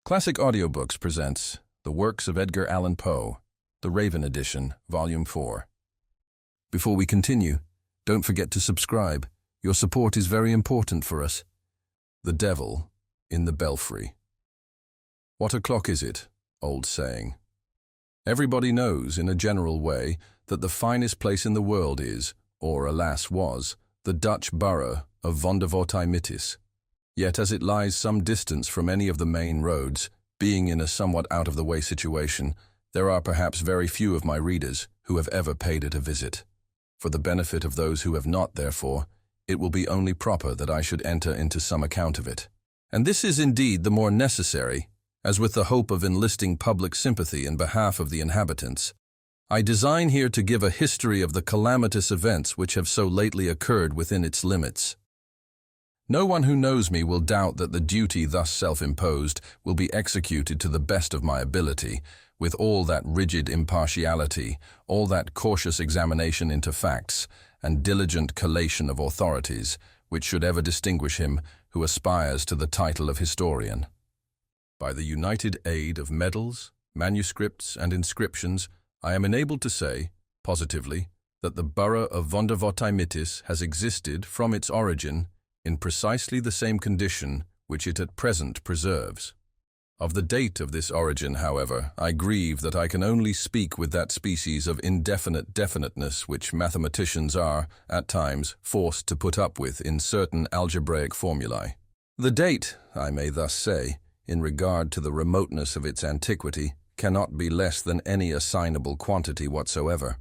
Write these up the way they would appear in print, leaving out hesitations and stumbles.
Classic Audiobooks presents The Works of Edgar Allan Poe, The Raven Edition, Volume 4. Before we continue, don't forget to subscribe. Your support is very important for us. The Devil in the Belfry. What o'clock is it? Old saying. Everybody knows, in a general way, that the finest place in the world is, or alas was, the Dutch borough of Vondervoort-Mytis. Yet as it lies some distance from any of the main roads, being in a somewhat out-of-the-way situation, there are perhaps very few of my readers who have ever paid it a visit. For the benefit of those who have not, therefore, it will be only proper that I should enter into some account of it. And this is indeed the more necessary, as with the hope of enlisting public sympathy in behalf of the inhabitants, I design here to give a history of the calamitous events which have so lately occurred within its limits. No one who knows me will doubt that the duty thus self-imposed will be executed to the best of my ability, with all that rigid impartiality, all that cautious examination into facts, and diligent collation of authorities, which should ever distinguish him who aspires to the title of historian. By the united aid of medals, manuscripts, and inscriptions, I am enabled to say, positively, that the borough of Vondervoort-Mytis has existed from its origin in precisely the same condition which it at present preserves. Of the date of this origin, however, I grieve that I can only speak with that species of indefinite definiteness which mathematicians are, at times, forced to put up with in certain algebraic formulae. The date, I may thus say, in regard to the remoteness of its antiquity, cannot be less than any assignable quantity whatsoever.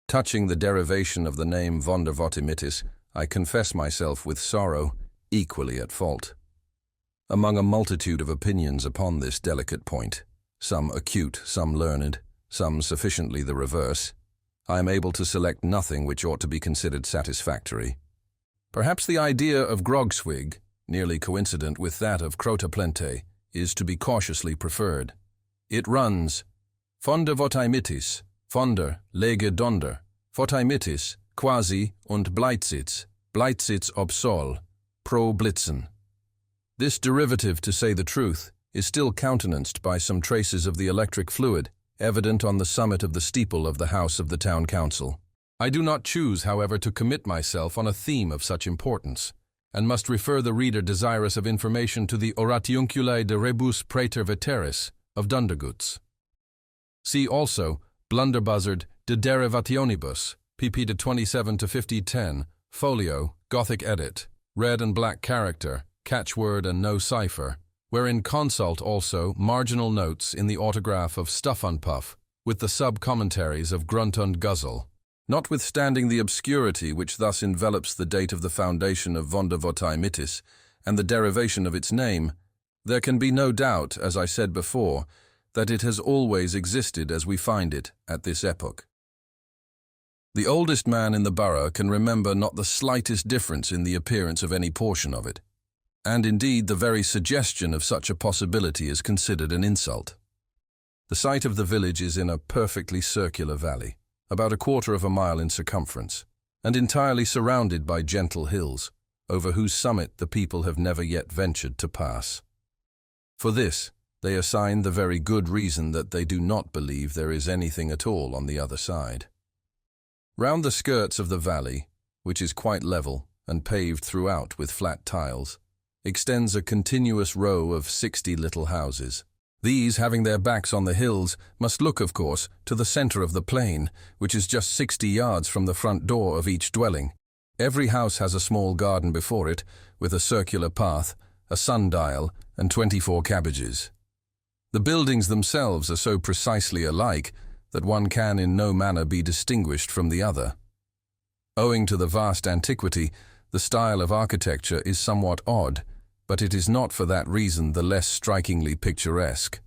Touching the derivation of the name Vondervoort-Mytis, I confess myself with sorrow equally at fault. Among a multitude of opinions upon this delicate point, some acute, some learned, some sufficiently the reverse, I am able to select nothing which ought to be considered satisfactory. Perhaps the idea of Grogswig, nearly coincident with that of Crotaplente, is to be cautiously preferred. It runs, Vondervoort-Mytis, Vonder, lege donder, Voort-Mytis, quasi und Bleitsitz ob Sol, pro Blitzen. This derivative, to say the truth, is still countenanced by some traces of the electric fluid, evident on the summit of the steeple of the house of the town council. I do not choose, however, to commit myself on a theme of such importance, and must refer the reader desirous of information to the Oratiunculae de Rebus Praeter Veteris of Dunderguts. See also Blunderbuzzard de Derivationibus, pp. 27 to 5010, folio, Gothic edit, red and black character, catchword and no cipher, wherein consult also marginal notes in the autograph of Stuffunpuff, with the sub-commentaries of Grunt und Guzzle. Notwithstanding the obscurity which thus envelops the date of the foundation of Vondervoort-Mytis and the derivation of its name, there can be no doubt, as I said before, that it has always existed as we find it at this epoch. The oldest man in the borough can remember not the slightest difference in the appearance of any portion of it, and indeed the very suggestion of such a possibility is considered an insult. The site of the village is in a perfectly circular valley, about 1/4 of a mile in circumference, and entirely surrounded by gentle hills, over whose summit the people have never yet ventured to pass. For this, they assign the very good reason that they do not believe there is anything at all on the other side. Round the skirts of the valley, which is quite level and paved throughout with flat tiles, extends a continuous row of 60 little houses. These, having their backs on the hills, must look, of course, to the center of the plain, which is just 60 yards from the front door of each dwelling. Every house has a small garden before it, with a circular path, a sundial, and 24 cabbages. The buildings themselves are so precisely alike that one can in no manner be distinguished from the other. Owing to the vast antiquity, the style of architecture is somewhat odd, but it is not for that reason the less strikingly picturesque.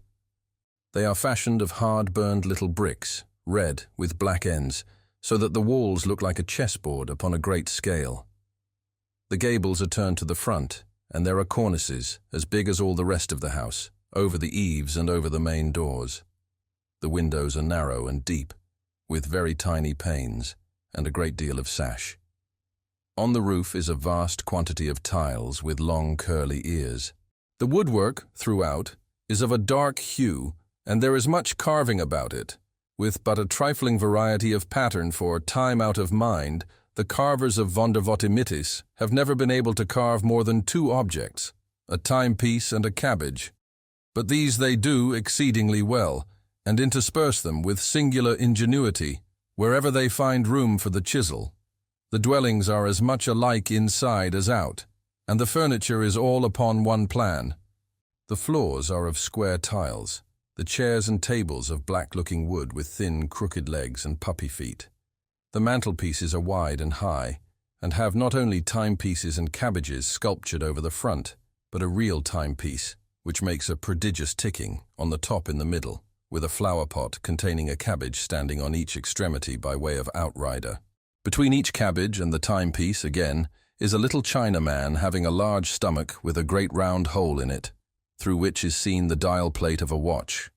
They are fashioned of hard-burned little bricks, red with black ends, so that the walls look like a chessboard upon a great scale. The gables are turned to the front, and there are cornices, as big as all the rest of the house, over the eaves and over the main doors. The windows are narrow and deep, with very tiny panes, and a great deal of sash. On the roof is a vast quantity of tiles with long curly ears. The woodwork, throughout, is of a dark hue, and there is much carving about it. With but a trifling variety of pattern for time out of mind, the carvers of Vondervottimitis have never been able to carve more than 2 objects, a timepiece and a cabbage. But these they do exceedingly well, and intersperse them with singular ingenuity wherever they find room for the chisel. The dwellings are as much alike inside as out, and the furniture is all upon one plan. The floors are of square tiles, the chairs and tables of black-looking wood with thin, crooked legs and puppy feet. The mantelpieces are wide and high, and have not only timepieces and cabbages sculptured over the front, but a real timepiece, which makes a prodigious ticking, on the top in the middle, with a flower pot containing a cabbage standing on each extremity by way of outrider. Between each cabbage and the timepiece, again, is a little China man having a large stomach with a great round hole in it, through which is seen the dial plate of a watch.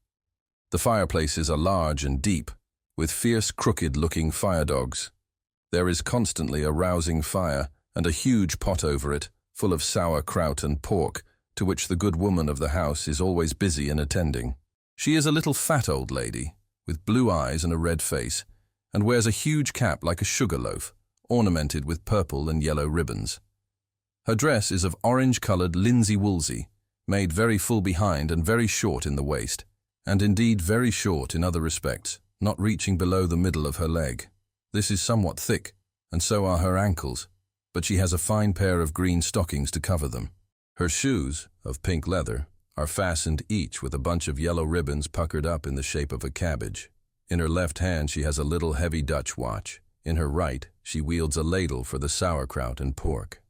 The fireplaces are large and deep, with fierce, crooked-looking fire-dogs. There is constantly a rousing fire, and a huge pot over it, full of sauerkraut and pork, to which the good woman of the house is always busy in attending. She is a little fat old lady, with blue eyes and a red face, and wears a huge cap like a sugar loaf, ornamented with purple and yellow ribbons. Her dress is of orange-coloured linsey-woolsey, made very full behind and very short in the waist, and indeed very short in other respects, not reaching below the middle of her leg. This is somewhat thick, and so are her ankles, but she has a fine pair of green stockings to cover them. Her shoes, of pink leather, are fastened each with a bunch of yellow ribbons puckered up in the shape of a cabbage. In her left hand she has a little heavy Dutch watch. In her right she wields a ladle for the sauerkraut and pork.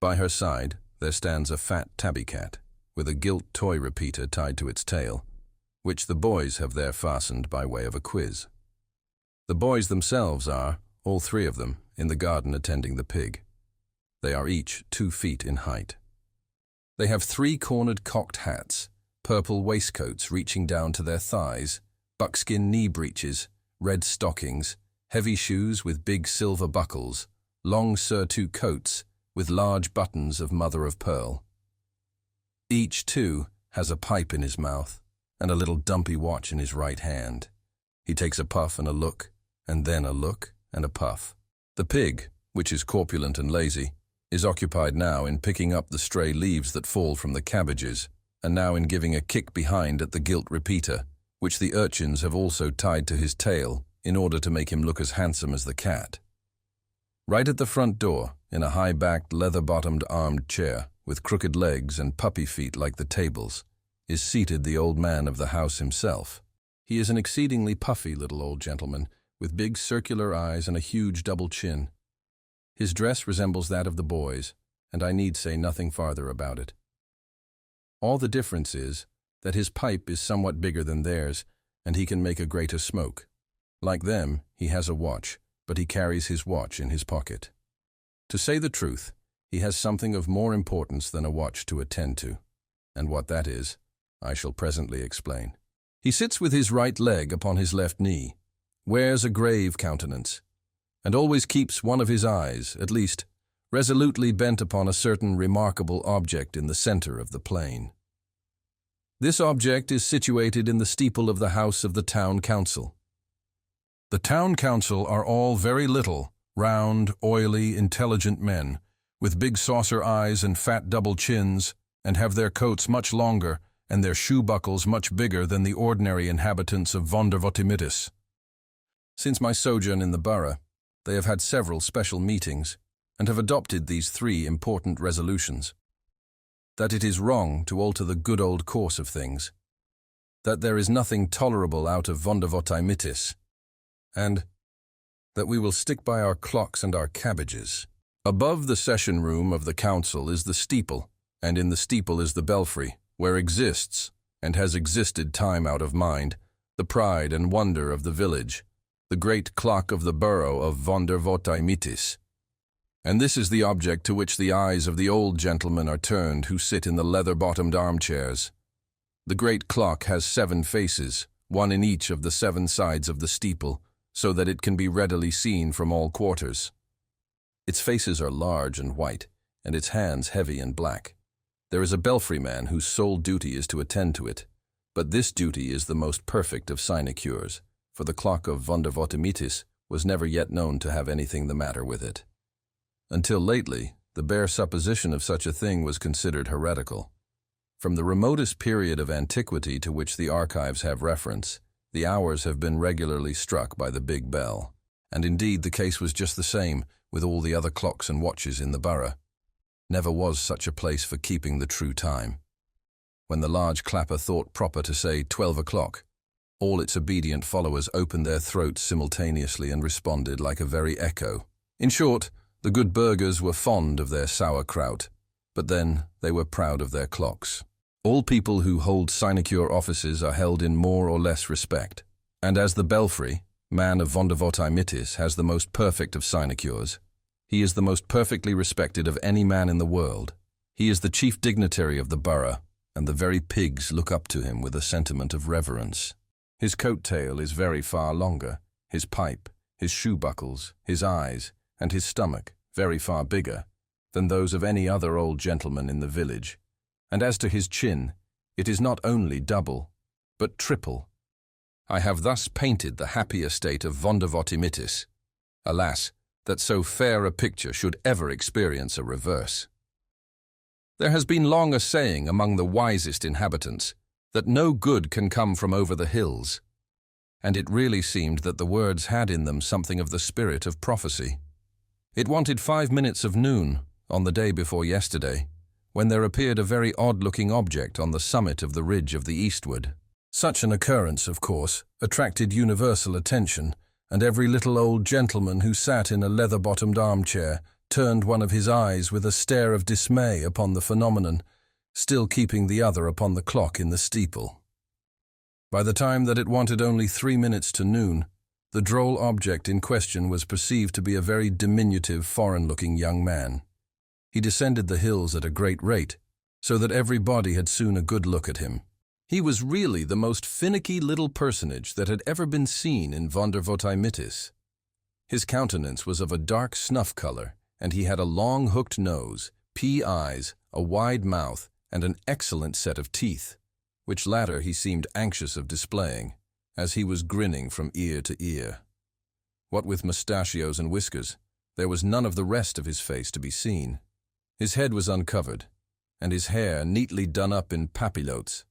By her side there stands a fat tabby cat, with a gilt toy repeater tied to its tail, which the boys have there fastened by way of a quiz. The boys themselves are, all 3 of them, in the garden attending the pig. They are each 2 feet in height. They have 3-cornered cocked hats, purple waistcoats reaching down to their thighs, buckskin knee breeches, red stockings, heavy shoes with big silver buckles, long surtout coats with large buttons of mother-of-pearl. Each, too, has a pipe in his mouth and a little dumpy watch in his right hand. He takes a puff and a look, and then a look and a puff. The pig, which is corpulent and lazy, is occupied now in picking up the stray leaves that fall from the cabbages, and now in giving a kick behind at the gilt repeater, which the urchins have also tied to his tail in order to make him look as handsome as the cat. Right at the front door, in a high-backed, leather-bottomed armed chair, with crooked legs and puppy feet like the tables, is seated the old man of the house himself. He is an exceedingly puffy little old gentleman, with big circular eyes and a huge double chin. His dress resembles that of the boys, and I need say nothing farther about it. All the difference is that his pipe is somewhat bigger than theirs, and he can make a greater smoke. Like them, he has a watch, but he carries his watch in his pocket. To say the truth, he has something of more importance than a watch to attend to, and what that is, I shall presently explain. He sits with his right leg upon his left knee, wears a grave countenance, and always keeps one of his eyes, at least, resolutely bent upon a certain remarkable object in the center of the plain. This object is situated in the steeple of the house of the town council. The town council are all very little, round, oily, intelligent men, with big saucer eyes and fat double chins, and have their coats much longer and their shoe buckles much bigger than the ordinary inhabitants of Vondervottimitis. Since my sojourn in the borough, they have had several special meetings, and have adopted these 3 important resolutions: that it is wrong to alter the good old course of things, that there is nothing tolerable out of Vondervottimitis, and that we will stick by our clocks and our cabbages. Above the session room of the council is the steeple, and in the steeple is the belfry, where exists, and has existed time out of mind, the pride and wonder of the village, the great clock of the borough of Vondervottimitis. And this is the object to which the eyes of the old gentlemen are turned who sit in the leather-bottomed armchairs. The great clock has 7 faces, one in each of the 7 sides of the steeple, so that it can be readily seen from all quarters. Its faces are large and white, and its hands heavy and black. There is a belfry man whose sole duty is to attend to it, but this duty is the most perfect of sinecures, for the clock of Vondervottimitis was never yet known to have anything the matter with it. Until lately, the bare supposition of such a thing was considered heretical. From the remotest period of antiquity to which the archives have reference, the hours have been regularly struck by the big bell, and indeed the case was just the same with all the other clocks and watches in the borough. Never was such a place for keeping the true time. When the large clapper thought proper to say 12 o'clock, all its obedient followers opened their throats simultaneously and responded like a very echo. In short, the good burghers were fond of their sauerkraut, but then they were proud of their clocks. All people who hold sinecure offices are held in more or less respect, and as the belfry, man of Vondervottimitis, has the most perfect of sinecures, he is the most perfectly respected of any man in the world. He is the chief dignitary of the borough, and the very pigs look up to him with a sentiment of reverence. His coat tail is very far longer, his pipe, his shoe buckles, his eyes, and his stomach very far bigger than those of any other old gentleman in the village. And as to his chin, it is not only double, but triple. I have thus painted the happy estate of Vondervottimitis. Alas, that so fair a picture should ever experience a reverse. There has been long a saying among the wisest inhabitants that no good can come from over the hills, and it really seemed that the words had in them something of the spirit of prophecy. It wanted 5 minutes of noon, on the day before yesterday, when there appeared a very odd-looking object on the summit of the ridge of the eastward. Such an occurrence, of course, attracted universal attention, and every little old gentleman who sat in a leather-bottomed armchair turned one of his eyes with a stare of dismay upon the phenomenon, still keeping the other upon the clock in the steeple. By the time that it wanted only 3 minutes to noon, the droll object in question was perceived to be a very diminutive, foreign-looking young man. He descended the hills at a great rate, so that everybody had soon a good look at him. He was really the most finicky little personage that had ever been seen in Vondervottimitis. His countenance was of a dark snuff color, and he had a long hooked nose, pea eyes, a wide mouth, and an excellent set of teeth, which latter he seemed anxious of displaying, as he was grinning from ear to ear. What with mustachios and whiskers, there was none of the rest of his face to be seen. His head was uncovered, and his hair neatly done up in papillotes.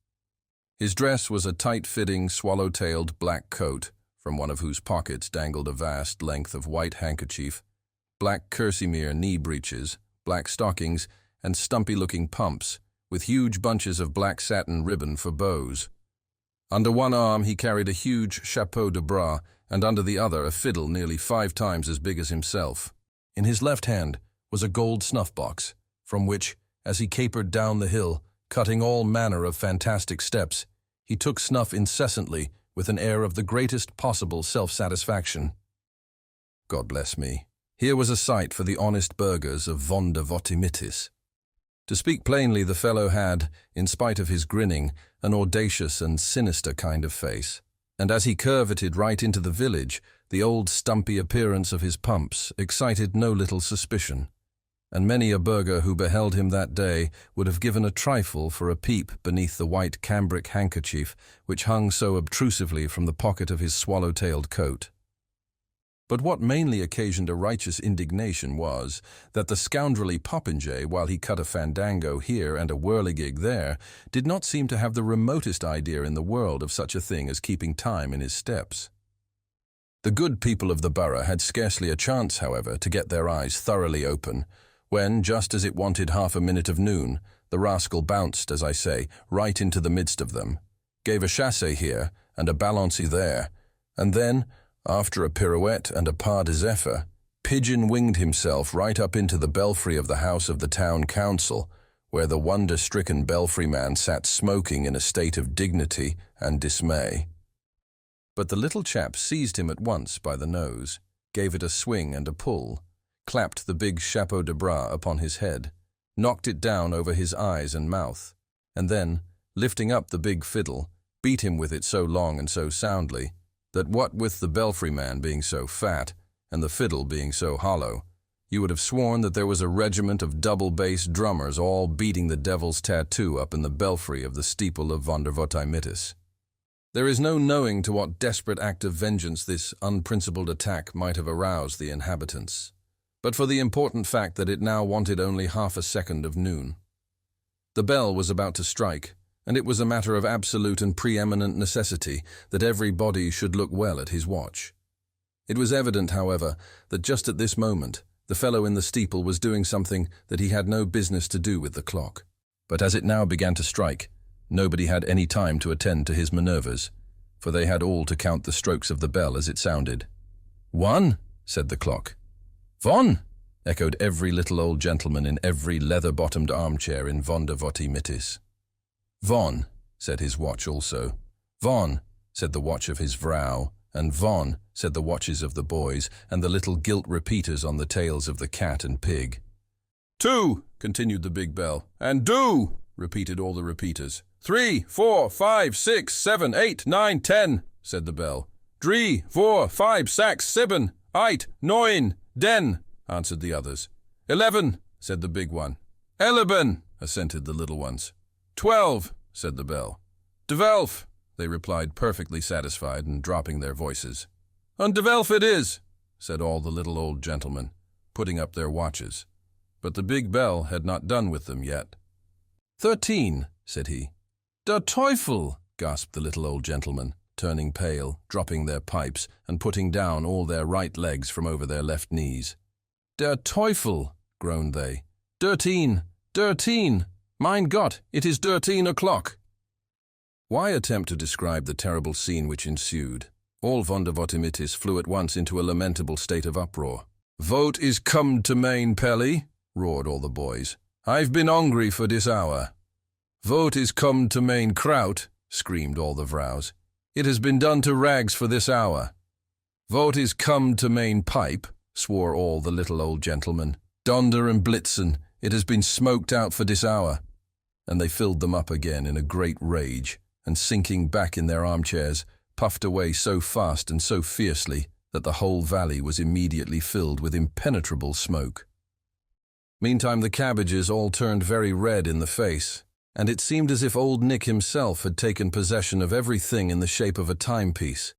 His dress was a tight-fitting, swallow-tailed black coat, from one of whose pockets dangled a vast length of white handkerchief, black kerseymere knee breeches, black stockings, and stumpy-looking pumps, with huge bunches of black satin ribbon for bows. Under one arm he carried a huge chapeau de bras, and under the other a fiddle nearly 5 times as big as himself. In his left hand was a gold snuff-box, from which, as he capered down the hill, cutting all manner of fantastic steps, he took snuff incessantly with an air of the greatest possible self-satisfaction. God bless me, here was a sight for the honest burghers of Vondervottimitis. To speak plainly, the fellow had, in spite of his grinning, an audacious and sinister kind of face, and as he curveted right into the village, the old stumpy appearance of his pumps excited no little suspicion, and many a burgher who beheld him that day would have given a trifle for a peep beneath the white cambric handkerchief which hung so obtrusively from the pocket of his swallow-tailed coat. But what mainly occasioned a righteous indignation was that the scoundrelly popinjay, while he cut a fandango here and a whirligig there, did not seem to have the remotest idea in the world of such a thing as keeping time in his steps. The good people of the borough had scarcely a chance, however, to get their eyes thoroughly open, when, just as it wanted half a minute of noon, the rascal bounced, as I say, right into the midst of them, gave a chassé here and a balancey there, and then, after a pirouette and a pas de zephyr, pigeon-winged himself right up into the belfry of the house of the town council, where the wonder-stricken belfry man sat smoking in a state of dignity and dismay. But the little chap seized him at once by the nose, gave it a swing and a pull, clapped the big chapeau de bras upon his head, knocked it down over his eyes and mouth, and then, lifting up the big fiddle, beat him with it so long and so soundly, that what with the belfry man being so fat, and the fiddle being so hollow, You would have sworn that there was a regiment of double-bass drummers all beating the devil's tattoo up in the belfry of the steeple of Vondervotteimittis. There is no knowing to what desperate act of vengeance this unprincipled attack might have aroused the inhabitants, but for the important fact that it now wanted only half a second of noon. The bell was about to strike, and it was a matter of absolute and preeminent necessity that every body should look well at his watch. It was evident, however, that just at this moment, the fellow in the steeple was doing something that he had no business to do with the clock. But as it now began to strike, nobody had any time to attend to his manoeuvres, for they had all to count the strokes of the bell as it sounded. "One," said the clock. "Von," echoed every little old gentleman in every leather-bottomed armchair in Vondervotteimittis. "Von," said his watch also. "Von," said the watch of his vrouw, and "Von," said the watches of the boys, and the little gilt repeaters on the tails of the cat and pig. "Two," continued the big bell, and "do," repeated all the repeaters. "3, 4, 5, 6, 7, 8, 9, 10, said the bell. "3, 4, 5, 6, 7, 8, 9, 10, answered the others. 11, said the big one. 11, assented the little ones. 12, said the bell. 12, they replied, perfectly satisfied and dropping their voices. "And 12 it is," said all the little old gentlemen, putting up their watches. But the big bell had not done with them yet. 13, said he. "Der Teufel," gasped the little old gentlemen, turning pale, dropping their pipes, and putting down all their right legs from over their left knees. "Der Teufel," groaned they. 13, 13, mein Gott, it is 13 o'clock. Why attempt to describe the terrible scene which ensued? All Vondervotteimittis flew at once into a lamentable state of uproar. "Vote is come to main Pelly," roared all the boys. "I've been hungry for this hour." "Vote is come to main Kraut," screamed all the vrouws. "It has been done to rags for this hour." "Vote is come to main Pipe," swore all the little old gentlemen. "Donder and Blitzen, it has been smoked out for this hour." And they filled them up again in a great rage, and sinking back in their armchairs, puffed away so fast and so fiercely that the whole valley was immediately filled with impenetrable smoke. Meantime the cabbages all turned very red in the face, and it seemed as if old Nick himself had taken possession of everything in the shape of a timepiece.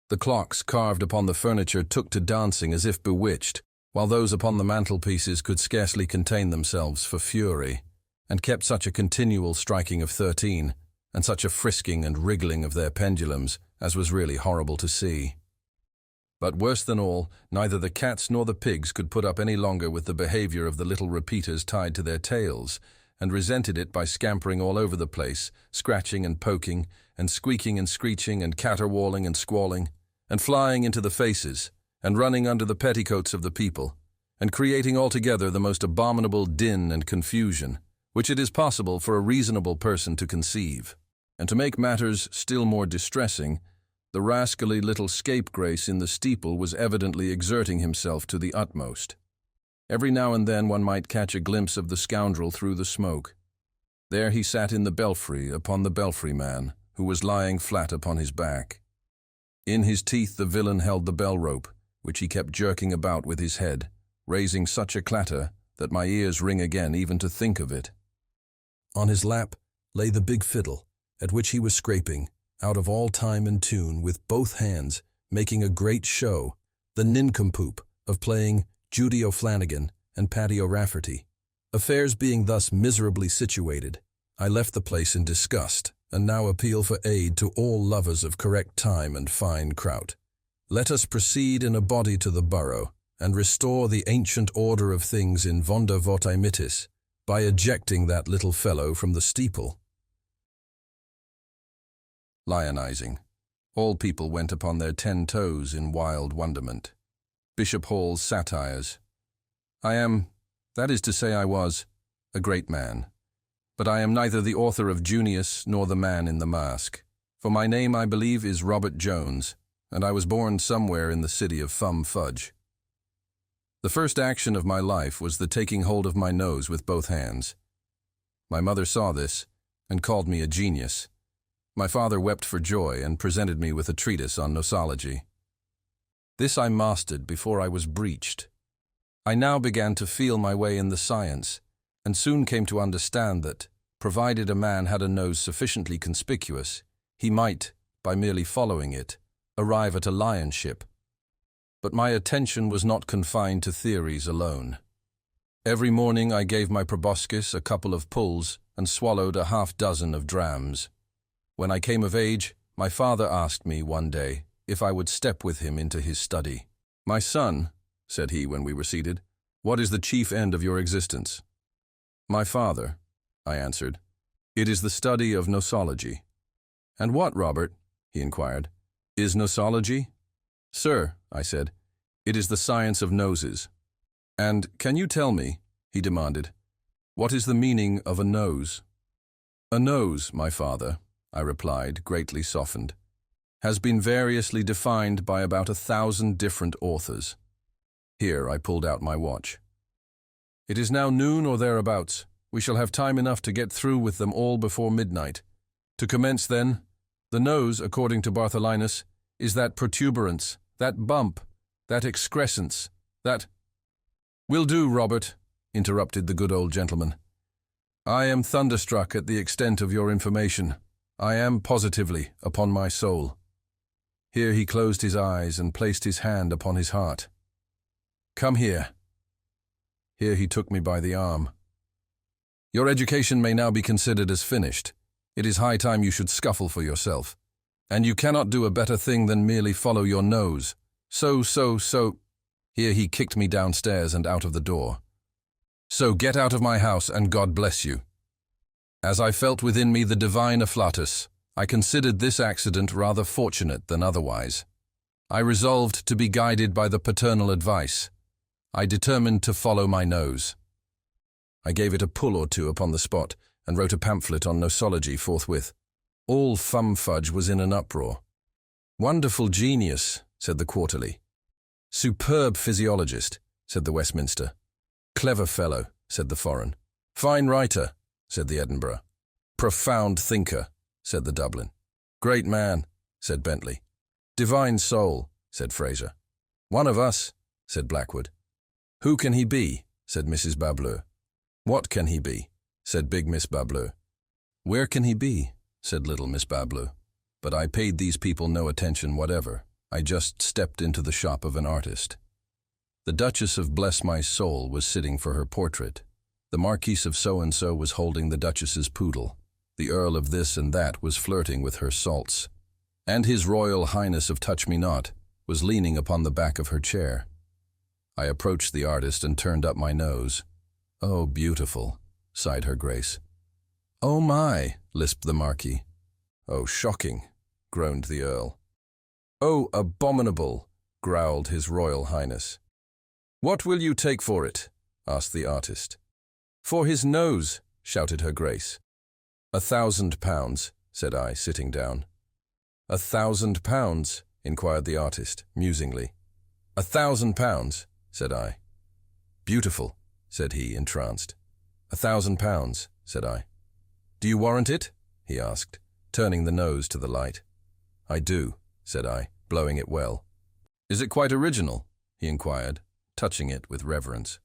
The clocks carved upon the furniture took to dancing as if bewitched, while those upon the mantelpieces could scarcely contain themselves for fury, and kept such a continual striking of 13, and such a frisking and wriggling of their pendulums, as was really horrible to see. But worse than all, neither the cats nor the pigs could put up any longer with the behavior of the little repeaters tied to their tails, and resented it by scampering all over the place, scratching and poking, and squeaking and screeching, and caterwauling and squalling, and flying into the faces, and running under the petticoats of the people, and creating altogether the most abominable din and confusion, which it is possible for a reasonable person to conceive. And to make matters still more distressing, the rascally little scapegrace in the steeple was evidently exerting himself to the utmost. Every now and then one might catch a glimpse of the scoundrel through the smoke. There he sat in the belfry upon the belfry man, who was lying flat upon his back. In his teeth the villain held the bell rope, which he kept jerking about with his head, raising such a clatter that my ears ring again even to think of it. On his lap lay the big fiddle, at which he was scraping, out of all time and tune, with both hands, making a great show, the nincompoop of playing Judy O'Flanagan and Paddy O'Rafferty. Affairs being thus miserably situated, I left the place in disgust, and now appeal for aid to all lovers of correct time and fine kraut. Let us proceed in a body to the borough, and restore the ancient order of things in Vondervotteimittis, by ejecting that little fellow from the steeple. Lionizing. All people went upon their 10 toes in wild wonderment. Bishop Hall's Satires. That is to say I was, a great man. But I am neither the author of Junius nor the man in the mask. For my name, I believe, is Robert Jones, and I was born somewhere in the city of Fum Fudge. The first action of my life was the taking hold of my nose with both hands. My mother saw this, and called me a genius. My father wept for joy and presented me with a treatise on nosology. This I mastered before I was breeched. I now began to feel my way in the science, and soon came to understand that, provided a man had a nose sufficiently conspicuous, he might, by merely following it, arrive at a lionship. But my attention was not confined to theories alone. Every morning I gave my proboscis a couple of pulls and swallowed a half-dozen of drams. When I came of age, my father asked me one day if I would step with him into his study. "My son," said he when we were seated, "what is the chief end of your existence?" "My father," I answered, "it is the study of nosology." "And what, Robert?" he inquired. "Is nosology?" "Sir," I said, "it is the science of noses." "And can you tell me," he demanded, "what is the meaning of a nose?" "A nose, my father," I replied, greatly softened, "has been variously defined by about 1,000 different authors." Here I pulled out my watch. "It is now noon or thereabouts. We shall have time enough to get through with them all before midnight. To commence then, the nose, according to Bartholinus, is that protuberance, that bump, that excrescence, that—" "Will do, Robert," interrupted the good old gentleman. "I am thunderstruck at the extent of your information. I am positively, upon my soul." Here he closed his eyes and placed his hand upon his heart. "Come here." Here he took me by the arm. "Your education may now be considered as finished. It is high time you should scuffle for yourself. And you cannot do a better thing than merely follow your nose. So. Here he kicked me downstairs and out of the door. "So get out of my house, and God bless you." As I felt within me the divine afflatus, I considered this accident rather fortunate than otherwise. I resolved to be guided by the paternal advice. I determined to follow my nose. I gave it a pull or two upon the spot, and wrote a pamphlet on nosology forthwith. All Fumfudge was in an uproar. "Wonderful genius," said the Quarterly. "Superb physiologist," said the Westminster. "Clever fellow," said the Foreign. "Fine writer," said the Edinburgh. "Profound thinker," said the Dublin. "Great man," said Bentley. "Divine soul," said Fraser. "One of us," said Blackwood. "Who can he be?" said Mrs. Bableu. "What can he be?" said Big Miss Bableu. "Where can he be?" said Little Miss Bableu. But I paid these people no attention whatever. I just stepped into the shop of an artist. The Duchess of Bless My Soul was sitting for her portrait. The Marquise of So-and-so was holding the Duchess's poodle. The Earl of this and that was flirting with her salts. And His Royal Highness of Touch-Me-Not was leaning upon the back of her chair. I approached the artist and turned up my nose. "Oh, beautiful," sighed her Grace. "Oh my," lisped the Marquis. "Oh, shocking," groaned the Earl. "Oh, abominable," growled His Royal Highness. "What will you take for it?" asked the artist. "For his nose," shouted her Grace. £1,000, said I, sitting down. £1,000, inquired the artist, musingly. £1,000, said I. Beautiful, said he, entranced. £1,000, said I. Do you warrant it? He asked, turning the nose to the light. I do, said I, blowing it well. Is it quite original? He inquired, touching it with reverence.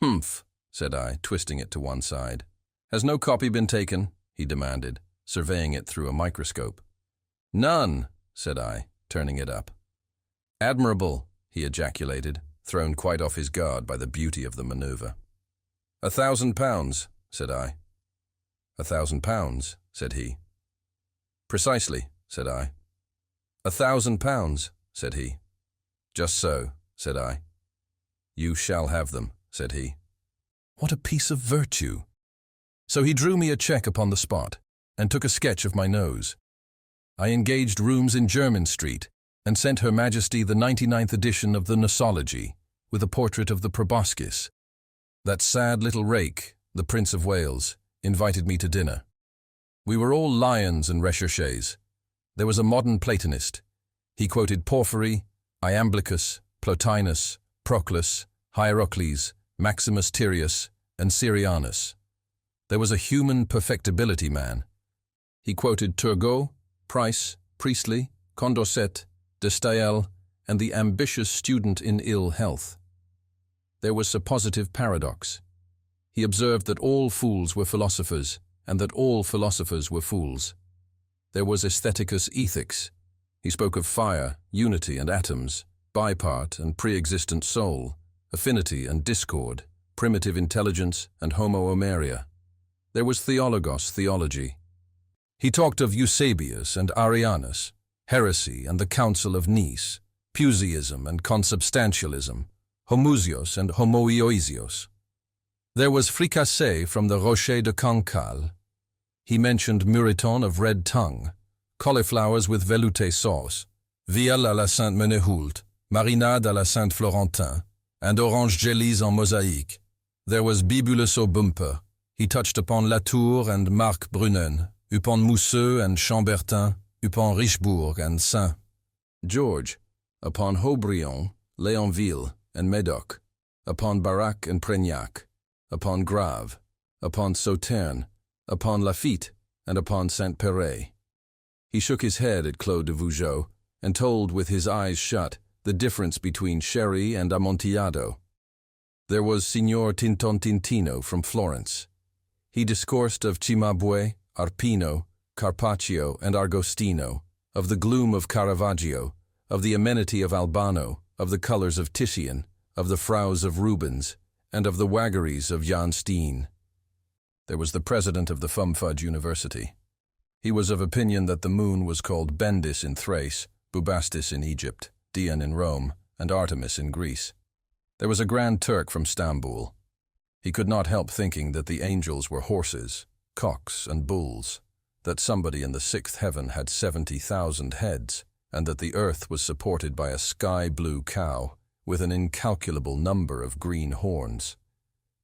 Humph, said I, twisting it to one side. Has no copy been taken? He demanded, surveying it through a microscope. None, said I, turning it up. Admirable, he ejaculated, thrown quite off his guard by the beauty of the maneuver. £1,000, said I. £1,000, said he. Precisely, said I. £1,000, said he. Just so, said I. You shall have them, said he. What a piece of virtue! So he drew me a cheque upon the spot, and took a sketch of my nose. I engaged rooms in Jermyn Street, and sent Her Majesty the 99th edition of the Nosology, with a portrait of the proboscis. That sad little rake, the Prince of Wales, invited me to dinner. We were all lions and recherches. There was a modern Platonist. He quoted Porphyry, Iamblichus, Plotinus, Proclus, Hierocles, Maximus Tyrius, and Syrianus. There was a human perfectibility man. He quoted Turgot, Price, Priestley, Condorcet, de Staël, and the ambitious student in ill health. There was a positive paradox. He observed that all fools were philosophers, and that all philosophers were fools. There was aestheticus ethics. He spoke of fire, unity and atoms, bipart and pre-existent soul, affinity and discord, primitive intelligence and homo homeria. There was theologos theology. He talked of Eusebius and Arianus, heresy and the Council of Nice, Puseyism and consubstantialism, homusios and homoioisios. There was fricassé from the Rocher de Cancale. He mentioned muriton of red tongue, cauliflowers with velouté sauce, vielle à la Sainte-Menehoult, marinade à la Saint-Florentin, and orange jellies en mosaïque. There was bibulus au bumper. He touched upon Latour and Marc Brunen, upon Mousseux and Chambertin, upon Richebourg and Saint-Georges, upon Haut-Brion, Léonville and Médoc, upon Barac and Prégnac, upon Grave, upon Sauternes, upon Lafitte, and upon Saint-Péray. He shook his head at Claude de Vougeot and told with his eyes shut the difference between sherry and amontillado. There was Signor Tintontintino from Florence. He discoursed of Cimabue, Arpino, Carpaccio, and Argostino, of the gloom of Caravaggio, of the amenity of Albano, of the colors of Titian, of the frowns of Rubens, and of the waggeries of Jan Steen. There was the president of the Fumfudge University. He was of opinion that the moon was called Bendis in Thrace, Bubastis in Egypt, Dian in Rome, and Artemis in Greece. There was a Grand Turk from Stamboul. He could not help thinking that the angels were horses, cocks, and bulls, that somebody in the sixth heaven had 70,000 heads, and that the earth was supported by a sky-blue cow with an incalculable number of green horns.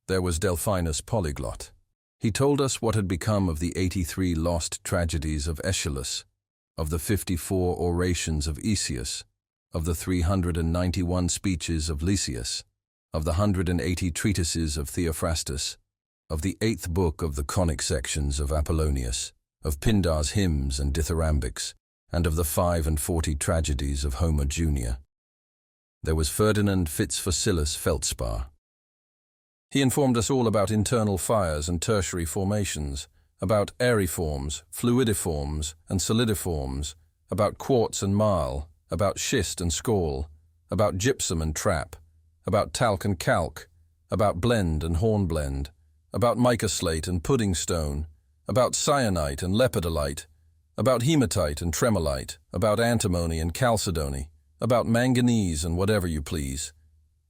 There was Delphinus Polyglot. He told us what had become of the 83 lost tragedies of Aeschylus, of the 54 orations of Aesius, of the 391 speeches of Lysias, of the 180 treatises of Theophrastus, of the 8th book of the conic sections of Apollonius, of Pindar's hymns and dithyrambics, and of the 45 tragedies of Homer Jr. There was Ferdinand Fitzfacilis Feldspar. He informed us all about internal fires and tertiary formations, about aeriforms, fluidiforms, and solidiforms, about quartz and marl, about schist and schorl, about gypsum and trap, about talc and calc, about blende and hornblende, about mica slate and pudding stone, about syenite and lepidolite, about hematite and tremolite, about antimony and chalcedony, about manganese and whatever you please.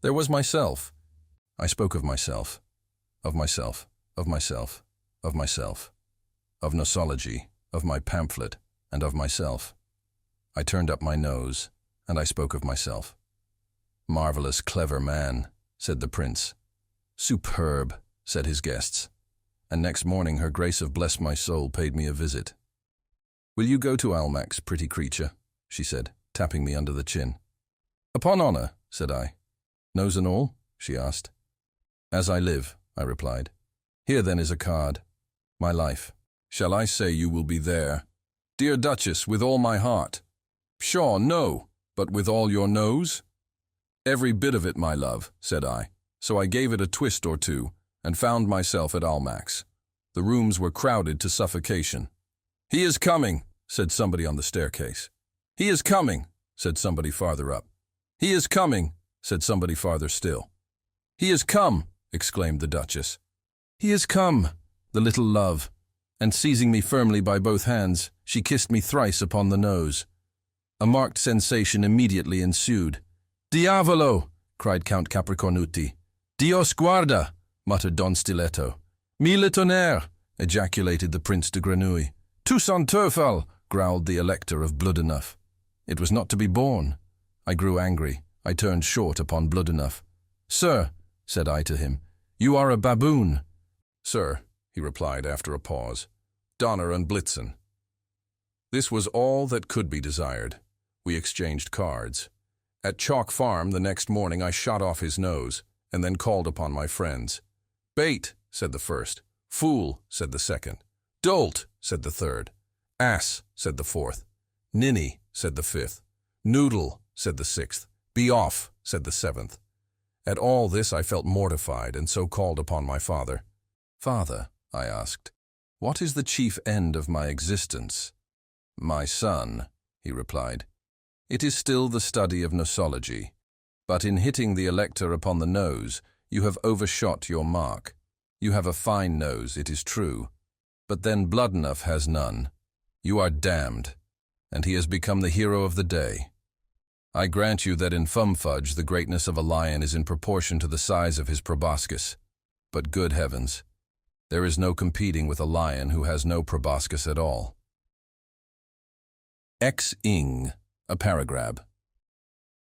There was myself. I spoke of myself, of myself, of myself, of myself, of nosology, of my pamphlet, and of myself. I turned up my nose, and I spoke of myself. "Marvelous clever man," said the prince. "Superb," said his guests. And next morning her grace of Bless My Soul paid me a visit. "Will you go to Almack's, pretty creature?" she said, tapping me under the chin. "Upon honor," said I. "Nose and all?" she asked. "As I live," I replied. "Here then is a card. My life. Shall I say you will be there? Dear Duchess, with all my heart." "Pshaw, no, but with all your nose?" "Every bit of it, my love," said I. So I gave it a twist or two, and found myself at Almack's. The rooms were crowded to suffocation. "He is coming," said somebody on the staircase. "He is coming," said somebody farther up. "He is coming," said somebody farther still. "He is come," exclaimed the Duchess. "He is come, the little love," and seizing me firmly by both hands, she kissed me thrice upon the nose. A marked sensation immediately ensued. "Diavolo!" cried Count Capricornuti. "Dios guarda!" muttered Don Stiletto. "Mille tonnerres!" ejaculated the Prince de Grenouille. "Tous en Teufel!" growled the Elector of Bloodenuff. It was not to be borne. I grew angry. I turned short upon Bloodenuff. "Sir," said I to him, "you are a baboon." "Sir," he replied after a pause, "Donner and Blitzen." This was all that could be desired. We exchanged cards. At Chalk Farm the next morning I shot off his nose, and then called upon my friends. "Bait," said the first. "Fool," said the second. "Dolt," said the third. "Ass," said the fourth. "Ninny," said the fifth. "Noodle," said the sixth. "Be off," said the seventh. At all this I felt mortified, and so called upon my father. "Father," I asked, "what is the chief end of my existence?" "My son," he replied, "it is still the study of nosology, but in hitting the elector upon the nose, you have overshot your mark. You have a fine nose, it is true, but then Bloodenough has none. You are damned," and he has become the hero of the day. I grant you that in Fumfudge the greatness of a lion is in proportion to the size of his proboscis, but good heavens, there is no competing with a lion who has no proboscis at all. Ex-ing, a paragrab.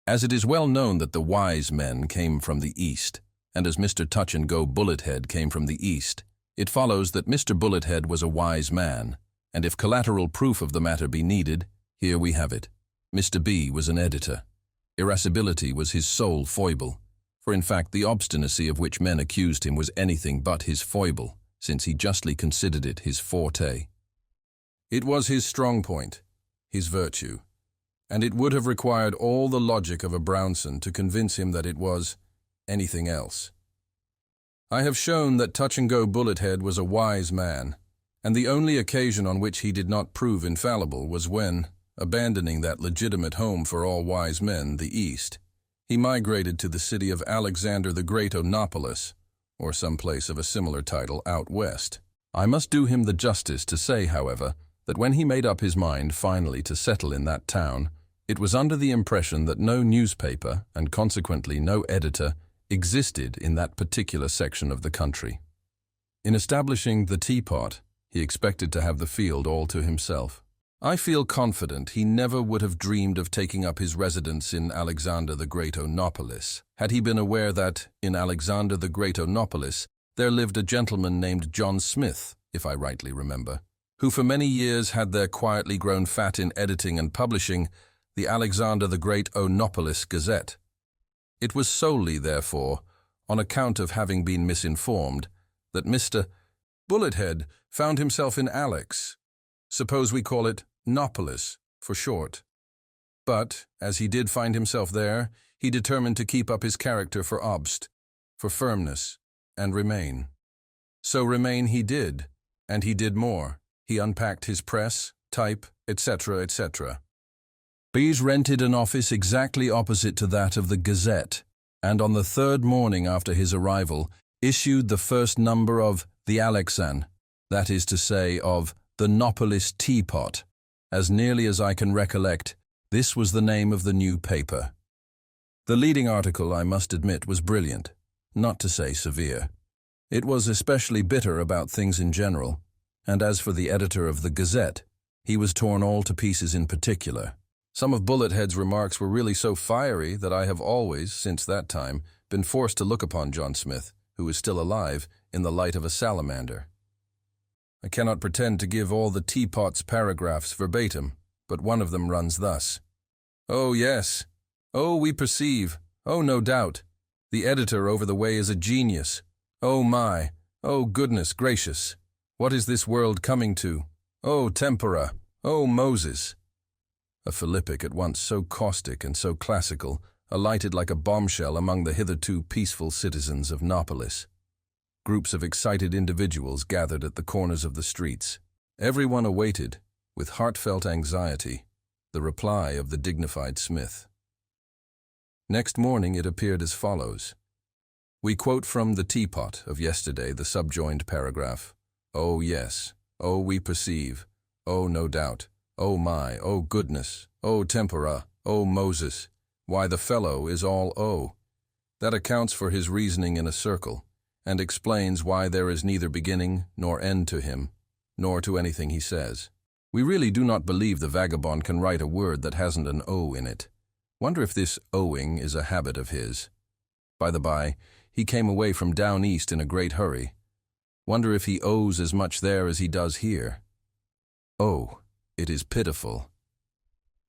As it is well known that the wise men came from the East, and as Mr. Touch-and-Go Bullethead came from the East, it follows that Mr. Bullethead was a wise man, and if collateral proof of the matter be needed, here we have it. Mr. B was an editor. Irascibility was his sole foible, for in fact the obstinacy of which men accused him was anything but his foible, since he justly considered it his forte. It was his strong point, his virtue, and it would have required all the logic of a Brownson to convince him that it was anything else. I have shown that Touch-and-Go Bullethead was a wise man, and the only occasion on which he did not prove infallible was when, abandoning that legitimate home for all wise men, the East, he migrated to the city of Alexander the Great Onopolis, or some place of a similar title out west. I must do him the justice to say, however, that when he made up his mind finally to settle in that town, it was under the impression that no newspaper, and consequently no editor, existed in that particular section of the country. In establishing the Teapot, he expected to have the field all to himself. I feel confident he never would have dreamed of taking up his residence in Alexander the Great Onopolis, had he been aware that, in Alexander the Great Onopolis, there lived a gentleman named John Smith, if I rightly remember, who for many years had there quietly grown fat in editing and publishing the Alexander the Great Onopolis Gazette. It was solely, therefore, on account of having been misinformed, that Mr. Bullethead found himself in Alex. Suppose we call it Nopolis, for short. But, as he did find himself there, he determined to keep up his character for obst, for firmness, and remain. So remain he did, and he did more. He unpacked his press, type, etc., etc. Bees rented an office exactly opposite to that of the Gazette, and on the third morning after his arrival, issued the first number of the Alexan, that is to say, of the Nopolis Teapot. As nearly as I can recollect, this was the name of the new paper. The leading article, I must admit, was brilliant, not to say severe. It was especially bitter about things in general, and as for the editor of the Gazette, he was torn all to pieces in particular. Some of Bullethead's remarks were really so fiery that I have always, since that time, been forced to look upon John Smith, who is still alive, in the light of a salamander. I cannot pretend to give all the Teapot's paragraphs verbatim, but one of them runs thus. "Oh, yes. Oh, we perceive. Oh, no doubt. The editor over the way is a genius. Oh, my. Oh, goodness gracious. What is this world coming to? Oh, tempora. Oh, Moses." A philippic at once so caustic and so classical, alighted like a bombshell among the hitherto peaceful citizens of Nopolis. Groups of excited individuals gathered at the corners of the streets. Everyone awaited, with heartfelt anxiety, the reply of the dignified Smith. Next morning it appeared as follows. We quote from the Teapot of yesterday the subjoined paragraph. "Oh, yes. Oh, we perceive. Oh, no doubt. Oh, my. Oh, goodness. Oh, tempora. Oh, Moses. Why, the fellow is all oh." That accounts for his reasoning in a circle, and explains why there is neither beginning nor end to him, nor to anything he says. We really do not believe the vagabond can write a word that hasn't an O in it. Wonder if this owing is a habit of his. By the by, he came away from down east in a great hurry. Wonder if he owes as much there as he does here. Oh, it is pitiful.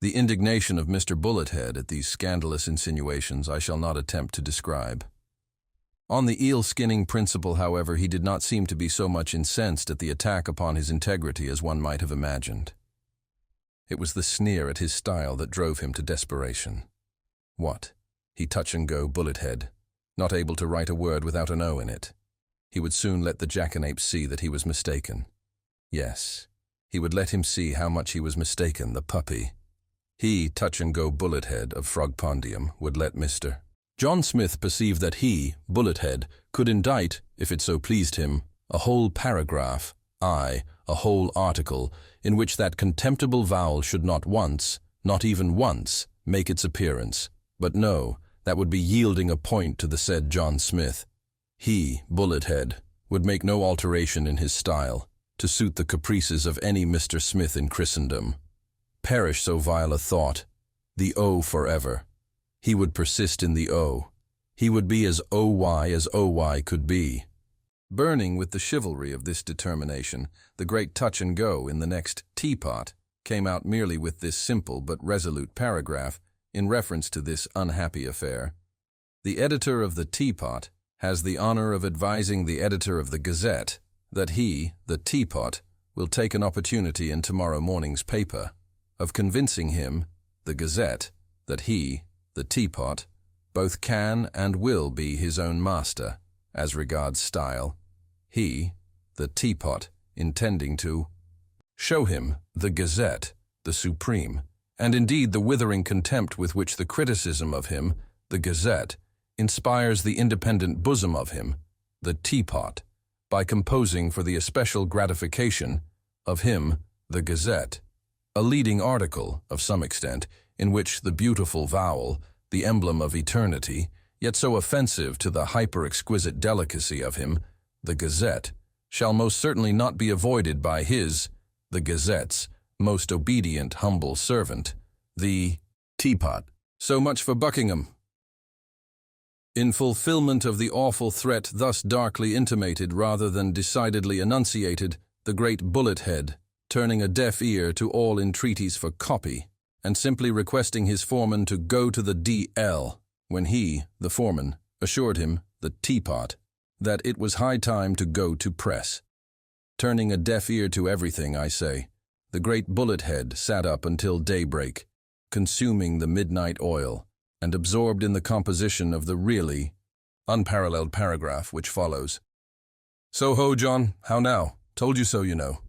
The indignation of Mr. Bullethead at these scandalous insinuations I shall not attempt to describe. On the eel-skinning principle, however, he did not seem to be so much incensed at the attack upon his integrity as one might have imagined. It was the sneer at his style that drove him to desperation. What? He Touch-and-Go Bullethead, not able to write a word without an O in it. He would soon let the jackanapes see that he was mistaken. Yes, he would let him see how much he was mistaken, the puppy. He, touch-and-go Bullethead of Frogpondium, would let Mr. John Smith perceive that he, Bullethead, could indict, if it so pleased him, a whole paragraph, aye, a whole article, in which that contemptible vowel should not once, not even once, make its appearance. But no, that would be yielding a point to the said John Smith. He, Bullethead, would make no alteration in his style, to suit the caprices of any Mr. Smith in Christendom. Perish so vile a thought, the O forever. He would persist in the O. He would be as O-Y as O-Y could be. Burning with the chivalry of this determination, the great touch-and-go in the next teapot came out merely with this simple but resolute paragraph in reference to this unhappy affair. The editor of the teapot has the honor of advising the editor of the Gazette that he, the teapot, will take an opportunity in tomorrow morning's paper of convincing him, the Gazette, that he, the teapot, both can and will be his own master, as regards style. He, the teapot, intending to show him, the Gazette, the supreme, and indeed the withering contempt with which the criticism of him, the Gazette, inspires the independent bosom of him, the teapot, by composing for the especial gratification of him, the Gazette, a leading article, of some extent, in which the beautiful vowel, the emblem of eternity, yet so offensive to the hyper-exquisite delicacy of him, the Gazette, shall most certainly not be avoided by his, the Gazette's, most obedient humble servant, the teapot. So much for Buckingham. In fulfillment of the awful threat thus darkly intimated rather than decidedly enunciated, the great Bullethead, turning a deaf ear to all entreaties for copy, and simply requesting his foreman to go to the D.L., when he, the foreman, assured him, the teapot, that it was high time to go to press. Turning a deaf ear to everything, I say, the great Bullethead sat up until daybreak, consuming the midnight oil, and absorbed in the composition of the really unparalleled paragraph which follows. So ho, John, how now? Told you so, you know.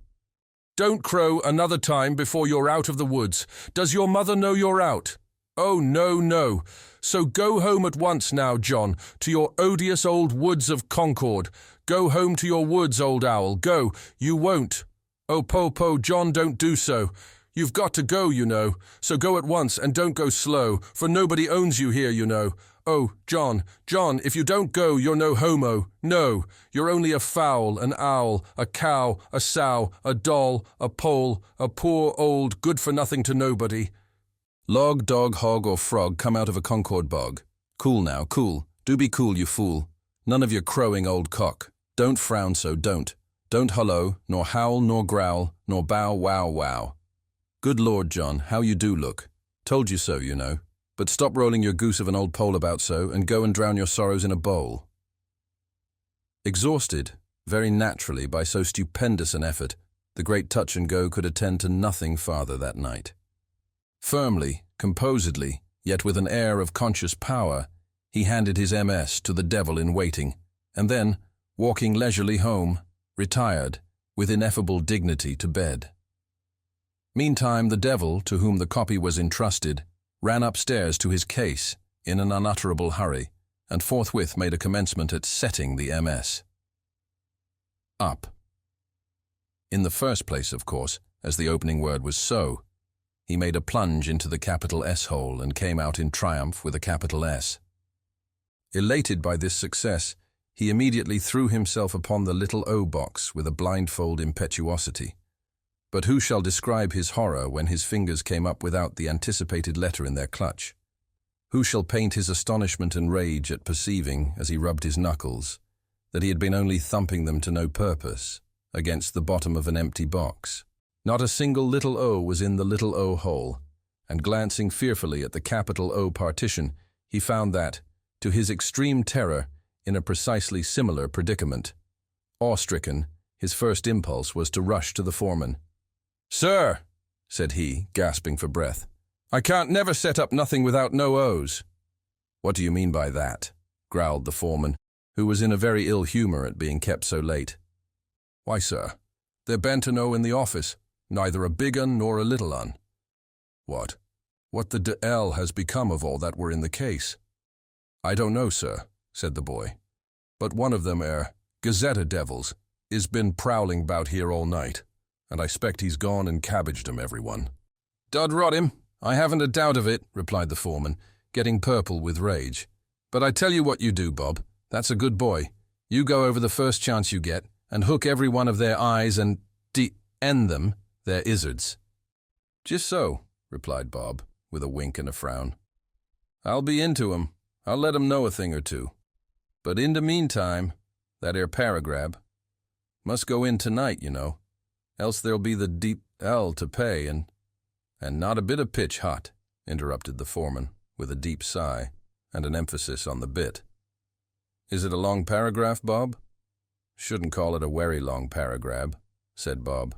Don't crow another time before you're out of the woods. Does your mother know you're out? Oh, no, no. So go home at once now, John, to your odious old woods of Concord. Go home to your woods, old owl. Go. You won't. Oh, Po, John, don't do so. You've got to go, you know. So go at once and don't go slow, for nobody owns you here, you know. Oh, John, if you don't go, you're no homo. No, you're only a fowl, an owl, a cow, a sow, a doll, a pole, a poor old good-for-nothing to nobody. Log, dog, hog, or frog come out of a Concord bog. Cool now, cool. Do be cool, you fool. None of your crowing old cock. Don't frown so, don't. Don't hollow, nor howl, nor growl, nor bow, wow, wow. Good Lord, John, how you do look. Told you so, you know. But stop rolling your goose of an old pole about so, and go and drown your sorrows in a bowl. Exhausted, very naturally, by so stupendous an effort, the great touch-and-go could attend to nothing farther that night. Firmly, composedly, yet with an air of conscious power, he handed his MS to the devil in waiting, and then, walking leisurely home, retired, with ineffable dignity, to bed. Meantime, the devil, to whom the copy was entrusted, ran upstairs to his case in an unutterable hurry, and forthwith made a commencement at setting the MS. Up. In the first place, of course, as the opening word was so, he made a plunge into the capital S hole and came out in triumph with a capital S. Elated by this success, he immediately threw himself upon the little O box with a blindfold impetuosity. But who shall describe his horror when his fingers came up without the anticipated letter in their clutch? Who shall paint his astonishment and rage at perceiving, as he rubbed his knuckles, that he had been only thumping them to no purpose, against the bottom of an empty box? Not a single little O was in the little O hole, and glancing fearfully at the capital O partition, he found that, to his extreme terror, in a precisely similar predicament. Awe-stricken, his first impulse was to rush to the foreman. "Sir," said he, gasping for breath, "I can't never set up nothing without no O's." "What do you mean by that?" growled the foreman, who was in a very ill humour at being kept so late. "Why, sir, they're bent to know in the office, neither a big un nor a little un." "What? What the d*l has become of all that were in the case?" "I don't know, sir," said the boy, "but one of them Gazetta devils is been prowling about here all night, and I expect he's gone and cabbaged 'em, everyone." "Dod rot him, I haven't a doubt of it," replied the foreman, getting purple with rage. "But I tell you what you do, Bob, that's a good boy. You go over the first chance you get, and hook every one of their eyes and end them, their izzards." "Just so," replied Bob, with a wink and a frown. "I'll be into 'em. I'll let 'em know a thing or two. But in the meantime, that paragrab must go in tonight, you know, else there'll be the deep L to pay, and not a bit of pitch hot," interrupted the foreman, with a deep sigh and an emphasis on the bit. "Is it a long paragraph, Bob?" "Shouldn't call it a very long paragrab," said Bob.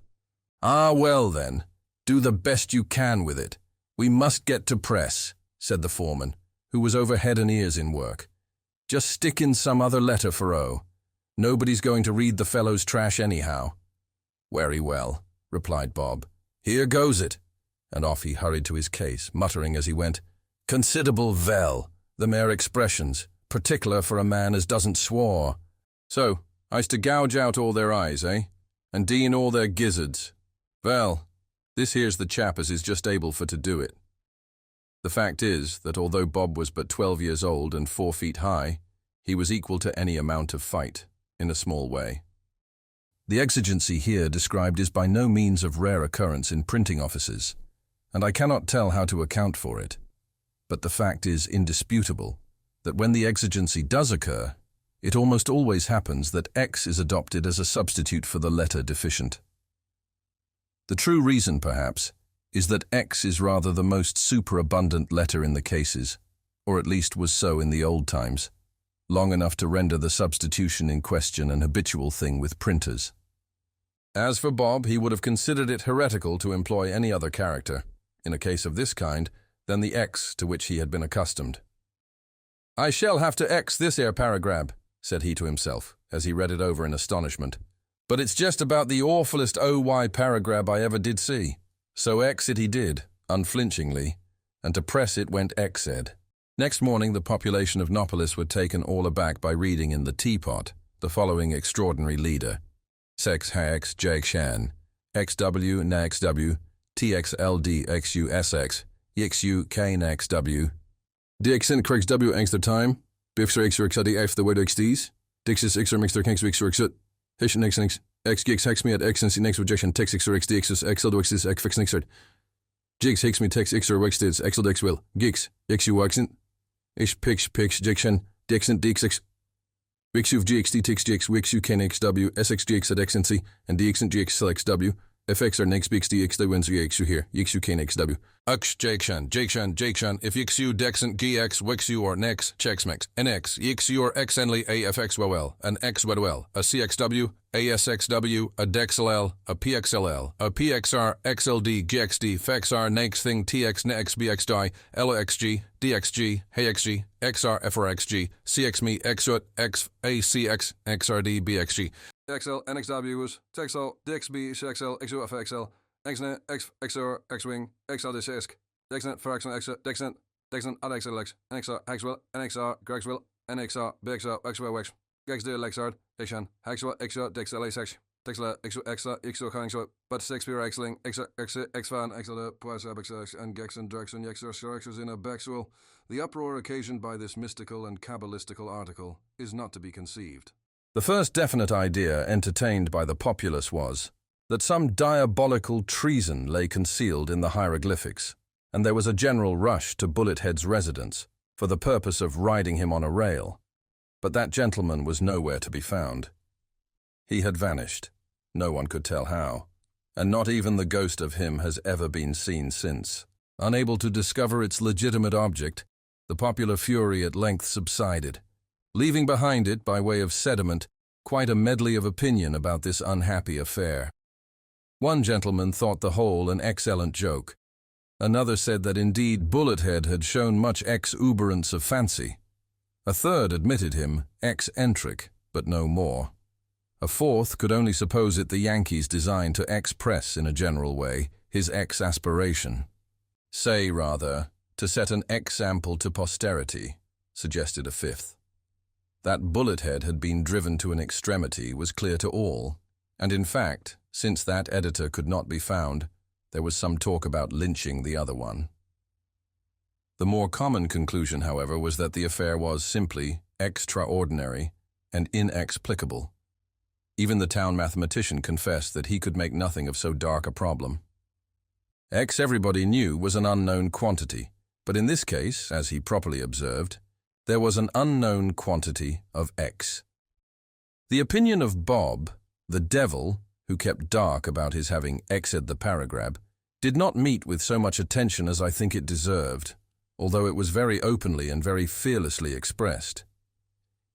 "Ah, well then, do the best you can with it. We must get to press," said the foreman, who was over head and ears in work. "Just stick in some other letter for O. Nobody's going to read the fellow's trash anyhow." "Very well," replied Bob. "Here goes it." And off he hurried to his case, muttering as he went, "Considerable vell, the mere expressions, particular for a man as doesn't swore. So, I's to gouge out all their eyes, and dean all their gizzards. Well, this here's the chap as is just able for to do it." The fact is that although Bob was but 12 years old and 4 feet high, he was equal to any amount of fight, in a small way. The exigency here described is by no means of rare occurrence in printing offices, and I cannot tell how to account for it. But the fact is indisputable that when the exigency does occur, it almost always happens that X is adopted as a substitute for the letter deficient. The true reason, perhaps, is that X is rather the most superabundant letter in the cases, or at least was so in the old times, long enough to render the substitution in question an habitual thing with printers. As for Bob, he would have considered it heretical to employ any other character, in a case of this kind, than the X to which he had been accustomed. "I shall have to X this paragrab," said he to himself, as he read it over in astonishment. "But it's just about the awfullest OY paragrab I ever did see." So X it he did, unflinchingly, and to press it went Xed. Next morning the population of Nopolis were taken all aback by reading in the Teapot the following extraordinary leader. Sex Hax Jagshan, XW NAXW, TXLD XUSX, YXU KNXW. DXN Craigs W Angster Time, Bifster Xer XD F the word XDs, Dixis Xer Mixter Kanks Vixer Xut, Hishin Xnix, XGX Hex me at XNC next rejection Tex Xer XDXs XL do XDs XFix Nixert. Jigs Hex me Tex Xer Wextids XL Dex will, Gix, XU Waxent, Ish Pix Pix Jiction, Dixent DXX. Wixu GXD Tix GX Wixu KNXW, SXGX at XNC, and DXent GX SLXW. FX are next BXD XD wins YXU here, YXU KNXW. Ux Jakshan, if YXU Dexent GX Wixu or Nex, Chexmex, NX, YXU or XNly AFX well, an X well, a CXW, ASXW, a DexLL, a PXLL, a PXR, XLD, GXD, FXR, next thing TX, NX, BXDI, LXG, DXG, HeyXG, XR, FRXG, CXMe, XUT, XACX, XRD, BXG. XL, NXWs, TXL, DXB, XL, XUFXL, XNet, XXR, XWing, XLDSISC, DXNet, FRXN, DXNet, at XLX, NXR, Haxwell, NXR, Grexwell, NXR, BXR, XWX, XD, Lexard, Xan, Haxwell, XR, DXLASX, Dexla, XXL, XO, Coningso, but Shakespeare, Xling, Xfan, XL, Poisabx, and Gexen, Drexen, Yexer, Xerxes in a Bexwell. The uproar occasioned by this mystical and cabalistical article is not to be conceived. The first definite idea entertained by the populace was that some diabolical treason lay concealed in the hieroglyphics, and there was a general rush to Bullethead's residence for the purpose of riding him on a rail. But that gentleman was nowhere to be found. He had vanished, no one could tell how, and not even the ghost of him has ever been seen since. Unable to discover its legitimate object, the popular fury at length subsided, leaving behind it, by way of sediment, quite a medley of opinion about this unhappy affair. One gentleman thought the whole an excellent joke. Another said that indeed Bullethead had shown much exuberance of fancy. A third admitted him eccentric, but no more. A fourth could only suppose it the Yankees' design to express in a general way his ex-aspiration. Say, rather, to set an example to posterity, suggested a fifth. That bullet head had been driven to an extremity was clear to all, and in fact, since that editor could not be found, there was some talk about lynching the other one. The more common conclusion, however, was that the affair was simply extraordinary and inexplicable. Even the town mathematician confessed that he could make nothing of so dark a problem. X, everybody knew, was an unknown quantity, but in this case, as he properly observed, there was an unknown quantity of X. The opinion of Bob, the devil, who kept dark about his having X'd the PARAGRAB, did not meet with so much attention as I think it deserved, although it was very openly and very fearlessly expressed.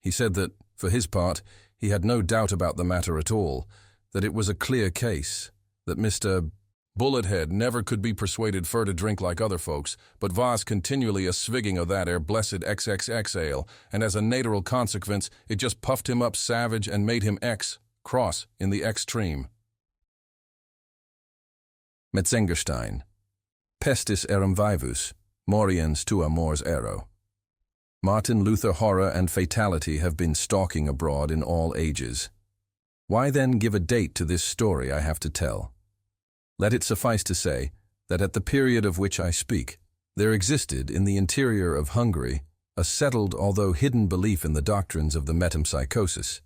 He said that, for his part, he had no doubt about the matter at all, that it was a clear case, that Mr. Bullethead never could be persuaded fur to drink like other folks, but vas continually a svigging of that ere blessed XXX ale, and as a natural consequence, it just puffed him up savage and made him cross in the extreme. METZENGERSTEIN. Pestis eram vivus, moriens tua mors ero. Martin Luther horror and fatality have been stalking abroad in all ages. Why then give a date to this story I have to tell? Let it suffice to say that at the period of which I speak, there existed in the interior of Hungary a settled although hidden belief in the doctrines of the metempsychosis.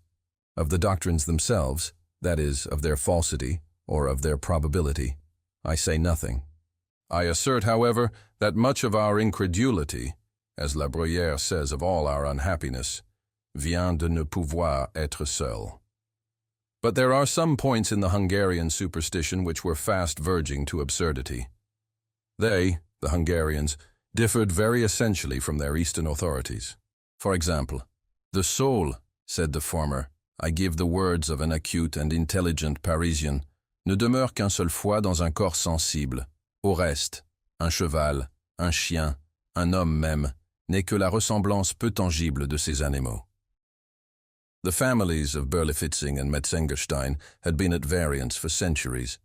Of the doctrines themselves, that is, of their falsity or of their probability, I say nothing. I assert, however, that much of our incredulity, as La Bruyère says of all our unhappiness, vient de ne pouvoir être seul. But there are some points in the Hungarian superstition which were fast verging to absurdity. They, the Hungarians, differed very essentially from their Eastern authorities. For example, the soul, said the former, I give the words of an acute and intelligent Parisian, ne demeure qu'un seul fois dans un corps sensible. Au reste, un cheval, un chien, un homme même, n'est que la ressemblance peu tangible de ces animaux. The families of Berlifitzing and Metzengerstein had been at variance for centuries.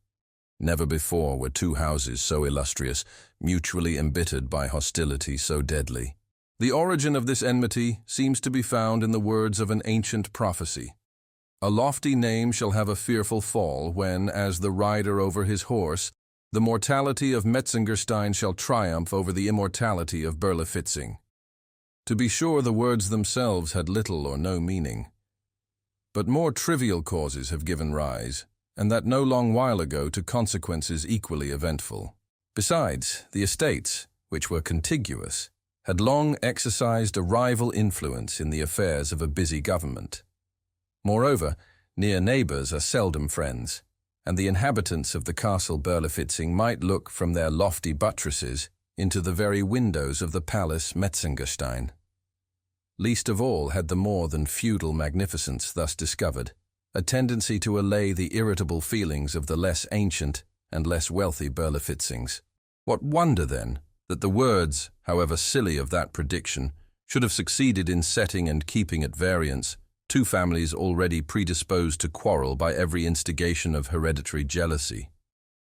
Never before were two houses so illustrious, mutually embittered by hostility so deadly. The origin of this enmity seems to be found in the words of an ancient prophecy. A lofty name shall have a fearful fall when, as the rider over his horse, the mortality of Metzengerstein shall triumph over the immortality of Berlifitzing. To be sure, the words themselves had little or no meaning. But more trivial causes have given rise, and that no long while ago, to consequences equally eventful. Besides, the estates, which were contiguous, had long exercised a rival influence in the affairs of a busy government. Moreover, near neighbours are seldom friends, and the inhabitants of the castle Berlifitzing might look from their lofty buttresses into the very windows of the palace Metzengerstein. Least of all had the more than feudal magnificence thus discovered a tendency to allay the irritable feelings of the less ancient and less wealthy Berlifitzings. What wonder, then, that the words, however silly of that prediction, should have succeeded in setting and keeping at variance two families already predisposed to quarrel by every instigation of hereditary jealousy.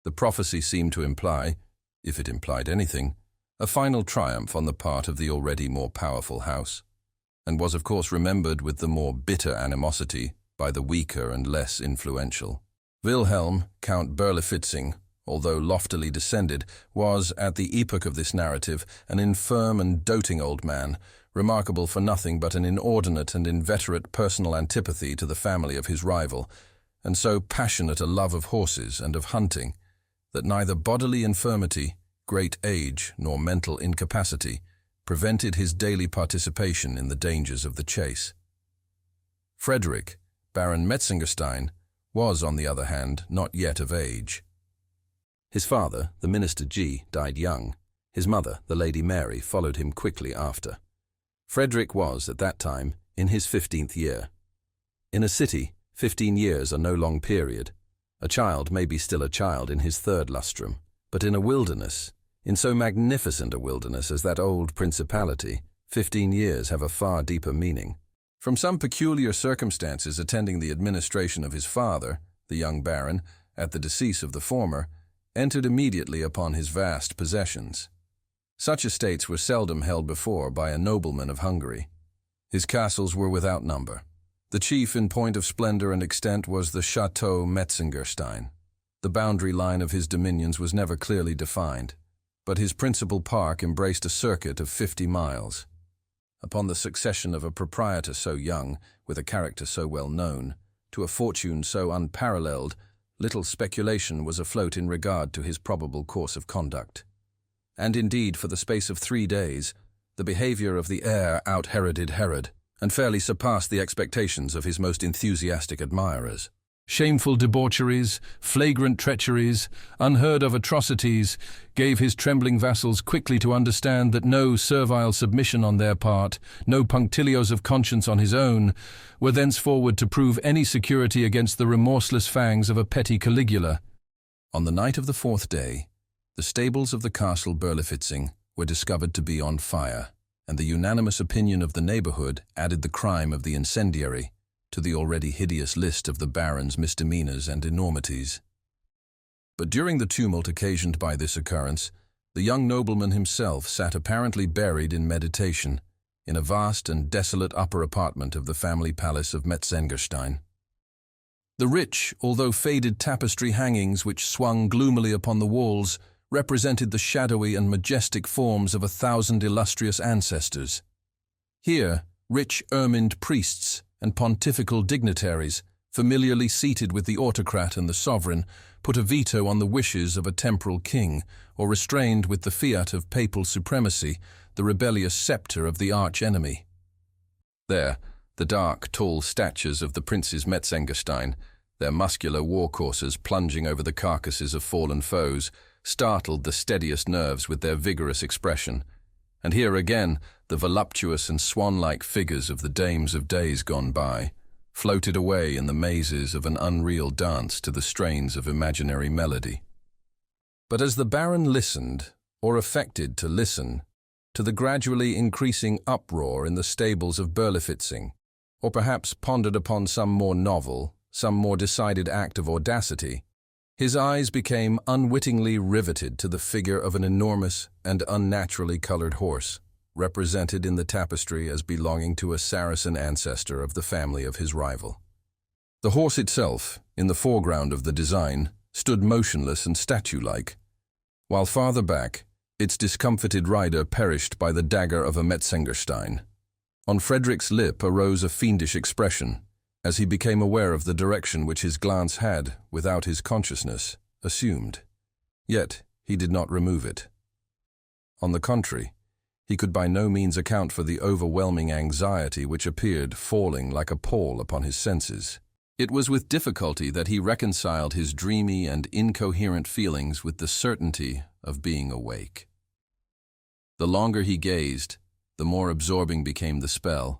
The prophecy seemed to imply, if it implied anything, a final triumph on the part of the already more powerful house, and was of course remembered with the more bitter animosity by the weaker and less influential. Wilhelm, Count Berlifitzing, although loftily descended, was, at the epoch of this narrative, an infirm and doting old man, remarkable for nothing but an inordinate and inveterate personal antipathy to the family of his rival, and so passionate a love of horses and of hunting, that neither bodily infirmity, great age, nor mental incapacity prevented his daily participation in the dangers of the chase. Frederick, Baron Metzengerstein, was, on the other hand, not yet of age. His father, the Minister G., died young. His mother, the Lady Mary, followed him quickly after. Frederick was, at that time, in his 15th year. In a city, 15 years are no long period. A child may be still a child in his third lustrum, but in a wilderness, in so magnificent a wilderness as that old principality, 15 years have a far deeper meaning. From some peculiar circumstances attending the administration of his father, the young baron, at the decease of the former, entered immediately upon his vast possessions. Such estates were seldom held before by a nobleman of Hungary. His castles were without number. The chief in point of splendor and extent was the Chateau METZENGERSTEIN. The boundary line of his dominions was never clearly defined, but his principal park embraced a circuit of 50 miles. Upon the succession of a proprietor so young, with a character so well known, to a fortune so unparalleled, little speculation was afloat in regard to his probable course of conduct. And indeed, for the space of 3 days, the behavior of the heir out-Heroded Herod, and fairly surpassed the expectations of his most enthusiastic admirers. Shameful debaucheries, flagrant treacheries, unheard-of atrocities gave his trembling vassals quickly to understand that no servile submission on their part, no punctilios of conscience on his own, were thenceforward to prove any security against the remorseless fangs of a petty Caligula. On the night of the 4th day, the stables of the castle Berlifitzing were discovered to be on fire, and the unanimous opinion of the neighborhood added the crime of the incendiary to the already hideous list of the baron's misdemeanors and enormities. But during the tumult occasioned by this occurrence, the young nobleman himself sat apparently buried in meditation, in a vast and desolate upper apartment of the family palace of Metzengerstein. The rich, although faded tapestry hangings which swung gloomily upon the walls represented the shadowy and majestic forms of 1,000 illustrious ancestors. Here, rich ermined priests and pontifical dignitaries, familiarly seated with the autocrat and the sovereign, put a veto on the wishes of a temporal king, or restrained with the fiat of papal supremacy the rebellious scepter of the arch-enemy. There, the dark, tall statures of the princes Metzengerstein, their muscular war coursers plunging over the carcasses of fallen foes, startled the steadiest nerves with their vigorous expression. And here again, the voluptuous and swan-like figures of the dames of days gone by floated away in the mazes of an unreal dance to the strains of imaginary melody. But as the baron listened, or affected to listen, to the gradually increasing uproar in the stables of Berlifitzing, or perhaps pondered upon some more novel, some more decided act of audacity, his eyes became unwittingly riveted to the figure of an enormous and unnaturally colored horse, represented in the tapestry as belonging to a Saracen ancestor of the family of his rival. The horse itself, in the foreground of the design, stood motionless and statue-like, while farther back, its discomfited rider perished by the dagger of a Metzengerstein. On Frederick's lip arose a fiendish expression, as he became aware of the direction which his glance had, without his consciousness, assumed. Yet he did not remove it. On the contrary, he could by no means account for the overwhelming anxiety which appeared falling like a pall upon his senses. It was with difficulty that he reconciled his dreamy and incoherent feelings with the certainty of being awake. The longer he gazed, the more absorbing became the spell,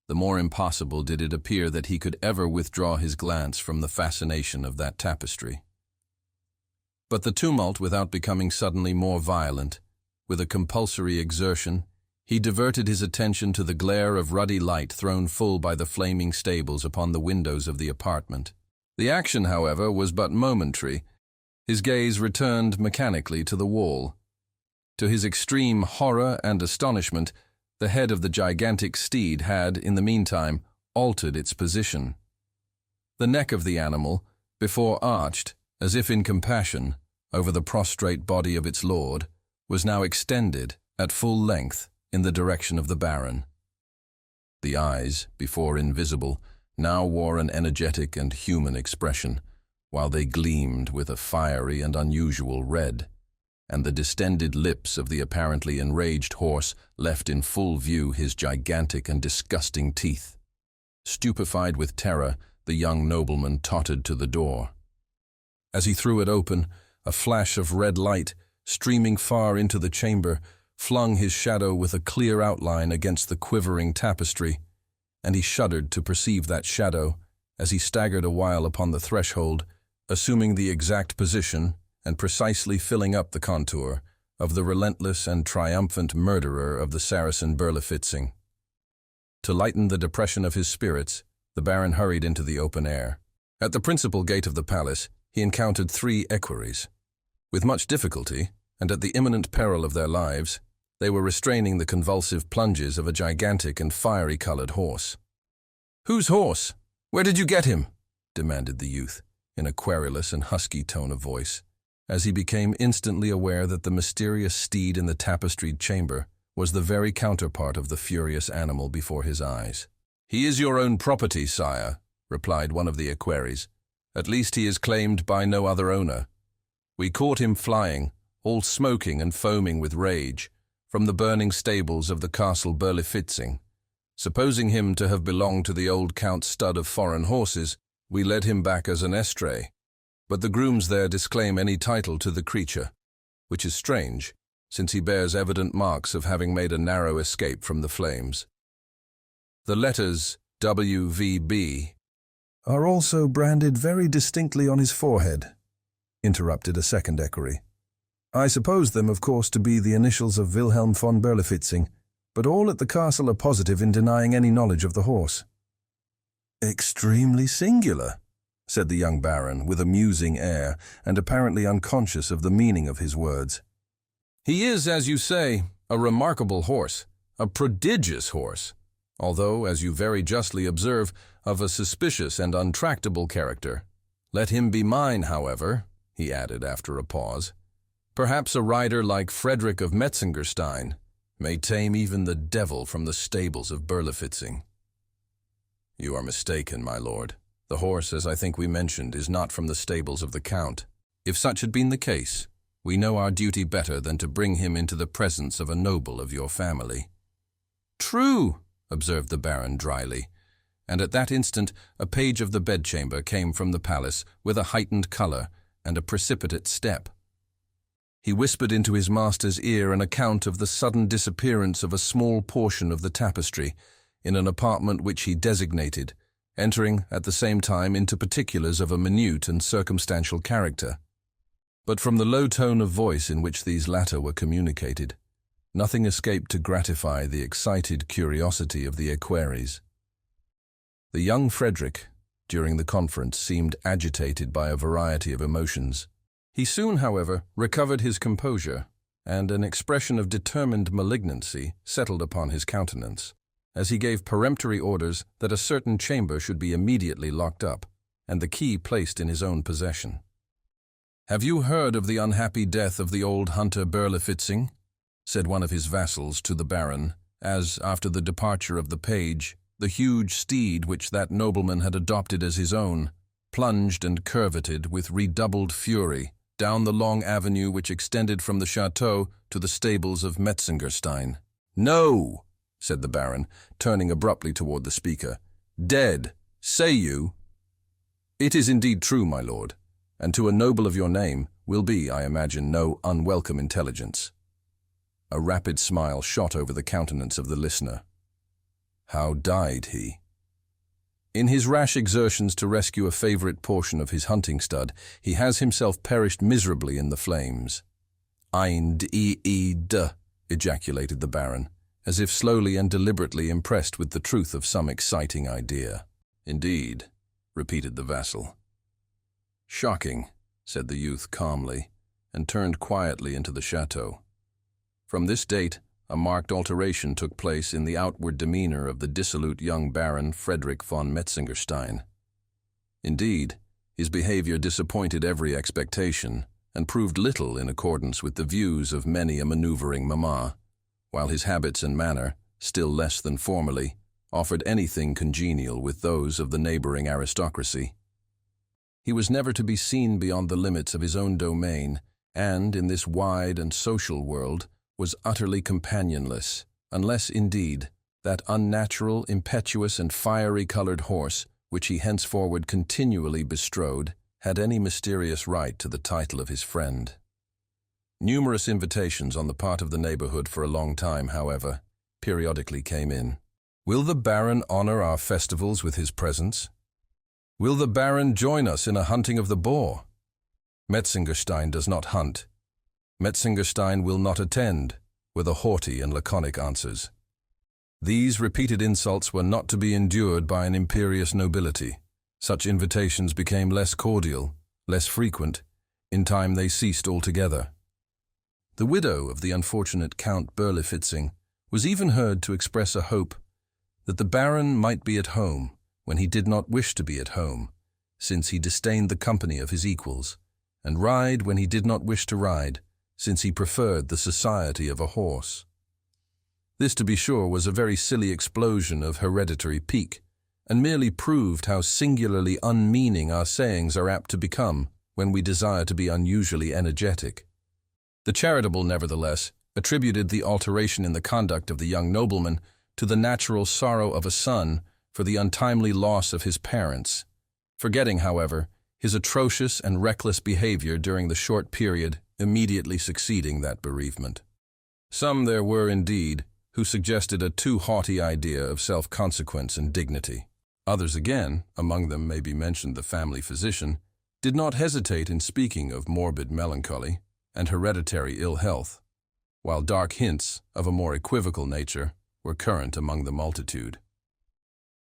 the more impossible did it appear that he could ever withdraw his glance from the fascination of that tapestry. But the tumult, without becoming suddenly more violent, with a compulsory exertion, he diverted his attention to the glare of ruddy light thrown full by the flaming stables upon the windows of the apartment. The action, however, was but momentary. His gaze returned mechanically to the wall. To his extreme horror and astonishment, the head of the gigantic steed had, in the meantime, altered its position. The neck of the animal, before arched, as if in compassion, over the prostrate body of its lord, was now extended, at full length, in the direction of the baron. The eyes, before invisible, now wore an energetic and human expression, while they gleamed with a fiery and unusual red, and the distended lips of the apparently enraged horse left in full view his gigantic and disgusting teeth. Stupefied with terror, the young nobleman tottered to the door. As he threw it open, a flash of red light, streaming far into the chamber, flung his shadow with a clear outline against the quivering tapestry, and he shuddered to perceive that shadow, as he staggered a while upon the threshold, assuming the exact position and precisely filling up the contour of the relentless and triumphant murderer of the Saracen Berlifitzing. To lighten the depression of his spirits, the Baron hurried into the open air. At the principal gate of the palace, he encountered 3 equerries. With much difficulty, and at the imminent peril of their lives, they were restraining the convulsive plunges of a gigantic and fiery-colored horse. "Whose horse? Where did you get him?" demanded the youth, in a querulous and husky tone of voice, as he became instantly aware that the mysterious steed in the tapestried chamber was the very counterpart of the furious animal before his eyes. "He is your own property, sire," replied one of the equerries. "At least he is claimed by no other owner. We caught him flying, all smoking and foaming with rage, from the burning stables of the castle Berlifitzing. Supposing him to have belonged to the old count's stud of foreign horses, we led him back as an estray. But the grooms there disclaim any title to the creature, which is strange, since he bears evident marks of having made a narrow escape from the flames." "The letters WVB are also branded very distinctly on his forehead," interrupted a second equerry. "I suppose them, of course, to be the initials of Wilhelm von Berlifitzing, but all at the castle are positive in denying any knowledge of the horse." "Extremely singular," said the young baron with a musing air and apparently unconscious of the meaning of his words. "He is, as you say, a remarkable horse, a prodigious horse, although, as you very justly observe, of a suspicious and untractable character. Let him be mine, however," he added after a pause. "Perhaps a rider like Frederick of Metzengerstein may tame even the devil from the stables of Berlifitzing." "You are mistaken, my lord. The horse, as I think we mentioned, is not from the stables of the Count. If such had been the case, we know our duty better than to bring him into the presence of a noble of your family." "True," observed the Baron dryly, and at that instant a page of the bedchamber came from the palace with a heightened color and a precipitate step. He whispered into his master's ear an account of the sudden disappearance of a small portion of the tapestry in an apartment which he designated, entering at the same time into particulars of a minute and circumstantial character. But from the low tone of voice in which these latter were communicated, nothing escaped to gratify the excited curiosity of the equerries. The young Frederick, during the conference, seemed agitated by a variety of emotions. He soon, however, recovered his composure, and an expression of determined malignancy settled upon his countenance, as he gave peremptory orders that a certain chamber should be immediately locked up, and the key placed in his own possession. "Have you heard of the unhappy death of the old hunter Berlifitzing?" said one of his vassals to the Baron, as, after the departure of the page, the huge steed which that nobleman had adopted as his own plunged and curveted with redoubled fury down the long avenue which extended from the chateau to the stables of Metzengerstein. "No," said the Baron, turning abruptly toward the speaker. "Dead, say you?" "It is indeed true, my lord, and to a noble of your name will be, I imagine, no unwelcome intelligence." A rapid smile shot over the countenance of the listener. "How died he?" "In his rash exertions to rescue a favorite portion of his hunting stud, he has himself perished miserably in the flames." "Eid," ejaculated the Baron, as if slowly and deliberately impressed with the truth of some exciting idea. "Indeed," repeated the vassal. "Shocking," said the youth calmly, and turned quietly into the chateau. From this date, a marked alteration took place in the outward demeanor of the dissolute young Baron Frederick von Metzengerstein. Indeed, his behavior disappointed every expectation, and proved little in accordance with the views of many a maneuvering mamma, while his habits and manner, still less than formerly, offered anything congenial with those of the neighboring aristocracy. He was never to be seen beyond the limits of his own domain, and, in this wide and social world, was utterly companionless, unless, indeed, that unnatural, impetuous, and fiery-colored horse, which he henceforward continually bestrode, had any mysterious right to the title of his friend. Numerous invitations on the part of the neighborhood for a long time, however, periodically came in. "Will the Baron honor our festivals with his presence? Will the Baron join us in a hunting of the boar? Metzengerstein does not hunt. Metzengerstein will not attend, were the haughty and laconic answers. These repeated insults were not to be endured by an imperious nobility. Such invitations became less cordial, less frequent. In time they ceased altogether. The widow of the unfortunate Count Berlifitzing was even heard to express a hope that the Baron might be at home when he did not wish to be at home, since he disdained the company of his equals, and ride when he did not wish to ride, since he preferred the society of a horse. This, to be sure, was a very silly explosion of hereditary pique, and merely proved how singularly unmeaning our sayings are apt to become when we desire to be unusually energetic. The charitable, nevertheless, attributed the alteration in the conduct of the young nobleman to the natural sorrow of a son for the untimely loss of his parents, forgetting, however, his atrocious and reckless behavior during the short period immediately succeeding that bereavement. Some there were, indeed, who suggested a too haughty idea of self-consequence and dignity. Others again, among them may be mentioned the family physician, did not hesitate in speaking of morbid melancholy and hereditary ill health, while dark hints of a more equivocal nature were current among the multitude.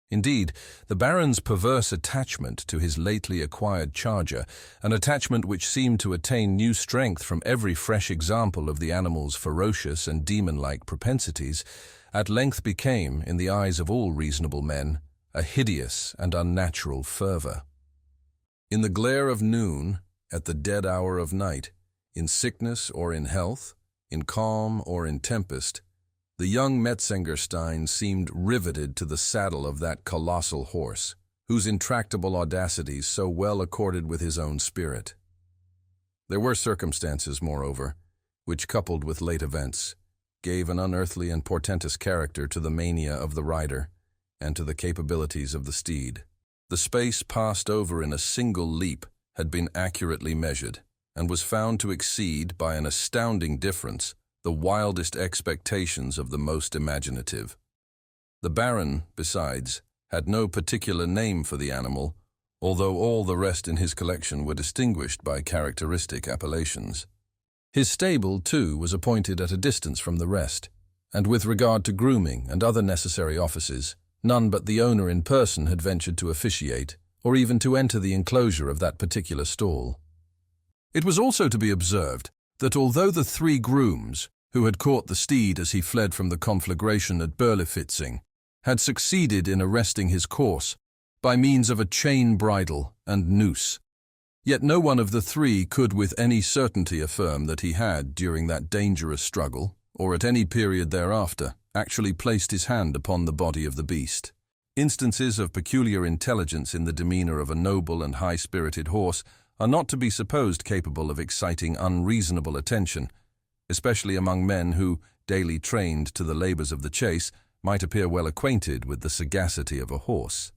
Indeed, the Baron's perverse attachment to his lately acquired charger, an attachment which seemed to attain new strength from every fresh example of the animal's ferocious and demon-like propensities, at length became, in the eyes of all reasonable men, a hideous and unnatural fervor. In the glare of noon, at the dead hour of night, in sickness or in health, in calm or in tempest, the young Metzengerstein seemed riveted to the saddle of that colossal horse, whose intractable audacities so well accorded with his own spirit. There were circumstances, moreover, which, coupled with late events, gave an unearthly and portentous character to the mania of the rider and to the capabilities of the steed. The space passed over in a single leap had been accurately measured, and was found to exceed, by an astounding difference, the wildest expectations of the most imaginative. The Baron, besides, had no particular name for the animal, although all the rest in his collection were distinguished by characteristic appellations. His stable, too, was appointed at a distance from the rest, and with regard to grooming and other necessary offices, none but the owner in person had ventured to officiate, or even to enter the enclosure of that particular stall. It was also to be observed that although the 3 grooms, who had caught the steed as he fled from the conflagration at Berlifitzing, had succeeded in arresting his course by means of a chain bridle and noose, yet no one of the 3 could with any certainty affirm that he had, during that dangerous struggle, or at any period thereafter, actually placed his hand upon the body of the beast. Instances of peculiar intelligence in the demeanor of a noble and high-spirited horse are not to be supposed capable of exciting unreasonable attention, especially among men who, daily trained to the labors of the chase, might appear well acquainted with the sagacity of a horse.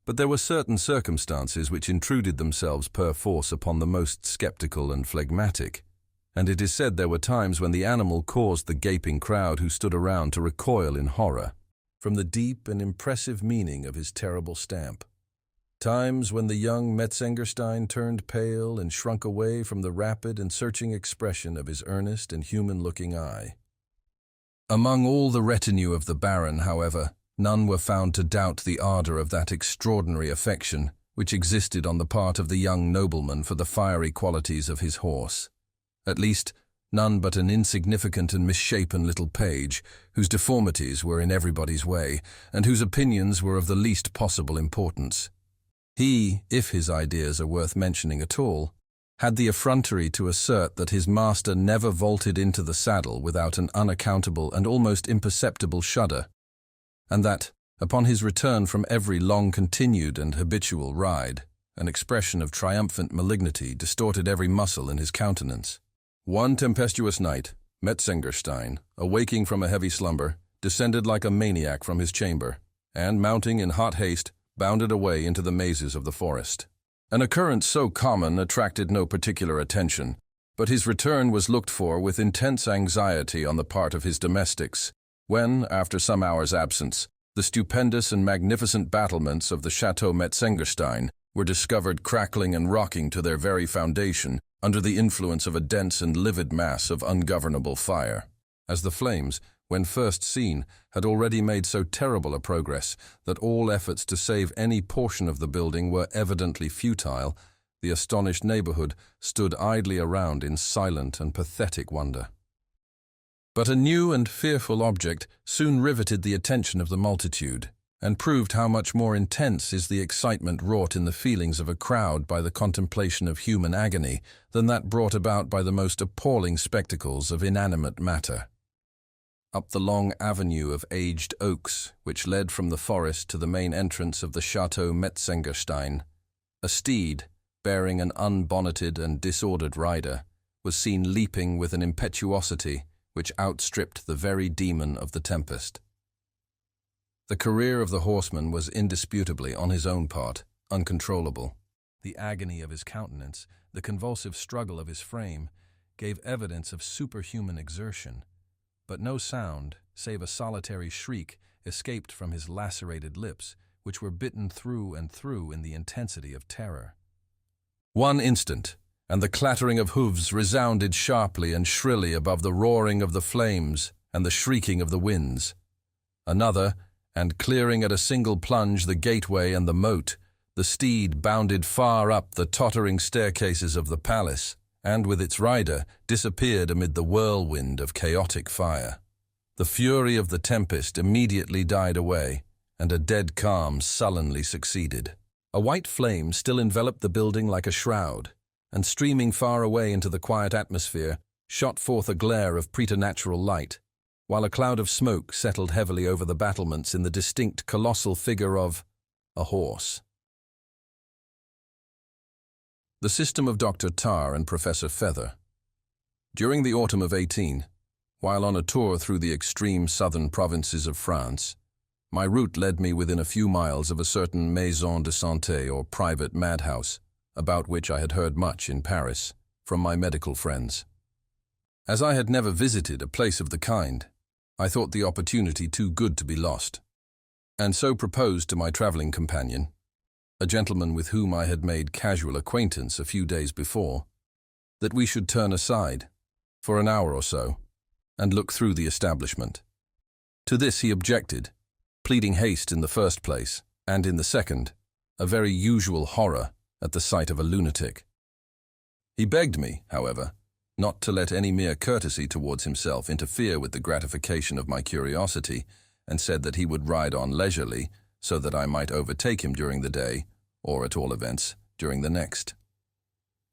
But there were certain circumstances which intruded themselves perforce upon the most skeptical and phlegmatic, and it is said there were times when the animal caused the gaping crowd who stood around to recoil in horror from the deep and impressive meaning of his terrible stamp. Times when the young Metzengerstein turned pale and shrunk away from the rapid and searching expression of his earnest and human-looking eye. Among all the retinue of the Baron, however, none were found to doubt the ardor of that extraordinary affection which existed on the part of the young nobleman for the fiery qualities of his horse. At least, none but an insignificant and misshapen little page, whose deformities were in everybody's way, and whose opinions were of the least possible importance. He, if his ideas are worth mentioning at all, had the effrontery to assert that his master never vaulted into the saddle without an unaccountable and almost imperceptible shudder, and that, upon his return from every long-continued and habitual ride, an expression of triumphant malignity distorted every muscle in his countenance. One tempestuous night, Metzengerstein, awaking from a heavy slumber, descended like a maniac from his chamber, and, mounting in hot haste, bounded away into the mazes of the forest. An occurrence so common attracted no particular attention, but his return was looked for with intense anxiety on the part of his domestics, when, after some hours' absence, the stupendous and magnificent battlements of the Chateau Metzengerstein were discovered crackling and rocking to their very foundation under the influence of a dense and livid mass of ungovernable fire, as the flames, when first seen, had already made so terrible a progress that all efforts to save any portion of the building were evidently futile. The astonished neighborhood stood idly around in silent and pathetic wonder. But a new and fearful object soon riveted the attention of the multitude, and proved how much more intense is the excitement wrought in the feelings of a crowd by the contemplation of human agony than that brought about by the most appalling spectacles of inanimate matter. Up the long avenue of aged oaks, which led from the forest to the main entrance of the Chateau METZENGERSTEIN, a steed, bearing an unbonneted and disordered rider, was seen leaping with an impetuosity which outstripped the very demon of the tempest. The career of the horseman was indisputably, on his own part, uncontrollable. The agony of his countenance, the convulsive struggle of his frame, gave evidence of superhuman exertion, but no sound, save a solitary shriek, escaped from his lacerated lips, which were bitten through and through in the intensity of terror. One instant, and the clattering of hoofs resounded sharply and shrilly above the roaring of the flames and the shrieking of the winds. Another, and clearing at a single plunge the gateway and the moat, the steed bounded far up the tottering staircases of the palace, and with its rider disappeared amid the whirlwind of chaotic fire. The fury of the tempest immediately died away, and a dead calm sullenly succeeded. A white flame still enveloped the building like a shroud, and streaming far away into the quiet atmosphere, shot forth a glare of preternatural light, while a cloud of smoke settled heavily over the battlements in the distinct colossal figure of a horse. The system of Dr. TARR and Professor FETHER. During the autumn of 18, while on a tour through the extreme southern provinces of France, my route led me within a few miles of a certain maison de santé or private madhouse, about which I had heard much in Paris from my medical friends. As I had never visited a place of the kind, I thought the opportunity too good to be lost, and so proposed to my traveling companion, a gentleman with whom I had made casual acquaintance a few days before, that we should turn aside, for an hour or so, and look through the establishment. To this he objected, pleading haste in the first place, and in the second, a very usual horror at the sight of a lunatic. He begged me, however, not to let any mere courtesy towards himself interfere with the gratification of my curiosity, and said that he would ride on leisurely, so that I might overtake him during the day, or at all events, during the next.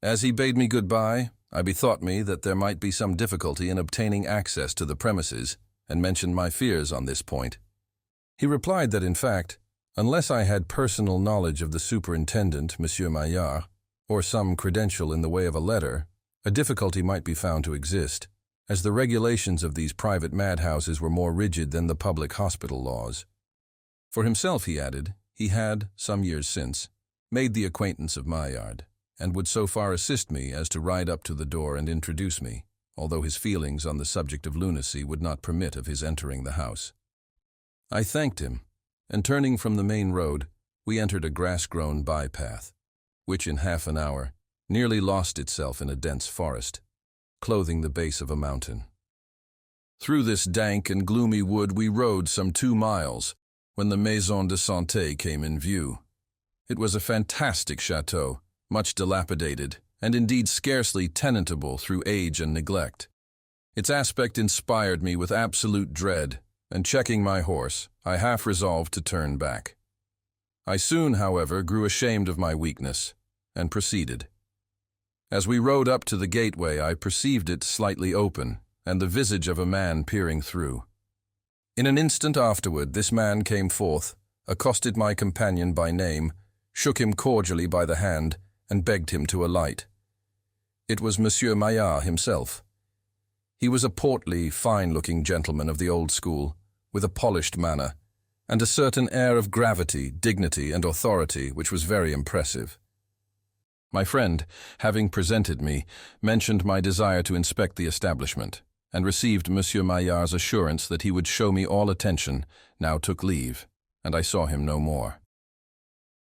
As he bade me goodbye, I bethought me that there might be some difficulty in obtaining access to the premises, and mentioned my fears on this point. He replied that, in fact, unless I had personal knowledge of the superintendent, Monsieur Maillard, or some credential in the way of a letter, a difficulty might be found to exist, as the regulations of these private madhouses were more rigid than the public hospital laws. For himself, he added, he had, some years since, made the acquaintance of Maillard, and would so far assist me as to ride up to the door and introduce me, although his feelings on the subject of lunacy would not permit of his entering the house. I thanked him, and turning from the main road, we entered a grass-grown bypath, which in half an hour nearly lost itself in a dense forest, clothing the base of a mountain. Through this dank and gloomy wood we rode some 2 miles, when the maison de santé came in view. It was a fantastic chateau, much dilapidated, and indeed scarcely tenantable through age and neglect. Its aspect inspired me with absolute dread, and checking my horse, I half resolved to turn back. I soon, however, grew ashamed of my weakness, and proceeded. As we rode up to the gateway, I perceived it slightly open, and the visage of a man peering through. In an instant afterward, this man came forth, accosted my companion by name, shook him cordially by the hand, and begged him to alight. It was Monsieur Maillard himself. He was a portly, fine-looking gentleman of the old school, with a polished manner, and a certain air of gravity, dignity, and authority which was very impressive. My friend, having presented me, mentioned my desire to inspect the establishment, and received Monsieur Maillard's assurance that he would show me all attention, now took leave, and I saw him no more.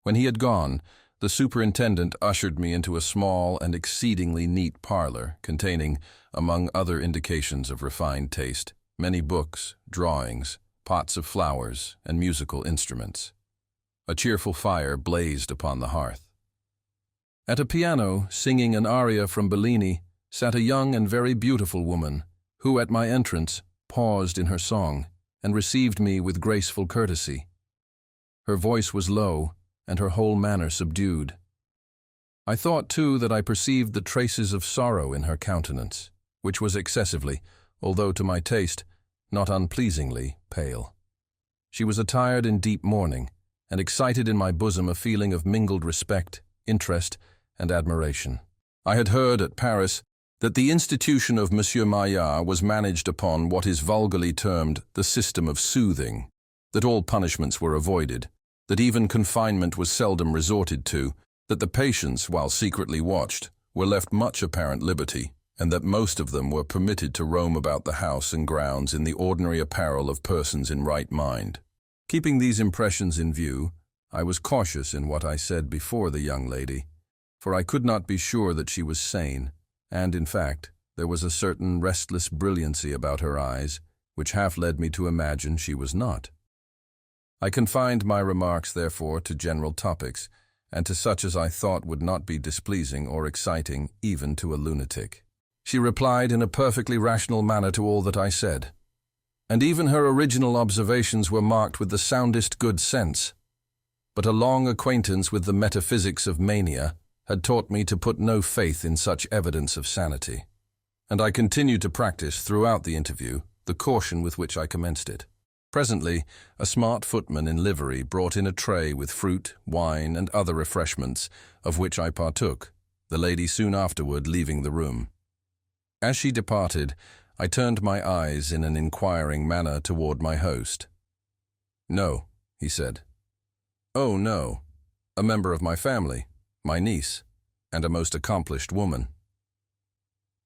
When he had gone, the superintendent ushered me into a small and exceedingly neat parlor containing, among other indications of refined taste, many books, drawings, pots of flowers, and musical instruments. A cheerful fire blazed upon the hearth. At a piano, singing an aria from Bellini, sat a young and very beautiful woman, who, at my entrance, paused in her song and received me with graceful courtesy. Her voice was low, and her whole manner subdued. I thought, too, that I perceived the traces of sorrow in her countenance, which was excessively, although to my taste, not unpleasingly, pale. She was attired in deep mourning, and excited in my bosom a feeling of mingled respect, interest, and admiration. I had heard at Paris that the institution of Monsieur Maillard was managed upon what is vulgarly termed the system of soothing, that all punishments were avoided, that even confinement was seldom resorted to, that the patients, while secretly watched, were left much apparent liberty, and that most of them were permitted to roam about the house and grounds in the ordinary apparel of persons in right mind. Keeping these impressions in view, I was cautious in what I said before the young lady, for I could not be sure that she was sane, and, in fact, there was a certain restless brilliancy about her eyes, which half led me to imagine she was not. I confined my remarks, therefore, to general topics, and to such as I thought would not be displeasing or exciting even to a lunatic. She replied in a perfectly rational manner to all that I said, and even her original observations were marked with the soundest good sense. But a long acquaintance with the metaphysics of mania had taught me to put no faith in such evidence of sanity, and I continued to practice throughout the interview the caution with which I commenced it. Presently, a smart footman in livery brought in a tray with fruit, wine, and other refreshments, of which I partook, the lady soon afterward leaving the room. As she departed, I turned my eyes in an inquiring manner toward my host. "No," he said. "Oh, no. A member of my family, my niece, and a most accomplished woman."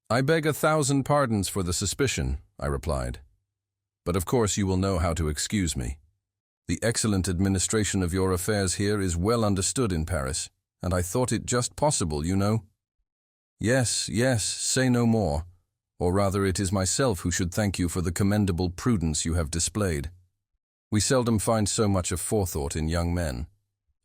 "I beg 1,000 pardons for the suspicion," I replied. "But of course you will know how to excuse me. The excellent administration of your affairs here is well understood in Paris, and I thought it just possible, you know." "Yes, yes, say no more. Or rather, it is myself who should thank you for the commendable prudence you have displayed. We seldom find so much of forethought in young men,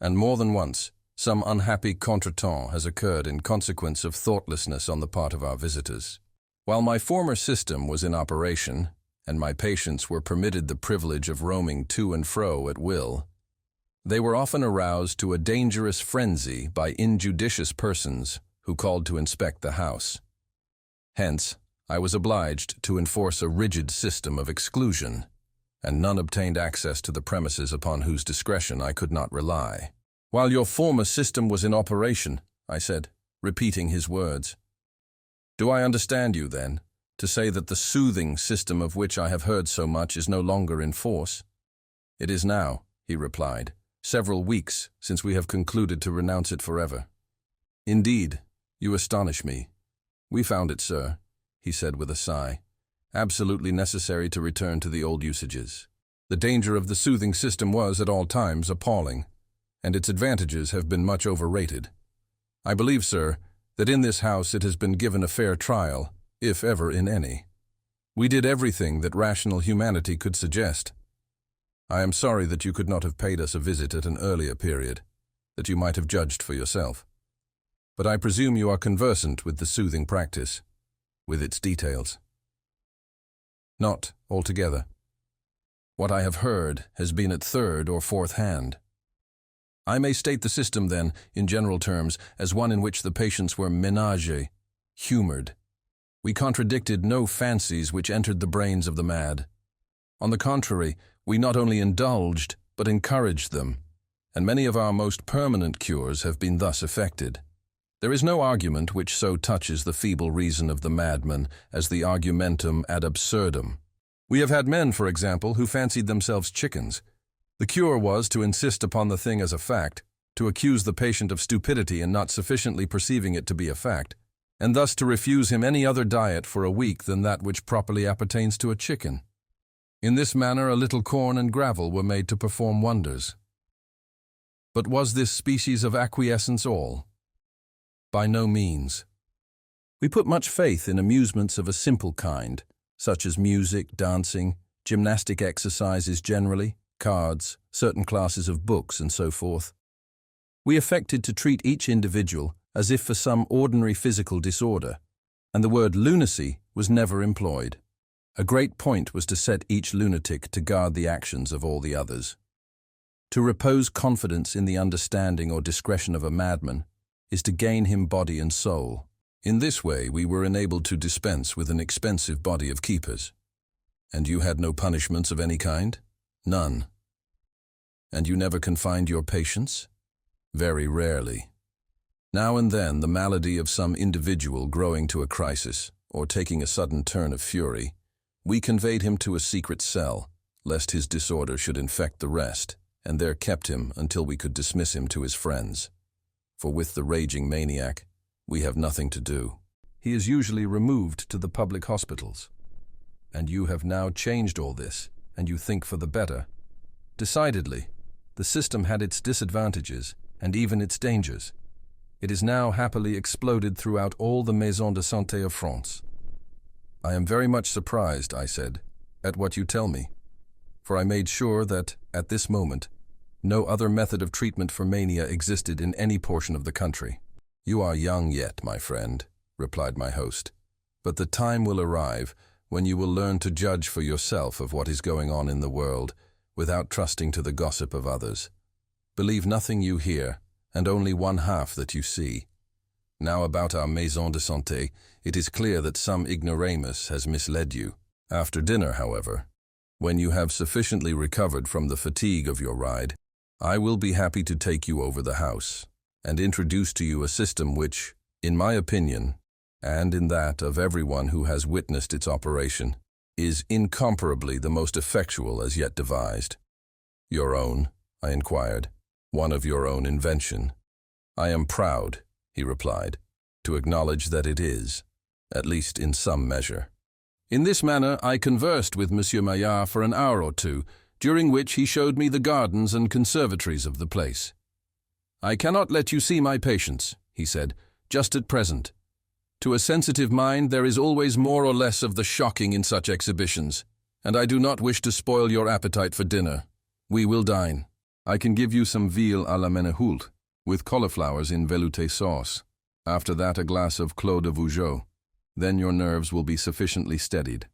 and more than once, some unhappy contretemps has occurred in consequence of thoughtlessness on the part of our visitors. While my former system was in operation, and my patients were permitted the privilege of roaming to and fro at will, they were often aroused to a dangerous frenzy by injudicious persons who called to inspect the house. Hence, I was obliged to enforce a rigid system of exclusion, and none obtained access to the premises upon whose discretion I could not rely. "While your former system was in operation," I said, repeating his words. "Do I understand you, then, to say that the soothing system of which I have heard so much is no longer in force?" "It is now," he replied, "several weeks since we have concluded to renounce it forever." "Indeed, you astonish me. We found it, sir," he said with a sigh, "absolutely necessary to return to the old usages. The danger of the soothing system was, at all times, appalling, and its advantages have been much overrated. I believe, sir, that in this house it has been given a fair trial, if ever in any. We did everything that rational humanity could suggest. I am sorry that you could not have paid us a visit at an earlier period, that you might have judged for yourself. But I presume you are conversant with the soothing practice, with its details." "Not altogether. What I have heard has been at third or fourth hand. I may state the system, then, in general terms, as one in which the patients were ménagés, humored. We contradicted no fancies which entered the brains of the mad. On the contrary, we not only indulged, but encouraged them, and many of our most permanent cures have been thus effected. There is no argument which so touches the feeble reason of the madman as the argumentum ad absurdum. We have had men, for example, who fancied themselves chickens. The cure was to insist upon the thing as a fact, to accuse the patient of stupidity in not sufficiently perceiving it to be a fact, and thus to refuse him any other diet for a week than that which properly appertains to a chicken. In this manner a little corn and gravel were made to perform wonders. But was this species of acquiescence all? By no means. We put much faith in amusements of a simple kind, such as music, dancing, gymnastic exercises generally, cards, certain classes of books, and so forth. We affected to treat each individual as if for some ordinary physical disorder, and the word lunacy was never employed. A great point was to set each lunatic to guard the actions of all the others. To repose confidence in the understanding or discretion of a madman is to gain him body and soul. In this way we were enabled to dispense with an expensive body of keepers. And you had no punishments of any kind? None. And you never confined your patients? Very rarely. Now and then the malady of some individual growing to a crisis, or taking a sudden turn of fury, we conveyed him to a secret cell, lest his disorder should infect the rest, and there kept him until we could dismiss him to his friends. For with the raging maniac, we have nothing to do. He is usually removed to the public hospitals. And you have now changed all this, and you think for the better. Decidedly, the system had its disadvantages, and even its dangers. It is now happily exploded throughout all the maisons de santé of France. I am very much surprised, I said, at what you tell me, for I made sure that, at this moment, no other method of treatment for mania existed in any portion of the country. You are young yet, my friend, replied my host, but the time will arrive when you will learn to judge for yourself of what is going on in the world without trusting to the gossip of others. Believe nothing you hear, and only one half that you see. Now about our maison de santé, it is clear that some ignoramus has misled you. After dinner, however, when you have sufficiently recovered from the fatigue of your ride, I will be happy to take you over the house and introduce to you a system which, in my opinion, and in that of everyone who has witnessed its operation, is incomparably the most effectual as yet devised. Your own? I inquired. One of your own invention? I am proud, he replied, to acknowledge that it is, at least in some measure. In this manner I conversed with Monsieur Maillard for an hour or two, during which he showed me the gardens and conservatories of the place. I cannot let you see my patients, he said, just at present. To a sensitive mind there is always more or less of the shocking in such exhibitions, and I do not wish to spoil your appetite for dinner. We will dine. I can give you some veal à la Menehoult, with cauliflowers in velouté sauce. After that a glass of Clos de Vougeot. Then your nerves will be sufficiently steadied.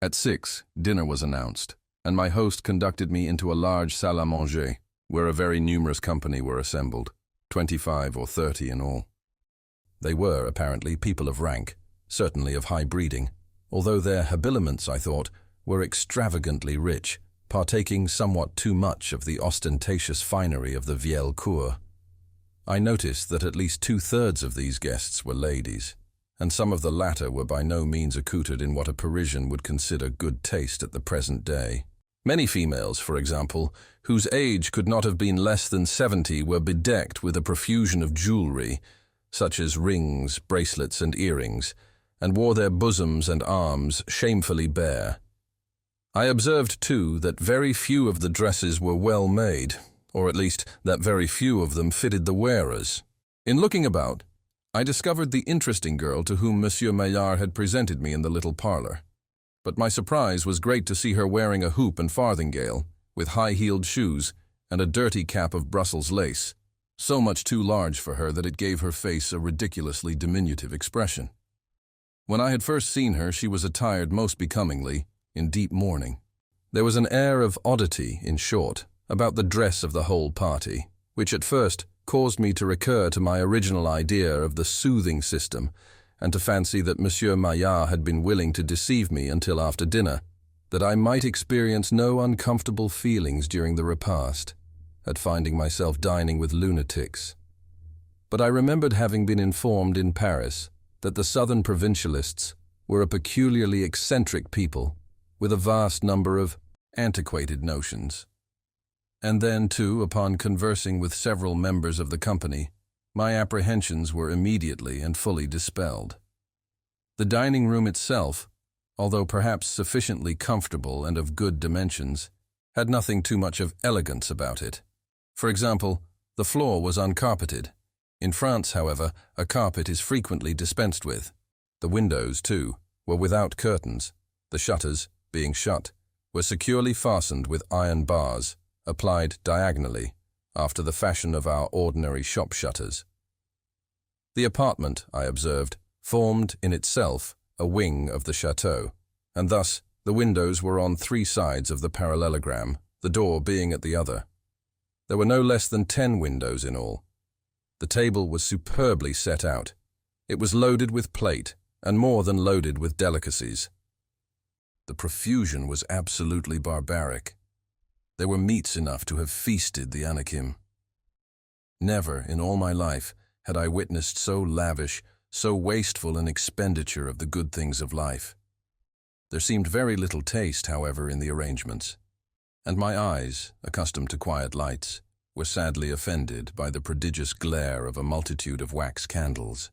At 6, dinner was announced, and my host conducted me into a large salle à manger, where a very numerous company were assembled, 25 or 30 in all. They were, apparently, people of rank, certainly of high breeding, although their habiliments, I thought, were extravagantly rich, partaking somewhat too much of the ostentatious finery of the vieille cour. I noticed that at least 2/3 of these guests were ladies, and some of the latter were by no means accoutred in what a Parisian would consider good taste at the present day. Many females, for example, whose age could not have been less than 70, were bedecked with a profusion of jewelry, such as rings, bracelets, and earrings, and wore their bosoms and arms shamefully bare. I observed, too, that very few of the dresses were well made, or at least that very few of them fitted the wearers. In looking about, I discovered the interesting girl to whom Monsieur Maillard had presented me in the little parlor. But my surprise was great to see her wearing a hoop and farthingale, with high-heeled shoes, and a dirty cap of Brussels lace, so much too large for her that it gave her face a ridiculously diminutive expression. When I had first seen her, she was attired most becomingly, in deep mourning. There was an air of oddity, in short, about the dress of the whole party, which at first caused me to recur to my original idea of the soothing system, and to fancy that Monsieur Maillard had been willing to deceive me until after dinner, that I might experience no uncomfortable feelings during the repast, at finding myself dining with lunatics. But I remembered having been informed in Paris that the southern provincialists were a peculiarly eccentric people, with a vast number of antiquated notions. And then, too, upon conversing with several members of the company, my apprehensions were immediately and fully dispelled. The dining room itself, although perhaps sufficiently comfortable and of good dimensions, had nothing too much of elegance about it. For example, the floor was uncarpeted. In France, however, a carpet is frequently dispensed with. The windows, too, were without curtains. The shutters, being shut, were securely fastened with iron bars, applied diagonally, after the fashion of our ordinary shop shutters. The apartment, I observed, formed in itself a wing of the chateau, and thus the windows were on 3 sides of the parallelogram, the door being at the other. There were no less than 10 windows in all. The table was superbly set out. It was loaded with plate, and more than loaded with delicacies. The profusion was absolutely barbaric. There were meats enough to have feasted the Anakim. Never in all my life had I witnessed so lavish, so wasteful an expenditure of the good things of life. There seemed very little taste, however, in the arrangements, and my eyes, accustomed to quiet lights, were sadly offended by the prodigious glare of a multitude of wax candles,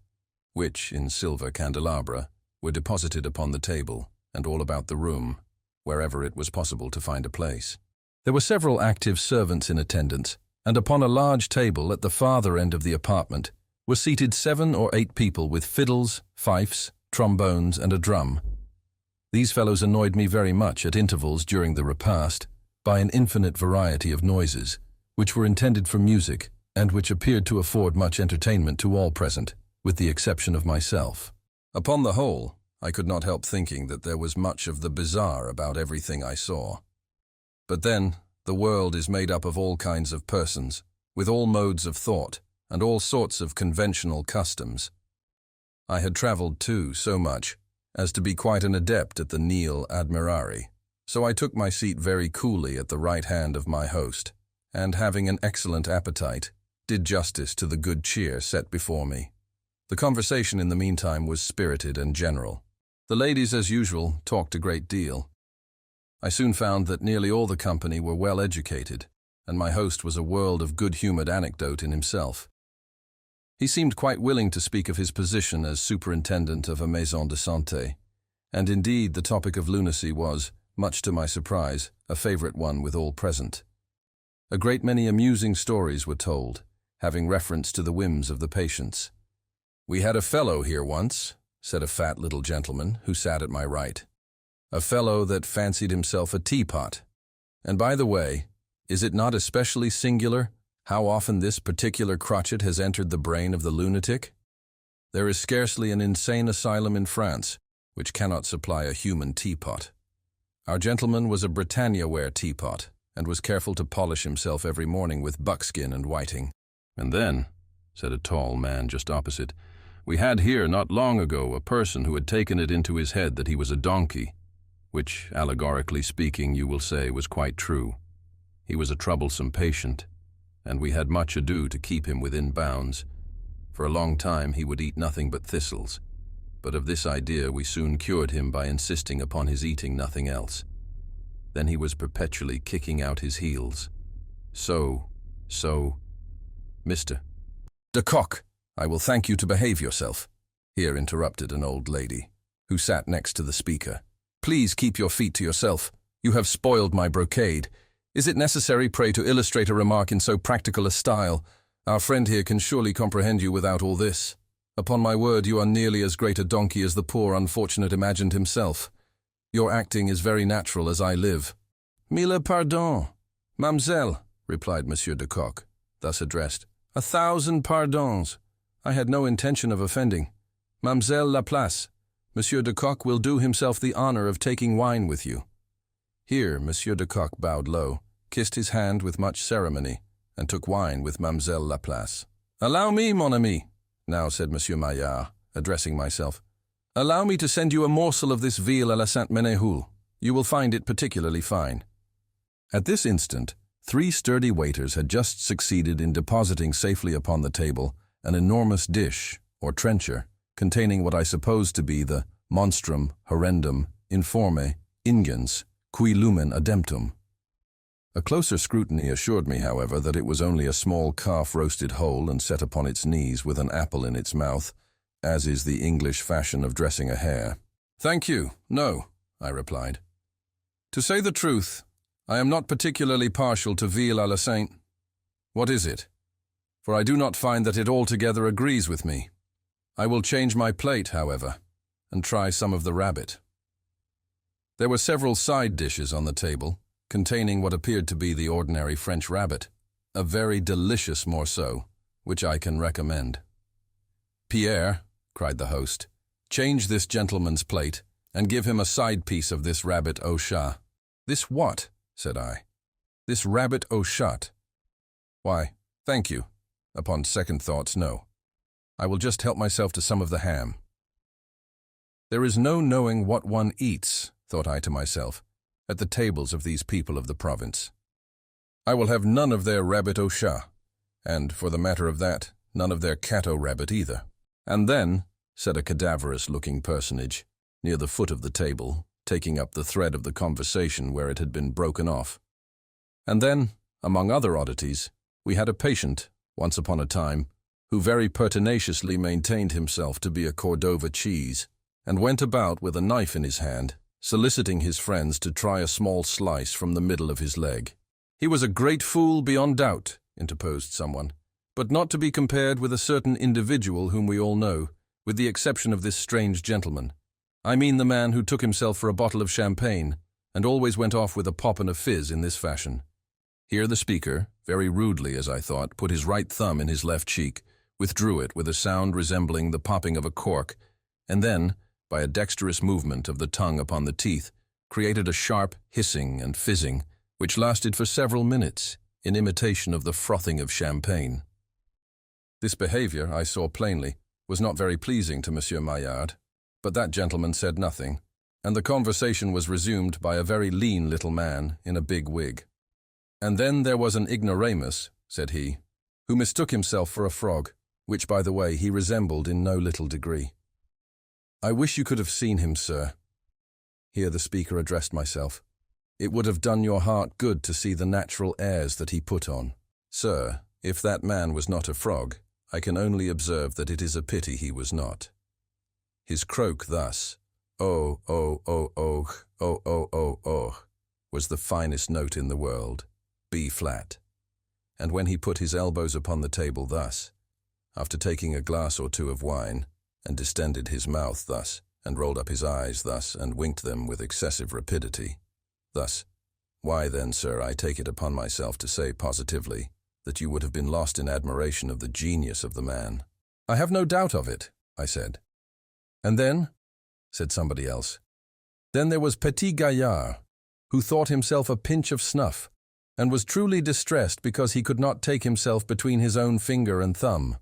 which, in silver candelabra, were deposited upon the table and all about the room, wherever it was possible to find a place. There were several active servants in attendance, and upon a large table at the farther end of the apartment were seated 7 or 8 people with fiddles, fifes, trombones, and a drum. These fellows annoyed me very much at intervals during the repast by an infinite variety of noises, which were intended for music and which appeared to afford much entertainment to all present, with the exception of myself. Upon the whole, I could not help thinking that there was much of the bizarre about everything I saw. But then, the world is made up of all kinds of persons, with all modes of thought, and all sorts of conventional customs. I had travelled, too, so much as to be quite an adept at the nil admirari, so I took my seat very coolly at the right hand of my host, and having an excellent appetite, did justice to the good cheer set before me. The conversation in the meantime was spirited and general. The ladies, as usual, talked a great deal. I soon found that nearly all the company were well educated, and my host was a world of good-humoured anecdote in himself. He seemed quite willing to speak of his position as superintendent of a maison de santé, and indeed the topic of lunacy was, much to my surprise, a favourite one with all present. A great many amusing stories were told, having reference to the whims of the patients. "We had a fellow here once," said a fat little gentleman who sat at my right. "A fellow that fancied himself a teapot. And by the way, is it not especially singular how often this particular crotchet has entered the brain of the lunatic? There is scarcely an insane asylum in France which cannot supply a human teapot. Our gentleman was a Britannia-ware teapot, and was careful to polish himself every morning with buckskin and whiting." "And then," said a tall man just opposite, "we had here not long ago a person who had taken it into his head that he was a donkey, which, allegorically speaking, you will say was quite true. He was a troublesome patient, and we had much ado to keep him within bounds. For a long time he would eat nothing but thistles, but of this idea we soon cured him by insisting upon his eating nothing else. Then he was perpetually kicking out his heels. So, Mr. de Kock, I will thank you to behave yourself," here interrupted an old lady, who sat next to the speaker. "Please keep your feet to yourself. You have spoiled my brocade. Is it necessary, pray, to illustrate a remark in so practical a style? Our friend here can surely comprehend you without all this. Upon my word, you are nearly as great a donkey as the poor unfortunate imagined himself. Your acting is very natural as I live." "Mille pardons, mademoiselle," replied Monsieur de Kock, thus addressed. "1,000 pardons. I had no intention of offending. Mademoiselle Laplace, Monsieur de Kock will do himself the honor of taking wine with you." Here Monsieur de Kock bowed low, kissed his hand with much ceremony, and took wine with Mademoiselle Laplace. "Allow me, mon ami," now said Monsieur Maillard, addressing myself. "Allow me to send you a morsel of this veal à la Sainte-Ménéhoule. You will find it particularly fine." At this instant, 3 sturdy waiters had just succeeded in depositing safely upon the table an enormous dish, or trencher, containing what I supposed to be the monstrum horrendum informe ingens qui lumen ademptum. A closer scrutiny assured me, however, that it was only a small calf roasted whole and set upon its knees with an apple in its mouth, as is the English fashion of dressing a hare. "Thank you, no," I replied. "To say the truth, I am not particularly partial to veal à la Sainte." What is it? For I do not find that it altogether agrees with me. I will change my plate, however, and try some of the rabbit. There were several side dishes on the table, containing what appeared to be the ordinary French rabbit, a very delicious morceau, which I can recommend. "Pierre," cried the host, "change this gentleman's plate, and give him a side piece of this rabbit au chat." "This what?" said I. "This rabbit au chat." "Why, thank you. Upon second thoughts, no. I will just help myself to some of the ham." There is no knowing what one eats, thought I to myself, at the tables of these people of the province. I will have none of their rabbit au chat, and, for the matter of that, none of their cat au rabbit either. "And then," said a cadaverous-looking personage, near the foot of the table, taking up the thread of the conversation where it had been broken off. "And then, among other oddities, we had a patient, once upon a time, who very pertinaciously maintained himself to be a Cordova cheese, and went about with a knife in his hand, soliciting his friends to try a small slice from the middle of his leg." "He was a great fool beyond doubt," interposed someone, "but not to be compared with a certain individual whom we all know, with the exception of this strange gentleman. I mean the man who took himself for a bottle of champagne, and always went off with a pop and a fizz in this fashion." Here the speaker, very rudely as I thought, put his right thumb in his left cheek, withdrew it with a sound resembling the popping of a cork, and then, by a dexterous movement of the tongue upon the teeth, created a sharp hissing and fizzing, which lasted for several minutes, in imitation of the frothing of champagne. This behavior, I saw plainly, was not very pleasing to Monsieur Maillard, but that gentleman said nothing, and the conversation was resumed by a very lean little man in a big wig. "And then there was an ignoramus," said he, "who mistook himself for a frog, which, by the way, he resembled in no little degree. I wish you could have seen him, sir." Here the speaker addressed myself. "It would have done your heart good to see the natural airs that he put on. Sir, if that man was not a frog, I can only observe that it is a pity he was not. His croak thus, oh, oh, oh, oh, oh, oh, oh, oh, was the finest note in the world, B flat. And when he put his elbows upon the table thus, after taking a glass or two of wine, and distended his mouth thus, and rolled up his eyes thus, and winked them with excessive rapidity, thus, why then, sir, I take it upon myself to say positively that you would have been lost in admiration of the genius of the man." "I have no doubt of it," I said. "And then," said somebody else, "then there was Petit Gaillard, who thought himself a pinch of snuff, and was truly distressed because he could not take himself between his own finger and thumb.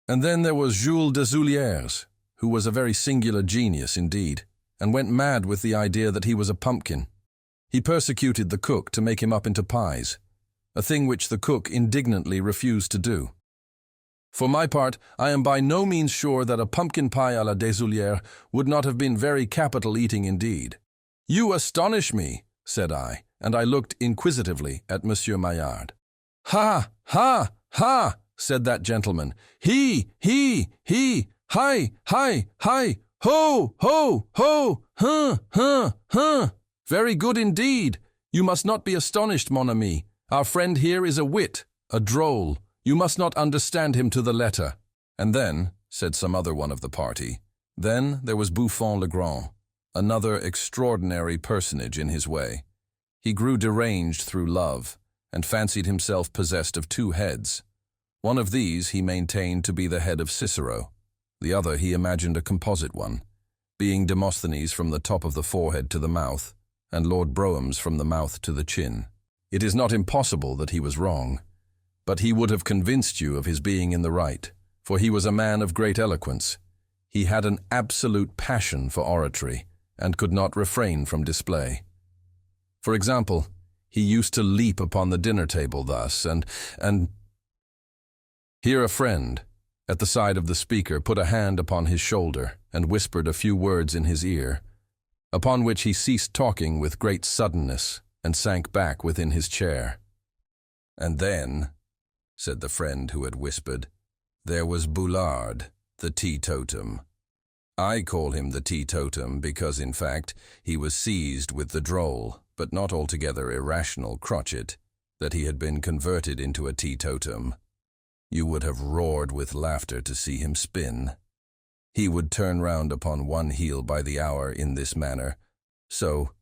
And then there was Jules Desoulières, who was a very singular genius indeed, and went mad with the idea that he was a pumpkin. He persecuted the cook to make him up into pies, a thing which the cook indignantly refused to do. For my part, I am by no means sure that a pumpkin pie à la Desoulières would not have been very capital eating indeed." "You astonish me," said I, and I looked inquisitively at Monsieur Maillard. "Ha, ha, ha," said that gentleman. He, hi, hi, ho, huh, huh. Very good indeed. You must not be astonished, mon ami. Our friend here is a wit, a droll. You must not understand him to the letter." "And then," said some other one of the party, "then there was Buffon le Grand, another extraordinary personage in his way. He grew deranged through love, and fancied himself possessed of two heads. One of these he maintained to be the head of Cicero. The other he imagined a composite one, being Demosthenes from the top of the forehead to the mouth, and Lord Brougham's from the mouth to the chin. It is not impossible that he was wrong, but he would have convinced you of his being in the right, for he was a man of great eloquence. He had an absolute passion for oratory, and could not refrain from display. For example, he used to leap upon the dinner table thus, and Here a friend, at the side of the speaker, put a hand upon his shoulder, and whispered a few words in his ear, upon which he ceased talking with great suddenness, and sank back within his chair. "And then," said the friend who had whispered, "there was Boulard, the teetotum. I call him the teetotum because, in fact, he was seized with the droll, but not altogether irrational crotchet, that he had been converted into a teetotum. You would have roared with laughter to see him spin. He would turn round upon one heel by the hour in this manner. So,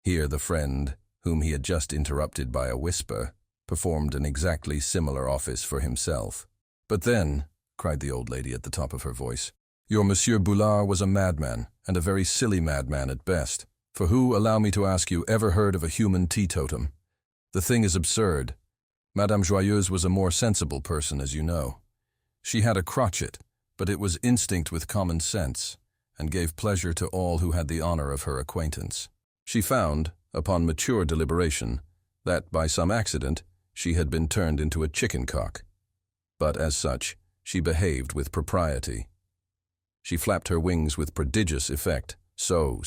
here the friend, whom he had just interrupted by a whisper, performed an exactly similar office for himself. "But then," cried the old lady at the top of her voice, "your Monsieur Boulard was a madman, and a very silly madman at best. For who, allow me to ask you, ever heard of a human teetotum? The thing is absurd. Madame Joyeuse was a more sensible person, as you know. She had a crotchet, but it was instinct with common sense, and gave pleasure to all who had the honor of her acquaintance. She found, upon mature deliberation, that by some accident she had been turned into a chicken cock. But as such, she behaved with propriety. She flapped her wings with prodigious effect, so,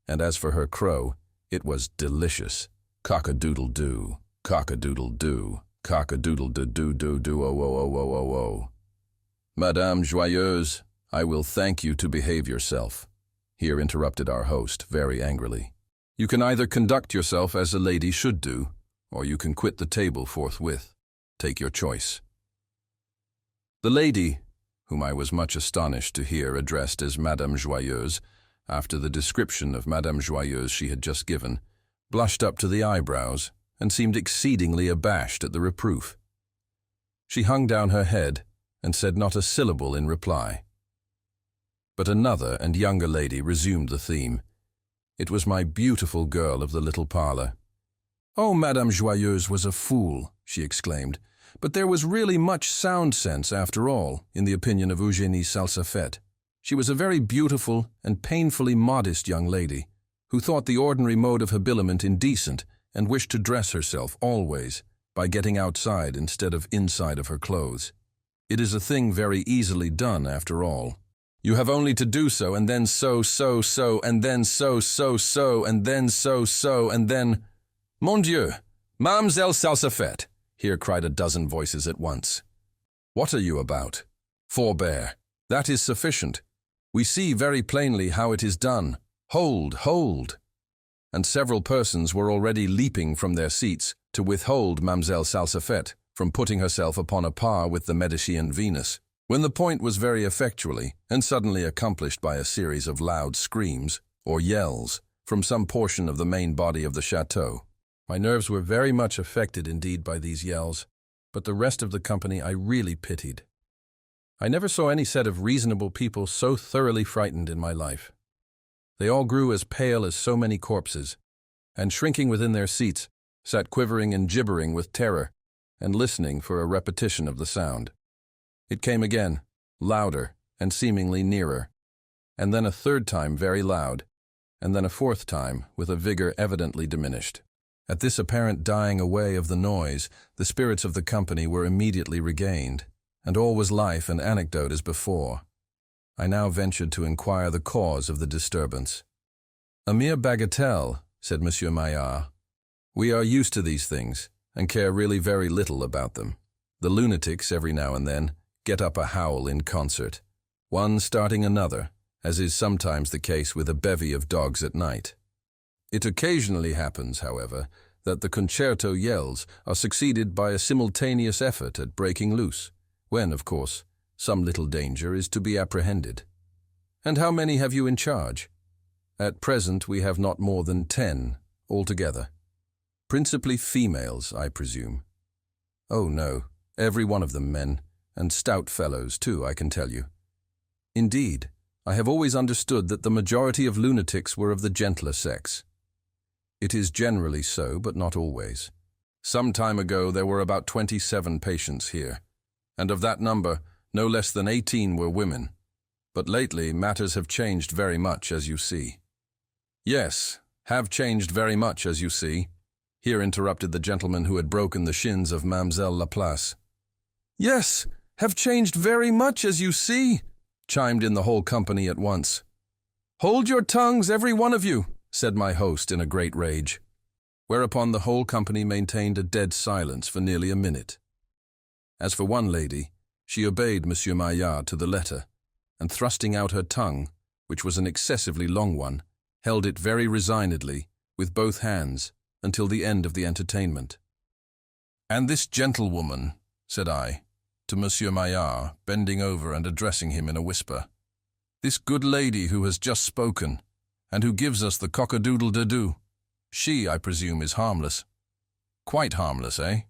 and as for her crow, it was delicious. Cock-a-doodle-doo, cock-a-doodle-doo, cock-a-doodle-doo-doo-doo, oh. Madame Joyeuse, I will thank you to behave yourself," here interrupted our host very angrily. "You can either conduct yourself as a lady should do, or you can quit the table forthwith. Take your choice." The lady, whom I was much astonished to hear addressed as Madame Joyeuse, after the description of Madame Joyeuse she had just given, blushed up to the eyebrows and seemed exceedingly abashed at the reproof. She hung down her head and said not a syllable in reply. But another and younger lady resumed the theme. It was my beautiful girl of the little parlor. "Oh, Madame Joyeuse was a fool," she exclaimed, "but there was really much sound sense after all, in the opinion of Eugénie Salsafette. She was a very beautiful and painfully modest young lady, who thought the ordinary mode of habiliment indecent and wished to dress herself always by getting outside instead of inside of her clothes. It is a thing very easily done after all. You have only to do so, and then so, and then so, and then so, and then— Mon Dieu! Mademoiselle Salsafette! Here cried a dozen voices at once. What are you about? Forbear. That is sufficient. We see very plainly how it is done. Hold! And several persons were already leaping from their seats to withhold Mademoiselle Salsafette from putting herself upon a par with the Medicean Venus, when the point was very effectually and suddenly accomplished by a series of loud screams, or yells, from some portion of the main body of the chateau. My nerves were very much affected indeed by these yells, but the rest of the company I really pitied. I never saw any set of reasonable people so thoroughly frightened in my life. They all grew as pale as so many corpses, and shrinking within their seats, sat quivering and gibbering with terror, and listening for a repetition of the sound. It came again, louder and seemingly nearer, and then a third time very loud, and then a fourth time with a vigor evidently diminished. At this apparent dying away of the noise, the spirits of the company were immediately regained, and all was life and anecdote as before. I now ventured to inquire the cause of the disturbance. "A mere bagatelle," said Monsieur Maillard. "We are used to these things, and care really very little about them. The lunatics, every now and then, get up a howl in concert, one starting another, as is sometimes the case with a bevy of dogs at night. It occasionally happens, however, that the concerto yells are succeeded by a simultaneous effort at breaking loose, when, of course, some little danger is to be apprehended. And how many have you in charge? At present we have not more than 10 altogether. Principally females, I presume." "Oh no, every one of them men, and stout fellows too, I can tell you." "Indeed, I have always understood that the majority of lunatics were of the gentler sex." "It is generally so, but not always. Some time ago there were about 27 patients here, and of that number, no less than 18 were women. But lately matters have changed very much, as you see." "Yes, have changed very much, as you see," here interrupted the gentleman who had broken the shins of Mademoiselle Laplace. "Yes, have changed very much, as you see," chimed in the whole company at once. "Hold your tongues, every one of you," said my host in a great rage. Whereupon the whole company maintained a dead silence for nearly a minute. As for one lady, she obeyed Monsieur Maillard to the letter, and thrusting out her tongue, which was an excessively long one, held it very resignedly, with both hands, until the end of the entertainment. "And this gentlewoman," said I, to Monsieur Maillard, bending over and addressing him in a whisper, "this good lady who has just spoken, and who gives us the cock-a-doodle-de-doo, she, I presume, is harmless. Quite harmless, eh?"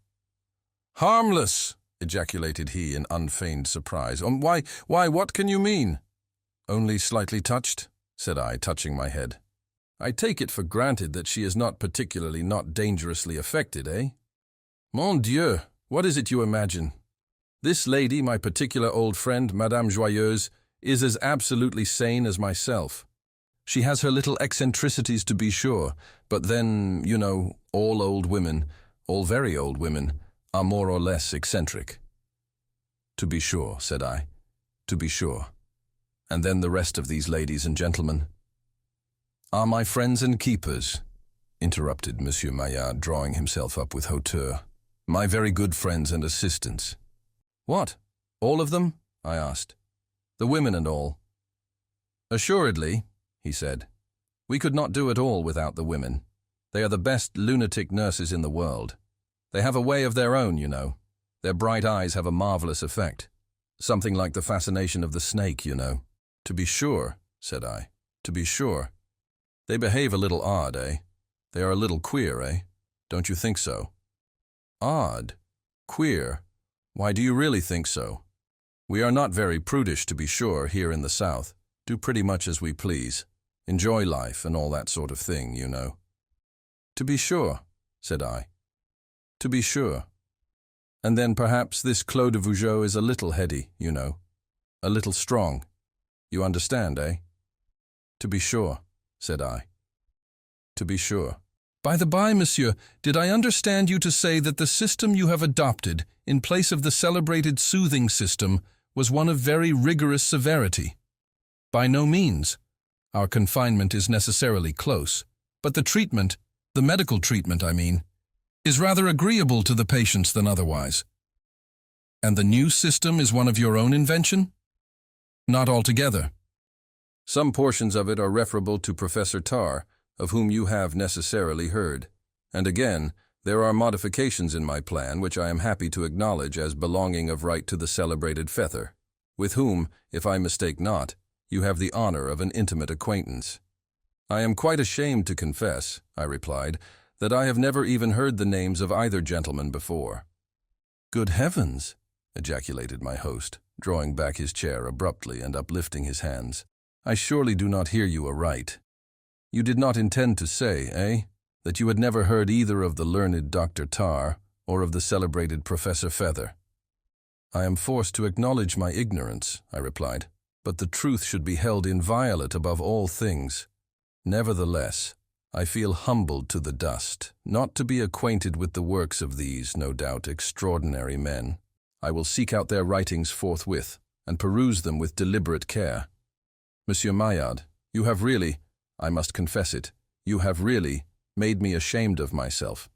"Harmless!" ejaculated he in unfeigned surprise. Why, what can you mean?" "Only slightly touched," said I, touching my head. "I take it for granted that she is not dangerously affected, eh?" "Mon Dieu, what is it you imagine? This lady, my particular old friend, Madame Joyeuse, is as absolutely sane as myself. She has her little eccentricities, to be sure, but then, you know, all very old women, are more or less eccentric." "To be sure," said I, "to be sure. And then the rest of these ladies and gentlemen?" "Are my friends and keepers," interrupted Monsieur Maillard, drawing himself up with hauteur. "My very good friends and assistants." "What, all of them?" I asked. "The women and all?" "Assuredly," he said. "We could not do it all without the women. They are the best lunatic nurses in the world. They have a way of their own, you know. Their bright eyes have a marvelous effect. Something like the fascination of the snake, you know." "To be sure," said I. "To be sure. They behave a little odd, eh? They are a little queer, eh? Don't you think so?" "Odd? Queer? Why, do you really think so? We are not very prudish, to be sure, here in the South. Do pretty much as we please. Enjoy life and all that sort of thing, you know." "To be sure," said I. "To be sure. And then perhaps this Clos de Vougeot is a little heady, you know. A little strong. You understand, eh?" "To be sure," said I. "To be sure." "By the by, monsieur, did I understand you to say that the system you have adopted, in place of the celebrated soothing system, was one of very rigorous severity?" "By no means. Our confinement is necessarily close, but the treatment, the medical treatment, I mean, is rather agreeable to the patients than otherwise." "And the new system is one of your own invention?" "Not altogether. Some portions of it are referable to Professor TARR, of whom you have necessarily heard. And again, there are modifications in my plan which I am happy to acknowledge as belonging of right to the celebrated FETHER, with whom, if I mistake not, you have the honor of an intimate acquaintance." "I am quite ashamed to confess," I replied, "that I have never even heard the names of either gentleman before." "Good heavens!" ejaculated my host, drawing back his chair abruptly and uplifting his hands. "I surely do not hear you aright. You did not intend to say, eh, that you had never heard either of the learned Dr. TARR or of the celebrated Professor FETHER?" "I am forced to acknowledge my ignorance," I replied, "but the truth should be held inviolate above all things. Nevertheless, I feel humbled to the dust, not to be acquainted with the works of these, no doubt, extraordinary men. I will seek out their writings forthwith, and peruse them with deliberate care. Monsieur Maillard, you have really, I must confess it, you have really made me ashamed of myself."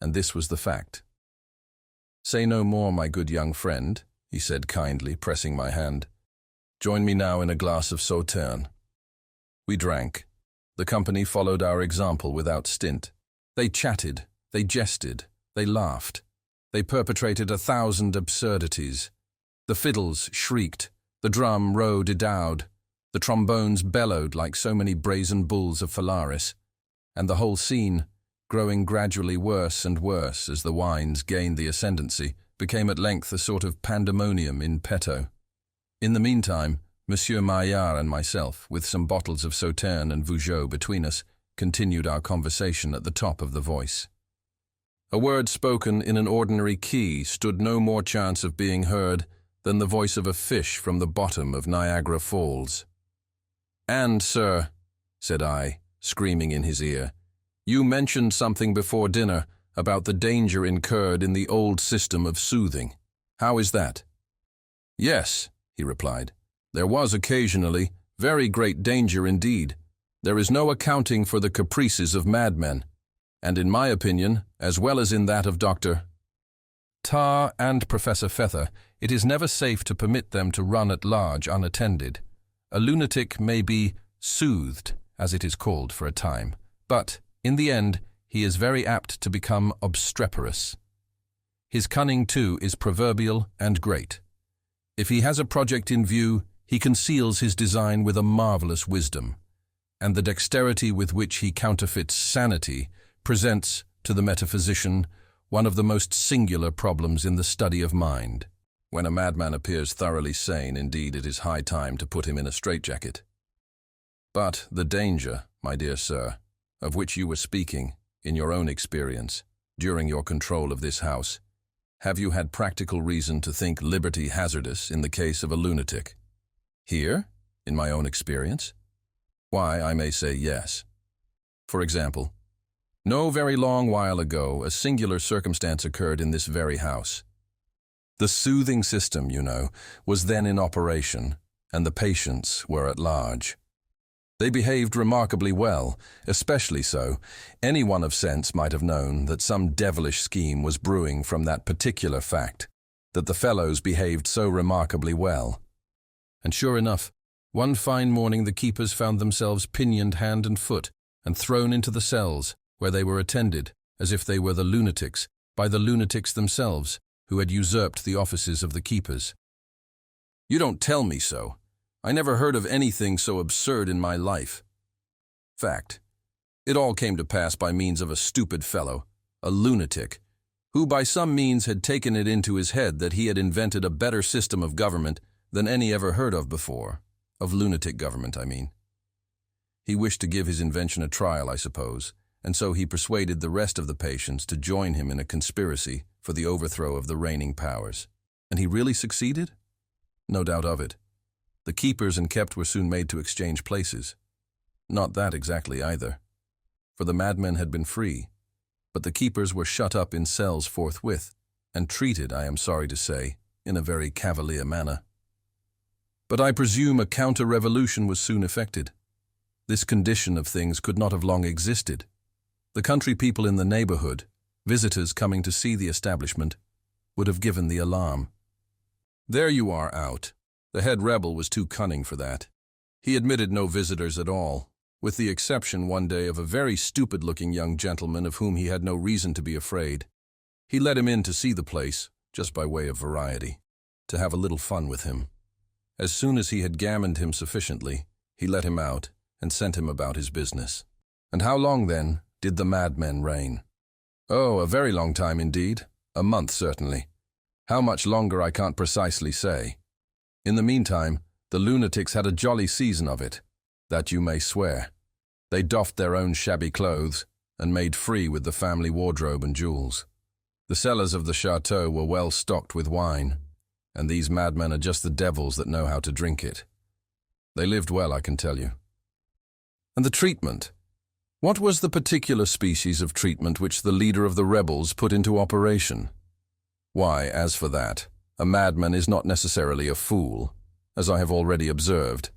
And this was the fact. "Say no more, my good young friend," he said kindly, pressing my hand. "Join me now in a glass of Sauterne." We drank. The company followed our example without stint. They chatted, they jested, they laughed. They perpetrated 1,000 absurdities. The fiddles shrieked, the drum ro-de-dowed, the trombones bellowed like so many brazen bulls of Phalaris, and the whole scene, growing gradually worse and worse as the wines gained the ascendancy, became at length a sort of pandemonium in petto. In the meantime, Monsieur Maillard and myself, with some bottles of Sauterne and Vougeot between us, continued our conversation at the top of the voice. A word spoken in an ordinary key stood no more chance of being heard than the voice of a fish from the bottom of Niagara Falls. "And, sir," said I, screaming in his ear, "you mentioned something before dinner about the danger incurred in the old system of soothing. How is that?" "Yes," he replied. "There was occasionally very great danger indeed. There is no accounting for the caprices of madmen, and in my opinion, as well as in that of Dr. TARR and Professor FETHER, it is never safe to permit them to run at large unattended. A lunatic may be soothed, as it is called, for a time, but, in the end, he is very apt to become obstreperous. His cunning, too, is proverbial and great. If he has a project in view, he conceals his design with a marvelous wisdom, and the dexterity with which he counterfeits sanity presents, to the metaphysician, one of the most singular problems in the study of mind. When a madman appears thoroughly sane, indeed it is high time to put him in a straitjacket. But the danger, my dear sir, of which you were speaking, in your own experience, during your control of this house, have you had practical reason to think liberty hazardous in the case of a lunatic? Here, in my own experience? Why, I may say yes. For example, no very long while ago, a singular circumstance occurred in this very house. The soothing system, you know, was then in operation, and the patients were at large. They behaved remarkably well, especially so. Anyone of sense might have known that some devilish scheme was brewing from that particular fact, that the fellows behaved so remarkably well. And sure enough, one fine morning the keepers found themselves pinioned hand and foot and thrown into the cells, where they were attended, as if they were the lunatics, by the lunatics themselves, who had usurped the offices of the keepers. You don't tell me so. I never heard of anything so absurd in my life. Fact. It all came to pass by means of a stupid fellow, a lunatic, who by some means had taken it into his head that he had invented a better system of government than any ever heard of before. Of lunatic government, I mean. He wished to give his invention a trial, I suppose, and so he persuaded the rest of the patients to join him in a conspiracy for the overthrow of the reigning powers. And he really succeeded? No doubt of it. The keepers and kept were soon made to exchange places. Not that exactly either, for the madmen had been free, but the keepers were shut up in cells forthwith, and treated, I am sorry to say, in a very cavalier manner. But I presume a counter-revolution was soon effected. This condition of things could not have long existed. The country people in the neighborhood, visitors coming to see the establishment, would have given the alarm. There you are out. The head rebel was too cunning for that. He admitted no visitors at all, with the exception one day of a very stupid-looking young gentleman of whom he had no reason to be afraid. He let him in to see the place, just by way of variety, to have a little fun with him. As soon as he had gammoned him sufficiently, he let him out and sent him about his business. And how long, then, did the madmen reign? Oh, a very long time indeed. A month, certainly. How much longer I can't precisely say. In the meantime, the lunatics had a jolly season of it, that you may swear. They doffed their own shabby clothes and made free with the family wardrobe and jewels. The cellars of the chateau were well stocked with wine, and these madmen are just the devils that know how to drink it. They lived well, I can tell you. And the treatment? What was the particular species of treatment which the leader of the rebels put into operation? Why, as for that, a madman is not necessarily a fool, as I have already observed,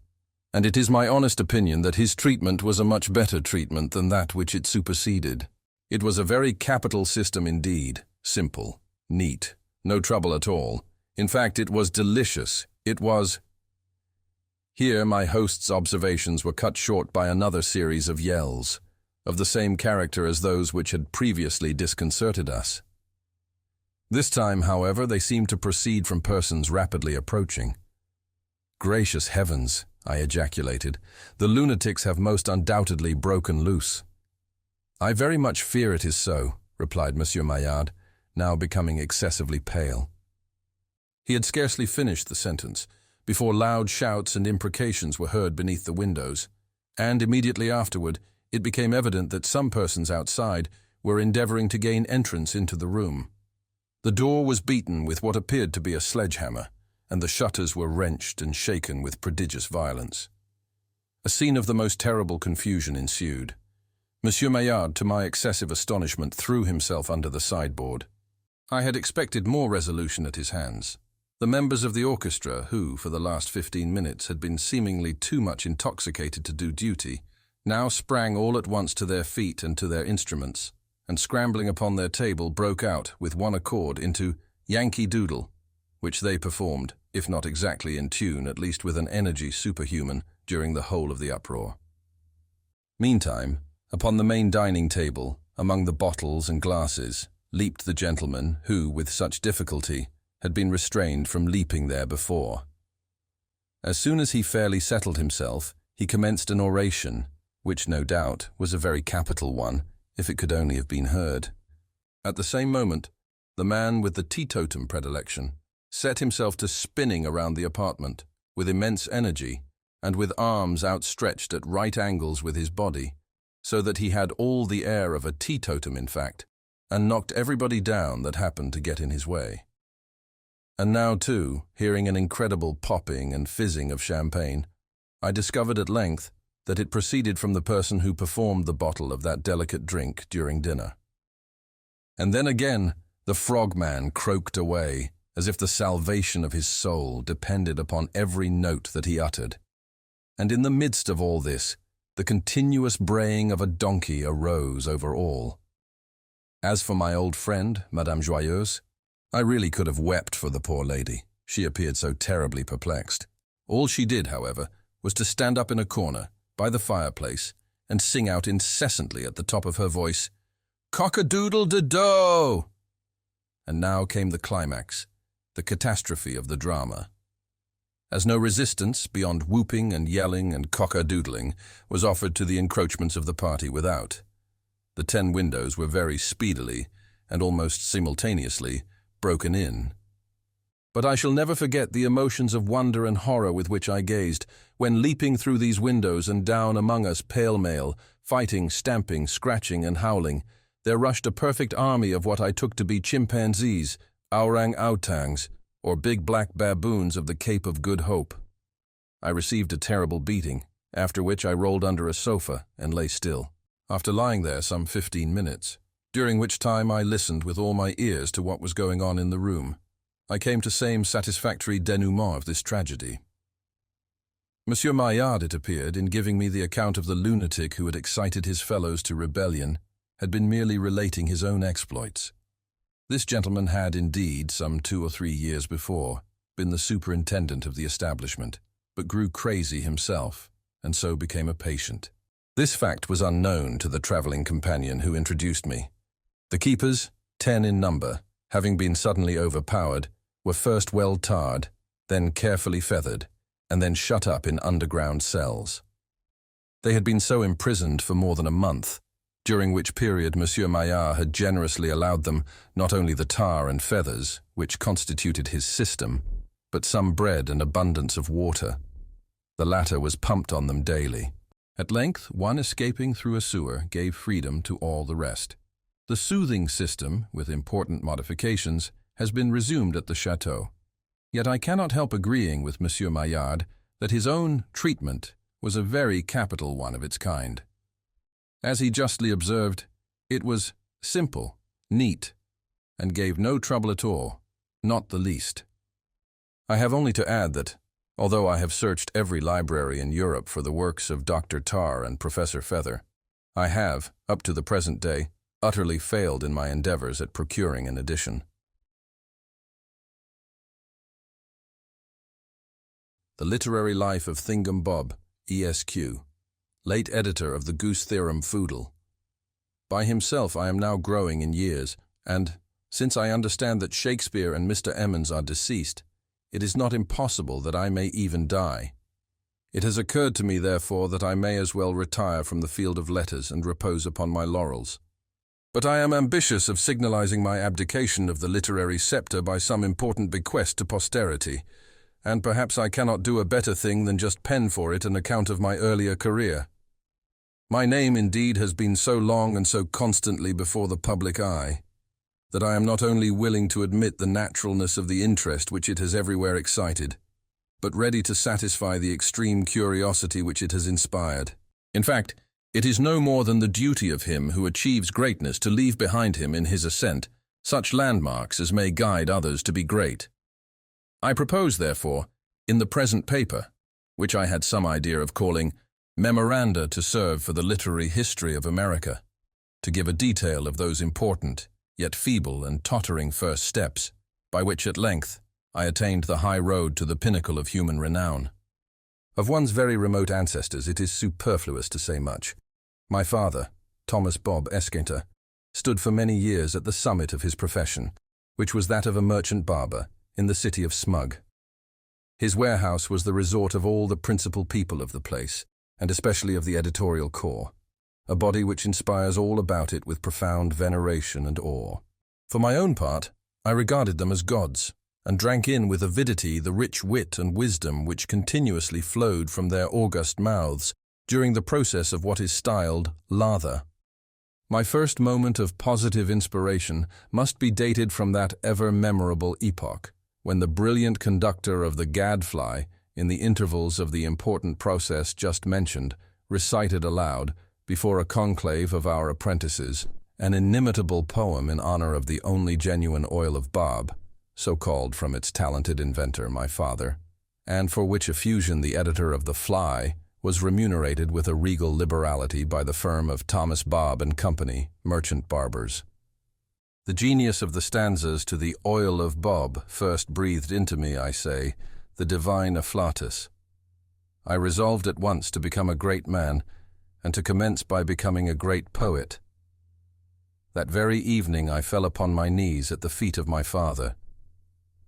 and it is my honest opinion that his treatment was a much better treatment than that which it superseded. It was a very capital system indeed, simple, neat, no trouble at all. In fact, it was delicious. It was... Here my host's observations were cut short by another series of yells, of the same character as those which had previously disconcerted us. This time, however, they seemed to proceed from persons rapidly approaching. Gracious heavens, I ejaculated, the lunatics have most undoubtedly broken loose. I very much fear it is so, replied Monsieur Maillard, now becoming excessively pale. He had scarcely finished the sentence before loud shouts and imprecations were heard beneath the windows, and immediately afterward it became evident that some persons outside were endeavoring to gain entrance into the room. The door was beaten with what appeared to be a sledgehammer, and the shutters were wrenched and shaken with prodigious violence. A scene of the most terrible confusion ensued. Monsieur Maillard, to my excessive astonishment, threw himself under the sideboard. I had expected more resolution at his hands. The members of the orchestra, who, for the last 15 minutes, had been seemingly too much intoxicated to do duty, now sprang all at once to their feet and to their instruments, and scrambling upon their table broke out with one accord into Yankee Doodle, which they performed, if not exactly in tune, at least with an energy superhuman, during the whole of the uproar. Meantime, upon the main dining table, among the bottles and glasses, leaped the gentleman who, with such difficulty, had been restrained from leaping there before. As soon as he fairly settled himself, he commenced an oration, which no doubt was a very capital one, if it could only have been heard. At the same moment, the man with the teetotum predilection set himself to spinning around the apartment with immense energy and with arms outstretched at right angles with his body, so that he had all the air of a teetotum in fact, and knocked everybody down that happened to get in his way. And now, too, hearing an incredible popping and fizzing of champagne, I discovered at length that it proceeded from the person who performed the bottle of that delicate drink during dinner. And then again, the frogman croaked away, as if the salvation of his soul depended upon every note that he uttered. And in the midst of all this, the continuous braying of a donkey arose over all. As for my old friend, Madame Joyeuse, I really could have wept for the poor lady. She appeared so terribly perplexed. All she did, however, was to stand up in a corner, by the fireplace, and sing out incessantly at the top of her voice, "Cock-a-doodle-de-doe!" And now came the climax, the catastrophe of the drama. As no resistance, beyond whooping and yelling and cock-a-doodling, was offered to the encroachments of the party without, the 10 windows were very speedily, and almost simultaneously, broken in. But I shall never forget the emotions of wonder and horror with which I gazed, when leaping through these windows and down among us pell-mell, fighting, stamping, scratching, and howling, there rushed a perfect army of what I took to be chimpanzees, orang-outangs, or big black baboons of the Cape of Good Hope. I received a terrible beating, after which I rolled under a sofa and lay still, after lying there some 15 minutes, during which time I listened with all my ears to what was going on in the room. I came to same satisfactory denouement of this tragedy. Monsieur Maillard, it appeared, in giving me the account of the lunatic who had excited his fellows to rebellion, had been merely relating his own exploits. This gentleman had, indeed, some 2 or 3 years before, been the superintendent of the establishment, but grew crazy himself, and so became a patient. This fact was unknown to the travelling companion who introduced me. The keepers, 10 in number, having been suddenly overpowered, were first well tarred, then carefully feathered, and then shut up in underground cells. They had been so imprisoned for more than a month, during which period Monsieur Maillard had generously allowed them not only the tar and feathers, which constituted his system, but some bread and abundance of water. The latter was pumped on them daily. At length, one escaping through a sewer gave freedom to all the rest. The soothing system, with important modifications, has been resumed at the chateau. Yet I cannot help agreeing with Monsieur Maillard that his own treatment was a very capital one of its kind. As he justly observed, it was simple, neat, and gave no trouble at all, not the least. I have only to add that, although I have searched every library in Europe for the works of Dr. TARR and Professor FETHER, I have, up to the present day, utterly failed in my endeavors at procuring an edition. The Literary Life of THINGUM Bob, ESQ, late editor of the Goose Theorem Foodle. By himself I am now growing in years, and, since I understand that Shakespeare and Mr. Emmons are deceased, it is not impossible that I may even die. It has occurred to me, therefore, that I may as well retire from the field of letters and repose upon my laurels. But I am ambitious of signalizing my abdication of the literary scepter by some important bequest to posterity, and perhaps I cannot do a better thing than just pen for it an account of my earlier career. My name, indeed, has been so long and so constantly before the public eye, that I am not only willing to admit the naturalness of the interest which it has everywhere excited, but ready to satisfy the extreme curiosity which it has inspired. In fact, it is no more than the duty of him who achieves greatness to leave behind him in his ascent such landmarks as may guide others to be great. I propose, therefore, in the present paper, which I had some idea of calling Memoranda to serve for the literary history of America, to give a detail of those important, yet feeble and tottering first steps, by which at length I attained the high road to the pinnacle of human renown. Of one's very remote ancestors it is superfluous to say much. My father, Thomas Bob Esquinter, stood for many years at the summit of his profession, which was that of a merchant barber in the city of Smug. His warehouse was the resort of all the principal people of the place, and especially of the editorial corps, a body which inspires all about it with profound veneration and awe. For my own part, I regarded them as gods, and drank in with avidity the rich wit and wisdom which continuously flowed from their august mouths during the process of what is styled lather. My first moment of positive inspiration must be dated from that ever-memorable epoch, when the brilliant conductor of the gadfly, in the intervals of the important process just mentioned, recited aloud, before a conclave of our apprentices, an inimitable poem in honor of the only genuine oil of bob, so called from its talented inventor, my father, and for which effusion the editor of The Fly was remunerated with a regal liberality by the firm of Thomas Bob and Company, merchant barbers. The genius of the stanzas to the Oil of Bob first breathed into me, I say, the divine afflatus. I resolved at once to become a great man, and to commence by becoming a great poet. That very evening I fell upon my knees at the feet of my father.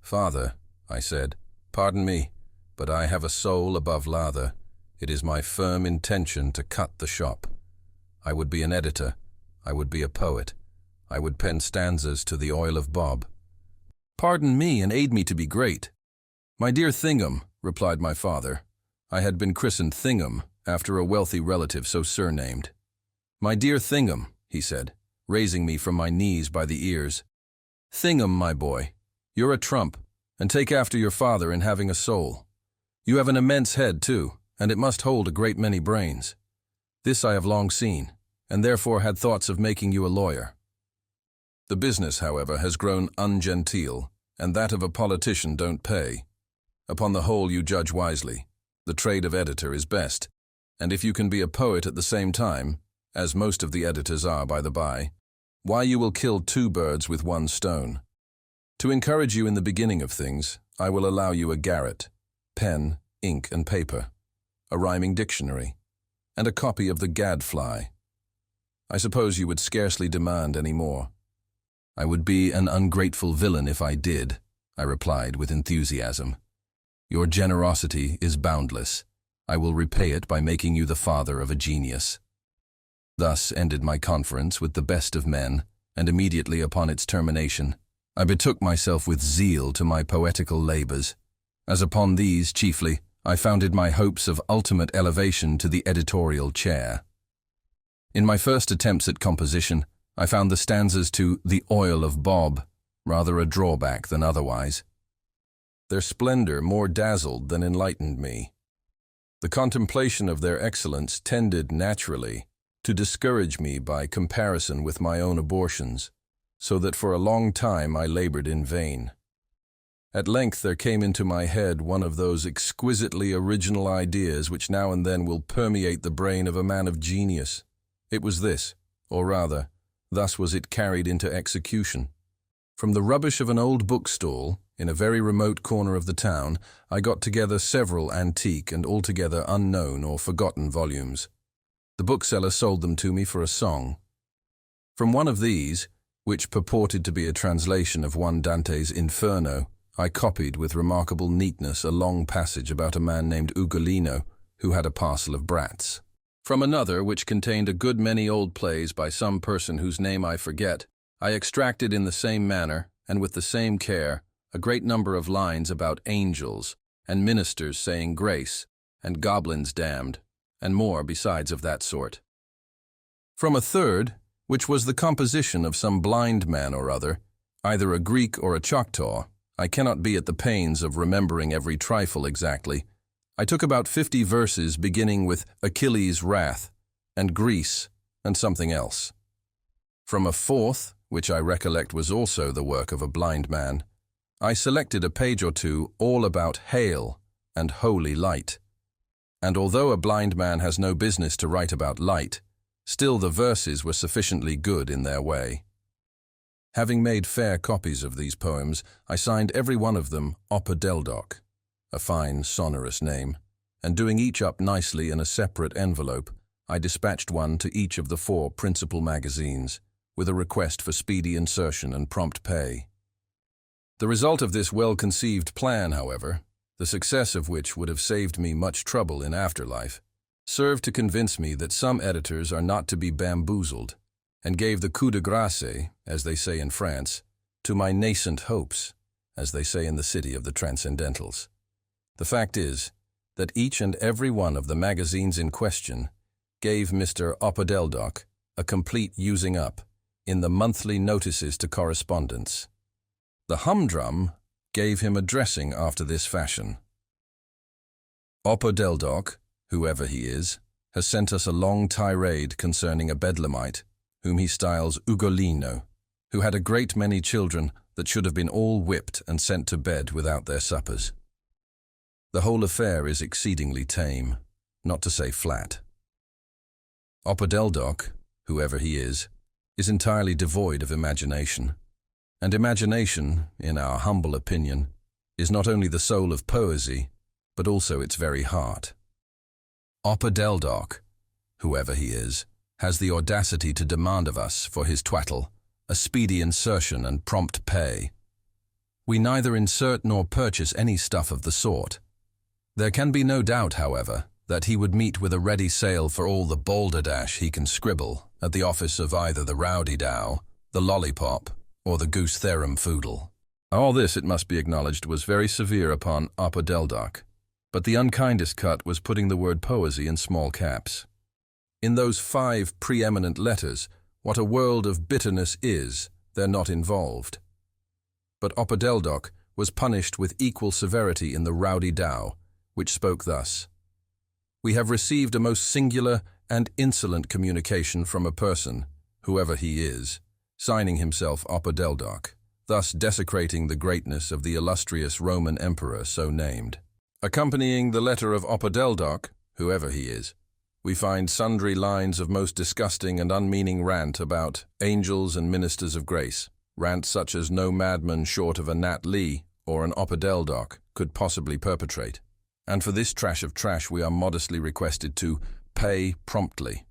"Father," I said, "pardon me, but I have a soul above lather. It is my firm intention to cut the shop. I would be an editor. I would be a poet. I would pen stanzas to the Oil of Bob." "Pardon me and aid me to be great." "My dear Thingum," replied my father. I had been christened Thingum after a wealthy relative so surnamed. "My dear Thingum," he said, raising me from my knees by the ears. "Thingum, my boy, you're a trump, and take after your father in having a soul. You have an immense head, too, and it must hold a great many brains. This I have long seen, and therefore had thoughts of making you a lawyer. The business, however, has grown ungenteel, and that of a politician don't pay. Upon the whole you judge wisely. The trade of editor is best, and if you can be a poet at the same time, as most of the editors are by the by, why you will kill two birds with one stone. To encourage you in the beginning of things, I will allow you a garret, pen, ink, and paper, a rhyming dictionary, and a copy of the Gadfly. I suppose you would scarcely demand any more." "I would be an ungrateful villain if I did," I replied with enthusiasm. "Your generosity is boundless. I will repay it by making you the father of a genius." Thus ended my conference with the best of men, and immediately upon its termination, I betook myself with zeal to my poetical labors, as upon these, chiefly, I founded my hopes of ultimate elevation to the editorial chair. In my first attempts at composition, I found the stanzas to The Oil of Bob rather a drawback than otherwise. Their splendor more dazzled than enlightened me. The contemplation of their excellence tended, naturally, to discourage me by comparison with my own abortions, so that for a long time I labored in vain. At length there came into my head one of those exquisitely original ideas which now and then will permeate the brain of a man of genius. It was this, or rather, thus was it carried into execution. From the rubbish of an old bookstall, in a very remote corner of the town, I got together several antique and altogether unknown or forgotten volumes. The bookseller sold them to me for a song. From one of these, which purported to be a translation of one Dante's Inferno, I copied with remarkable neatness a long passage about a man named Ugolino, who had a parcel of brats. From another, which contained a good many old plays by some person whose name I forget, I extracted in the same manner, and with the same care, a great number of lines about angels, and ministers saying grace, and goblins damned, and more besides of that sort. From a third, which was the composition of some blind man or other, either a Greek or a Choctaw, I cannot be at the pains of remembering every trifle exactly, I took about 50 verses beginning with Achilles' wrath, and Greece, and something else. From a fourth, which I recollect was also the work of a blind man, I selected a page or two all about hail and holy light. And although a blind man has no business to write about light, still the verses were sufficiently good in their way. Having made fair copies of these poems, I signed every one of them Oppedeldoc, a fine, sonorous name, and doing each up nicely in a separate envelope, I dispatched one to each of the 4 principal magazines, with a request for speedy insertion and prompt pay. The result of this well-conceived plan, however, the success of which would have saved me much trouble in afterlife, served to convince me that some editors are not to be bamboozled, and gave the coup de grâce, as they say in France, to my nascent hopes, as they say in the city of the Transcendentals. The fact is that each and every one of the magazines in question gave Mr. Opodeldoc a complete using up in the monthly notices to correspondents. The humdrum gave him a dressing after this fashion. Opodeldoc, whoever he is, has sent us a long tirade concerning a bedlamite, whom he styles Ugolino, who had a great many children that should have been all whipped and sent to bed without their suppers. The whole affair is exceedingly tame, not to say flat. Opodeldoc, whoever he is entirely devoid of imagination. And imagination, in our humble opinion, is not only the soul of poesy, but also its very heart. Opodeldoc, whoever he is, has the audacity to demand of us, for his twaddle, a speedy insertion and prompt pay. We neither insert nor purchase any stuff of the sort. There can be no doubt, however, that he would meet with a ready sale for all the balderdash he can scribble at the office of either the Rowdy Dow, the Lollipop, or the Goose Therum Foodle. All this, it must be acknowledged, was very severe upon Opodeldoc, but the unkindest cut was putting the word poesy in small caps. In those 5 preeminent letters, what a world of bitterness is there not involved. But Opodeldoc was punished with equal severity in the Rowdy Dow, which spoke thus: "We have received a most singular and insolent communication from a person, whoever he is, signing himself Opodeldoc, thus desecrating the greatness of the illustrious Roman emperor so named. Accompanying the letter of Opodeldoc, whoever he is, we find sundry lines of most disgusting and unmeaning rant about angels and ministers of grace, rant such as no madman short of a Nat Lee or an Opodeldoc could possibly perpetrate. And for this trash of trash we are modestly requested to pay promptly.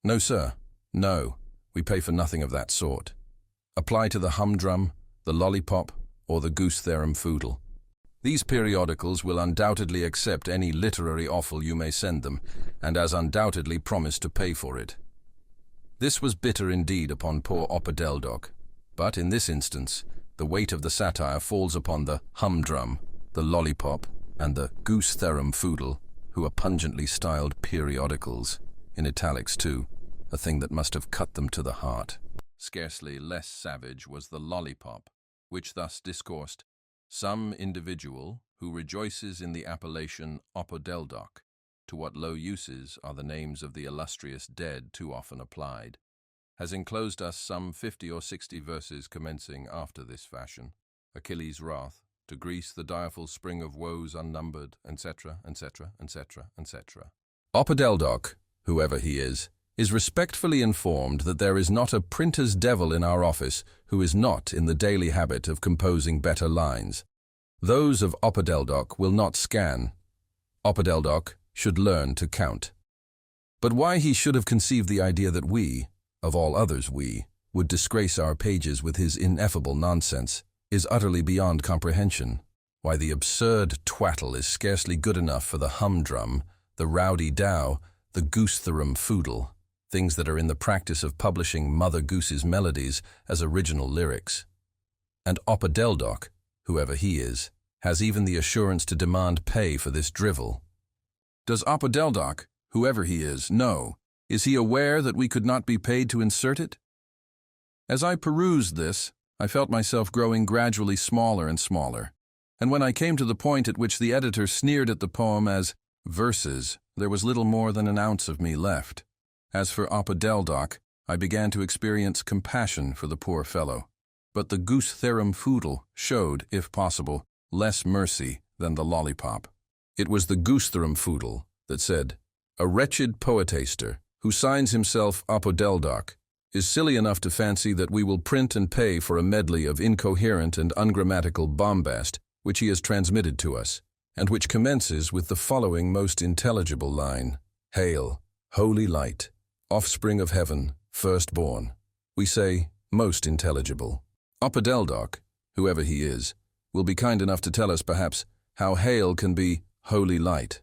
No, sir, no, we pay for nothing of that sort. Apply to the Humdrum, the Lollipop, or the Goose Therum Foodle. These periodicals will undoubtedly accept any literary offal you may send them, and as undoubtedly promise to pay for it." This was bitter indeed upon poor Opodeldoc, but in this instance, the weight of the satire falls upon the Humdrum, the Lollipop, and the Goose Therum Foodle, who are pungently styled periodicals, in italics too, a thing that must have cut them to the heart. Scarcely less savage was the Lollipop, which thus discoursed: "Some individual who rejoices in the appellation Opodeldoc, to what low uses are the names of the illustrious dead too often applied, has enclosed us some 50 or 60 verses commencing after this fashion: Achilles' wrath, to Greece the direful spring of woes unnumbered, etc., etc., etc., etc. Opodeldoc, whoever he is respectfully informed that there is not a printer's devil in our office who is not in the daily habit of composing better lines. Those of Opodeldoc will not scan. Opodeldoc should learn to count. But why he should have conceived the idea that we, of all others we, would disgrace our pages with his ineffable nonsense is utterly beyond comprehension. Why the absurd twaddle is scarcely good enough for the Humdrum, the Rowdy Dow, the Goose Therum Foodle, things that are in the practice of publishing Mother Goose's melodies as original lyrics. And Opodeldoc, whoever he is, has even the assurance to demand pay for this drivel. Does Opodeldoc, whoever he is, know? Is he aware that we could not be paid to insert it? As I perused this, I felt myself growing gradually smaller and smaller, and when I came to the point at which the editor sneered at the poem as verses, there was little more than an ounce of me left. As for Opodeldoc, I began to experience compassion for the poor fellow, but the Goose Therum Foodle showed, if possible, less mercy than the Lollipop. It was the Goose Therum Foodle that said, "A wretched poetaster who signs himself Opodeldoc is silly enough to fancy that we will print and pay for a medley of incoherent and ungrammatical bombast which he has transmitted to us, and which commences with the following most intelligible line: Hail, holy light, offspring of heaven, firstborn, We say most intelligible. Opadeldoc, whoever he is, will be kind enough to tell us perhaps how hail can be holy light.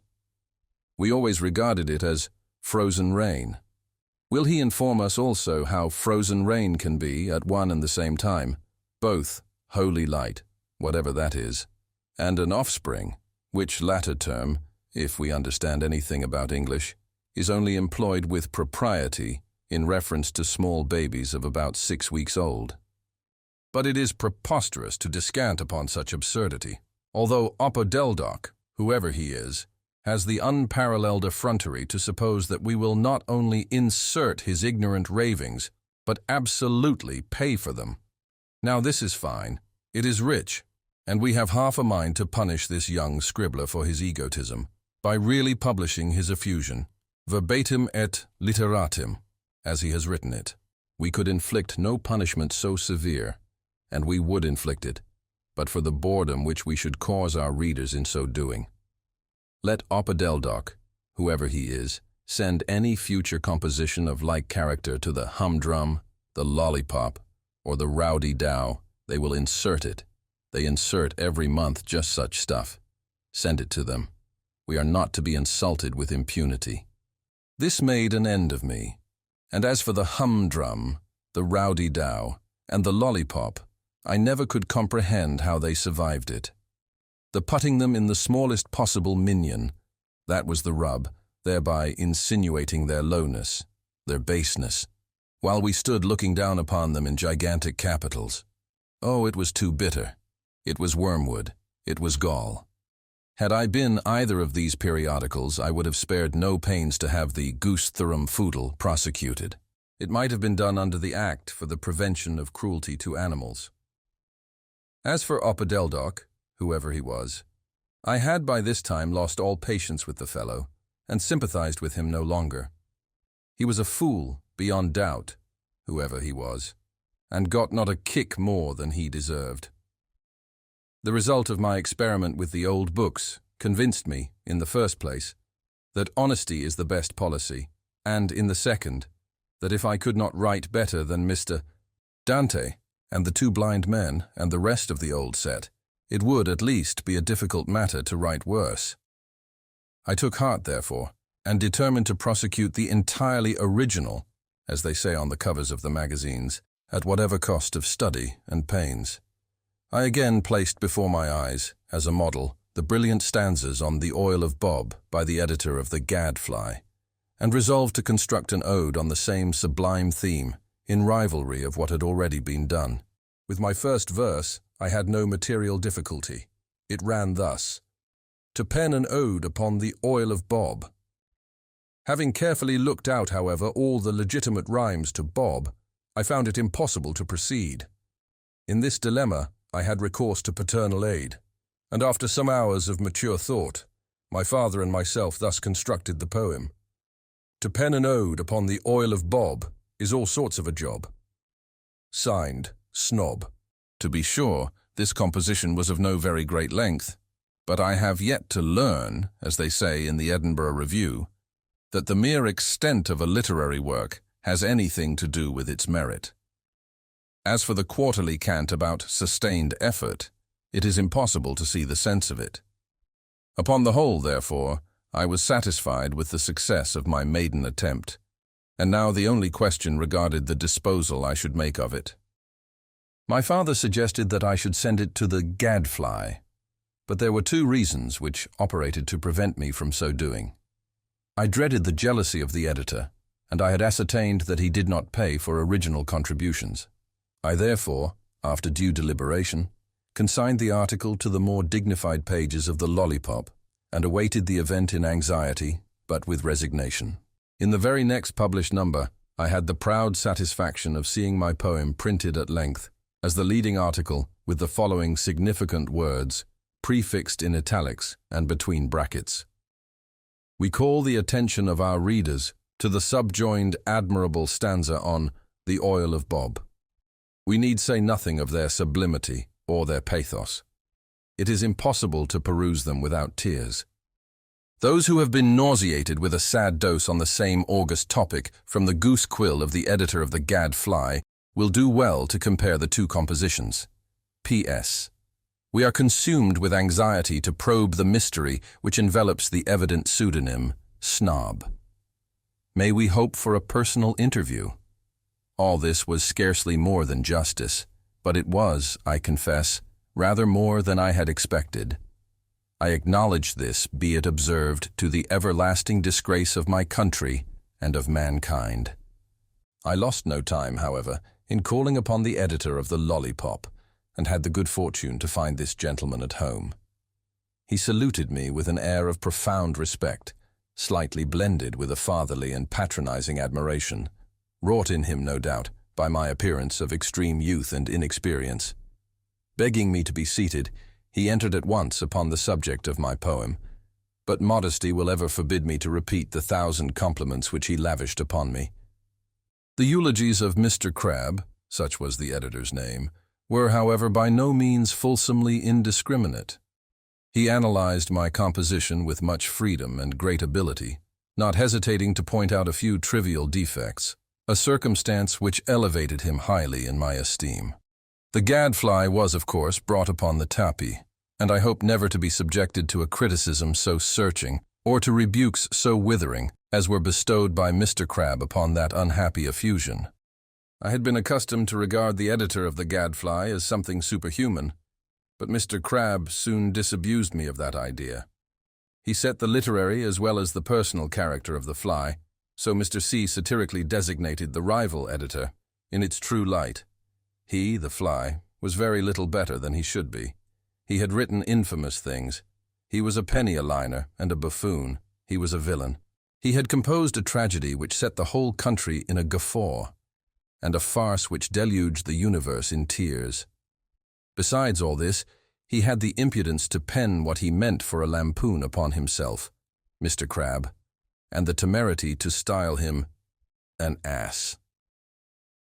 We always regarded it as frozen rain. Will he inform us also how frozen rain can be, at one and the same time, both holy light, whatever that is, and an offspring, which latter term, if we understand anything about English, is only employed with propriety in reference to small babies of about 6 weeks old. But it is preposterous to descant upon such absurdity, although Opadeldoc, whoever he is, has the unparalleled effrontery to suppose that we will not only insert his ignorant ravings, but absolutely pay for them. Now this is fine, it is rich, and we have half a mind to punish this young scribbler for his egotism by really publishing his effusion, verbatim et literatim, as he has written it. We could inflict no punishment so severe, and we would inflict it, but for the boredom which we should cause our readers in so doing. Let Opadeldoc, whoever he is, send any future composition of like character to the humdrum, the lollipop, or the rowdy dow. They will insert it. They insert every month just such stuff. Send it to them. We are not to be insulted with impunity. This made an end of me. And as for the humdrum, the rowdy dow, and the lollipop, I never could comprehend how they survived it. The putting them in the smallest possible minion, that was the rub, thereby insinuating their lowness, their baseness, while we stood looking down upon them in gigantic capitals. Oh, it was too bitter. It was wormwood. It was gall. Had I been either of these periodicals, I would have spared no pains to have the Goosetherum Foodle prosecuted. It might have been done under the Act for the Prevention of Cruelty to Animals. As for Opadeldoc, whoever he was, I had by this time lost all patience with the fellow, and sympathized with him no longer. He was a fool, beyond doubt, whoever he was, and got not a kick more than he deserved. The result of my experiment with the old books convinced me, in the first place, that honesty is the best policy, and, in the second, that if I could not write better than Mr. Dante and the Two Blind Men and the rest of the old set, it would at least be a difficult matter to write worse. I took heart, therefore, and determined to prosecute the entirely original, as they say on the covers of the magazines, at whatever cost of study and pains. I again placed before my eyes, as a model, the brilliant stanzas on The Oil of Bob by the editor of the Gadfly, and resolved to construct an ode on the same sublime theme, in rivalry of what had already been done. With my first verse, I had no material difficulty. It ran thus: to pen an ode upon the oil of Bob. Having carefully looked out, however, all the legitimate rhymes to Bob, I found it impossible to proceed. In this dilemma, I had recourse to paternal aid, and after some hours of mature thought, my father and myself thus constructed the poem. To pen an ode upon the oil of Bob is all sorts of a job. Signed, Snob. To be sure, this composition was of no very great length, but I have yet to learn, as they say in the Edinburgh Review, that the mere extent of a literary work has anything to do with its merit. As for the quarterly cant about sustained effort, it is impossible to see the sense of it. Upon the whole, therefore, I was satisfied with the success of my maiden attempt, and now the only question regarded the disposal I should make of it. My father suggested that I should send it to the Gadfly, but there were 2 reasons which operated to prevent me from so doing. I dreaded the jealousy of the editor, and I had ascertained that he did not pay for original contributions. I therefore, after due deliberation, consigned the article to the more dignified pages of the Lollipop, and awaited the event in anxiety, but with resignation. In the very next published number, I had the proud satisfaction of seeing my poem printed at length, as the leading article, with the following significant words, prefixed in italics and between brackets. We call the attention of our readers to the subjoined admirable stanza on The Oil of Bob. We need say nothing of their sublimity or their pathos. It is impossible to peruse them without tears. Those who have been nauseated with a sad dose on the same august topic from the goose quill of the editor of the Gadfly will do well to compare the two compositions. P.S. We are consumed with anxiety to probe the mystery which envelops the evident pseudonym, Snob. May we hope for a personal interview? All this was scarcely more than justice, but it was, I confess, rather more than I had expected. I acknowledge this, be it observed, to the everlasting disgrace of my country and of mankind. I lost no time, however, in calling upon the editor of the Lollipop, and had the good fortune to find this gentleman at home. He saluted me with an air of profound respect, slightly blended with a fatherly and patronizing admiration, wrought in him, no doubt, by my appearance of extreme youth and inexperience. Begging me to be seated, he entered at once upon the subject of my poem, but modesty will ever forbid me to repeat the 1,000 compliments which he lavished upon me. The eulogies of Mr. Crabbe, such was the editor's name, were, however, by no means fulsomely indiscriminate. He analyzed my composition with much freedom and great ability, not hesitating to point out a few trivial defects, a circumstance which elevated him highly in my esteem. The gadfly was, of course, brought upon the tapis, and I hope never to be subjected to a criticism so searching, or to rebukes so withering, as were bestowed by Mr. Crabbe upon that unhappy effusion. I had been accustomed to regard the editor of the gadfly as something superhuman, but Mr. Crabbe soon disabused me of that idea. He set the literary as well as the personal character of the fly, so Mr. C satirically designated the rival editor, in its true light. He, the fly, was very little better than he should be. He had written infamous things. He was a penny-a-liner and a buffoon. He was a villain. He had composed a tragedy which set the whole country in a guffaw, and a farce which deluged the universe in tears. Besides all this, he had the impudence to pen what he meant for a lampoon upon himself, Mr. Crabbe, and the temerity to style him an ass.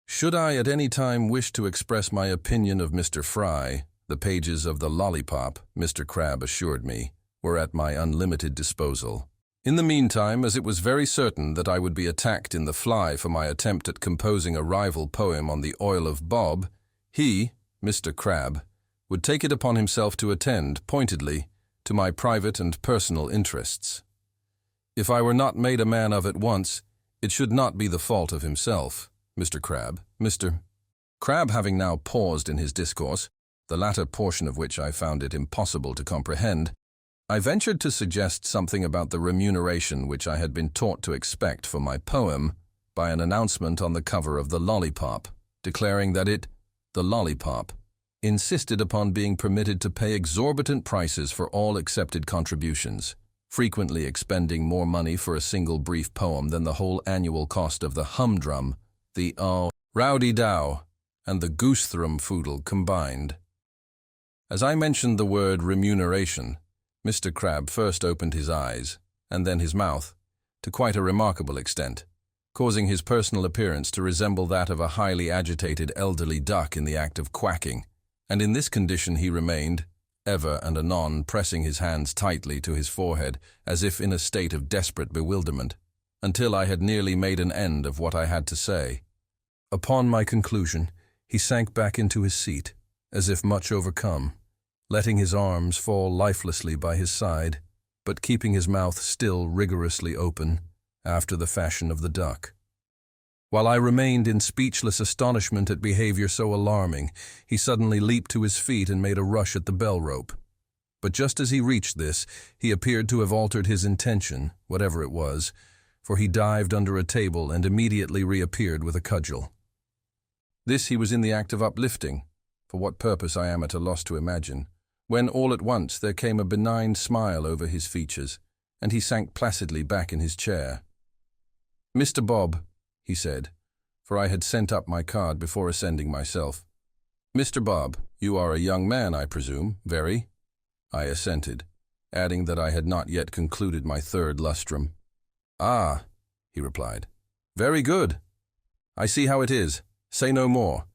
Should I at any time wish to express my opinion of Mr. Fry, the pages of the Lollipop, Mr. Crabbe assured me, were at my unlimited disposal. In the meantime, as it was very certain that I would be attacked in the fly for my attempt at composing a rival poem on the oil of Bob, he, Mr. Crabbe, would take it upon himself to attend, pointedly, to my private and personal interests. If I were not made a man of at once, it should not be the fault of himself, Mr. Crabbe. Mr. Crabbe having now paused in his discourse, the latter portion of which I found it impossible to comprehend, I ventured to suggest something about the remuneration which I had been taught to expect for my poem by an announcement on the cover of the Lollipop, declaring that it, the Lollipop, insisted upon being permitted to pay exorbitant prices for all accepted contributions, frequently expending more money for a single brief poem than the whole annual cost of the humdrum, the rowdy-dow, and the goose-thrum-foodle combined. As I mentioned the word remuneration, Mr. Crabbe first opened his eyes, and then his mouth, to quite a remarkable extent, causing his personal appearance to resemble that of a highly agitated elderly duck in the act of quacking, and in this condition he remained, ever and anon pressing his hands tightly to his forehead, as if in a state of desperate bewilderment, until I had nearly made an end of what I had to say. Upon my conclusion, he sank back into his seat, as if much overcome, letting his arms fall lifelessly by his side, but keeping his mouth still rigorously open, after the fashion of the duck. While I remained in speechless astonishment at behavior so alarming, he suddenly leaped to his feet and made a rush at the bell rope. But just as he reached this, he appeared to have altered his intention, whatever it was, for he dived under a table and immediately reappeared with a cudgel. This he was in the act of uplifting, for what purpose I am at a loss to imagine, when all at once there came a benign smile over his features, and he sank placidly back in his chair. "Mr. Bob," he said, for I had sent up my card before ascending myself. "Mr. Bob, you are a young man, I presume, very?" I assented, adding that I had not yet concluded my third lustrum. "Ah," he replied, "very good. I see how it is. Say no more.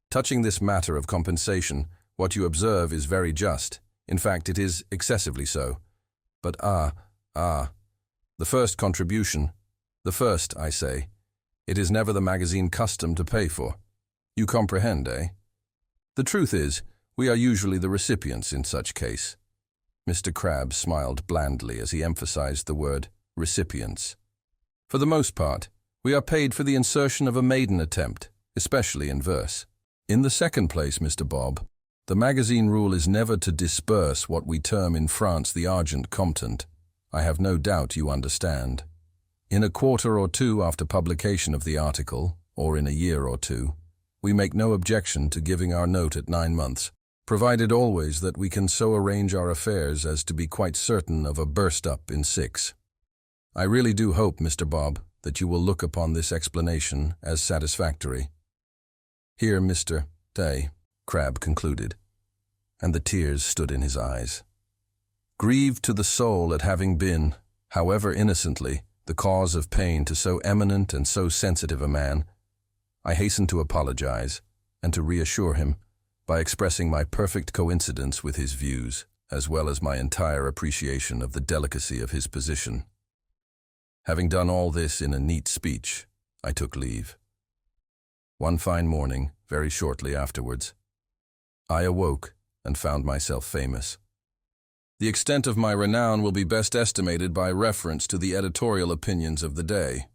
Touching this matter of compensation, what you observe is very just. In fact, it is excessively so. But the first contribution, the first, I say, it is never the magazine custom to pay for. You comprehend, eh? The truth is, we are usually the recipients in such case. Mr. Crabbe smiled blandly as he emphasized the word recipients. For the most part, we are paid for the insertion of a maiden attempt, especially in verse. In the second place, Mr. Bob, the magazine rule is never to disperse what we term in France the argent comptant. I have no doubt you understand. In a quarter or two after publication of the article, or in a year or two, we make no objection to giving our note at 9 months, provided always that we can so arrange our affairs as to be quite certain of a burst-up in 6. I really do hope, Mr. Bob, that you will look upon this explanation as satisfactory. Here, Mr. Day, Crabbe concluded, and the tears stood in his eyes. Grieved to the soul at having been, however innocently, the cause of pain to so eminent and so sensitive a man, I hasten to apologize and to reassure him by expressing my perfect coincidence with his views, as well as my entire appreciation of the delicacy of his position. Having done all this in a neat speech, I took leave. One fine morning, very shortly afterwards, I awoke and found myself famous. The extent of my renown will be best estimated by reference to the editorial opinions of the day.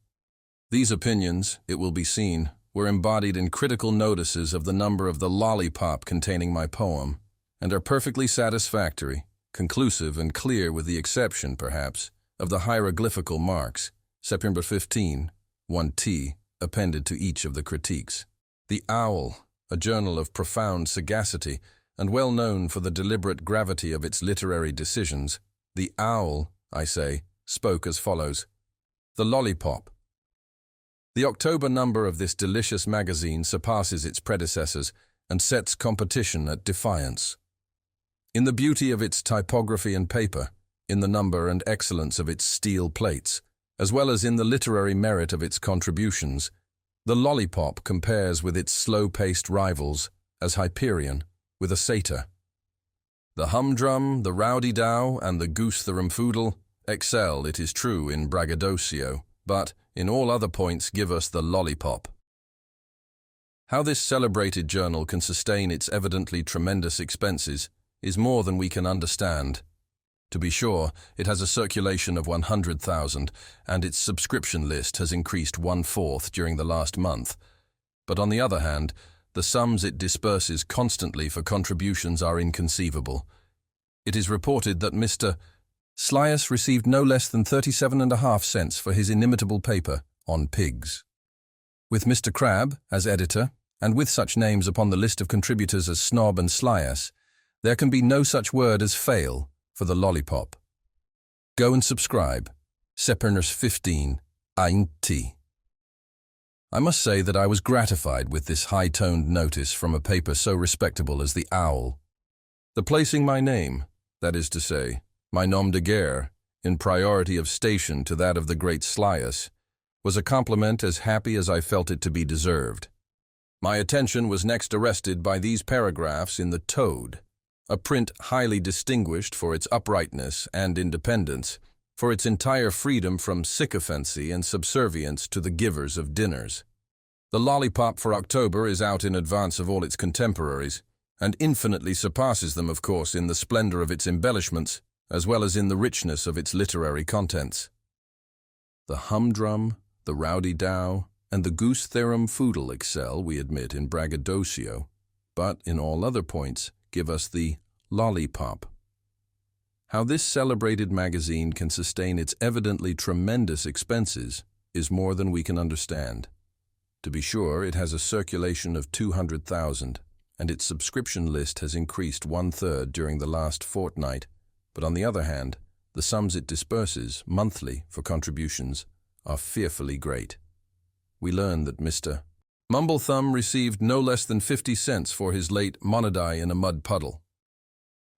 These opinions, it will be seen, were embodied in critical notices of the number of the lollipop containing my poem, and are perfectly satisfactory, conclusive and clear with the exception, perhaps, of the hieroglyphical marks, September 15, 1T, appended to each of the critiques. The Owl, a journal of profound sagacity, and well known for the deliberate gravity of its literary decisions, the Owl, I say, spoke as follows. The Lollipop. The October number of this delicious magazine surpasses its predecessors and sets competition at defiance. In the beauty of its typography and paper, in the number and excellence of its steel plates, as well as in the literary merit of its contributions, the Lollipop compares with its slow-paced rivals as Hyperion with a satyr. The Humdrum, the Rowdy-Dow, and the Goose-the-Rumfoodle excel, it is true, in braggadocio, but, in all other points, give us the Lollipop. How this celebrated journal can sustain its evidently tremendous expenses is more than we can understand. To be sure, it has a circulation of 100,000, and its subscription list has increased 1/4 during the last month. But on the other hand, the sums it disperses constantly for contributions are inconceivable. It is reported that Mr. Slias received no less than 37.5 cents for his inimitable paper, On Pigs. With Mr. Crabbe as editor, and with such names upon the list of contributors as Snob and Slias, there can be no such word as fail for the Lollipop. Go and subscribe. September 15, 1T. I must say that I was gratified with this high-toned notice from a paper so respectable as the Owl. The placing my name, that is to say, my nom de guerre, in priority of station to that of the great Slias, was a compliment as happy as I felt it to be deserved. My attention was next arrested by these paragraphs in the Toad, a print highly distinguished for its uprightness and independence, for its entire freedom from sycophancy and subservience to the givers of dinners. The Lollipop for October is out in advance of all its contemporaries, and infinitely surpasses them, of course, in the splendor of its embellishments, as well as in the richness of its literary contents. The Humdrum, the Rowdy-Dow, and the Goose-the-Rumfoodle excel, we admit, in braggadocio, but in all other points give us the Lollipop. How this celebrated magazine can sustain its evidently tremendous expenses is more than we can understand. To be sure, it has a circulation of 200,000, and its subscription list has increased 1/3 during the last fortnight, but on the other hand, the sums it disperses monthly for contributions are fearfully great. We learn that Mr. Mumblethumb received no less than 50 cents for his late Monody in a Mud Puddle.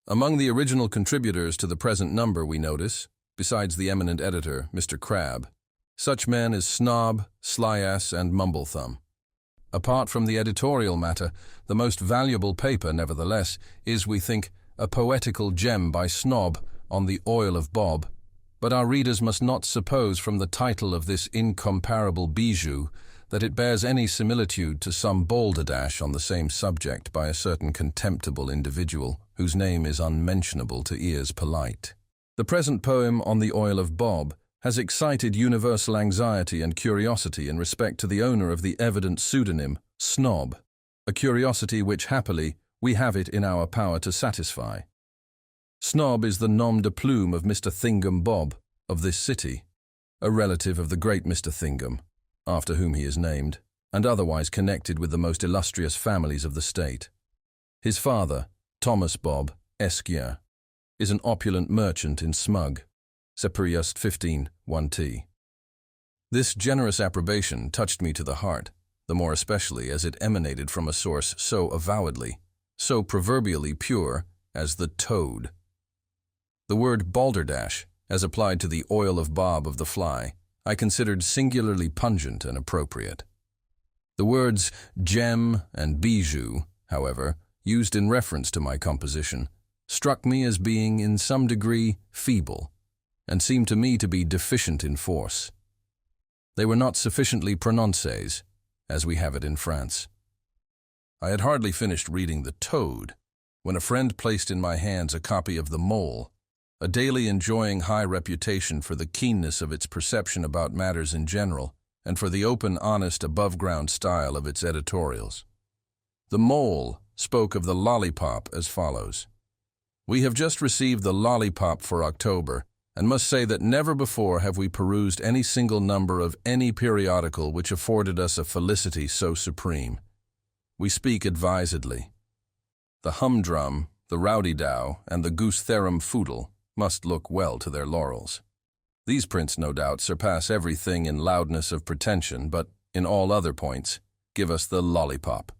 Among the original contributors to the present number we notice, besides the eminent editor, Mr. Crabbe, such men as Snob, Slias, and Mumblethumb. Apart from the editorial matter, the most valuable paper, nevertheless, is, we think, a poetical gem by Snob on the oil of Bob, but our readers must not suppose from the title of this incomparable bijou that it bears any similitude to some balderdash on the same subject by a certain contemptible individual whose name is unmentionable to ears polite. The present poem on the oil of Bob has excited universal anxiety and curiosity in respect to the owner of the evident pseudonym Snob, a curiosity which, happily, we have it in our power to satisfy. Snob is the nom de plume of Mr. THINGUM Bob, of this city, a relative of the great Mr. THINGUM, after whom he is named, and otherwise connected with the most illustrious families of the state. His father, Thomas Bob, Esquire, is an opulent merchant in Smug, Seperius 15, 1t. This generous approbation touched me to the heart, the more especially as it emanated from a source so avowedly, so proverbially pure as the toad. The word balderdash, as applied to the oil of Bob of the fly, I considered singularly pungent and appropriate. The words gem and bijou, however, used in reference to my composition, struck me as being in some degree feeble, and seemed to me to be deficient in force. They were not sufficiently prononcés, as we have it in France. I had hardly finished reading The Toad, when a friend placed in my hands a copy of The Mole, a daily enjoying high reputation for the keenness of its perception about matters in general, and for the open, honest, above-ground style of its editorials. The Mole spoke of the lollipop as follows: "We have just received the lollipop for October, and must say that never before have we perused any single number of any periodical which afforded us a felicity so supreme. We speak advisedly. The humdrum, the rowdy-dow, and the goosetherum foodle must look well to their laurels. These prints, no doubt, surpass everything in loudness of pretension, but in all other points, give us the lollipop.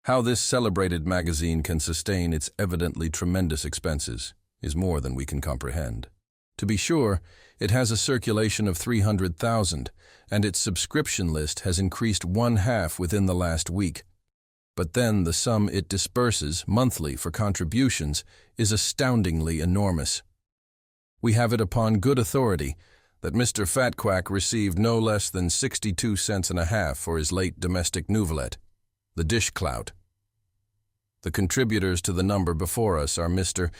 How this celebrated magazine can sustain its evidently tremendous expenses is more than we can comprehend. To be sure, it has a circulation of 300,000, and its subscription list has increased 1/2 within the last week. But then the sum it disburses monthly for contributions is astoundingly enormous. We have it upon good authority that Mr. Fatquack received no less than 62 cents and a half for his late domestic novelette, The Dish Clout. The contributors to the number before us are Mr.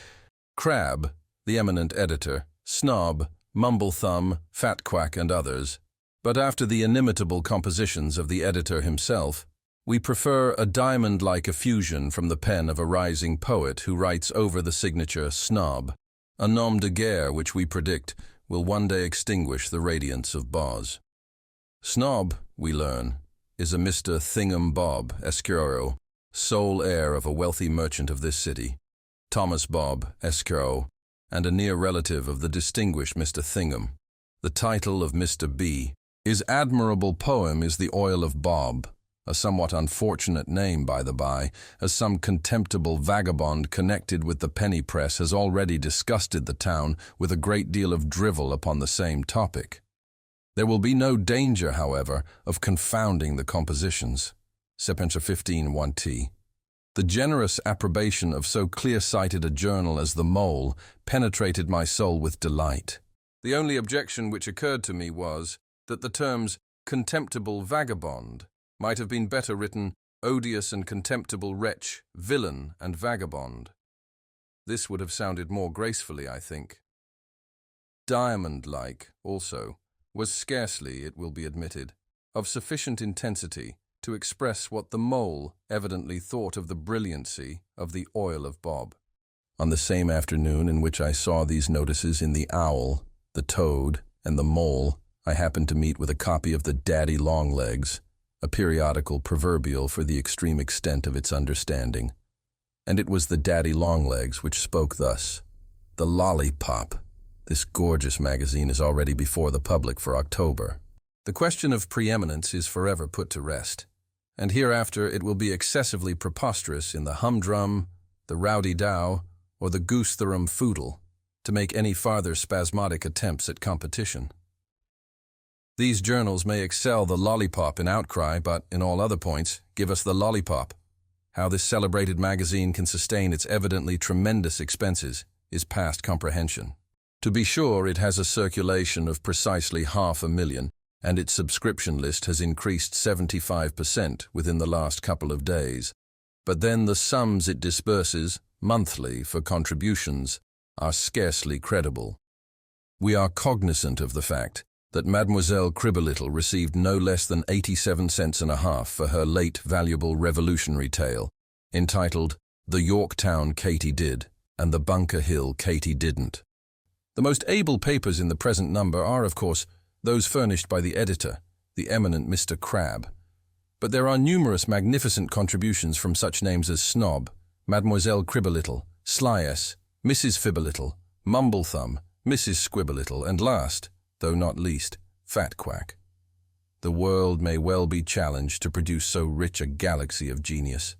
Crab, the eminent editor, Snob, Mumblethumb, Fatquack, and others, but after the inimitable compositions of the editor himself, we prefer a diamond-like effusion from the pen of a rising poet who writes over the signature Snob, a nom de guerre which we predict will one day extinguish the radiance of Boz. Snob, we learn, is a Mr. THINGUM Bob, Esquire, sole heir of a wealthy merchant of this city, Thomas Bob, Esquire, and a near relative of the distinguished Mr. THINGUM. The title of Mr. B. His admirable poem is The Oil of Bob, a somewhat unfortunate name, by the by, as some contemptible vagabond connected with the penny press has already disgusted the town with a great deal of drivel upon the same topic. There will be no danger, however, of confounding the compositions. September 15, 1t. The generous approbation of so clear-sighted a journal as The Mole penetrated my soul with delight. The only objection which occurred to me was that the terms contemptible vagabond might have been better written odious and contemptible wretch, villain, and vagabond. This would have sounded more gracefully, I think. Diamond-like, also, was scarcely, it will be admitted, of sufficient intensity to express what the Mole evidently thought of the brilliancy of the oil of Bob. On the same afternoon in which I saw these notices in the Owl, the Toad, and the Mole, I happened to meet with a copy of the Daddy Longlegs, a periodical proverbial for the extreme extent of its understanding. And it was the Daddy Longlegs which spoke thus: "The lollipop. This gorgeous magazine is already before the public for October. The question of preeminence is forever put to rest, and hereafter it will be excessively preposterous in the humdrum, the rowdy-dow, or the goosetherum foodle to make any farther spasmodic attempts at competition. These journals may excel the lollipop in outcry, but in all other points give us the lollipop. How this celebrated magazine can sustain its evidently tremendous expenses is past comprehension. To be sure, it has a circulation of precisely 500,000, and its subscription list has increased 75% within the last couple of days. But then the sums it disburses monthly for contributions are scarcely credible. We are cognizant of the fact that Mademoiselle Cribblelittle received no less than 87 cents and a half for her late valuable revolutionary tale, entitled The Yorktown Katy Did and the Bunker Hill Katy Didn't. The most able papers in the present number are, of course, those furnished by the editor, the eminent Mr. Crabbe. But there are numerous magnificent contributions from such names as Snob, Mademoiselle Cribblelittle, Slyess, Mrs. Fibblelittle, Mumblethumb, Mrs. Squibblelittle, and last, though not least, Fat Quack. The world may well be challenged to produce so rich a galaxy of genius.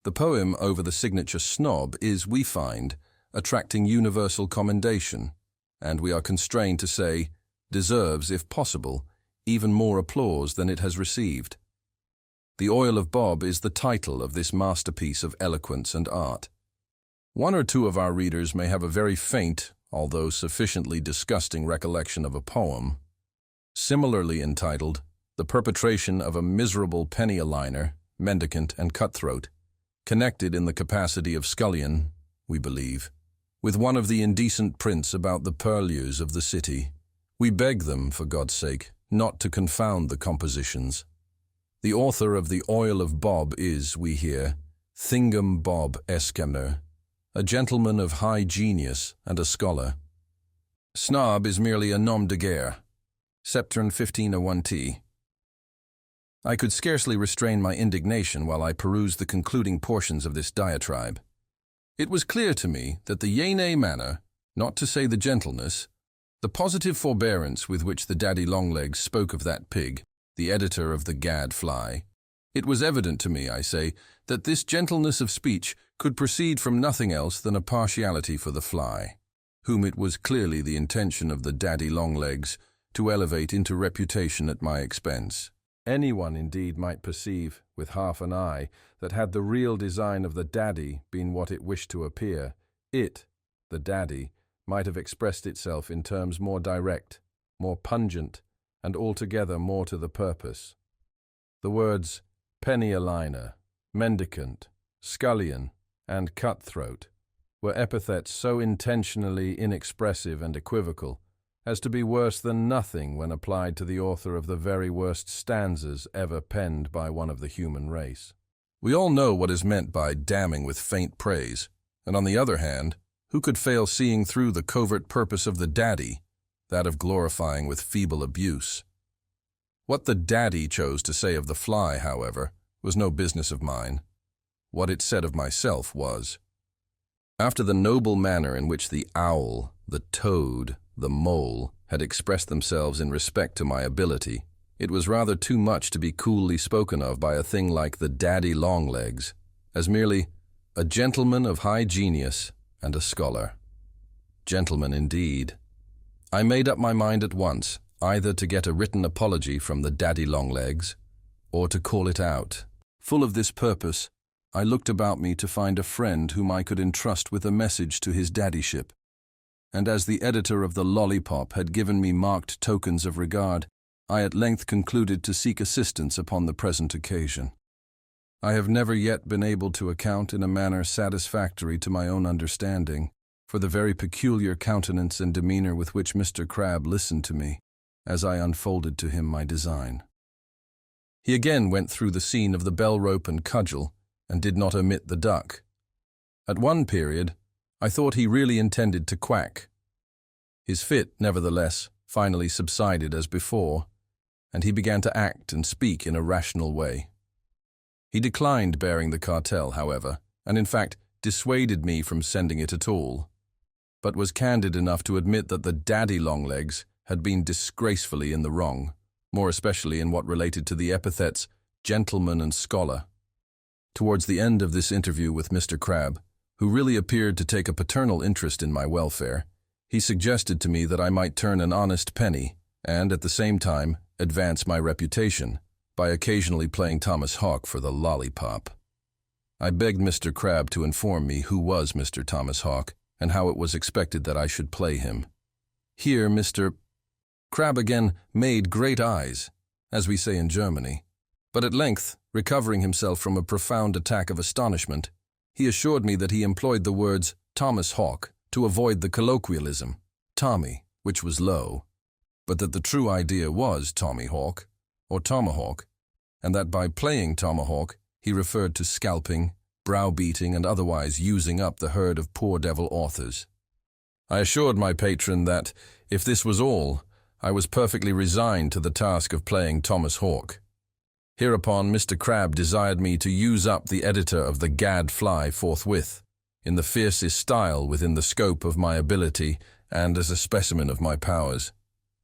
The poem over the signature Snob is, we find, attracting universal commendation, and we are constrained to say, deserves, if possible, even more applause than it has received. The Oil of Bob is the title of this masterpiece of eloquence and art. One or two of our readers may have a very faint, although sufficiently disgusting recollection of a poem, similarly entitled, The Perpetration of a Miserable Penny-a-Liner, Mendicant and Cutthroat, connected in the capacity of scullion, we believe, with one of the indecent prints about the purlieus of the city. We beg them, for God's sake, not to confound the compositions. The author of The Oil of Bob is, we hear, THINGUM Bob Eskener, a gentleman of high genius and a scholar. Snob is merely a nom de guerre, Septern 1501t. I could scarcely restrain my indignation while I perused the concluding portions of this diatribe. It was clear to me that the yea-nay manner, not to say the gentleness, the positive forbearance with which the daddy longlegs spoke of that pig, the editor of the Gad Fly, it was evident to me, I say, that this gentleness of speech could proceed from nothing else than a partiality for the fly, whom it was clearly the intention of the daddy longlegs to elevate into reputation at my expense. Anyone indeed might perceive, with half an eye, that had the real design of the daddy been what it wished to appear, it, the daddy, might have expressed itself in terms more direct, more pungent, and altogether more to the purpose. The words penny-a-liner, mendicant, scullion, and cutthroat were epithets so intentionally inexpressive and equivocal as to be worse than nothing when applied to the author of the very worst stanzas ever penned by one of the human race. We all know what is meant by damning with faint praise, and on the other hand, who could fail seeing through the covert purpose of the daddy, that of glorifying with feeble abuse? What the daddy chose to say of the fly, however, was no business of mine. What it said of myself was. After the noble manner in which the owl, the toad, the mole had expressed themselves in respect to my ability, it was rather too much to be coolly spoken of by a thing like the daddy longlegs, as merely a gentleman of high genius and a scholar. Gentleman indeed. I made up my mind at once, either to get a written apology from the daddy longlegs, or to call it out. Full of this purpose, I looked about me to find a friend whom I could entrust with a message to his daddyship, and as the editor of the Lollipop had given me marked tokens of regard, I at length concluded to seek assistance upon the present occasion. I have never yet been able to account in a manner satisfactory to my own understanding for the very peculiar countenance and demeanor with which Mr. Crabbe listened to me as I unfolded to him my design. He again went through the scene of the bell rope and cudgel, and did not omit the duck. At one period, I thought he really intended to quack. His fit, nevertheless, finally subsided as before, and he began to act and speak in a rational way. He declined bearing the cartel, however, and in fact dissuaded me from sending it at all, but was candid enough to admit that the daddy longlegs had been disgracefully in the wrong, more especially in what related to the epithets gentleman and scholar. Towards the end of this interview with Mr. Crabbe, who really appeared to take a paternal interest in my welfare, he suggested to me that I might turn an honest penny and, at the same time, advance my reputation by occasionally playing Thomas Hawk for the Lollipop. I begged Mr. Crabbe to inform me who was Mr. Thomas Hawk and how it was expected that I should play him. Here Mr. Crab again made great eyes, as we say in Germany. But at length, recovering himself from a profound attack of astonishment, he assured me that he employed the words Thomas Hawk to avoid the colloquialism, Tommy, which was low, but that the true idea was Tommy Hawk, or tomahawk, and that by playing tomahawk he referred to scalping, browbeating, and otherwise using up the herd of poor devil authors. I assured my patron that, if this was all, I was perfectly resigned to the task of playing Thomas Hawk. Hereupon Mr. Crab desired me to use up the editor of the Gadfly forthwith, in the fiercest style within the scope of my ability and as a specimen of my powers.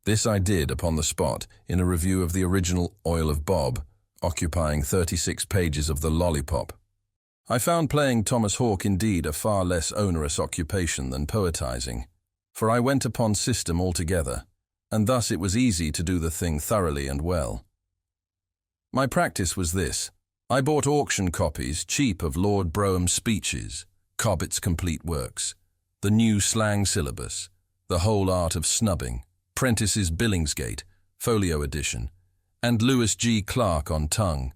This I did upon the spot in a review of the original Oil of Bob, occupying 36 pages of the lollipop. I found playing Thomas Hawk indeed a far less onerous occupation than poetizing, for I went upon system altogether, and thus it was easy to do the thing thoroughly and well. My practice was this. I bought auction copies cheap of Lord Brougham's speeches, Cobbett's complete works, the new slang syllabus, the whole art of snubbing, Prentice's Billingsgate, folio edition, and Lewis G. Clark on tongue.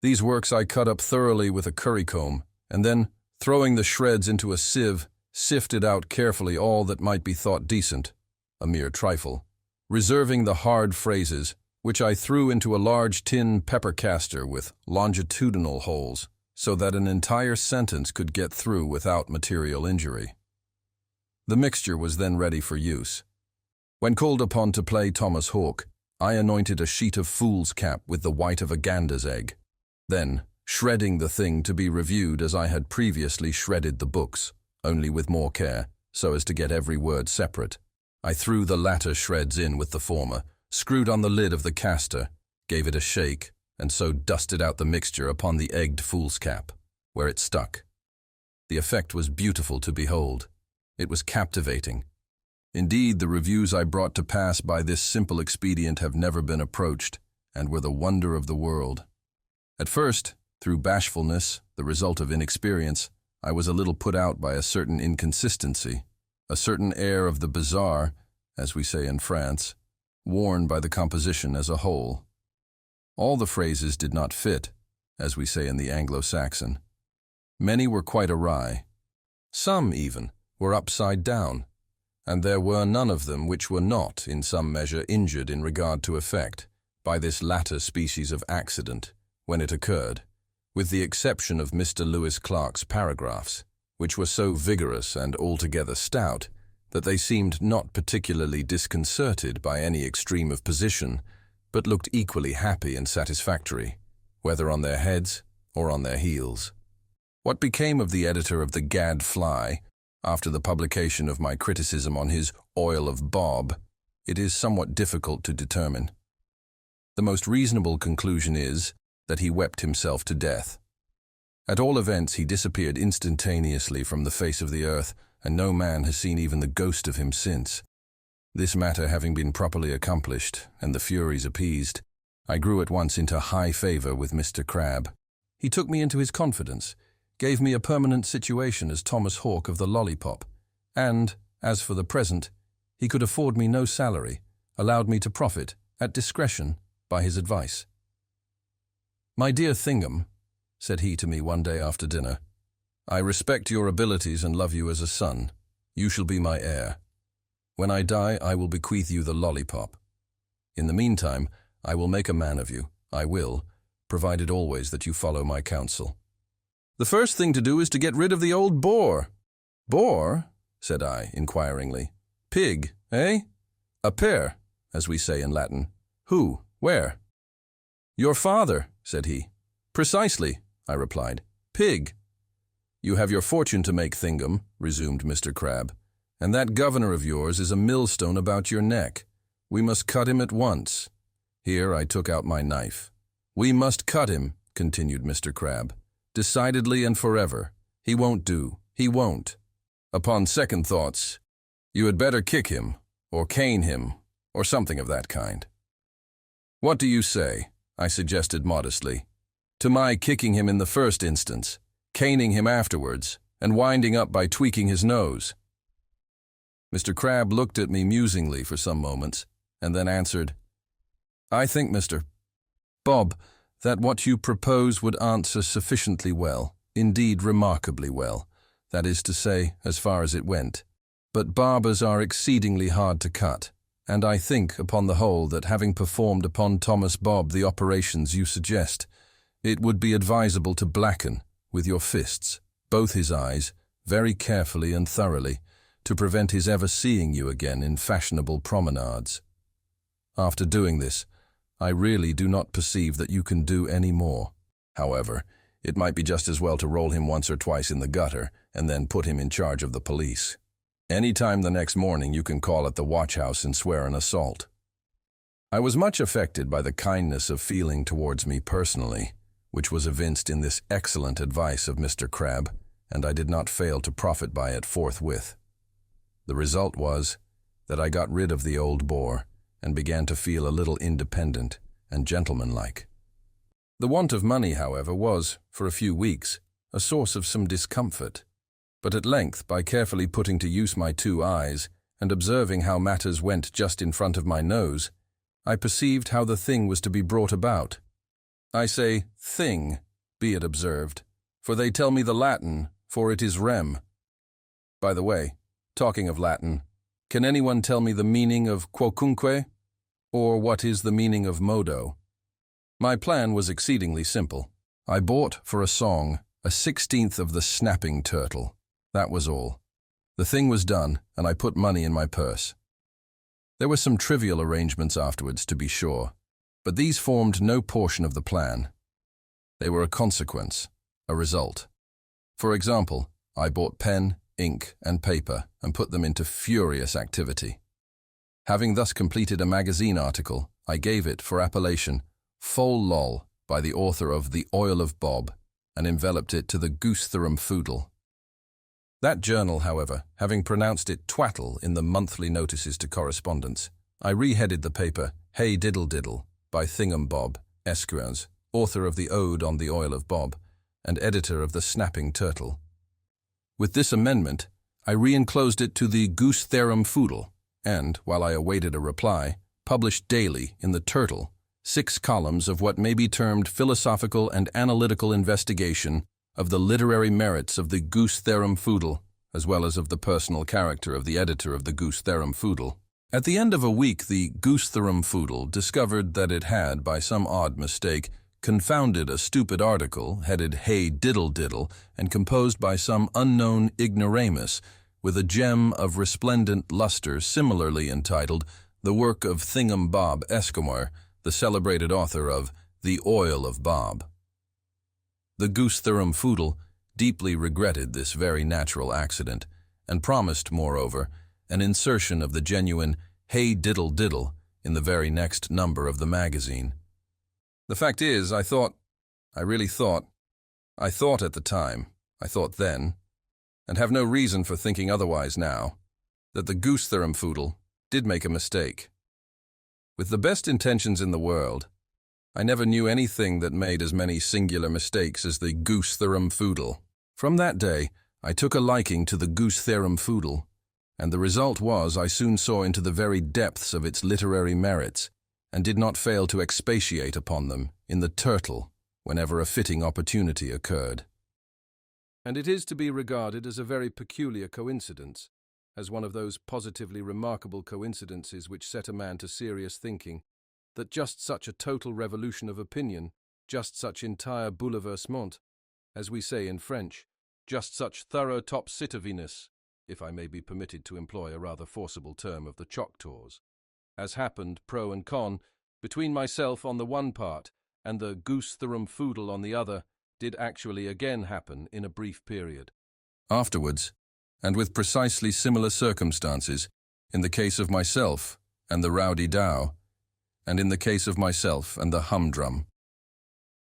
These works I cut up thoroughly with a currycomb, and then, throwing the shreds into a sieve, sifted out carefully all that might be thought decent, a mere trifle, reserving the hard phrases, which I threw into a large tin pepper caster with longitudinal holes, so that an entire sentence could get through without material injury. The mixture was then ready for use. When called upon to play Thomas Hawk, I anointed a sheet of foolscap with the white of a gander's egg. Then, shredding the thing to be reviewed as I had previously shredded the books, only with more care, so as to get every word separate, I threw the latter shreds in with the former, screwed on the lid of the caster, gave it a shake, and so dusted out the mixture upon the egged foolscap, where it stuck. The effect was beautiful to behold. It was captivating. Indeed, the reviews I brought to pass by this simple expedient have never been approached, and were the wonder of the world. At first, through bashfulness, the result of inexperience, I was a little put out by a certain inconsistency, a certain air of the bizarre, as we say in France, worn by the composition as a whole. All the phrases did not fit, as we say in the Anglo-Saxon. Many were quite awry. Some, even, were upside down, and there were none of them which were not, in some measure, injured in regard to effect, by this latter species of accident, when it occurred, with the exception of Mr. Lewis Clark's paragraphs, which were so vigorous and altogether stout, that they seemed not particularly disconcerted by any extreme of position, but looked equally happy and satisfactory, whether on their heads or on their heels. What became of the editor of the Gadfly, after the publication of my criticism on his Oil of Bob, it is somewhat difficult to determine. The most reasonable conclusion is that he wept himself to death. At all events, he disappeared instantaneously from the face of the earth, and no man has seen even the ghost of him since. This matter having been properly accomplished, and the furies appeased, I grew at once into high favor with Mr. Crab. He took me into his confidence, gave me a permanent situation as Thomas Hawk of the lollipop, and, as for the present, he could afford me no salary, allowed me to profit, at discretion, by his advice. "My dear Thingham," said he to me one day after dinner, "I respect your abilities and love you as a son. You shall be my heir. When I die, I will bequeath you the lollipop. In the meantime, I will make a man of you. I will, provided always that you follow my counsel. The first thing to do is to get rid of the old boar." "Boar?" said I, inquiringly. "Pig, eh?" "A pair, as we say in Latin." "Who? Where?" "Your father," said he. "Precisely," I replied. "Pig." "You have your fortune to make, Thingham," resumed Mr. Crab, "and that governor of yours is a millstone about your neck. We must cut him at once." Here I took out my knife. "We must cut him," continued Mr. Crab, "decidedly and forever. He won't do. He won't. Upon second thoughts, you had better kick him, or cane him, or something of that kind." "What do you say?" I suggested modestly, "to my kicking him in the first instance, caning him afterwards, and winding up by tweaking his nose?" Mr. Crab looked at me musingly for some moments, and then answered, "I think, Mr. Bob, that what you propose would answer sufficiently well, indeed remarkably well, that is to say, as far as it went. But barbers are exceedingly hard to cut, and I think, upon the whole, that having performed upon Thomas Bob the operations you suggest, it would be advisable to blacken, with your fists, both his eyes, very carefully and thoroughly, to prevent his ever seeing you again in fashionable promenades. After doing this, I really do not perceive that you can do any more. However, it might be just as well to roll him once or twice in the gutter and then put him in charge of the police. Any time the next morning you can call at the watch-house and swear an assault." I was much affected by the kindness of feeling towards me personally, which was evinced in this excellent advice of Mr. Crabbe, and I did not fail to profit by it forthwith. The result was that I got rid of the old bore and began to feel a little independent and gentlemanlike. The want of money, however, was, for a few weeks, a source of some discomfort. But at length, by carefully putting to use my 2 eyes and observing how matters went just in front of my nose, I perceived how the thing was to be brought about. I say thing, be it observed, for they tell me the Latin, for it is rem. By the way, talking of Latin, can anyone tell me the meaning of quocunque, or what is the meaning of modo? My plan was exceedingly simple. I bought for a song a 16th of the snapping turtle. That was all. The thing was done, and I put money in my purse. There were some trivial arrangements afterwards, to be sure, but these formed no portion of the plan. They were a consequence, a result. For example, I bought pen, ink, and paper and put them into furious activity. Having thus completed a magazine article, I gave it for appellation Fol Lol by the author of The Oil of Bob and enveloped it to the Goosetherum Foodle. That journal, however, having pronounced it twaddle in the monthly notices to correspondents, I reheaded the paper Hey Diddle Diddle by THINGUM Bob, Esquires, author of the Ode on the Oil of Bob and editor of the Snapping Turtle. With this amendment, I re-enclosed it to the Goosetherum Foodle and, while I awaited a reply, published daily in the Turtle 6 columns of what may be termed philosophical and analytical investigation of the literary merits of the Goosetherum Foodle, as well as of the personal character of the editor of the Goosetherum Foodle. At the end of a week, the Goosetherum Foodle discovered that it had, by some odd mistake, confounded a stupid article headed Hey Diddle Diddle and composed by some unknown ignoramus with a gem of resplendent luster similarly entitled The Work of THINGUM Bob, Esquire, the celebrated author of The Oil of Bob. The Goosetherum Foodle deeply regretted this very natural accident and promised, moreover, an insertion of the genuine Hey Diddle Diddle in the very next number of the magazine. The fact is, I thought at the time, I thought then, and have no reason for thinking otherwise now, that the Goosetherum Foodle did make a mistake. With the best intentions in the world, I never knew anything that made as many singular mistakes as the Goosetherum Foodle. From that day, I took a liking to the Goosetherum Foodle, and the result was I soon saw into the very depths of its literary merits, and did not fail to expatiate upon them in the Turtle whenever a fitting opportunity occurred. And it is to be regarded as a very peculiar coincidence, as one of those positively remarkable coincidences which set a man to serious thinking, that just such a total revolution of opinion, just such entire bouleversement, as we say in French, just such thorough topsy-turviness, if I may be permitted to employ a rather forcible term of the Choctaws, as happened, pro and con, between myself on the one part and the Goosetherum Foodle on the other, did actually again happen in a brief period. Afterwards, and with precisely similar circumstances, in the case of myself and the Rowdy Dow, and in the case of myself and the Humdrum.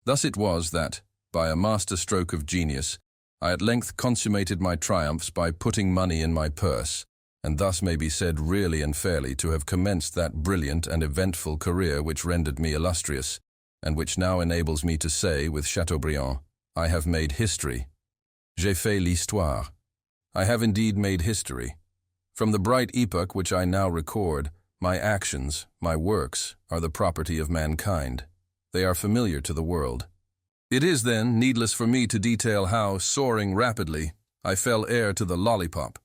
Thus it was that, by a master stroke of genius, I at length consummated my triumphs by putting money in my purse, and thus may be said really and fairly to have commenced that brilliant and eventful career which rendered me illustrious, and which now enables me to say with Chateaubriand, I have made history. J'ai fait l'histoire. I have indeed made history. From the bright epoch which I now record, My actions, my works, are the property of mankind. They are familiar to the world. It is, then, needless for me to detail how, soaring rapidly, I fell heir to the lollipop,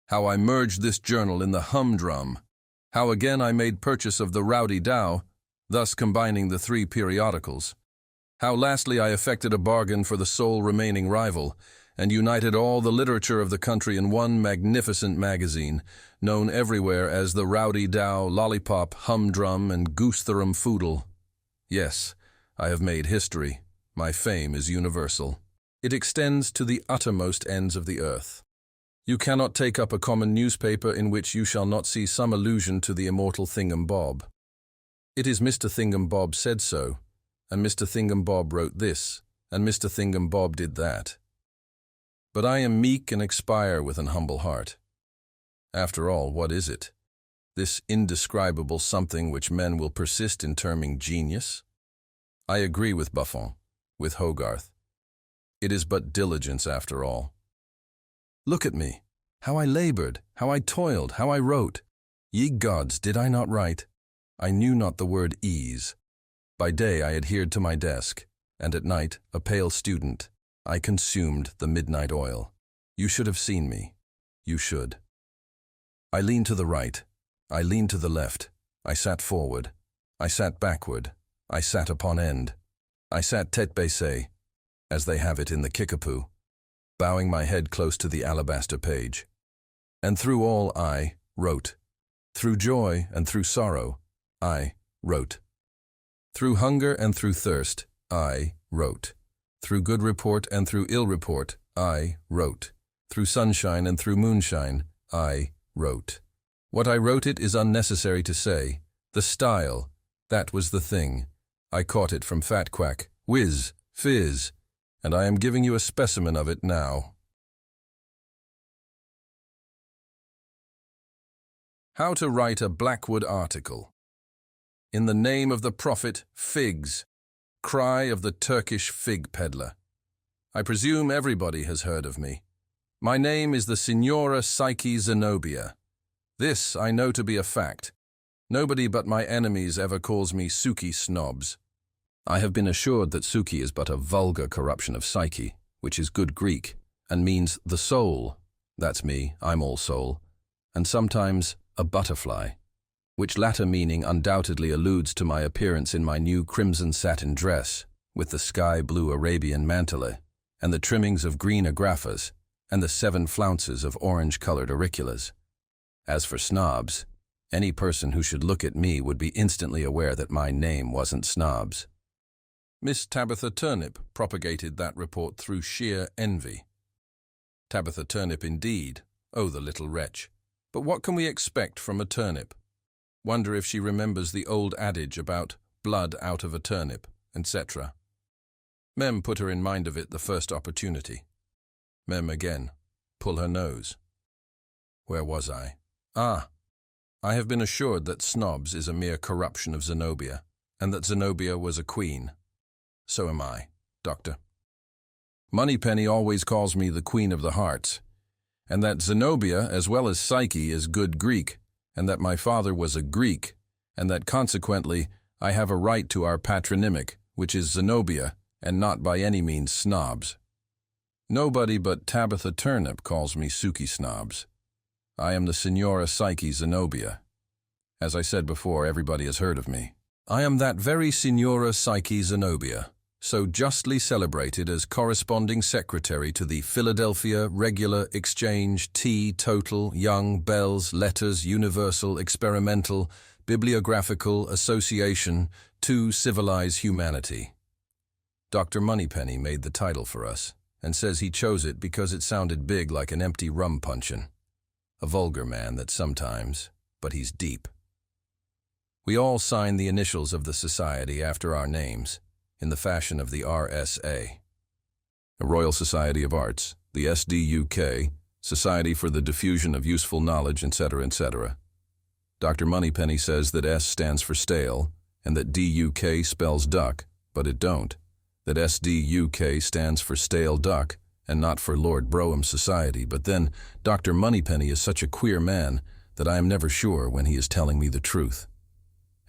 how I merged this journal in the humdrum, how again I made purchase of the rowdy Dow, thus combining the 3 periodicals, how lastly I effected a bargain for the sole remaining rival, and united all the literature of the country in one magnificent magazine, known everywhere as the Rowdy Dow, Lollipop, Humdrum, and Goosetherum Foodle. Yes, I have made history. My fame is universal. It extends to the uttermost ends of the earth. You cannot take up a common newspaper in which you shall not see some allusion to the immortal Thingham Bob. It is Mr. Thingham Bob said so, and Mr. Thingham Bob wrote this, and Mr. Thingham Bob did that. But I am meek and expire with an humble heart. After all, what is it? This indescribable something which men will persist in terming genius? I agree with Buffon, with Hogarth. It is but diligence after all. Look at me, how I labored, how I toiled, how I wrote. Ye gods, did I not write? I knew not the word ease. By day I adhered to my desk, and at night, a pale student, I consumed the midnight oil. You should have seen me. You should. I leaned to the right. I leaned to the left. I sat forward. I sat backward. I sat upon end. I sat tête baissée, as they have it in the Kickapoo, bowing my head close to the alabaster page. And through all I wrote. Through joy and through sorrow, I wrote. Through hunger and through thirst, I wrote. Through good report and through ill report, I wrote. Through sunshine and through moonshine, I wrote. What I wrote it is unnecessary to say. The style, that was the thing. I caught it from Fat Quack, whiz, fizz, and I am giving you a specimen of it now. How to write a Blackwood article. In the name of the prophet, figs. Cry of the Turkish fig peddler. I presume everybody has heard of me. My name is the Signora Psyche Zenobia. This I know to be a fact. Nobody but my enemies ever calls me Suki Snobs. I have been assured that Suki is but a vulgar corruption of Psyche, which is good Greek, and means the soul. That's me, I'm all soul. And sometimes a butterfly, which latter meaning undoubtedly alludes to my appearance in my new crimson satin dress, with the sky-blue Arabian mantilla, and the trimmings of green agraffas, and the 7 flounces of orange-colored auriculas. As for snobs, any person who should look at me would be instantly aware that my name wasn't Snobs. Miss Tabitha Turnip propagated that report through sheer envy. Tabitha Turnip indeed, oh the little wretch. But what can we expect from a turnip? Wonder if she remembers the old adage about blood out of a turnip, etc. Mem put her in mind of it the first opportunity. Mem again, pull her nose. Where was I? I have been assured that Snobs is a mere corruption of Zenobia, and that Zenobia was a queen. So am I, Doctor. Moneypenny always calls me the Queen of the Hearts, and that Zenobia, as well as Psyche, is good Greek, and that my father was a Greek, and that consequently I have a right to our patronymic, which is Zenobia, and not by any means Snobs. Nobody but Tabitha Turnip calls me Suki Snobs. I am the Signora Psyche Zenobia. As I said before, everybody has heard of me. I am that very Signora Psyche Zenobia, so justly celebrated as corresponding secretary to the Philadelphia Regular Exchange T. Total Young Bell's Letters Universal Experimental Bibliographical Association to Civilize Humanity. Dr. Moneypenny made the title for us, and says he chose it because it sounded big like an empty rum puncheon. A vulgar man that sometimes, but he's deep. We all sign the initials of the society after our names, in the fashion of the RSA. The Royal Society of Arts, the SDUK, Society for the Diffusion of Useful Knowledge, etc., etc. Dr. Moneypenny says that S stands for stale, and that DUK spells duck, but it don't. That SDUK stands for stale duck, and not for Lord Brougham's Society, but then Dr. Moneypenny is such a queer man that I am never sure when he is telling me the truth.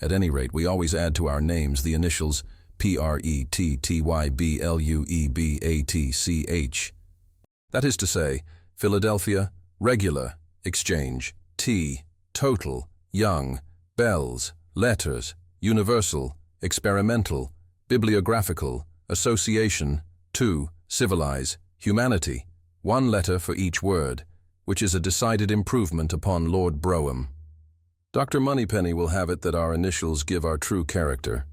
At any rate, we always add to our names the initials PRETTYBLUEBATCH. That is to say, Philadelphia, regular, exchange, T, total, young, bells, letters, universal, experimental, bibliographical, association, to, civilize, humanity, one letter for each word, which is a decided improvement upon Lord Brougham. Dr. Moneypenny will have it that our initials give our true character,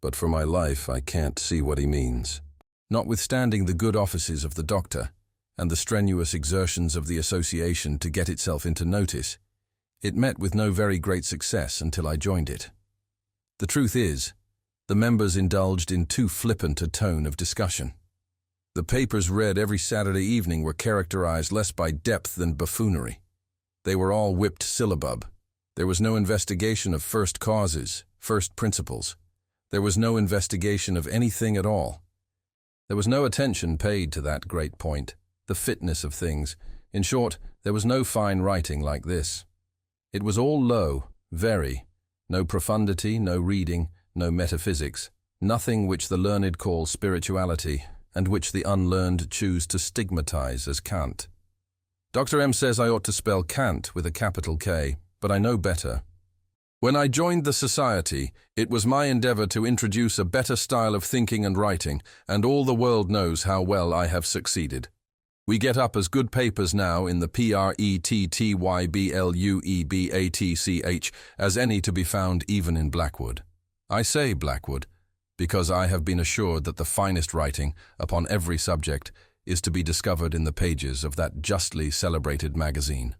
but for my life I can't see what he means. Notwithstanding the good offices of the doctor, and the strenuous exertions of the association to get itself into notice, it met with no very great success until I joined it. The truth is, the members indulged in too flippant a tone of discussion. The papers read every Saturday evening were characterized less by depth than buffoonery. They were all whipped syllabub. There was no investigation of first causes, first principles. There was no investigation of anything at all. There was no attention paid to that great point, the fitness of things. In short, there was no fine writing like this. It was all low, very. No profundity, no reading, no metaphysics, nothing which the learned call spirituality, and which the unlearned choose to stigmatize as cant. Dr. M says I ought to spell cant with a capital K, but I know better. When I joined the society, it was my endeavor to introduce a better style of thinking and writing, and all the world knows how well I have succeeded. We get up as good papers now in the PRETTYBLUEBATCH as any to be found even in Blackwood. I say Blackwood, because I have been assured that the finest writing, upon every subject, is to be discovered in the pages of that justly celebrated magazine.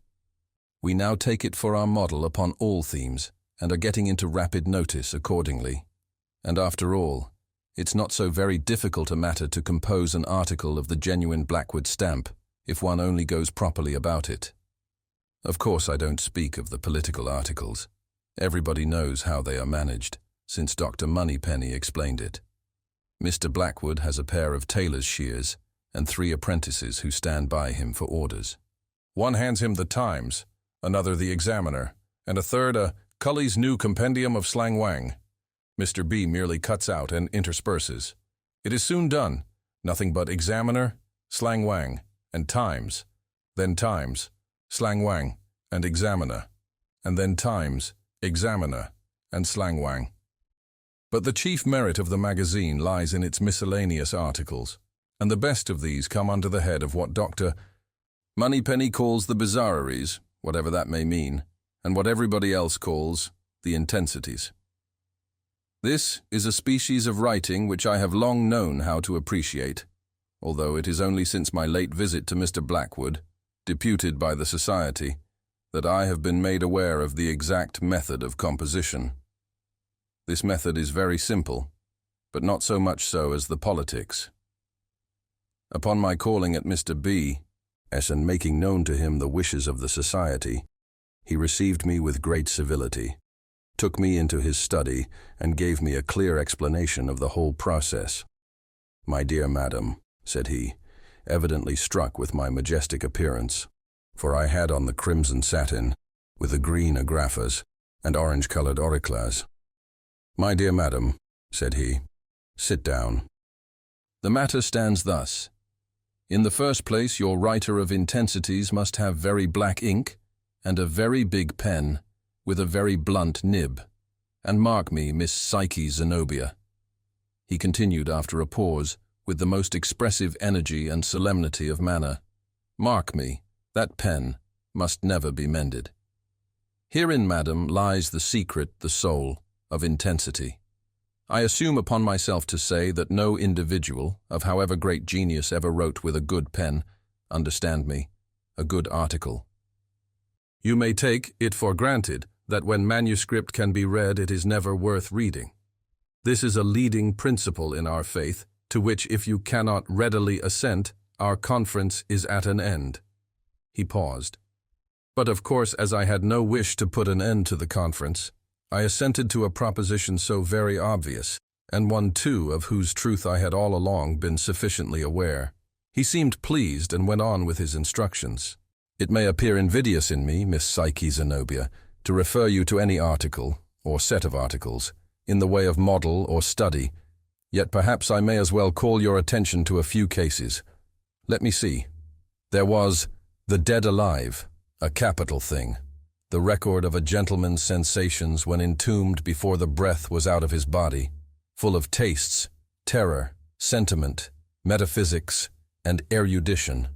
We now take it for our model upon all themes, and are getting into rapid notice accordingly. And after all, it's not so very difficult a matter to compose an article of the genuine Blackwood stamp, if one only goes properly about it. Of course, I don't speak of the political articles. Everybody knows how they are managed, since Dr. Moneypenny explained it. Mr. Blackwood has a pair of tailor's shears and 3 apprentices who stand by him for orders. One hands him the Times, another the Examiner, and a third a Cully's New Compendium of Slang Wang. Mr. B merely cuts out and intersperses. It is soon done, nothing but Examiner, Slang Wang, and Times, then Times, Slang Wang, and Examiner, and then Times, Examiner, and Slang Wang. But the chief merit of the magazine lies in its miscellaneous articles, and the best of these come under the head of what Dr. Moneypenny calls the bizarreries, whatever that may mean, and what everybody else calls the intensities. This is a species of writing which I have long known how to appreciate, although it is only since my late visit to Mr. Blackwood, deputed by the Society, that I have been made aware of the exact method of composition. This method is very simple, but not so much so as the politics. Upon my calling at Mr. B.'s and making known to him the wishes of the Society, he received me with great civility, took me into his study, and gave me a clear explanation of the whole process. "My dear madam," said he, evidently struck with my majestic appearance, for I had on the crimson satin, with the green agraffas, and orange-colored auriclas. "My dear madam," said he, "sit down. The matter stands thus. In the first place, your writer of intensities must have very black ink, and a very big pen, with a very blunt nib. And mark me, Miss Psyche Zenobia," he continued after a pause, with the most expressive energy and solemnity of manner, "mark me, that pen must never be mended. Herein, madam, lies the secret, the soul, of intensity. I assume upon myself to say that no individual, of however great genius, ever wrote with a good pen, understand me, a good article. You may take it for granted that when manuscript can be read, it is never worth reading. This is a leading principle in our faith, to which if you cannot readily assent, our conference is at an end." He paused. But of course, as I had no wish to put an end to the conference, I assented to a proposition so very obvious, and one too of whose truth I had all along been sufficiently aware. He seemed pleased and went on with his instructions. It may appear invidious in me, Miss Psyche Zenobia, to refer you to any article, or set of articles, in the way of model or study, yet perhaps I may as well call your attention to a few cases. Let me see. There was The Dead Alive, a capital thing, the record of a gentleman's sensations when entombed before the breath was out of his body, full of tastes, terror, sentiment, metaphysics, and erudition.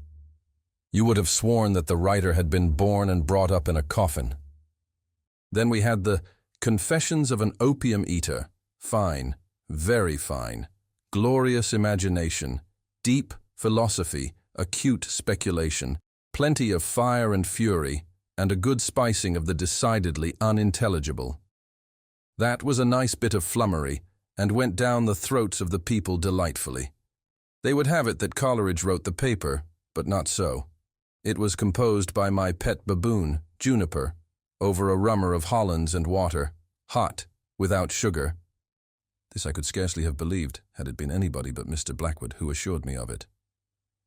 You would have sworn that the writer had been born and brought up in a coffin. Then we had the Confessions of an Opium Eater, fine, very fine, glorious imagination, deep philosophy, acute speculation, plenty of fire and fury, and a good spicing of the decidedly unintelligible. That was a nice bit of flummery, and went down the throats of the people delightfully. They would have it that Coleridge wrote the paper, but not so. It was composed by my pet baboon, Juniper, over a rummer of Hollands and water, hot, without sugar. This I could scarcely have believed, had it been anybody but Mr. Blackwood who assured me of it.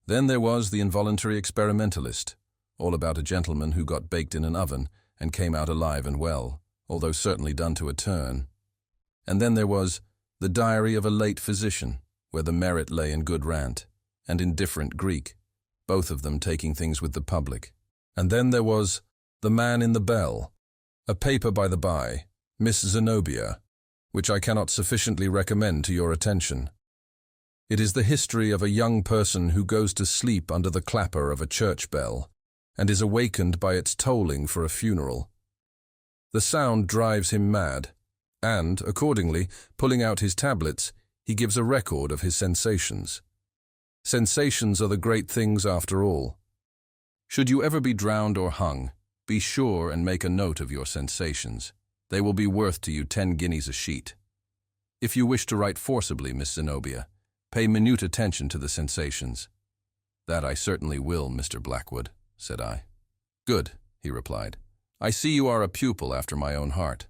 Then there was The Involuntary Experimentalist, all about a gentleman who got baked in an oven and came out alive and well, although certainly done to a turn. And then there was The Diary of a Late Physician, where the merit lay in good rant, and indifferent Greek, both of them taking things with the public. And then there was The Man in the Bell, a paper by the by, Miss Zenobia, which I cannot sufficiently recommend to your attention. It is the history of a young person who goes to sleep under the clapper of a church bell, and is awakened by its tolling for a funeral. The sound drives him mad, and, accordingly, pulling out his tablets, he gives a record of his sensations. Sensations are the great things after all. Should you ever be drowned or hung, be sure and make a note of your sensations. They will be worth to you 10 guineas a sheet. If you wish to write forcibly, Miss Zenobia, pay minute attention to the sensations. That I certainly will, Mr. Blackwood, said I. Good, he replied. I see you are a pupil after my own heart.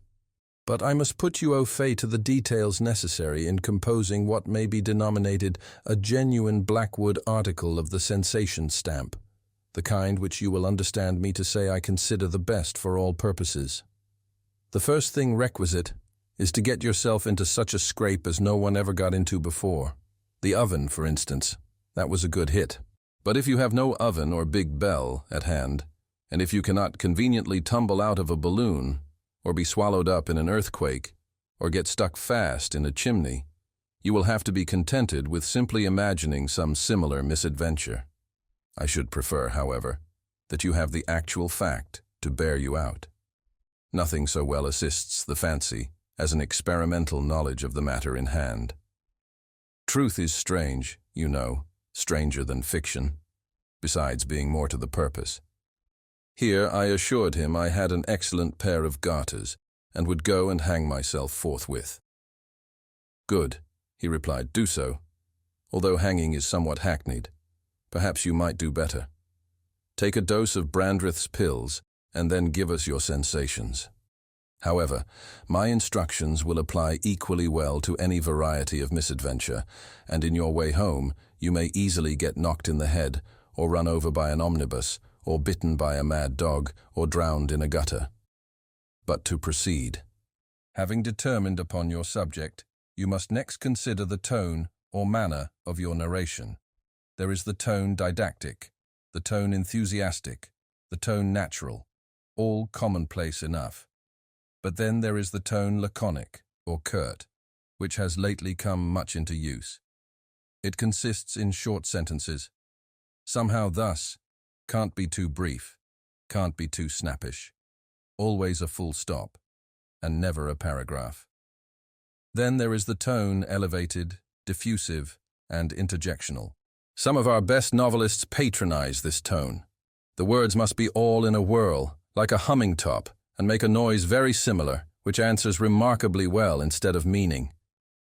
But I must put you au fait to the details necessary in composing what may be denominated a genuine Blackwood article of the sensation stamp, the kind which you will understand me to say I consider the best for all purposes. The first thing requisite is to get yourself into such a scrape as no one ever got into before. The oven, for instance, that was a good hit. But if you have no oven or big bell at hand, and if you cannot conveniently tumble out of a balloon, or be swallowed up in an earthquake, or get stuck fast in a chimney, you will have to be contented with simply imagining some similar misadventure. I should prefer, however, that you have the actual fact to bear you out. Nothing so well assists the fancy as an experimental knowledge of the matter in hand. Truth is strange, you know, stranger than fiction, besides being more to the purpose. Here I assured him I had an excellent pair of garters, and would go and hang myself forthwith. Good, he replied, do so. Although hanging is somewhat hackneyed, perhaps you might do better. Take a dose of Brandreth's pills, and then give us your sensations. However, my instructions will apply equally well to any variety of misadventure, and in your way home you may easily get knocked in the head, or run over by an omnibus, or bitten by a mad dog, or drowned in a gutter. But to proceed. Having determined upon your subject, you must next consider the tone or manner of your narration. There is the tone didactic, the tone enthusiastic, the tone natural, all commonplace enough. But then there is the tone laconic, or curt, which has lately come much into use. It consists in short sentences. Somehow thus, can't be too brief, can't be too snappish, always a full stop, and never a paragraph. Then there is the tone elevated, diffusive, and interjectional. Some of our best novelists patronize this tone. The words must be all in a whirl, like a humming top, and make a noise very similar, which answers remarkably well instead of meaning.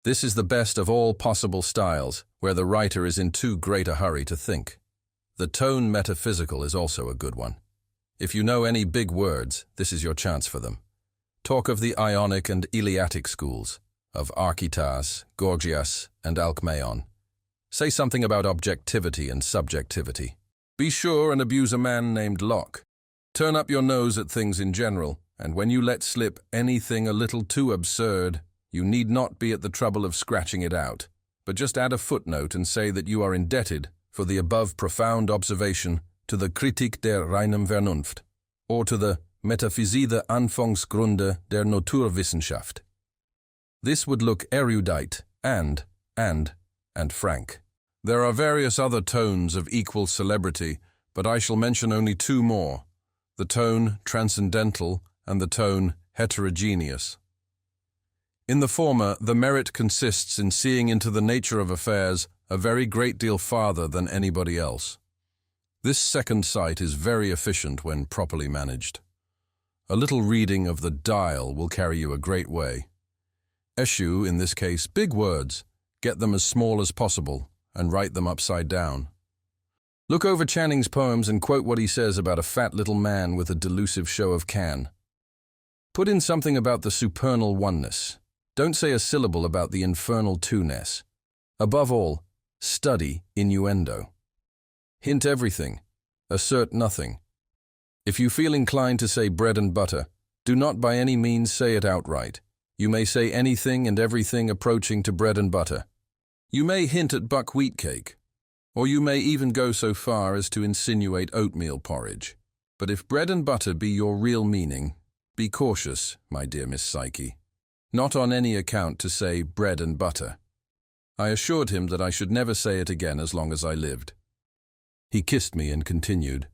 This is the best of all possible styles, where the writer is in too great a hurry to think. The tone metaphysical is also a good one. If you know any big words, this is your chance for them. Talk of the Ionic and Eleatic schools, of Archytas, Gorgias, and Alcmaeon. Say something about objectivity and subjectivity. Be sure and abuse a man named Locke. Turn up your nose at things in general, and when you let slip anything a little too absurd, you need not be at the trouble of scratching it out, but just add a footnote and say that you are indebted for the above profound observation to the Kritik der reinen Vernunft, or to the Metaphysische Anfangsgründe der Naturwissenschaft. This would look erudite and frank. There are various other tones of equal celebrity, but I shall mention only two more, the tone transcendental and the tone heterogeneous. In the former, the merit consists in seeing into the nature of affairs a very great deal farther than anybody else. This second sight is very efficient when properly managed. A little reading of the dial will carry you a great way. Eschew, in this case, big words. Get them as small as possible and write them upside down. Look over Channing's poems and quote what he says about a fat little man with a delusive show of can. Put in something about the supernal oneness. Don't say a syllable about the infernal two-ness. Above all, study innuendo. Hint everything. Assert nothing. If you feel inclined to say bread and butter, do not by any means say it outright. You may say anything and everything approaching to bread and butter. You may hint at buckwheat cake, or you may even go so far as to insinuate oatmeal porridge. But if bread and butter be your real meaning, be cautious, my dear Miss Psyche, not on any account to say bread and butter. I assured him that I should never say it again as long as I lived. He kissed me and continued,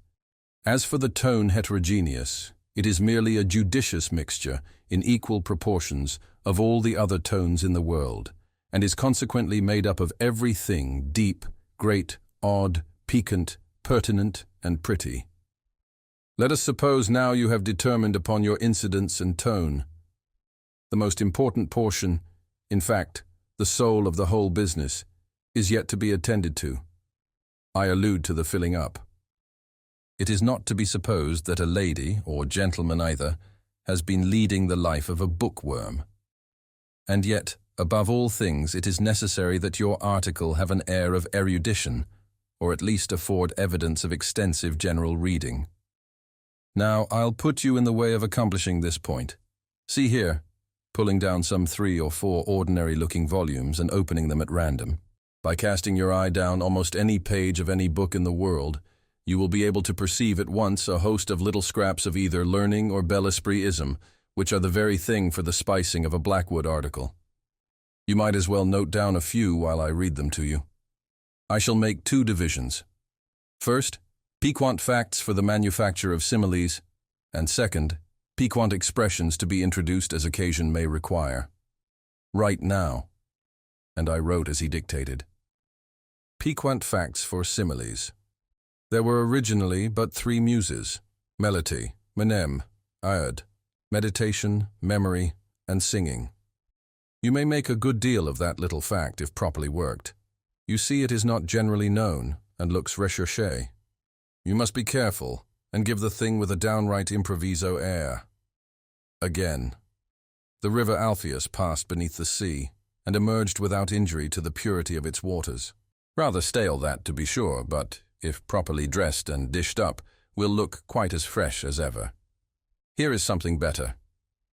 as for the tone heterogeneous, it is merely a judicious mixture in equal proportions of all the other tones in the world, and is consequently made up of everything deep, great, odd, piquant, pertinent, and pretty. Let us suppose now you have determined upon your incidence and tone. The most important portion, in fact, the soul of the whole business, is yet to be attended to. I allude to the filling up. It is not to be supposed that a lady, or gentleman either, has been leading the life of a bookworm. And yet, above all things, it is necessary that your article have an air of erudition, or at least afford evidence of extensive general reading. Now, I'll put you in the way of accomplishing this point. See here, pulling down some 3 or 4 ordinary-looking volumes and opening them at random. By casting your eye down almost any page of any book in the world, you will be able to perceive at once a host of little scraps of either learning or bel esprit-ism, which are the very thing for the spicing of a Blackwood article. You might as well note down a few while I read them to you. I shall make 2 divisions. First, piquant facts for the manufacture of similes, and second, piquant expressions to be introduced as occasion may require. Write now. And I wrote as he dictated. Piquant facts for similes. There were originally but 3 muses, melody, menem, iod, meditation, memory, and singing. You may make a good deal of that little fact if properly worked. You see it is not generally known and looks recherché. You must be careful and give the thing with a downright improviso air. Again. The river Alpheus passed beneath the sea and emerged without injury to the purity of its waters. Rather stale that, to be sure, but if properly dressed and dished up, will look quite as fresh as ever. Here is something better.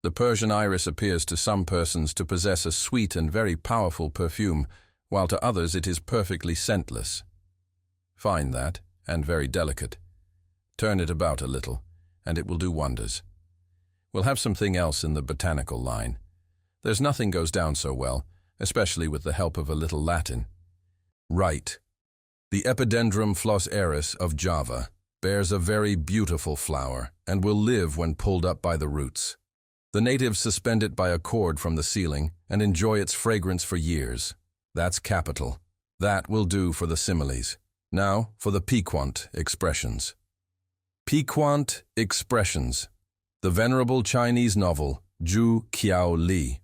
The Persian iris appears to some persons to possess a sweet and very powerful perfume, while to others it is perfectly scentless. Fine that, and very delicate. Turn it about a little, and it will do wonders. We'll have something else in the botanical line. There's nothing goes down so well, especially with the help of a little Latin. Right. The Epidendrum flossaris of Java bears a very beautiful flower and will live when pulled up by the roots. The natives suspend it by a cord from the ceiling and enjoy its fragrance for years. That's capital. That will do for the similes. Now for the piquant expressions. Piquant expressions. The venerable Chinese novel, Zhu Qiao Li.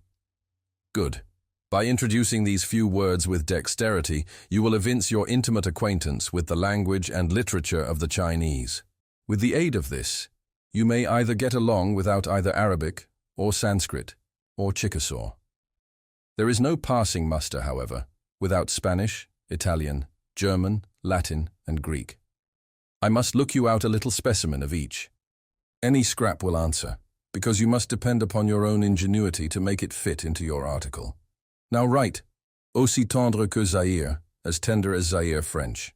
Good. By introducing these few words with dexterity, you will evince your intimate acquaintance with the language and literature of the Chinese. With the aid of this, you may either get along without either Arabic, or Sanskrit, or Chickasaw. There is no passing muster, however, without Spanish, Italian, German, Latin, and Greek. I must look you out a little specimen of each. Any scrap will answer, because you must depend upon your own ingenuity to make it fit into your article. Now write, aussi tendre que Zaire, as tender as Zaire French,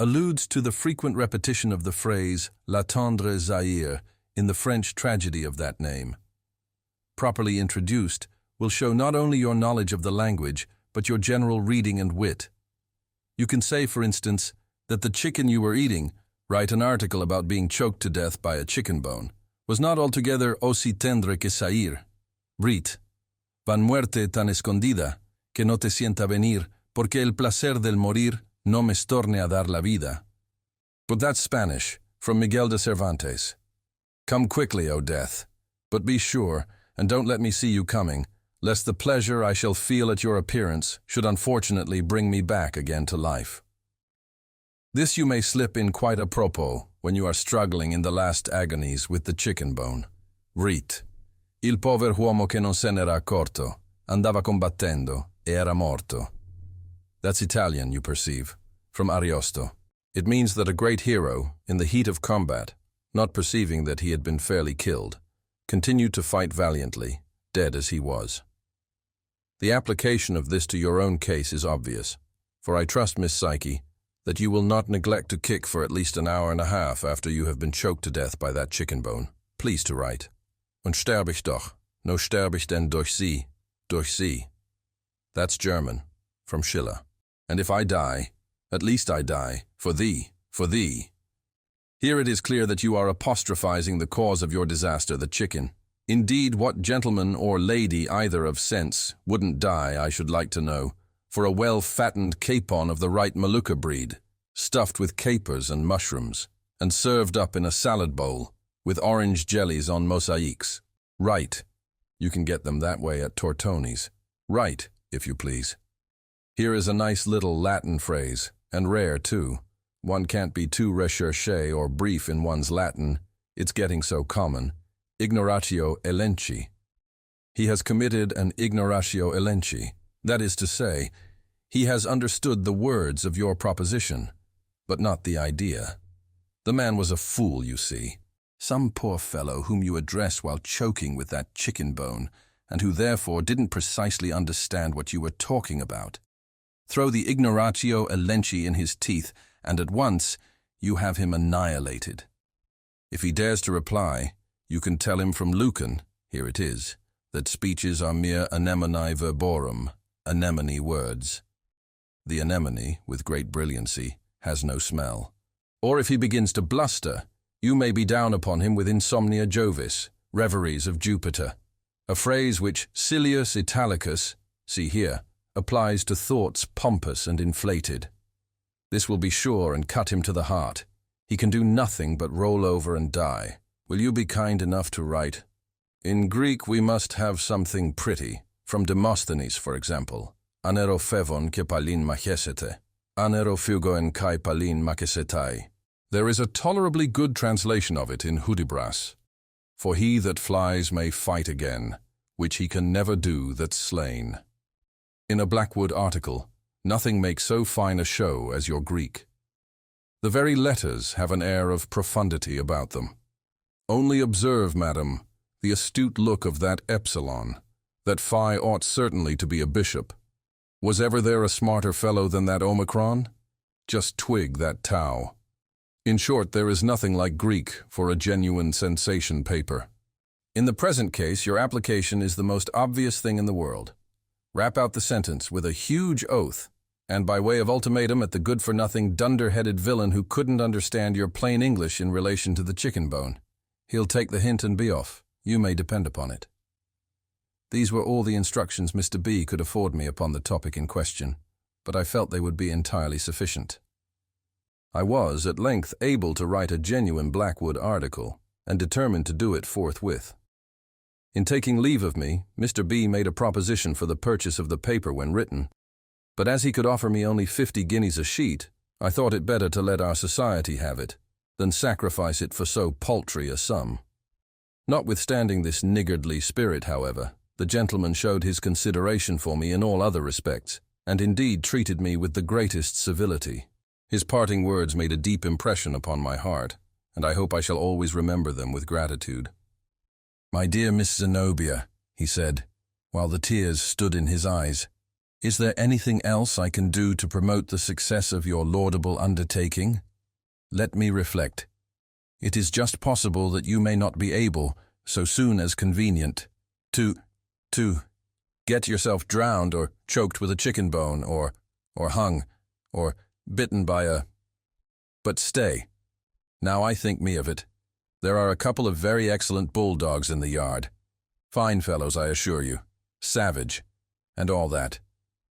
alludes to the frequent repetition of the phrase la tendre Zaire in the French tragedy of that name. Properly introduced, will show not only your knowledge of the language, but your general reading and wit. You can say, for instance, that the chicken you were eating, write an article about being choked to death by a chicken bone, was not altogether aussi tendre que Zaire. Brit, van muerte tan escondida, que no te sienta venir, porque el placer del morir no me estorne a dar la vida. But that's Spanish, from Miguel de Cervantes. Come quickly, O death, but be sure, and don't let me see you coming, lest the pleasure I shall feel at your appearance should unfortunately bring me back again to life. This you may slip in quite a propos when you are struggling in the last agonies with the chicken bone. Rit. Il pover uomo che non se n'era accorto, andava combattendo, e era morto. That's Italian, you perceive, from Ariosto. It means that a great hero, in the heat of combat, not perceiving that he had been fairly killed, continued to fight valiantly, dead as he was. The application of this to your own case is obvious, for I trust, Miss Psyche, that you will not neglect to kick for at least an hour and a half after you have been choked to death by that chicken bone. Please to write. Und sterb ich doch, no sterb ich denn durch sie. That's German, from Schiller. And if I die, at least I die, for thee. Here it is clear that you are apostrophizing the cause of your disaster, the chicken. Indeed, what gentleman or lady either of sense wouldn't die, I should like to know, for a well-fattened capon of the right Molucca breed, stuffed with capers and mushrooms, and served up in a salad bowl, with orange jellies on mosaics. Right. You can get them that way at Tortoni's. Right, if you please. Here is a nice little Latin phrase, and rare too. One can't be too recherché or brief in one's Latin. It's getting so common. Ignoratio elenchi. He has committed an ignoratio elenchi. That is to say, he has understood the words of your proposition, but not the idea. The man was a fool, you see. Some poor fellow whom you address while choking with that chicken bone, and who therefore didn't precisely understand what you were talking about. Throw the ignoratio elenchi in his teeth, and at once you have him annihilated. If he dares to reply, you can tell him from Lucan, here it is, that speeches are mere anemone verborum, anemone words. The anemone, with great brilliancy, has no smell. Or if he begins to bluster, you may be down upon him with insomnia Jovis, reveries of Jupiter, a phrase which Silius Italicus, see here, applies to thoughts pompous and inflated. This will be sure and cut him to the heart. He can do nothing but roll over and die. Will you be kind enough to write? In Greek we must have something pretty, from Demosthenes, for example. Anero phevon ke palin machesete, anero fugoen kai palin machesetai. There is a tolerably good translation of it in Hudibras. For he that flies may fight again, which he can never do that's slain. In a Blackwood article, nothing makes so fine a show as your Greek. The very letters have an air of profundity about them. Only observe, madam, the astute look of that epsilon, that phi ought certainly to be a bishop. Was ever there a smarter fellow than that omicron? Just twig that tau. In short, there is nothing like Greek for a genuine sensation paper. In the present case, your application is the most obvious thing in the world. Rap out the sentence with a huge oath, and by way of ultimatum at the good-for-nothing, dunder-headed villain who couldn't understand your plain English in relation to the chicken bone. He'll take the hint and be off. You may depend upon it. These were all the instructions Mr. B could afford me upon the topic in question, but I felt they would be entirely sufficient. I was, at length, able to write a genuine Blackwood article, and determined to do it forthwith. In taking leave of me, Mr. B made a proposition for the purchase of the paper when written, but as he could offer me only 50 guineas a sheet, I thought it better to let our society have it, than sacrifice it for so paltry a sum. Notwithstanding this niggardly spirit, however, the gentleman showed his consideration for me in all other respects, and indeed treated me with the greatest civility. His parting words made a deep impression upon my heart, and I hope I shall always remember them with gratitude. "My dear Miss Zenobia," he said, while the tears stood in his eyes, "is there anything else I can do to promote the success of your laudable undertaking? Let me reflect. It is just possible that you may not be able, so soon as convenient, to get yourself drowned or choked with a chicken bone or hung or bitten by a... But stay. Now I think me of it. There are a couple of very excellent bulldogs in the yard. Fine fellows, I assure you. Savage. And all that.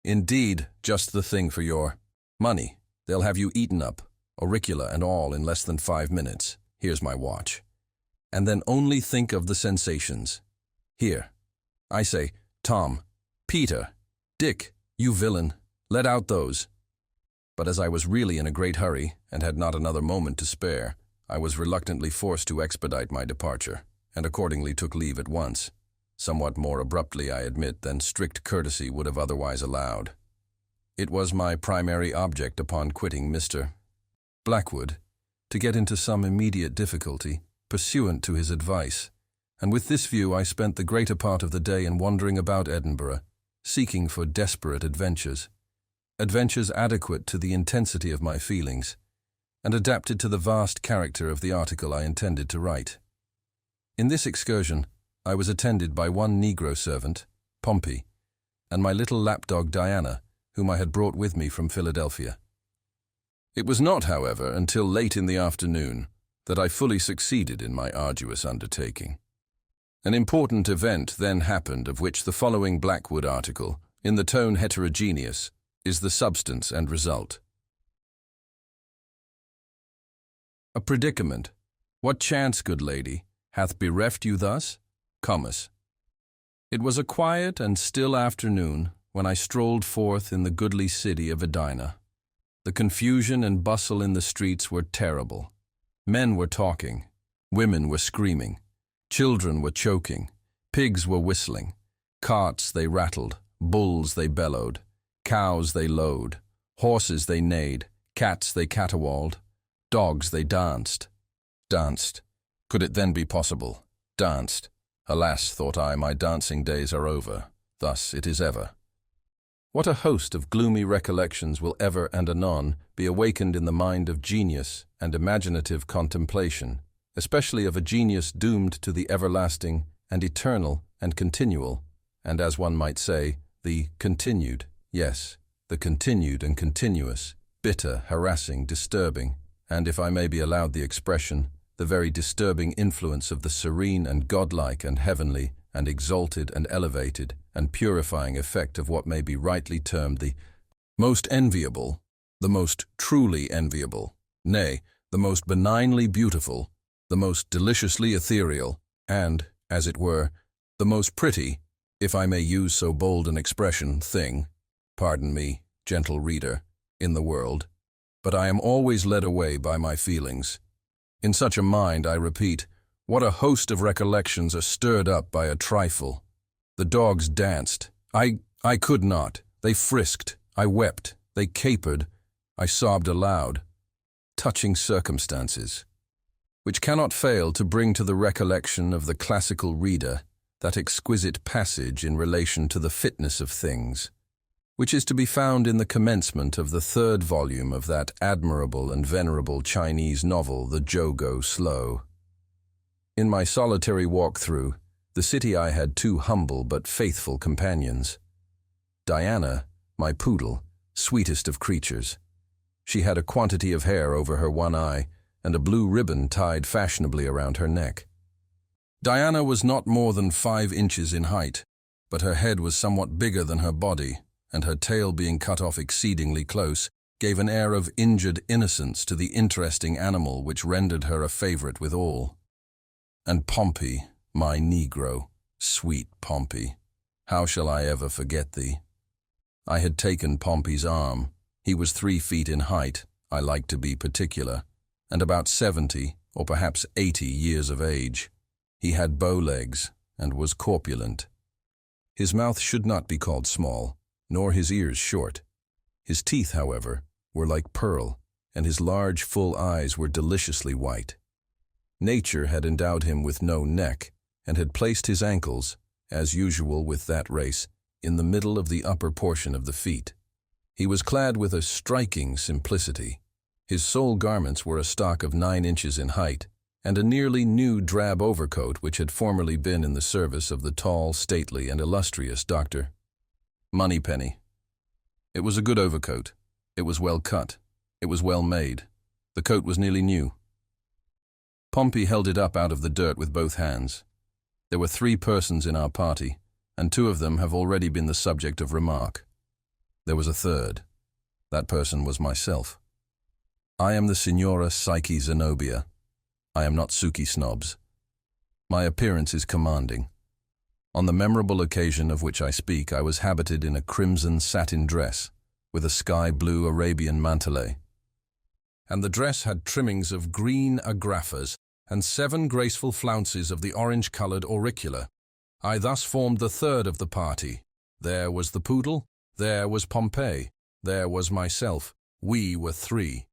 Indeed, just the thing for your money. They'll have you eaten up, auricula and all, in less than 5 minutes. Here's my watch. And then only think of the sensations. Here. I say, Tom, Peter, Dick, you villain, let out those. But as I was really in a great hurry and had not another moment to spare, I was reluctantly forced to expedite my departure, and accordingly took leave at once, somewhat more abruptly, I admit, than strict courtesy would have otherwise allowed. It was my primary object upon quitting Mr. Blackwood to get into some immediate difficulty, pursuant to his advice, and with this view I spent the greater part of the day in wandering about Edinburgh, seeking for desperate adventures adequate to the intensity of my feelings, and adapted to the vast character of the article I intended to write. In this excursion, I was attended by one Negro servant, Pompey, and my little lapdog Diana, whom I had brought with me from Philadelphia. It was not, however, until late in the afternoon that I fully succeeded in my arduous undertaking. An important event then happened of which the following Blackwood article, in the tone heterogeneous, is the substance and result. A predicament. What chance, good lady, hath bereft you thus? Comus. It was a quiet and still afternoon when I strolled forth in the goodly city of Edina. The confusion and bustle in the streets were terrible. Men were talking, women were screaming, children were choking, pigs were whistling, carts they rattled, bulls they bellowed, cows they lowed, horses they neighed, cats they caterwauled, dogs they danced. Danced. Could it then be possible? Danced. Alas, thought I, my dancing days are over. Thus it is ever. What a host of gloomy recollections will ever and anon be awakened in the mind of genius and imaginative contemplation, especially of a genius doomed to the everlasting and eternal and continual, and as one might say, the continued, yes, the continued and continuous, bitter, harassing, disturbing, and, if I may be allowed the expression, the very disturbing influence of the serene and godlike and heavenly and exalted and elevated and purifying effect of what may be rightly termed the most enviable, the most truly enviable, nay, the most benignly beautiful, the most deliciously ethereal, and, as it were, the most pretty, if I may use so bold an expression, thing, pardon me, gentle reader, in the world. But I am always led away by my feelings. In such a mind, I repeat, what a host of recollections are stirred up by a trifle. The dogs danced. I could not. They frisked. I wept. They capered. I sobbed aloud. Touching circumstances, which cannot fail to bring to the recollection of the classical reader that exquisite passage in relation to the fitness of things, which is to be found in the commencement of the 3rd volume of that admirable and venerable Chinese novel, The Jogo Slow. In my solitary walk through the city I had 2 humble but faithful companions. Diana, my poodle, sweetest of creatures. She had a quantity of hair over her one eye and a blue ribbon tied fashionably around her neck. Diana was not more than 5 inches in height, but her head was somewhat bigger than her body, and her tail being cut off exceedingly close, gave an air of injured innocence to the interesting animal which rendered her a favorite with all. And Pompey, my Negro, sweet Pompey, how shall I ever forget thee? I had taken Pompey's arm. He was 3 feet in height, I like to be particular, and about 70 or perhaps 80 years of age. He had bow legs and was corpulent. His mouth should not be called small, nor his ears short. His teeth, however, were like pearl, and his large, full eyes were deliciously white. Nature had endowed him with no neck, and had placed his ankles, as usual with that race, in the middle of the upper portion of the feet. He was clad with a striking simplicity. His sole garments were a stock of 9 inches in height, and a nearly new drab overcoat which had formerly been in the service of the tall, stately, and illustrious Dr. Moneypenny. It was a good overcoat. It was well cut. It was well made. The coat was nearly new. Pompey held it up out of the dirt with both hands. There were 3 persons in our party, and 2 of them have already been the subject of remark. There was a third. That person was myself. I am the Signora Psyche Zenobia. I am not Suki Snobs. My appearance is commanding. On the memorable occasion of which I speak, I was habited in a crimson satin dress, with a sky-blue Arabian mantelet. And the dress had trimmings of green agrafas and 7 graceful flounces of the orange-colored auricula. I thus formed the third of the party. There was the poodle, there was Pompey, there was myself. We were 3.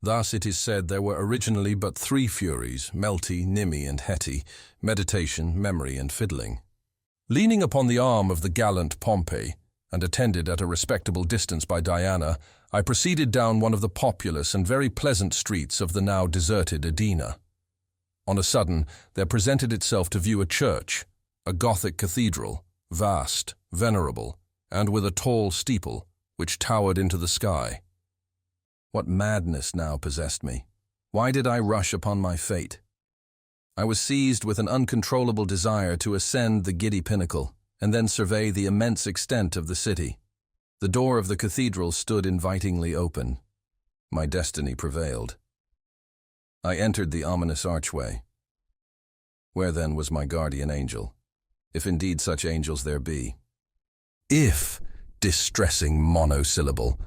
Thus it is said there were originally but 3 Furies, Melty, Nimi, and Hetty, meditation, memory, and fiddling. Leaning upon the arm of the gallant Pompey, and attended at a respectable distance by Diana, I proceeded down one of the populous and very pleasant streets of the now deserted Edina. On a sudden, there presented itself to view a church, a Gothic cathedral, vast, venerable, and with a tall steeple, which towered into the sky. What madness now possessed me? Why did I rush upon my fate? I was seized with an uncontrollable desire to ascend the giddy pinnacle, and then survey the immense extent of the city. The door of the cathedral stood invitingly open. My destiny prevailed. I entered the ominous archway. Where then was my guardian angel, if indeed such angels there be? If, distressing monosyllable,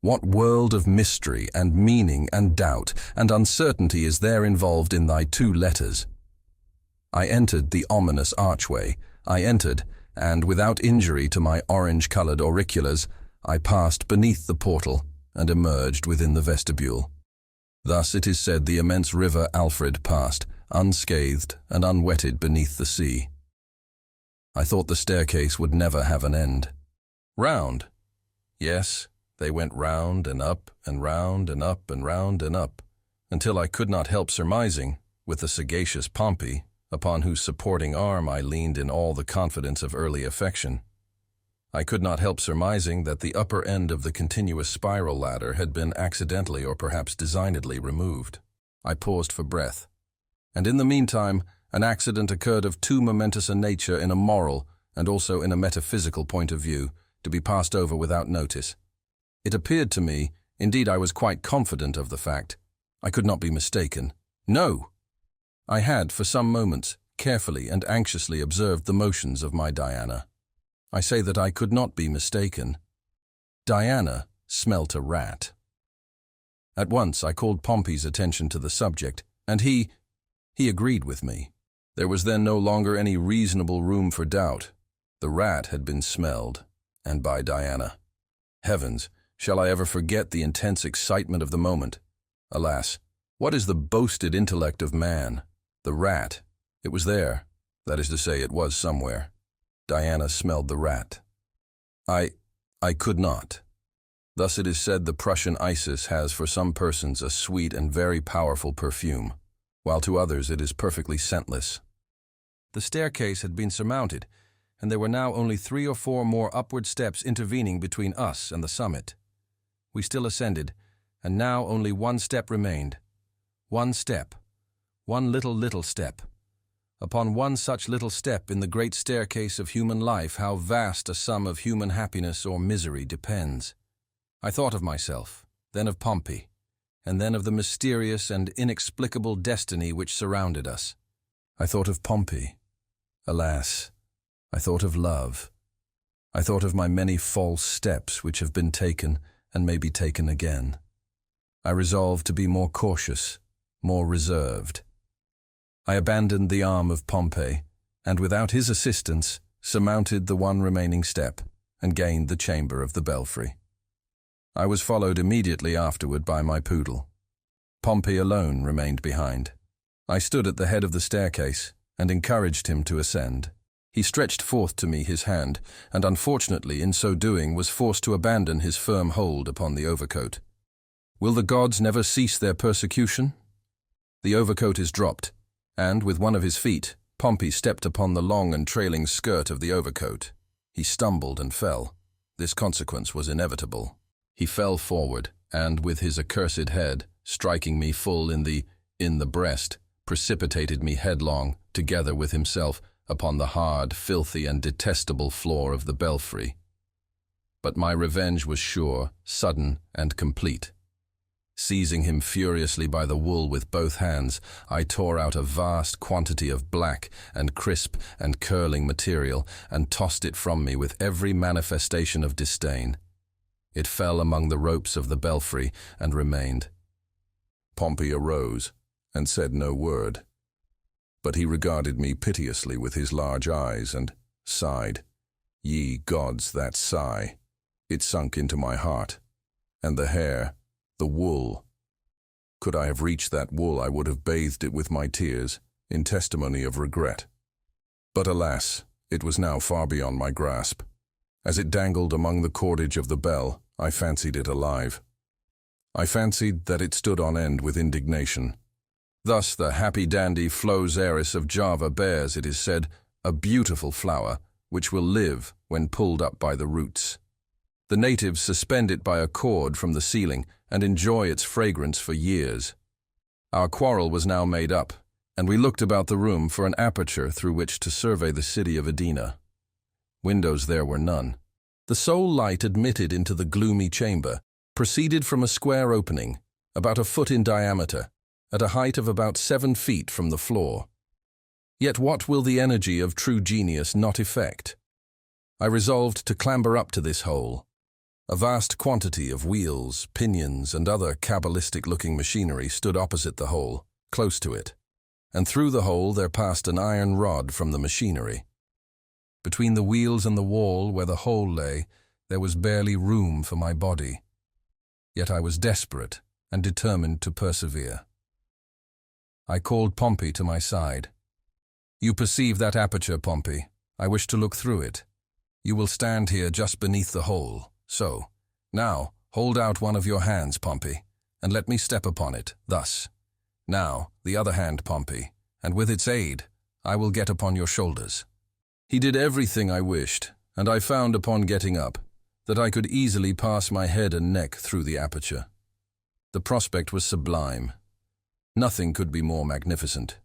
what world of mystery and meaning and doubt and uncertainty is there involved in thy 2 letters? I entered the ominous archway. I entered, and without injury to my orange-colored auriculars, I passed beneath the portal and emerged within the vestibule. Thus it is said the immense river Alfred passed, unscathed and unwetted beneath the sea. I thought the staircase would never have an end. Round. Yes, they went round and up and round and up and round and up, until I could not help surmising, with the sagacious Pompey, upon whose supporting arm I leaned in all the confidence of early affection, I could not help surmising that the upper end of the continuous spiral ladder had been accidentally or perhaps designedly removed. I paused for breath, and in the meantime an accident occurred of too momentous a nature in a moral and also in a metaphysical point of view to be passed over without notice. It appeared to me, indeed I was quite confident of the fact, I could not be mistaken. No! I had, for some moments, carefully and anxiously observed the motions of my Diana. I say that I could not be mistaken. Diana smelt a rat. At once I called Pompey's attention to the subject, and he agreed with me. There was then no longer any reasonable room for doubt. The rat had been smelled, and by Diana. Heavens, shall I ever forget the intense excitement of the moment? Alas, what is the boasted intellect of man? The rat. It was there. That is to say, it was somewhere. Diana smelled the rat. I could not. Thus it is said the Prussian Isis has for some persons a sweet and very powerful perfume, while to others it is perfectly scentless. The staircase had been surmounted, and there were now only 3 or 4 more upward steps intervening between us and the summit. We still ascended, and now only 1 step remained. 1 step. 1 little step. Upon 1 such little step in the great staircase of human life, how vast a sum of human happiness or misery depends. I thought of myself, then of Pompey, and then of the mysterious and inexplicable destiny which surrounded us. I thought of Pompey. Alas, I thought of love. I thought of my many false steps which have been taken and may be taken again. I resolved to be more cautious, more reserved. I abandoned the arm of Pompey, and without his assistance, surmounted the 1 remaining step, and gained the chamber of the Belfry. I was followed immediately afterward by my poodle, Pompey alone remained behind. I stood at the head of the staircase and encouraged him to ascend. He stretched forth to me his hand, and unfortunately in so doing was forced to abandon his firm hold upon the overcoat. Will the gods never cease their persecution? The overcoat is dropped, and with one of his feet, Pompey stepped upon the long and trailing skirt of the overcoat. He stumbled and fell. This consequence was inevitable. He fell forward, and with his accursed head, striking me full in the breast, precipitated me headlong, together with himself, upon the hard, filthy, and detestable floor of the Belfry. But my revenge was sure, sudden, and complete. Seizing him furiously by the wool with both hands, I tore out a vast quantity of black and crisp and curling material and tossed it from me with every manifestation of disdain. It fell among the ropes of the Belfry and remained. Pompey arose and said no word, but he regarded me piteously with his large eyes and sighed. Ye gods, that sigh! It sunk into my heart. And the hair, the wool. Could I have reached that wool, I would have bathed it with my tears, in testimony of regret. But alas, it was now far beyond my grasp. As it dangled among the cordage of the bell, I fancied it alive. I fancied that it stood on end with indignation. Thus the happy dandy Flos Aeris of Java bears, it is said, a beautiful flower, which will live when pulled up by the roots. The natives suspend it by a cord from the ceiling and enjoy its fragrance for years. Our quarrel was now made up, and we looked about the room for an aperture through which to survey the city of Edina. Windows there were none. The sole light admitted into the gloomy chamber proceeded from a square opening, about a foot in diameter, at a height of about 7 feet from the floor. Yet what will the energy of true genius not effect? I resolved to clamber up to this hole. A vast quantity of wheels, pinions, and other cabalistic-looking machinery stood opposite the hole, close to it, and through the hole there passed an iron rod from the machinery. Between the wheels and the wall where the hole lay, there was barely room for my body. Yet I was desperate and determined to persevere. I called Pompey to my side. You perceive that aperture, Pompey. I wish to look through it. You will stand here just beneath the hole. So, now, hold out one of your hands, Pompey, and let me step upon it, thus. Now, the other hand, Pompey, and with its aid, I will get upon your shoulders. He did everything I wished, and I found upon getting up that I could easily pass my head and neck through the aperture. The prospect was sublime. Nothing could be more magnificent.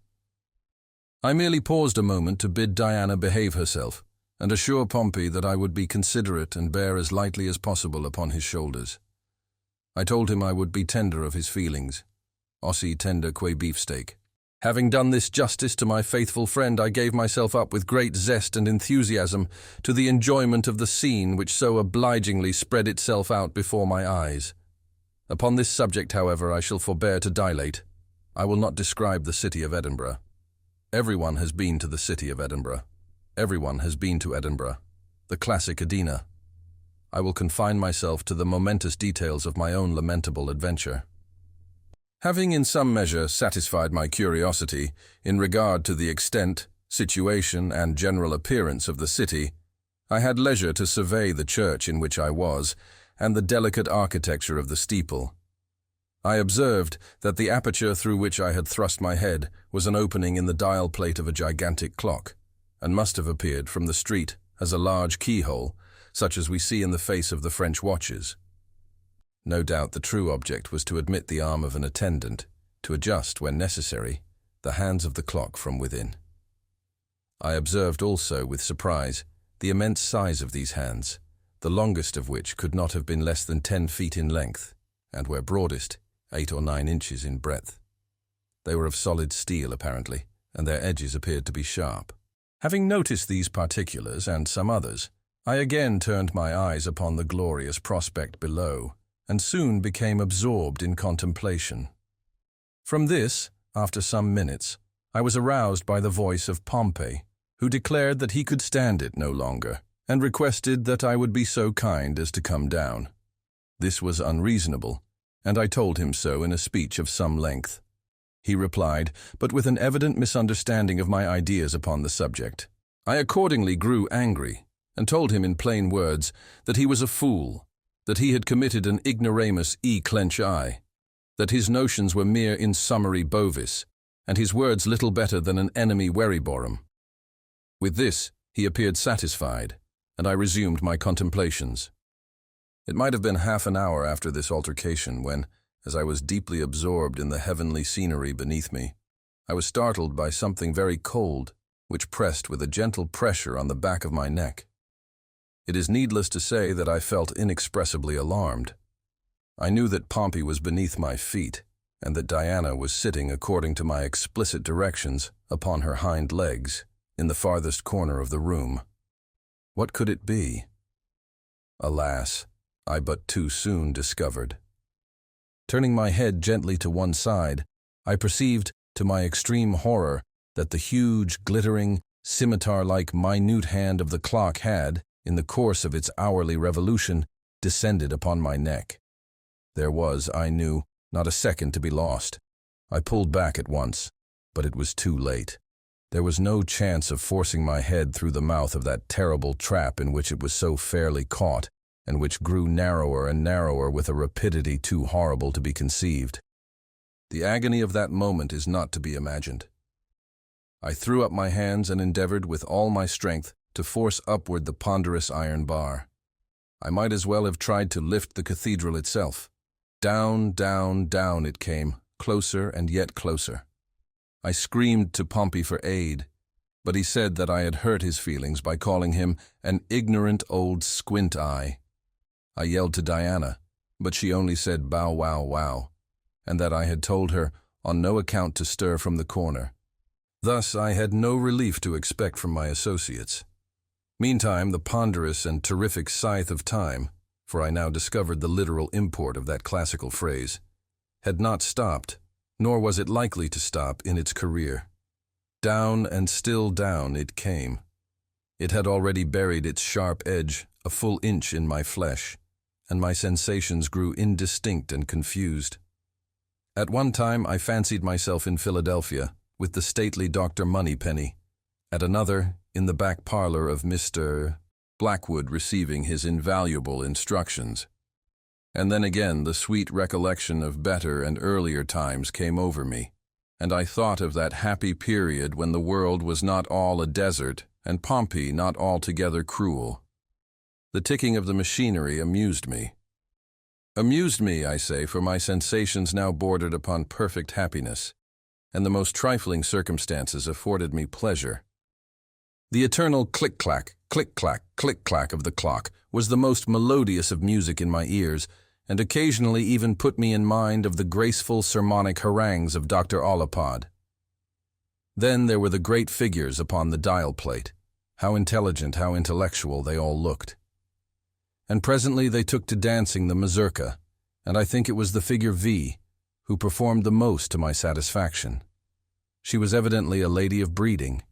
I merely paused a moment to bid Diana behave herself, and assure Pompey that I would be considerate and bear as lightly as possible upon his shoulders. I told him I would be tender of his feelings, ossi tender que beefsteak. Having done this justice to my faithful friend, I gave myself up with great zest and enthusiasm to the enjoyment of the scene which so obligingly spread itself out before my eyes. Upon this subject, however, I shall forbear to dilate. I will not describe the city of Edinburgh. Everyone has been to the city of Edinburgh. Everyone has been to Edinburgh, the classic Edina. I will confine myself to the momentous details of my own lamentable adventure. Having in some measure satisfied my curiosity in regard to the extent, situation, and general appearance of the city, I had leisure to survey the church in which I was, and the delicate architecture of the steeple. I observed that the aperture through which I had thrust my head was an opening in the dial plate of a gigantic clock, and must have appeared from the street as a large keyhole, such as we see in the face of the French watches. No doubt the true object was to admit the arm of an attendant, to adjust, when necessary, the hands of the clock from within. I observed also, with surprise, the immense size of these hands, the longest of which could not have been less than 10 feet in length, and where broadest, 8 or 9 inches in breadth. They were of solid steel, apparently, and their edges appeared to be sharp. Having noticed these particulars and some others, I again turned my eyes upon the glorious prospect below, and soon became absorbed in contemplation. From this, after some minutes, I was aroused by the voice of Pompey, who declared that he could stand it no longer, and requested that I would be so kind as to come down. This was unreasonable, and I told him so in a speech of some length. He replied, but with an evident misunderstanding of my ideas upon the subject. I accordingly grew angry, and told him in plain words that he was a fool, that he had committed an ignoramus e clench eye, that his notions were mere in summary bovis, and his words little better than an enemy weriborum. With this, he appeared satisfied, and I resumed my contemplations. It might have been half an hour after this altercation when, as I was deeply absorbed in the heavenly scenery beneath me, I was startled by something very cold, which pressed with a gentle pressure on the back of my neck. It is needless to say that I felt inexpressibly alarmed. I knew that Pompey was beneath my feet, and that Diana was sitting, according to my explicit directions, upon her hind legs, in the farthest corner of the room. What could it be? Alas, I but too soon discovered. Turning my head gently to one side, I perceived, to my extreme horror, that the huge, glittering, scimitar-like minute hand of the clock had, in the course of its hourly revolution, descended upon my neck. There was, I knew, not a second to be lost. I pulled back at once, but it was too late. There was no chance of forcing my head through the mouth of that terrible trap in which it was so fairly caught, and which grew narrower and narrower with a rapidity too horrible to be conceived. The agony of that moment is not to be imagined. I threw up my hands and endeavored with all my strength to force upward the ponderous iron bar. I might as well have tried to lift the cathedral itself. Down, down, down it came, closer and yet closer. I screamed to Pompey for aid, but he said that I had hurt his feelings by calling him an ignorant old squint-eye. I yelled to Diana, but she only said bow wow wow, and that I had told her on no account to stir from the corner. Thus I had no relief to expect from my associates. Meantime, the ponderous and terrific scythe of time, for I now discovered the literal import of that classical phrase, had not stopped, nor was it likely to stop in its career. Down and still down it came. It had already buried its sharp edge a full inch in my flesh, and my sensations grew indistinct and confused. At one time I fancied myself in Philadelphia, with the stately Dr. Moneypenny, at another in the back parlor of Mr. Blackwood receiving his invaluable instructions. And then again the sweet recollection of better and earlier times came over me, and I thought of that happy period when the world was not all a desert and Pompey not altogether cruel. The ticking of the machinery amused me. Amused me, I say, for my sensations now bordered upon perfect happiness, and the most trifling circumstances afforded me pleasure. The eternal click-clack, click-clack, click-clack of the clock was the most melodious of music in my ears, and occasionally even put me in mind of the graceful sermonic harangues of Dr. Ollapod. Then there were the great figures upon the dial plate. How intelligent, how intellectual they all looked. And presently they took to dancing the mazurka, and I think it was the figure V who performed the most to my satisfaction. She was evidently a lady of breeding.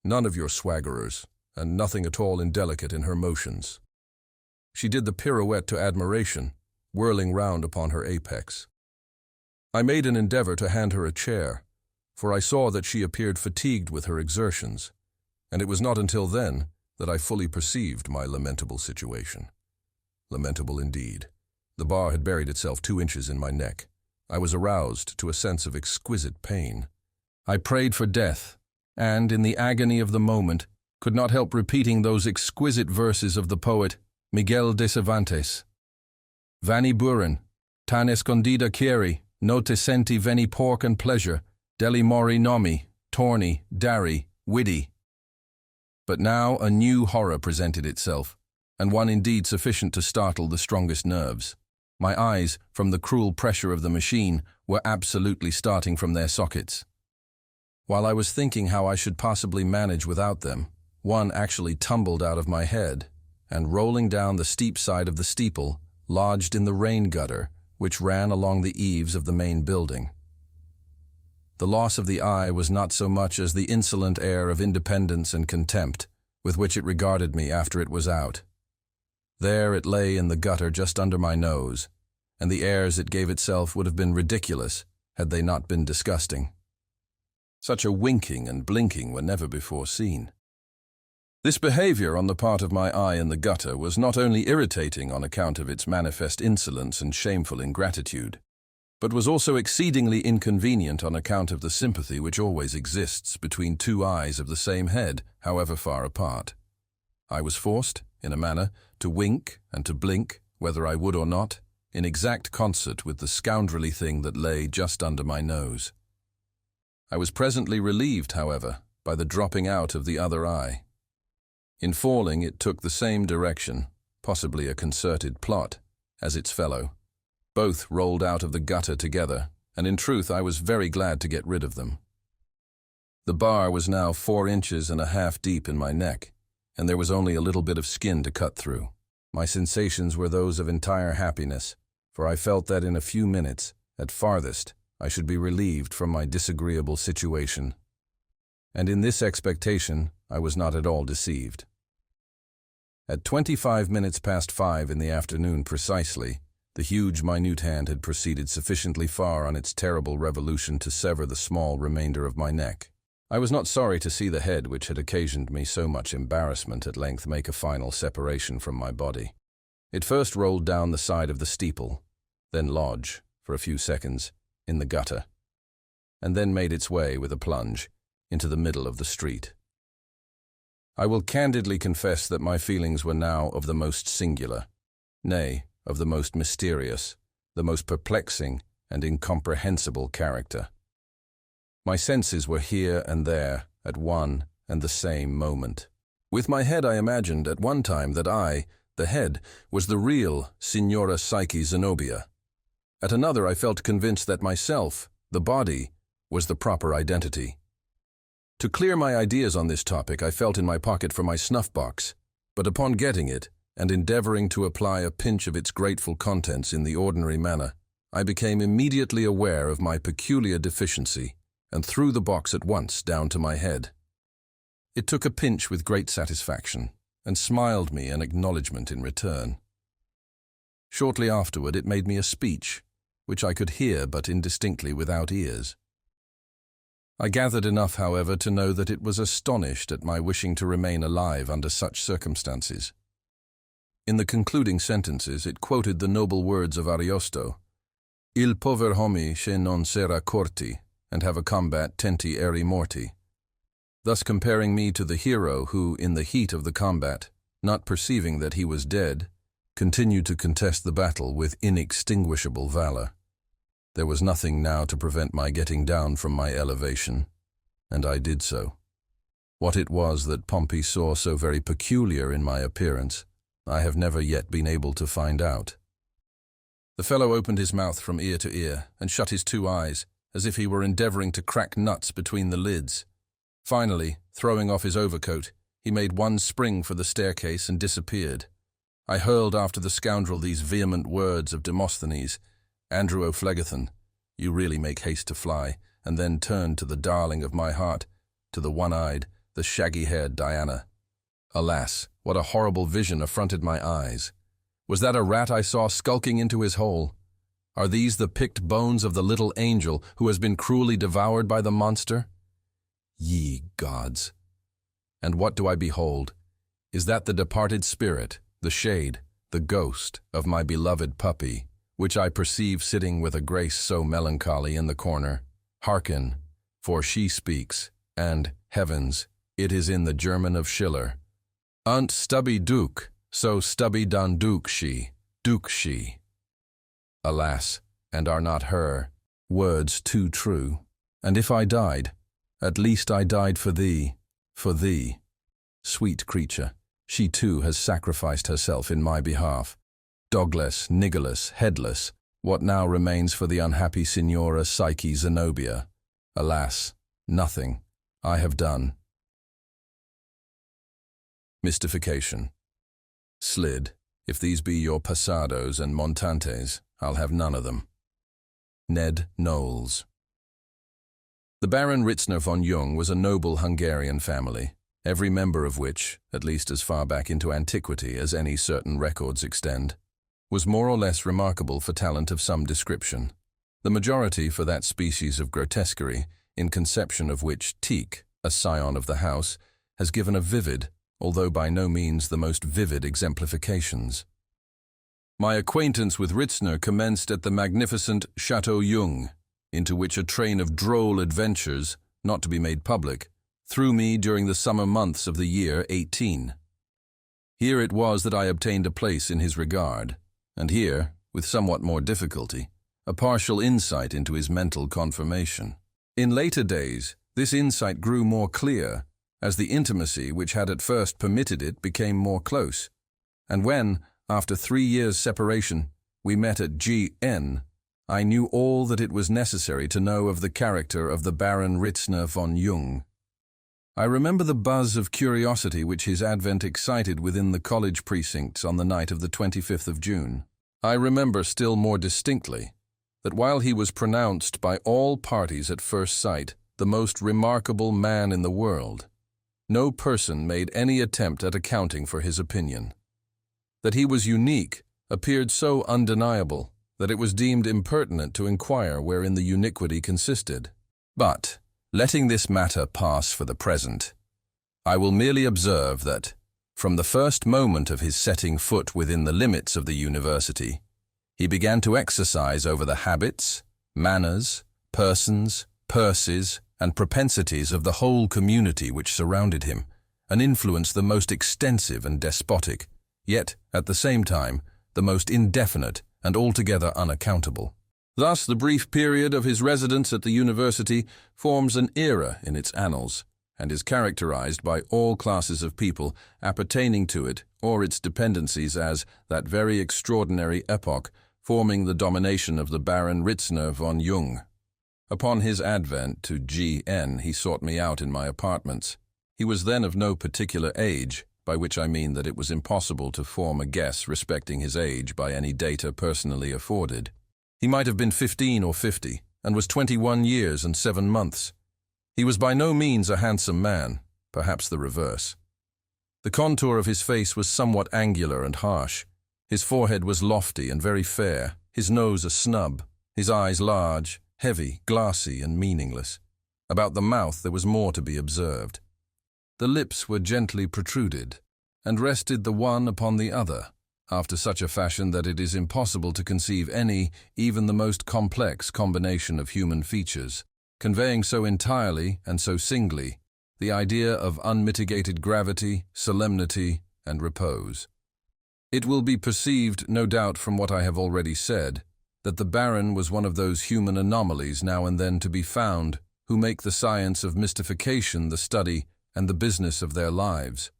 None of your swaggerers, and nothing at all indelicate in her motions. She did the pirouette to admiration, whirling round upon her apex. I made an endeavor to hand her a chair, for I saw that she appeared fatigued with her exertions, and it was not until then that I fully perceived my lamentable situation. Lamentable indeed. The bar had buried itself 2 inches in my neck. I was aroused to a sense of exquisite pain. I prayed for death, and, in the agony of the moment, could not help repeating those exquisite verses of the poet Miguel de Cervantes. Vani buren, tan escondida quieri, no te senti veni pork and pleasure, deli mori nomi, torni, dari, witty. But now a new horror presented itself, and one indeed sufficient to startle the strongest nerves. My eyes, from the cruel pressure of the machine, were absolutely starting from their sockets. While I was thinking how I should possibly manage without them, one actually tumbled out of my head, and rolling down the steep side of the steeple, lodged in the rain gutter, which ran along the eaves of the main building. The loss of the eye was not so much as the insolent air of independence and contempt with which it regarded me after it was out. There it lay in the gutter just under my nose, and the airs it gave itself would have been ridiculous had they not been disgusting. Such a winking and blinking were never before seen. This behavior on the part of my eye in the gutter was not only irritating on account of its manifest insolence and shameful ingratitude, but was also exceedingly inconvenient on account of the sympathy which always exists between two eyes of the same head, however far apart. I was forced, in a manner, to wink and to blink, whether I would or not, in exact concert with the scoundrelly thing that lay just under my nose. I was presently relieved, however, by the dropping out of the other eye. In falling, it took the same direction, possibly a concerted plot, as its fellow. Both rolled out of the gutter together, and in truth I was very glad to get rid of them. The bar was now 4 inches and a half deep in my neck, and there was only a little bit of skin to cut through. My sensations were those of entire happiness, for I felt that in a few minutes, at farthest, I should be relieved from my disagreeable situation. And in this expectation, I was not at all deceived. At 25 minutes past 5 in the afternoon precisely, the huge minute hand had proceeded sufficiently far on its terrible revolution to sever the small remainder of my neck. I was not sorry to see the head which had occasioned me so much embarrassment at length make a final separation from my body. It first rolled down the side of the steeple, then lodge, for a few seconds, in the gutter, and then made its way, with a plunge, into the middle of the street. I will candidly confess that my feelings were now of the most singular, nay, of the most mysterious, the most perplexing and incomprehensible character. My senses were here and there at one and the same moment. With my head I imagined at one time that I, the head, was the real Signora Psyche Zenobia. At another I felt convinced that myself, the body, was the proper identity. To clear my ideas on this topic I felt in my pocket for my snuff-box, but upon getting it, and endeavoring to apply a pinch of its grateful contents in the ordinary manner, I became immediately aware of my peculiar deficiency, and threw the box at once down to my head. It took a pinch with great satisfaction, and smiled me an acknowledgment in return. Shortly afterward it made me a speech, which I could hear but indistinctly without ears. I gathered enough, however, to know that it was astonished at my wishing to remain alive under such circumstances. In the concluding sentences it quoted the noble words of Ariosto, Il pover homi che non sera corti, and have a combat tenti eri morti, thus comparing me to the hero who, in the heat of the combat, not perceiving that he was dead, continued to contest the battle with inextinguishable valor. There was nothing now to prevent my getting down from my elevation, and I did so. What it was that Pompey saw so very peculiar in my appearance, I have never yet been able to find out. The fellow opened his mouth from ear to ear and shut his 2 eyes, as if he were endeavoring to crack nuts between the lids. Finally, throwing off his overcoat, he made one spring for the staircase and disappeared. I hurled after the scoundrel these vehement words of Demosthenes, Andrew O'Phlegethon, you really make haste to fly, and then turned to the darling of my heart, to the one-eyed, the shaggy-haired Diana. Alas, what a horrible vision affronted my eyes! Was that a rat I saw skulking into his hole? Are these the picked bones of the little angel who has been cruelly devoured by the monster? Ye gods! And what do I behold? Is that the departed spirit, the shade, the ghost of my beloved puppy, which I perceive sitting with a grace so melancholy in the corner? Hearken, for she speaks, and, heavens, it is in the German of Schiller. Unt stubby duke, so stubby dan duke she. Alas, and are not her words too true? And if I died, at least I died for thee, for thee. Sweet creature, she too has sacrificed herself in my behalf. Dogless, niggerless, headless, what now remains for the unhappy Signora Psyche Zenobia? Alas, nothing. I have done. Mystification. Slid, if these be your passados and montantes, I'll have none of them. Ned Knowles. The Baron Ritzner von Jung was a noble Hungarian family, every member of which, at least as far back into antiquity as any certain records extend, was more or less remarkable for talent of some description. The majority for that species of grotesquerie, in conception of which Tieck, a scion of the house, has given a vivid, although by no means the most vivid exemplifications. My acquaintance with Ritzner commenced at the magnificent Chateau Jung, into which a train of droll adventures, not to be made public, threw me during the summer months of the year 18. Here it was that I obtained a place in his regard, and here, with somewhat more difficulty, a partial insight into his mental conformation. In later days, this insight grew more clear, as the intimacy which had at first permitted it became more close, and when, after 3 years' separation, we met at G.N., I knew all that it was necessary to know of the character of the Baron Ritzner von Jung. I remember the buzz of curiosity which his advent excited within the college precincts on the night of the 25th of June. I remember still more distinctly that while he was pronounced by all parties at first sight the most remarkable man in the world, no person made any attempt at accounting for his opinion. That he was unique appeared so undeniable that it was deemed impertinent to inquire wherein the uniquity consisted. But, letting this matter pass for the present, I will merely observe that, from the first moment of his setting foot within the limits of the university, he began to exercise over the habits, manners, persons, purses, and propensities of the whole community which surrounded him, an influence the most extensive and despotic, yet, at the same time, the most indefinite and altogether unaccountable. Thus, the brief period of his residence at the university forms an era in its annals, and is characterized by all classes of people appertaining to it or its dependencies as that very extraordinary epoch forming the domination of the Baron Ritzner von Jung. Upon his advent to G.N., he sought me out in my apartments. He was then of no particular age, by which I mean that it was impossible to form a guess respecting his age by any data personally afforded. He might have been 15 or 50, and was 21 years and 7 months. He was by no means a handsome man, perhaps the reverse. The contour of his face was somewhat angular and harsh. His forehead was lofty and very fair, his nose a snub, his eyes large, heavy, glassy, and meaningless. About the mouth there was more to be observed. The lips were gently protruded, and rested the one upon the other, after such a fashion that it is impossible to conceive any, even the most complex combination of human features, conveying so entirely and so singly the idea of unmitigated gravity, solemnity, and repose. It will be perceived, no doubt from what I have already said, that the Baron was one of those human anomalies now and then to be found who make the science of mystification the study and the business of their lives.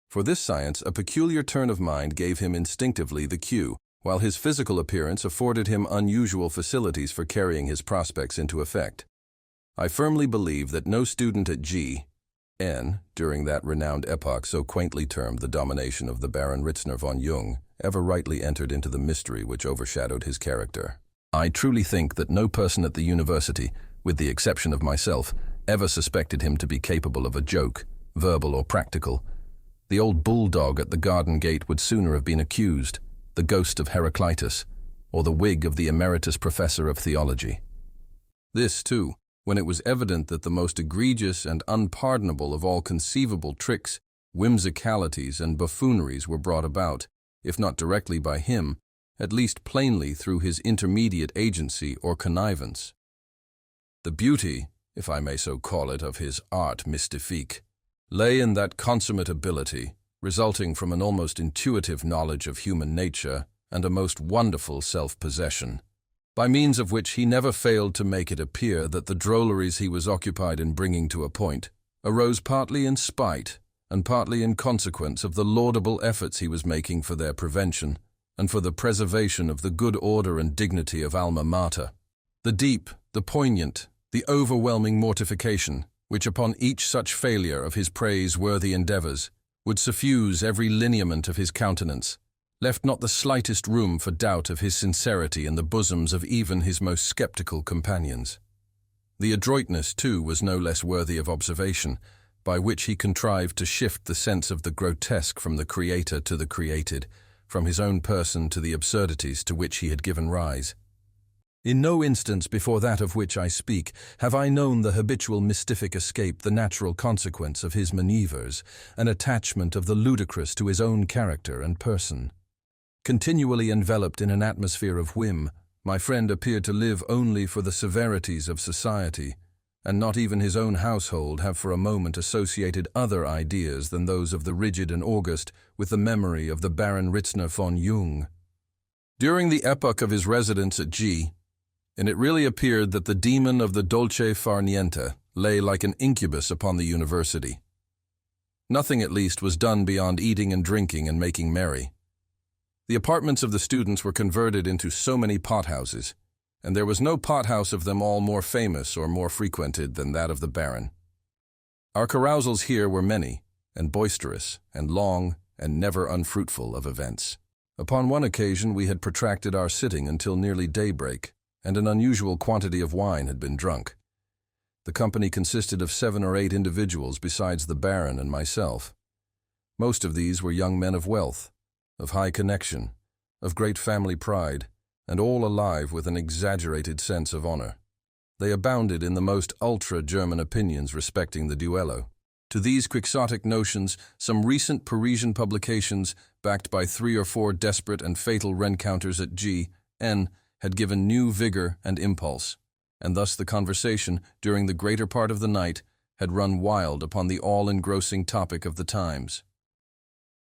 For this science, a peculiar turn of mind gave him instinctively the cue, while his physical appearance afforded him unusual facilities for carrying his prospects into effect. I firmly believe that no student at G.N., during that renowned epoch so quaintly termed the domination of the Baron Ritzner von Jung, ever rightly entered into the mystery which overshadowed his character. I truly think that no person at the university, with the exception of myself, ever suspected him to be capable of a joke, verbal or practical. The old bulldog at the garden gate would sooner have been accused, the ghost of Heraclitus, or the wig of the emeritus professor of theology. This, too, when it was evident that the most egregious and unpardonable of all conceivable tricks, whimsicalities, and buffooneries were brought about, if not directly by him, at least plainly through his intermediate agency or connivance. The beauty, if I may so call it, of his art mystique, lay in that consummate ability, resulting from an almost intuitive knowledge of human nature and a most wonderful self-possession, by means of which he never failed to make it appear that the drolleries he was occupied in bringing to a point arose partly in spite and partly in consequence of the laudable efforts he was making for their prevention and for the preservation of the good order and dignity of Alma Mater. The deep, the poignant, the overwhelming mortification, which upon each such failure of his praiseworthy endeavors would suffuse every lineament of his countenance, left not the slightest room for doubt of his sincerity in the bosoms of even his most skeptical companions. The adroitness, too, was no less worthy of observation, by which he contrived to shift the sense of the grotesque from the creator to the created, from his own person to the absurdities to which he had given rise. In no instance before that of which I speak have I known the habitual mystific escape the natural consequence of his manoeuvres, an attachment of the ludicrous to his own character and person. Continually enveloped in an atmosphere of whim, my friend appeared to live only for the severities of society, and not even his own household have for a moment associated other ideas than those of the rigid and august with the memory of the Baron Ritzner von Jung. During the epoch of his residence at G, and it really appeared that the demon of the dolce far niente lay like an incubus upon the university. Nothing, at least, was done beyond eating and drinking and making merry. The apartments of the students were converted into so many pothouses, and there was no pothouse of them all more famous or more frequented than that of the Baron. Our carousals here were many, and boisterous, and long, and never unfruitful of events. Upon one occasion we had protracted our sitting until nearly daybreak, and an unusual quantity of wine had been drunk. The company consisted of 7 or 8 individuals besides the Baron and myself. Most of these were young men of wealth, of high connection, of great family pride, and all alive with an exaggerated sense of honor. They abounded in the most ultra-German opinions respecting the duello. To these quixotic notions, some recent Parisian publications, backed by 3 or 4 desperate and fatal rencounters at G.N., had given new vigor and impulse, and thus the conversation, during the greater part of the night, had run wild upon the all-engrossing topic of the times.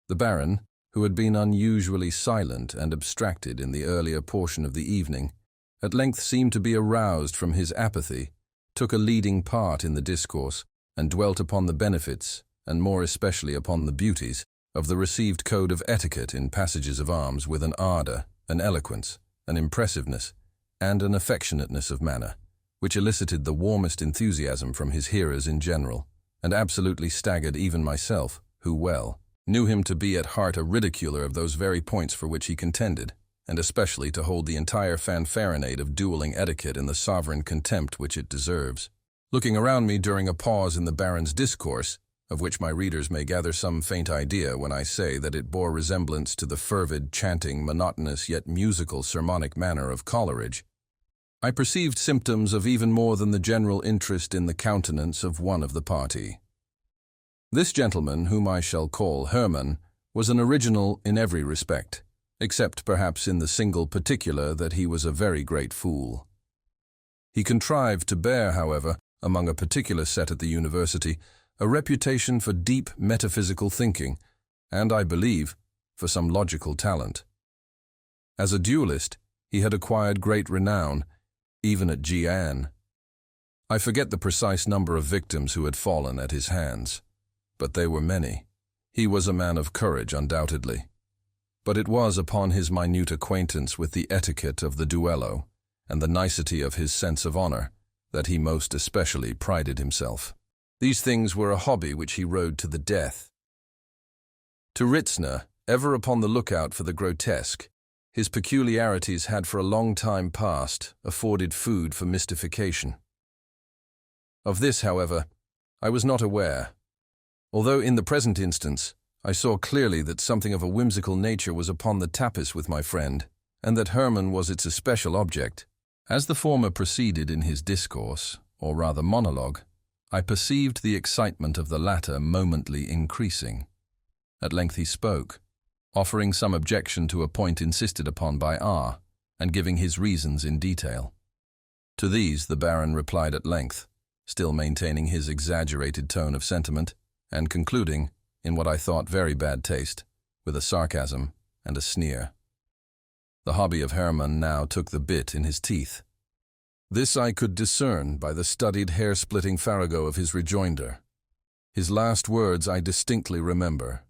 The Baron, who had been unusually silent and abstracted in the earlier portion of the evening, at length seemed to be aroused from his apathy, took a leading part in the discourse, and dwelt upon the benefits, and more especially upon the beauties, of the received code of etiquette in passages of arms with an ardor, an eloquence, an impressiveness, and an affectionateness of manner, which elicited the warmest enthusiasm from his hearers in general, and absolutely staggered even myself, who knew him to be at heart a ridiculer of those very points for which he contended, and especially to hold the entire fanfaronade of dueling etiquette in the sovereign contempt which it deserves. Looking around me during a pause in the Baron's discourse, of which my readers may gather some faint idea when I say that it bore resemblance to the fervid, chanting, monotonous yet musical sermonic manner of Coleridge, I perceived symptoms of even more than the general interest in the countenance of one of the party. This gentleman, whom I shall call Hermann, was an original in every respect, except perhaps in the single particular that he was a very great fool. He contrived to bear, however, among a particular set at the university, a reputation for deep metaphysical thinking, and, I believe, for some logical talent. As a duelist, he had acquired great renown, even at G.N. I forget the precise number of victims who had fallen at his hands, but they were many. He was a man of courage, undoubtedly. But it was upon his minute acquaintance with the etiquette of the duello, and the nicety of his sense of honor, that he most especially prided himself. These things were a hobby which he rode to the death. To Ritzner, ever upon the lookout for the grotesque, his peculiarities had for a long time past afforded food for mystification. Of this, however, I was not aware, although in the present instance I saw clearly that something of a whimsical nature was upon the tapis with my friend, and that Hermann was its especial object. As the former proceeded in his discourse, or rather monologue, I perceived the excitement of the latter momently increasing. At length he spoke, offering some objection to a point insisted upon by R, and giving his reasons in detail. To these the Baron replied at length, still maintaining his exaggerated tone of sentiment, and concluding, in what I thought very bad taste, with a sarcasm and a sneer. The hobby of Hermann now took the bit in his teeth. This I could discern by the studied hair-splitting farrago of his rejoinder. His last words I distinctly remember.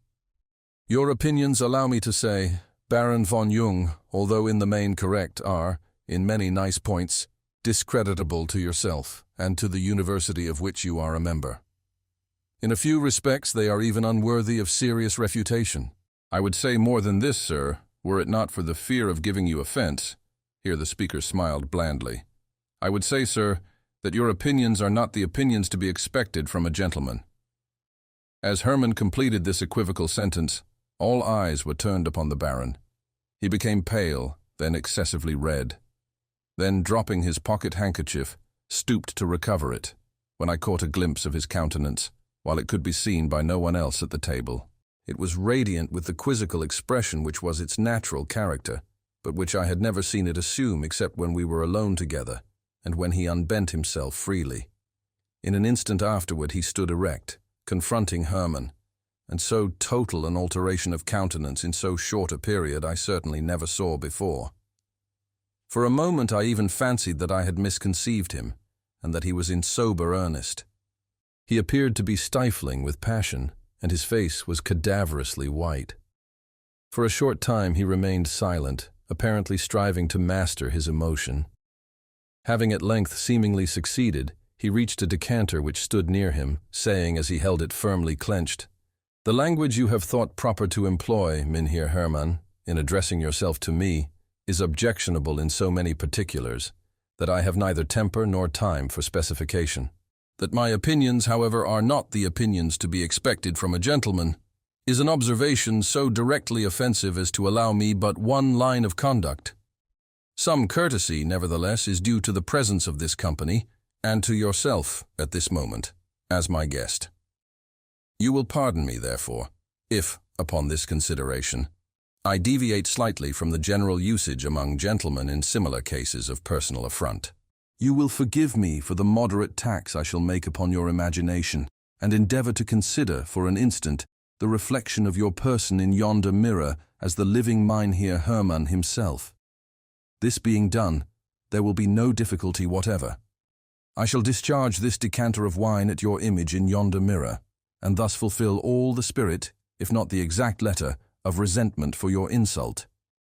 Your opinions, allow me to say, Baron von Jung, although in the main correct, are, in many nice points, discreditable to yourself and to the university of which you are a member. In a few respects they are even unworthy of serious refutation. I would say more than this, sir, were it not for the fear of giving you offense. Here the speaker smiled blandly. I would say, sir, that your opinions are not the opinions to be expected from a gentleman. As Hermann completed this equivocal sentence, all eyes were turned upon the Baron, He became pale, then excessively red. Then, dropping his pocket handkerchief, stooped to recover it, when I caught a glimpse of his countenance, while it could be seen by no one else at the table. It was radiant with the quizzical expression which was its natural character, but which I had never seen it assume except when we were alone together, and when he unbent himself freely. In an instant afterward he stood erect, confronting Hermann, and so total an alteration of countenance in so short a period I certainly never saw before. For a moment I even fancied that I had misconceived him, and that he was in sober earnest. He appeared to be stifling with passion, and his face was cadaverously white. For a short time he remained silent, apparently striving to master his emotion. Having at length seemingly succeeded, he reached a decanter which stood near him, saying as he held it firmly clenched, "The language you have thought proper to employ, Mynheer Hermann, in addressing yourself to me, is objectionable in so many particulars, that I have neither temper nor time for specification. That my opinions, however, are not the opinions to be expected from a gentleman, is an observation so directly offensive as to allow me but one line of conduct. Some courtesy, nevertheless, is due to the presence of this company, and to yourself at this moment, as my guest. You will pardon me, therefore, if, upon this consideration, I deviate slightly from the general usage among gentlemen in similar cases of personal affront. You will forgive me for the moderate tax I shall make upon your imagination, and endeavor to consider, for an instant, the reflection of your person in yonder mirror as the living Mynheer Hermann himself. This being done, there will be no difficulty whatever. I shall discharge this decanter of wine at your image in yonder mirror, and thus fulfill all the spirit, if not the exact letter, of resentment for your insult,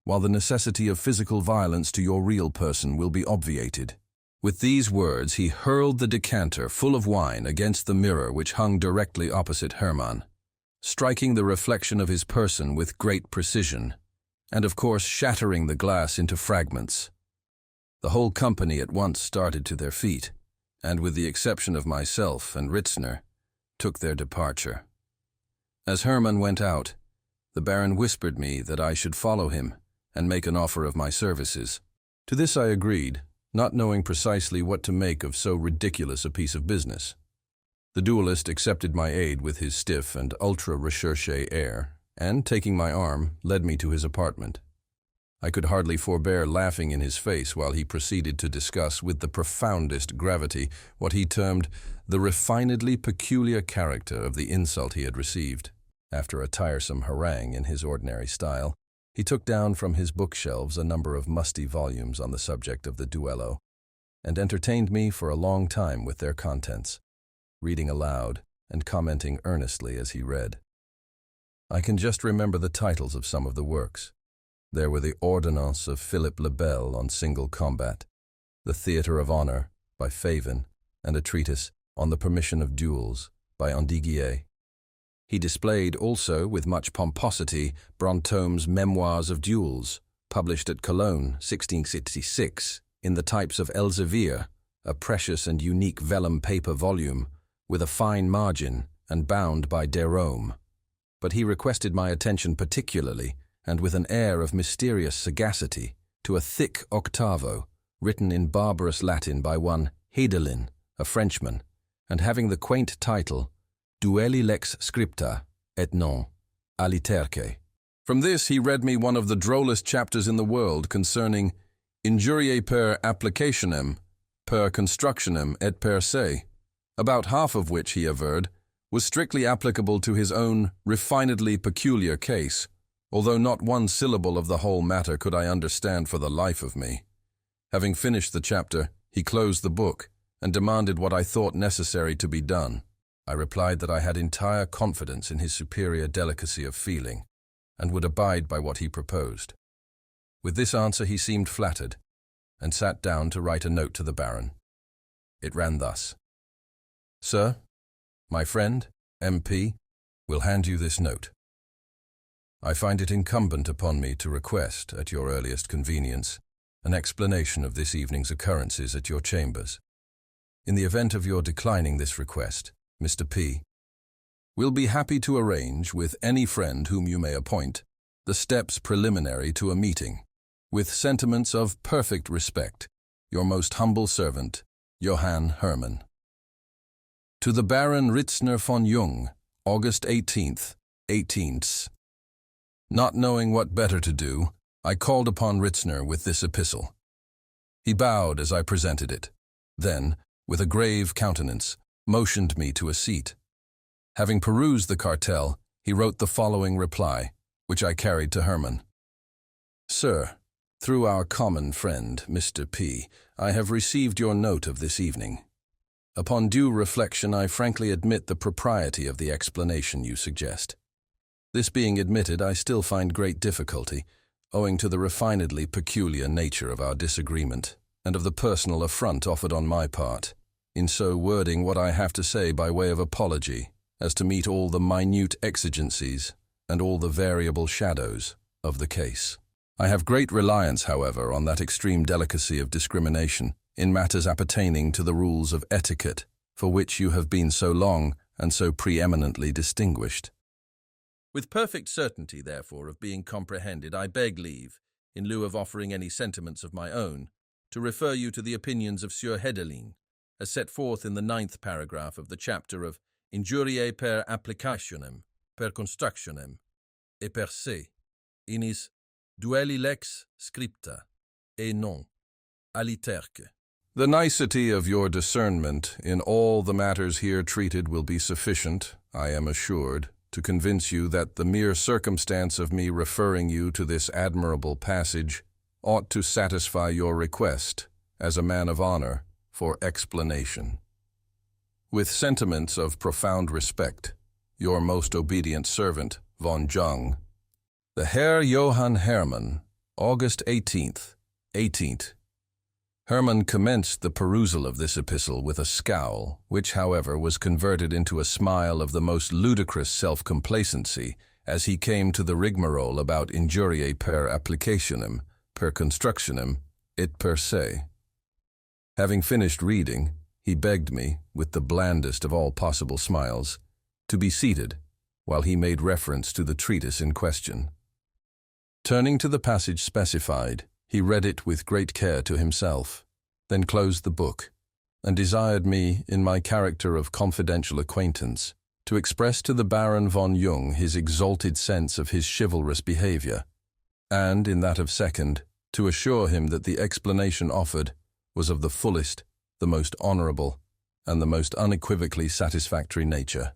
while the necessity of physical violence to your real person will be obviated." With these words he hurled the decanter full of wine against the mirror which hung directly opposite Hermann, striking the reflection of his person with great precision, and of course shattering the glass into fragments. The whole company at once started to their feet, and with the exception of myself and Ritzner, took their departure. As Hermann went out, the Baron whispered me that I should follow him and make an offer of my services. To this I agreed, not knowing precisely what to make of so ridiculous a piece of business. The duellist accepted my aid with his stiff and ultra-recherché air, and, taking my arm, led me to his apartment. I could hardly forbear laughing in his face while he proceeded to discuss with the profoundest gravity what he termed the refinedly peculiar character of the insult he had received. After a tiresome harangue in his ordinary style, he took down from his bookshelves a number of musty volumes on the subject of the duello, and entertained me for a long time with their contents, reading aloud and commenting earnestly as he read. I can just remember the titles of some of the works. There were the Ordonnance of Philippe le Bel on single combat, the Theatre of Honor by Favin, and a treatise on the permission of duels by Andiguier. He displayed also, with much pomposity, Brantôme's Memoirs of Duels, published at Cologne, 1666, in the types of Elsevier, a precious and unique vellum paper volume, with a fine margin and bound by Derome. But he requested my attention particularly, and with an air of mysterious sagacity, to a thick octavo, written in barbarous Latin by one Heidelin, a Frenchman, and having the quaint title, Duelli lex scripta, et non, aliterque. From this he read me one of the drollest chapters in the world concerning injuriae per applicationem, per constructionem et per se, about half of which, he averred, was strictly applicable to his own refinedly peculiar case, although not one syllable of the whole matter could I understand for the life of me. Having finished the chapter, he closed the book and demanded what I thought necessary to be done. I replied that I had entire confidence in his superior delicacy of feeling, and would abide by what he proposed. With this answer he seemed flattered, and sat down to write a note to the Baron. It ran thus: "Sir, my friend, MP, will hand you this note. I find it incumbent upon me to request, at your earliest convenience, an explanation of this evening's occurrences at your chambers. In the event of your declining this request, Mr. P. will be happy to arrange, with any friend whom you may appoint, the steps preliminary to a meeting. With sentiments of perfect respect, your most humble servant, Johann Hermann. To the Baron Ritzner von Jung, August 18th, 18th. Not knowing what better to do, I called upon Ritzner with this epistle. He bowed as I presented it, then, with a grave countenance, motioned me to a seat. Having perused the cartel, he wrote the following reply, which I carried to Hermann. Sir, through our common friend, Mr. P., I have received your note of this evening. Upon due reflection, I frankly admit the propriety of the explanation you suggest. This being admitted, I still find great difficulty, owing to the refinedly peculiar nature of our disagreement, and of the personal affront offered on my part, in so wording what I have to say by way of apology, as to meet all the minute exigencies and all the variable shadows of the case. I have great reliance, however, on that extreme delicacy of discrimination in matters appertaining to the rules of etiquette, for which you have been so long and so preeminently distinguished. With perfect certainty, therefore, of being comprehended, I beg leave, in lieu of offering any sentiments of my own, to refer you to the opinions of Sieur Hedelin, as set forth in the 9th paragraph of the chapter of Injuriae per applicationem, per constructionem, et per se, inis duelli lex scripta, et non aliterque. The nicety of your discernment in all the matters here treated will be sufficient, I am assured, to convince you that the mere circumstance of me referring you to this admirable passage ought to satisfy your request, as a man of honor, for explanation. With sentiments of profound respect, your most obedient servant, von Jung. The Herr Johann Hermann, August 18th, 18th. Hermann commenced the perusal of this epistle with a scowl, which, however, was converted into a smile of the most ludicrous self-complacency as he came to the rigmarole about injuriae per applicationem, per constructionem, et per se. Having finished reading, he begged me, with the blandest of all possible smiles, to be seated, while he made reference to the treatise in question. Turning to the passage specified, he read it with great care to himself, then closed the book, and desired me, in my character of confidential acquaintance, to express to the Baron von Jung his exalted sense of his chivalrous behavior, and, in that of second, to assure him that the explanation offered was of the fullest, the most honorable, and the most unequivocally satisfactory nature.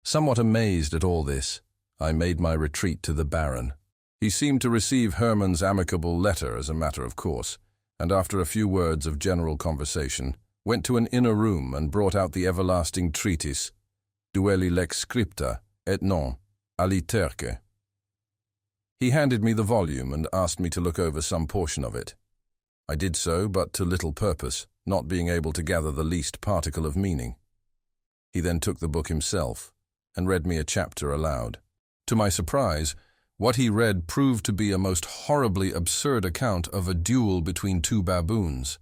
Somewhat amazed at all this, I made my retreat to the Baron. He seemed to receive Hermann's amicable letter as a matter of course, and after a few words of general conversation, went to an inner room and brought out the everlasting treatise, Duelli lex scripta, et non aliterque. He handed me the volume and asked me to look over some portion of it. I did so, but to little purpose, not being able to gather the least particle of meaning. He then took the book himself and read me a chapter aloud. To my surprise, what he read proved to be a most horribly absurd account of a duel between two baboons.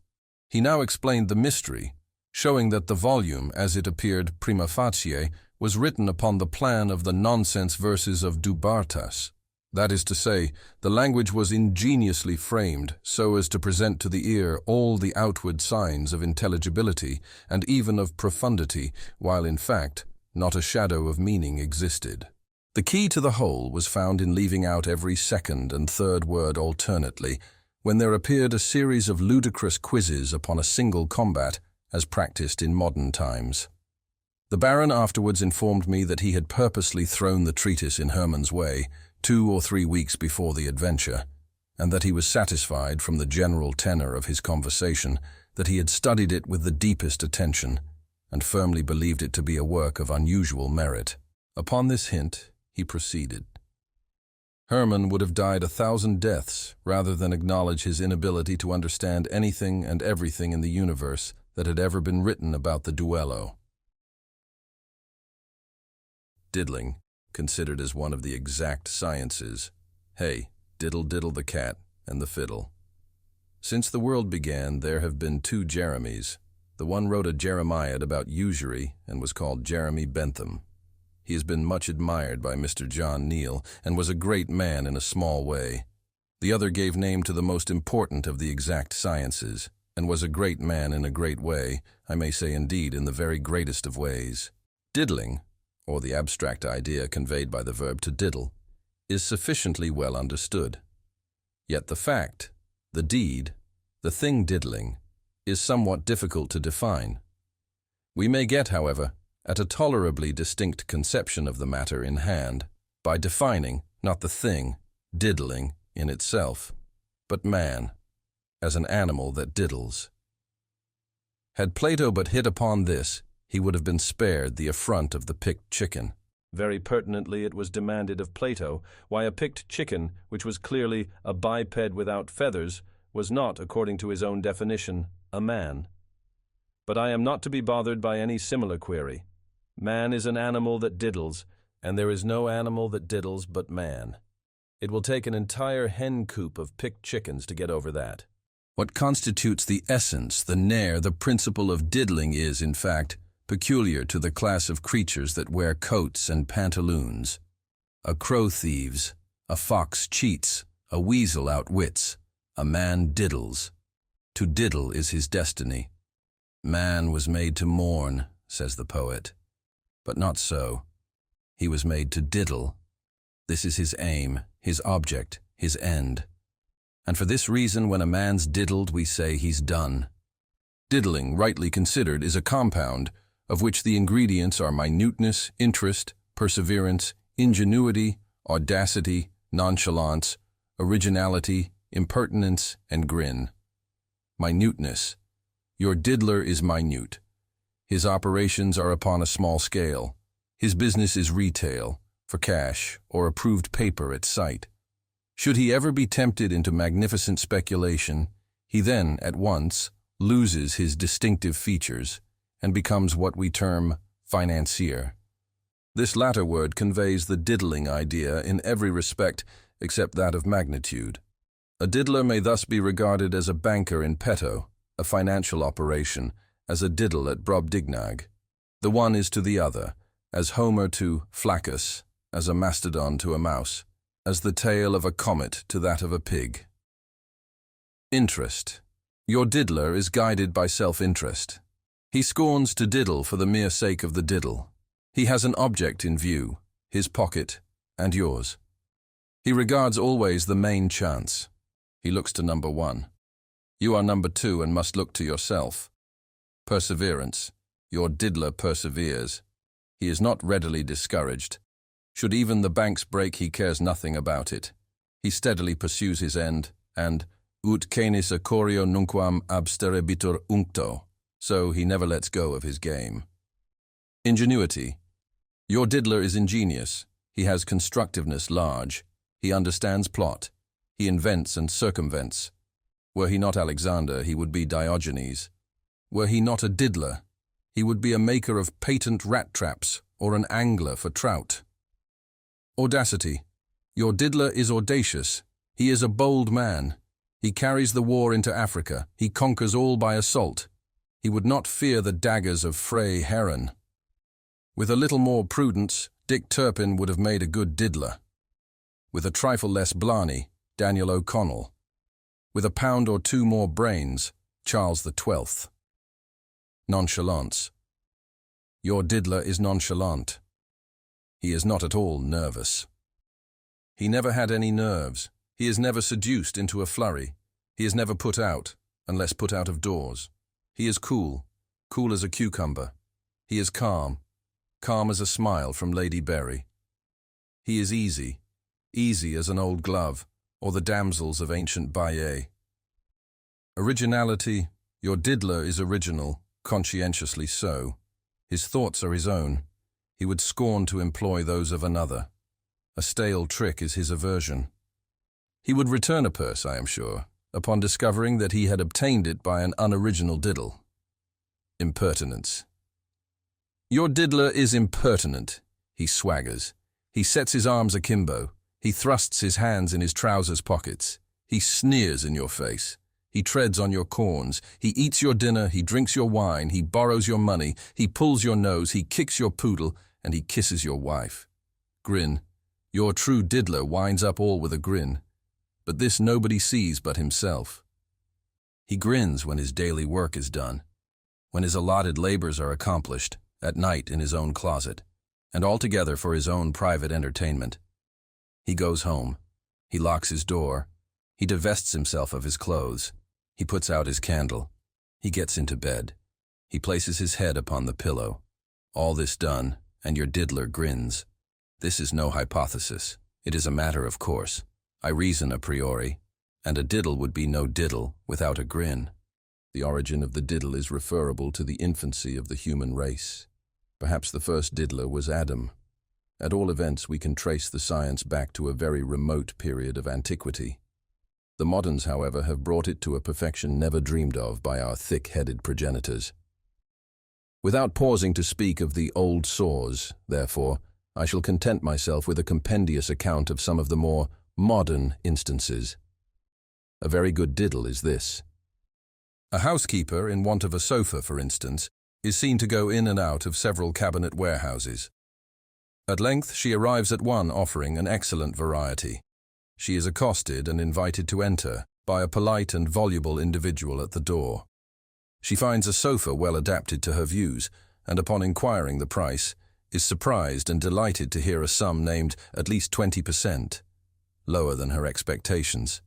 He now explained the mystery, showing that the volume, as it appeared prima facie, was written upon the plan of the nonsense verses of Du Bartas. That is to say, the language was ingeniously framed so as to present to the ear all the outward signs of intelligibility and even of profundity, while in fact not a shadow of meaning existed. The key to the whole was found in leaving out every second and third word alternately, when there appeared a series of ludicrous quizzes upon a single combat, as practiced in modern times. The Baron afterwards informed me that he had purposely thrown the treatise in Hermann's way 2 or 3 weeks before the adventure, and that he was satisfied from the general tenor of his conversation that he had studied it with the deepest attention, and firmly believed it to be a work of unusual merit. Upon this hint, he proceeded. Hermann would have died 1,000 deaths rather than acknowledge his inability to understand anything and everything in the universe that had ever been written about the duello. Diddling, considered as one of the exact sciences. Hey, diddle diddle the cat and the fiddle. Since the world began, there have been 2 Jeremies. The one wrote a Jeremiad about usury and was called Jeremy Bentham. He has been much admired by Mr. John Neal and was a great man in a small way. The other gave name to the most important of the exact sciences, and was a great man in a great way, I may say indeed in the very greatest of ways. Diddling, or the abstract idea conveyed by the verb to diddle, is sufficiently well understood. Yet the fact, the deed, the thing diddling, is somewhat difficult to define. We may get, however, at a tolerably distinct conception of the matter in hand by defining, not the thing, diddling, in itself, but man, as an animal that diddles. Had Plato but hit upon this, he would have been spared the affront of the picked chicken. Very pertinently it was demanded of Plato why a picked chicken, which was clearly a biped without feathers, was not, according to his own definition, a man. But I am not to be bothered by any similar query. Man is an animal that diddles, and there is no animal that diddles but man. It will take an entire hen coop of picked chickens to get over that. What constitutes the essence, the nerve, the principle of diddling is, in fact, peculiar to the class of creatures that wear coats and pantaloons. A crow thieves, a fox cheats, a weasel outwits, a man diddles. To diddle is his destiny. Man was made to mourn, says the poet. But not so. He was made to diddle. This is his aim, his object, his end. And for this reason, when a man's diddled, we say he's done. Diddling, rightly considered, is a compound of which the ingredients are minuteness, interest, perseverance, ingenuity, audacity, nonchalance, originality, impertinence, and grin. Minuteness. Your diddler is minute. His operations are upon a small scale. His business is retail, for cash or approved paper at sight. Should he ever be tempted into magnificent speculation, he then, at once, loses his distinctive features and becomes what we term financier. This latter word conveys the diddling idea in every respect except that of magnitude. A diddler may thus be regarded as a banker in petto, a financial operation, as a diddle at Brobdingnag. The one is to the other, as Homer to Flaccus, as a mastodon to a mouse, as the tail of a comet to that of a pig. Interest. Your diddler is guided by self-interest. He scorns to diddle for the mere sake of the diddle. He has an object in view, his pocket and yours. He regards always the main chance. He looks to number one. You are number two and must look to yourself. Perseverance. Your diddler perseveres. He is not readily discouraged. Should even the banks break, he cares nothing about it. He steadily pursues his end, and ut canis acorio nunquam absterebitur uncto, so he never lets go of his game. Ingenuity. Your diddler is ingenious. He has constructiveness large. He understands plot. He invents and circumvents. Were he not Alexander, he would be Diogenes. Were he not a diddler, he would be a maker of patent rat traps or an angler for trout. Audacity. Your diddler is audacious. He is a bold man. He carries the war into Africa. He conquers all by assault. He would not fear the daggers of Frey Heron. With a little more prudence, Dick Turpin would have made a good diddler. With a trifle less blarney, Daniel O'Connell. With a pound or two more brains, Charles XII. Nonchalance. Your diddler is nonchalant. He is not at all nervous. He never had any nerves. He is never seduced into a flurry. He is never put out, unless put out of doors. He is cool, cool as a cucumber. He is calm, calm as a smile from Lady Berry. He is easy, easy as an old glove, or the damsels of ancient Baiae. Originality. Your diddler is original, conscientiously so. His thoughts are his own. He would scorn to employ those of another. A stale trick is his aversion. He would return a purse, I am sure, upon discovering that he had obtained it by an unoriginal diddle. Impertinence. Your diddler is impertinent. He swaggers. He sets his arms akimbo. He thrusts his hands in his trousers pockets. He sneers in your face. He treads on your corns. He eats your dinner. He drinks your wine. He borrows your money. He pulls your nose. He kicks your poodle. and he kisses your wife. Grin. Your true diddler winds up all with a grin, but this nobody sees but himself. He grins when his daily work is done, when his allotted labors are accomplished, at night in his own closet, and altogether for his own private entertainment. He goes home. He locks his door. He divests himself of his clothes. He puts out his candle. He gets into bed. He places his head upon the pillow. All this done, and your diddler grins. This is no hypothesis. It is a matter of course. I reason a priori, and a diddle would be no diddle without a grin. The origin of the diddle is referable to the infancy of the human race. Perhaps the first diddler was Adam. At all events, we can trace the science back to a very remote period of antiquity. The moderns, however, have brought it to a perfection never dreamed of by our thick-headed progenitors. Without pausing to speak of the old saws, therefore, I shall content myself with a compendious account of some of the more modern instances. A very good diddle is this. A housekeeper, in want of a sofa, for instance, is seen to go in and out of several cabinet warehouses. At length she arrives at one offering an excellent variety. She is accosted and invited to enter by a polite and voluble individual at the door. She finds a sofa well adapted to her views, and upon inquiring the price, is surprised and delighted to hear a sum named at least 20%, lower than her expectations.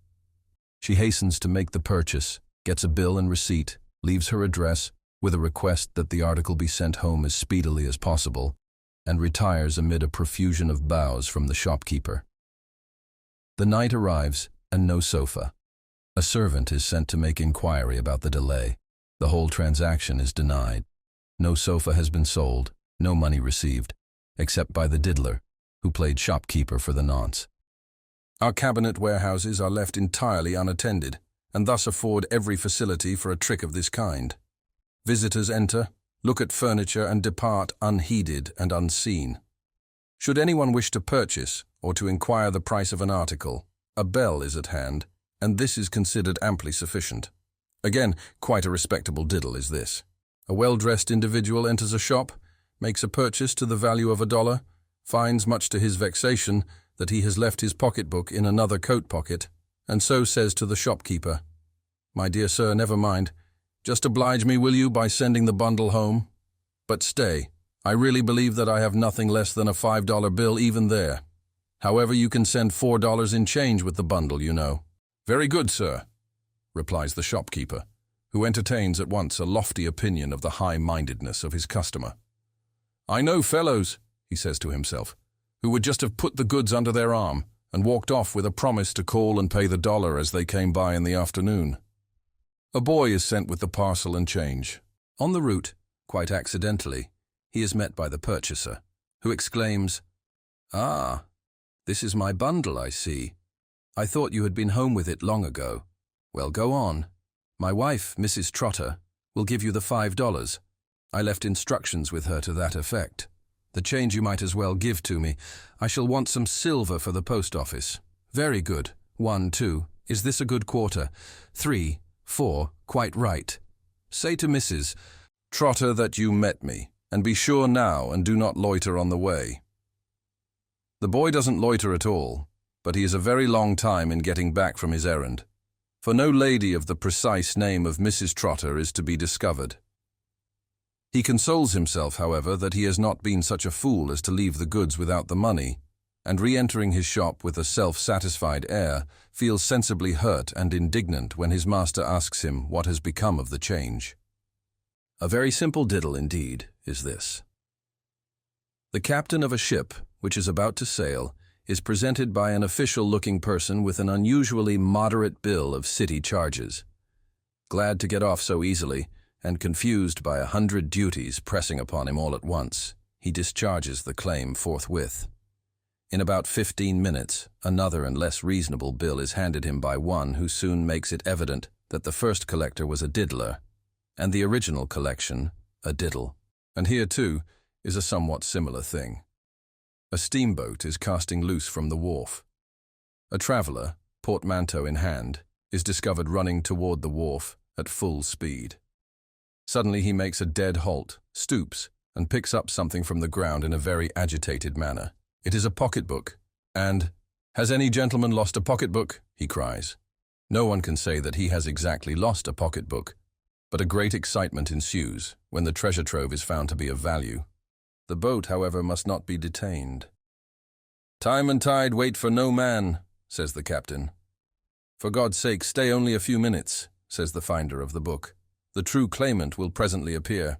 She hastens to make the purchase, gets a bill and receipt, leaves her address with a request that the article be sent home as speedily as possible, and retires amid a profusion of bows from the shopkeeper. The night arrives, and no sofa. A servant is sent to make inquiry about the delay. The whole transaction is denied. No sofa has been sold, no money received, except by the diddler, who played shopkeeper for the nonce. Our cabinet warehouses are left entirely unattended, and thus afford every facility for a trick of this kind. Visitors enter, look at furniture, and depart unheeded and unseen. Should anyone wish to purchase or to inquire the price of an article, a bell is at hand, and this is considered amply sufficient. Again, quite a respectable diddle is this. A well-dressed individual enters a shop, makes a purchase to the value of $1, finds, much to his vexation, that he has left his pocketbook in another coat pocket, and so says to the shopkeeper, "My dear sir, never mind. Just oblige me, will you, by sending the bundle home? But stay, I really believe that I have nothing less than a $5 bill even there. However, you can send $4 in change with the bundle, you know." "Very good, sir," replies the shopkeeper, who entertains at once a lofty opinion of the high-mindedness of his customer. "I know fellows," he says to himself, "who would just have put the goods under their arm and walked off with a promise to call and pay the $1 as they came by in the afternoon." A boy is sent with the parcel and change. On the route, quite accidentally, he is met by the purchaser, who exclaims, "Ah, this is my bundle, I see. I thought you had been home with it long ago. Well, go on. My wife, Mrs. Trotter, will give you the $5. I left instructions with her to that effect. The change you might as well give to me. I shall want some silver for the post office. Very good. 1, 2. Is this a good quarter? 3, 4. Quite right. Say to Mrs. Trotter that you met me, and be sure now and do not loiter on the way." The boy doesn't loiter at all, but he is a very long time in getting back from his errand, for no lady of the precise name of Mrs. Trotter is to be discovered. He consoles himself, however, that he has not been such a fool as to leave the goods without the money, and re-entering his shop with a self-satisfied air, feels sensibly hurt and indignant when his master asks him what has become of the change. A very simple diddle indeed is this. The captain of a ship which is about to sail is presented by an official-looking person with an unusually moderate bill of city charges. Glad to get off so easily, and confused by 100 duties pressing upon him all at once, he discharges the claim forthwith. In about 15 minutes, another and less reasonable bill is handed him by one who soon makes it evident that the first collector was a diddler, and the original collection a diddle. And here, too, is a somewhat similar thing. A steamboat is casting loose from the wharf. A traveller, portmanteau in hand, is discovered running toward the wharf at full speed. Suddenly he makes a dead halt, stoops, and picks up something from the ground in a very agitated manner. It is a pocketbook, and, "Has any gentleman lost a pocketbook?" he cries. No one can say that he has exactly lost a pocketbook, but a great excitement ensues when the treasure trove is found to be of value. The boat, however, must not be detained. "Time and tide wait for no man," says the captain. "For God's sake, stay only a few minutes," says the finder of the book. "The true claimant will presently appear."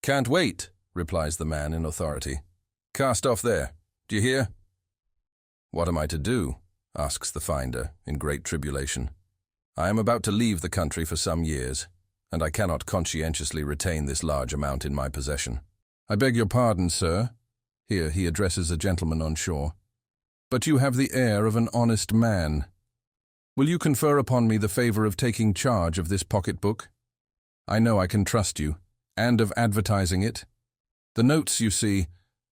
"Can't wait," replies the man in authority. "Cast off there. Do you hear?" "What am I to do?" asks the finder, in great tribulation. "I am about to leave the country for some years, and I cannot conscientiously retain this large amount in my possession. I beg your pardon, sir." Here he addresses a gentleman on shore. "But you have the air of an honest man. Will you confer upon me the favor of taking charge of this pocketbook? I know I can trust you, and of advertising it. The notes, you see,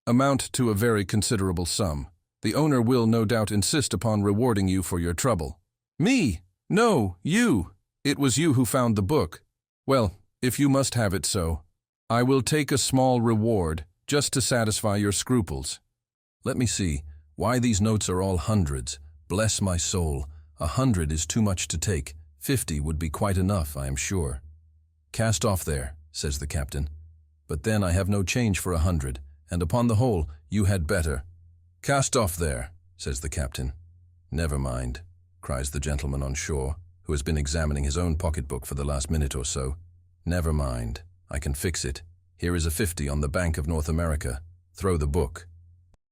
amount to a very considerable sum. The owner will no doubt insist upon rewarding you for your trouble." "Me? No, you. It was you who found the book. Well, if you must have it so, I will take a small reward, just to satisfy your scruples." "Let me see. Why, these notes are all hundreds. Bless my soul, 100 is too much to take. 50 would be quite enough, I am sure." "Cast off there," says the captain. "But then I have no change for 100, and upon the whole, you had better." "Cast off there," says the captain. "Never mind," cries the gentleman on shore, who has been examining his own pocketbook for the last minute or so. "Never mind. I can fix it. Here is a 50 on the Bank of North America. Throw the book."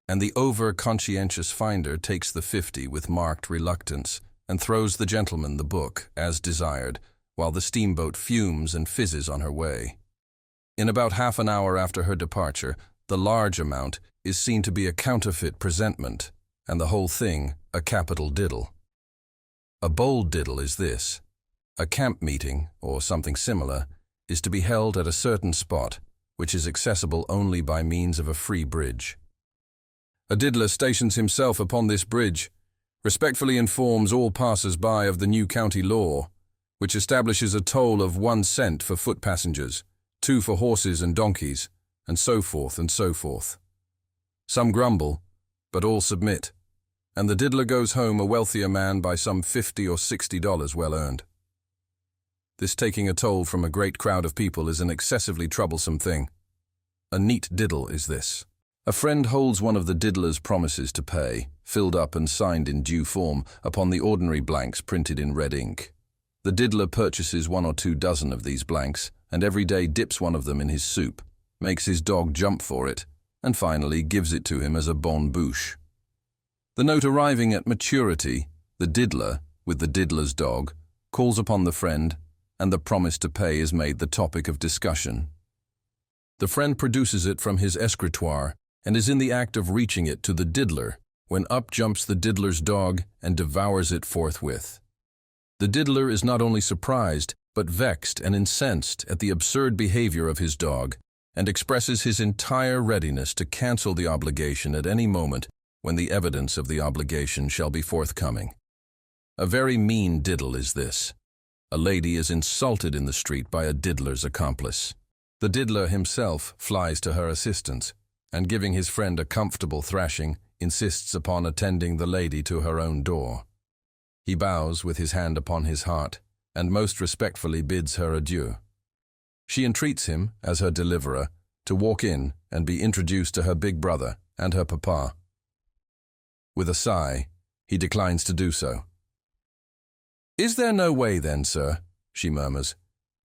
And the over-conscientious finder takes the 50 with marked reluctance and throws the gentleman the book, as desired, while the steamboat fumes and fizzes on her way. In about half an hour after her departure, the large amount is seen to be a counterfeit presentment, and the whole thing a capital diddle. A bold diddle is this. A camp meeting, or something similar, is to be held at a certain spot, which is accessible only by means of a free bridge. A diddler stations himself upon this bridge, respectfully informs all passers-by of the new county law, which establishes a toll of 1 cent for foot passengers, 2 for horses and donkeys, and so forth and so forth. Some grumble, but all submit, and the diddler goes home a wealthier man by some $50 or $60 well earned. This taking a toll from a great crowd of people is an excessively troublesome thing. A neat diddle is this. A friend holds one of the diddler's promises to pay, filled up and signed in due form upon the ordinary blanks printed in red ink. The diddler purchases 1 or 2 dozen of these blanks, and every day dips one of them in his soup, makes his dog jump for it, and finally gives it to him as a bonne bouche. The note arriving at maturity, the diddler, with the diddler's dog, calls upon the friend, and the promise to pay is made the topic of discussion. The friend produces it from his escritoire and is in the act of reaching it to the diddler, when up jumps the diddler's dog and devours it forthwith. The diddler is not only surprised, but vexed and incensed at the absurd behavior of his dog, and expresses his entire readiness to cancel the obligation at any moment when the evidence of the obligation shall be forthcoming. A very mean diddle is this. A lady is insulted in the street by a diddler's accomplice. The diddler himself flies to her assistance, and giving his friend a comfortable thrashing, insists upon attending the lady to her own door. He bows with his hand upon his heart, and most respectfully bids her adieu. She entreats him, as her deliverer, to walk in and be introduced to her big brother and her papa. With a sigh, he declines to do so. "Is there no way then, sir," she murmurs,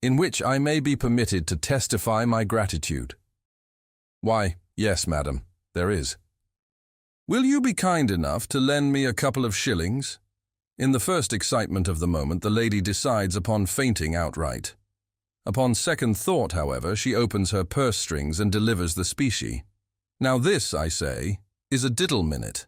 "in which I may be permitted to testify my gratitude?" "Why, yes, madam, there is." "Will you be kind enough to lend me a couple of shillings?" In the first excitement of the moment, the lady decides upon fainting outright. Upon second thought, however, she opens her purse strings and delivers the specie. Now this, I say, is a diddle minute.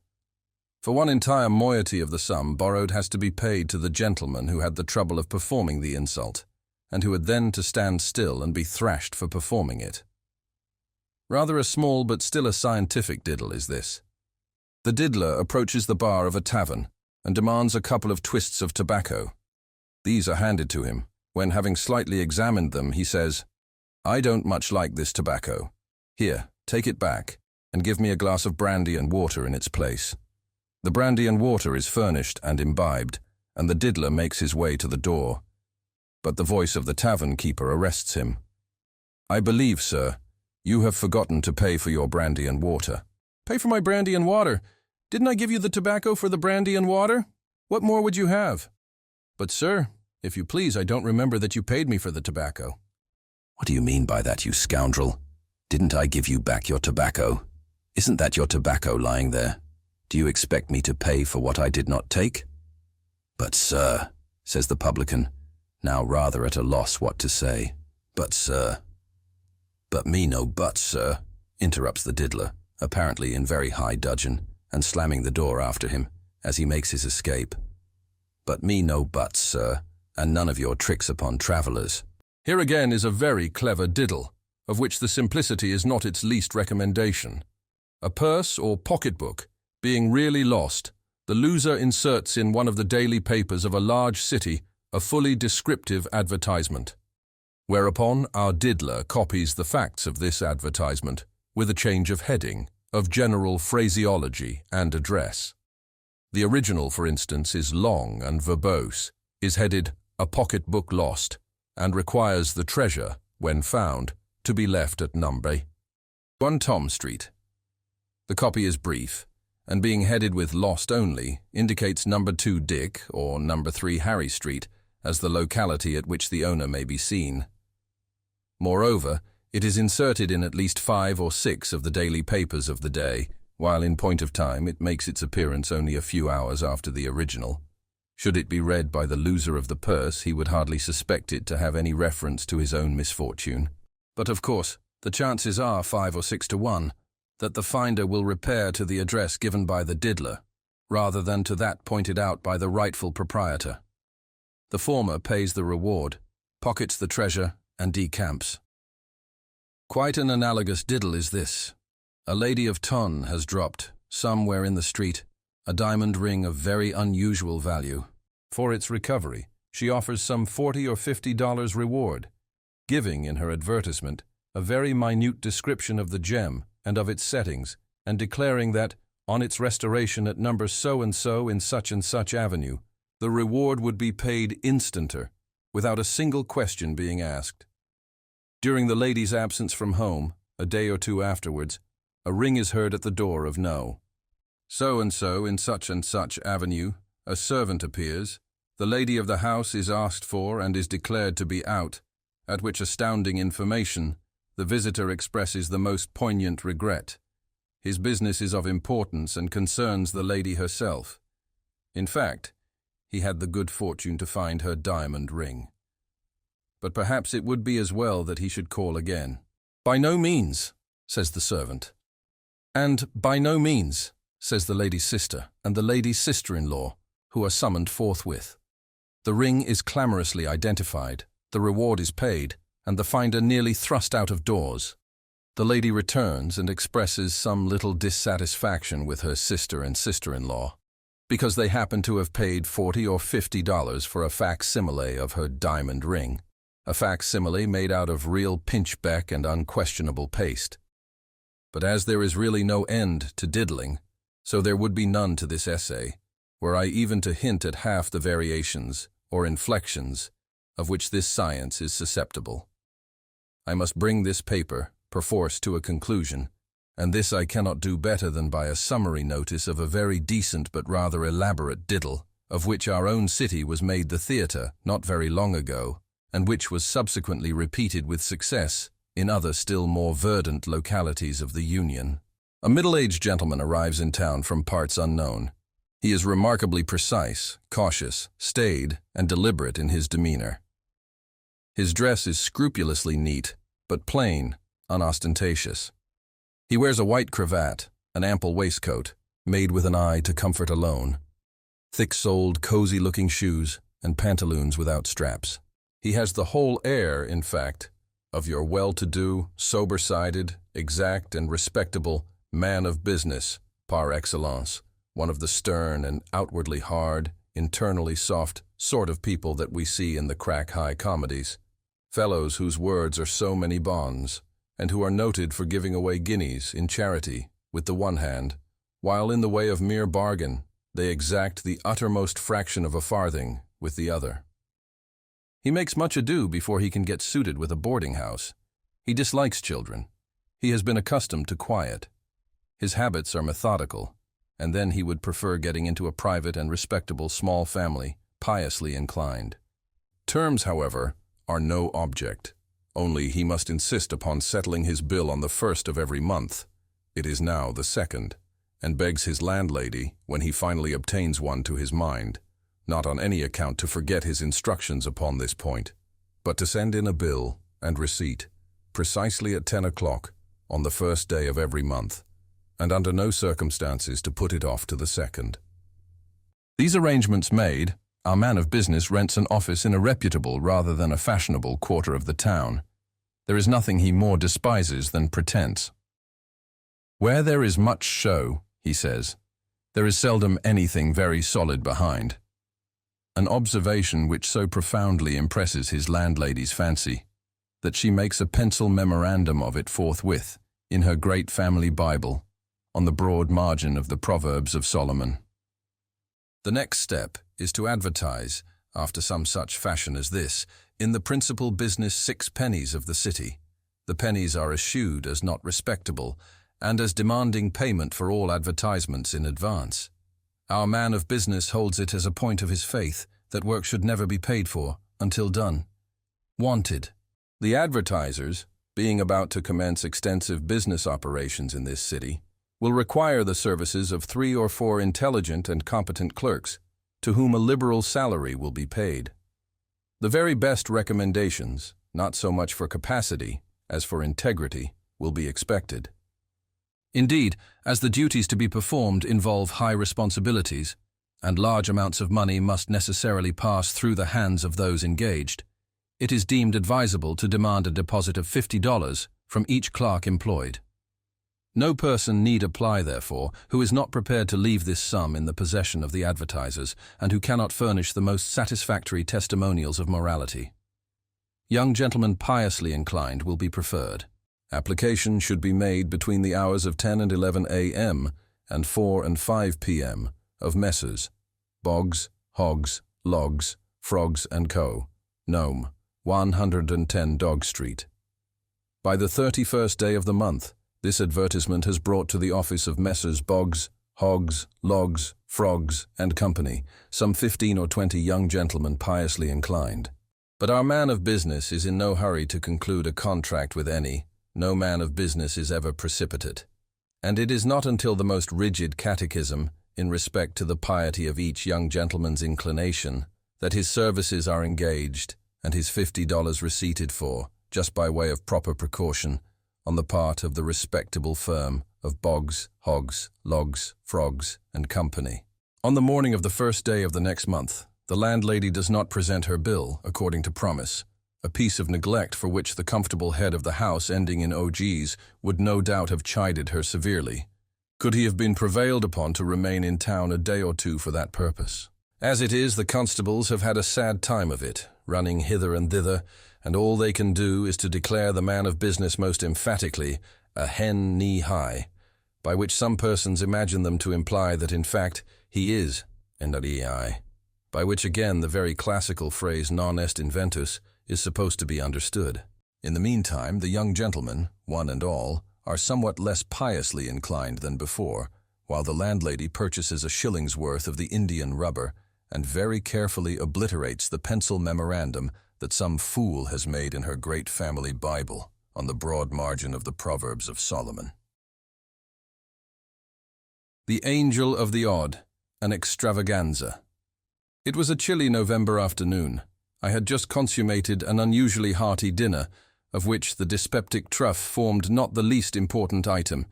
For 1 entire moiety of the sum borrowed has to be paid to the gentleman who had the trouble of performing the insult, and who had then to stand still and be thrashed for performing it. Rather a small but still a scientific diddle is this. The diddler approaches the bar of a tavern and demands a couple of twists of tobacco. These are handed to him, when having slightly examined them, he says, "I don't much like this tobacco. Here, take it back, and give me a glass of brandy and water in its place. The brandy and water is furnished and imbibed, and the diddler makes his way to the door. But the voice of the tavern keeper arrests him. I believe, sir, you have forgotten to pay for your brandy and water. Pay for my brandy and water? Didn't I give you the tobacco for the brandy and water? What more would you have? But, sir, if you please, I don't remember that you paid me for the tobacco. What do you mean by that, you scoundrel? Didn't I give you back your tobacco? Isn't that your tobacco lying there? Do you expect me to pay for what I did not take? But, sir, says the publican, now rather at a loss what to say. But, sir. But me no buts, sir, interrupts the diddler, apparently in very high dudgeon, and slamming the door after him as he makes his escape. But me no buts, sir, and none of your tricks upon travellers. Here again is a very clever diddle, of which the simplicity is not its least recommendation. A purse or pocketbook being really lost, the loser inserts in one of the daily papers of a large city a fully descriptive advertisement, whereupon our diddler copies the facts of this advertisement with a change of heading, of general phraseology and address. The original, for instance, is long and verbose, is headed "A Pocketbook Lost," and requires the treasure, when found, to be left at number 1 Tom Street. The copy is brief, and being headed with "Lost Only," indicates number 2 Dick or number 3 Harry Street as the locality at which the owner may be seen. Moreover, it is inserted in at least 5 or 6 of the daily papers of the day, while in point of time it makes its appearance only a few hours after the original. Should it be read by the loser of the purse, he would hardly suspect it to have any reference to his own misfortune. But of course, the chances are 5 or 6 to 1 that the finder will repair to the address given by the diddler, rather than to that pointed out by the rightful proprietor. The former pays the reward, pockets the treasure, and decamps. Quite an analogous diddle is this. A lady of ton has dropped, somewhere in the street, a diamond ring of very unusual value. For its recovery, she offers some $40 or $50 reward, giving in her advertisement a very minute description of the gem and of its settings, and declaring that, on its restoration at number so-and-so in such and such avenue, the reward would be paid instanter, without a single question being asked. During the lady's absence from home, a day or two afterwards, a ring is heard at the door of no. So-and-so in such and such avenue, a servant appears, the lady of the house is asked for and is declared to be out, at which astounding information, the visitor expresses the most poignant regret. His business is of importance and concerns the lady herself. In fact, he had the good fortune to find her diamond ring. But perhaps it would be as well that he should call again. By no means, says the servant. And by no means, says the lady's sister and the lady's sister-in-law, who are summoned forthwith. The ring is clamorously identified, the reward is paid, and the finder nearly thrust out of doors. The lady returns and expresses some little dissatisfaction with her sister and sister-in-law, because they happen to have paid $40 or $50 for a facsimile of her diamond ring, a facsimile made out of real pinchbeck and unquestionable paste. But as there is really no end to diddling, so there would be none to this essay, were I even to hint at half the variations, or inflections, of which this science is susceptible. I must bring this paper, perforce, to a conclusion, and this I cannot do better than by a summary notice of a very decent but rather elaborate diddle, of which our own city was made the theatre not very long ago, and which was subsequently repeated with success in other still more verdant localities of the Union. A middle-aged gentleman arrives in town from parts unknown. He is remarkably precise, cautious, staid, and deliberate in his demeanor. His dress is scrupulously neat, but plain, unostentatious. He wears a white cravat, an ample waistcoat, made with an eye to comfort alone, thick-soled, cozy-looking shoes, and pantaloons without straps. He has the whole air, in fact, of your well-to-do, sober-sided, exact, and respectable man of business, par excellence, one of the stern and outwardly hard, internally soft sort of people that we see in the crack-high comedies, fellows whose words are so many bonds, and who are noted for giving away guineas in charity with the one hand, while in the way of mere bargain they exact the uttermost fraction of a farthing with the other. He makes much ado before he can get suited with a boarding house. He dislikes children. He has been accustomed to quiet. His habits are methodical, and then he would prefer getting into a private and respectable small family, piously inclined. Terms, however, are no object. Only he must insist upon settling his bill on the 1st of every month. It is now the 2nd, and begs his landlady, when he finally obtains one to his mind, not on any account to forget his instructions upon this point, but to send in a bill and receipt, precisely at 10 o'clock, on the 1st day of every month, and under no circumstances to put it off to the 2nd. These arrangements made, our man of business rents an office in a reputable rather than a fashionable quarter of the town. There is nothing he more despises than pretense. Where there is much show, he says, there is seldom anything very solid behind. An observation which so profoundly impresses his landlady's fancy, that she makes a pencil memorandum of it forthwith, in her great family Bible, on the broad margin of the Proverbs of Solomon. The next step is to advertise, after some such fashion as this, in the principal business 6 pennies of the city. The pennies are eschewed as not respectable, and as demanding payment for all advertisements in advance. Our man of business holds it as a point of his faith that work should never be paid for until done. Wanted. The advertisers, being about to commence extensive business operations in this city, will require the services of 3 or 4 intelligent and competent clerks, to whom a liberal salary will be paid. The very best recommendations, not so much for capacity as for integrity, will be expected. Indeed, as the duties to be performed involve high responsibilities, and large amounts of money must necessarily pass through the hands of those engaged, it is deemed advisable to demand a deposit of $50 from each clerk employed. No person need apply, therefore, who is not prepared to leave this sum in the possession of the advertisers and who cannot furnish the most satisfactory testimonials of morality. Young gentlemen piously inclined will be preferred. Application should be made between the hours of 10 and 11 a.m. and 4 and 5 p.m. of Messrs. Boggs, Hoggs, Logs, Frogs & Co., Nome, 110 Dog Street. By the 31st day of the month, this advertisement has brought to the office of Messrs. Boggs, Hoggs, Logs, Frogs & Company some 15 or 20 young gentlemen piously inclined. But our man of business is in no hurry to conclude a contract with any. No man of business is ever precipitate. And it is not until the most rigid catechism, in respect to the piety of each young gentleman's inclination, that his services are engaged and his $50 receipted for, just by way of proper precaution, on the part of the respectable firm of Boggs, Hoggs, Logs, Frogs & Company. On the morning of the 1st day of the next month, the landlady does not present her bill, according to promise, a piece of neglect for which the comfortable head of the house ending in OGs would no doubt have chided her severely, could he have been prevailed upon to remain in town a day or 2 for that purpose. As it is, the constables have had a sad time of it, running hither and thither, and all they can do is to declare the man of business most emphatically a hen knee-high, by which some persons imagine them to imply that in fact he is NWI, by which again the very classical phrase non est inventus is supposed to be understood. In the meantime, the young gentlemen, one and all, are somewhat less piously inclined than before, while the landlady purchases a shilling's worth of the Indian rubber and very carefully obliterates the pencil memorandum that some fool has made in her great family Bible on the broad margin of the Proverbs of Solomon. The Angel of the Odd, an extravaganza. It was a chilly November afternoon. I had just consummated an unusually hearty dinner, of which the dyspeptic truff formed not the least important item,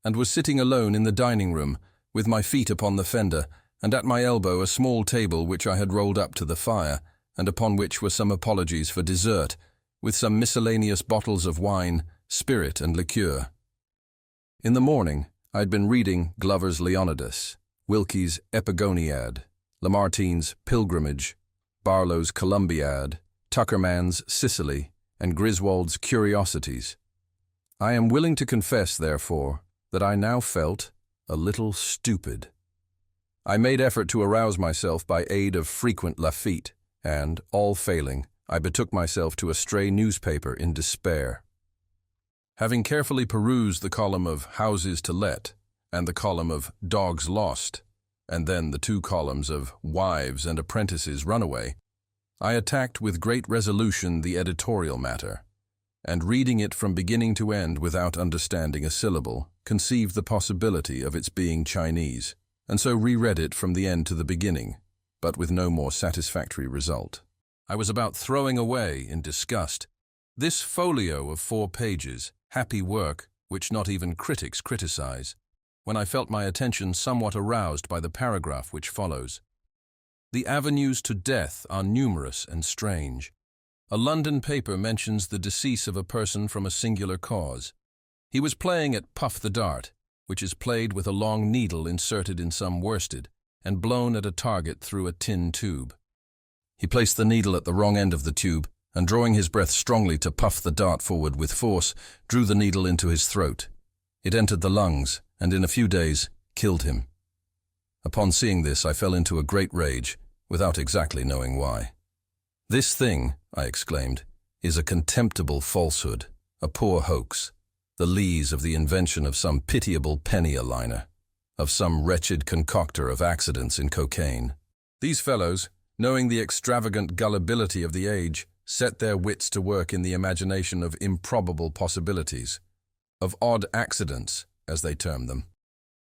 and was sitting alone in the dining room, with my feet upon the fender, and at my elbow a small table which I had rolled up to the fire, and upon which were some apologies for dessert, with some miscellaneous bottles of wine, spirit and liqueur. In the morning, I had been reading Glover's Leonidas, Wilkie's Epigoniad, Lamartine's Pilgrimage, Barlow's Columbiad, Tuckerman's Sicily, and Griswold's Curiosities. I am willing to confess, therefore, that I now felt a little stupid. I made effort to arouse myself by aid of frequent Lafitte, and, all failing, I betook myself to a stray newspaper in despair. Having carefully perused the column of Houses to Let and the column of Dogs Lost, and then the 2 columns of Wives and Apprentices Runaway, I attacked with great resolution the editorial matter, and reading it from beginning to end without understanding a syllable, conceived the possibility of its being Chinese, and so reread it from the end to the beginning, but with no more satisfactory result. I was about throwing away, in disgust, this folio of 4 pages, happy work, which not even critics criticize, when I felt my attention somewhat aroused by the paragraph which follows. The avenues to death are numerous and strange. A London paper mentions the decease of a person from a singular cause. He was playing at Puff the Dart, which is played with a long needle inserted in some worsted and blown at a target through a tin tube. He placed the needle at the wrong end of the tube, and drawing his breath strongly to puff the dart forward with force, drew the needle into his throat. It entered the lungs, and in a few days killed him. Upon seeing this, I fell into a great rage, without exactly knowing why. "This thing," I exclaimed, "is a contemptible falsehood, a poor hoax, the lees of the invention of some pitiable penny-a-liner, of some wretched concocter of accidents in cocaine. These fellows, knowing the extravagant gullibility of the age, set their wits to work in the imagination of improbable possibilities, of odd accidents, as they term them.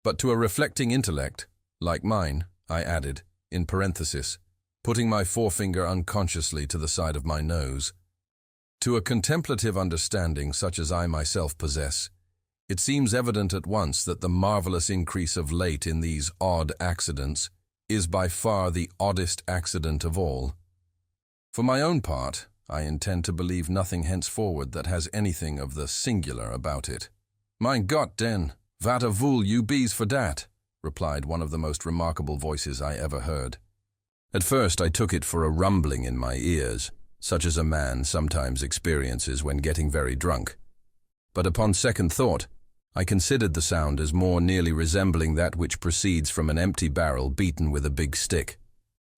But to a reflecting intellect, like mine," I added, in parenthesis, putting my forefinger unconsciously to the side of my nose, "to a contemplative understanding such as I myself possess, it seems evident at once that the marvelous increase of late in these odd accidents is by far the oddest accident of all. For my own part, I intend to believe nothing henceforward that has anything of the singular about it." "Mein Gott, denn, wat a vool you bees for dat," replied one of the most remarkable voices I ever heard. At first I took it for a rumbling in my ears, such as a man sometimes experiences when getting very drunk. But upon second thought, I considered the sound as more nearly resembling that which proceeds from an empty barrel beaten with a big stick.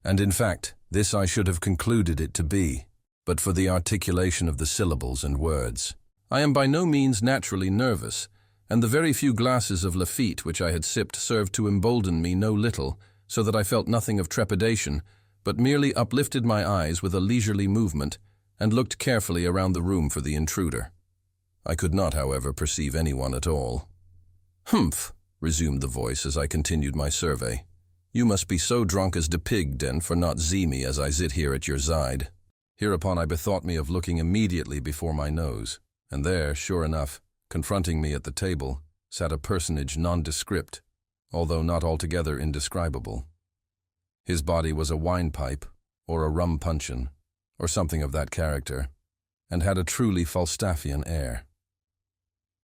And in fact, this I should have concluded it to be, but for the articulation of the syllables and words. I am by no means naturally nervous, and the very few glasses of Lafitte which I had sipped served to embolden me no little, so that I felt nothing of trepidation, but merely uplifted my eyes with a leisurely movement and looked carefully around the room for the intruder. I could not, however, perceive anyone at all. "Humph," resumed the voice as I continued my survey. "You must be so drunk as de pig, den, for not see me as I sit here at your side." Hereupon I bethought me of looking immediately before my nose, and there, sure enough, confronting me at the table, sat a personage nondescript, although not altogether indescribable. His body was a wine-pipe, or a rum-puncheon, or something of that character, and had a truly Falstaffian air.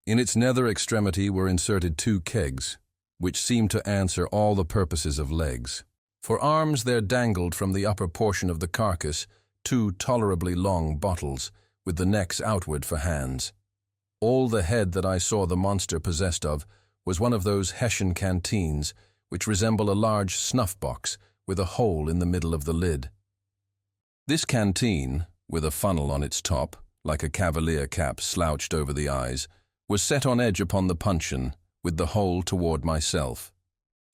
In its nether extremity were inserted 2 kegs, which seemed to answer all the purposes of legs. For arms there dangled from the upper portion of the carcass 2 tolerably long bottles, with the necks outward for hands. All the head that I saw the monster possessed of was one of those Hessian canteens which resemble a large snuff-box with a hole in the middle of the lid. This canteen, with a funnel on its top, like a cavalier cap slouched over the eyes, was set on edge upon the puncheon, with the hole toward myself.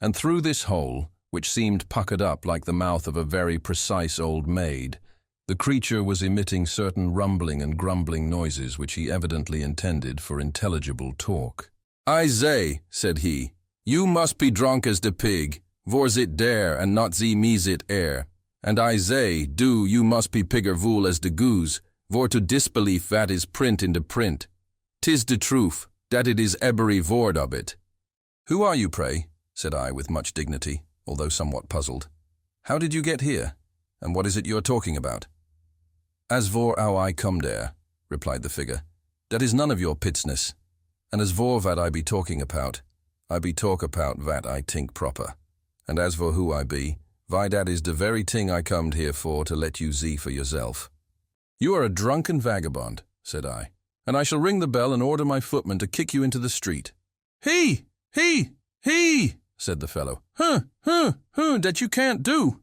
And through this hole, which seemed puckered up like the mouth of a very precise old maid, the creature was emitting certain rumbling and grumbling noises which he evidently intended for intelligible talk. "I say," said he, "you must be drunk as de pig, vor zit dare and not ze me zit air. And I say, do you must be pigger vool as de goose, vor to disbelief vat is print in de print. 'Tis de truth, dat it is every vord of it." "Who are you, pray?" said I with much dignity, although somewhat puzzled. "How did you get here, and what is it you are talking about?" "As vor how I come there," replied the figure, "dat is none of your pitsness. And as vor vat I be talking about, I be talk about vat I tink proper. And as for who I be, why dat is de very ting I comed here for to let you see for yourself." "You are a drunken vagabond," said I, and I shall ring the bell and order my footman to kick you into the street." "He, said the fellow. That you can't do."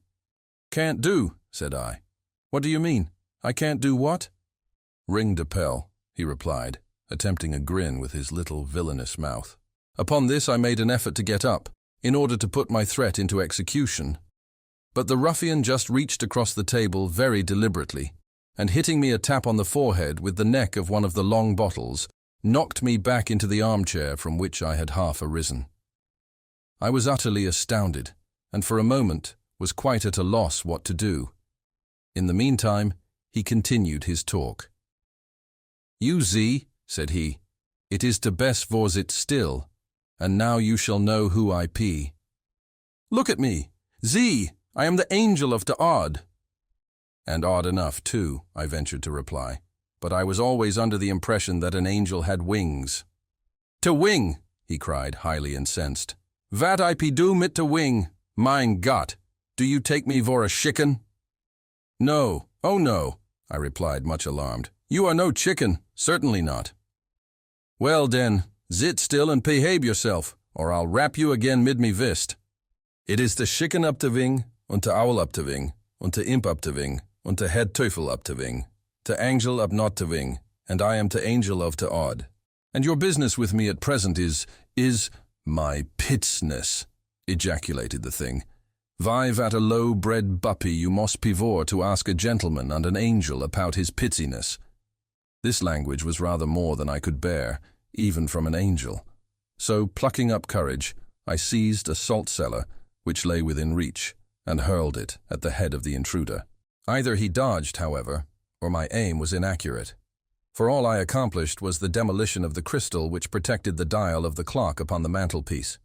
"Can't do," said I. "What do you mean? I can't do what?" "Ring the bell," he replied, attempting a grin with his little villainous mouth. Upon this I made an effort to get up, in order to put my threat into execution. But the ruffian just reached across the table very deliberately, and hitting me a tap on the forehead with the neck of one of the long bottles, knocked me back into the armchair from which I had half arisen. I was utterly astounded, and for a moment was quite at a loss what to do. In the meantime, he continued his talk. "You see," said he, "it is to best vor sit still, and now you shall know who I be. Look at me. See, I am the angel of the odd." "And odd enough, too," I ventured to reply, "but I was always under the impression that an angel had wings." "To wing," he cried, highly incensed. "Vat I do mit to wing? Mein Gott, do you take me for a chicken?" "No, oh no," I replied, much alarmed. "You are no chicken, certainly not." "Well den, sit still and behave yourself, or I'll rap you again mid me vist. It is the chicken up to wing, und the owl up to wing, und the imp up to wing, und the head teufel up to wing, the angel up not to wing, and I am the angel of the odd. And your business with me at present is my pitsness," ejaculated the thing. "Why vat a low-bred buppy you must pivor to ask a gentleman and an angel about his pitsiness." This language was rather more than I could bear, even from an angel. So, plucking up courage, I seized a salt-cellar, which lay within reach, and hurled it at the head of the intruder. Either he dodged, however, or my aim was inaccurate, for all I accomplished was the demolition of the crystal which protected the dial of the clock upon the mantelpiece.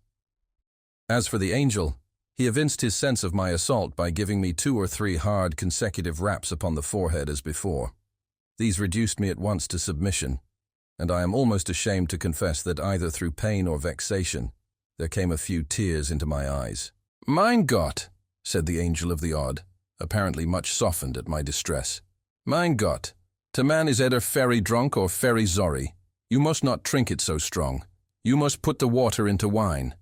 As for the angel, he evinced his sense of my assault by giving me 2 or 3 hard consecutive raps upon the forehead as before. These reduced me at once to submission, and I am almost ashamed to confess that either through pain or vexation, there came a few tears into my eyes. "Mein Gott," said the angel of the odd, apparently much softened at my distress. "Mein Gott, the man is either very drunk or very sorry. You must not drink it so strong. You must put the water into wine.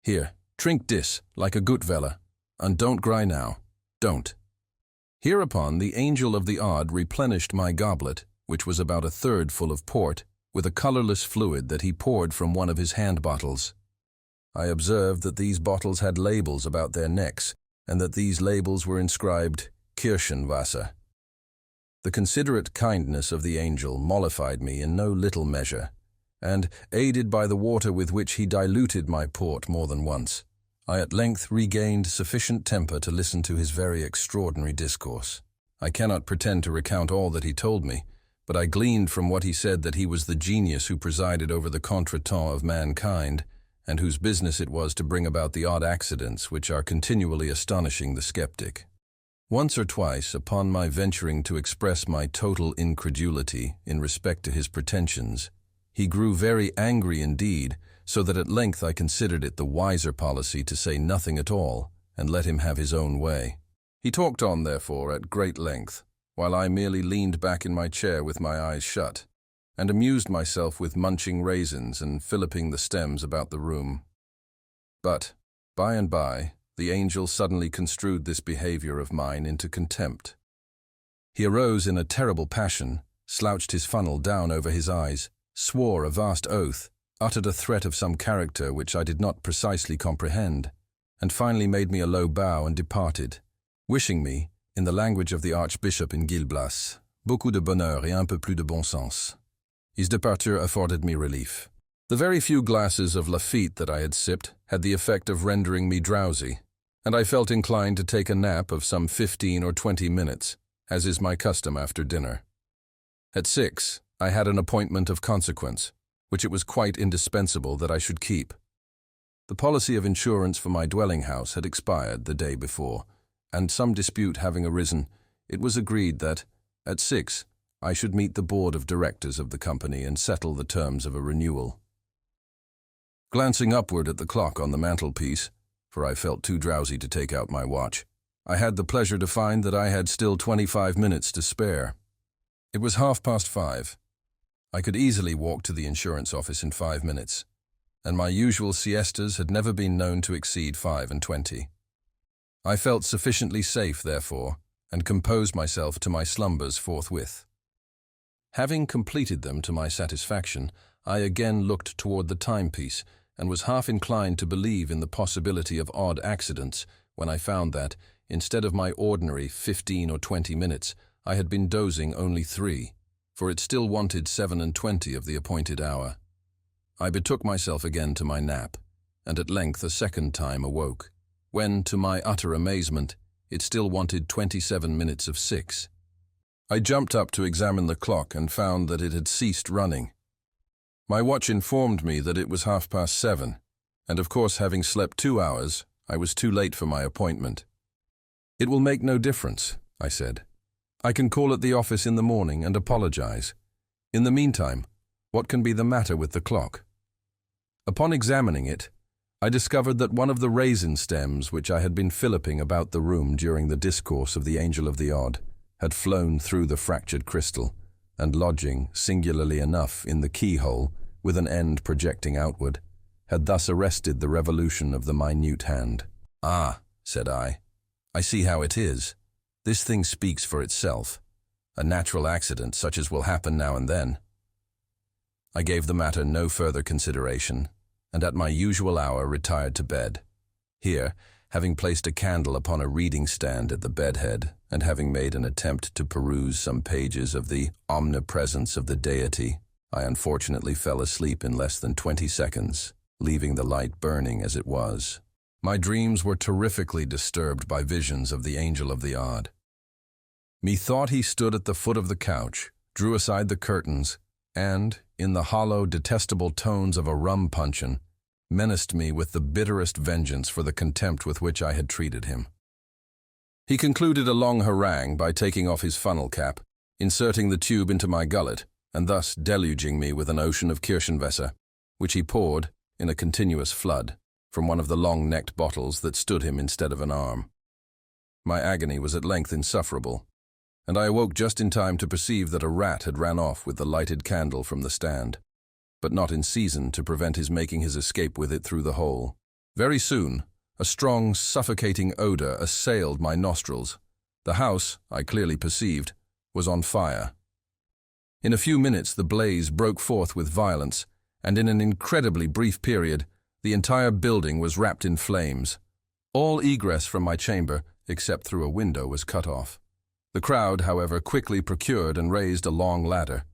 Here, drink this, like a good fella, and don't cry now. Don't." Hereupon the angel of the odd replenished my goblet, which was about 1/3 full of port, with a colorless fluid that he poured from one of his hand bottles. I observed that these bottles had labels about their necks, and that these labels were inscribed Kirchenwasser. The considerate kindness of the angel mollified me in no little measure, and, aided by the water with which he diluted my port more than once, I at length regained sufficient temper to listen to his very extraordinary discourse. I cannot pretend to recount all that he told me, but I gleaned from what he said that he was the genius who presided over the contretemps of mankind, and whose business it was to bring about the odd accidents which are continually astonishing the skeptic. Once or twice, upon my venturing to express my total incredulity in respect to his pretensions, he grew very angry indeed, so that at length I considered it the wiser policy to say nothing at all, and let him have his own way. He talked on, therefore, at great length, while I merely leaned back in my chair with my eyes shut, and amused myself with munching raisins and filliping the stems about the room. But, by and by, the angel suddenly construed this behavior of mine into contempt. He arose in a terrible passion, slouched his funnel down over his eyes, swore a vast oath, uttered a threat of some character which I did not precisely comprehend, and finally made me a low bow and departed, wishing me, in the language of the Archbishop in Gil Blas, beaucoup de bonheur et un peu plus de bon sens. His departure afforded me relief. The very few glasses of Lafitte that I had sipped had the effect of rendering me drowsy, and I felt inclined to take a nap of some 15 or 20 minutes, as is my custom after dinner. At 6, I had an appointment of consequence, which it was quite indispensable that I should keep. The policy of insurance for my dwelling house had expired the day before, and some dispute having arisen, it was agreed that, at 6, I should meet the board of directors of the company and settle the terms of a renewal. Glancing upward at the clock on the mantelpiece, for I felt too drowsy to take out my watch, I had the pleasure to find that I had still 25 minutes to spare. It was 5:30. I could easily walk to the insurance office in 5 minutes, and my usual siestas had never been known to exceed 5 and 20. I felt sufficiently safe, therefore, and composed myself to my slumbers forthwith. Having completed them to my satisfaction, I again looked toward the timepiece and was half inclined to believe in the possibility of odd accidents when I found that, instead of my ordinary 15 or 20 minutes, I had been dozing only 3, for it still wanted 7 and 20 of the appointed hour. I betook myself again to my nap, and at length a second time awoke, when, to my utter amazement, it still wanted 27 minutes of 6. I jumped up to examine the clock and found that it had ceased running. My watch informed me that it was 7:30, and of course, having slept 2 hours, I was too late for my appointment. "It will make no difference," I said. "I can call at the office in the morning and apologize. In the meantime, what can be the matter with the clock?" Upon examining it, I discovered that one of the raisin stems which I had been filliping about the room during the discourse of the Angel of the Odd had flown through the fractured crystal, and lodging, singularly enough, in the keyhole, with an end projecting outward, had thus arrested the revolution of the minute hand. "Ah," said I see how it is. This thing speaks for itself. A natural accident such as will happen now and then." I gave the matter no further consideration, and at my usual hour retired to bed. Here, having placed a candle upon a reading stand at the bedhead, and having made an attempt to peruse some pages of the Omnipresence of the Deity, I unfortunately fell asleep in less than 20 seconds, leaving the light burning as it was. My dreams were terrifically disturbed by visions of the Angel of the Odd. Methought he stood at the foot of the couch, drew aside the curtains, and, in the hollow, detestable tones of a rum puncheon, menaced me with the bitterest vengeance for the contempt with which I had treated him. He concluded a long harangue by taking off his funnel cap, inserting the tube into my gullet, and thus deluging me with an ocean of Kirschenwasser, which he poured, in a continuous flood, from one of the long-necked bottles that stood him instead of an arm. My agony was at length insufferable, and I awoke just in time to perceive that a rat had ran off with the lighted candle from the stand, but not in season to prevent his making his escape with it through the hole. Very soon, a strong, suffocating odor assailed my nostrils. The house, I clearly perceived, was on fire. In a few minutes the blaze broke forth with violence, and in an incredibly brief period, the entire building was wrapped in flames. All egress from my chamber, except through a window, was cut off. The crowd, however, quickly procured and raised a long ladder.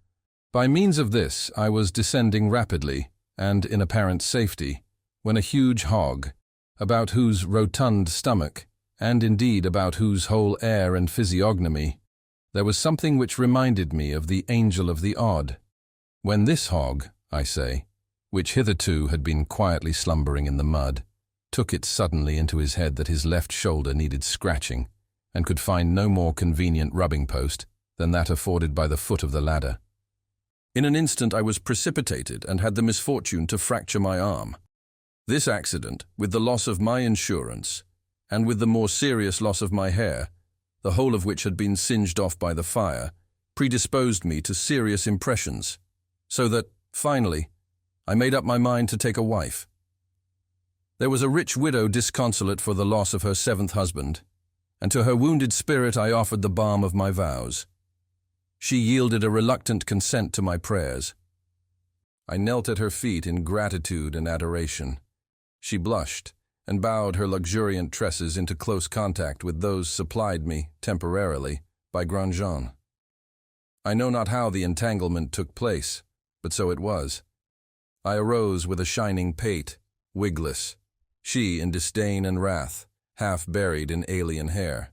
By means of this, I was descending rapidly, and in apparent safety, when a huge hog, about whose rotund stomach, and indeed about whose whole air and physiognomy, there was something which reminded me of the Angel of the Odd. When this hog, I say, which hitherto had been quietly slumbering in the mud, took it suddenly into his head that his left shoulder needed scratching, and could find no more convenient rubbing post than that afforded by the foot of the ladder. In an instant I was precipitated and had the misfortune to fracture my arm. This accident, with the loss of my insurance, and with the more serious loss of my hair, the whole of which had been singed off by the fire, predisposed me to serious impressions, so that, finally, I made up my mind to take a wife. There was a rich widow disconsolate for the loss of her 7th husband, and to her wounded spirit I offered the balm of my vows. She yielded a reluctant consent to my prayers. I knelt at her feet in gratitude and adoration. She blushed and bowed her luxuriant tresses into close contact with those supplied me, temporarily, by Grandjean. I know not how the entanglement took place, but so it was. I arose with a shining pate, wigless, she in disdain and wrath, half buried in alien hair.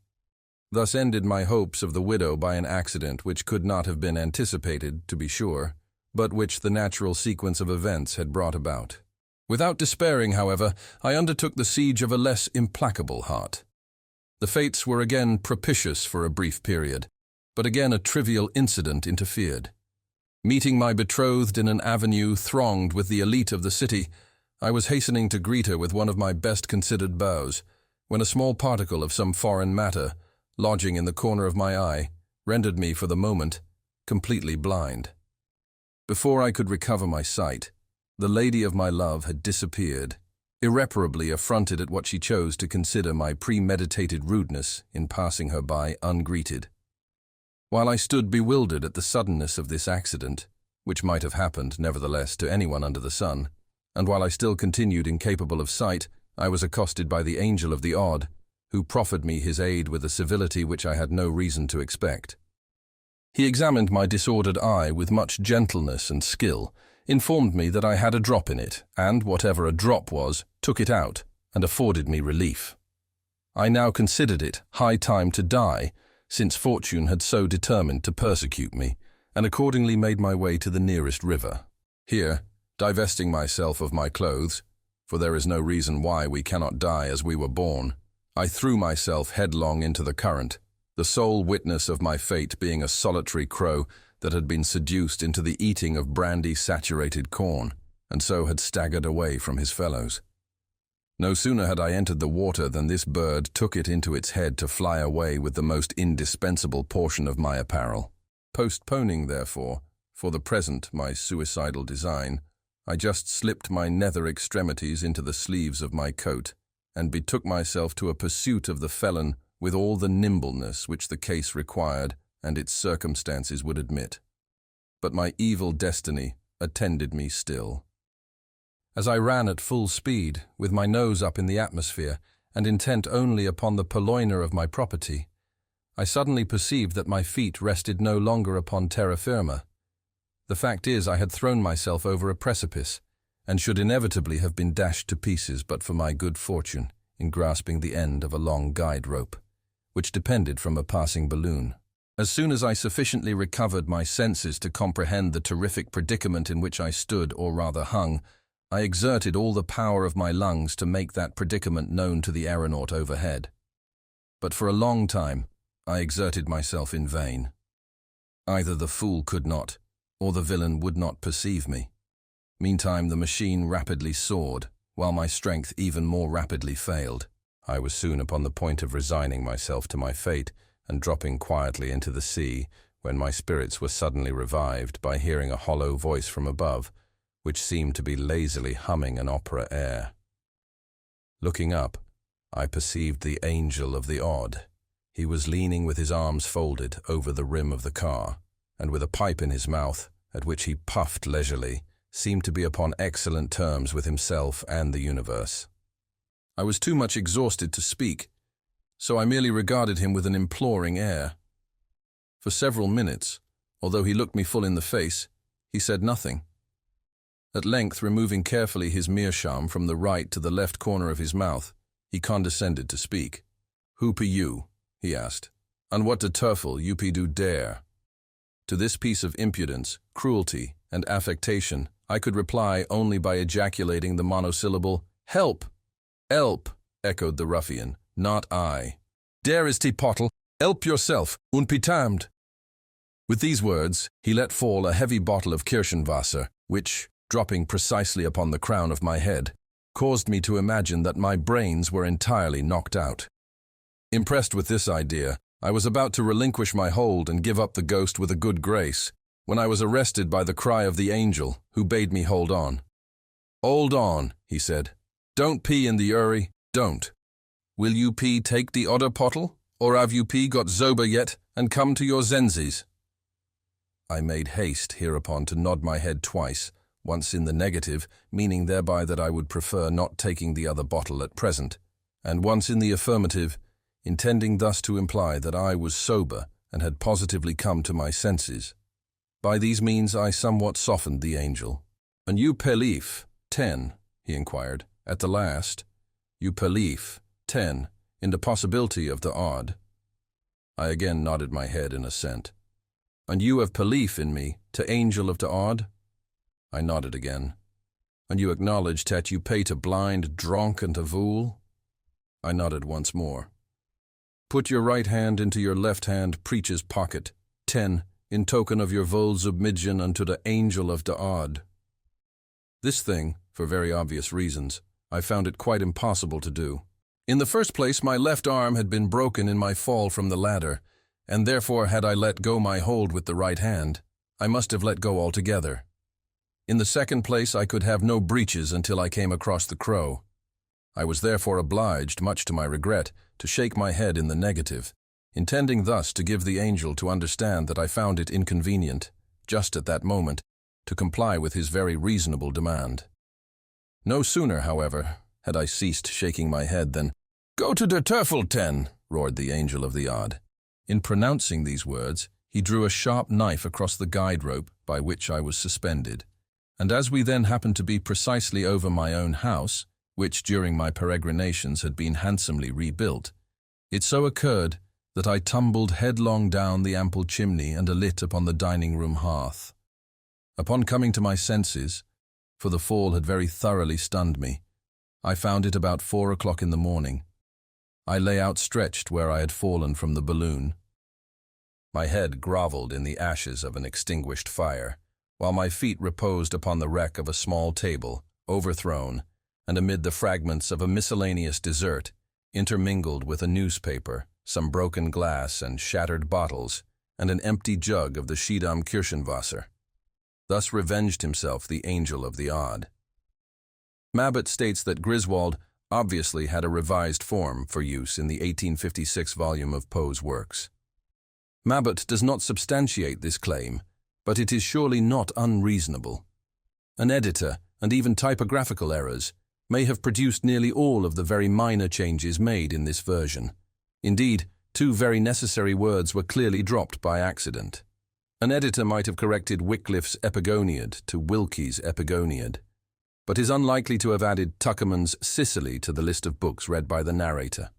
Thus ended my hopes of the widow by an accident which could not have been anticipated, to be sure, but which the natural sequence of events had brought about. Without despairing, however, I undertook the siege of a less implacable heart. The fates were again propitious for a brief period, but again a trivial incident interfered. Meeting my betrothed in an avenue thronged with the elite of the city, I was hastening to greet her with one of my best considered bows, when a small particle of some foreign matter, lodging in the corner of my eye, rendered me, for the moment, completely blind. Before I could recover my sight, the lady of my love had disappeared, irreparably affronted at what she chose to consider my premeditated rudeness in passing her by ungreeted. While I stood bewildered at the suddenness of this accident, which might have happened, nevertheless, to anyone under the sun, and while I still continued incapable of sight, I was accosted by the Angel of the Odd, who proffered me his aid with a civility which I had no reason to expect. He examined my disordered eye with much gentleness and skill, informed me that I had a drop in it, and, whatever a drop was, took it out, and afforded me relief. I now considered it high time to die, since fortune had so determined to persecute me, and accordingly made my way to the nearest river. Here, divesting myself of my clothes, for there is no reason why we cannot die as we were born, I threw myself headlong into the current, the sole witness of my fate being a solitary crow that had been seduced into the eating of brandy-saturated corn, and so had staggered away from his fellows. No sooner had I entered the water than this bird took it into its head to fly away with the most indispensable portion of my apparel. Postponing, therefore, for the present my suicidal design, I just slipped my nether extremities into the sleeves of my coat, and betook myself to a pursuit of the felon with all the nimbleness which the case required and its circumstances would admit. But my evil destiny attended me still. As I ran at full speed, with my nose up in the atmosphere, and intent only upon the purloiner of my property, I suddenly perceived that my feet rested no longer upon terra firma. The fact is, I had thrown myself over a precipice, and should inevitably have been dashed to pieces but for my good fortune in grasping the end of a long guide rope, which depended from a passing balloon. As soon as I sufficiently recovered my senses to comprehend the terrific predicament in which I stood, or rather hung, I exerted all the power of my lungs to make that predicament known to the aeronaut overhead. But for a long time, I exerted myself in vain. Either the fool could not, or the villain would not perceive me. Meantime, the machine rapidly soared, while my strength even more rapidly failed. I was soon upon the point of resigning myself to my fate and dropping quietly into the sea, when my spirits were suddenly revived by hearing a hollow voice from above, which seemed to be lazily humming an opera air. Looking up, I perceived the Angel of the Odd. He was leaning with his arms folded over the rim of the car, and with a pipe in his mouth, at which he puffed leisurely, seemed to be upon excellent terms with himself and the universe. I was too much exhausted to speak, so I merely regarded him with an imploring air. For several minutes, although he looked me full in the face, he said nothing. At length, removing carefully his meerschaum from the right to the left corner of his mouth, he condescended to speak. "Who be you?" he asked. "And what the Teufel you be do dare?" To this piece of impudence, cruelty, and affectation, I could reply only by ejaculating the monosyllable, "Help!" "Help!" echoed the ruffian, "not I." "Dare is te pottle, help yourself, und be damned." With these words, he let fall a heavy bottle of Kirchenwasser, which, dropping precisely upon the crown of my head, caused me to imagine that my brains were entirely knocked out. Impressed with this idea, I was about to relinquish my hold and give up the ghost with a good grace, when I was arrested by the cry of the angel, who bade me hold on. "Hold on," he said. "Don't pee in the hurry, don't. Will you pee take the odder pottle, or have you pee got sober yet and come to your senses?" I made haste hereupon to nod my head twice, once in the negative, meaning thereby that I would prefer not taking the other bottle at present, and once in the affirmative, intending thus to imply that I was sober and had positively come to my senses. By these means I somewhat softened the angel. "And you believe 10, he inquired, at the last. "You believe 10, in the possibility of the odd?" I again nodded my head in assent. "And you have belief in me, to angel of the odd?" I nodded again. "And you acknowledge that you pay to blind, drunk, and a fool?" I nodded once more. "Put your right hand into your left hand preacher's pocket, 10, in token of your full submission unto the angel of the odd." This thing, for very obvious reasons, I found it quite impossible to do. In the first place, my left arm had been broken in my fall from the ladder, and therefore had I let go my hold with the right hand, I must have let go altogether. In the second place, I could have no breeches until I came across the crow. I was therefore obliged, much to my regret, to shake my head in the negative, intending thus to give the angel to understand that I found it inconvenient, just at that moment, to comply with his very reasonable demand. No sooner, however, had I ceased shaking my head than, "Go to der Teufel, roared the angel of the odd. In pronouncing these words, he drew a sharp knife across the guide rope by which I was suspended, and as we then happened to be precisely over my own house, which during my peregrinations had been handsomely rebuilt, it so occurred that I tumbled headlong down the ample chimney and alit upon the dining-room hearth. Upon coming to my senses, for the fall had very thoroughly stunned me, I found it about 4 o'clock in the morning. I lay outstretched where I had fallen from the balloon. My head grovelled in the ashes of an extinguished fire, while my feet reposed upon the wreck of a small table, overthrown, and amid the fragments of a miscellaneous dessert, intermingled with a newspaper, some broken glass and shattered bottles, and an empty jug of the Schiedam Kirchenwasser. Thus revenged himself the angel of the odd. Mabbott states that Griswold obviously had a revised form for use in the 1856 volume of Poe's works. Mabbott does not substantiate this claim, but it is surely not unreasonable. An editor, and even typographical errors, may have produced nearly all of the very minor changes made in this version. Indeed, 2 very necessary words were clearly dropped by accident. An editor might have corrected Wycliffe's Epigoniad to Wilkie's Epigoniad, but is unlikely to have added Tuckerman's Sicily to the list of books read by the narrator.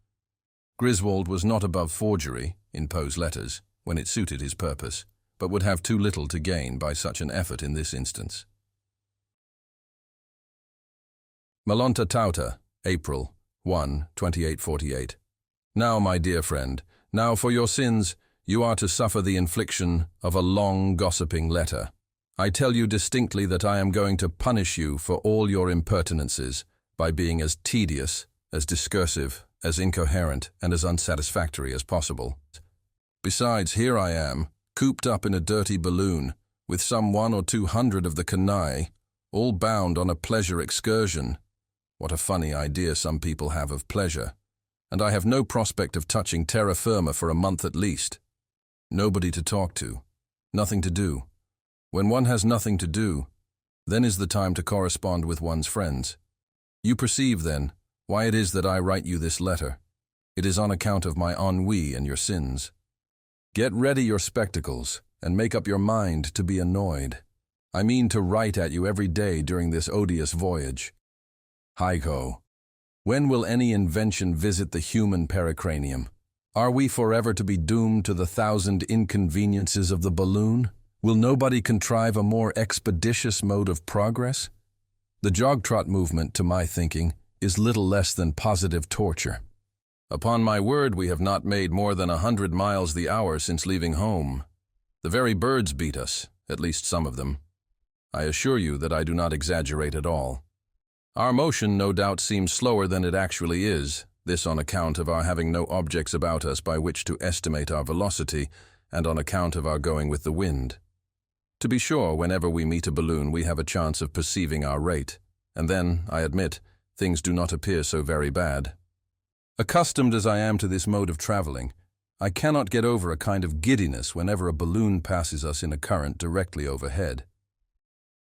Griswold was not above forgery, in Poe's letters, when it suited his purpose, but would have too little to gain by such an effort in this instance. MELLONTA TAUTA, April 1, 2848. Now, my dear friend, now for your sins, you are to suffer the infliction of a long gossiping letter. I tell you distinctly that I am going to punish you for all your impertinences by being as tedious, as discursive, as incoherent, and as unsatisfactory as possible. Besides, here I am, cooped up in a dirty balloon, with some 100 or 200 of the canaille, all bound on a pleasure excursion. What a funny idea some people have of pleasure. And I have no prospect of touching terra firma for a month at least. Nobody to talk to. Nothing to do. When one has nothing to do, then is the time to correspond with one's friends. You perceive, then, why it is that I write you this letter. It is on account of my ennui and your sins. Get ready your spectacles, and make up your mind to be annoyed. I mean to write at you every day during this odious voyage. Heigho! When will any invention visit the human pericranium? Are we forever to be doomed to the 1,000 inconveniences of the balloon? Will nobody contrive a more expeditious mode of progress? The jog-trot movement, to my thinking, is little less than positive torture. Upon my word, we have not made more than 100 miles the hour since leaving home. The very birds beat us, at least some of them. I assure you that I do not exaggerate at all. Our motion no doubt seems slower than it actually is, this on account of our having no objects about us by which to estimate our velocity, and on account of our going with the wind. To be sure, whenever we meet a balloon we have a chance of perceiving our rate, and then, I admit, things do not appear so very bad. Accustomed as I am to this mode of traveling, I cannot get over a kind of giddiness whenever a balloon passes us in a current directly overhead.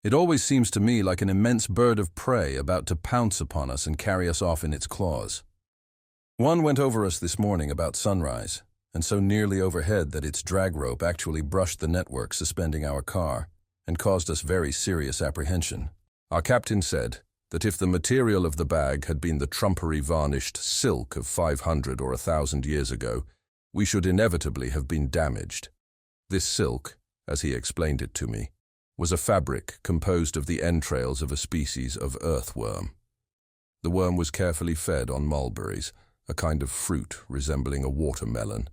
It always seems to me like an immense bird of prey about to pounce upon us and carry us off in its claws. One went over us this morning about sunrise, and so nearly overhead that its drag rope actually brushed the network suspending our car, and caused us very serious apprehension. Our captain said that if the material of the bag had been the trumpery varnished silk of 500 or 1,000 years ago, we should inevitably have been damaged. This silk, as he explained it to me, was a fabric composed of the entrails of a species of earthworm. The worm was carefully fed on mulberries, a kind of fruit resembling a watermelon,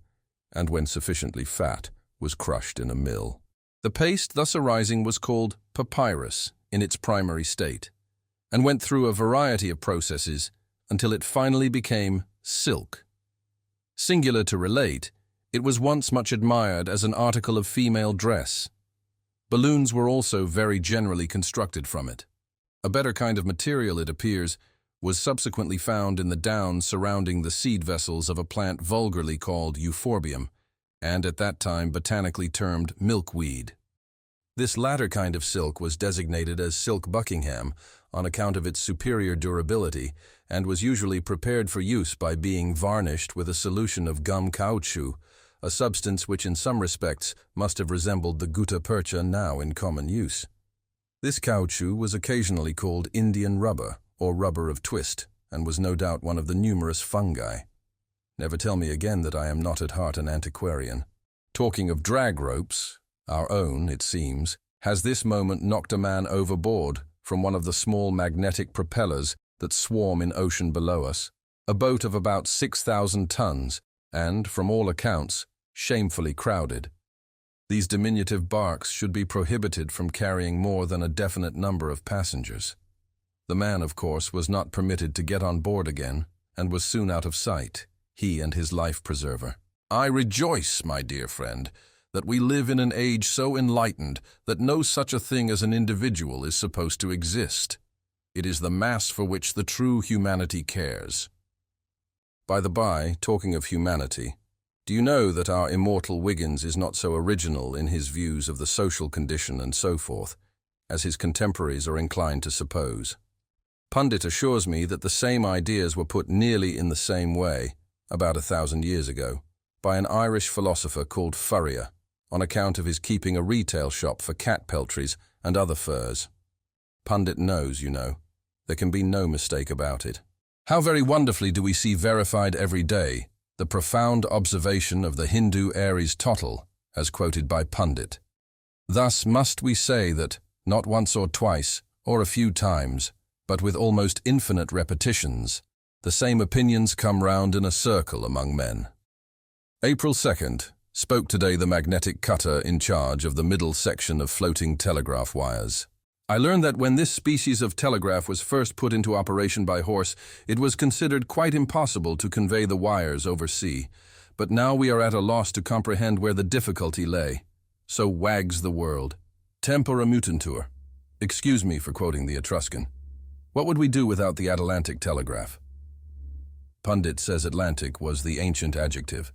and when sufficiently fat, was crushed in a mill. The paste thus arising was called papyrus in its primary state, and went through a variety of processes until it finally became silk. Singular to relate, it was once much admired as an article of female dress. Balloons were also very generally constructed from it. A better kind of material, it appears, was subsequently found in the down surrounding the seed vessels of a plant vulgarly called euphorbium, and at that time botanically termed milkweed. This latter kind of silk was designated as silk Buckingham on account of its superior durability and was usually prepared for use by being varnished with a solution of gum caoutchouc, a substance which in some respects must have resembled the gutta percha now in common use. This caoutchouc was occasionally called Indian rubber or rubber of twist and was no doubt one of the numerous fungi. Never tell me again that I am not at heart an antiquarian. Talking of drag ropes, our own, it seems, has this moment knocked a man overboard from one of the small magnetic propellers that swarm in ocean below us, a boat of about 6,000 tons and, from all accounts, shamefully crowded. These diminutive barks should be prohibited from carrying more than a definite number of passengers. The man, of course, was not permitted to get on board again and was soon out of sight, he and his life preserver. I rejoice, my dear friend, that we live in an age so enlightened that no such a thing as an individual is supposed to exist. It is the mass for which the true humanity cares. By the by, talking of humanity, do you know that our immortal Wiggins is not so original in his views of the social condition and so forth, as his contemporaries are inclined to suppose? Pundit assures me that the same ideas were put nearly in the same way, about 1,000 years ago, by an Irish philosopher called Furrier, on account of his keeping a retail shop for cat peltries and other furs. Pundit knows, you know. There can be no mistake about it. How very wonderfully do we see verified every day the profound observation of the Hindu Aristotle, as quoted by Pundit. Thus must we say that, not once or twice, or a few times, but with almost infinite repetitions, the same opinions come round in a circle among men. April 2nd, spoke today the magnetic cutter in charge of the middle section of floating telegraph wires. I learned that when this species of telegraph was first put into operation by Horse, it was considered quite impossible to convey the wires over sea, but now we are at a loss to comprehend where the difficulty lay. So wags the world. Tempora mutantur. Excuse me for quoting the Etruscan. What would we do without the Atlantic telegraph? Pundit says Atlantic was the ancient adjective.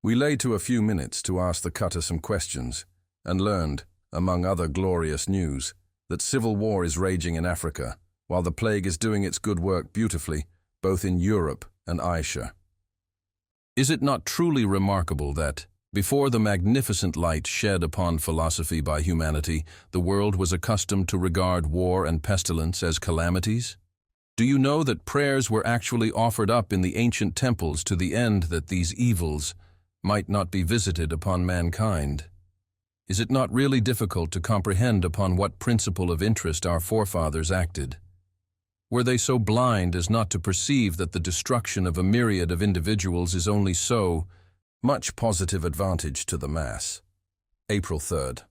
We lay to a few minutes to ask the cutter some questions, and learned, among other glorious news, that civil war is raging in Africa, while the plague is doing its good work beautifully, both in Europe and Asia. Is it not truly remarkable that, before the magnificent light shed upon philosophy by humanity, the world was accustomed to regard war and pestilence as calamities? Do you know that prayers were actually offered up in the ancient temples to the end that these evils might not be visited upon mankind? Is it not really difficult to comprehend upon what principle of interest our forefathers acted? Were they so blind as not to perceive that the destruction of a myriad of individuals is only so much positive advantage to the mass? April 3rd.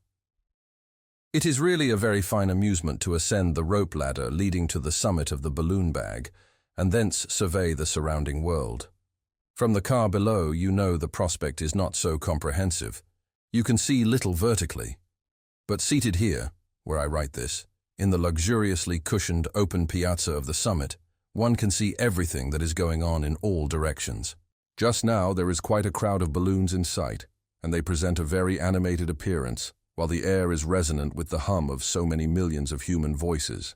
It is really a very fine amusement to ascend the rope ladder leading to the summit of the balloon bag, and thence survey the surrounding world. From the car below, you know the prospect is not so comprehensive. You can see little vertically. But seated here, where I write this, in the luxuriously cushioned open piazza of the summit, one can see everything that is going on in all directions. Just now there is quite a crowd of balloons in sight, and they present a very animated appearance, while the air is resonant with the hum of so many millions of human voices.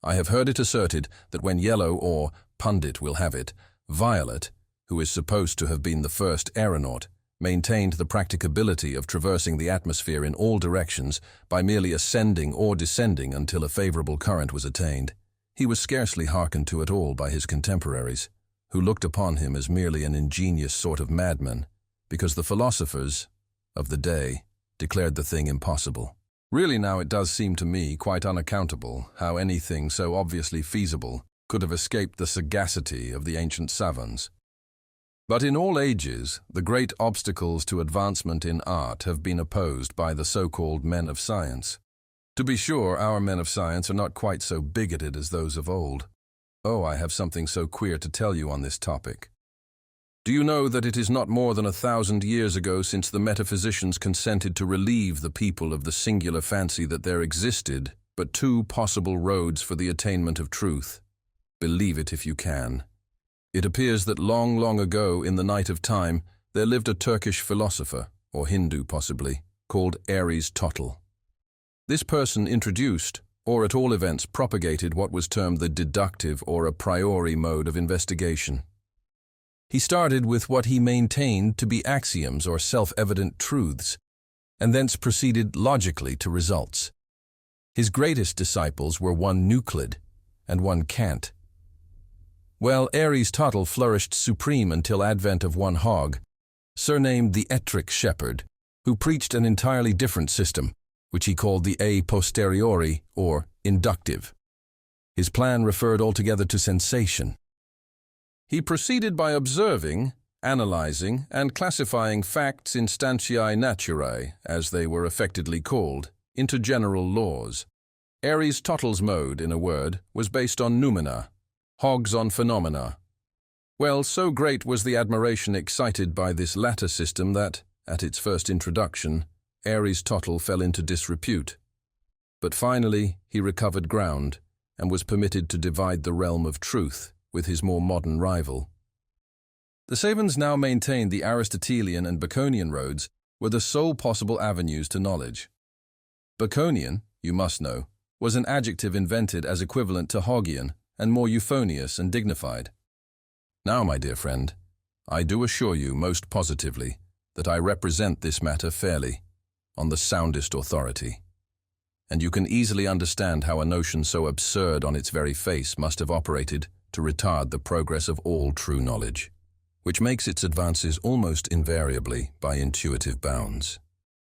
I have heard it asserted that when Yellow, or Pundit will have it, Violet, who is supposed to have been the first aeronaut, maintained the practicability of traversing the atmosphere in all directions by merely ascending or descending until a favorable current was attained, he was scarcely hearkened to at all by his contemporaries, who looked upon him as merely an ingenious sort of madman, because the philosophers of the day declared the thing impossible. Really now it does seem to me quite unaccountable how anything so obviously feasible could have escaped the sagacity of the ancient savants. But in all ages, the great obstacles to advancement in art have been opposed by the so-called men of science. To be sure, our men of science are not quite so bigoted as those of old. Oh, I have something so queer to tell you on this topic. Do you know that it is not more than 1,000 years ago since the metaphysicians consented to relieve the people of the singular fancy that there existed but two possible roads for the attainment of truth? Believe it if you can. It appears that long, long ago, in the night of time, there lived a Turkish philosopher, or Hindu possibly, called Aristotle. This person introduced, or at all events propagated, what was termed the deductive or a priori mode of investigation. He started with what he maintained to be axioms or self-evident truths, and thence proceeded logically to results. His greatest disciples were one Euclid and one Kant. Well, Aristotle flourished supreme until advent of one Hogg, surnamed the Ettrick Shepherd, who preached an entirely different system, which he called the a posteriori, or inductive. His plan referred altogether to sensation. He proceeded by observing, analyzing, and classifying facts instantiae naturae, as they were affectedly called, into general laws. Aristotle's mode, in a word, was based on noumena, Hogg's on phenomena. Well, so great was the admiration excited by this latter system that, at its first introduction, Aristotle fell into disrepute. But finally, he recovered ground and was permitted to divide the realm of truth with his more modern rival. The savants now maintained the Aristotelian and Baconian roads were the sole possible avenues to knowledge. Baconian, you must know, was an adjective invented as equivalent to Hoggian and more euphonious and dignified. Now, my dear friend, I do assure you most positively that I represent this matter fairly, on the soundest authority. And you can easily understand how a notion so absurd on its very face must have operated to retard the progress of all true knowledge, which makes its advances almost invariably by intuitive bounds.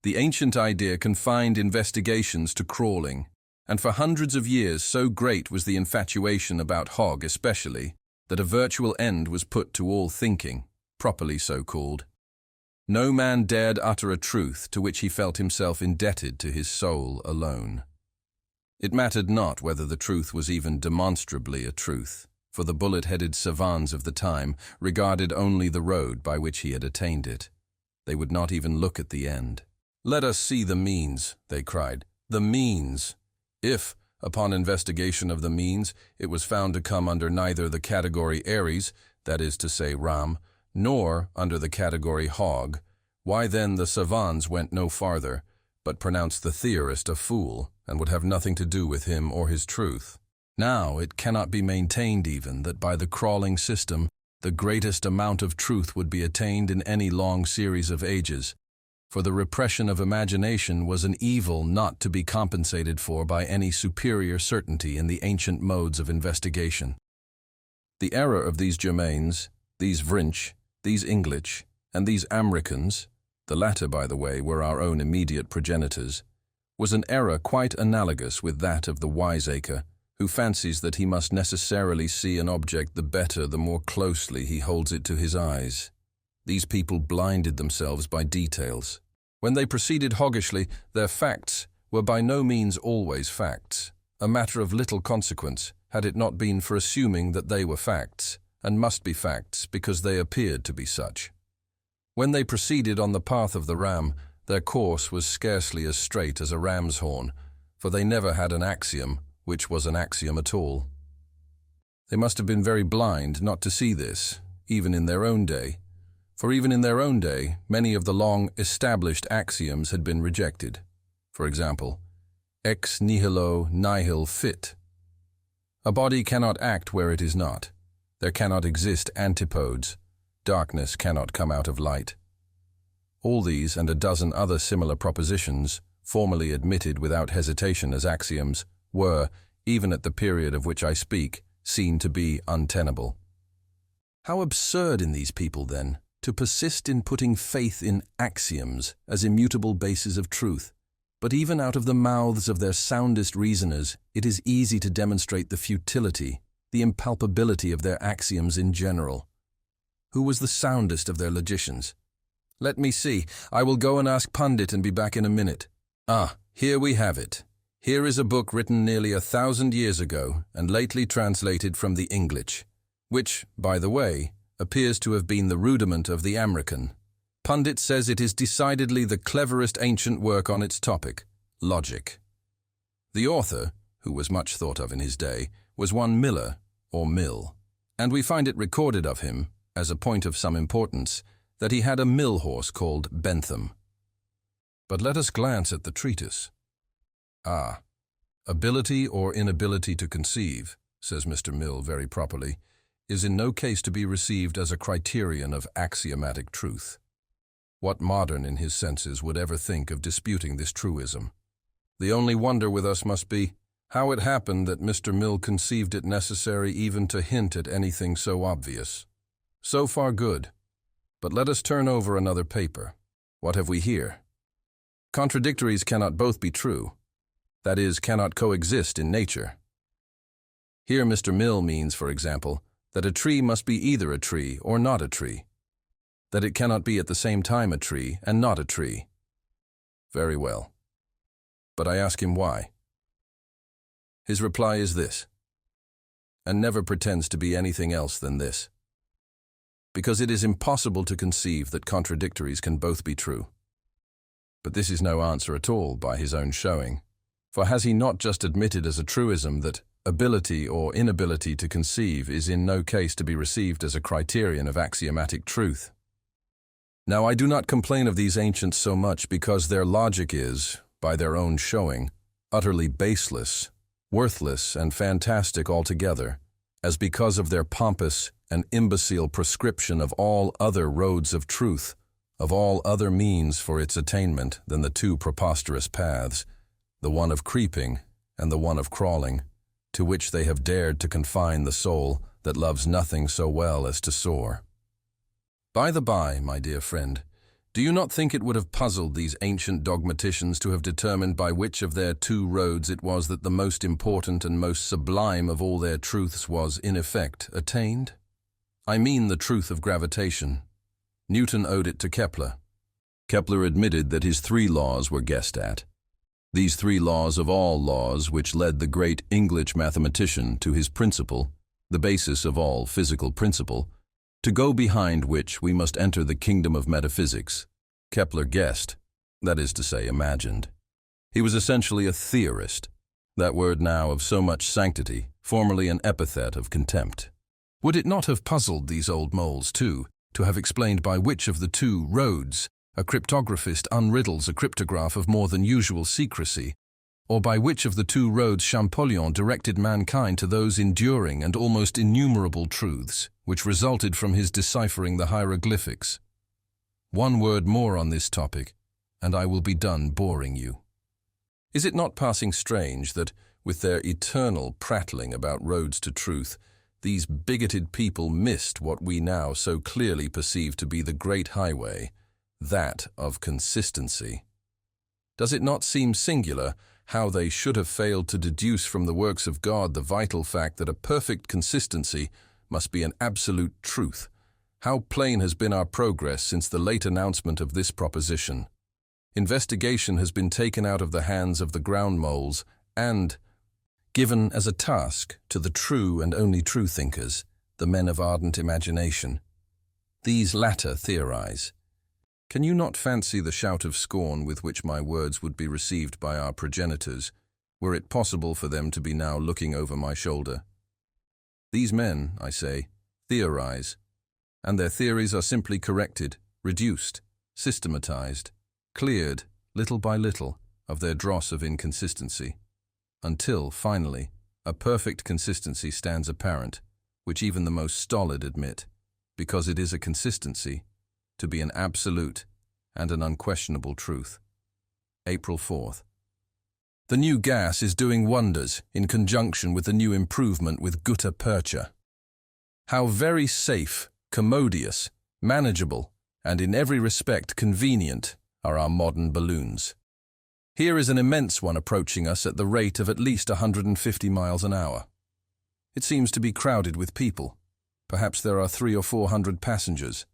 The ancient idea confined investigations to crawling, and for hundreds of years so great was the infatuation about Hogg especially, that a virtual end was put to all thinking, properly so called. No man dared utter a truth to which he felt himself indebted to his soul alone. It mattered not whether the truth was even demonstrably a truth, for the bullet-headed savants of the time regarded only the road by which he had attained it. They would not even look at the end. "Let us see the means," they cried. "The means!" If, upon investigation of the means, it was found to come under neither the category Aries, that is to say Ram, nor under the category Hogg, why then the savants went no farther, but pronounced the theorist a fool, and would have nothing to do with him or his truth. Now it cannot be maintained even that by the crawling system the greatest amount of truth would be attained in any long series of ages, for the repression of imagination was an evil not to be compensated for by any superior certainty in the ancient modes of investigation. The error of these Germains, these Vrinch, these English, and these Amricans, the latter, by the way, were our own immediate progenitors, was an error quite analogous with that of the wiseacre, who fancies that he must necessarily see an object the better the more closely he holds it to his eyes. These people blinded themselves by details. When they proceeded hoggishly, their facts were by no means always facts, a matter of little consequence, had it not been for assuming that they were facts, and must be facts because they appeared to be such. When they proceeded on the path of the ram, their course was scarcely as straight as a ram's horn, for they never had an axiom which was an axiom at all. They must have been very blind not to see this, even in their own day, for even in their own day, many of the long-established axioms had been rejected. For example, ex nihilo nihil fit. A body cannot act where it is not. There cannot exist antipodes. Darkness cannot come out of light. All these and a dozen other similar propositions, formerly admitted without hesitation as axioms, were, even at the period of which I speak, seen to be untenable. How absurd in these people, then, to persist in putting faith in axioms as immutable bases of truth. But even out of the mouths of their soundest reasoners, it is easy to demonstrate the futility, the impalpability of their axioms in general. Who was the soundest of their logicians? Let me see. I will go and ask Pundit and be back in a minute. Ah, here we have it. Here is a book written nearly 1,000 years ago and lately translated from the English, which, by the way, appears to have been the rudiment of the American. Pundit says it is decidedly the cleverest ancient work on its topic, logic. The author, who was much thought of in his day, was one Miller, or Mill, and we find it recorded of him, as a point of some importance, that he had a mill horse called Bentham. But let us glance at the treatise. Ability or inability to conceive, says Mr. Mill very properly, is in no case to be received as a criterion of axiomatic truth. What modern in his senses would ever think of disputing this truism? The only wonder with us must be how it happened that Mr. Mill conceived it necessary even to hint at anything so obvious. So far good. But let us turn over another paper. What have we here? Contradictories cannot both be true. That is, cannot coexist in nature. Here Mr. Mill means, for example, that a tree must be either a tree or not a tree. That it cannot be at the same time a tree and not a tree. Very well. But I ask him why. His reply is this, and never pretends to be anything else than this. Because it is impossible to conceive that contradictories can both be true. But this is no answer at all by his own showing, for has he not just admitted as a truism that ability or inability to conceive is in no case to be received as a criterion of axiomatic truth? Now I do not complain of these ancients so much because their logic is, by their own showing, utterly baseless, worthless and fantastic altogether, as because of their pompous and imbecile prescription of all other roads of truth, of all other means for its attainment than the two preposterous paths, the one of creeping and the one of crawling, to which they have dared to confine the soul that loves nothing so well as to soar. By the by, my dear friend, do you not think it would have puzzled these ancient dogmaticians to have determined by which of their two roads it was that the most important and most sublime of all their truths was, in effect, attained? I mean the truth of gravitation. Newton owed it to Kepler. Kepler admitted that his three laws were guessed at. These three laws of all laws which led the great English mathematician to his principle, the basis of all physical principle, to go behind which we must enter the kingdom of metaphysics. Kepler guessed, that is to say, imagined. He was essentially a theorist, that word now of so much sanctity, formerly an epithet of contempt. Would it not have puzzled these old moles, too, to have explained by which of the two roads a cryptographist unriddles a cryptograph of more than usual secrecy, or by which of the two roads Champollion directed mankind to those enduring and almost innumerable truths, which resulted from his deciphering the hieroglyphics? One word more on this topic, and I will be done boring you. Is it not passing strange that, with their eternal prattling about roads to truth, these bigoted people missed what we now so clearly perceive to be the great highway, that of consistency? Does it not seem singular how they should have failed to deduce from the works of God the vital fact that a perfect consistency must be an absolute truth? How plain has been our progress since the late announcement of this proposition. Investigation has been taken out of the hands of the ground moles and given as a task to the true and only true thinkers, the men of ardent imagination. These latter theorize. Can you not fancy the shout of scorn with which my words would be received by our progenitors, were it possible for them to be now looking over my shoulder? These men, I say, theorize, and their theories are simply corrected, reduced, systematized, cleared, little by little, of their dross of inconsistency, until, finally, a perfect consistency stands apparent, which even the most stolid admit, because it is a consistency, to be an absolute and an unquestionable truth. April 4th. The new gas is doing wonders in conjunction with the new improvement with gutta percha. How very safe, commodious, manageable, and in every respect convenient are our modern balloons. Here is an immense one approaching us at the rate of at least 150 miles an hour. It seems to be crowded with people. Perhaps there are 300 or 400 passengers.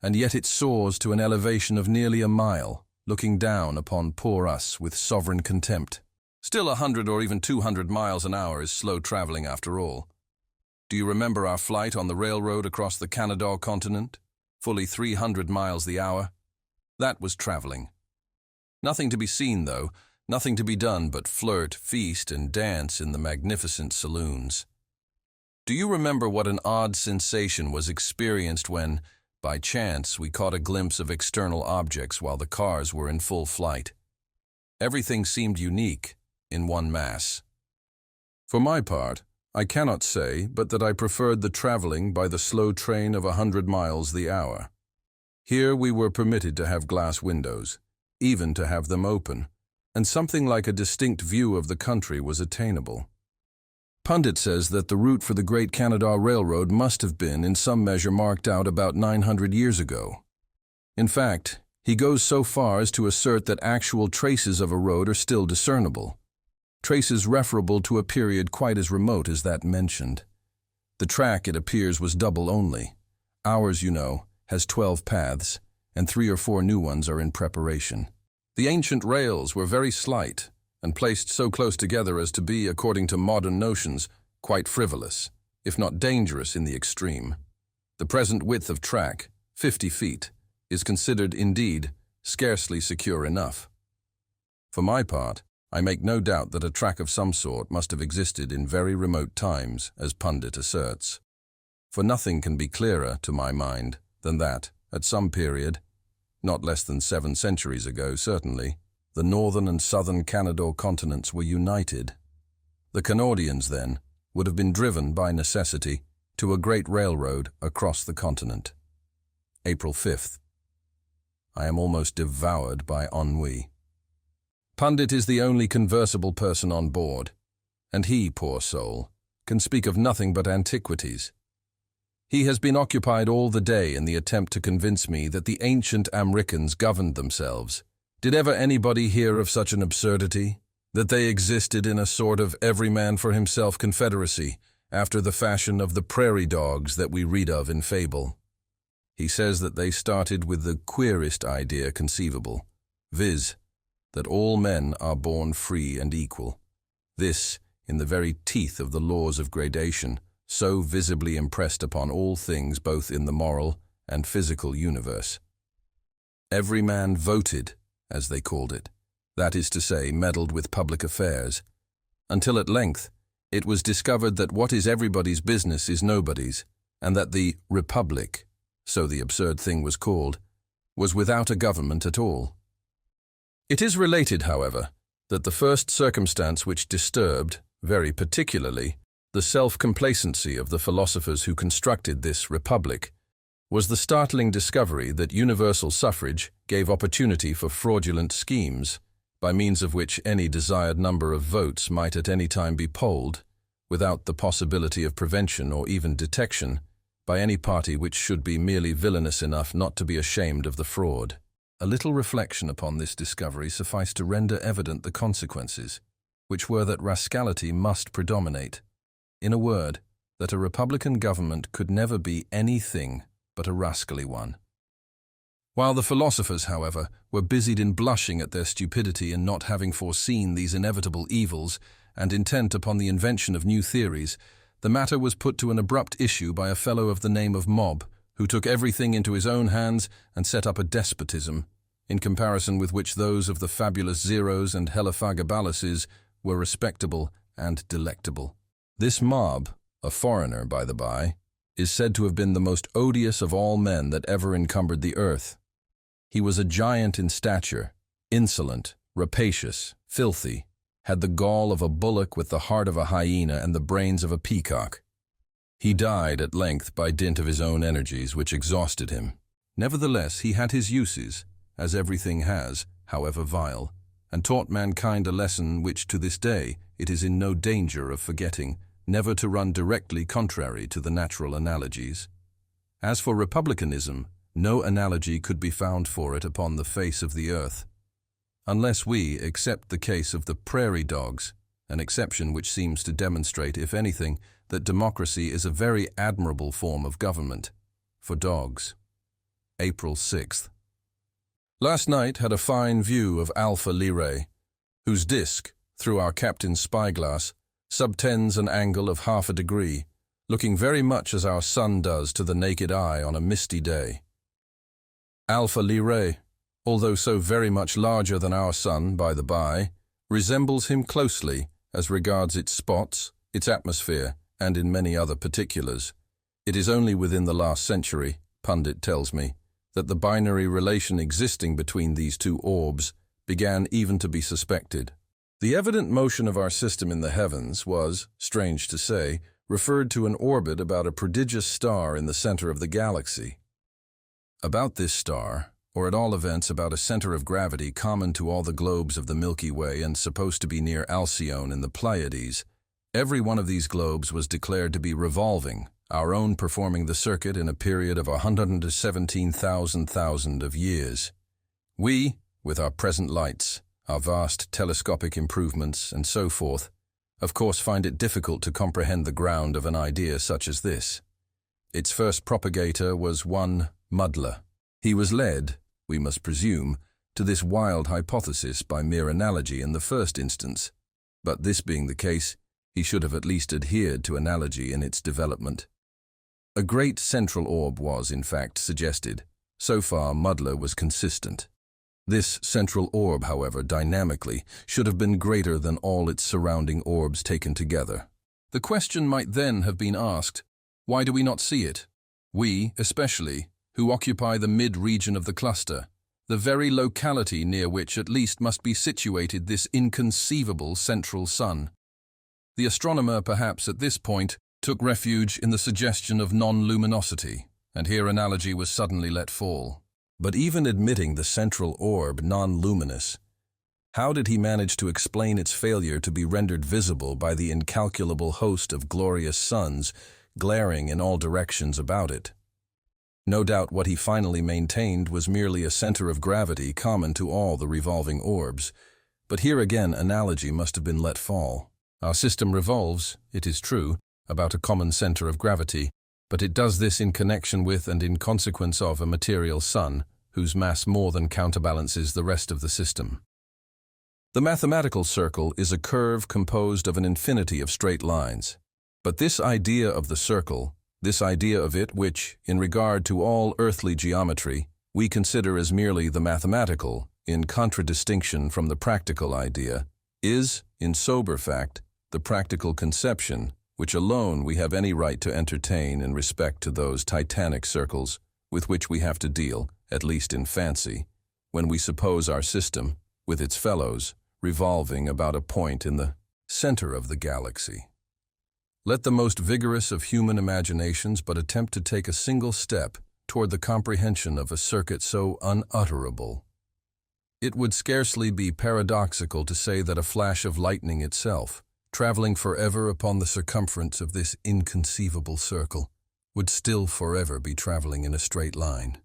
And yet it soars to an elevation of nearly a mile, looking down upon poor us with sovereign contempt. Still 100 or even 200 miles an hour is slow traveling after all. Do you remember our flight on the railroad across the Canada continent? Fully 300 miles the hour? That was traveling. Nothing to be seen, though, nothing to be done but flirt, feast, and dance in the magnificent saloons. Do you remember what an odd sensation was experienced when, by chance, we caught a glimpse of external objects while the cars were in full flight? Everything seemed unique, in one mass. For my part, I cannot say but that I preferred the traveling by the slow train of 100 miles the hour. Here we were permitted to have glass windows, even to have them open, and something like a distinct view of the country was attainable. Pundit says that the route for the Great Canada Railroad must have been in some measure marked out about 900 years ago. In fact, he goes so far as to assert that actual traces of a road are still discernible, traces referable to a period quite as remote as that mentioned. The track, it appears, was double only. Ours, you know, has 12 paths, and 3 or 4 new ones are in preparation. The ancient rails were very slight, and placed so close together as to be, according to modern notions, quite frivolous, if not dangerous in the extreme. The present width of track, 50 feet, is considered, indeed, scarcely secure enough. For my part, I make no doubt that a track of some sort must have existed in very remote times, as Pundit asserts. For nothing can be clearer, to my mind, than that, at some period, not less than 7 centuries ago certainly, the northern and southern Canada continents were united. The Canadians, then, would have been driven by necessity to a great railroad across the continent. April 5th. I am almost devoured by ennui. Pundit is the only conversable person on board, and he, poor soul, can speak of nothing but antiquities. He has been occupied all the day in the attempt to convince me that the ancient Amricans governed themselves. Did ever anybody hear of such an absurdity? That they existed in a sort of every-man-for-himself confederacy, after the fashion of the prairie dogs that we read of in fable. He says that they started with the queerest idea conceivable, viz., that all men are born free and equal. This, in the very teeth of the laws of gradation, so visibly impressed upon all things both in the moral and physical universe. Every man voted, as they called it, that is to say, meddled with public affairs, until at length it was discovered that what is everybody's business is nobody's, and that the Republic, so the absurd thing was called, was without a government at all. It is related, however, that the first circumstance which disturbed, very particularly, the self-complacency of the philosophers who constructed this republic was the startling discovery that universal suffrage gave opportunity for fraudulent schemes, by means of which any desired number of votes might at any time be polled, without the possibility of prevention or even detection, by any party which should be merely villainous enough not to be ashamed of the fraud. A little reflection upon this discovery sufficed to render evident the consequences, which were that rascality must predominate. In a word, that a republican government could never be anything but a rascally one. While the philosophers, however, were busied in blushing at their stupidity in not having foreseen these inevitable evils and intent upon the invention of new theories, the matter was put to an abrupt issue by a fellow of the name of Mob, who took everything into his own hands and set up a despotism, in comparison with which those of the fabulous Zeros and Heliophagabaluses were respectable and delectable. This Mob, a foreigner by the by, is said to have been the most odious of all men that ever encumbered the earth. He was a giant in stature, insolent, rapacious, filthy, had the gall of a bullock with the heart of a hyena and the brains of a peacock. He died at length by dint of his own energies, which exhausted him. Nevertheless, he had his uses, as everything has, however vile, and taught mankind a lesson which to this day it is in no danger of forgetting, never to run directly contrary to the natural analogies. As for republicanism, no analogy could be found for it upon the face of the earth, unless we accept the case of the prairie dogs, an exception which seems to demonstrate, if anything, that democracy is a very admirable form of government for dogs. April 6th. Last night had a fine view of Alpha Lyrae, whose disk, through our captain's spyglass, subtends an angle of 1/2 degree, looking very much as our sun does to the naked eye on a misty day. Alpha Lyrae, although so very much larger than our sun, by the by, resembles him closely as regards its spots, its atmosphere, and in many other particulars. It is only within the last century, pundit tells me, that the binary relation existing between these two orbs began even to be suspected. The evident motion of our system in the heavens was, strange to say, referred to an orbit about a prodigious star in the center of the galaxy. About this star, or at all events about a center of gravity common to all the globes of the Milky Way and supposed to be near Alcyone in the Pleiades, every one of these globes was declared to be revolving, our own performing the circuit in a period of 117,000 of years. We, with our present lights, our vast telescopic improvements, and so forth, of course find it difficult to comprehend the ground of an idea such as this. Its first propagator was one Muddler. He was led, we must presume, to this wild hypothesis by mere analogy in the first instance, but this being the case, he should have at least adhered to analogy in its development. A great central orb was, in fact, suggested. So far, Muddler was consistent. This central orb, however, dynamically, should have been greater than all its surrounding orbs taken together. The question might then have been asked, why do we not see it? We, especially, who occupy the mid-region of the cluster, the very locality near which at least must be situated this inconceivable central sun. The astronomer, perhaps at this point, took refuge in the suggestion of non-luminosity, and here analogy was suddenly let fall. But even admitting the central orb non-luminous, how did he manage to explain its failure to be rendered visible by the incalculable host of glorious suns glaring in all directions about it? No doubt what he finally maintained was merely a center of gravity common to all the revolving orbs, but here again analogy must have been let fall. Our system revolves, it is true, about a common center of gravity, but it does this in connection with and in consequence of a material sun, whose mass more than counterbalances the rest of the system. The mathematical circle is a curve composed of an infinity of straight lines. But this idea of the circle, this idea of it which, in regard to all earthly geometry, we consider as merely the mathematical, in contradistinction from the practical idea, is, in sober fact, the practical conception which alone we have any right to entertain in respect to those titanic circles with which we have to deal, at least in fancy, when we suppose our system, with its fellows, revolving about a point in the center of the galaxy. Let the most vigorous of human imaginations but attempt to take a single step toward the comprehension of a circuit so unutterable. It would scarcely be paradoxical to say that a flash of lightning itself, traveling forever upon the circumference of this inconceivable circle, would still forever be traveling in a straight line.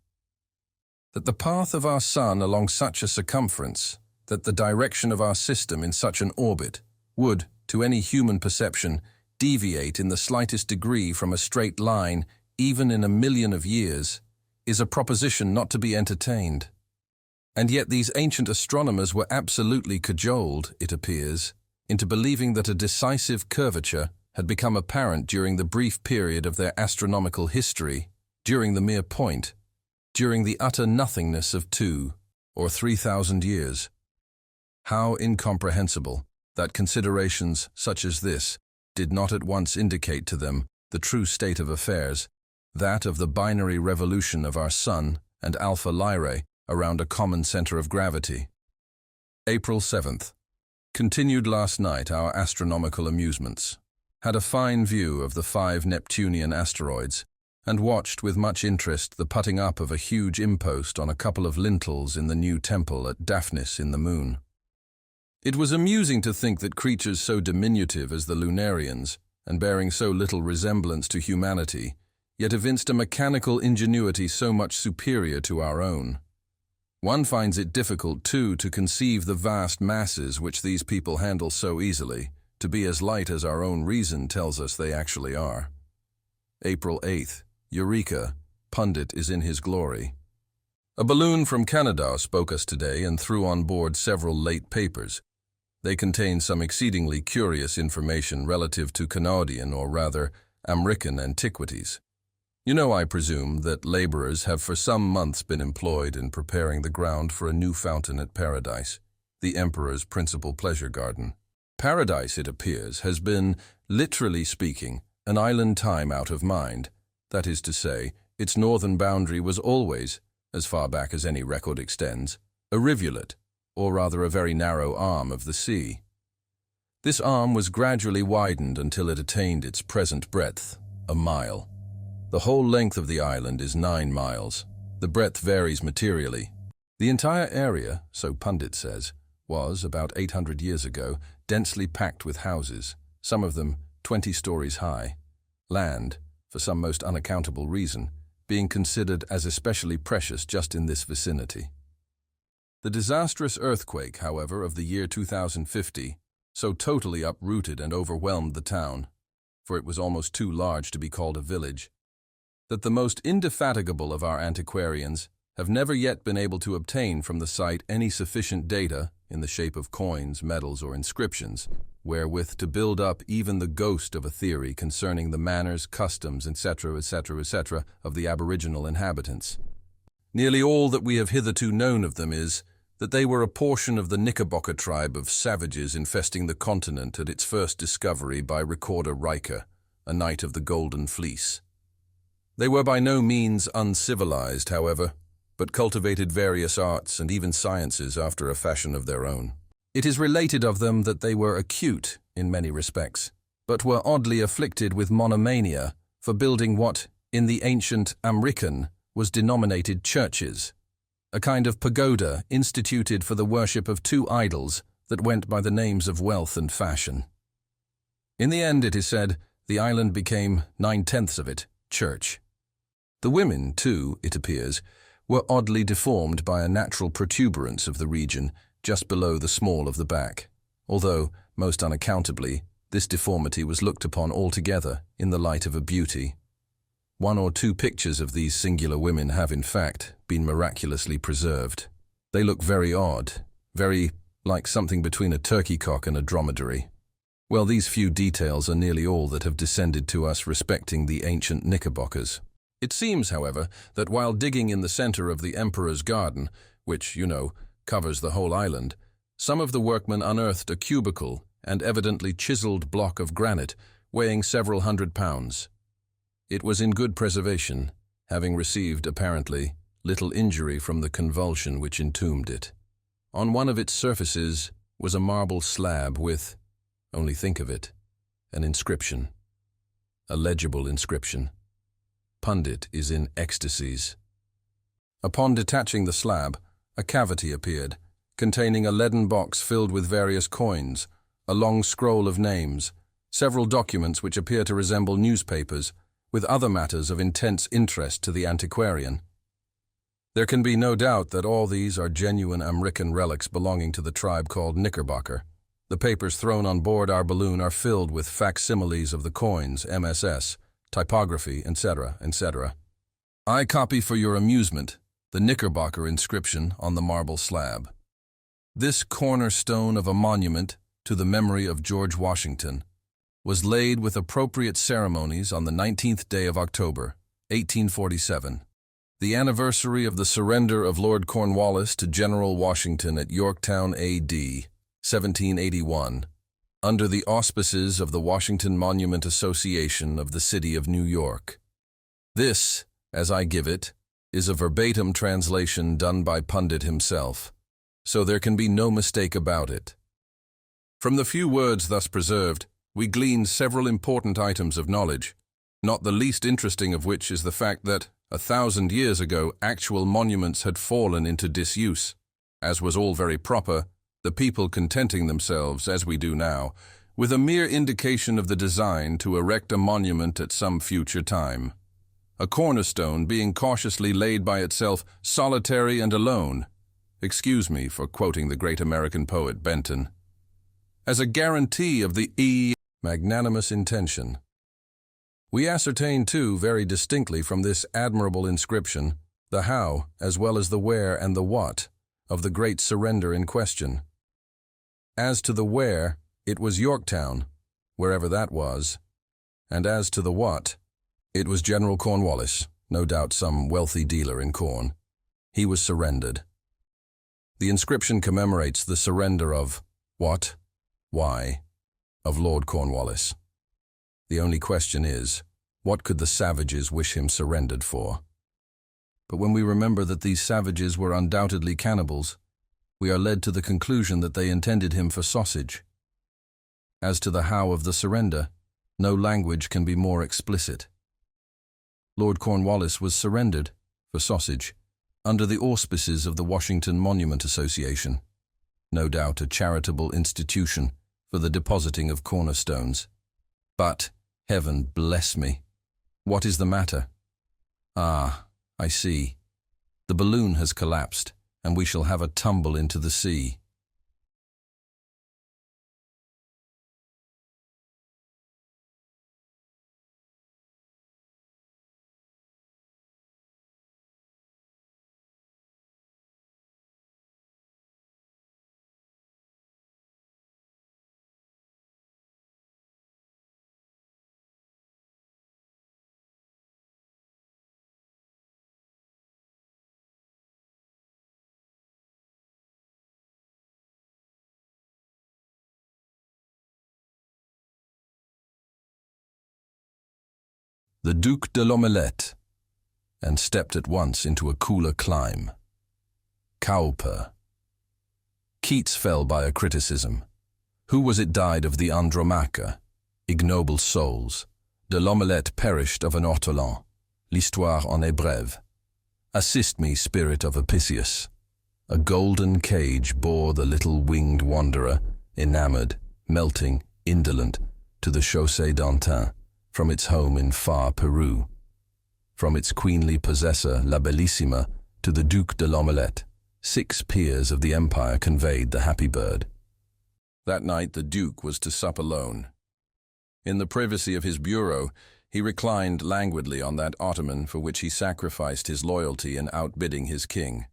That the path of our sun along such a circumference, that the direction of our system in such an orbit, would, to any human perception, deviate in the slightest degree from a straight line, even in 1,000,000 of years, is a proposition not to be entertained. And yet these ancient astronomers were absolutely cajoled, it appears, into believing that a decisive curvature had become apparent during the brief period of their astronomical history, during the mere point, during the utter nothingness of 2 or 3,000 years. How incomprehensible that considerations such as this did not at once indicate to them the true state of affairs, that of the binary revolution of our sun and Alpha Lyrae around a common center of gravity. April 7th. Continued last night our astronomical amusements. Had a fine view of the 5 Neptunian asteroids, and watched with much interest the putting up of a huge impost on a couple of lintels in the new temple at Daphnis in the moon. It was amusing to think that creatures so diminutive as the Lunarians, and bearing so little resemblance to humanity, yet evinced a mechanical ingenuity so much superior to our own. One finds it difficult, too, to conceive the vast masses which these people handle so easily, to be as light as our own reason tells us they actually are. April 8th. Eureka, pundit is in his glory. A balloon from Canada spoke us today and threw on board several late papers. They contain some exceedingly curious information relative to Canadian, or rather, Amrican antiquities. You know, I presume, that laborers have for some months been employed in preparing the ground for a new fountain at Paradise, the Emperor's principal pleasure garden. Paradise, it appears, has been, literally speaking, an island time out of mind. That is to say, its northern boundary was always, as far back as any record extends, a rivulet, or rather a very narrow arm of the sea. This arm was gradually widened until it attained its present breadth, a mile. The whole length of the island is 9 miles. The breadth varies materially. The entire area, so pundit says, was, about 800 years ago, densely packed with houses, some of them 20 stories high. Land, for some most unaccountable reason, being considered as especially precious just in this vicinity. The disastrous earthquake, however, of the year 2050, so totally uprooted and overwhelmed the town, for it was almost too large to be called a village, that the most indefatigable of our antiquarians have never yet been able to obtain from the site any sufficient data, in the shape of coins, medals, or inscriptions, wherewith to build up even the ghost of a theory concerning the manners, customs, etc., etc., etc., of the aboriginal inhabitants. Nearly all that we have hitherto known of them is that they were a portion of the Knickerbocker tribe of savages infesting the continent at its first discovery by Recorder Riker, a knight of the Golden Fleece. They were by no means uncivilized, however, but cultivated various arts and even sciences after a fashion of their own. It is related of them that they were acute in many respects, but were oddly afflicted with monomania for building what, in the ancient Amrican, was denominated churches, a kind of pagoda instituted for the worship of 2 idols that went by the names of wealth and fashion. In the end, it is said, the island became 9/10 of it church. The women, too, it appears, were oddly deformed by a natural protuberance of the region just below the small of the back, although, most unaccountably, this deformity was looked upon altogether in the light of a beauty. 1 or 2 pictures of these singular women have, in fact, been miraculously preserved. They look very odd, very like something between a turkey cock and a dromedary. Well, these few details are nearly all that have descended to us respecting the ancient Knickerbockers. It seems, however, that while digging in the center of the Emperor's garden, which, you know, covers the whole island, some of the workmen unearthed a cubical and evidently chiseled block of granite weighing several hundred pounds. It was in good preservation, having received, apparently, little injury from the convulsion which entombed it. On one of its surfaces was a marble slab with, only think of it, an inscription. A legible inscription. Pundit is in ecstasies. Upon detaching the slab, a cavity appeared, containing a leaden box filled with various coins, a long scroll of names, several documents which appear to resemble newspapers, with other matters of intense interest to the antiquarian. There can be no doubt that all these are genuine Amrican relics belonging to the tribe called Knickerbocker. The papers thrown on board our balloon are filled with facsimiles of the coins, MSS, typography, etc., etc. I copy for your amusement the Knickerbocker inscription on the marble slab. This cornerstone of a monument to the memory of George Washington was laid with appropriate ceremonies on the 19th day of October, 1847, the anniversary of the surrender of Lord Cornwallis to General Washington at Yorktown A.D., 1781, under the auspices of the Washington Monument Association of the City of New York. This, as I give it, is a verbatim translation done by Pundit himself, so there can be no mistake about it. From the few words thus preserved, we glean several important items of knowledge, not the least interesting of which is the fact that, 1,000 years ago, actual monuments had fallen into disuse, as was all very proper, the people contenting themselves, as we do now, with a mere indication of the design to erect a monument at some future time. A cornerstone being cautiously laid by itself, solitary and alone, excuse me for quoting the great American poet Benton, as a guarantee of the magnanimous intention. We ascertain, too, very distinctly from this admirable inscription, the how, as well as the where and the what, of the great surrender in question. As to the where, it was Yorktown, wherever that was, And as to the what, it was General Cornwallis, no doubt some wealthy dealer in corn. He was surrendered. The inscription commemorates the surrender of what, why, of Lord Cornwallis. The only question is, what could the savages wish him surrendered for? But when we remember that these savages were undoubtedly cannibals, we are led to the conclusion that they intended him for sausage. As to the how of the surrender, no language can be more explicit. Lord Cornwallis was surrendered, for sausage, under the auspices of the Washington Monument Association, no doubt a charitable institution for the depositing of cornerstones. But, heaven bless me, what is the matter? Ah, I see. The balloon has collapsed, and we shall have a tumble into the sea. The Duc de l'Omelette, and stepped at once into a cooler clime. Cowper. Keats fell by a criticism. Who was it died of the Andromaque? Ignoble souls. De l'Omelette perished of an ortolan. L'histoire en est brève. Assist me, spirit of Apicius. A golden cage bore the little winged wanderer, enamored, melting, indolent, to the Chaussée d'Antin, from its home in far Peru. From its queenly possessor, La Bellissima, to the Duc de l'Omelette, 6 peers of the empire conveyed the happy bird. That night the Duke was to sup alone. In the privacy of his bureau, he reclined languidly on that ottoman for which he sacrificed his loyalty in outbidding his king.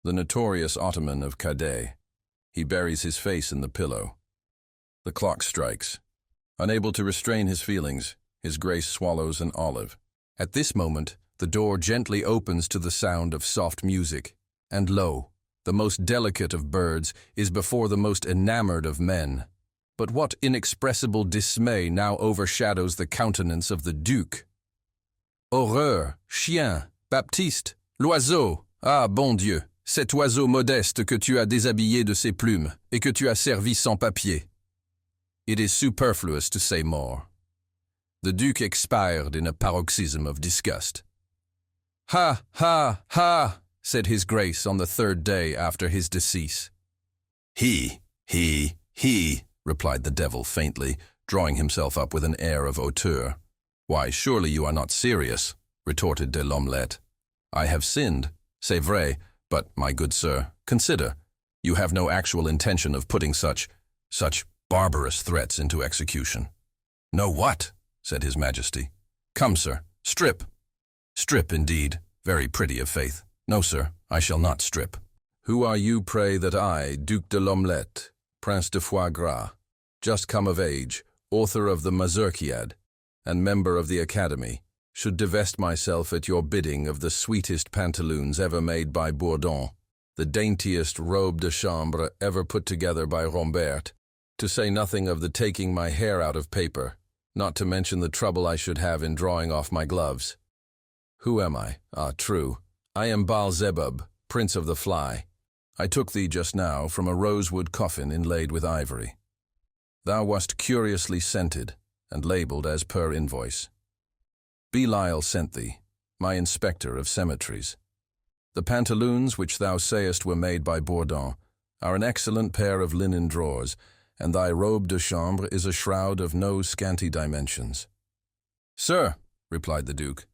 The notorious ottoman of Cadé. He buries his face in the pillow. The clock strikes. Unable to restrain his feelings, His Grace swallows an olive. At this moment, the door gently opens to the sound of soft music, and lo, the most delicate of birds is before the most enamored of men. But what inexpressible dismay now overshadows the countenance of the Duke? Horreur, chien, Baptiste, l'oiseau, ah, bon Dieu, cet oiseau modeste que tu as déshabillé de ses plumes et que tu as servi sans papier. It is superfluous to say more. The Duke expired in a paroxysm of disgust. Ha, ha, ha, said His Grace on the 3rd day after his decease. He, replied the devil faintly, drawing himself up with an air of hauteur. Why, surely you are not serious, retorted de l'Omelette. I have sinned, c'est vrai, but, my good sir, consider, you have no actual intention of putting such barbarous threats into execution. No what? Said His Majesty. Come, sir, strip. Strip, indeed. Very pretty of faith. No, sir, I shall not strip. Who are you, pray, that I, Duc de l'Omelette, Prince de Foie Gras, just come of age, author of the Mazurkiad, and member of the Academy, should divest myself at your bidding of the sweetest pantaloons ever made by Bourdon, the daintiest robe de chambre ever put together by Rombert, to say nothing of the taking my hair out of paper, not to mention the trouble I should have in drawing off my gloves. Who am I? Ah, true. I am Baal-zebub, Prince of the Fly. I took thee just now from a rosewood coffin inlaid with ivory. Thou wast curiously scented, and labelled as per invoice. Belial sent thee, my inspector of cemeteries. The pantaloons which thou sayest were made by Bourdon are an excellent pair of linen drawers, and thy robe de chambre is a shroud of no scanty dimensions. Sir, replied the Duke,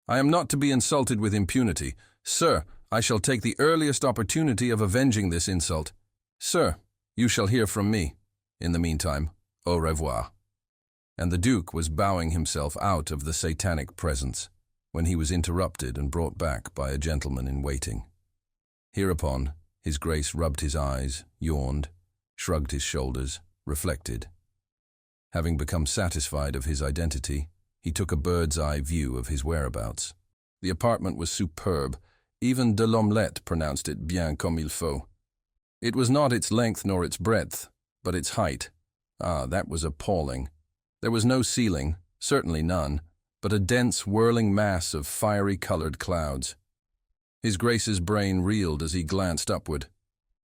I am not to be insulted with impunity. Sir, I shall take the earliest opportunity of avenging this insult. Sir, you shall hear from me. In the meantime, au revoir. And the Duke was bowing himself out of the satanic presence, when he was interrupted and brought back by a gentleman in waiting. Hereupon, His Grace rubbed his eyes, yawned, shrugged his shoulders, reflected. Having become satisfied of his identity, He took a bird's-eye view of his whereabouts. The apartment was superb. Even de L'Omelette pronounced it bien comme il faut. It was not its length nor its breadth, but its height. Ah, that was appalling. There was no ceiling, certainly none, but a dense, whirling mass of fiery-colored clouds. His Grace's brain reeled as he glanced upward.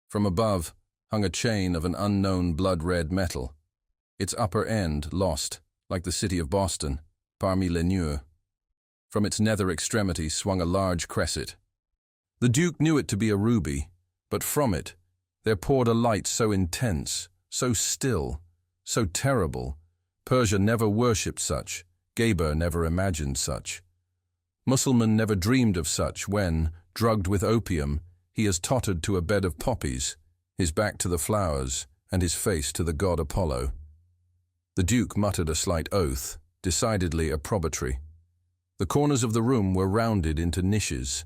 From above hung a chain of an unknown blood-red metal, its upper end lost, like the city of Boston, parmi les nuages. From its nether extremity swung a large cresset. The Duke knew it to be a ruby, but from it there poured a light so intense, so still, so terrible. Persia never worshipped such, Geber never imagined such. Mussulman never dreamed of such when, drugged with opium, he has tottered to a bed of poppies, his back to the flowers and his face to the god Apollo. The Duke muttered a slight oath, decidedly approbatory. The corners of the room were rounded into niches.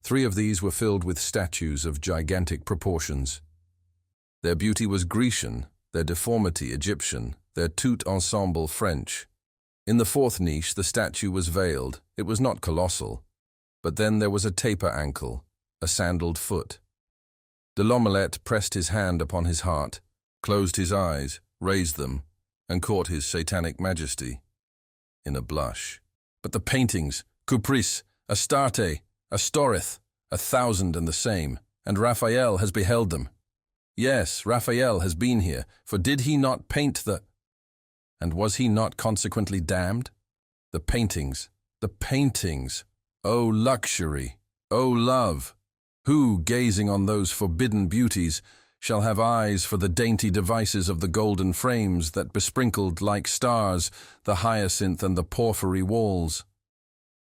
3 of these were filled with statues of gigantic proportions. Their beauty was Grecian, their deformity Egyptian, their tout ensemble French. In the 4th niche the statue was veiled. It was not colossal. But then there was a taper ankle, a sandaled foot. De L'Omelette pressed his hand upon his heart, closed his eyes, raised them, and caught his satanic majesty in a blush. But the paintings, Caprice, Astarte, Astoreth, 1,000 and the same, and Raphael has beheld them. Yes, Raphael has been here, for did he not paint the... And was he not consequently damned? The paintings, oh luxury, oh love! Who, gazing on those forbidden beauties, shall have eyes for the dainty devices of the golden frames that besprinkled like stars the hyacinth and the porphyry walls?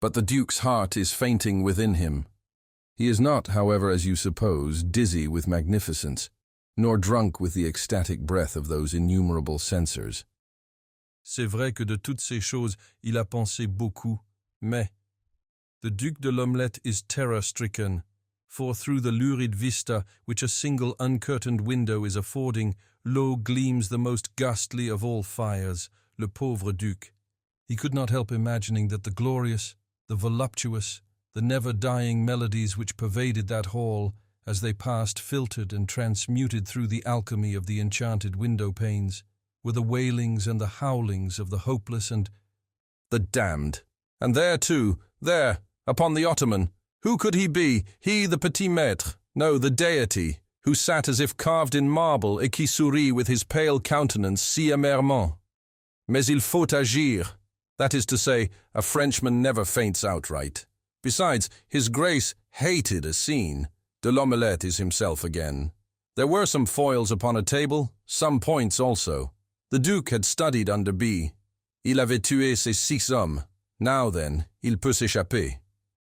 But the Duke's heart is fainting within him. He is not, however, as you suppose, dizzy with magnificence, nor drunk with the ecstatic breath of those innumerable censers. C'est vrai que de toutes ces choses il a pensé beaucoup, mais the Duc de L'Omelette is terror-stricken, for through the lurid vista which a single uncurtained window is affording, lo gleams the most ghastly of all fires, le pauvre Duc. He could not help imagining that the glorious, the voluptuous, the never-dying melodies which pervaded that hall, as they passed filtered and transmuted through the alchemy of the enchanted window-panes, were the wailings and the howlings of the hopeless and the damned. And there too, there, upon the ottoman, who could he be? He, the petit maître, no, the deity, who sat as if carved in marble et qui sourit with his pale countenance si amèrement. Mais il faut agir. That is to say, a Frenchman never faints outright. Besides, his Grace hated a scene. De L'Omelette is himself again. There were some foils upon a table, some points also. The Duke had studied under B. Il avait tué ses 6 hommes. Now then, il peut s'échapper.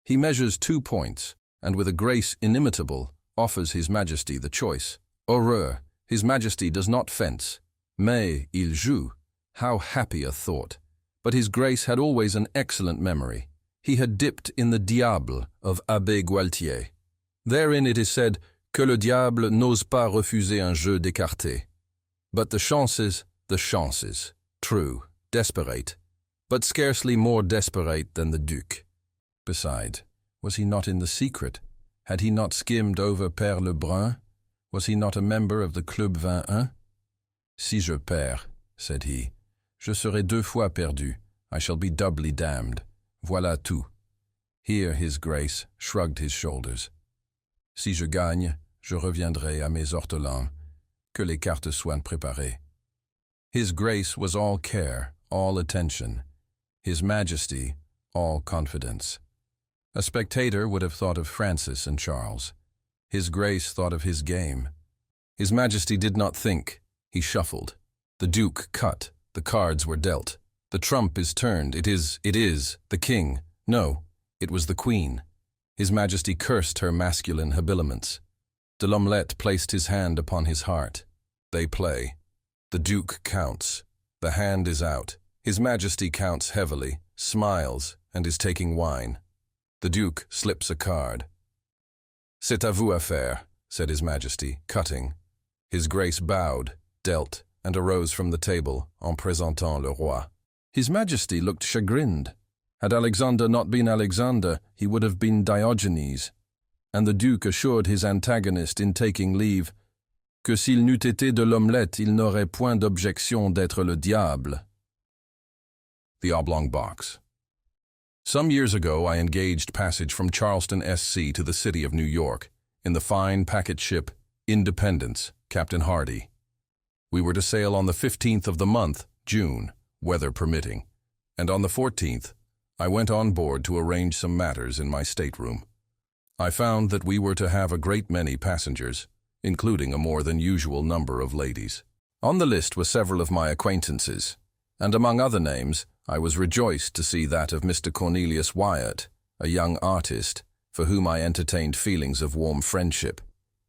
He measures 2 points, and with a grace inimitable, offers His Majesty the choice. Horreur, His Majesty does not fence. Mais il joue. How happy a thought. But His Grace had always an excellent memory. He had dipped in the Diable of Abbé Gualtier. Therein it is said que le diable n'ose pas refuser un jeu d'écarté. But the chances, true, desperate, but scarcely more desperate than the Duc. Besides, was he not in the secret? Had he not skimmed over Père Lebrun? Was he not a member of the Club 21? Si je perds, said he, je serai 2 fois perdu. I shall be doubly damned. Voilà tout. Here His Grace shrugged his shoulders. Si je gagne, je reviendrai à mes ortolans, que les cartes soient préparées. His Grace was all care, all attention. His Majesty, all confidence. A spectator would have thought of Francis and Charles. His Grace thought of his game. His Majesty did not think. He shuffled. The Duke cut. The cards were dealt. The trump is turned. It is the King. No, it was the Queen. His Majesty cursed her masculine habiliments. De L'Omelette placed his hand upon his heart. They play. The Duke counts. The hand is out. His Majesty counts heavily, smiles, and is taking wine. The Duke slips a card. C'est à vous à faire, said His Majesty, cutting. His Grace bowed, dealt, and arose from the table en présentant le roi. His Majesty looked chagrined. Had Alexander not been Alexander, he would have been Diogenes, and the Duke assured his antagonist in taking leave que s'il n'eût été de l'omelette, il n'aurait point d'objection d'être le diable. The Oblong Box. Some years ago I engaged passage from Charleston, SC to the city of New York, in the fine packet ship Independence, Captain Hardy. We were to sail on the 15th of the month, June, weather permitting, and on the 14th, I went on board to arrange some matters in my stateroom. I found that we were to have a great many passengers, including a more than usual number of ladies. On the list were several of my acquaintances, and among other names, I was rejoiced to see that of Mr. Cornelius Wyatt, a young artist, for whom I entertained feelings of warm friendship.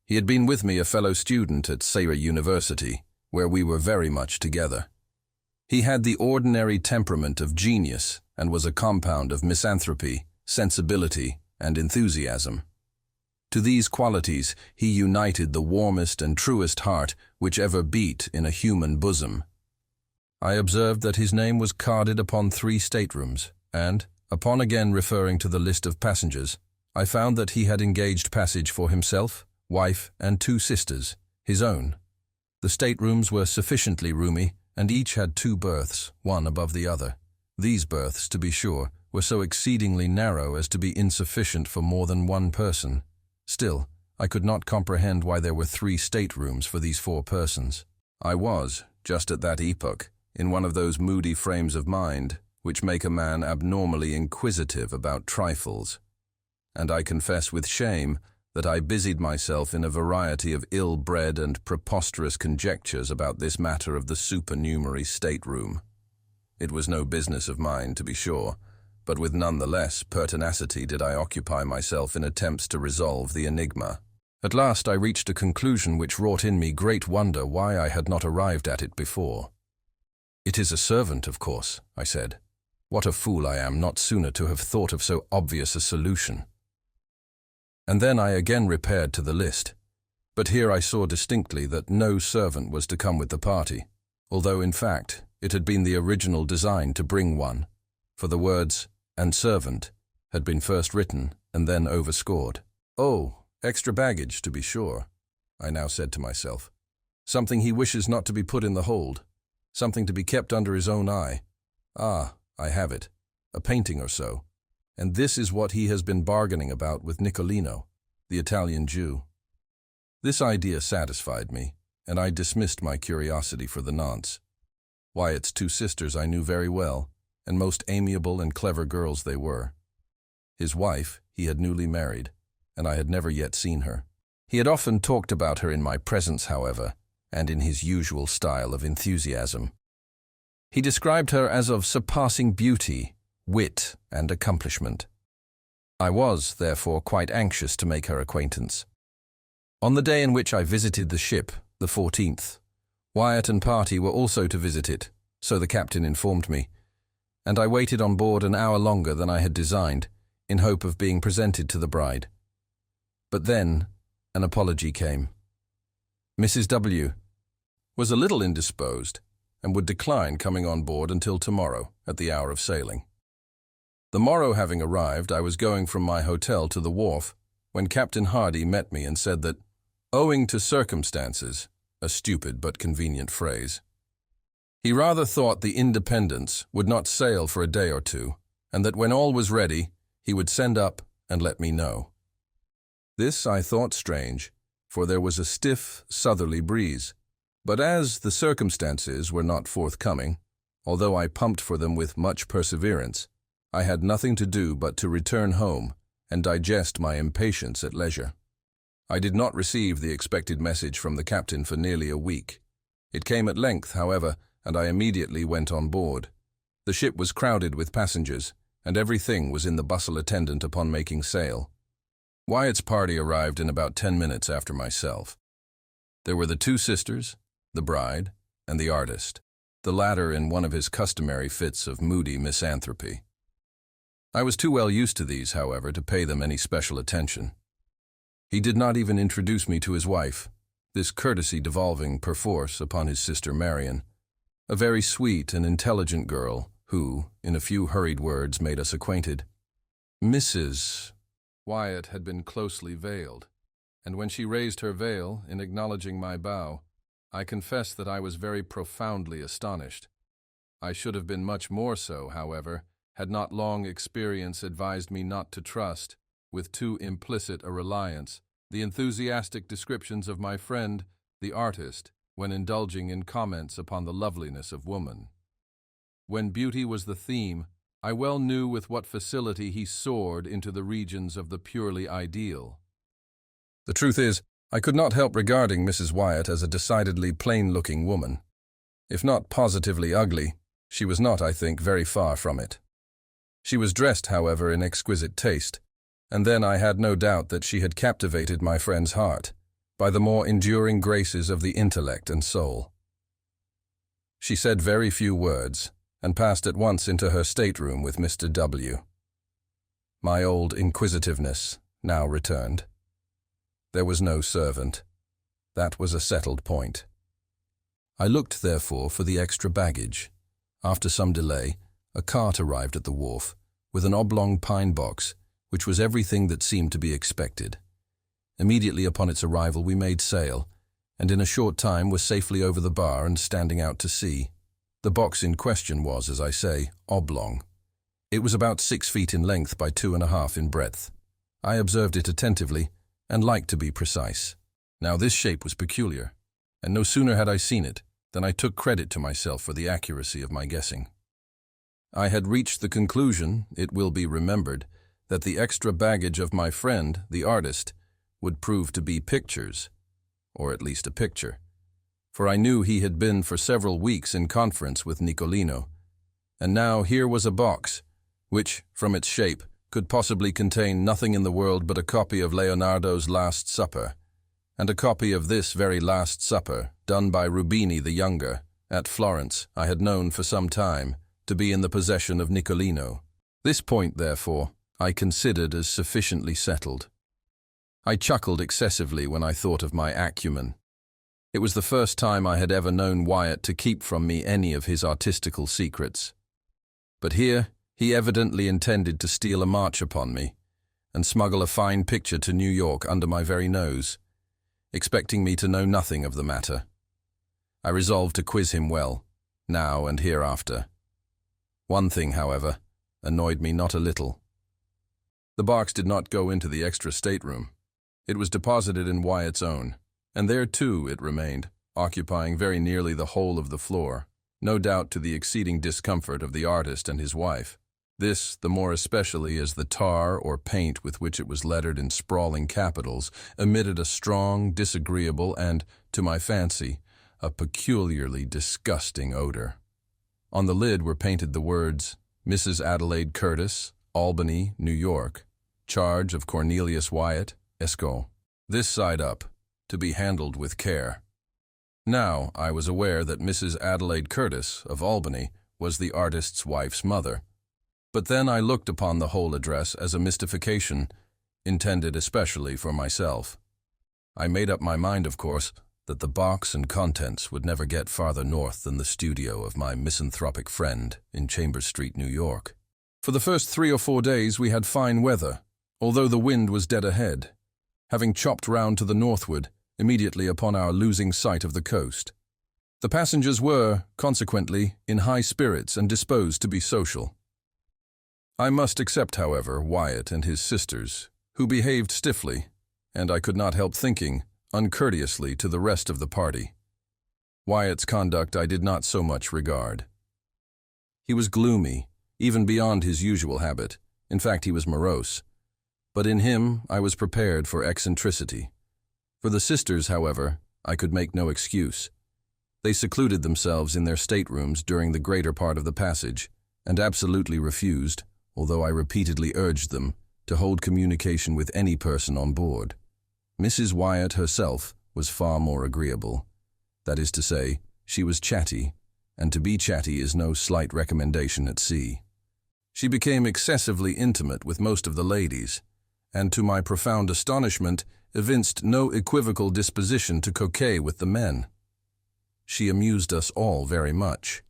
He had been with me a fellow student at Sayre University, where we were very much together. He had the ordinary temperament of genius and was a compound of misanthropy, sensibility, and enthusiasm. To these qualities he united the warmest and truest heart which ever beat in a human bosom. I observed that his name was carded upon 3 staterooms, and, upon again referring to the list of passengers, I found that he had engaged passage for himself, wife, and 2 sisters, his own. The staterooms were sufficiently roomy, and each had 2 berths, one above the other. These berths, to be sure, were so exceedingly narrow as to be insufficient for more than one person. Still, I could not comprehend why there were 3 staterooms for these 4 persons. I was, just at that epoch, in one of those moody frames of mind which make a man abnormally inquisitive about trifles, and I confess with shame that I busied myself in a variety of ill-bred and preposterous conjectures about this matter of the supernumerary stateroom. It was no business of mine, to be sure, but with none the less pertinacity did I occupy myself in attempts to resolve the enigma. At last I reached a conclusion which wrought in me great wonder why I had not arrived at it before. "It is a servant, of course," I said. "What a fool I am not sooner to have thought of so obvious a solution." And then I again repaired to the list, but here I saw distinctly that no servant was to come with the party, although in fact it had been the original design to bring one, for the words "and servant" had been first written and then overscored. "Oh, extra baggage, to be sure," I now said to myself. "Something he wishes not to be put in the hold, something to be kept under his own eye. Ah, I have it, a painting or so. And this is what he has been bargaining about with Nicolino, the Italian Jew." This idea satisfied me, and I dismissed my curiosity for the nonce. Wyatt's 2 sisters I knew very well, and most amiable and clever girls they were. His wife he had newly married, and I had never yet seen her. He had often talked about her in my presence, however, and in his usual style of enthusiasm. He described her as of surpassing beauty, wit, and accomplishment. I was, therefore, quite anxious to make her acquaintance. On the day in which I visited the ship, the 14th, Wyatt and party were also to visit it, so the captain informed me, and I waited on board an hour longer than I had designed, in hope of being presented to the bride. But then an apology came. Mrs. W. was a little indisposed, and would decline coming on board until tomorrow, at the hour of sailing. The morrow having arrived, I was going from my hotel to the wharf, when Captain Hardy met me and said that, owing to circumstances, a stupid but convenient phrase, he rather thought the Independence would not sail for a day or 2, and that when all was ready, he would send up and let me know. This I thought strange, for there was a stiff, southerly breeze, but as the circumstances were not forthcoming, although I pumped for them with much perseverance, I had nothing to do but to return home and digest my impatience at leisure. I did not receive the expected message from the captain for nearly a week. It came at length, however, and I immediately went on board. The ship was crowded with passengers, and everything was in the bustle attendant upon making sail. Wyatt's party arrived in about 10 minutes after myself. There were the 2 sisters, the bride, and the artist, the latter in one of his customary fits of moody misanthropy. I was too well used to these, however, to pay them any special attention. He did not even introduce me to his wife, this courtesy devolving, perforce, upon his sister Marion, a very sweet and intelligent girl who, in a few hurried words, made us acquainted. Mrs. Wyatt had been closely veiled, and when she raised her veil in acknowledging my bow, I confess that I was very profoundly astonished. I should have been much more so, however, had not long experience advised me not to trust, with too implicit a reliance, the enthusiastic descriptions of my friend, the artist, when indulging in comments upon the loveliness of woman. When beauty was the theme, I well knew with what facility he soared into the regions of the purely ideal. The truth is, I could not help regarding Mrs. Wyatt as a decidedly plain-looking woman. If not positively ugly, she was not, I think, very far from it. She was dressed, however, in exquisite taste, and then I had no doubt that she had captivated my friend's heart by the more enduring graces of the intellect and soul. She said very few words, and passed at once into her stateroom with Mr. W. My old inquisitiveness now returned. There was no servant. That was a settled point. I looked, therefore, for the extra baggage. After some delay, a cart arrived at the wharf, with an oblong pine box, which was everything that seemed to be expected. Immediately upon its arrival we made sail, and in a short time were safely over the bar and standing out to sea. The box in question was, as I say, oblong. It was about 6 feet in length by 2.5 in breadth. I observed it attentively, and liked to be precise. Now this shape was peculiar, and no sooner had I seen it than I took credit to myself for the accuracy of my guessing. I had reached the conclusion, it will be remembered, that the extra baggage of my friend, the artist, would prove to be pictures, or at least a picture, for I knew he had been for several weeks in conference with Nicolino, and now here was a box, which, from its shape, could possibly contain nothing in the world but a copy of Leonardo's Last Supper, and a copy of this very Last Supper, done by Rubini the Younger, at Florence, I had known for some time, to be in the possession of Nicolino. This point, therefore, I considered as sufficiently settled. I chuckled excessively when I thought of my acumen. It was the first time I had ever known Wyatt to keep from me any of his artistical secrets. But here he evidently intended to steal a march upon me, and smuggle a fine picture to New York under my very nose, expecting me to know nothing of the matter. I resolved to quiz him well, now and hereafter. One thing, however, annoyed me not a little. The box did not go into the extra stateroom. It was deposited in Wyatt's own, and there too it remained, occupying very nearly the whole of the floor, no doubt to the exceeding discomfort of the artist and his wife. This the more especially as the tar or paint with which it was lettered in sprawling capitals emitted a strong, disagreeable, and, to my fancy, a peculiarly disgusting odor. On the lid were painted the words, Mrs. Adelaide Curtis, Albany, New York, charge of Cornelius Wyatt, Esq. This side up, to be handled with care. Now I was aware that Mrs. Adelaide Curtis, of Albany, was the artist's wife's mother. But then I looked upon the whole address as a mystification, intended especially for myself. I made up my mind, of course, that the box and contents would never get farther north than the studio of my misanthropic friend in Chambers Street, New York. For the first 3 or 4 days we had fine weather, although the wind was dead ahead, having chopped round to the northward, immediately upon our losing sight of the coast. The passengers were, consequently, in high spirits and disposed to be social. I must except, however, Wyatt and his sisters, who behaved stiffly, and I could not help thinking, uncourteously to the rest of the party. Wyatt's conduct I did not so much regard. He was gloomy, even beyond his usual habit. In fact, he was morose. But in him I was prepared for eccentricity. For the sisters, however, I could make no excuse. They secluded themselves in their staterooms during the greater part of the passage, and absolutely refused, although I repeatedly urged them, to hold communication with any person on board. Mrs. Wyatt herself was far more agreeable. That is to say, she was chatty, and to be chatty is no slight recommendation at sea. She became excessively intimate with most of the ladies, and to my profound astonishment evinced no equivocal disposition to coquet with the men. She amused us all very much.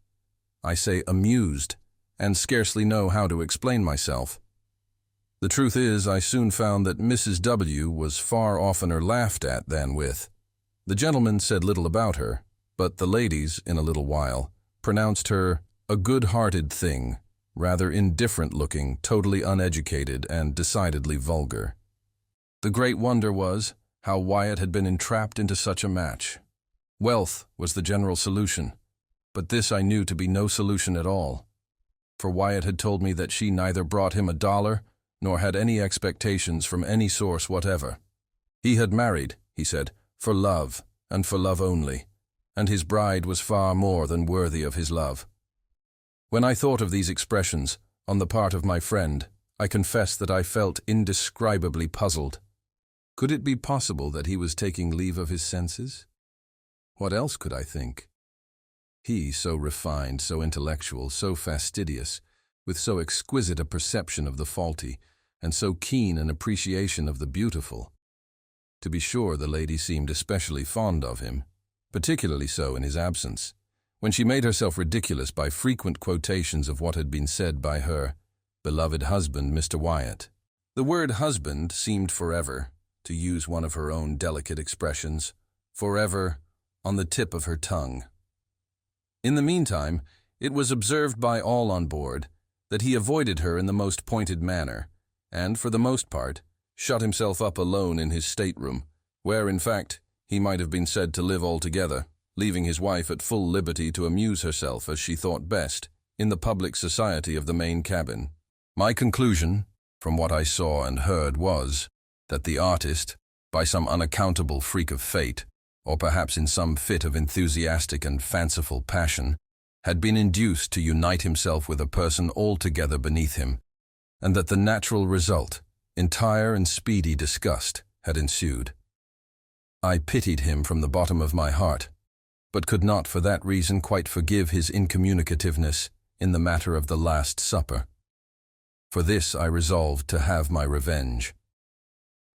I say amused, and scarcely know how to explain myself. The truth is, I soon found that Mrs. W. was far oftener laughed at than with. The gentlemen said little about her, but the ladies, in a little while, pronounced her a good-hearted thing, rather indifferent-looking, totally uneducated, and decidedly vulgar. The great wonder was how Wyatt had been entrapped into such a match. Wealth was the general solution, but this I knew to be no solution at all, for Wyatt had told me that she neither brought him $1 nor had any expectations from any source whatever. He had married, he said, for love, and for love only, and his bride was far more than worthy of his love. When I thought of these expressions on the part of my friend, I confess that I felt indescribably puzzled. Could it be possible that he was taking leave of his senses? What else could I think? He, so refined, so intellectual, so fastidious, with so exquisite a perception of the faulty, and so keen an appreciation of the beautiful. To be sure, the lady seemed especially fond of him, particularly so in his absence, when she made herself ridiculous by frequent quotations of what had been said by her beloved husband, Mr. Wyatt. The word husband seemed forever, to use one of her own delicate expressions, forever on the tip of her tongue. In the meantime, it was observed by all on board that he avoided her in the most pointed manner, and, for the most part, shut himself up alone in his stateroom, where, in fact, he might have been said to live altogether, leaving his wife at full liberty to amuse herself as she thought best in the public society of the main cabin. My conclusion, from what I saw and heard, was that the artist, by some unaccountable freak of fate, or perhaps in some fit of enthusiastic and fanciful passion, had been induced to unite himself with a person altogether beneath him, and that the natural result, entire and speedy disgust, had ensued. I pitied him from the bottom of my heart, but could not for that reason quite forgive his incommunicativeness in the matter of the Last Supper. For this I resolved to have my revenge.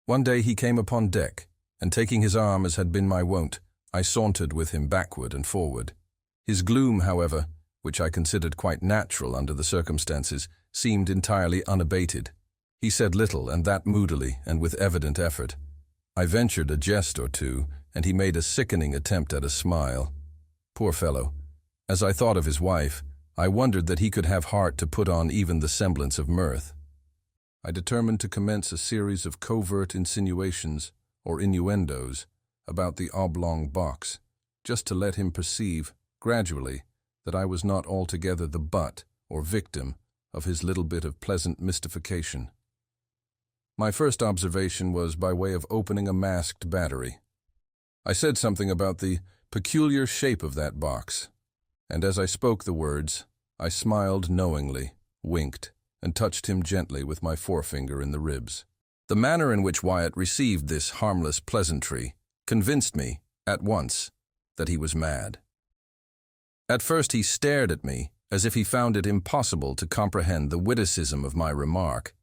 One day he came upon deck, and taking his arm as had been my wont, I sauntered with him backward and forward. His gloom, however, which I considered quite natural under the circumstances, seemed entirely unabated. He said little, and that moodily and with evident effort. I ventured a jest or two, and he made a sickening attempt at a smile. Poor fellow! As I thought of his wife, I wondered that he could have heart to put on even the semblance of mirth. I determined to commence a series of covert insinuations, or innuendos, about the oblong box, just to let him perceive, gradually, that I was not altogether the butt, or victim, of his little bit of pleasant mystification. My first observation was by way of opening a masked battery. I said something about the peculiar shape of that box, and as I spoke the words, I smiled knowingly, winked, and touched him gently with my forefinger in the ribs. The manner in which Wyatt received this harmless pleasantry convinced me, at once, that he was mad. At first he stared at me as if he found it impossible to comprehend the witticism of my remark,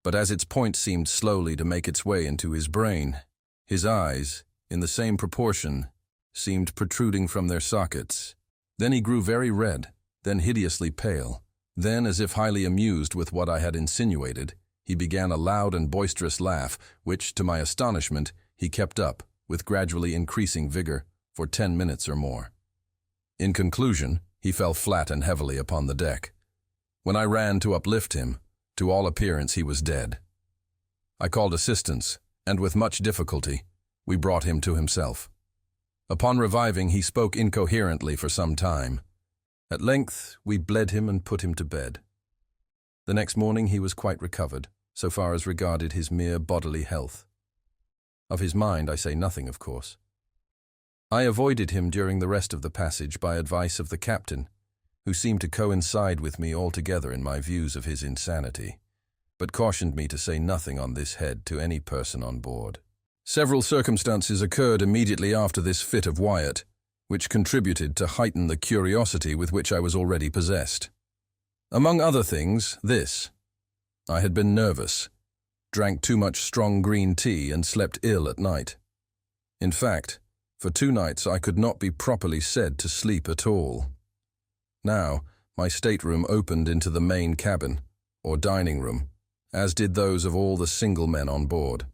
but as its point seemed slowly to make its way into his brain, his eyes, in the same proportion, seemed protruding from their sockets. Then he grew very red, then hideously pale. Then, as if highly amused with what I had insinuated, he began a loud and boisterous laugh, which, to my astonishment, he kept up, with gradually increasing vigor, for 10 minutes or more. In conclusion, he fell flat and heavily upon the deck. When I ran to uplift him, to all appearance he was dead. I called assistance, and with much difficulty, we brought him to himself. Upon reviving, he spoke incoherently for some time. At length, we bled him and put him to bed. The next morning he was quite recovered, so far as regarded his mere bodily health. Of his mind I say nothing, of course. I avoided him during the rest of the passage by advice of the captain, who seemed to coincide with me altogether in my views of his insanity, but cautioned me to say nothing on this head to any person on board. Several circumstances occurred immediately after this fit of Wyatt, which contributed to heighten the curiosity with which I was already possessed. Among other things, this. I had been nervous, drank too much strong green tea, and slept ill at night. In fact, for 2 nights I could not be properly said to sleep at all. Now, my stateroom opened into the main cabin, or dining room, as did those of all the single men on board.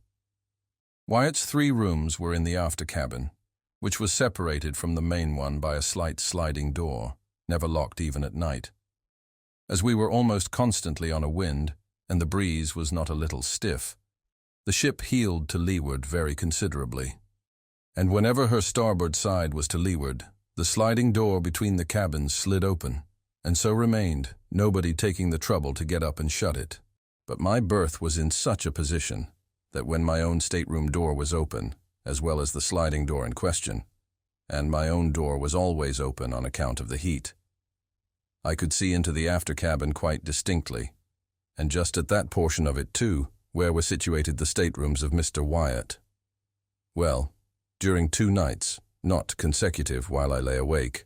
Wyatt's 3 rooms were in the after cabin, which was separated from the main one by a slight sliding door, never locked even at night. As we were almost constantly on a wind, and the breeze was not a little stiff, the ship heeled to leeward very considerably, and whenever her starboard side was to leeward, the sliding door between the cabins slid open, and so remained, nobody taking the trouble to get up and shut it. But my berth was in such a position that when my own stateroom door was open, as well as the sliding door in question, and my own door was always open on account of the heat, I could see into the after cabin quite distinctly, and just at that portion of it too, where were situated the staterooms of Mr. Wyatt. Well, during 2 nights, not consecutive while I lay awake,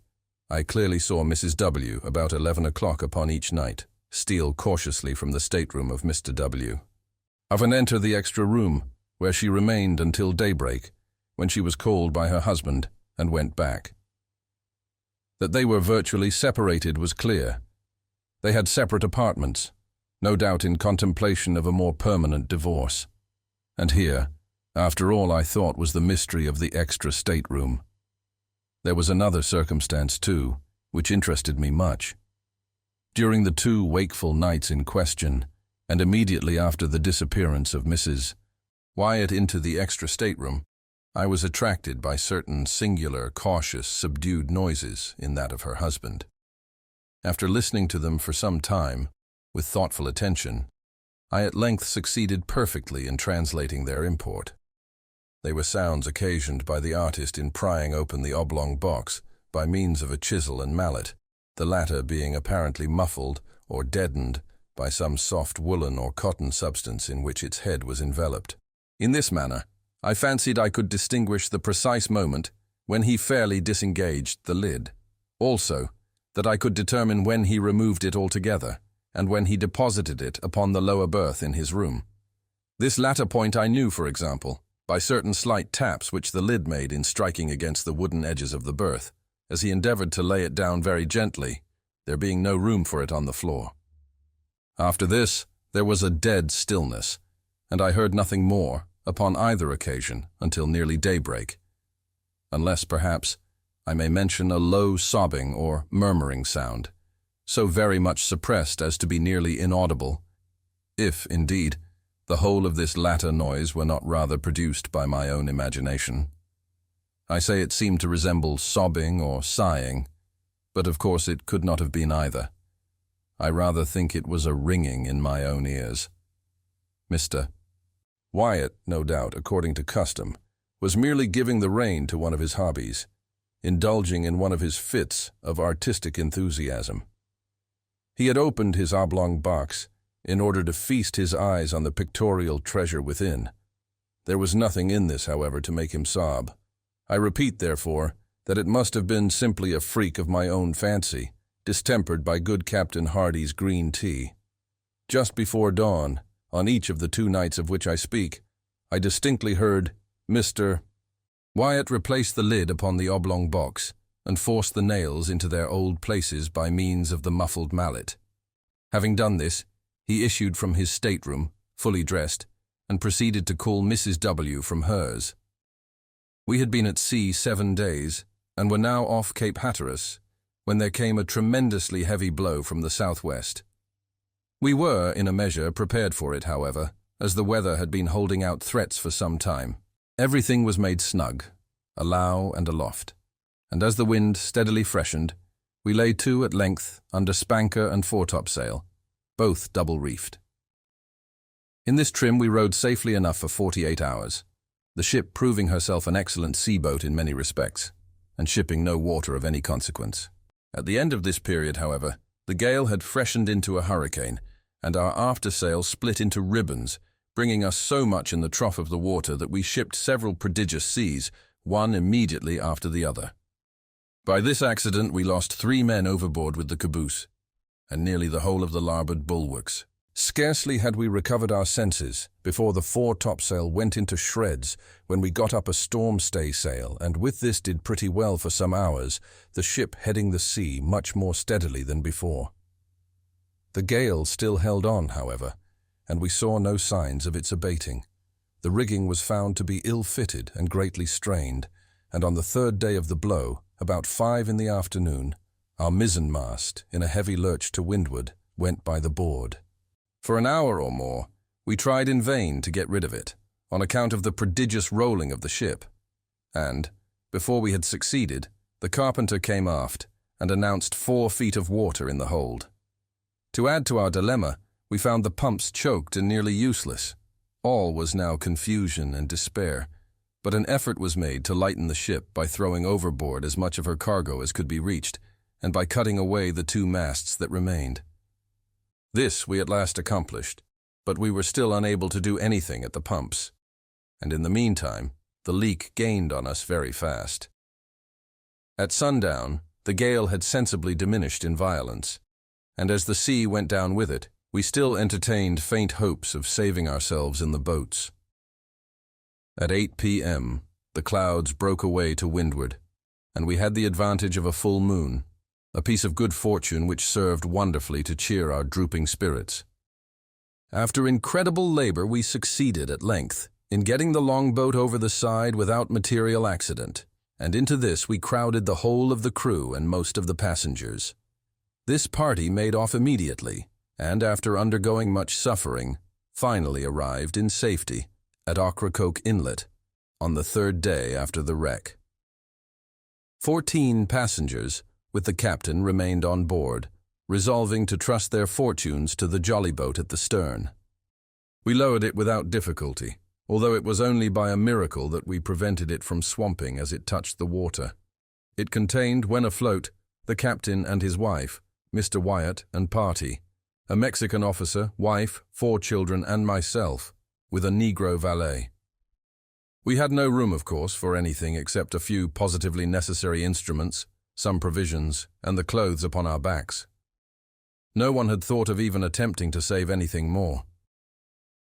I clearly saw Mrs. W. about 11 o'clock upon each night, steal cautiously from the stateroom of Mr. W. and enter the extra room, where she remained until daybreak, when she was called by her husband and went back. That they were virtually separated was clear. They had separate apartments, no doubt in contemplation of a more permanent divorce. And here, after all, I thought was the mystery of the extra stateroom. There was another circumstance, too, which interested me much. During the 2 wakeful nights in question, and immediately after the disappearance of Mrs. Wyatt into the extra stateroom, I was attracted by certain singular, cautious, subdued noises in that of her husband. After listening to them for some time, with thoughtful attention, I at length succeeded perfectly in translating their import. They were sounds occasioned by the artist in prying open the oblong box by means of a chisel and mallet, the latter being apparently muffled or deadened by some soft woolen or cotton substance in which its head was enveloped. In this manner, I fancied I could distinguish the precise moment when he fairly disengaged the lid. Also, that I could determine when he removed it altogether, and when he deposited it upon the lower berth in his room. This latter point I knew, for example, by certain slight taps which the lid made in striking against the wooden edges of the berth, as he endeavored to lay it down very gently, there being no room for it on the floor. After this, there was a dead stillness, and I heard nothing more, upon either occasion, until nearly daybreak, unless, perhaps, I may mention a low sobbing or murmuring sound, so very much suppressed as to be nearly inaudible, if, indeed, the whole of this latter noise were not rather produced by my own imagination. I say it seemed to resemble sobbing or sighing, but of course it could not have been either. I rather think it was a ringing in my own ears. Mr. Wyatt, no doubt, according to custom, was merely giving the rein to one of his hobbies, indulging in one of his fits of artistic enthusiasm. He had opened his oblong box in order to feast his eyes on the pictorial treasure within. There was nothing in this, however, to make him sob. I repeat, therefore, that it must have been simply a freak of my own fancy, distempered by good Captain Hardy's green tea. Just before dawn, on each of the 2 nights of which I speak, I distinctly heard Mr. Wyatt replace the lid upon the oblong box and force the nails into their old places by means of the muffled mallet. Having done this, he issued from his stateroom, fully dressed, and proceeded to call Mrs. W. from hers. We had been at sea 7 days, and were now off Cape Hatteras, when there came a tremendously heavy blow from the southwest. We were, in a measure, prepared for it, however, as the weather had been holding out threats for some time. Everything was made snug, alow and aloft, and as the wind steadily freshened, we lay to at length under spanker and foretopsail, both double-reefed. In this trim we rode safely enough for 48 hours, the ship proving herself an excellent sea-boat in many respects, and shipping no water of any consequence. At the end of this period, however, the gale had freshened into a hurricane, and our aftersail split into ribbons, bringing us so much in the trough of the water that we shipped several prodigious seas, one immediately after the other. By this accident we lost 3 men overboard with the caboose, and nearly the whole of the larboard bulwarks, Scarcely had we recovered our senses before the fore topsail went into shreds when we got up a storm staysail, and with this did pretty well for some hours, the ship heading the sea much more steadily than before. The gale still held on, however, and we saw no signs of its abating. The rigging was found to be ill-fitted and greatly strained, and on the third day of the blow, about 5 in the afternoon, our mizzenmast, in a heavy lurch to windward, went by the board. For an hour or more, we tried in vain to get rid of it, on account of the prodigious rolling of the ship, and, before we had succeeded, the carpenter came aft and announced 4 feet of water in the hold. To add to our dilemma, we found the pumps choked and nearly useless. All was now confusion and despair, but an effort was made to lighten the ship by throwing overboard as much of her cargo as could be reached, and by cutting away the 2 masts that remained. This we at last accomplished, but we were still unable to do anything at the pumps, and in the meantime, the leak gained on us very fast. At sundown, the gale had sensibly diminished in violence, and as the sea went down with it, we still entertained faint hopes of saving ourselves in the boats. At 8 p.m., the clouds broke away to windward, and we had the advantage of a full moon, a piece of good fortune which served wonderfully to cheer our drooping spirits. After incredible labor, we succeeded at length in getting the longboat over the side without material accident, and into this we crowded the whole of the crew and most of the passengers. This party made off immediately, and after undergoing much suffering, finally arrived in safety at Ocracoke Inlet on the 3rd day after the wreck. 14 passengers, with the captain, remained on board, resolving to trust their fortunes to the jolly-boat at the stern. We lowered it without difficulty, although it was only by a miracle that we prevented it from swamping as it touched the water. It contained, when afloat, the captain and his wife, Mr. Wyatt and party, a Mexican officer, wife, 4 children, and myself, with a Negro valet. We had no room, of course, for anything except a few positively necessary instruments, some provisions, and the clothes upon our backs. No one had thought of even attempting to save anything more.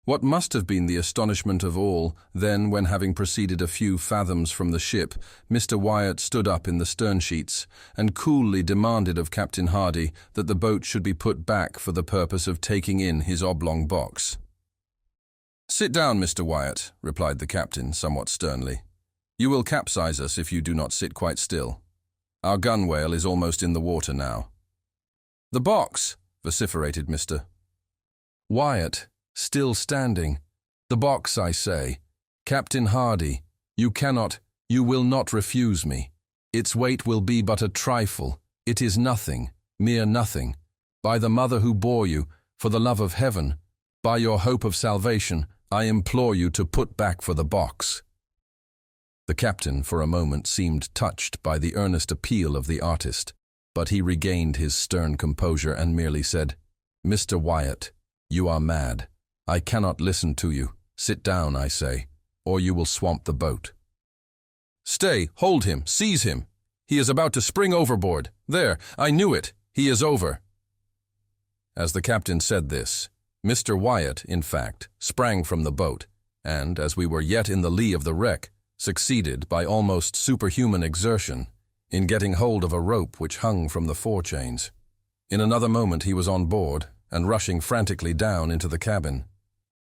What must have been the astonishment of all, then, when having proceeded a few fathoms from the ship, Mr. Wyatt stood up in the stern sheets and coolly demanded of Captain Hardy that the boat should be put back for the purpose of taking in his oblong box. "Sit down, Mr. Wyatt," replied the captain somewhat sternly. "You will capsize us if you do not sit quite still. Our gunwale is almost in the water now." "The box!" vociferated Mr. Wyatt, still standing. "The box, I say. Captain Hardy, you will not refuse me. Its weight will be but a trifle. It is nothing, mere nothing. By the mother who bore you, for the love of heaven, by your hope of salvation, I implore you to put back for the box." The captain for a moment seemed touched by the earnest appeal of the artist, but he regained his stern composure and merely said, "Mr. Wyatt, you are mad. I cannot listen to you. Sit down, I say, or you will swamp the boat." "Stay, hold him, seize him. He is about to spring overboard. There, I knew it. He is over." As the captain said this, Mr. Wyatt, in fact, sprang from the boat, and, as we were yet in the lee of the wreck, succeeded, by almost superhuman exertion, in getting hold of a rope which hung from the forechains. In another moment he was on board, and rushing frantically down into the cabin.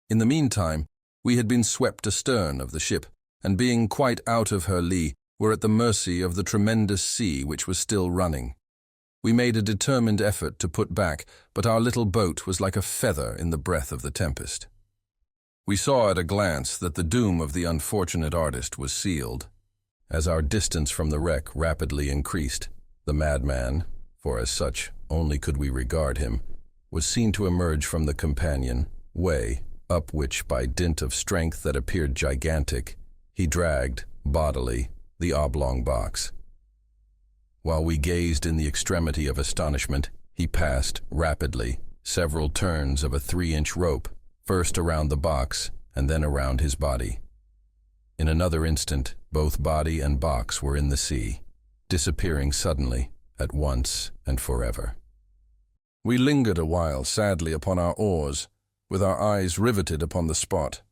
In the meantime, we had been swept astern of the ship, and being quite out of her lee, were at the mercy of the tremendous sea which was still running. We made a determined effort to put back, but our little boat was like a feather in the breath of the tempest. We saw at a glance that the doom of the unfortunate artist was sealed. As our distance from the wreck rapidly increased, the madman, for as such only could we regard him, was seen to emerge from the companion way, up which, by dint of strength that appeared gigantic, he dragged, bodily, the oblong box. While we gazed in the extremity of astonishment, he passed, rapidly, several turns of a 3-inch rope, first around the box and then around his body. In another instant, both body and box were in the sea, disappearing suddenly, at once and forever. We lingered a while, sadly, upon our oars, with our eyes riveted upon the spot.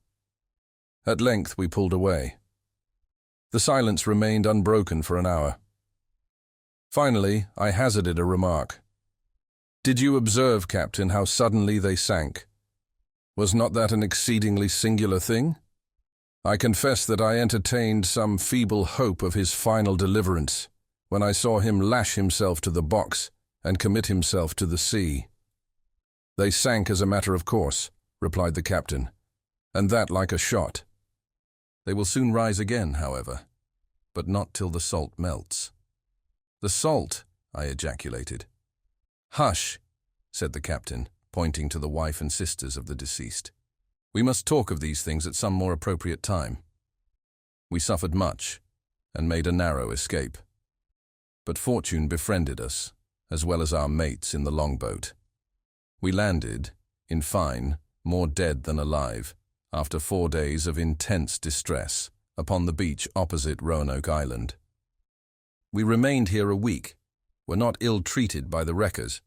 At length we pulled away. The silence remained unbroken for an hour. Finally, I hazarded a remark. "Did you observe, Captain, how suddenly they sank? Was not that an exceedingly singular thing? I confess that I entertained some feeble hope of his final deliverance when I saw him lash himself to the box and commit himself to the sea." "They sank as a matter of course," replied the captain, "and that like a shot. They will soon rise again, however, but not till the salt melts." "The salt?" I ejaculated. "Hush," said the captain, pointing to the wife and sisters of the deceased. "We must talk of these things at some more appropriate time. We suffered much, and made a narrow escape. But fortune befriended us, as well as our mates in the longboat. We landed, in fine, more dead than alive, after 4 days of intense distress, upon the beach opposite Roanoke Island. We remained here a week, were not ill-treated by the wreckers,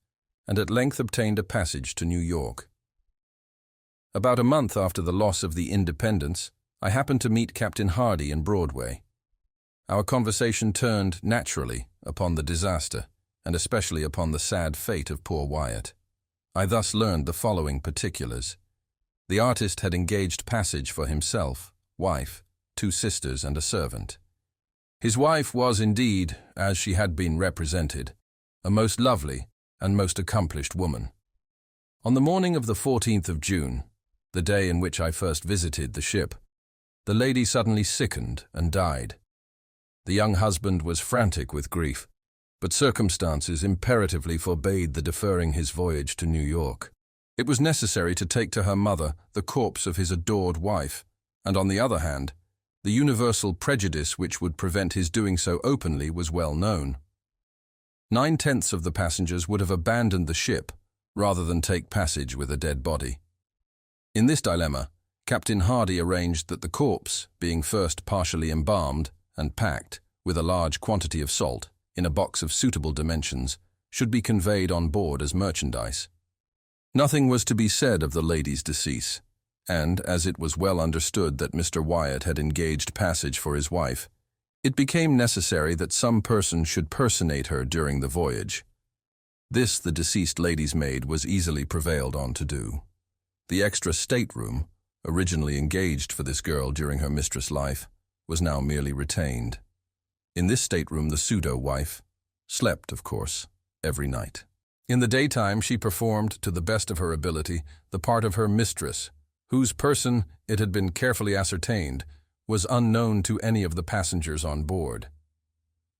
and at length obtained a passage to New York. About a month after the loss of the Independence, I happened to meet Captain Hardy in Broadway. Our conversation turned, naturally, upon the disaster, and especially upon the sad fate of poor Wyatt. I thus learned the following particulars. The artist had engaged passage for himself, wife, 2 sisters, and a servant. His wife was indeed, as she had been represented, a most lovely and most accomplished woman. On the morning of the 14th of June, the day in which I first visited the ship, the lady suddenly sickened and died. The young husband was frantic with grief, but circumstances imperatively forbade the deferring his voyage to New York. It was necessary to take to her mother the corpse of his adored wife, and on the other hand, the universal prejudice which would prevent his doing so openly was well known. 9/10 of the passengers would have abandoned the ship rather than take passage with a dead body. In this dilemma, Captain Hardy arranged that the corpse, being first partially embalmed and packed with a large quantity of salt in a box of suitable dimensions, should be conveyed on board as merchandise. Nothing was to be said of the lady's decease, and as it was well understood that Mr. Wyatt had engaged passage for his wife, it became necessary that some person should personate her during the voyage. This the deceased lady's maid was easily prevailed on to do. The extra stateroom, originally engaged for this girl during her mistress' life, was now merely retained. In this stateroom the pseudo-wife slept, of course, every night. In the daytime she performed, to the best of her ability, the part of her mistress, whose person, it had been carefully ascertained, was unknown to any of the passengers on board.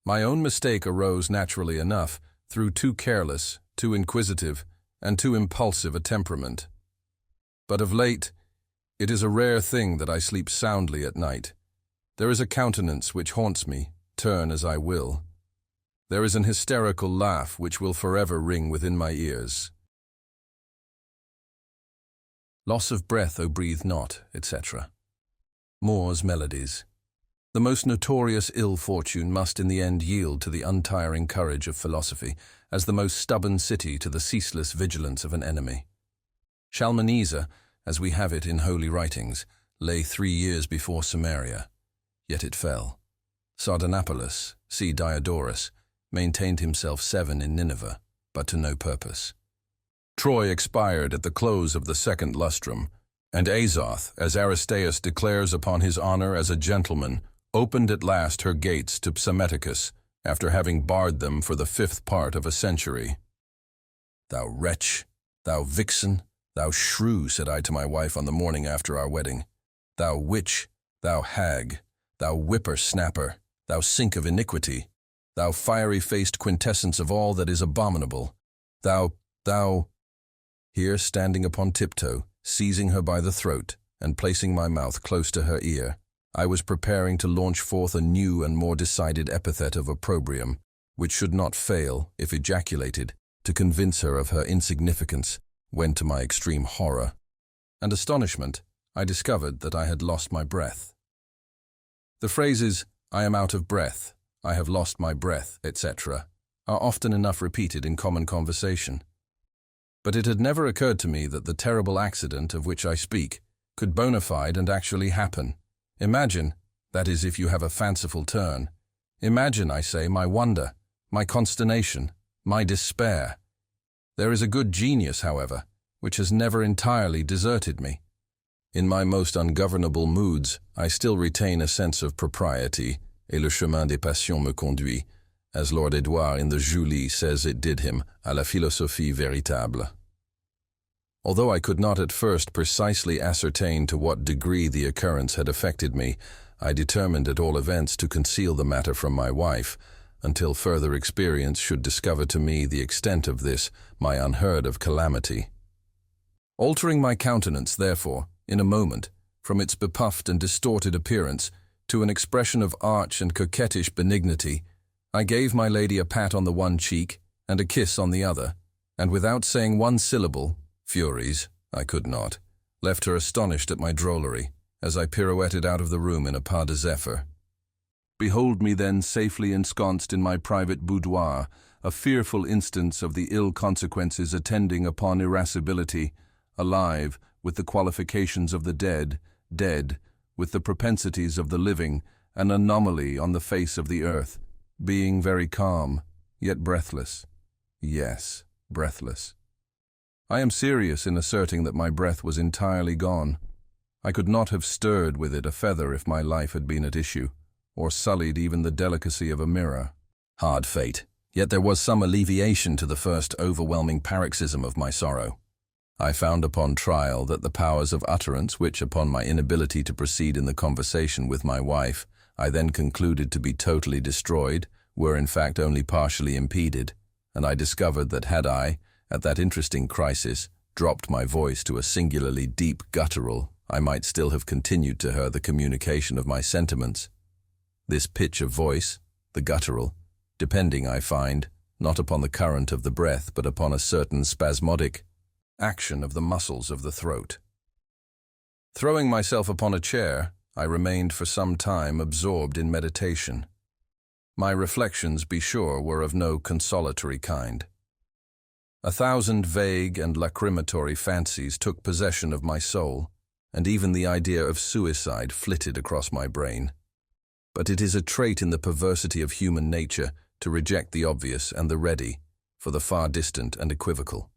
My own mistake arose naturally enough through too careless, too inquisitive, and too impulsive a temperament. But of late, it is a rare thing that I sleep soundly at night. There is a countenance which haunts me, turn as I will. There is an hysterical laugh which will forever ring within my ears. Loss of breath, O breathe not, etc. Moore's Melodies. The most notorious ill fortune must in the end yield to the untiring courage of philosophy, as the most stubborn city to the ceaseless vigilance of an enemy. Shalmaneser, as we have it in holy writings, lay 3 years before Samaria, yet it fell. Sardanapalus, see Diodorus, maintained himself 7 in Nineveh, but to no purpose. Troy expired at the close of the 2nd lustrum, and Azoth, as Aristeas declares upon his honor as a gentleman, opened at last her gates to Psammetichus, after having barred them for the 5th part of a century. "Thou wretch, thou vixen, thou shrew," said I to my wife on the morning after our wedding. "Thou witch, thou hag, thou whipper-snapper, thou sink of iniquity, thou fiery-faced quintessence of all that is abominable, thou... Here, standing upon tiptoe, seizing her by the throat, and placing my mouth close to her ear, I was preparing to launch forth a new and more decided epithet of opprobrium, which should not fail, if ejaculated, to convince her of her insignificance, when to my extreme horror and astonishment, I discovered that I had lost my breath. The phrases, "I am out of breath," "I have lost my breath," etc., are often enough repeated in common conversation. But it had never occurred to me that the terrible accident of which I speak could bona fide and actually happen. Imagine, that is if you have a fanciful turn. Imagine, I say, my wonder, my consternation, my despair. There is a good genius, however, which has never entirely deserted me. In my most ungovernable moods, I still retain a sense of propriety, et le chemin des passions me conduit, as Lord Edouard in the Julie says it did him, à la philosophie véritable. Although I could not at first precisely ascertain to what degree the occurrence had affected me, I determined at all events to conceal the matter from my wife, until further experience should discover to me the extent of this, my unheard-of calamity. Altering my countenance, therefore, in a moment, from its bepuffed and distorted appearance to an expression of arch and coquettish benignity, I gave my lady a pat on the one cheek and a kiss on the other, and without saying one syllable, furies, I could not, left her astonished at my drollery, as I pirouetted out of the room in a pas de zephyr. Behold me then safely ensconced in my private boudoir, a fearful instance of the ill consequences attending upon irascibility, alive with the qualifications of the dead, dead with the propensities of the living, an anomaly on the face of the earth, being very calm, yet breathless. Yes, breathless. I am serious in asserting that my breath was entirely gone. I could not have stirred with it a feather if my life had been at issue, or sullied even the delicacy of a mirror. Hard fate. Yet there was some alleviation to the first overwhelming paroxysm of my sorrow. I found upon trial that the powers of utterance which, upon my inability to proceed in the conversation with my wife, I then concluded to be totally destroyed, were in fact only partially impeded, and I discovered that had I, at that interesting crisis, dropped my voice to a singularly deep guttural, I might still have continued to her the communication of my sentiments. This pitch of voice, the guttural, depending, I find, not upon the current of the breath, but upon a certain spasmodic action of the muscles of the throat. Throwing myself upon a chair, I remained for some time absorbed in meditation. My reflections, be sure, were of no consolatory kind. 1,000 vague and lachrymatory fancies took possession of my soul, and even the idea of suicide flitted across my brain. But it is a trait in the perversity of human nature to reject the obvious and the ready for the far distant and equivocal.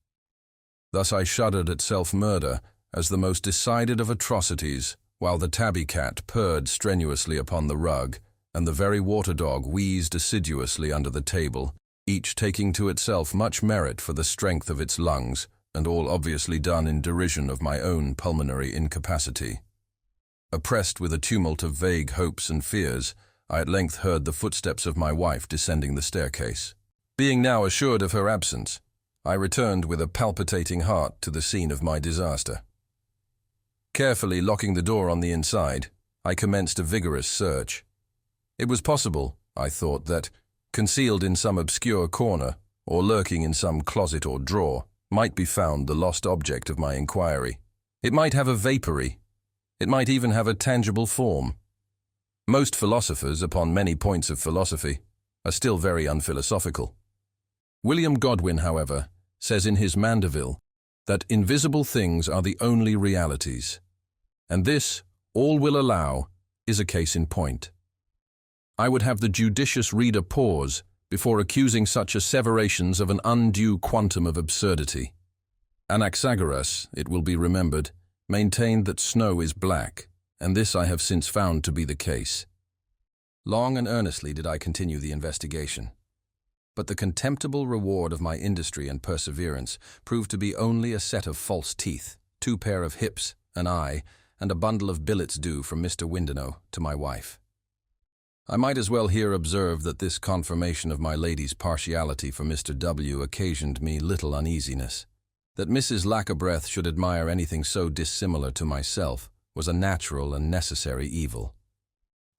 Thus I shuddered at self-murder as the most decided of atrocities, while the tabby cat purred strenuously upon the rug, and the very water-dog wheezed assiduously under the table, each taking to itself much merit for the strength of its lungs, and all obviously done in derision of my own pulmonary incapacity. Oppressed with a tumult of vague hopes and fears, I at length heard the footsteps of my wife descending the staircase. Being now assured of her absence, I returned with a palpitating heart to the scene of my disaster. Carefully locking the door on the inside, I commenced a vigorous search. It was possible, I thought, that, concealed in some obscure corner, or lurking in some closet or drawer, might be found the lost object of my inquiry. It might have a vapory. It might even have a tangible form. Most philosophers, upon many points of philosophy, are still very unphilosophical. William Godwin, however, says in his Mandeville that invisible things are the only realities, and this, all will allow, is a case in point. I would have the judicious reader pause before accusing such asseverations of an undue quantum of absurdity. Anaxagoras, it will be remembered, maintained that snow is black, and this I have since found to be the case. Long and earnestly did I continue the investigation. But the contemptible reward of my industry and perseverance proved to be only a set of false teeth, 2 pair of hips, an eye, and a bundle of billets due from Mr. Windenow to my wife. I might as well here observe that this confirmation of my lady's partiality for Mr. W. occasioned me little uneasiness. That Mrs. Lackabreath should admire anything so dissimilar to myself was a natural and necessary evil.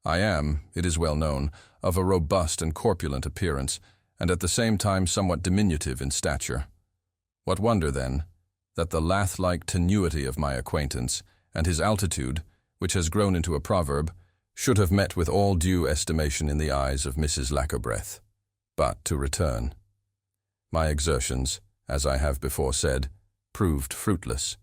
I am, it is well known, of a robust and corpulent appearance, and at the same time somewhat diminutive in stature. What wonder, then, that the lath-like tenuity of my acquaintance, and his altitude, which has grown into a proverb, should have met with all due estimation in the eyes of Mrs. Lackabreath. But to return. My exertions, as I have before said, proved fruitless.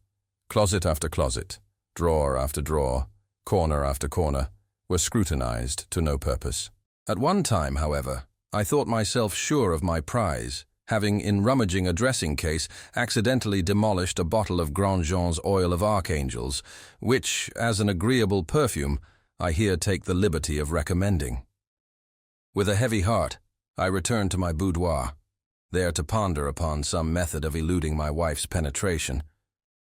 Closet after closet, drawer after drawer, corner after corner, were scrutinized to no purpose. At one time, however, I thought myself sure of my prize, having, in rummaging a dressing case, accidentally demolished a bottle of Grandjean's oil of archangels, which, as an agreeable perfume, I here take the liberty of recommending. With a heavy heart, I returned to my boudoir, there to ponder upon some method of eluding my wife's penetration,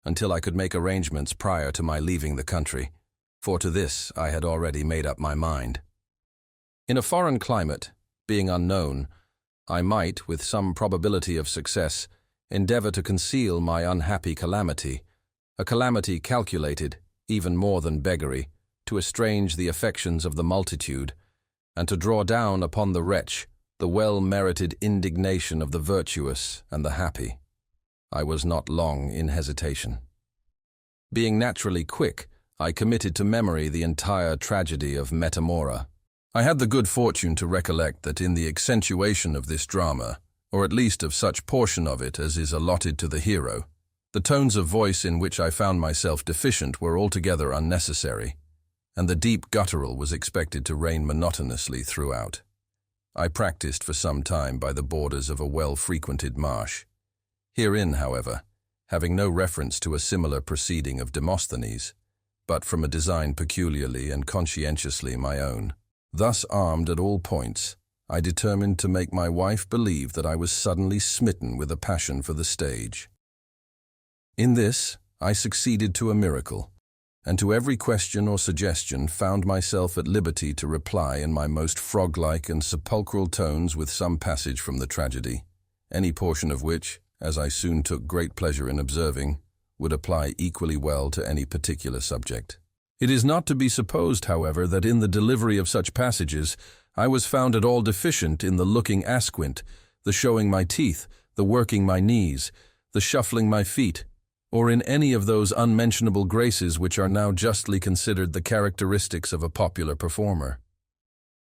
until I could make arrangements prior to my leaving the country, for to this I had already made up my mind. In a foreign climate, being unknown, I might, with some probability of success, endeavor to conceal my unhappy calamity, a calamity calculated, even more than beggary, to estrange the affections of the multitude, and to draw down upon the wretch the well-merited indignation of the virtuous and the happy. I was not long in hesitation. Being naturally quick, I committed to memory the entire tragedy of Metamora. I had the good fortune to recollect that in the accentuation of this drama, or at least of such portion of it as is allotted to the hero, the tones of voice in which I found myself deficient were altogether unnecessary, and the deep guttural was expected to reign monotonously throughout. I practiced for some time by the borders of a well-frequented marsh. Herein, however, having no reference to a similar proceeding of Demosthenes, but from a design peculiarly and conscientiously my own. Thus armed at all points, I determined to make my wife believe that I was suddenly smitten with a passion for the stage. In this, I succeeded to a miracle, and to every question or suggestion found myself at liberty to reply in my most frog-like and sepulchral tones with some passage from the tragedy, any portion of which, as I soon took great pleasure in observing, would apply equally well to any particular subject. It is not to be supposed, however, that in the delivery of such passages I was found at all deficient in the looking asquint, the showing my teeth, the working my knees, the shuffling my feet, or in any of those unmentionable graces which are now justly considered the characteristics of a popular performer.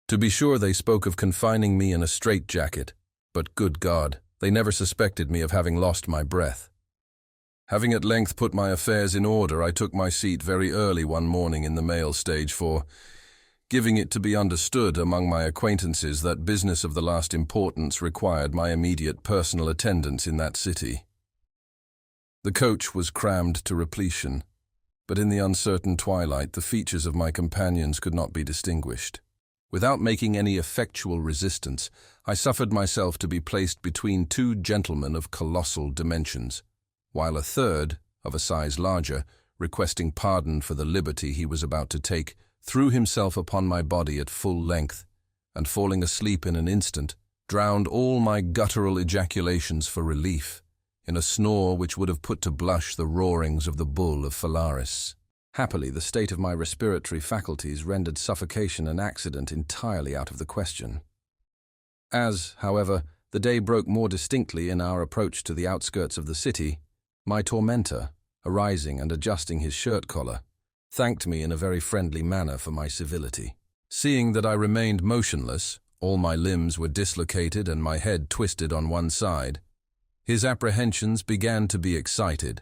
To be sure, they spoke of confining me in a straitjacket, but, good God, they never suspected me of having lost my breath. Having at length put my affairs in order, I took my seat very early one morning in the mail stage for, giving it to be understood among my acquaintances that business of the last importance required my immediate personal attendance in that city. The coach was crammed to repletion, but in the uncertain twilight the features of my companions could not be distinguished. Without making any effectual resistance, I suffered myself to be placed between two gentlemen of colossal dimensions, while a third, of a size larger, requesting pardon for the liberty he was about to take, threw himself upon my body at full length, and falling asleep in an instant, drowned all my guttural ejaculations for relief, in a snore which would have put to blush the roarings of the bull of Phalaris. Happily, the state of my respiratory faculties rendered suffocation an accident entirely out of the question. As, however, the day broke more distinctly in our approach to the outskirts of the city, my tormentor, arising and adjusting his shirt-collar, thanked me in a very friendly manner for my civility. Seeing that I remained motionless, all my limbs were dislocated and my head twisted on one side, his apprehensions began to be excited,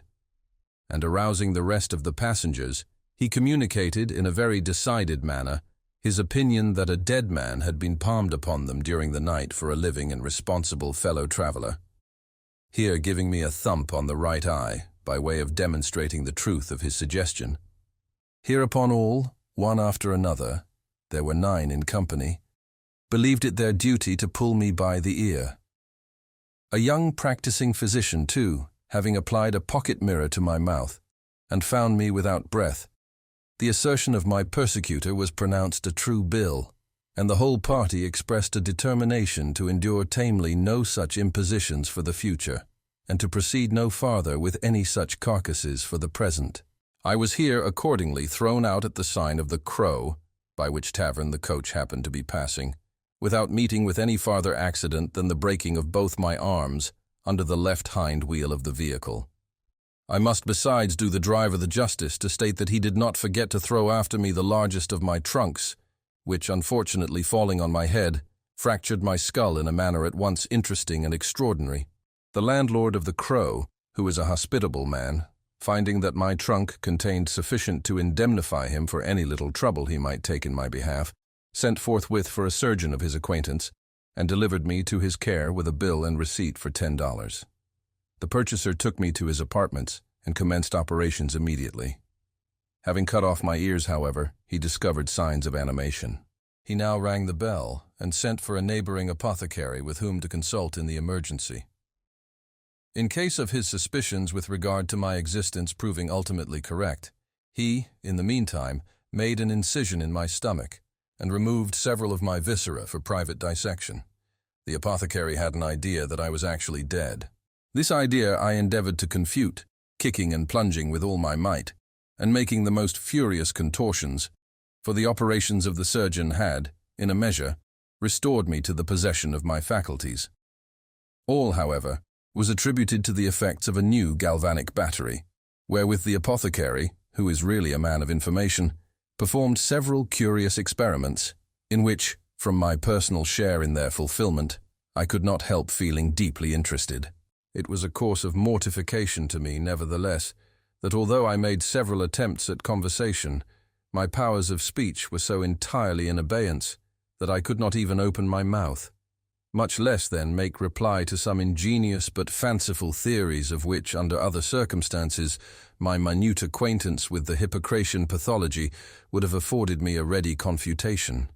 and arousing the rest of the passengers, he communicated in a very decided manner his opinion that a dead man had been palmed upon them during the night for a living and responsible fellow-traveler, here giving me a thump on the right eye by way of demonstrating the truth of his suggestion. Hereupon all, one after another, there were 9 in company, believed it their duty to pull me by the ear. A young practicing physician, too, having applied a pocket mirror to my mouth, and found me without breath, the assertion of my persecutor was pronounced a true bill, and the whole party expressed a determination to endure tamely no such impositions for the future, and to proceed no farther with any such carcasses for the present. I was here accordingly thrown out at the sign of the Crow, by which tavern the coach happened to be passing, without meeting with any farther accident than the breaking of both my arms under the left hind wheel of the vehicle. I must besides do the driver the justice to state that he did not forget to throw after me the largest of my trunks, which, unfortunately falling on my head, fractured my skull in a manner at once interesting and extraordinary. The landlord of the Crow, who is a hospitable man, finding that my trunk contained sufficient to indemnify him for any little trouble he might take in my behalf, sent forthwith for a surgeon of his acquaintance, and delivered me to his care with a bill and receipt for $10. The purchaser took me to his apartments and commenced operations immediately. Having cut off my ears, however, he discovered signs of animation. He now rang the bell and sent for a neighboring apothecary with whom to consult in the emergency. In case of his suspicions with regard to my existence proving ultimately correct, he, in the meantime, made an incision in my stomach and removed several of my viscera for private dissection. The apothecary had an idea that I was actually dead. This idea I endeavored to confute, kicking and plunging with all my might, and making the most furious contortions, for the operations of the surgeon had, in a measure, restored me to the possession of my faculties. All, however, was attributed to the effects of a new galvanic battery, wherewith the apothecary, who is really a man of information, performed several curious experiments, in which, from my personal share in their fulfillment, I could not help feeling deeply interested. It was a course of mortification to me, nevertheless, that although I made several attempts at conversation, my powers of speech were so entirely in abeyance that I could not even open my mouth, much less then make reply to some ingenious but fanciful theories of which, under other circumstances, my minute acquaintance with the Hippocratian pathology would have afforded me a ready confutation.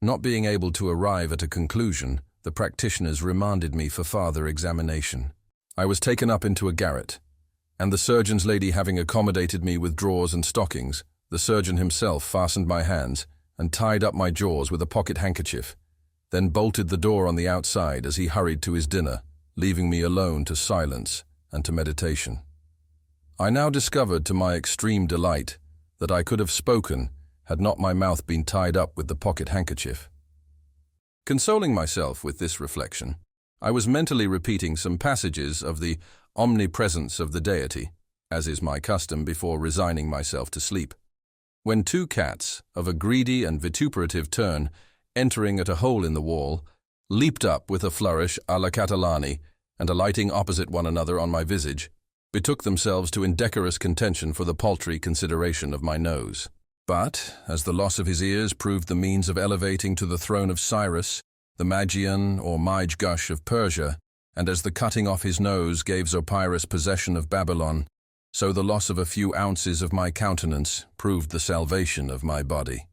Not being able to arrive at a conclusion, the practitioners remanded me for farther examination. I was taken up into a garret, and the surgeon's lady having accommodated me with drawers and stockings, the surgeon himself fastened my hands and tied up my jaws with a pocket handkerchief, then bolted the door on the outside as he hurried to his dinner, leaving me alone to silence and to meditation. I now discovered, to my extreme delight, that I could have spoken had not my mouth been tied up with the pocket handkerchief. Consoling myself with this reflection, I was mentally repeating some passages of the omnipresence of the deity, as is my custom before resigning myself to sleep, when two cats, of a greedy and vituperative turn, entering at a hole in the wall, leaped up with a flourish a la Catalani, and alighting opposite one another on my visage, betook themselves to indecorous contention for the paltry consideration of my nose. But, as the loss of his ears proved the means of elevating to the throne of Cyrus, the Magian or Mige-Gush of Persia, and as the cutting off his nose gave Zopyrus possession of Babylon, so the loss of a few ounces of my countenance proved the salvation of my body.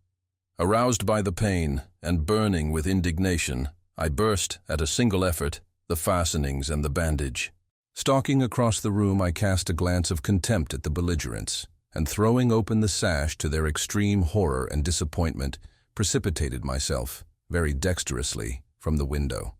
Aroused by the pain and burning with indignation, I burst, at a single effort, the fastenings and the bandage. Stalking across the room, I cast a glance of contempt at the belligerents, and throwing open the sash to their extreme horror and disappointment, precipitated myself, very dexterously, from the window.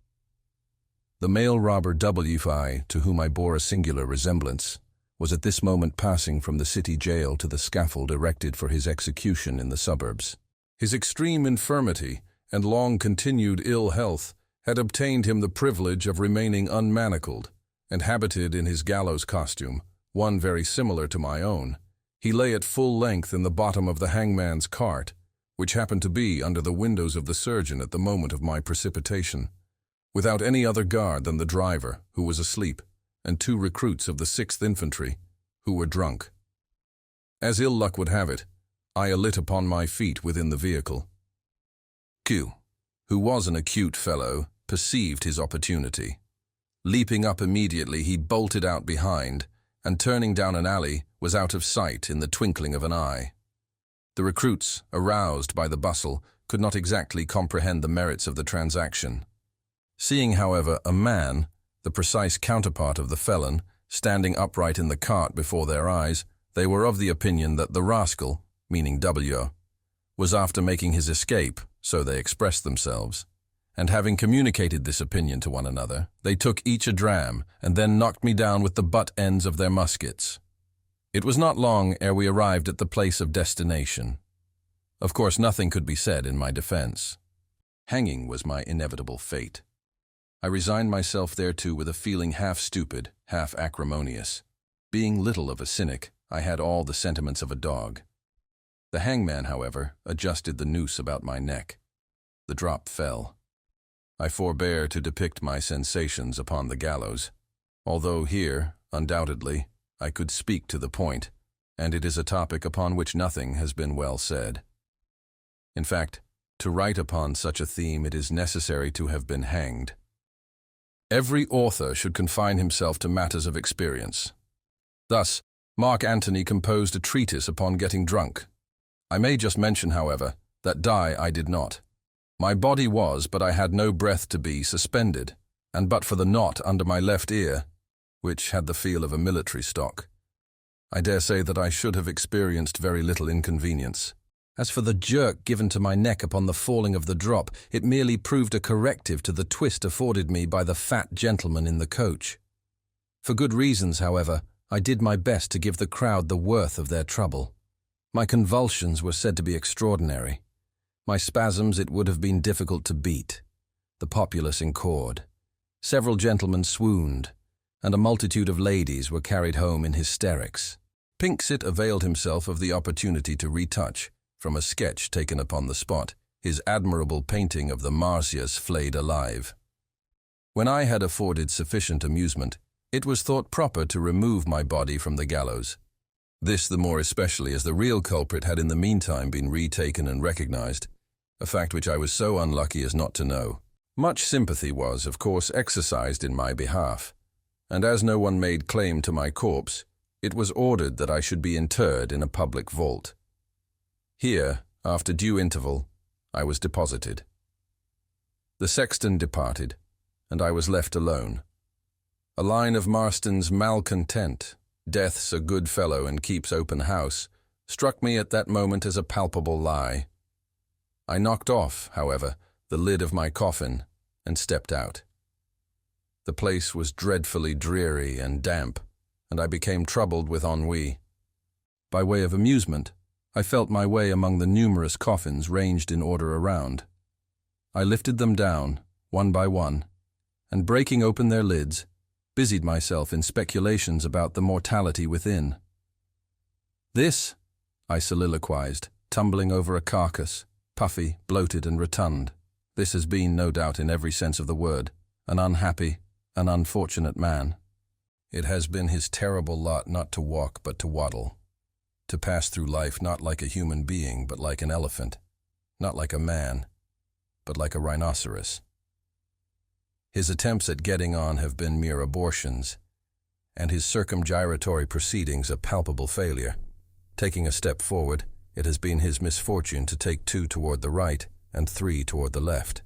The male robber W.I., to whom I bore a singular resemblance, was at this moment passing from the city jail to the scaffold erected for his execution in the suburbs. His extreme infirmity and long-continued ill health had obtained him the privilege of remaining unmanacled, and habited in his gallows costume, one very similar to my own. He lay at full length in the bottom of the hangman's cart, which happened to be under the windows of the surgeon at the moment of my precipitation, without any other guard than the driver, who was asleep, and two recruits of the 6th Infantry, who were drunk. As ill luck would have it, I alit upon my feet within the vehicle. Q, who was an acute fellow, perceived his opportunity. Leaping up immediately, he bolted out behind, and turning down an alley, was out of sight in the twinkling of an eye. The recruits, aroused by the bustle, could not exactly comprehend the merits of the transaction. Seeing, however, a man, the precise counterpart of the felon, standing upright in the cart before their eyes, they were of the opinion that the rascal, meaning W, was after making his escape, so they expressed themselves. And having communicated this opinion to one another, they took each a dram, and then knocked me down with the butt ends of their muskets. It was not long ere we arrived at the place of destination. Of course, nothing could be said in my defense. Hanging was my inevitable fate. I resigned myself thereto with a feeling half stupid, half acrimonious. Being little of a cynic, I had all the sentiments of a dog. The hangman, however, adjusted the noose about my neck. The drop fell. I forbear to depict my sensations upon the gallows, although here, undoubtedly, I could speak to the point, and it is a topic upon which nothing has been well said. In fact, to write upon such a theme it is necessary to have been hanged. Every author should confine himself to matters of experience. Thus, Mark Antony composed a treatise upon getting drunk. I may just mention, however, that die I did not. My body was, but I had no breath to be, suspended, and but for the knot under my left ear, which had the feel of a military stock, I dare say that I should have experienced very little inconvenience. As for the jerk given to my neck upon the falling of the drop, it merely proved a corrective to the twist afforded me by the fat gentleman in the coach. For good reasons, however, I did my best to give the crowd the worth of their trouble. My convulsions were said to be extraordinary. My spasms it would have been difficult to beat. The populace encored. Several gentlemen swooned, and a multitude of ladies were carried home in hysterics. Pinxit availed himself of the opportunity to retouch, from a sketch taken upon the spot, his admirable painting of the Marsyas flayed alive. When I had afforded sufficient amusement, it was thought proper to remove my body from the gallows. This the more especially as the real culprit had in the meantime been retaken and recognized, a fact which I was so unlucky as not to know. Much sympathy was, of course, exercised in my behalf, and as no one made claim to my corpse, it was ordered that I should be interred in a public vault. Here, after due interval, I was deposited. The sexton departed, and I was left alone. A line of Marston's Malcontent, "Death's a good fellow and keeps open house," struck me at that moment as a palpable lie. I knocked off, however, the lid of my coffin and stepped out. The place was dreadfully dreary and damp, and I became troubled with ennui. By way of amusement, I felt my way among the numerous coffins ranged in order around. I lifted them down, one by one, and breaking open their lids, busied myself in speculations about the mortality within. "This," I soliloquized, tumbling over a carcass, puffy, bloated, and rotund. "This has been, no doubt in every sense of the word, an unhappy, an unfortunate man. It has been his terrible lot not to walk but to waddle, to pass through life not like a human being but like an elephant, not like a man, but like a rhinoceros. His attempts at getting on have been mere abortions, and his circumgyratory proceedings a palpable failure. Taking a step forward, it has been his misfortune to take 2 toward the right and 3 toward the left.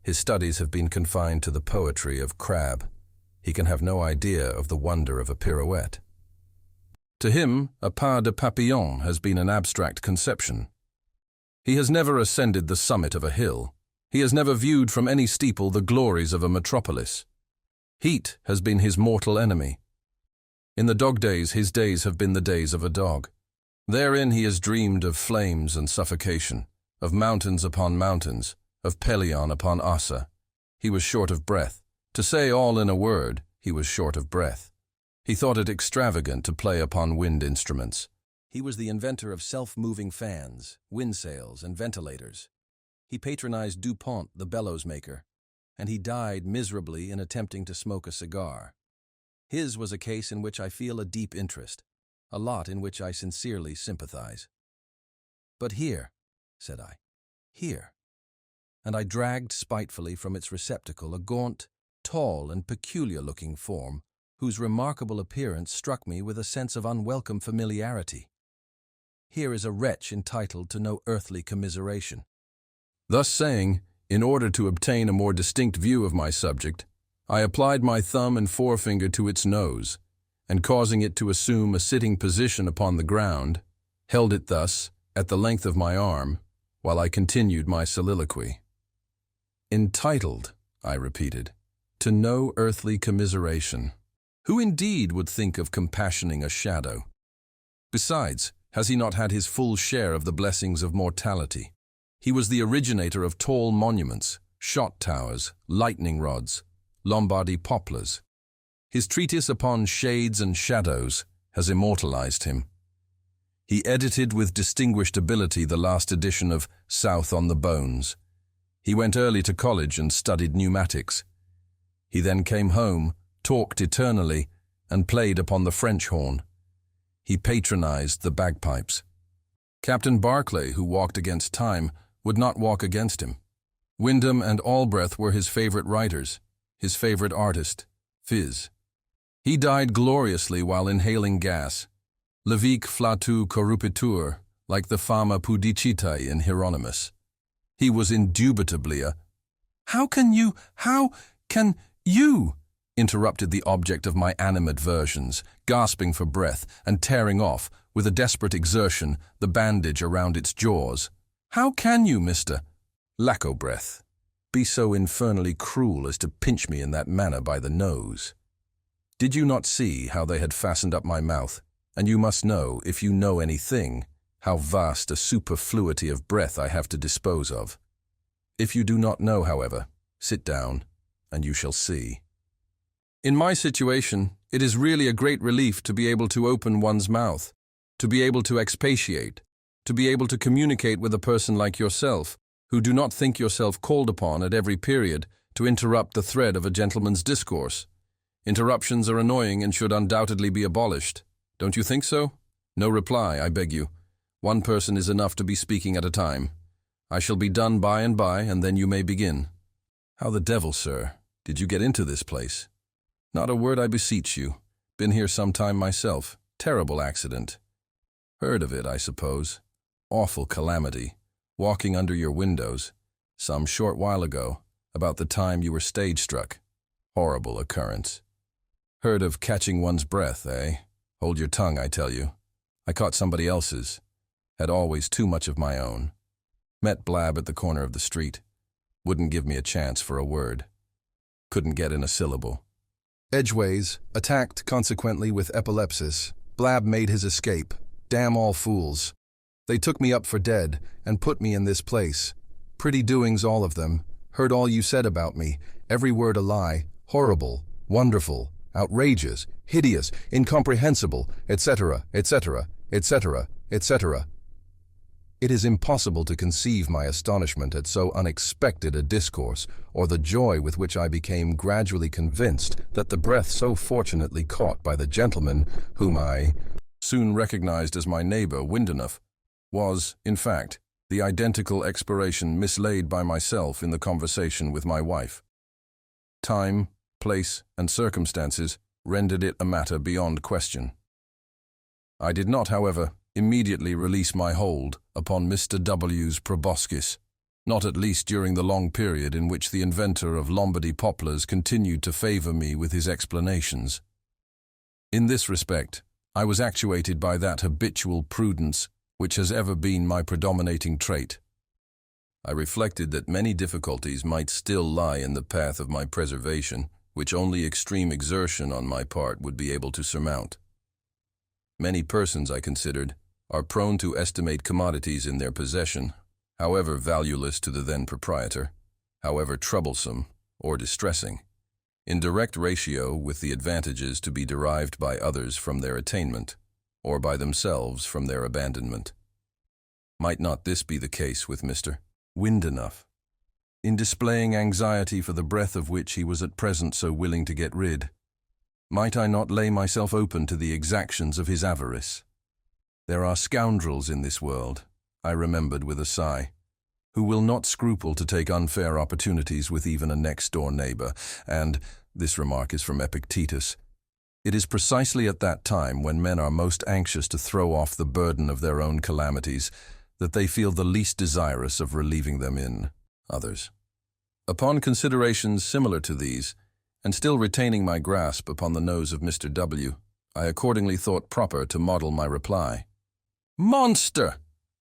His studies have been confined to the poetry of Crabbe. He can have no idea of the wonder of a pirouette. To him, a pas de papillon has been an abstract conception. He has never ascended the summit of a hill. He has never viewed from any steeple the glories of a metropolis. Heat has been his mortal enemy. In the dog days, his days have been the days of a dog. Therein he has dreamed of flames and suffocation, of mountains upon mountains, of Pelion upon Ossa. He was short of breath. To say all in a word, he was short of breath. He thought it extravagant to play upon wind instruments. He was the inventor of self-moving fans, windsails, and ventilators. He patronized DuPont, the bellows maker, and he died miserably in attempting to smoke a cigar. His was a case in which I feel a deep interest, a lot in which I sincerely sympathize. "But here," said I, "here," and I dragged spitefully from its receptacle a gaunt, tall, and peculiar-looking form, whose remarkable appearance struck me with a sense of unwelcome familiarity. "Here is a wretch entitled to no earthly commiseration." Thus saying, in order to obtain a more distinct view of my subject, I applied my thumb and forefinger to its nose, and causing it to assume a sitting position upon the ground, held it thus, at the length of my arm, while I continued my soliloquy. "Entitled," I repeated, "to no earthly commiseration. Who indeed would think of compassioning a shadow? Besides, has he not had his full share of the blessings of mortality? He was the originator of tall monuments, shot towers, lightning rods, Lombardy poplars. His treatise upon shades and shadows has immortalized him. He edited with distinguished ability the last edition of South on the Bones. He went early to college and studied pneumatics. He then came home, talked eternally, and played upon the French horn. He patronized the bagpipes. Captain Barclay, who walked against time, would not walk against him. Wyndham and Allbreath were his favorite writers, his favorite artist, Phiz. He died gloriously while inhaling gas. Levique flatu corrupitur, like the fama pudicitae in Hieronymus. He was indubitably a— How can you, interrupted the object of my animadversions, gasping for breath and tearing off, with a desperate exertion, the bandage around its jaws. How can you, Mr. Lackobreath, be so infernally cruel as to pinch me in that manner by the nose? Did you not see how they had fastened up my mouth? And you must know, if you know anything, how vast a superfluity of breath I have to dispose of. If you do not know, however, sit down, and you shall see. In my situation, it is really a great relief to be able to open one's mouth, to be able to expatiate, to be able to communicate with a person like yourself, who do not think yourself called upon at every period to interrupt the thread of a gentleman's discourse. Interruptions are annoying and should undoubtedly be abolished. Don't you think so? No reply, I beg you. One person is enough to be speaking at a time. I shall be done by, and then you may begin. How the devil, sir, did you get into this place? Not a word, I beseech you. Been here some time myself. Terrible accident. Heard of it, I suppose. Awful calamity. Walking under your windows. Some short while ago, about the time you were stage-struck. Horrible occurrence. Heard of catching one's breath, eh? Hold your tongue, I tell you. I caught somebody else's. Had always too much of my own. Met Blab at the corner of the street. Wouldn't give me a chance for a word. Couldn't get in a syllable. Edgeways, attacked consequently with epilepsis. Blab made his escape. Damn all fools. They took me up for dead and put me in this place. Pretty doings, all of them. Heard all you said about me. Every word a lie. Horrible, wonderful, outrageous, hideous, incomprehensible, etc., etc., etc., etc. It is impossible to conceive my astonishment at so unexpected a discourse, or the joy with which I became gradually convinced that the breath so fortunately caught by the gentleman, whom I soon recognized as my neighbor Windenough, was, in fact, the identical expiration mislaid by myself in the conversation with my wife. Time, place, and circumstances rendered it a matter beyond question. I did not, however, immediately release my hold upon Mr. W.'s proboscis, not at least during the long period in which the inventor of Lombardy poplars continued to favor me with his explanations. In this respect, I was actuated by that habitual prudence which has ever been my predominating trait. I reflected that many difficulties might still lie in the path of my preservation, which only extreme exertion on my part would be able to surmount. Many persons, I considered, are prone to estimate commodities in their possession, however valueless to the then proprietor, however troublesome or distressing, in direct ratio with the advantages to be derived by others from their attainment, or by themselves from their abandonment. Might not this be the case with Mr. Windenough, in displaying anxiety for the breath of which he was at present so willing to get rid? Might I not lay myself open to the exactions of his avarice? There are scoundrels in this world, I remembered with a sigh, who will not scruple to take unfair opportunities with even a next-door neighbor, and, this remark is from Epictetus, it is precisely at that time when men are most anxious to throw off the burden of their own calamities that they feel the least desirous of relieving them in others. Upon considerations similar to these, and still retaining my grasp upon the nose of Mr. W., I accordingly thought proper to model my reply. "Monster!"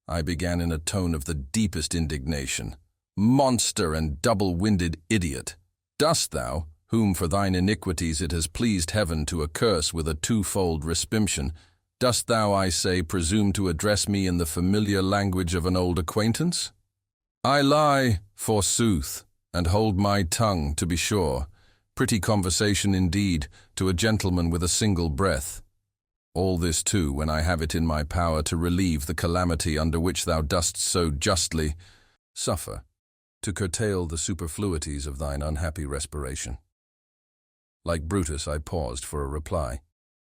I began in a tone of the deepest indignation. "Monster and double-winded idiot! Dost thou, whom for thine iniquities it has pleased heaven to accurse with a twofold respimption, dost thou, I say, presume to address me in the familiar language of an old acquaintance? I lie, forsooth, and hold my tongue, to be sure. Pretty conversation indeed, to a gentleman with a single breath. All this too, when I have it in my power to relieve the calamity under which thou dost so justly suffer, to curtail the superfluities of thine unhappy respiration. Like Brutus, I paused for a reply,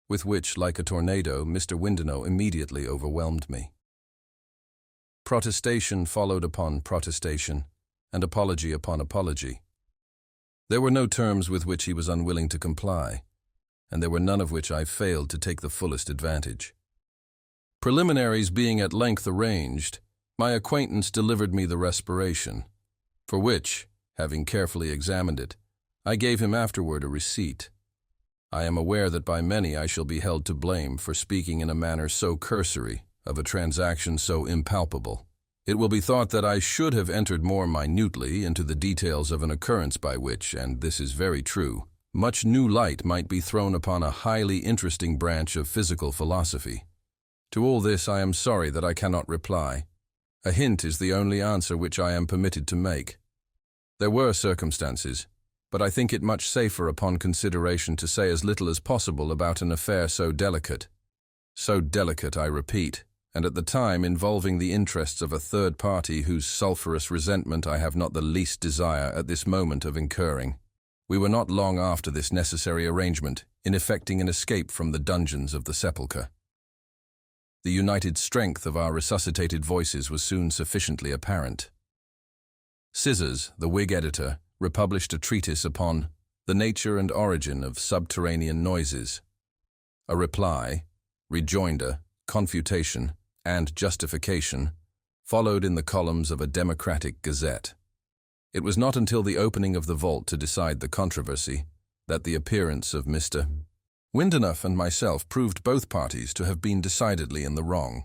with which, like a tornado, Mr. Windenow immediately overwhelmed me. Protestation followed upon protestation, and apology upon apology. There were no terms with which he was unwilling to comply, and there were none of which I failed to take the fullest advantage. Preliminaries being at length arranged, my acquaintance delivered me the respiration, for which, having carefully examined it, I gave him afterward a receipt. I am aware that by many I shall be held to blame for speaking in a manner so cursory of a transaction so impalpable. It will be thought that I should have entered more minutely into the details of an occurrence by which, and this is very true, much new light might be thrown upon a highly interesting branch of physical philosophy. To all this I am sorry that I cannot reply. A hint is the only answer which I am permitted to make. There were circumstances, but I think it much safer upon consideration to say as little as possible about an affair so delicate. So delicate, I repeat, and at the time involving the interests of a third party whose sulphurous resentment I have not the least desire at this moment of incurring. We were not long after this necessary arrangement in effecting an escape from the dungeons of the sepulchre. The united strength of our resuscitated voices was soon sufficiently apparent. Scissors, the Whig editor, republished a treatise upon the nature and origin of subterranean noises. A reply, rejoinder, confutation, and justification followed in the columns of a democratic gazette. It was not until the opening of the vault to decide the controversy that the appearance of Mr. Windenow and myself proved both parties to have been decidedly in the wrong.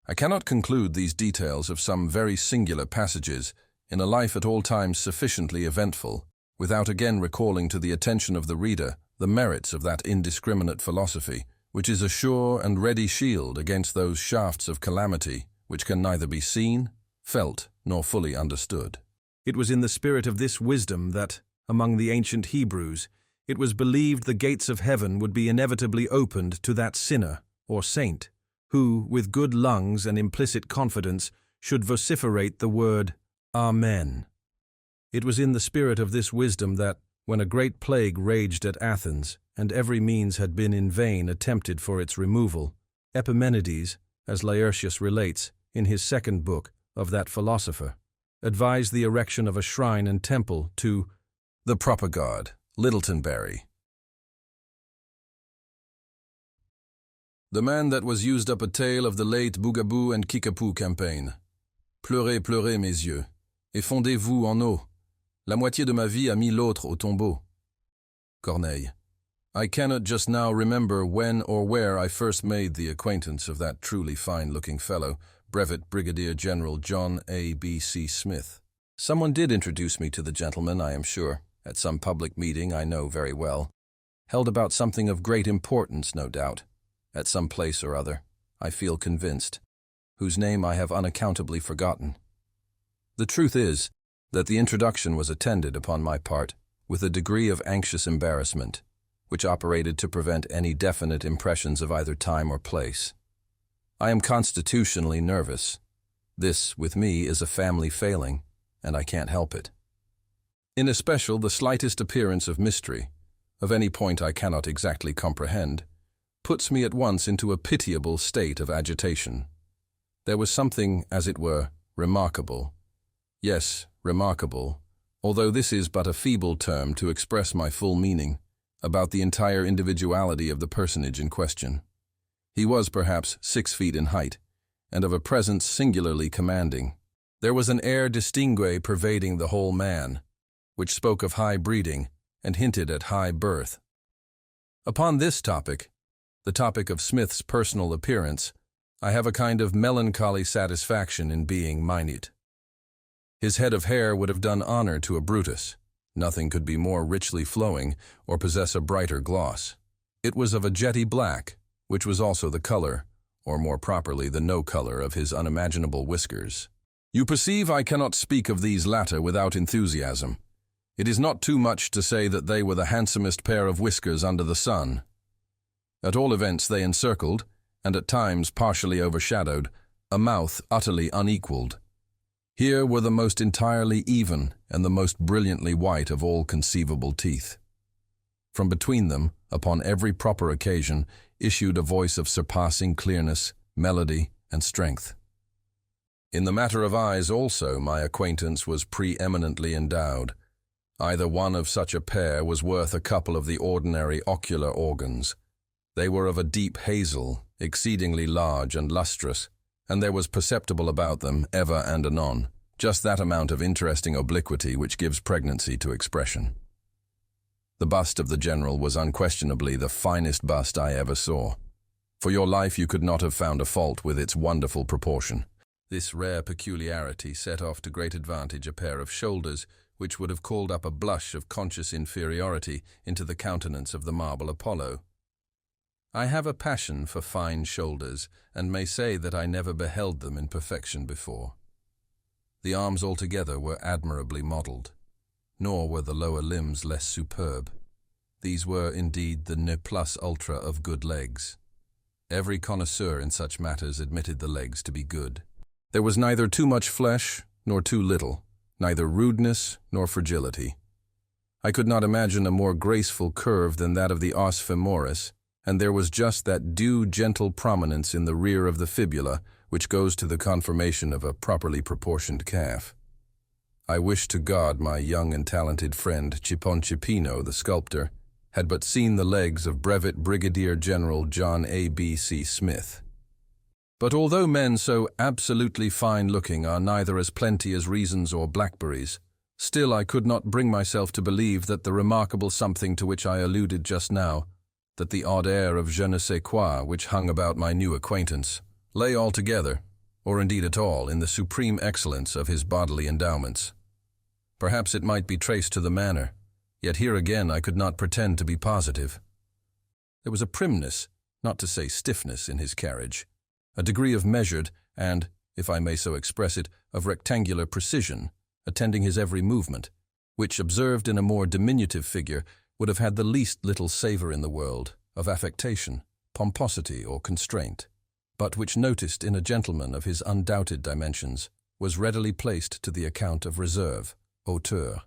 I cannot conclude these details of some very singular passages in a life at all times sufficiently eventful, without again recalling to the attention of the reader the merits of that indiscriminate philosophy, which is a sure and ready shield against those shafts of calamity which can neither be seen, felt, nor fully understood. It was in the spirit of this wisdom that, among the ancient Hebrews, it was believed the gates of heaven would be inevitably opened to that sinner, or saint, who, with good lungs and implicit confidence, should vociferate the word Amen. It was in the spirit of this wisdom that, when a great plague raged at Athens, and every means had been in vain attempted for its removal, Epimenides, as Laertius relates in his second book of that philosopher, advised the erection of a shrine and temple to the proper god, Littletonbury. The man that was used up a tale of the late Bougaboo and Kickapoo campaign. Pleurez, pleurez, mes yeux, et fondez-vous en eau. La moitié de ma vie a mis l'autre au tombeau. Corneille. I cannot just now remember when or where I first made the acquaintance of that truly fine-looking fellow, Brevet Brigadier General John A. B. C. Smith. Someone did introduce me to the gentleman, I am sure, at some public meeting I know very well, held about something of great importance, no doubt, at some place or other, I feel convinced, whose name I have unaccountably forgotten. The truth is that the introduction was attended, upon my part, with a degree of anxious embarrassment, which operated to prevent any definite impressions of either time or place. I am constitutionally nervous. This, with me, is a family failing, and I can't help it. In especial, the slightest appearance of mystery, of any point I cannot exactly comprehend, puts me at once into a pitiable state of agitation. There was something, as it were, remarkable. Yes, remarkable, although this is but a feeble term to express my full meaning, about the entire individuality of the personage in question. He was perhaps 6 feet in height, and of a presence singularly commanding. There was an air distingué pervading the whole man, which spoke of high breeding and hinted at high birth. Upon this topic, the topic of Smith's personal appearance, I have a kind of melancholy satisfaction in being minute. His head of hair would have done honor to a Brutus. Nothing could be more richly flowing or possess a brighter gloss. It was of a jetty black, which was also the color, or more properly the no color, of his unimaginable whiskers. You perceive I cannot speak of these latter without enthusiasm. It is not too much to say that they were the handsomest pair of whiskers under the sun. At all events they encircled, and at times partially overshadowed, a mouth utterly unequaled. Here were the most entirely even and the most brilliantly white of all conceivable teeth. From between them, upon every proper occasion, issued a voice of surpassing clearness, melody, and strength. In the matter of eyes also, my acquaintance was preeminently endowed. Either one of such a pair was worth a couple of the ordinary ocular organs. They were of a deep hazel, exceedingly large and lustrous, and there was perceptible about them, ever and anon, just that amount of interesting obliquity which gives pregnancy to expression. The bust of the general was unquestionably the finest bust I ever saw. For your life you could not have found a fault with its wonderful proportion. This rare peculiarity set off to great advantage a pair of shoulders which would have called up a blush of conscious inferiority into the countenance of the marble Apollo. I have a passion for fine shoulders, and may say that I never beheld them in perfection before. The arms altogether were admirably modelled, nor were the lower limbs less superb. These were indeed the ne plus ultra of good legs. Every connoisseur in such matters admitted the legs to be good. There was neither too much flesh nor too little, neither rudeness nor fragility. I could not imagine a more graceful curve than that of the os femoris, and there was just that due gentle prominence in the rear of the fibula which goes to the conformation of a properly proportioned calf. I wish to God my young and talented friend Ciponcipino, the sculptor, had but seen the legs of Brevet Brigadier General John A.B.C. Smith. But although men so absolutely fine-looking are neither as plenty as reasons or blackberries, still I could not bring myself to believe that the remarkable something to which I alluded just now, that the odd air of je ne sais quoi which hung about my new acquaintance, lay altogether, or indeed at all, in the supreme excellence of his bodily endowments. Perhaps it might be traced to the manner, yet here again I could not pretend to be positive. There was a primness, not to say stiffness, in his carriage, a degree of measured and, if I may so express it, of rectangular precision, attending his every movement, which, observed in a more diminutive figure, would have had the least little savour in the world of affectation, pomposity, or constraint, but which, noticed in a gentleman of his undoubted dimensions, was readily placed to the account of reserve, hauteur,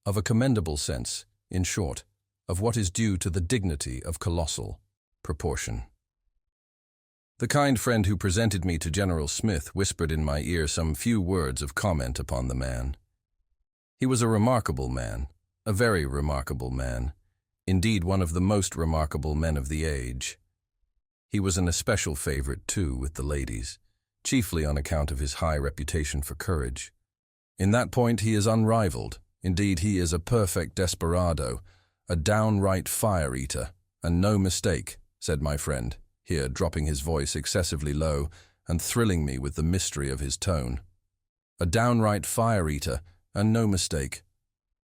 of a commendable sense, in short, of what is due to the dignity of colossal proportion. The kind friend who presented me to General Smith whispered in my ear some few words of comment upon the man. He was a remarkable man, a very remarkable man, indeed one of the most remarkable men of the age. He was an especial favorite, too, with the ladies, chiefly on account of his high reputation for courage. In that point he is unrivaled. Indeed, he is a perfect desperado, a downright fire-eater, and no mistake, said my friend, here dropping his voice excessively low and thrilling me with the mystery of his tone. A downright fire-eater, and no mistake.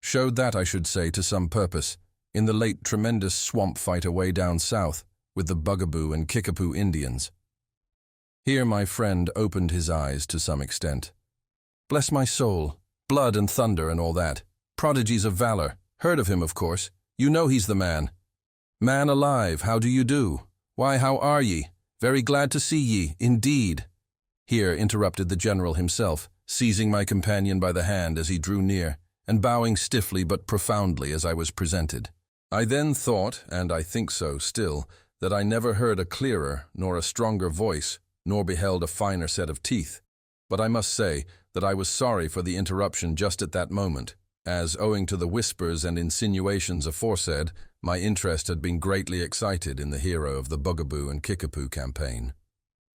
Showed that, I should say, to some purpose, in the late tremendous swamp fight away down south, with the Bugaboo and Kickapoo Indians. Here my friend opened his eyes to some extent. Bless my soul, blood and thunder and all that. Prodigies of valor. Heard of him, of course. You know he's the man. Man alive, how do you do? Why, how are ye? Very glad to see ye, indeed. Here interrupted the general himself, seizing my companion by the hand as he drew near, and bowing stiffly but profoundly as I was presented. I then thought, and I think so still, that I never heard a clearer nor a stronger voice, nor beheld a finer set of teeth. But I must say that I was sorry for the interruption just at that moment, as, owing to the whispers and insinuations aforesaid, my interest had been greatly excited in the hero of the Bugaboo and Kickapoo campaign.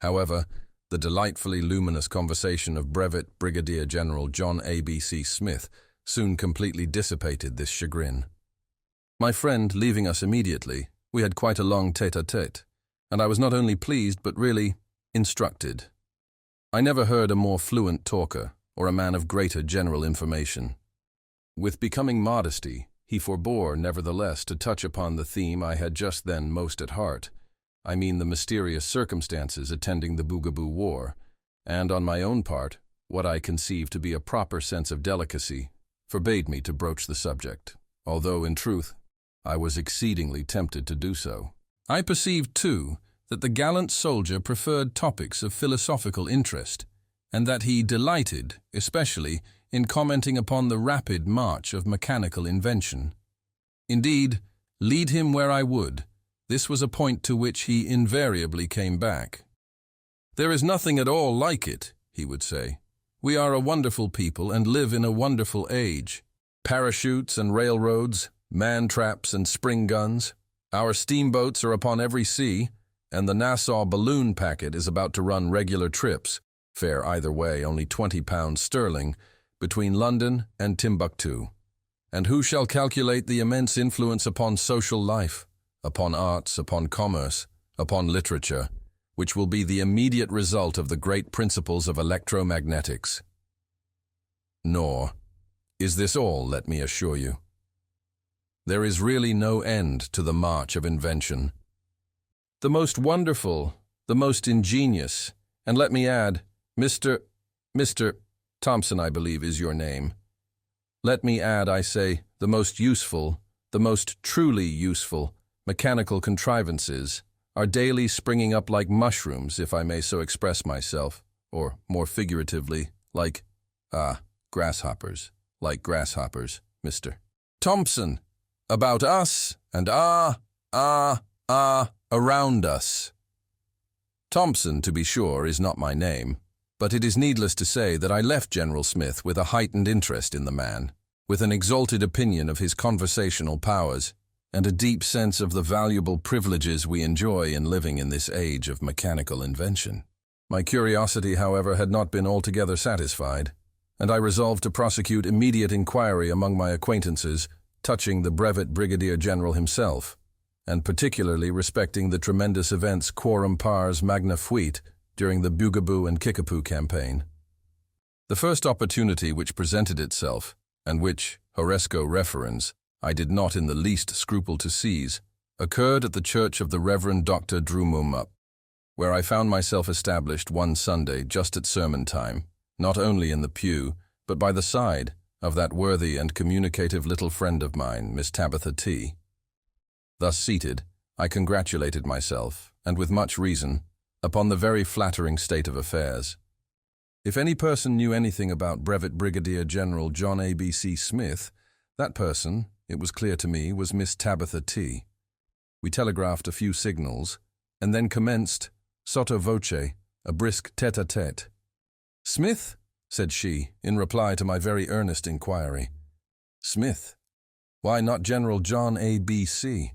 However, the delightfully luminous conversation of Brevet Brigadier General John A.B.C. Smith soon completely dissipated this chagrin. My friend leaving us immediately, we had quite a long tete-a-tete, and I was not only pleased but really instructed. I never heard a more fluent talker, or a man of greater general information. With becoming modesty, he forbore, nevertheless, to touch upon the theme I had just then most at heart. I mean the mysterious circumstances attending the Bugaboo War, and on my own part, what I conceived to be a proper sense of delicacy, forbade me to broach the subject, although, in truth, I was exceedingly tempted to do so. I perceived, too, that the gallant soldier preferred topics of philosophical interest, and that he delighted, especially, in commenting upon the rapid march of mechanical invention. Indeed, Lead him where I would, this was a point to which he invariably came back. "There is nothing at all like it," he would say. "We are a wonderful people and live in a wonderful age. Parachutes and railroads, man-traps and spring guns. Our steamboats are upon every sea, and the Nassau balloon packet is about to run regular trips, fare either way only £20 sterling, between London and Timbuktu. And who shall calculate the immense influence upon social life, upon arts, upon commerce, upon literature, which will be the immediate result of the great principles of electromagnetics? Nor is this all, let me assure you. There is really no end to the march of invention. The most wonderful, the most ingenious, and let me add, Mr. Thompson, I believe, is your name. Let me add, I say, the most useful, the most truly useful, mechanical contrivances are daily springing up like mushrooms, if I may so express myself, or more figuratively, like, grasshoppers, like grasshoppers, Mr. Thompson, about us, and around us. Thompson, to be sure, is not my name, but it is needless to say that I left General Smith with a heightened interest in the man, with an exalted opinion of his conversational powers, and a deep sense of the valuable privileges we enjoy in living in this age of mechanical invention. My curiosity, however, had not been altogether satisfied, and I resolved to prosecute immediate inquiry among my acquaintances touching the Brevet Brigadier General himself, and particularly respecting the tremendous events quorum pars magna fuit during the Bugaboo and Kickapoo campaign. The first opportunity which presented itself, and which, horresco referens, I did not in the least scruple to seize, occurred at the church of the Reverend Dr. Drumumup, where I found myself established one Sunday just at sermon time, not only in the pew, but by the side of that worthy and communicative little friend of mine, Miss Tabitha T. Thus seated, I congratulated myself, and with much reason, upon the very flattering state of affairs. If any person knew anything about Brevet Brigadier General John A.B.C. Smith, that person, it was clear to me, was Miss Tabitha T. We telegraphed a few signals, and then commenced, sotto voce, a brisk tete-a-tete. "Smith?" said she, in reply to my very earnest inquiry. "Smith? Why not General John A.B.C.?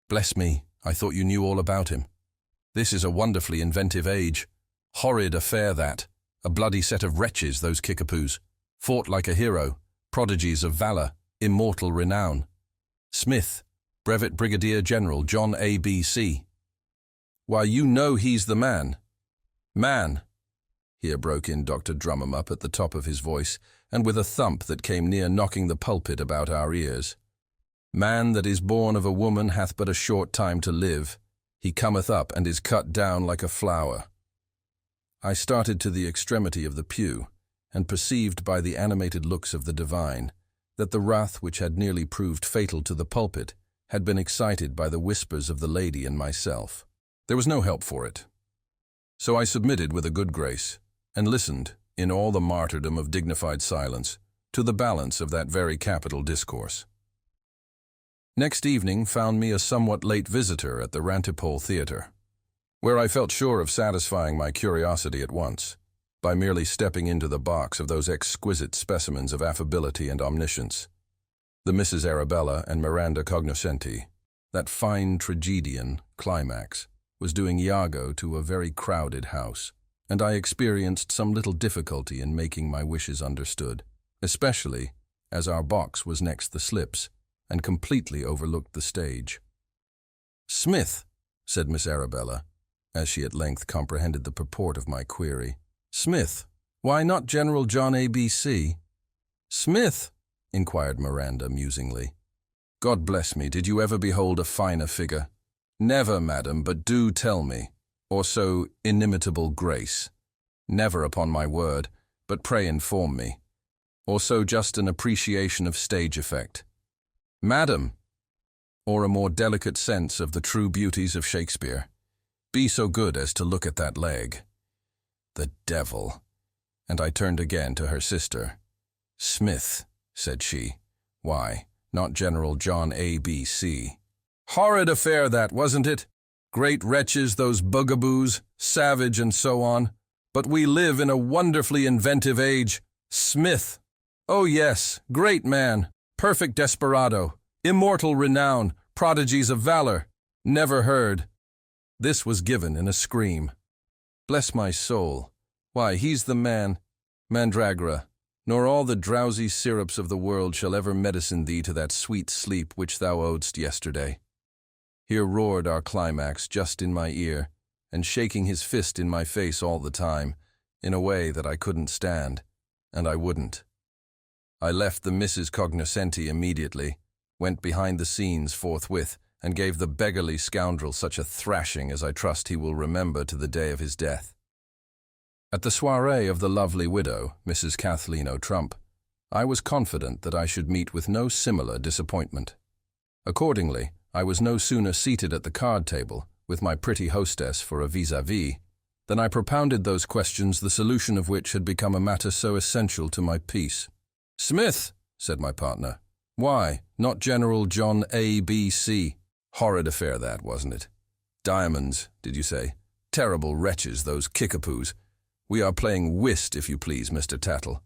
Bless me, I thought you knew all about him. This is a wonderfully inventive age. Horrid affair that. A bloody set of wretches, those Kickapoos. Fought like a hero, prodigies of valor, immortal renown. Smith, Brevet Brigadier General John A.B.C. Why, you know he's the man." "Man," here broke in Dr. Drumumup at the top of his voice, and with a thump that came near knocking the pulpit about our ears. "Man that is born of a woman hath but a short time to live. He cometh up and is cut down like a flower." I started to the extremity of the pew, and perceived by the animated looks of the divine that the wrath which had nearly proved fatal to the pulpit had been excited by the whispers of the lady and myself. There was no help for it. So I submitted with a good grace, and listened, in all the martyrdom of dignified silence, to the balance of that very capital discourse. Next evening found me a somewhat late visitor at the Rantipole Theatre, where I felt sure of satisfying my curiosity at once, by merely stepping into the box of those exquisite specimens of affability and omniscience, the Mrs. Arabella and Miranda Cognoscenti. That fine tragedian, Climax, was doing Iago to a very crowded house, and I experienced some little difficulty in making my wishes understood, especially as our box was next the slips, and completely overlooked the stage. "Smith," said Miss Arabella, as she at length comprehended the purport of my query. "Smith? Why not General John A.B.C.? "Smith?" inquired Miranda musingly. "God bless me, did you ever behold a finer figure? Never, madam, but do tell me, or so inimitable grace. Never, upon my word, but pray inform me. Or so just an appreciation of stage effect. Madam, or a more delicate sense of the true beauties of Shakespeare. Be so good as to look at that leg. The devil." And I turned again to her sister. "Smith," said she. "Why, not General John A.B.C. Horrid affair that, wasn't it? Great wretches, those bugaboos, savage and so on. But we live in a wonderfully inventive age. Smith. Oh yes, great man, perfect desperado, immortal renown, prodigies of valor. Never heard. This was given in a scream. Bless my soul. Why, he's the man. Mandragora, nor all the drowsy syrups of the world shall ever medicine thee to that sweet sleep which thou owedst yesterday. Here roared our climax just in my ear, and shaking his fist in my face all the time, in a way that I couldn't stand, and I wouldn't. I left the Mrs. Cognoscenti immediately, went behind the scenes forthwith, and gave the beggarly scoundrel such a thrashing as I trust he will remember to the day of his death. At the soirée of the lovely widow, Mrs. Kathleen O'Trump, I was confident that I should meet with no similar disappointment. Accordingly, I was no sooner seated at the card table, with my pretty hostess for a vis-à-vis, than I propounded those questions the solution of which had become a matter so essential to my peace. "Smith," said my partner. "Why, not General John A.B.C. Horrid affair that, wasn't it? Diamonds, did you say? Terrible wretches, those kickapoos. We are playing whist, if you please, Mr. Tattle.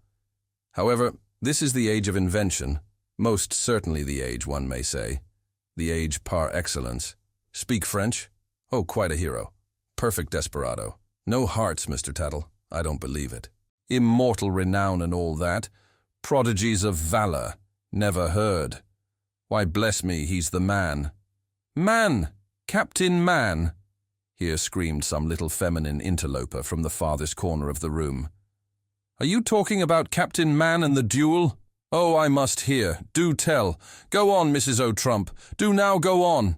However, this is the age of invention, most certainly the age, one may say. The age par excellence. Speak French? Oh, quite a hero. Perfect desperado. No hearts, Mr. Tattle. I don't believe it. Immortal renown and all that. Prodigies of valor. Never heard. Why, bless me, he's the man. Man! Captain Man! Here screamed some little feminine interloper from the farthest corner of the room. Are you talking about Captain Man and the duel? Oh, I must hear. Do tell. Go on, Mrs. O'Trump. Do now go on.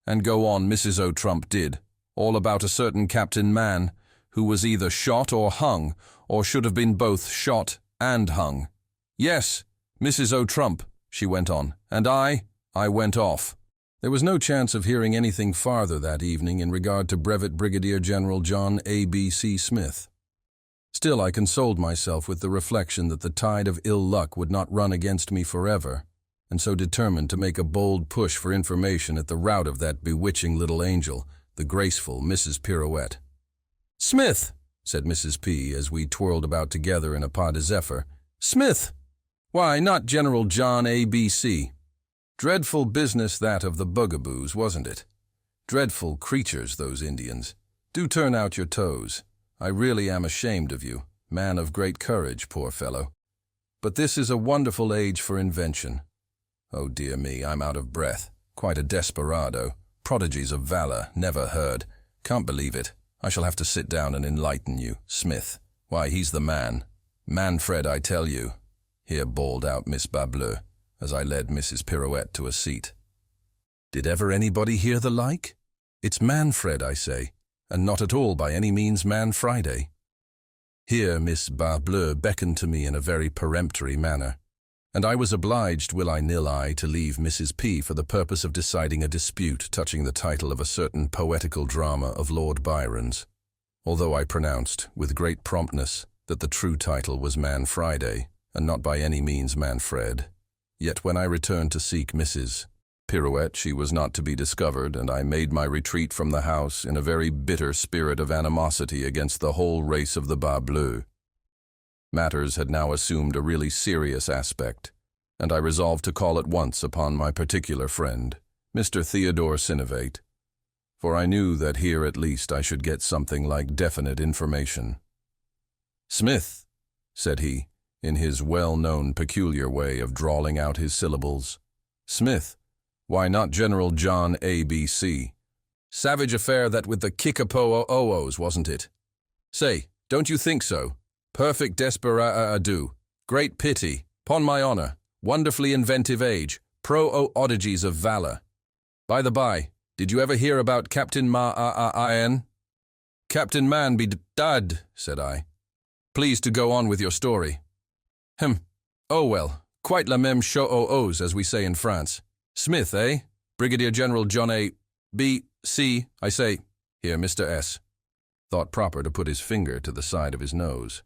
And go on Mrs. O'Trump did. All about a certain Captain Man, who was either shot or hung, or should have been both shot and hung. Yes, Mrs. O'Trump, she went on, and I went off. There was no chance of hearing anything farther that evening in regard to Brevet Brigadier General John A.B.C. Smith. Still, I consoled myself with the reflection that the tide of ill luck would not run against me forever, and so determined to make a bold push for information at the rout of that bewitching little angel, the graceful Mrs. Pirouette. "Smith," said Mrs. P. as we twirled about together in a pas de zephyr. "Smith! Why, not General John A.B.C. Dreadful business that of the bugaboos, wasn't it? Dreadful creatures, those Indians. Do turn out your toes. I really am ashamed of you, man of great courage, poor fellow. But this is a wonderful age for invention. Oh dear me, I'm out of breath. Quite a desperado. Prodigies of valor, never heard. Can't believe it. I shall have to sit down and enlighten you, Smith. Why, he's the man. Manfred, I tell you," here bawled out Miss Bableu, as I led Mrs. Pirouette to a seat. "Did ever anybody hear the like? It's Manfred, I say, and not at all by any means Man Friday." Here Miss Bableu beckoned to me in a very peremptory manner, and I was obliged, will I nil I, to leave Mrs. P. for the purpose of deciding a dispute touching the title of a certain poetical drama of Lord Byron's, although I pronounced, with great promptness, that the true title was Man Friday, and not by any means Manfred. Yet when I returned to seek Mrs. Pirouette, she was not to be discovered, and I made my retreat from the house in a very bitter spirit of animosity against the whole race of the Bableu. Matters had now assumed a really serious aspect, and I resolved to call at once upon my particular friend, Mr. Theodore Sinovate, for I knew that here at least I should get something like definite information. "Smith," said he, in his well-known peculiar way of drawling out his syllables. "Smith, why not General John A.B.C. Savage affair that with the Kickapoo-Oos, wasn't it? Say, don't you think so? Perfect desperado. Great pity. 'Pon my honor. Wonderfully inventive age. Prodigies of valor. By the by, did you ever hear about Captain Man? Captain Man be dud, said I. Please to go on with your story. Oh well, quite la même chose, as we say in France. Smith, eh? Brigadier General John A. B. C. I say, here, Mr. S. thought proper to put his finger to the side of his nose.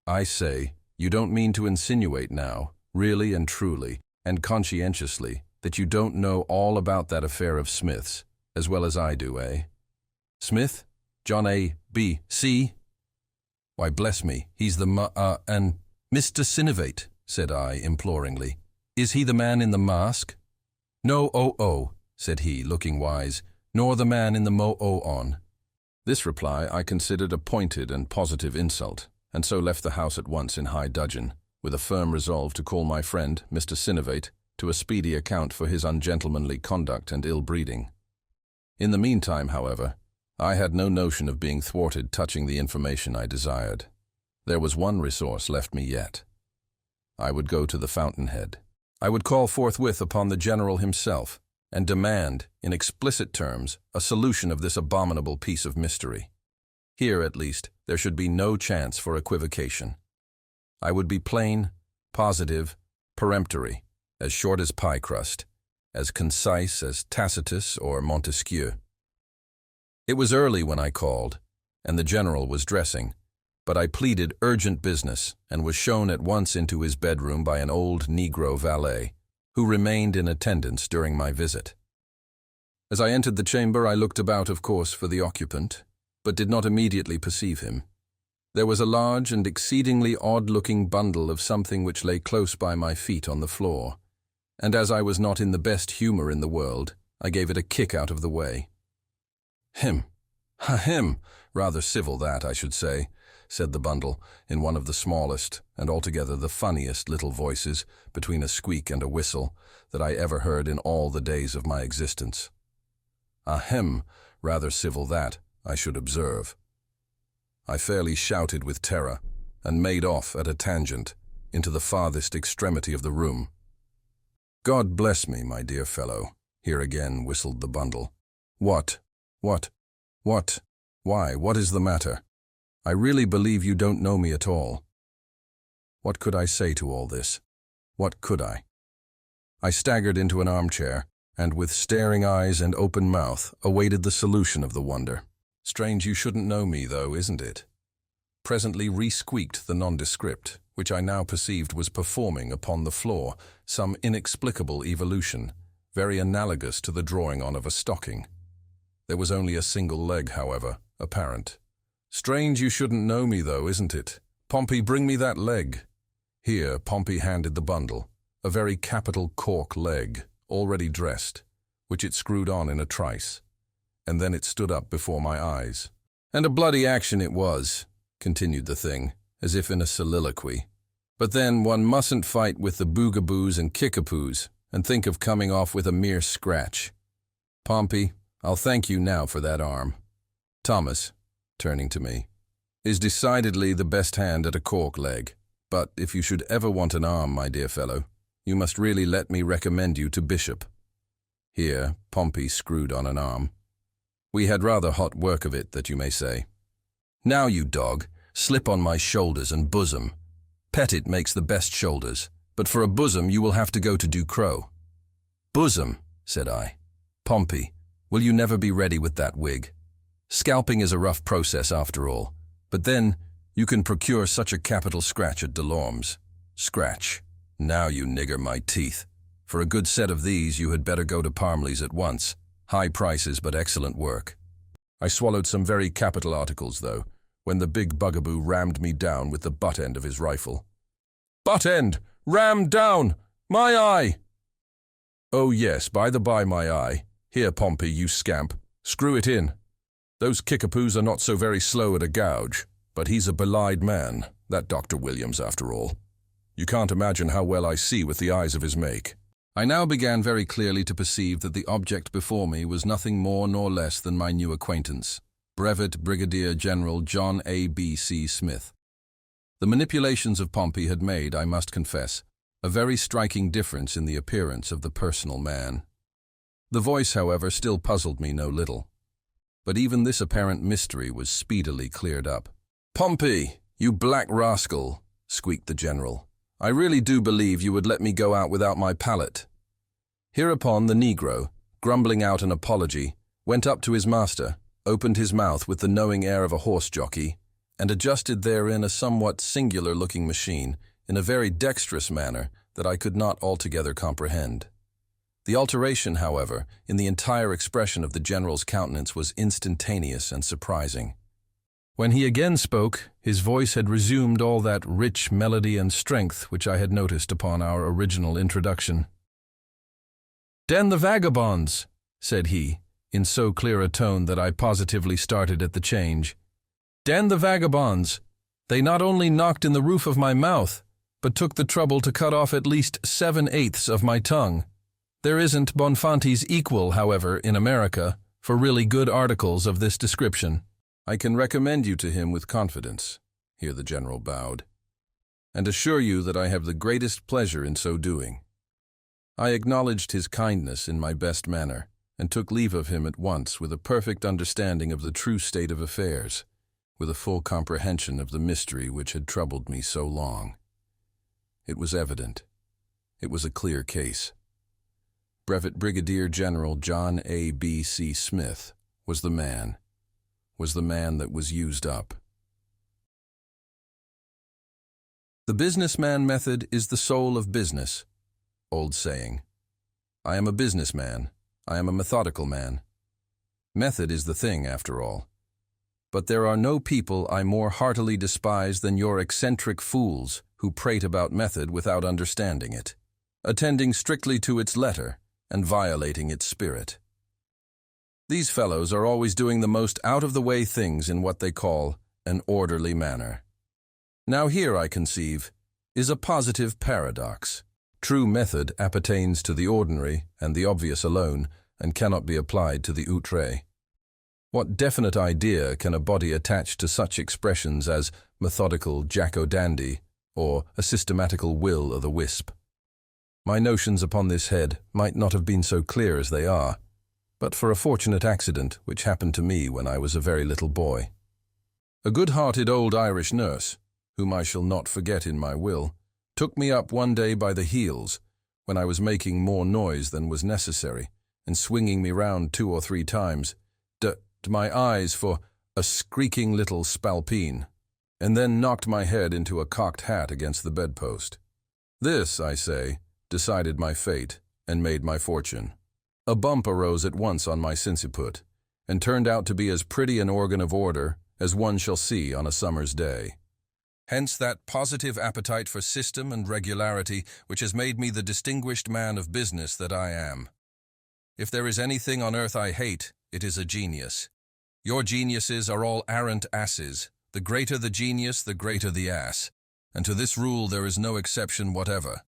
I say, you don't mean to insinuate now, really and truly, and conscientiously, that you don't know all about that affair of Smith's, as well as I do, eh? Smith? John A. B. C.? Why, bless me, he's the and Mr. Sinovate, said I imploringly. Is he the man in the mask? No, said he, looking wise, nor the man in the mo-on. This reply I considered a pointed and positive insult, and so left the house at once in high dudgeon, with a firm resolve to call my friend, Mr. Sinovate, to a speedy account for his ungentlemanly conduct and ill-breeding. In the meantime, however, I had no notion of being thwarted touching the information I desired. There was one resource left me yet. I would go to the fountainhead. I would call forthwith upon the general himself, and demand, in explicit terms, a solution of this abominable piece of mystery. Here, at least, there should be no chance for equivocation. I would be plain, positive, peremptory, as short as pie crust, as concise as Tacitus or Montesquieu. It was early when I called, and the general was dressing, but I pleaded urgent business and was shown at once into his bedroom by an old Negro valet, who remained in attendance during my visit. As I entered the chamber, I looked about, of course, for the occupant, but did not immediately perceive him. There was a large and exceedingly odd-looking bundle of something which lay close by my feet on the floor, and as I was not in the best humor in the world, I gave it a kick out of the way. "Him. Ha-him! Rather civil that, I should say," said the bundle, in one of the smallest and altogether the funniest little voices, between a squeak and a whistle, that I ever heard in all the days of my existence. "Ahem! Rather civil that, I should observe." I fairly shouted with terror, and made off at a tangent, into the farthest extremity of the room. "God bless me, my dear fellow," here again whistled the bundle. What? Why, what is the matter? I really believe you don't know me at all." What could I say to all this? What could I? I staggered into an armchair, and with staring eyes and open mouth, awaited the solution of the wonder. Strange you shouldn't know me, though, isn't it? Presently re-squeaked the nondescript, which I now perceived was performing upon the floor some inexplicable evolution, very analogous to the drawing on of a stocking. There was only a single leg, however, apparent. "Strange you shouldn't know me, though, isn't it? Pompey, bring me that leg." Here Pompey handed the bundle, a very capital cork leg, already dressed, which it screwed on in a trice, and then it stood up before my eyes. "And a bloody action it was," continued the thing, as if in a soliloquy. "But then one mustn't fight with the boogaboos and kickapoos and think of coming off with a mere scratch. Pompey, I'll thank you now for that arm. Thomas," turning to me, "is decidedly the best hand at a cork leg, but if you should ever want an arm, my dear fellow, you must really let me recommend you to Bishop." Here Pompey screwed on an arm. We had rather hot work of it, that you may say. "Now, you dog, slip on my shoulders and bosom. Pettit makes the best shoulders, but for a bosom you will have to go to Ducrot." "Bosom," said I. "Pompey, will you never be ready with that wig? Scalping is a rough process after all, but then you can procure such a capital scratch at Delorme's. Scratch. Now you nigger my teeth. For a good set of these you had better go to Parmley's at once. High prices but excellent work." I swallowed some very capital articles, though, when the big bugaboo rammed me down with the butt end of his rifle. "Butt end! Rammed down! My eye!" "Oh yes, by the by, my eye. Here, Pompey, you scamp. Screw it in. Those kickapoos are not so very slow at a gouge, but he's a belied man, that Dr. Williams, after all. You can't imagine how well I see with the eyes of his make." I now began very clearly to perceive that the object before me was nothing more nor less than my new acquaintance, Brevet Brigadier General John A. B. C. Smith. The manipulations of Pompey had made, I must confess, a very striking difference in the appearance of the personal man. The voice, however, still puzzled me no little. But even this apparent mystery was speedily cleared up. "Pompey, you black rascal," squeaked the general, "I really do believe you would let me go out without my pallet." Hereupon the Negro, grumbling out an apology, went up to his master, opened his mouth with the knowing air of a horse jockey, and adjusted therein a somewhat singular-looking machine in a very dexterous manner that I could not altogether comprehend. The alteration, however, in the entire expression of the general's countenance was instantaneous and surprising. When he again spoke, his voice had resumed all that rich melody and strength which I had noticed upon our original introduction. "Den the vagabonds," said he, in so clear a tone that I positively started at the change. "Den the vagabonds. They not only knocked in the roof of my mouth, but took the trouble to cut off at least 7/8 of my tongue. There isn't Bonfanti's equal, however, in America, for really good articles of this description." "I can recommend you to him with confidence," here the general bowed, "and assure you that I have the greatest pleasure in so doing." I acknowledged his kindness in my best manner, and took leave of him at once with a perfect understanding of the true state of affairs, with a full comprehension of the mystery which had troubled me so long. It was evident. It was a clear case. Brevet Brigadier General John A. B. C. Smith was the man that was used up. The businessman method is the soul of business. Old saying. I am a businessman. I am a methodical man. Method is the thing, after all. But there are no people I more heartily despise than your eccentric fools who prate about method without understanding it, attending strictly to its letter and violating its spirit. These fellows are always doing the most out-of-the-way things in what they call an orderly manner. Now here, I conceive, is a positive paradox. True method appertains to the ordinary and the obvious alone, and cannot be applied to the outre. What definite idea can a body attach to such expressions as methodical jack-o'-dandy or a systematical will-o'-the-wisp? My notions upon this head might not have been so clear as they are, but for a fortunate accident which happened to me when I was a very little boy. A good-hearted old Irish nurse, whom I shall not forget in my will, took me up one day by the heels, when I was making more noise than was necessary, and swinging me round 2 or 3 times, to my eyes for a squeaking little spalpeen, and then knocked my head into a cocked hat against the bedpost. This, I say, decided my fate and made my fortune. A bump arose at once on my sinciput, and turned out to be as pretty an organ of order as one shall see on a summer's day. Hence that positive appetite for system and regularity which has made me the distinguished man of business that I am. If there is anything on earth I hate, it is a genius. Your geniuses are all arrant asses. The greater the genius, the greater the ass. And to this rule there is no exception whatever.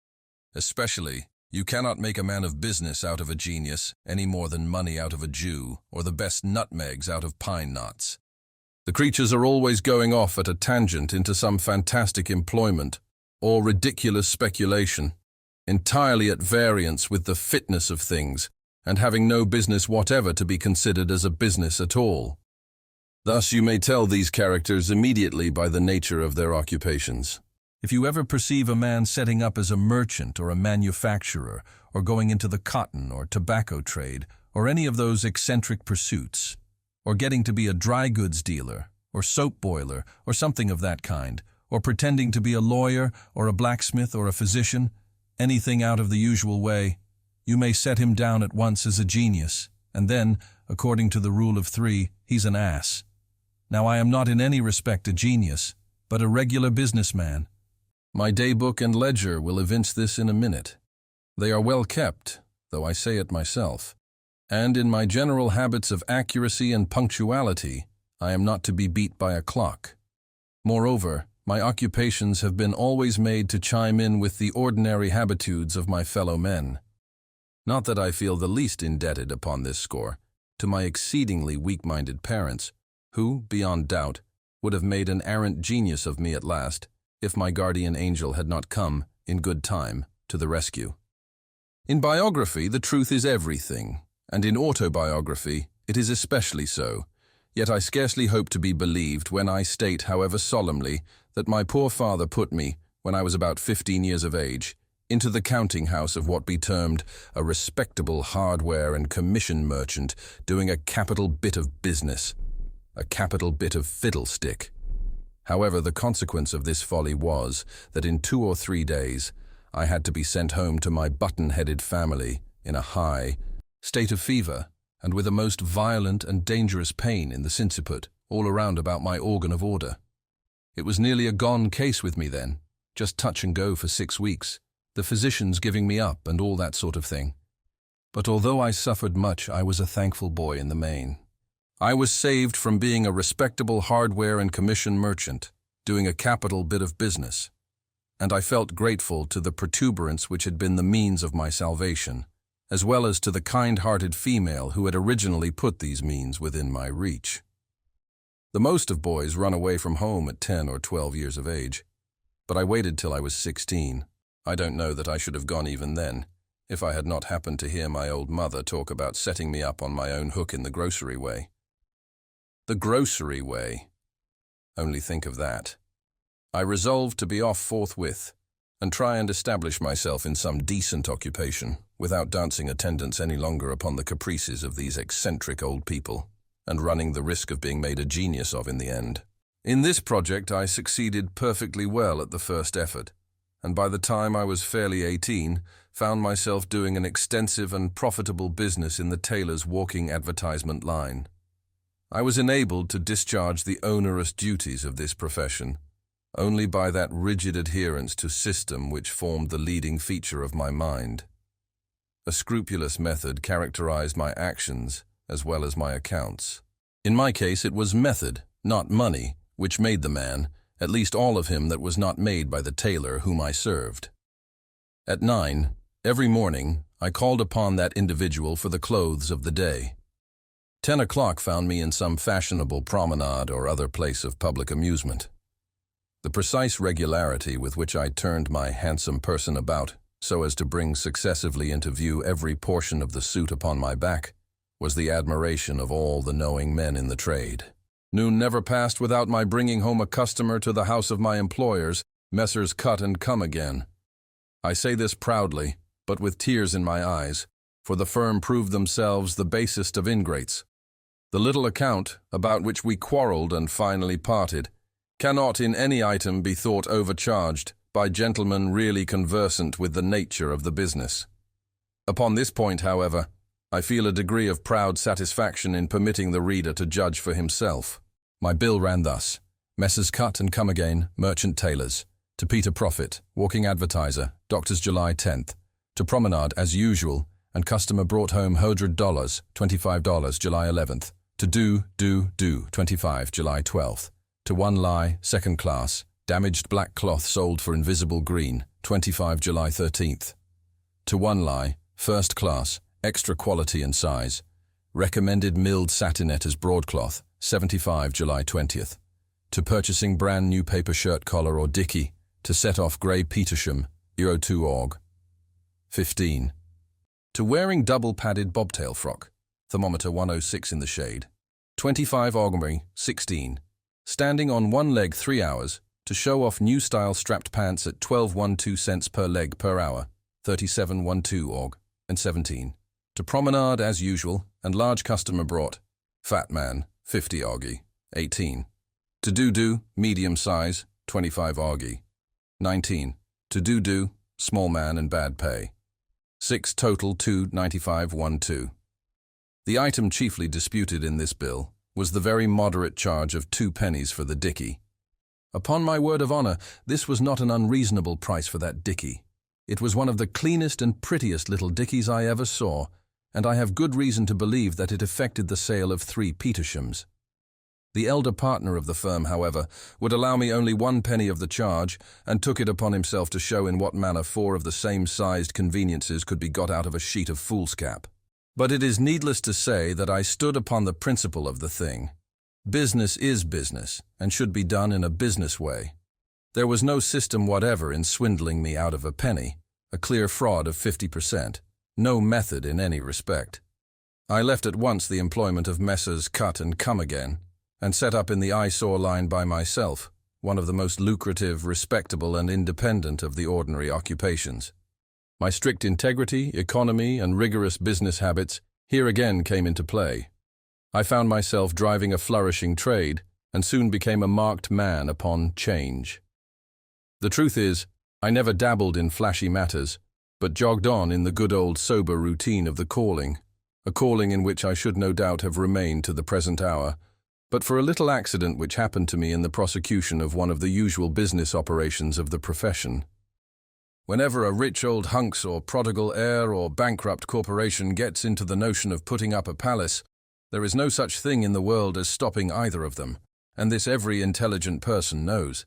Especially, you cannot make a man of business out of a genius any more than money out of a Jew or the best nutmegs out of pine knots. The creatures are always going off at a tangent into some fantastic employment or ridiculous speculation, entirely at variance with the fitness of things, and having no business whatever to be considered as a business at all. Thus you may tell these characters immediately by the nature of their occupations. If you ever perceive a man setting up as a merchant or a manufacturer, or going into the cotton or tobacco trade, or any of those eccentric pursuits, or getting to be a dry goods dealer, or soap boiler, or something of that kind, or pretending to be a lawyer, or a blacksmith, or a physician, anything out of the usual way, you may set him down at once as a genius, and then, according to the rule of 3, he's an ass. Now I am not in any respect a genius, but a regular businessman. My daybook and ledger will evince this in a minute. They are well kept, though I say it myself, and in my general habits of accuracy and punctuality, I am not to be beat by a clock. Moreover, my occupations have been always made to chime in with the ordinary habitudes of my fellow men. Not that I feel the least indebted upon this score to my exceedingly weak-minded parents, who, beyond doubt, would have made an arrant genius of me at last, if my guardian angel had not come, in good time, to the rescue. In biography, the truth is everything, and in autobiography, it is especially so, yet I scarcely hope to be believed when I state, however solemnly, that my poor father put me, when I was about 15 years of age, into the counting-house of what be termed a respectable hardware and commission merchant doing a capital bit of business, a capital bit of fiddlestick. However, the consequence of this folly was that in 2 or 3 days I had to be sent home to my button-headed family in a high state of fever and with a most violent and dangerous pain in the sinciput all around about my organ of order. It was nearly a gone case with me then, just touch and go for 6 weeks, the physicians giving me up and all that sort of thing. But although I suffered much, I was a thankful boy in the main. I was saved from being a respectable hardware and commission merchant, doing a capital bit of business, and I felt grateful to the protuberance which had been the means of my salvation, as well as to the kind-hearted female who had originally put these means within my reach. The most of boys run away from home at 10 or 12 years of age, but I waited till I was 16. I don't know that I should have gone even then, if I had not happened to hear my old mother talk about setting me up on my own hook in the grocery way. The grocery way. Only think of that. I resolved to be off forthwith and try and establish myself in some decent occupation without dancing attendance any longer upon the caprices of these eccentric old people and running the risk of being made a genius of in the end. In this project I succeeded perfectly well at the first effort, and by the time I was fairly 18, found myself doing an extensive and profitable business in the tailor's walking advertisement line. I was enabled to discharge the onerous duties of this profession only by that rigid adherence to system which formed the leading feature of my mind. A scrupulous method characterized my actions as well as my accounts. In my case it was method, not money, which made the man, at least all of him that was not made by the tailor whom I served. At 9, every morning, I called upon that individual for the clothes of the day. 10 o'clock found me in some fashionable promenade or other place of public amusement. The precise regularity with which I turned my handsome person about so as to bring successively into view every portion of the suit upon my back was the admiration of all the knowing men in the trade. Noon never passed without my bringing home a customer to the house of my employers, Messrs. Cut and Come Again. I say this proudly, but with tears in my eyes, for the firm proved themselves the basest of ingrates. The little account, about which we quarrelled and finally parted, cannot in any item be thought overcharged by gentlemen really conversant with the nature of the business. Upon this point, however, I feel a degree of proud satisfaction in permitting the reader to judge for himself. My bill ran thus: Messrs. Cut and Come Again, Merchant Tailors, to Peter Profit, Walking Advertiser, Doctors, July 10th, to Promenade as usual, and customer brought home $100, $25, July 11th, to do, $25, July 12th, to One Lie, second class, damaged black cloth sold for invisible green, 25, July 13th, to One Lie, first class, extra quality and size, recommended milled satinette as broadcloth, 75, July 20th, to purchasing brand new paper shirt collar or dicky, to set off grey Petersham, Euro 2 Org. 15. To wearing double-padded bobtail frock, thermometer 106 in the shade, 25 Augury, 16, standing on one leg 3 hours, to show off new style strapped pants at 12.12 cents per leg per hour, 37.12 Org, and 17. To Promenade as usual, and large customer brought, fat man, 50 Augie, 18. To do, medium size, 25 Augie. 19. To do, small man and bad pay. 6 total, 2.95.12. The item chiefly disputed in this bill was the very moderate charge of 2 pennies for the dicky. Upon my word of honor, this was not an unreasonable price for that dicky. It was one of the cleanest and prettiest little dickies I ever saw, and I have good reason to believe that it effected the sale of 3 Petershams. The elder partner of the firm, however, would allow me only 1 penny of the charge, and took it upon himself to show in what manner 4 of the same-sized conveniences could be got out of a sheet of foolscap. But it is needless to say that I stood upon the principle of the thing. Business is business, and should be done in a business way. There was no system whatever in swindling me out of a penny, a clear fraud of 50%, no method in any respect. I left at once the employment of Messrs. Cut and Come Again, and set up in the eyesore line by myself, one of the most lucrative, respectable, and independent of the ordinary occupations. My strict integrity, economy, and rigorous business habits here again came into play. I found myself driving a flourishing trade, and soon became a marked man upon change. The truth is, I never dabbled in flashy matters, but jogged on in the good old sober routine of the calling, a calling in which I should no doubt have remained to the present hour, but for a little accident which happened to me in the prosecution of one of the usual business operations of the profession. Whenever a rich old hunks or prodigal heir or bankrupt corporation gets into the notion of putting up a palace, there is no such thing in the world as stopping either of them, and this every intelligent person knows.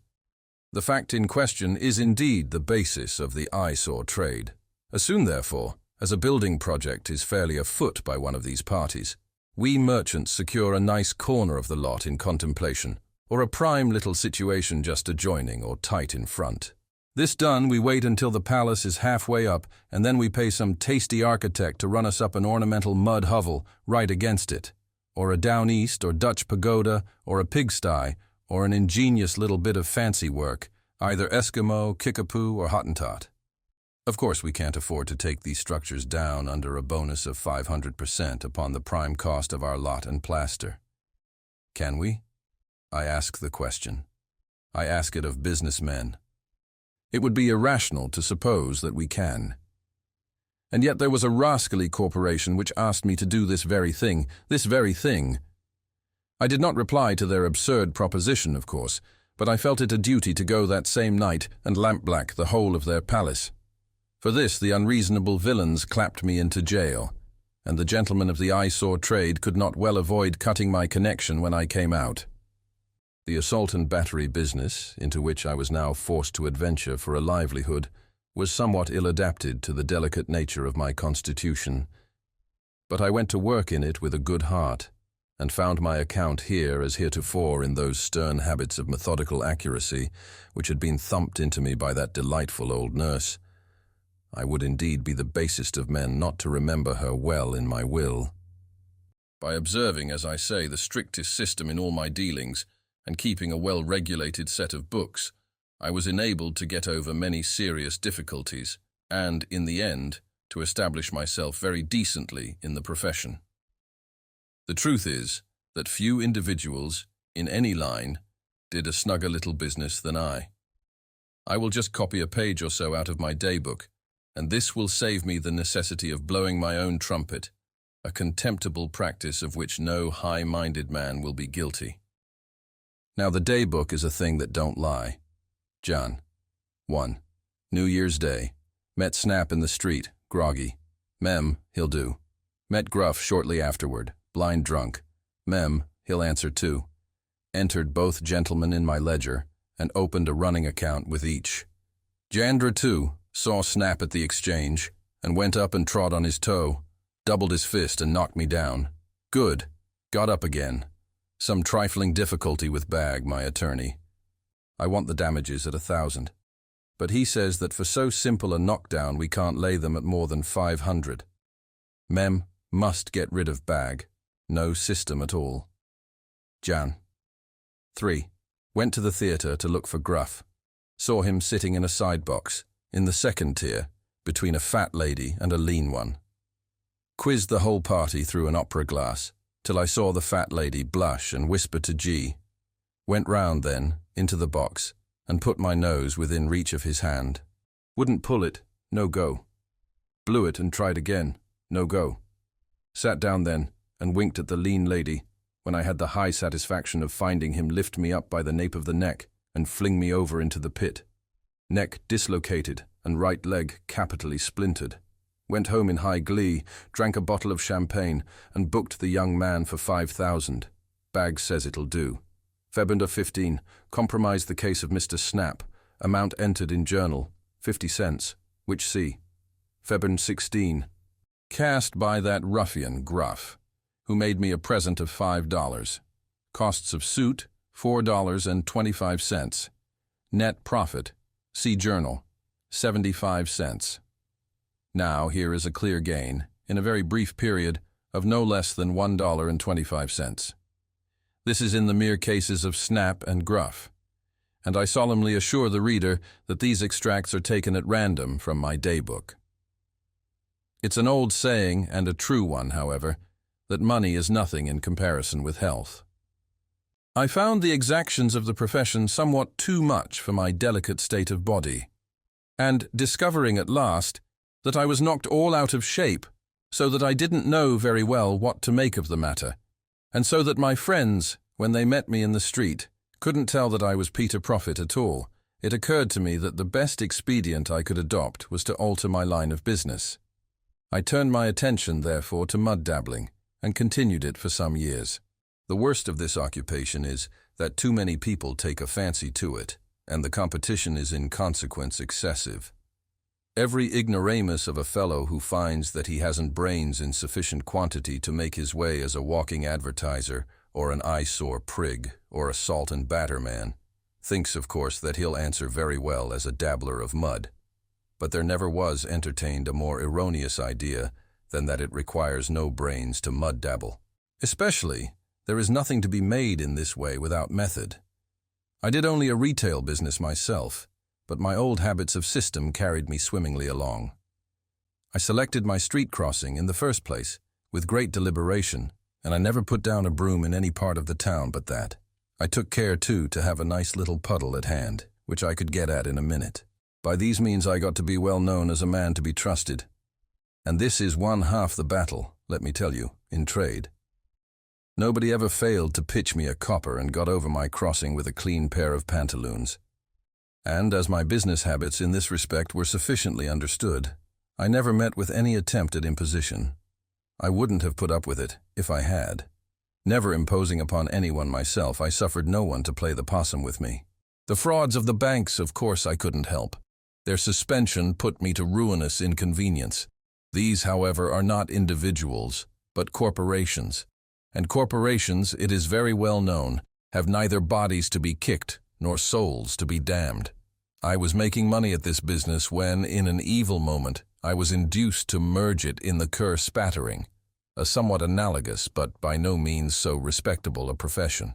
The fact in question is indeed the basis of the eyesore trade. As soon, therefore, as a building project is fairly afoot by one of these parties, we merchants secure a nice corner of the lot in contemplation, or a prime little situation just adjoining or tight in front. This done, we wait until the palace is halfway up, and then we pay some tasty architect to run us up an ornamental mud hovel right against it, or a down east or Dutch pagoda, or a pigsty, or an ingenious little bit of fancy work, either Eskimo, Kickapoo, or Hottentot. Of course, we can't afford to take these structures down under a bonus of 500% upon the prime cost of our lot and plaster. Can we? I ask the question. I ask it of businessmen. It would be irrational to suppose that we can. And yet there was a rascally corporation which asked me to do this very thing. I did not reply to their absurd proposition, of course, but I felt it a duty to go that same night and lampblack the whole of their palace. For this the unreasonable villains clapped me into jail, and the gentlemen of the eyesore trade could not well avoid cutting my connection when I came out. The assault and battery business, into which I was now forced to adventure for a livelihood, was somewhat ill-adapted to the delicate nature of my constitution, but I went to work in it with a good heart, and found my account here as heretofore in those stern habits of methodical accuracy which had been thumped into me by that delightful old nurse. I would indeed be the basest of men not to remember her well in my will. By observing, as I say, the strictest system in all my dealings, and keeping a well-regulated set of books, I was enabled to get over many serious difficulties, and, in the end, to establish myself very decently in the profession. The truth is that few individuals, in any line, did a snugger little business than I. I will just copy a page or so out of my daybook, and this will save me the necessity of blowing my own trumpet, a contemptible practice of which no high-minded man will be guilty. Now the daybook is a thing that don't lie. John. 1. New Year's Day. Met Snap in the street, groggy. Mem, he'll do. Met Gruff shortly afterward, blind drunk. Mem, he'll answer too. Entered both gentlemen in my ledger, and opened a running account with each. Jandra 2. Saw Snap at the exchange, and went up and trod on his toe, doubled his fist and knocked me down. Good. Got up again. Some trifling difficulty with Bag, my attorney. I want the damages at 1,000. But he says that for so simple a knockdown we can't lay them at more than 500. Mem must get rid of Bag. No system at all. Jan. 3. Went to the theatre to look for Gruff. Saw him sitting in a side box, in the second tier, between a fat lady and a lean one. Quizzed the whole party through an opera glass, till I saw the fat lady blush and whisper to G. Went round then, into the box, and put my nose within reach of his hand. Wouldn't pull it, no go. Blew it and tried again, no go. Sat down then, and winked at the lean lady, when I had the high satisfaction of finding him lift me up by the nape of the neck and fling me over into the pit. Neck dislocated and right leg capitally splintered. Went home in high glee, drank a bottle of champagne, and booked the young man for 5,000. Bag says it'll do. February 15, compromised the case of Mr. Snap, amount entered in journal, 50 cents, which see. February 16, cast by that ruffian Gruff, who made me a present of $5. Costs of suit, $4.25. Net profit, see journal, 75 cents. Now here is a clear gain, in a very brief period, of no less than $1.25. This is in the mere cases of Snap and Gruff, and I solemnly assure the reader that these extracts are taken at random from my daybook. It's an old saying, and a true one, however, that money is nothing in comparison with health. I found the exactions of the profession somewhat too much for my delicate state of body. and discovering at last that I was knocked all out of shape, so that I didn't know very well what to make of the matter, and so that my friends, when they met me in the street, couldn't tell that I was Peter Prophet at all, it occurred to me that the best expedient I could adopt was to alter my line of business. I turned my attention, therefore, to mud dabbling, and continued it for some years. The worst of this occupation is that too many people take a fancy to it, and the competition is in consequence excessive. Every ignoramus of a fellow who finds that he hasn't brains in sufficient quantity to make his way as a walking advertiser, or an eyesore prig, or a salt and batter man, thinks, of course, that he'll answer very well as a dabbler of mud. But there never was entertained a more erroneous idea than that it requires no brains to mud dabble. Especially, there is nothing to be made in this way without method. I did only a retail business myself, but my old habits of system carried me swimmingly along. I selected my street crossing in the first place, with great deliberation, and I never put down a broom in any part of the town but that. I took care, too, to have a nice little puddle at hand, which I could get at in a minute. By these means I got to be well known as a man to be trusted. And this is one half the battle, let me tell you, in trade. Nobody ever failed to pitch me a copper and got over my crossing with a clean pair of pantaloons. And as my business habits in this respect were sufficiently understood, I never met with any attempt at imposition. I wouldn't have put up with it if I had. Never imposing upon anyone myself, I suffered no one to play the possum with me. The frauds of the banks, of course, I couldn't help. Their suspension put me to ruinous inconvenience. These, however, are not individuals, but corporations. And corporations, it is very well known, have neither bodies to be kicked nor souls to be damned. I was making money at this business when, in an evil moment, I was induced to merge it in the cur spattering, a somewhat analogous but by no means so respectable a profession.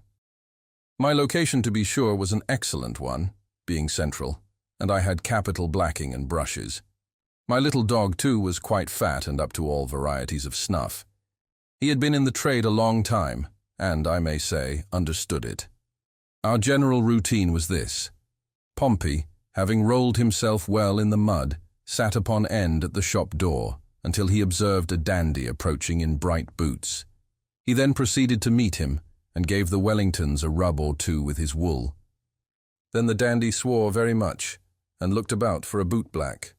My location, to be sure, was an excellent one, being central, and I had capital blacking and brushes. My little dog, too, was quite fat and up to all varieties of snuff. He had been in the trade a long time, and, I may say, understood it. Our general routine was this. Pompey, having rolled himself well in the mud, sat upon end at the shop door until he observed a dandy approaching in bright boots. He then proceeded to meet him and gave the Wellingtons a rub or two with his wool. Then the dandy swore very much and looked about for a bootblack.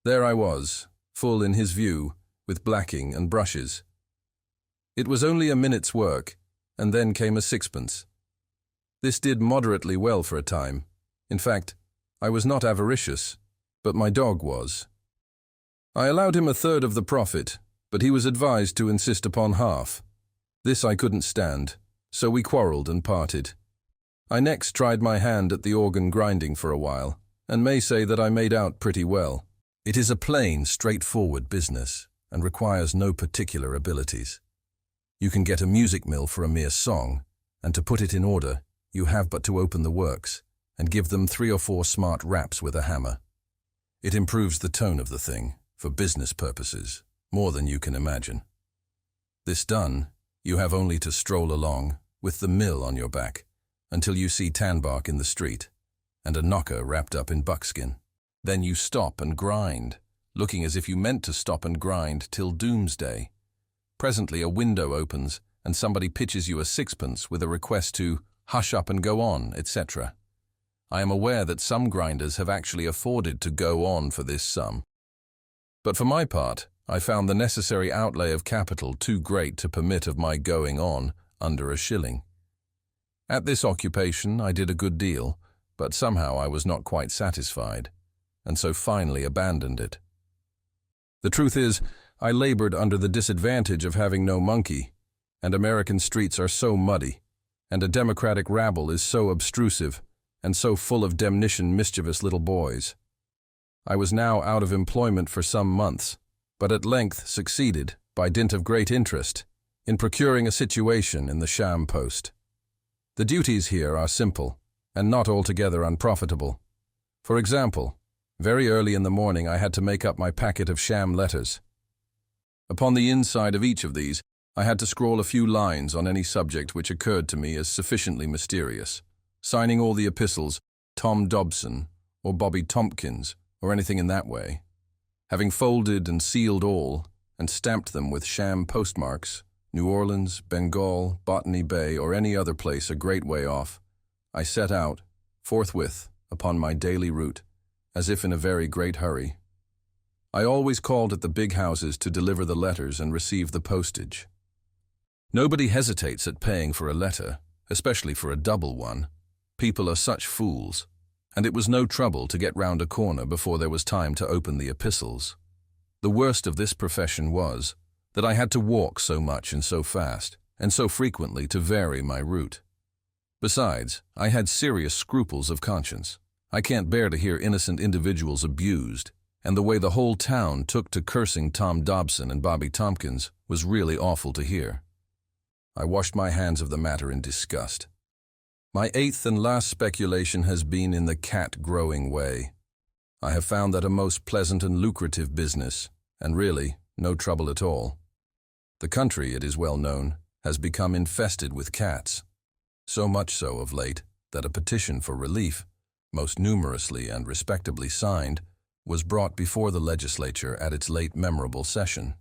There I was, full in his view, with blacking and brushes. It was only a minute's work, and then came a sixpence. This did moderately well for a time. In fact, I was not avaricious, but my dog was. I allowed him a third of the profit, but he was advised to insist upon half. This I couldn't stand, so we quarrelled and parted. I next tried my hand at the organ grinding for a while, and may say that I made out pretty well. It is a plain, straightforward business, and requires no particular abilities. You can get a music mill for a mere song, and to put it in order, you have but to open the works, and give them 3 or 4 smart raps with a hammer. It improves the tone of the thing, for business purposes, more than you can imagine. This done, you have only to stroll along, with the mill on your back, until you see tanbark in the street, and a knocker wrapped up in buckskin. Then you stop and grind, looking as if you meant to stop and grind till doomsday. Presently a window opens, and somebody pitches you a sixpence with a request to hush up and go on, etc. I am aware that some grinders have actually afforded to go on for this sum. But for my part, I found the necessary outlay of capital too great to permit of my going on under a shilling. At this occupation I did a good deal, but somehow I was not quite satisfied, and so finally abandoned it. The truth is, I labored under the disadvantage of having no monkey, and American streets are so muddy, and a democratic rabble is so obtrusive, and so full of demnition mischievous little boys. I was now out of employment for some months, but at length succeeded, by dint of great interest, in procuring a situation in the sham post. The duties here are simple, and not altogether unprofitable. For example, very early in the morning I had to make up my packet of sham letters. Upon the inside of each of these, I had to scrawl a few lines on any subject which occurred to me as sufficiently mysterious, signing all the epistles Tom Dobson, or Bobby Tompkins, or anything in that way. Having folded and sealed all, and stamped them with sham postmarks, New Orleans, Bengal, Botany Bay, or any other place a great way off, I set out, forthwith, upon my daily route, as if in a very great hurry. I always called at the big houses to deliver the letters and receive the postage. Nobody hesitates at paying for a letter, especially for a double one. People are such fools, and it was no trouble to get round a corner before there was time to open the epistles. The worst of this profession was that I had to walk so much and so fast, and so frequently to vary my route. Besides, I had serious scruples of conscience. I can't bear to hear innocent individuals abused, and the way the whole town took to cursing Tom Dobson and Bobby Tompkins was really awful to hear. I washed my hands of the matter in disgust. My eighth and last speculation has been in the cat-growing way. I have found that a most pleasant and lucrative business, and really no trouble at all. The country, it is well known, has become infested with cats. So much so of late that a petition for relief, most numerously and respectably signed, was brought before the legislature at its late memorable session.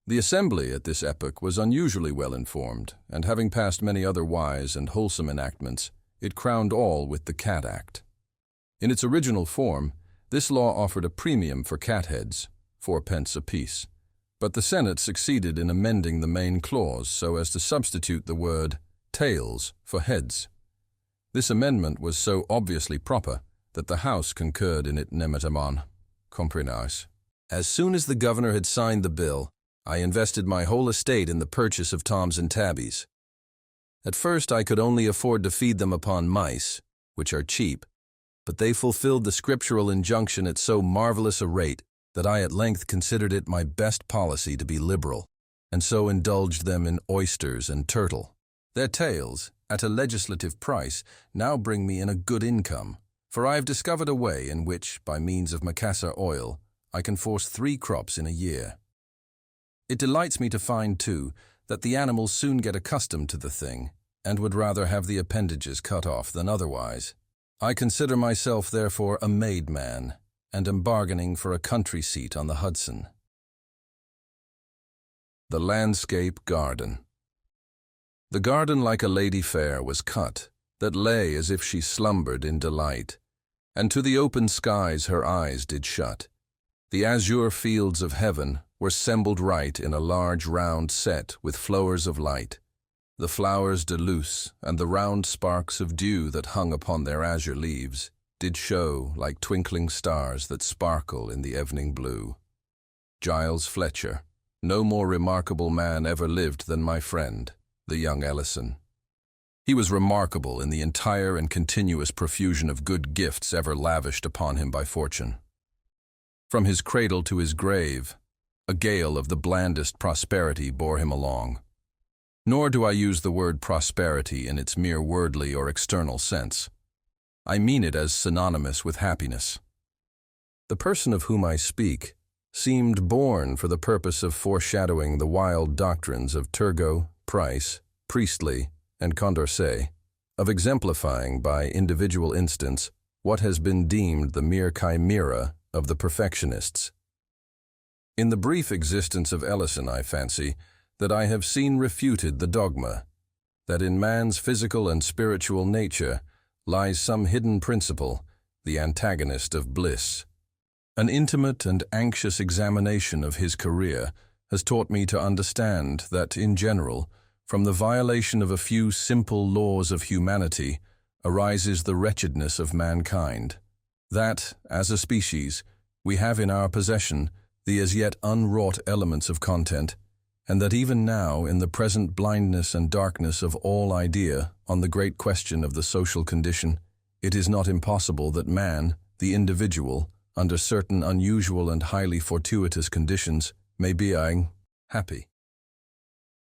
The Assembly at this epoch was unusually well informed, and having passed many other wise and wholesome enactments, it crowned all with the Cat Act. In its original form, this law offered a premium for cat heads, 4 pence apiece, but the Senate succeeded in amending the main clause so as to substitute the word tails for heads. This amendment was so obviously proper that the House concurred in it nematamen, comprenez. As soon as the governor had signed the bill, I invested my whole estate in the purchase of Toms and Tabbies. At first I could only afford to feed them upon mice, which are cheap, but they fulfilled the scriptural injunction at so marvelous a rate that I at length considered it my best policy to be liberal, and so indulged them in oysters and turtle. Their tails, at a legislative price, now bring me in a good income, for I have discovered a way in which, by means of Macassar oil, I can force 3 crops in a year. It delights me to find, too, that the animals soon get accustomed to the thing, and would rather have the appendages cut off than otherwise. I consider myself, therefore, a made man, and am bargaining for a country seat on the Hudson. The Landscape Garden. The garden like a lady fair was cut, that lay as if she slumbered in delight, and to the open skies her eyes did shut. The azure fields of heaven were sembled right in a large round set with flowers of light. The flowers de luce and the round sparks of dew that hung upon their azure leaves did show like twinkling stars that sparkle in the evening blue. Giles Fletcher, no more remarkable man ever lived than my friend, the young Ellison. He was remarkable in the entire and continuous profusion of good gifts ever lavished upon him by fortune. From his cradle to his grave, a gale of the blandest prosperity bore him along. Nor do I use the word prosperity in its mere wordly or external sense. I mean it as synonymous with happiness. The person of whom I speak seemed born for the purpose of foreshadowing the wild doctrines of Turgot, Price, Priestley, and Condorcet, of exemplifying by individual instance what has been deemed the mere chimera of the perfectionists. In the brief existence of Ellison, I fancy that I have seen refuted the dogma that in man's physical and spiritual nature lies some hidden principle, the antagonist of bliss. An intimate and anxious examination of his career has taught me to understand that, in general, from the violation of a few simple laws of humanity arises the wretchedness of mankind. That, as a species, we have in our possession the as yet unwrought elements of content, and that even now, in the present blindness and darkness of all idea on the great question of the social condition, it is not impossible that man, the individual, under certain unusual and highly fortuitous conditions, may be happy.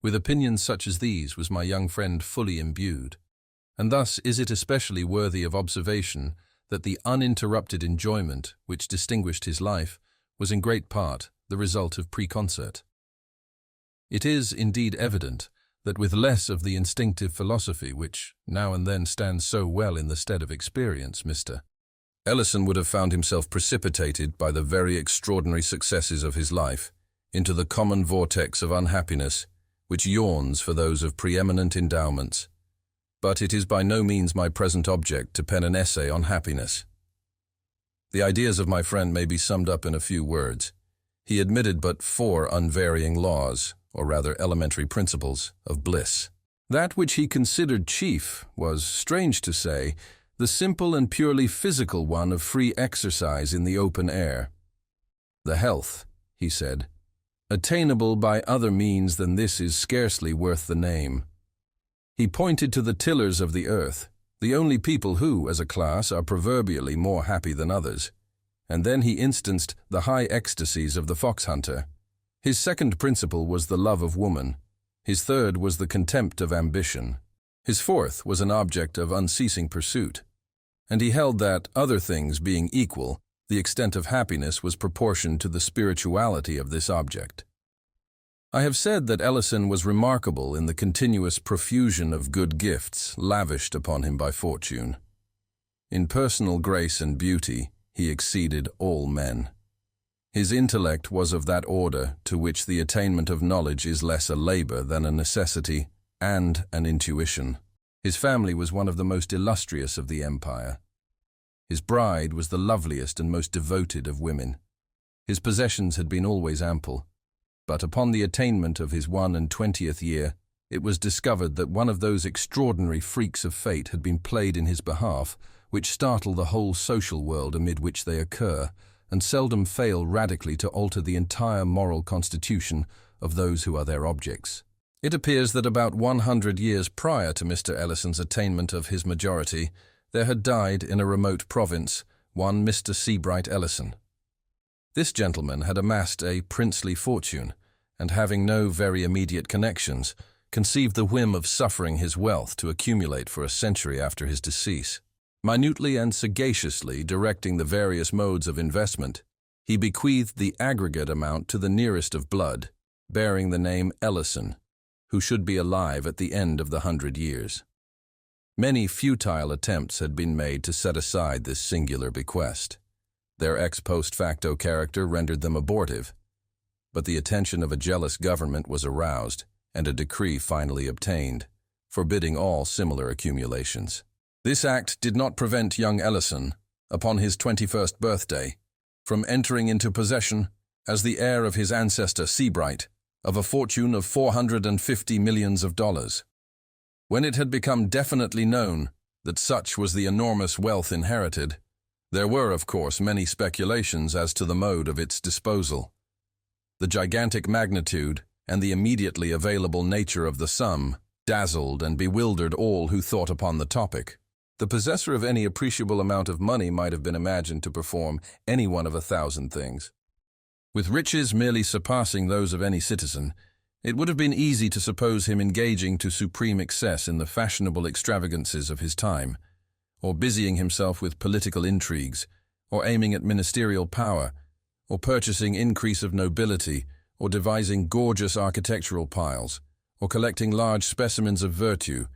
With opinions such as these was my young friend fully imbued, and thus is it especially worthy of observation that the uninterrupted enjoyment which distinguished his life was in great part the result of preconcert. It is indeed evident that with less of the instinctive philosophy which now and then stands so well in the stead of experience, Mr. Ellison would have found himself precipitated by the very extraordinary successes of his life into the common vortex of unhappiness which yawns for those of preeminent endowments. But it is by no means my present object to pen an essay on happiness. The ideas of my friend may be summed up in a few words. He admitted but 4 unvarying laws, or rather elementary principles, of bliss. That which he considered chief was, strange to say, the simple and purely physical one of free exercise in the open air. The health, he said, attainable by other means than this is scarcely worth the name. He pointed to the tillers of the earth, the only people who, as a class, are proverbially more happy than others. And then he instanced the high ecstasies of the fox hunter. His second principle was the love of woman. His third was the contempt of ambition. His fourth was an object of unceasing pursuit. And he held that, other things being equal, the extent of happiness was proportioned to the spirituality of this object. I have said that Ellison was remarkable in the continuous profusion of good gifts lavished upon him by fortune. In personal grace and beauty, he exceeded all men. His intellect was of that order to which the attainment of knowledge is less a labor than a necessity and an intuition. His family was one of the most illustrious of the empire. His bride was the loveliest and most devoted of women. His possessions had been always ample, but upon the attainment of his 21st year, it was discovered that one of those extraordinary freaks of fate had been played in his behalf, which startle the whole social world amid which they occur, and seldom fail radically to alter the entire moral constitution of those who are their objects. It appears that about 100 years prior to Mr. Ellison's attainment of his majority, there had died in a remote province one Mr. Seabright Ellison. This gentleman had amassed a princely fortune, and having no very immediate connections, conceived the whim of suffering his wealth to accumulate for a century after his decease. Minutely and sagaciously directing the various modes of investment, he bequeathed the aggregate amount to the nearest of blood, bearing the name Ellison, who should be alive at the end of the 100 years. Many futile attempts had been made to set aside this singular bequest. Their ex post facto character rendered them abortive, but the attention of a jealous government was aroused, and a decree finally obtained, forbidding all similar accumulations. This act did not prevent young Ellison, upon his 21st birthday, from entering into possession, as the heir of his ancestor Seabright, of a fortune of $450 millions. When it had become definitely known that such was the enormous wealth inherited, there were, of course, many speculations as to the mode of its disposal. The gigantic magnitude and the immediately available nature of the sum dazzled and bewildered all who thought upon the topic. The possessor of any appreciable amount of money might have been imagined to perform any one of 1,000 things. With riches merely surpassing those of any citizen, it would have been easy to suppose him engaging to supreme excess in the fashionable extravagances of his time, or busying himself with political intrigues, or aiming at ministerial power, or purchasing increase of nobility, or devising gorgeous architectural piles, or collecting large specimens of virtue,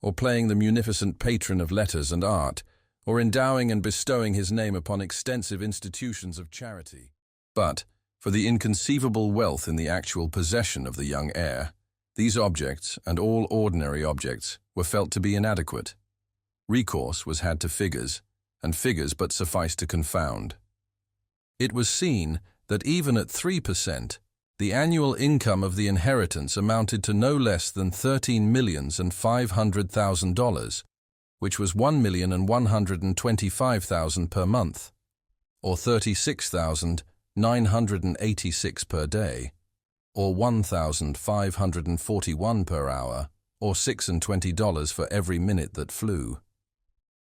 or playing the munificent patron of letters and art, or endowing and bestowing his name upon extensive institutions of charity. But, for the inconceivable wealth in the actual possession of the young heir, these objects, and all ordinary objects, were felt to be inadequate. Recourse was had to figures, and figures but sufficed to confound. It was seen that even at 3%, the annual income of the inheritance amounted to no less than $13,500,000, which was $1,125,000 per month, or $36,986 per day, or $1,541 per hour, or $26 for every minute that flew.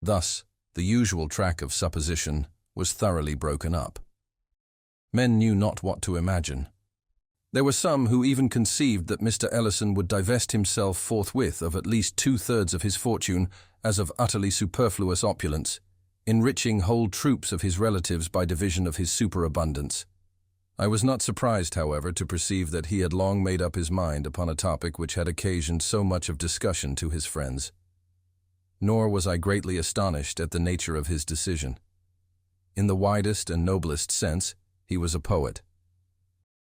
Thus, the usual track of supposition was thoroughly broken up. Men knew not what to imagine. There were some who even conceived that Mr. Ellison would divest himself forthwith of at least 2/3 of his fortune as of utterly superfluous opulence, enriching whole troops of his relatives by division of his superabundance. I was not surprised, however, to perceive that he had long made up his mind upon a topic which had occasioned so much of discussion to his friends. Nor was I greatly astonished at the nature of his decision. In the widest and noblest sense, he was a poet.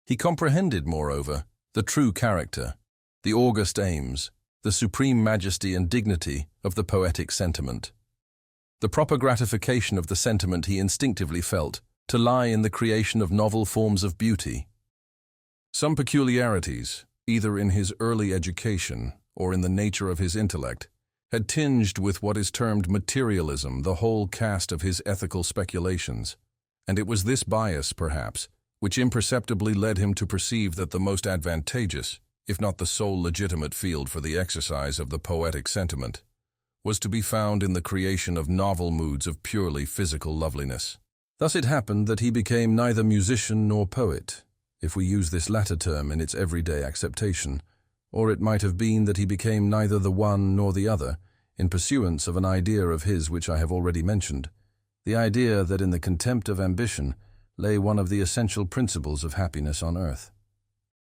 He comprehended, moreover, the true character, the august aims, the supreme majesty and dignity of the poetic sentiment. The proper gratification of the sentiment he instinctively felt to lie in the creation of novel forms of beauty. Some peculiarities, either in his early education or in the nature of his intellect, had tinged with what is termed materialism the whole cast of his ethical speculations, and it was this bias, perhaps, which imperceptibly led him to perceive that the most advantageous, if not the sole legitimate field for the exercise of the poetic sentiment, was to be found in the creation of novel moods of purely physical loveliness. Thus it happened that he became neither musician nor poet, if we use this latter term in its everyday acceptation, or it might have been that he became neither the one nor the other, in pursuance of an idea of his which I have already mentioned, the idea that in the contempt of ambition lay one of the essential principles of happiness on earth.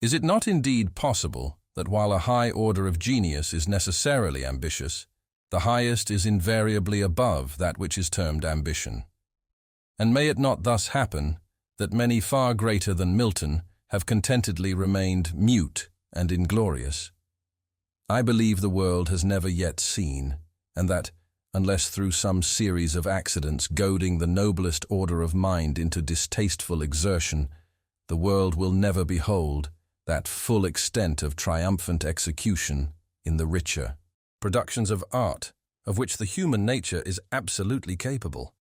Is it not indeed possible that while a high order of genius is necessarily ambitious, the highest is invariably above that which is termed ambition? And may it not thus happen that many far greater than Milton have contentedly remained mute and inglorious? I believe the world has never yet seen, and that, unless through some series of accidents goading the noblest order of mind into distasteful exertion, the world will never behold that full extent of triumphant execution in the richer productions of art, of which the human nature is absolutely capable.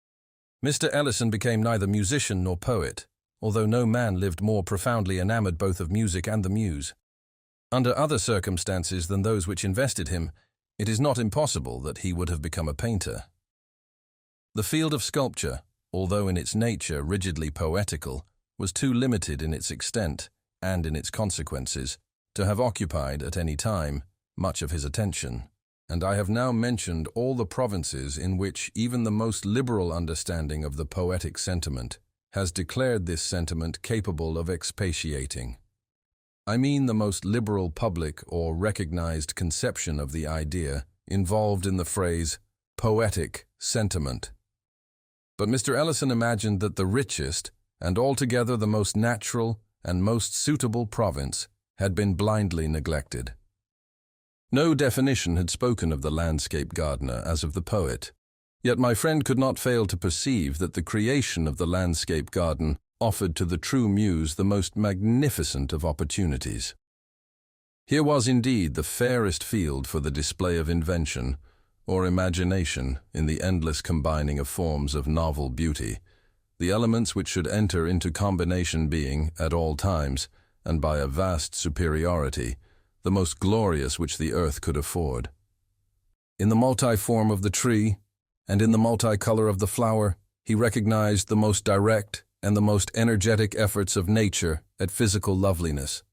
Mr. Ellison became neither musician nor poet, although no man lived more profoundly enamored both of music and the muse. Under other circumstances than those which invested him, it is not impossible that he would have become a painter. The field of sculpture, although in its nature rigidly poetical, was too limited in its extent and in its consequences to have occupied at any time much of his attention. And I have now mentioned all the provinces in which even the most liberal understanding of the poetic sentiment has declared this sentiment capable of expatiating. I mean the most liberal public or recognized conception of the idea involved in the phrase poetic sentiment. But Mr. Ellison imagined that the richest and altogether the most natural and most suitable province had been blindly neglected. No definition had spoken of the landscape gardener as of the poet, yet my friend could not fail to perceive that the creation of the landscape garden offered to the true muse the most magnificent of opportunities. Here was indeed the fairest field for the display of invention or imagination in the endless combining of forms of novel beauty, the elements which should enter into combination being, at all times, and by a vast superiority, the most glorious which the earth could afford. In the multiform of the tree, and in the multicolor of the flower, he recognized the most direct and the most energetic efforts of nature at physical loveliness,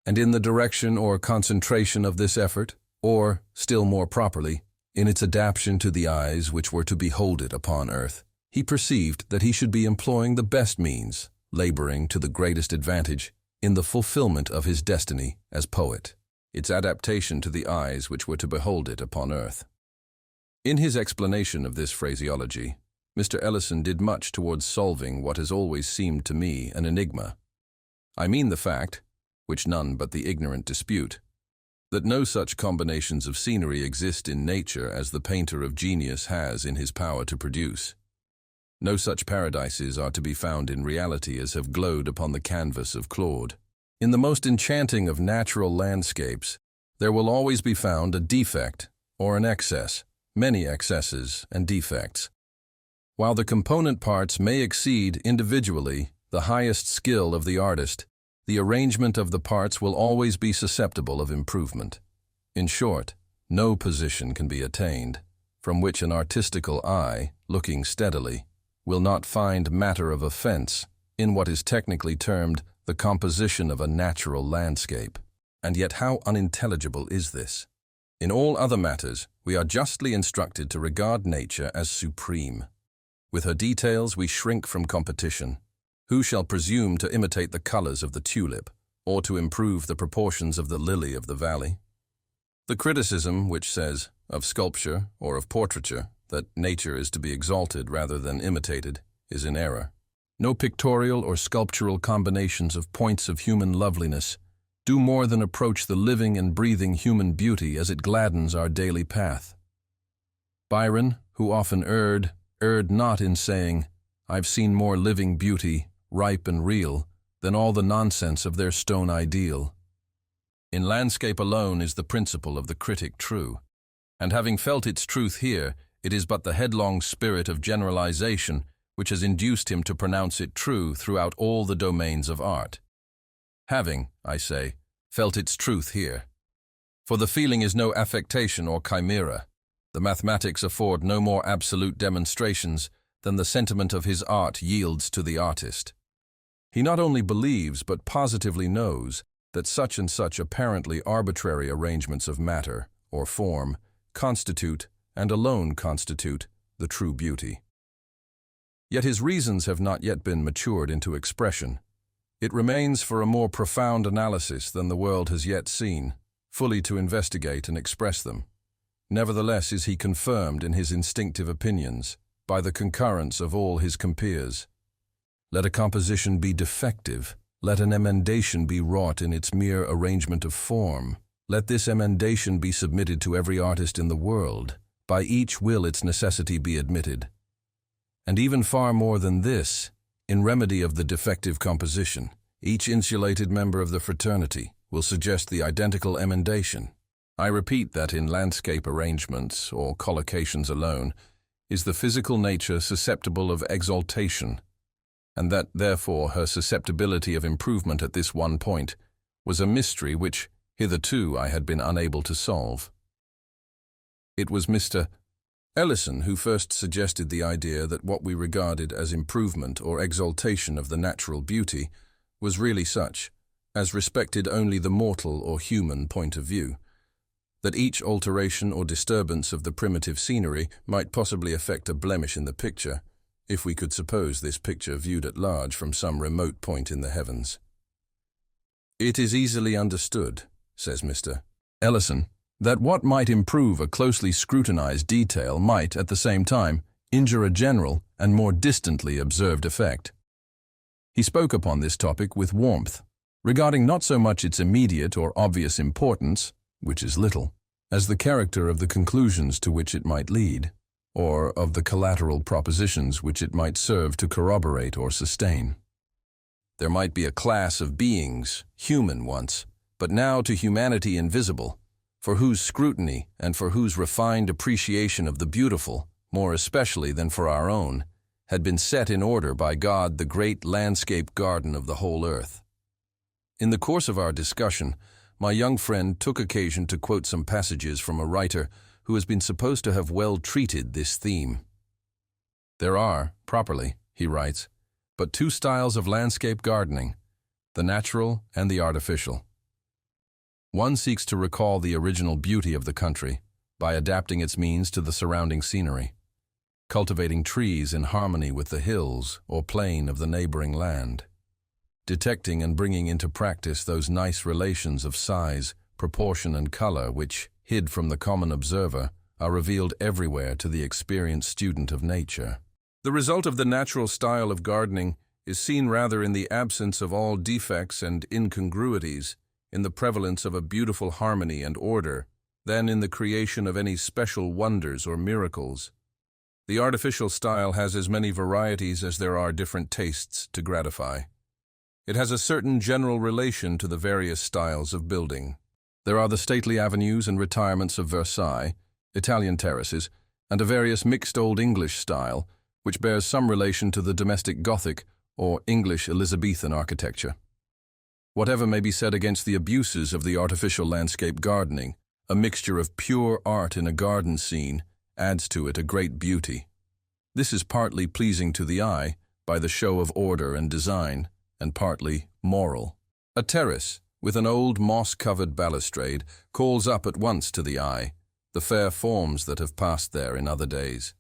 and in the direction or concentration of this effort, or, still more properly, in its adaptation to the eyes which were to behold it upon earth, he perceived that he should be employing the best means, laboring to the greatest advantage, in the fulfillment of his destiny as poet, its adaptation to the eyes which were to behold it upon earth. In his explanation of this phraseology, Mr. Ellison did much towards solving what has always seemed to me an enigma. I mean the fact, which none but the ignorant dispute, that no such combinations of scenery exist in nature as the painter of genius has in his power to produce. No such paradises are to be found in reality as have glowed upon the canvas of Claude. In the most enchanting of natural landscapes, there will always be found a defect or an excess, many excesses and defects. While the component parts may exceed individually the highest skill of the artist, the arrangement of the parts will always be susceptible of improvement. In short, no position can be attained from which an artistical eye, looking steadily, will not find matter of offense in what is technically termed the composition of a natural landscape. And yet how unintelligible is this? In all other matters, we are justly instructed to regard nature as supreme. With her details we shrink from competition. Who shall presume to imitate the colors of the tulip, or to improve the proportions of the lily of the valley? The criticism which says, of sculpture or of portraiture, that nature is to be exalted rather than imitated, is in error. No pictorial or sculptural combinations of points of human loveliness do more than approach the living and breathing human beauty as it gladdens our daily path. Byron, who often erred not in saying, "I've seen more living beauty, ripe and real, than all the nonsense of their stone ideal." In landscape alone is the principle of the critic true, and having felt its truth here, it is but the headlong spirit of generalization which has induced him to pronounce it true throughout all the domains of art. Having, I say, felt its truth here. For the feeling is no affectation or chimera. The mathematics afford no more absolute demonstrations than the sentiment of his art yields to the artist. He not only believes but positively knows that such and such apparently arbitrary arrangements of matter or form constitute, and alone constitute, the true beauty. Yet his reasons have not yet been matured into expression. It remains for a more profound analysis than the world has yet seen, fully to investigate and express them. Nevertheless is he confirmed in his instinctive opinions, by the concurrence of all his compeers. Let a composition be defective, let an emendation be wrought in its mere arrangement of form. Let this emendation be submitted to every artist in the world. By each will its necessity be admitted. And even far more than this, in remedy of the defective composition, each insulated member of the fraternity will suggest the identical emendation. I repeat that in landscape arrangements, or collocations alone, is the physical nature susceptible of exaltation, and that, therefore, her susceptibility of improvement at this one point was a mystery which, hitherto, I had been unable to solve. It was Mr. Ellison who first suggested the idea that what we regarded as improvement or exaltation of the natural beauty was really such, as respected only the mortal or human point of view, that each alteration or disturbance of the primitive scenery might possibly affect a blemish in the picture, if we could suppose this picture viewed at large from some remote point in the heavens. It is easily understood, says Mr. Ellison, that what might improve a closely scrutinized detail might, at the same time, injure a general and more distantly observed effect. He spoke upon this topic with warmth, regarding not so much its immediate or obvious importance, which is little, as the character of the conclusions to which it might lead, or of the collateral propositions which it might serve to corroborate or sustain. There might be a class of beings, human once, but now to humanity invisible, for whose scrutiny and for whose refined appreciation of the beautiful, more especially than for our own, had been set in order by God the great landscape garden of the whole earth. In the course of our discussion, my young friend took occasion to quote some passages from a writer who has been supposed to have well treated this theme. There are, properly, he writes, but two styles of landscape gardening, the natural and the artificial. One seeks to recall the original beauty of the country by adapting its means to the surrounding scenery, cultivating trees in harmony with the hills or plain of the neighboring land, detecting and bringing into practice those nice relations of size, proportion, and color which, hid from the common observer, are revealed everywhere to the experienced student of nature. The result of the natural style of gardening is seen rather in the absence of all defects and incongruities, in the prevalence of a beautiful harmony and order, than in the creation of any special wonders or miracles. The artificial style has as many varieties as there are different tastes to gratify. It has a certain general relation to the various styles of building. There are the stately avenues and retirements of Versailles, Italian terraces, and a various mixed Old English style, which bears some relation to the domestic Gothic or English Elizabethan architecture. Whatever may be said against the abuses of the artificial landscape gardening, a mixture of pure art in a garden scene adds to it a great beauty. This is partly pleasing to the eye by the show of order and design, and partly moral. A terrace, with an old moss-covered balustrade, calls up at once to the eye the fair forms that have passed there in other days.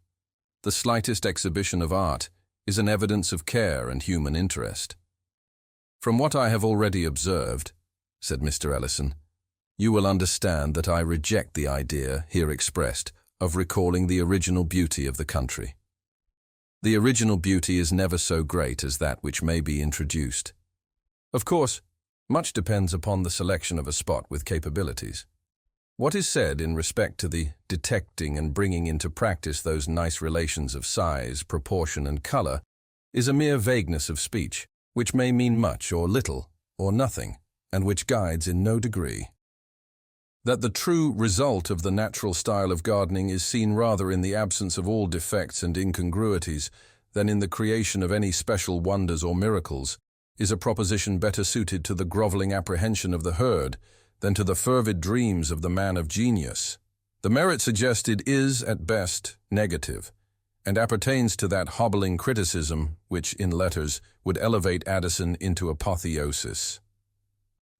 The slightest exhibition of art is an evidence of care and human interest. From what I have already observed, said Mr. Ellison, you will understand that I reject the idea, here expressed, of recalling the original beauty of the country. The original beauty is never so great as that which may be introduced. Of course, much depends upon the selection of a spot with capabilities. What is said in respect to the detecting and bringing into practice those nice relations of size, proportion, and color is a mere vagueness of speech, which may mean much or little or nothing, and which guides in no degree. That the true result of the natural style of gardening is seen rather in the absence of all defects and incongruities than in the creation of any special wonders or miracles is a proposition better suited to the groveling apprehension of the herd than to the fervid dreams of the man of genius. The merit suggested is, at best, negative, and appertains to that hobbling criticism which, in letters, would elevate Addison into apotheosis.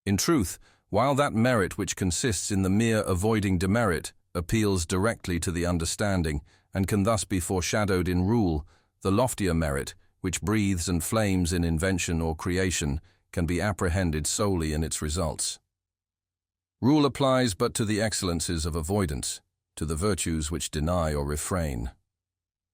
In truth, while that merit which consists in the mere avoiding demerit appeals directly to the understanding and can thus be foreshadowed in rule, the loftier merit, which breathes and flames in invention or creation, can be apprehended solely in its results. Rule applies but to the excellences of avoidance, to the virtues which deny or refrain.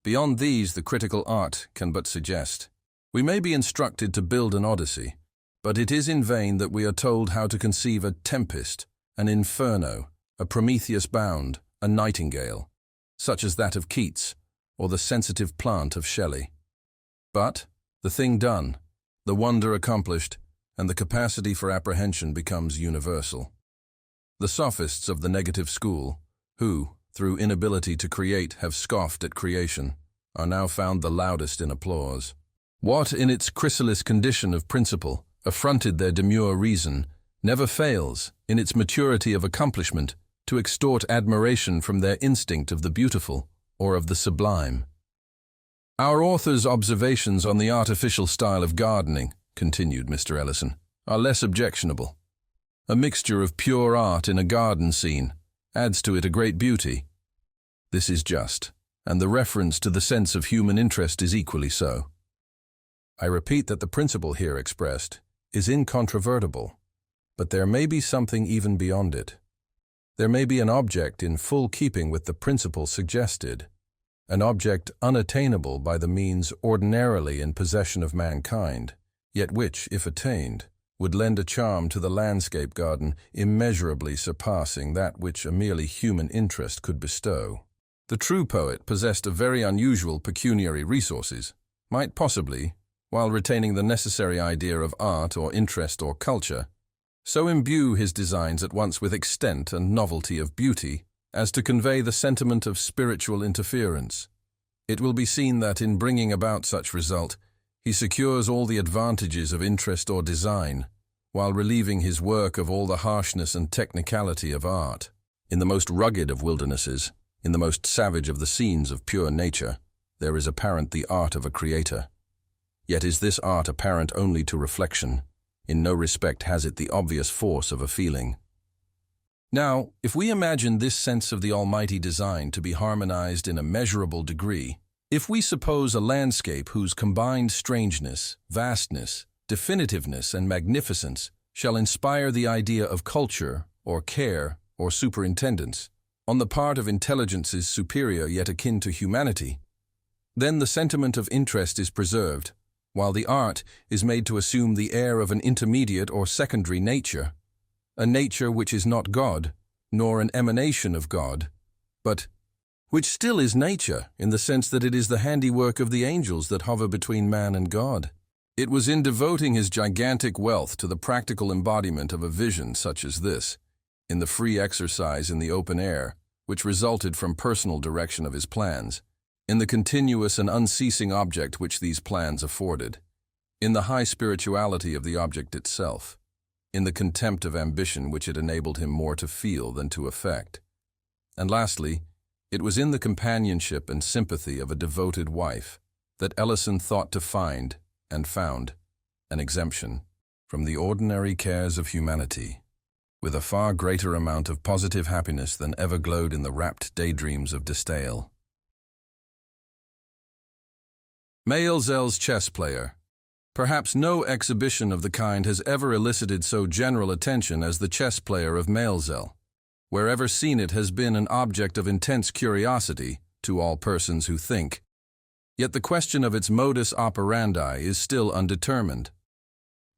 Beyond these, the critical art can but suggest. We may be instructed to build an Odyssey, but it is in vain that we are told how to conceive a tempest, an inferno, a Prometheus bound, a nightingale, such as that of Keats, or the sensitive plant of Shelley. But, the thing done, the wonder accomplished, and the capacity for apprehension becomes universal. The sophists of the negative school, who, through inability to create, have scoffed at creation, are now found the loudest in applause. What, in its chrysalis condition of principle, affronted their demure reason, never fails, in its maturity of accomplishment, to extort admiration from their instinct of the beautiful or of the sublime. Our author's observations on the artificial style of gardening, continued Mr. Ellison, are less objectionable. A mixture of pure art in a garden scene adds to it a great beauty. This is just, and the reference to the sense of human interest is equally so. I repeat that the principle here expressed is incontrovertible, but there may be something even beyond it. There may be an object in full keeping with the principle suggested, an object unattainable by the means ordinarily in possession of mankind, yet which, if attained, would lend a charm to the landscape garden immeasurably surpassing that which a merely human interest could bestow. The true poet, possessed of very unusual pecuniary resources, might possibly, while retaining the necessary idea of art or interest or culture, so imbue his designs at once with extent and novelty of beauty as to convey the sentiment of spiritual interference. It will be seen that in bringing about such result, he secures all the advantages of interest or design, while relieving his work of all the harshness and technicality of art. In the most rugged of wildernesses, in the most savage of the scenes of pure nature, there is apparent the art of a creator. Yet is this art apparent only to reflection. In no respect has it the obvious force of a feeling. Now, if we imagine this sense of the almighty design to be harmonized in a measurable degree, if we suppose a landscape whose combined strangeness, vastness, definitiveness, and magnificence shall inspire the idea of culture, or care, or superintendence, on the part of intelligences superior yet akin to humanity, then the sentiment of interest is preserved, while the art is made to assume the air of an intermediate or secondary nature, a nature which is not God, nor an emanation of God, but which still is nature in the sense that it is the handiwork of the angels that hover between man and God. It was in devoting his gigantic wealth to the practical embodiment of a vision such as this, in the free exercise in the open air, which resulted from personal direction of his plans, in the continuous and unceasing object which these plans afforded, in the high spirituality of the object itself, in the contempt of ambition which it enabled him more to feel than to affect. And lastly, it was in the companionship and sympathy of a devoted wife that Ellison thought to find, and found, an exemption from the ordinary cares of humanity, with a far greater amount of positive happiness than ever glowed in the rapt daydreams of de Staël. MAELZEL'S chess player. Perhaps no exhibition of the kind has ever elicited so general attention as the chess player of MAELZEL. Wherever seen it has been an object of intense curiosity to all persons who think. Yet the question of its modus operandi is still undetermined.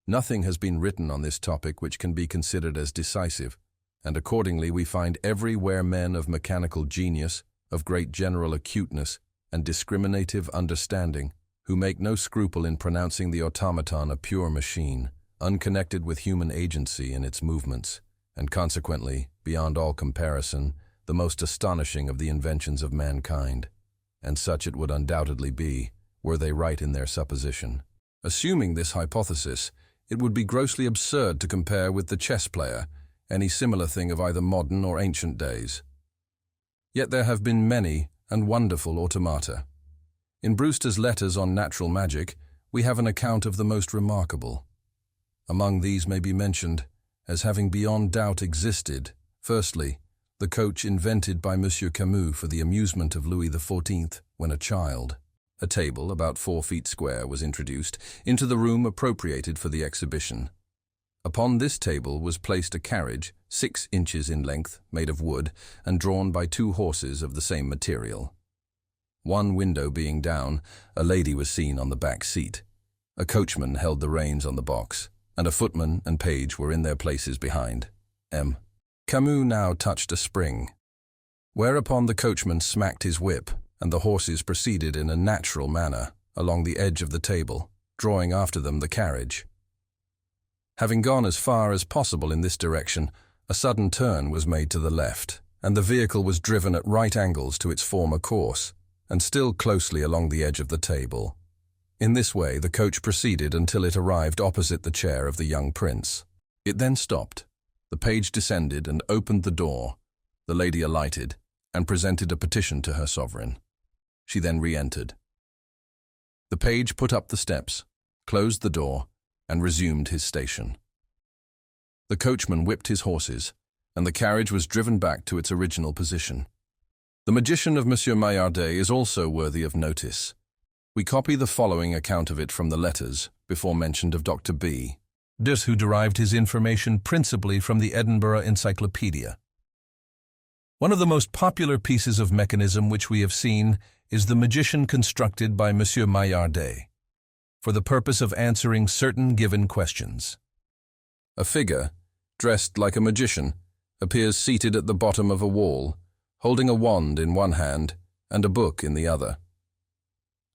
Nothing has been written on this topic which can be considered as decisive, and accordingly we find everywhere men of mechanical genius, of great general acuteness, and discriminative understanding, who make no scruple in pronouncing the automaton a pure machine, unconnected with human agency in its movements, and consequently, beyond all comparison, the most astonishing of the inventions of mankind. And such it would undoubtedly be, were they right in their supposition. Assuming this hypothesis, it would be grossly absurd to compare with the chess player any similar thing of either modern or ancient days. Yet there have been many and wonderful automata. In Brewster's Letters on Natural Magic, we have an account of the most remarkable. Among these may be mentioned, as having beyond doubt existed, firstly, the coach invented by Monsieur Camus for the amusement of Louis XIV when a child. A table, about 4 feet square, was introduced into the room appropriated for the exhibition. Upon this table was placed a carriage, 6 inches in length, made of wood, and drawn by 2 horses of the same material. One window being down, a lady was seen on the back seat. A coachman held the reins on the box, and a footman and page were in their places behind. Camus now touched a spring, whereupon the coachman smacked his whip, and the horses proceeded in a natural manner along the edge of the table, drawing after them the carriage. Having gone as far as possible in this direction, a sudden turn was made to the left, and the vehicle was driven at right angles to its former course, and still closely along the edge of the table. In this way the coach proceeded until it arrived opposite the chair of the young prince. It then stopped. The page descended and opened the door. The lady alighted and presented a petition to her sovereign. She then re-entered. The page put up the steps, closed the door, and resumed his station. The coachman whipped his horses, and the carriage was driven back to its original position. The magician of Monsieur Maillardet is also worthy of notice. We copy the following account of it from the letters, before mentioned of Dr. B. This who derived his information principally from the Edinburgh Encyclopedia. One of the most popular pieces of mechanism which we have seen is the magician constructed by Monsieur Maillardet, for the purpose of answering certain given questions. A figure, dressed like a magician, appears seated at the bottom of a wall, holding a wand in one hand and a book in the other.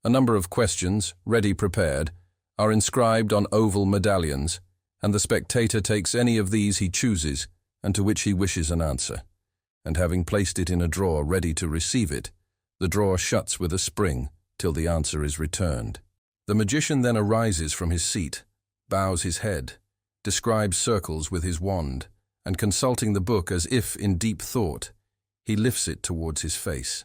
A number of questions, ready prepared, are inscribed on oval medallions, and the spectator takes any of these he chooses and to which he wishes an answer, and having placed it in a drawer ready to receive it, the drawer shuts with a spring till the answer is returned. The magician then arises from his seat, bows his head, describes circles with his wand, and consulting the book as if in deep thought, he lifts it towards his face.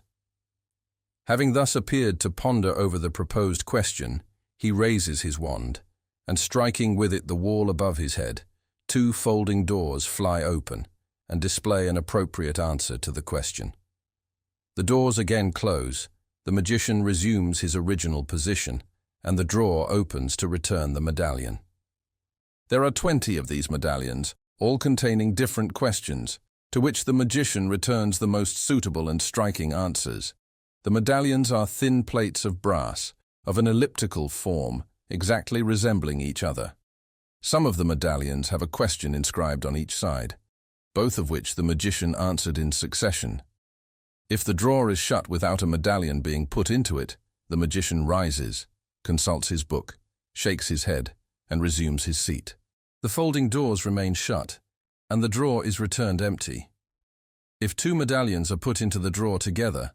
Having thus appeared to ponder over the proposed question, he raises his wand, and striking with it the wall above his head, 2 folding doors fly open and display an appropriate answer to the question. The doors again close, the magician resumes his original position, and the drawer opens to return the medallion. There are 20 of these medallions, all containing different questions, to which the magician returns the most suitable and striking answers. The medallions are thin plates of brass, of an elliptical form, exactly resembling each other. Some of the medallions have a question inscribed on each side, both of which the magician answered in succession. If the drawer is shut without a medallion being put into it, the magician rises, consults his book, shakes his head, and resumes his seat. The folding doors remain shut, and the drawer is returned empty. If 2 medallions are put into the drawer together,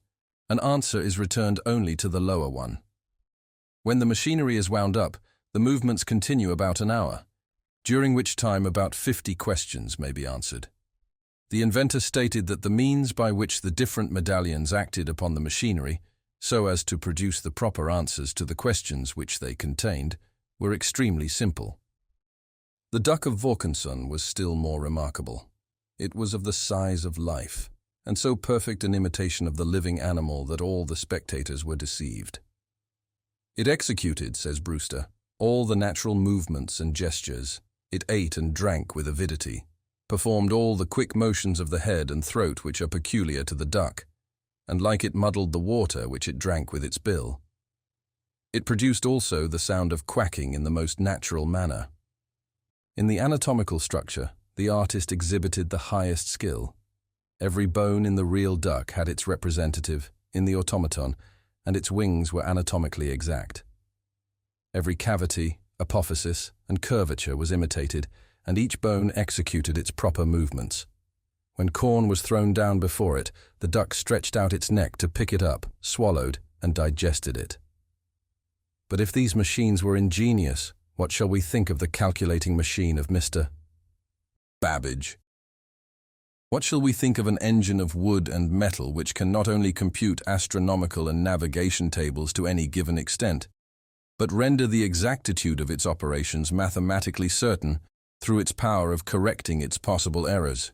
an answer is returned only to the lower one. When the machinery is wound up, the movements continue about an hour, during which time about 50 questions may be answered. The inventor stated that the means by which the different medallions acted upon the machinery, so as to produce the proper answers to the questions which they contained, were extremely simple. The duck of Vaucanson was still more remarkable. It was of the size of life, and so perfect an imitation of the living animal that all the spectators were deceived. It executed, says Brewster, all the natural movements and gestures. It ate and drank with avidity, performed all the quick motions of the head and throat which are peculiar to the duck, and like it muddled the water which it drank with its bill. It produced also the sound of quacking in the most natural manner. In the anatomical structure, the artist exhibited the highest skill. Every bone in the real duck had its representative in the automaton, and its wings were anatomically exact. Every cavity, apophysis, and curvature was imitated, and each bone executed its proper movements. When corn was thrown down before it, the duck stretched out its neck to pick it up, swallowed, and digested it. But if these machines were ingenious, what shall we think of the calculating machine of Mr. Babbage? What shall we think of an engine of wood and metal which can not only compute astronomical and navigation tables to any given extent, but render the exactitude of its operations mathematically certain through its power of correcting its possible errors?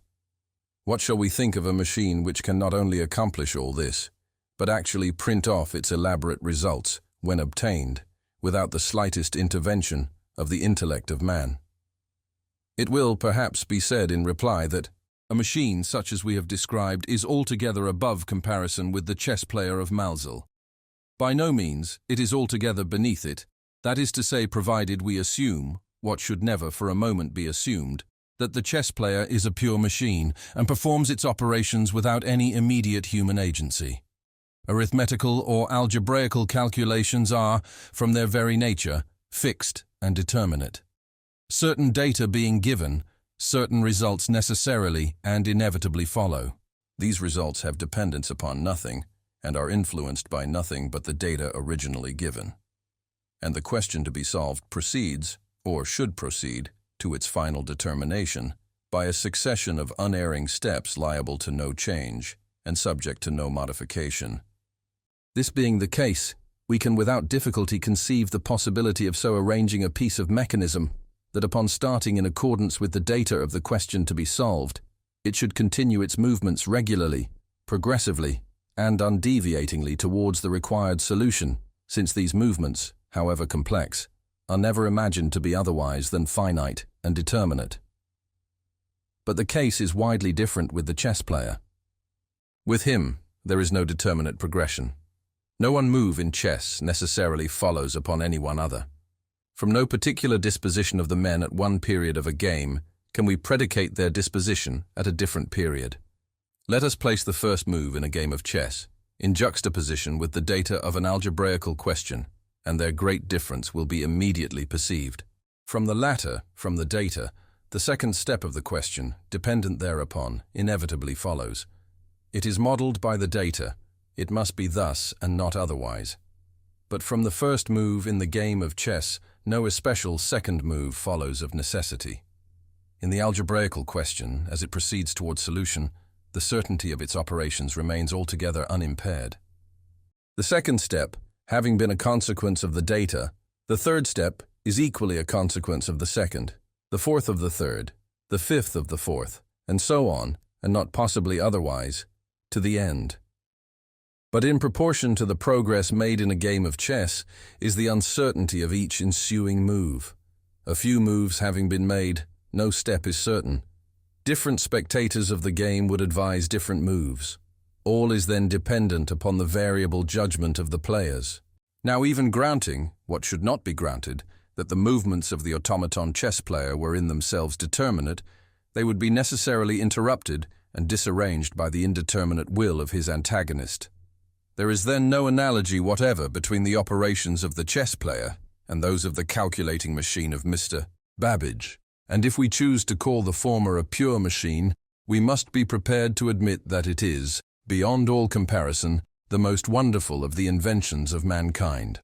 What shall we think of a machine which can not only accomplish all this, but actually print off its elaborate results, when obtained, without the slightest intervention of the intellect of man? It will perhaps be said in reply that a machine such as we have described is altogether above comparison with the chess player of MAELZEL'S. By no means, it is altogether beneath it, that is to say, provided we assume, what should never for a moment be assumed, that the chess player is a pure machine and performs its operations without any immediate human agency. Arithmetical or algebraical calculations are, from their very nature, fixed and determinate. Certain data being given, certain results necessarily and inevitably follow. These results have dependence upon nothing and are influenced by nothing but the data originally given. And the question to be solved proceeds, or should proceed, to its final determination by a succession of unerring steps liable to no change and subject to no modification. This being the case, we can without difficulty conceive the possibility of so arranging a piece of mechanism that upon starting in accordance with the data of the question to be solved, it should continue its movements regularly, progressively, and undeviatingly towards the required solution, since these movements, however complex, are never imagined to be otherwise than finite and determinate. But the case is widely different with the chess player. With him, there is no determinate progression. No one move in chess necessarily follows upon any one other. From no particular disposition of the men at one period of a game can we predicate their disposition at a different period. Let us place the first move in a game of chess in juxtaposition with the data of an algebraical question, and their great difference will be immediately perceived. From the latter, from the data, the second step of the question, dependent thereupon, inevitably follows. It is modeled by the data. It must be thus and not otherwise. But from the first move in the game of chess, no especial second move follows of necessity. In the algebraical question, as it proceeds toward solution, the certainty of its operations remains altogether unimpaired. The second step, having been a consequence of the data, the third step is equally a consequence of the second, the fourth of the third, the fifth of the fourth, and so on, and not possibly otherwise, to the end. But in proportion to the progress made in a game of chess is the uncertainty of each ensuing move. A few moves having been made, no step is certain. Different spectators of the game would advise different moves. All is then dependent upon the variable judgment of the players. Now, even granting, what should not be granted, that the movements of the automaton chess player were in themselves determinate, they would be necessarily interrupted and disarranged by the indeterminate will of his antagonist. There is then no analogy whatever between the operations of the chess player and those of the calculating machine of Mr. Babbage, and if we choose to call the former a pure machine, we must be prepared to admit that it is, beyond all comparison, the most wonderful of the inventions of mankind.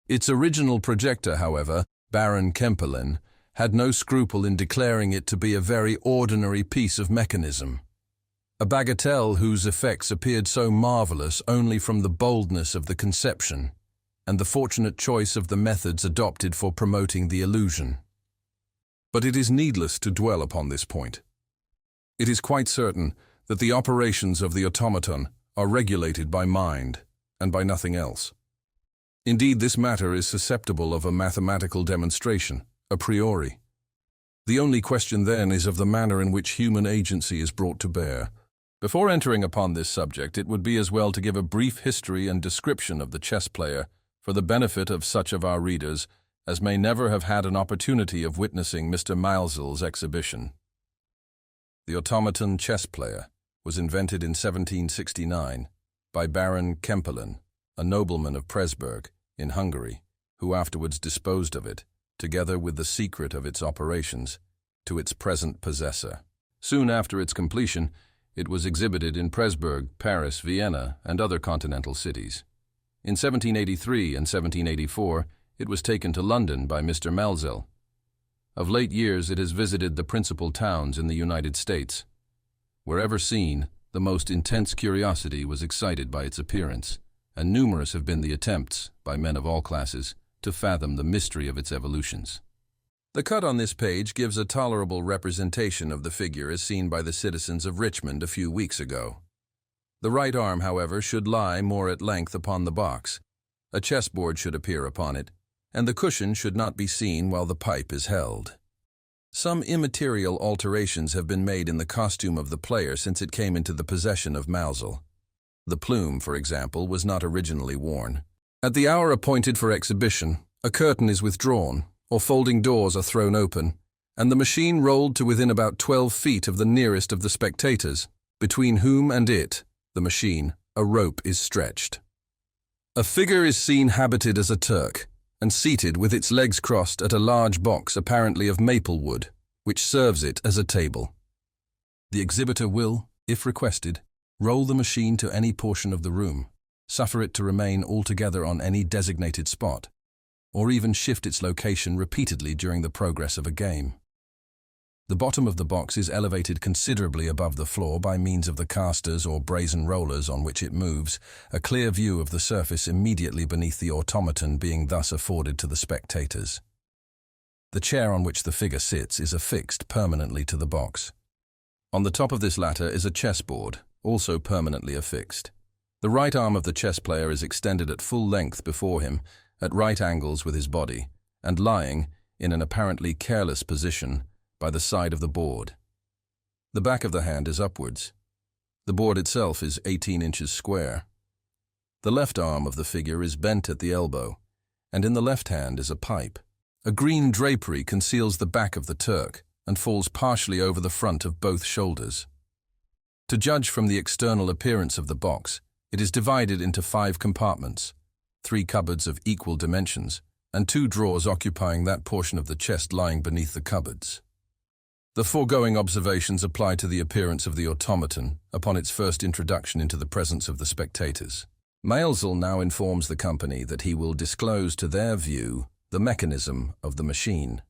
Its original projector, however, Baron Kempelen, had no scruple in declaring it to be a very ordinary piece of mechanism, a bagatelle whose effects appeared so marvelous only from the boldness of the conception and the fortunate choice of the methods adopted for promoting the illusion. But it is needless to dwell upon this point. It is quite certain that the operations of the automaton are regulated by mind and by nothing else. Indeed, this matter is susceptible of a mathematical demonstration, a priori. The only question then is of the manner in which human agency is brought to bear. Before entering upon this subject, it would be as well to give a brief history and description of the chess player, for the benefit of such of our readers as may never have had an opportunity of witnessing Mr. MAELZEL'S exhibition. The automaton chess player was invented in 1769 by Baron Kempelen, a nobleman of Presburg, in Hungary, who afterwards disposed of it, together with the secret of its operations, to its present possessor. Soon after its completion, it was exhibited in Presburg, Paris, Vienna, and other continental cities. In 1783 and 1784, it was taken to London by Mr. MAELZEL. Of late years, it has visited the principal towns in the United States. Wherever seen, the most intense curiosity was excited by its appearance, and numerous have been the attempts, by men of all classes, to fathom the mystery of its evolutions. The cut on this page gives a tolerable representation of the figure as seen by the citizens of Richmond a few weeks ago. The right arm, however, should lie more at length upon the box. A chessboard should appear upon it, and the cushion should not be seen while the pipe is held. Some immaterial alterations have been made in the costume of the player since it came into the possession of MAELZEL. The plume, for example, was not originally worn. At the hour appointed for exhibition, a curtain is withdrawn, or folding doors are thrown open, and the machine rolled to within about 12 feet of the nearest of the spectators, between whom and it, the machine, a rope is stretched. A figure is seen habited as a Turk, and seated with its legs crossed at a large box apparently of maple wood, which serves it as a table. The exhibitor will, if requested, roll the machine to any portion of the room, suffer it to remain altogether on any designated spot, or even shift its location repeatedly during the progress of a game. The bottom of the box is elevated considerably above the floor by means of the casters or brazen rollers on which it moves, a clear view of the surface immediately beneath the automaton being thus afforded to the spectators. The chair on which the figure sits is affixed permanently to the box. On the top of this latter is a chessboard, also permanently affixed. The right arm of the chess player is extended at full length before him, at right angles with his body, and lying, in an apparently careless position, by the side of the board. The back of the hand is upwards. The board itself is 18 inches square. The left arm of the figure is bent at the elbow, and in the left hand is a pipe. A green drapery conceals the back of the Turk and falls partially over the front of both shoulders. To judge from the external appearance of the box, it is divided into 5 compartments, 3 cupboards of equal dimensions, and 2 drawers occupying that portion of the chest lying beneath the cupboards. The foregoing observations apply to the appearance of the automaton upon its first introduction into the presence of the spectators. MAELZEL now informs the company that he will disclose to their view the mechanism of the machine.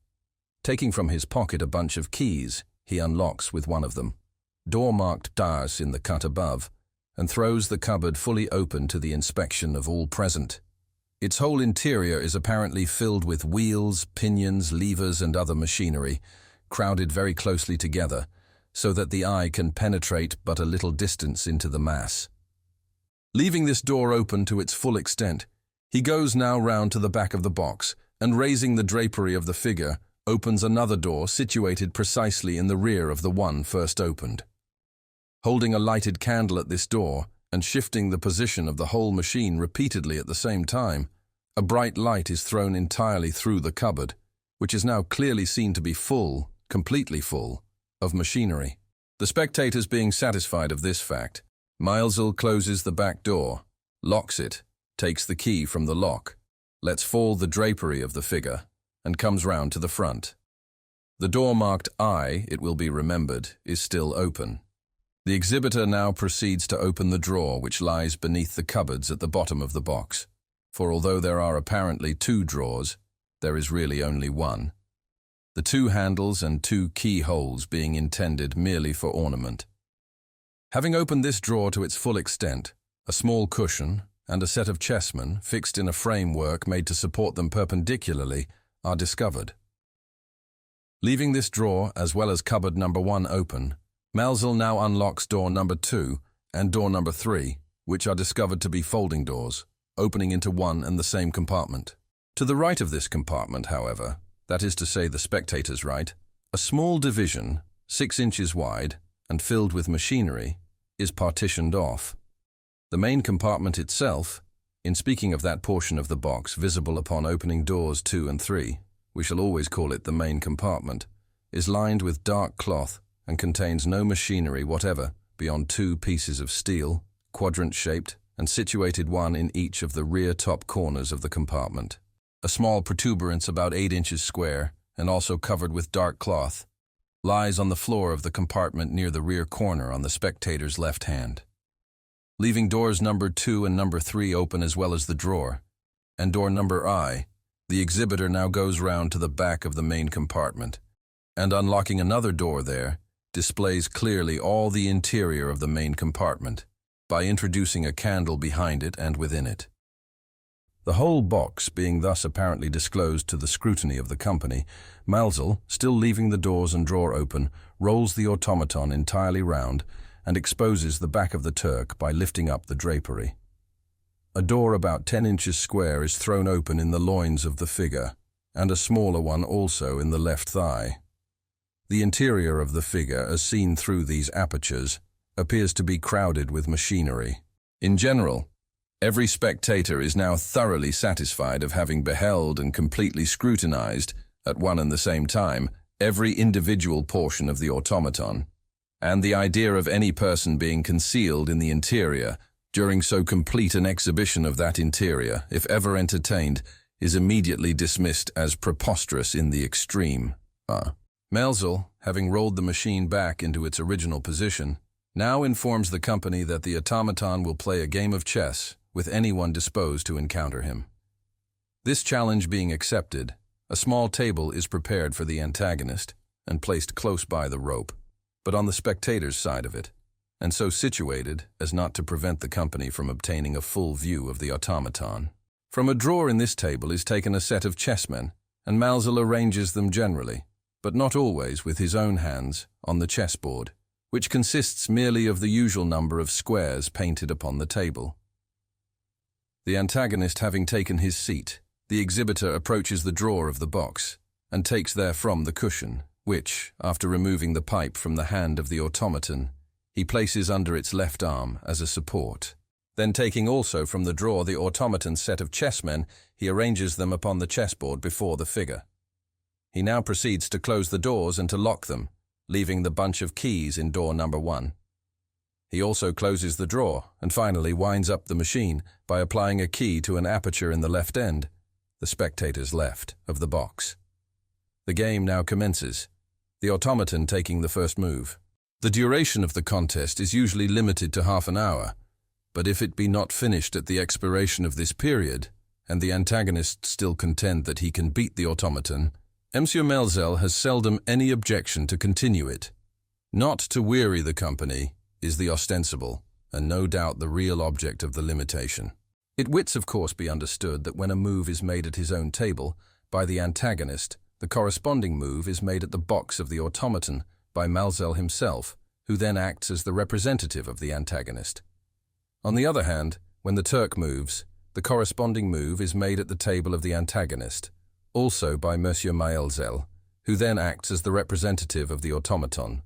Taking from his pocket a bunch of keys, he unlocks with one of them, door marked TARR in the cut above, and throws the cupboard fully open to the inspection of all present. Its whole interior is apparently filled with wheels, pinions, levers, and other machinery, crowded very closely together, so that the eye can penetrate but a little distance into the mass. Leaving this door open to its full extent, he goes now round to the back of the box, and raising the drapery of the figure, opens another door situated precisely in the rear of the one first opened. Holding a lighted candle at this door, and shifting the position of the whole machine repeatedly at the same time, a bright light is thrown entirely through the cupboard, which is now clearly seen to be full, completely full, of machinery. The spectators being satisfied of this fact, MAELZEL closes the back door, locks it, takes the key from the lock, lets fall the drapery of the figure, and comes round to the front. The door marked I, it will be remembered, is still open. The exhibitor now proceeds to open the drawer which lies beneath the cupboards at the bottom of the box, for although there are apparently 2 drawers, there is really only one, the 2 handles and 2 keyholes being intended merely for ornament. Having opened this drawer to its full extent, a small cushion and a set of chessmen, fixed in a framework made to support them perpendicularly, are discovered. Leaving this drawer, as well as cupboard number 1 open, MAELZEL now unlocks door number 2 and door number 3, which are discovered to be folding doors, opening into one and the same compartment. To the right of this compartment, however, that is to say the spectator's right, a small division, 6 inches wide and filled with machinery, is partitioned off. The main compartment itself, In speaking of that portion of the box visible upon opening doors 2 and 3, we shall always call it the main compartment, is lined with dark cloth and contains no machinery whatever beyond 2 pieces of steel, quadrant-shaped, and situated one in each of the rear top corners of the compartment. A small protuberance about 8 inches square, and also covered with dark cloth, lies on the floor of the compartment near the rear corner on the spectator's left hand. Leaving doors number 2 and number 3 open as well as the drawer, and door number I, the exhibitor now goes round to the back of the main compartment, and unlocking another door there, displays clearly all the interior of the main compartment, by introducing a candle behind it and within it. The whole box being thus apparently disclosed to the scrutiny of the company, Maelzel, still leaving the doors and drawer open, rolls the automaton entirely round and exposes the back of the Turk by lifting up the drapery. A door about 10 inches square is thrown open in the loins of the figure, and a smaller one also in the left thigh. The interior of the figure, as seen through these apertures, appears to be crowded with machinery. In general, every spectator is now thoroughly satisfied of having beheld and completely scrutinized, at one and the same time, every individual portion of the automaton, and the idea of any person being concealed in the interior during so complete an exhibition of that interior, if ever entertained, is immediately dismissed as preposterous in the extreme. Maelzel, having rolled the machine back into its original position, now informs the company that the automaton will play a game of chess with anyone disposed to encounter him. This challenge being accepted, a small table is prepared for the antagonist and placed close by the rope, but on the spectator's side of it, and so situated as not to prevent the company from obtaining a full view of the automaton. From a drawer in this table is taken a set of chessmen, and Maelzel arranges them generally, but not always with his own hands, on the chessboard, which consists merely of the usual number of squares painted upon the table. The antagonist having taken his seat, the exhibitor approaches the drawer of the box, and takes therefrom the cushion, which, after removing the pipe from the hand of the automaton, he places under its left arm as a support. Then taking also from the drawer the automaton's set of chessmen, he arranges them upon the chessboard before the figure. He now proceeds to close the doors and to lock them, leaving the bunch of keys in door number 1. He also closes the drawer and finally winds up the machine by applying a key to an aperture in the left end, the spectator's left, of the box. The game now commences, the automaton taking the first move. The duration of the contest is usually limited to half an hour, but if it be not finished at the expiration of this period, and the antagonist still contend that he can beat the automaton, Monsieur Maelzel has seldom any objection to continue it. Not to weary the company is the ostensible, and no doubt the real object of the limitation. It wits of course be understood that when a move is made at his own table by the antagonist, the corresponding move is made at the box of the automaton by Maelzel himself, who then acts as the representative of the antagonist. On the other hand, when the Turk moves, the corresponding move is made at the table of the antagonist, also by Monsieur Maelzel, who then acts as the representative of the automaton.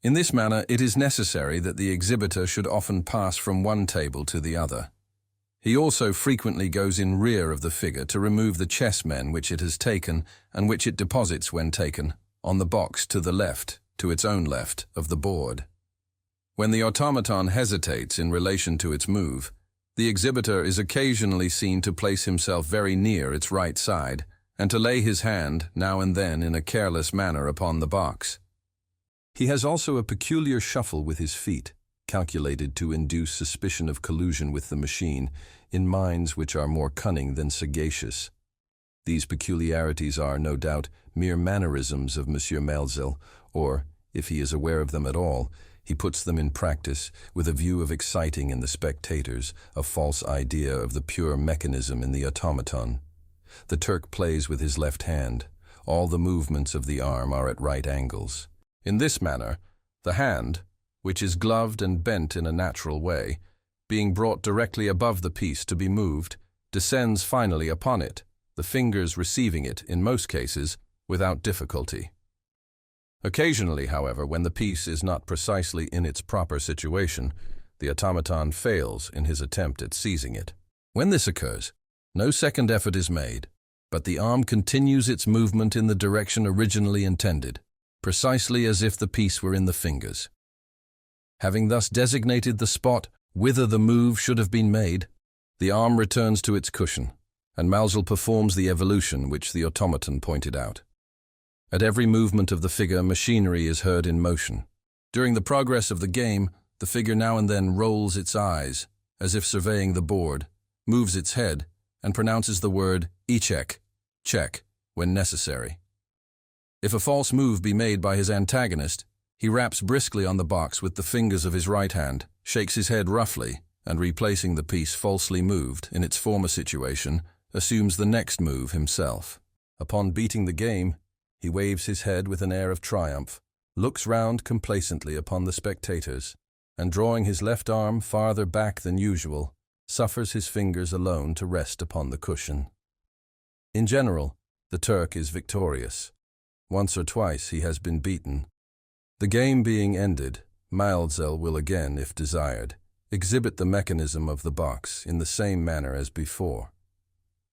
In this manner, it is necessary that the exhibitor should often pass from one table to the other. He also frequently goes in rear of the figure to remove the chessmen which it has taken and which it deposits when taken, on the box to the left, to its own left, of the board. When the automaton hesitates in relation to its move, the exhibitor is occasionally seen to place himself very near its right side, and to lay his hand, now and then in a careless manner, upon the box. He has also a peculiar shuffle with his feet, calculated to induce suspicion of collusion with the machine in minds which are more cunning than sagacious. These peculiarities are, no doubt, mere mannerisms of Monsieur Maelzel, or, if he is aware of them at all, he puts them in practice with a view of exciting in the spectators a false idea of the pure mechanism in the automaton. The Turk plays with his left hand. All the movements of the arm are at right angles. In this manner, the hand, which is gloved and bent in a natural way, being brought directly above the piece to be moved, descends finally upon it, the fingers receiving it, in most cases, without difficulty. Occasionally, however, when the piece is not precisely in its proper situation, the automaton fails in his attempt at seizing it. When this occurs, no second effort is made, but the arm continues its movement in the direction originally intended, precisely as if the piece were in the fingers. Having thus designated the spot whither the move should have been made, the arm returns to its cushion, and MELLZE'L performs the evolution which the automaton pointed out. At every movement of the figure, machinery is heard in motion. During the progress of the game, the figure now and then rolls its eyes, as if surveying the board, moves its head, and pronounces the word check when necessary. If a false move be made by his antagonist, he raps briskly on the box with the fingers of his right hand, shakes his head roughly, and replacing the piece falsely moved in its former situation, assumes the next move himself. Upon beating the game, he waves his head with an air of triumph, looks round complacently upon the spectators, and drawing his left arm farther back than usual, suffers his fingers alone to rest upon the cushion. In general, the Turk is victorious. Once or twice he has been beaten. The game being ended, MELLZE'L will again, if desired, exhibit the mechanism of the box in the same manner as before.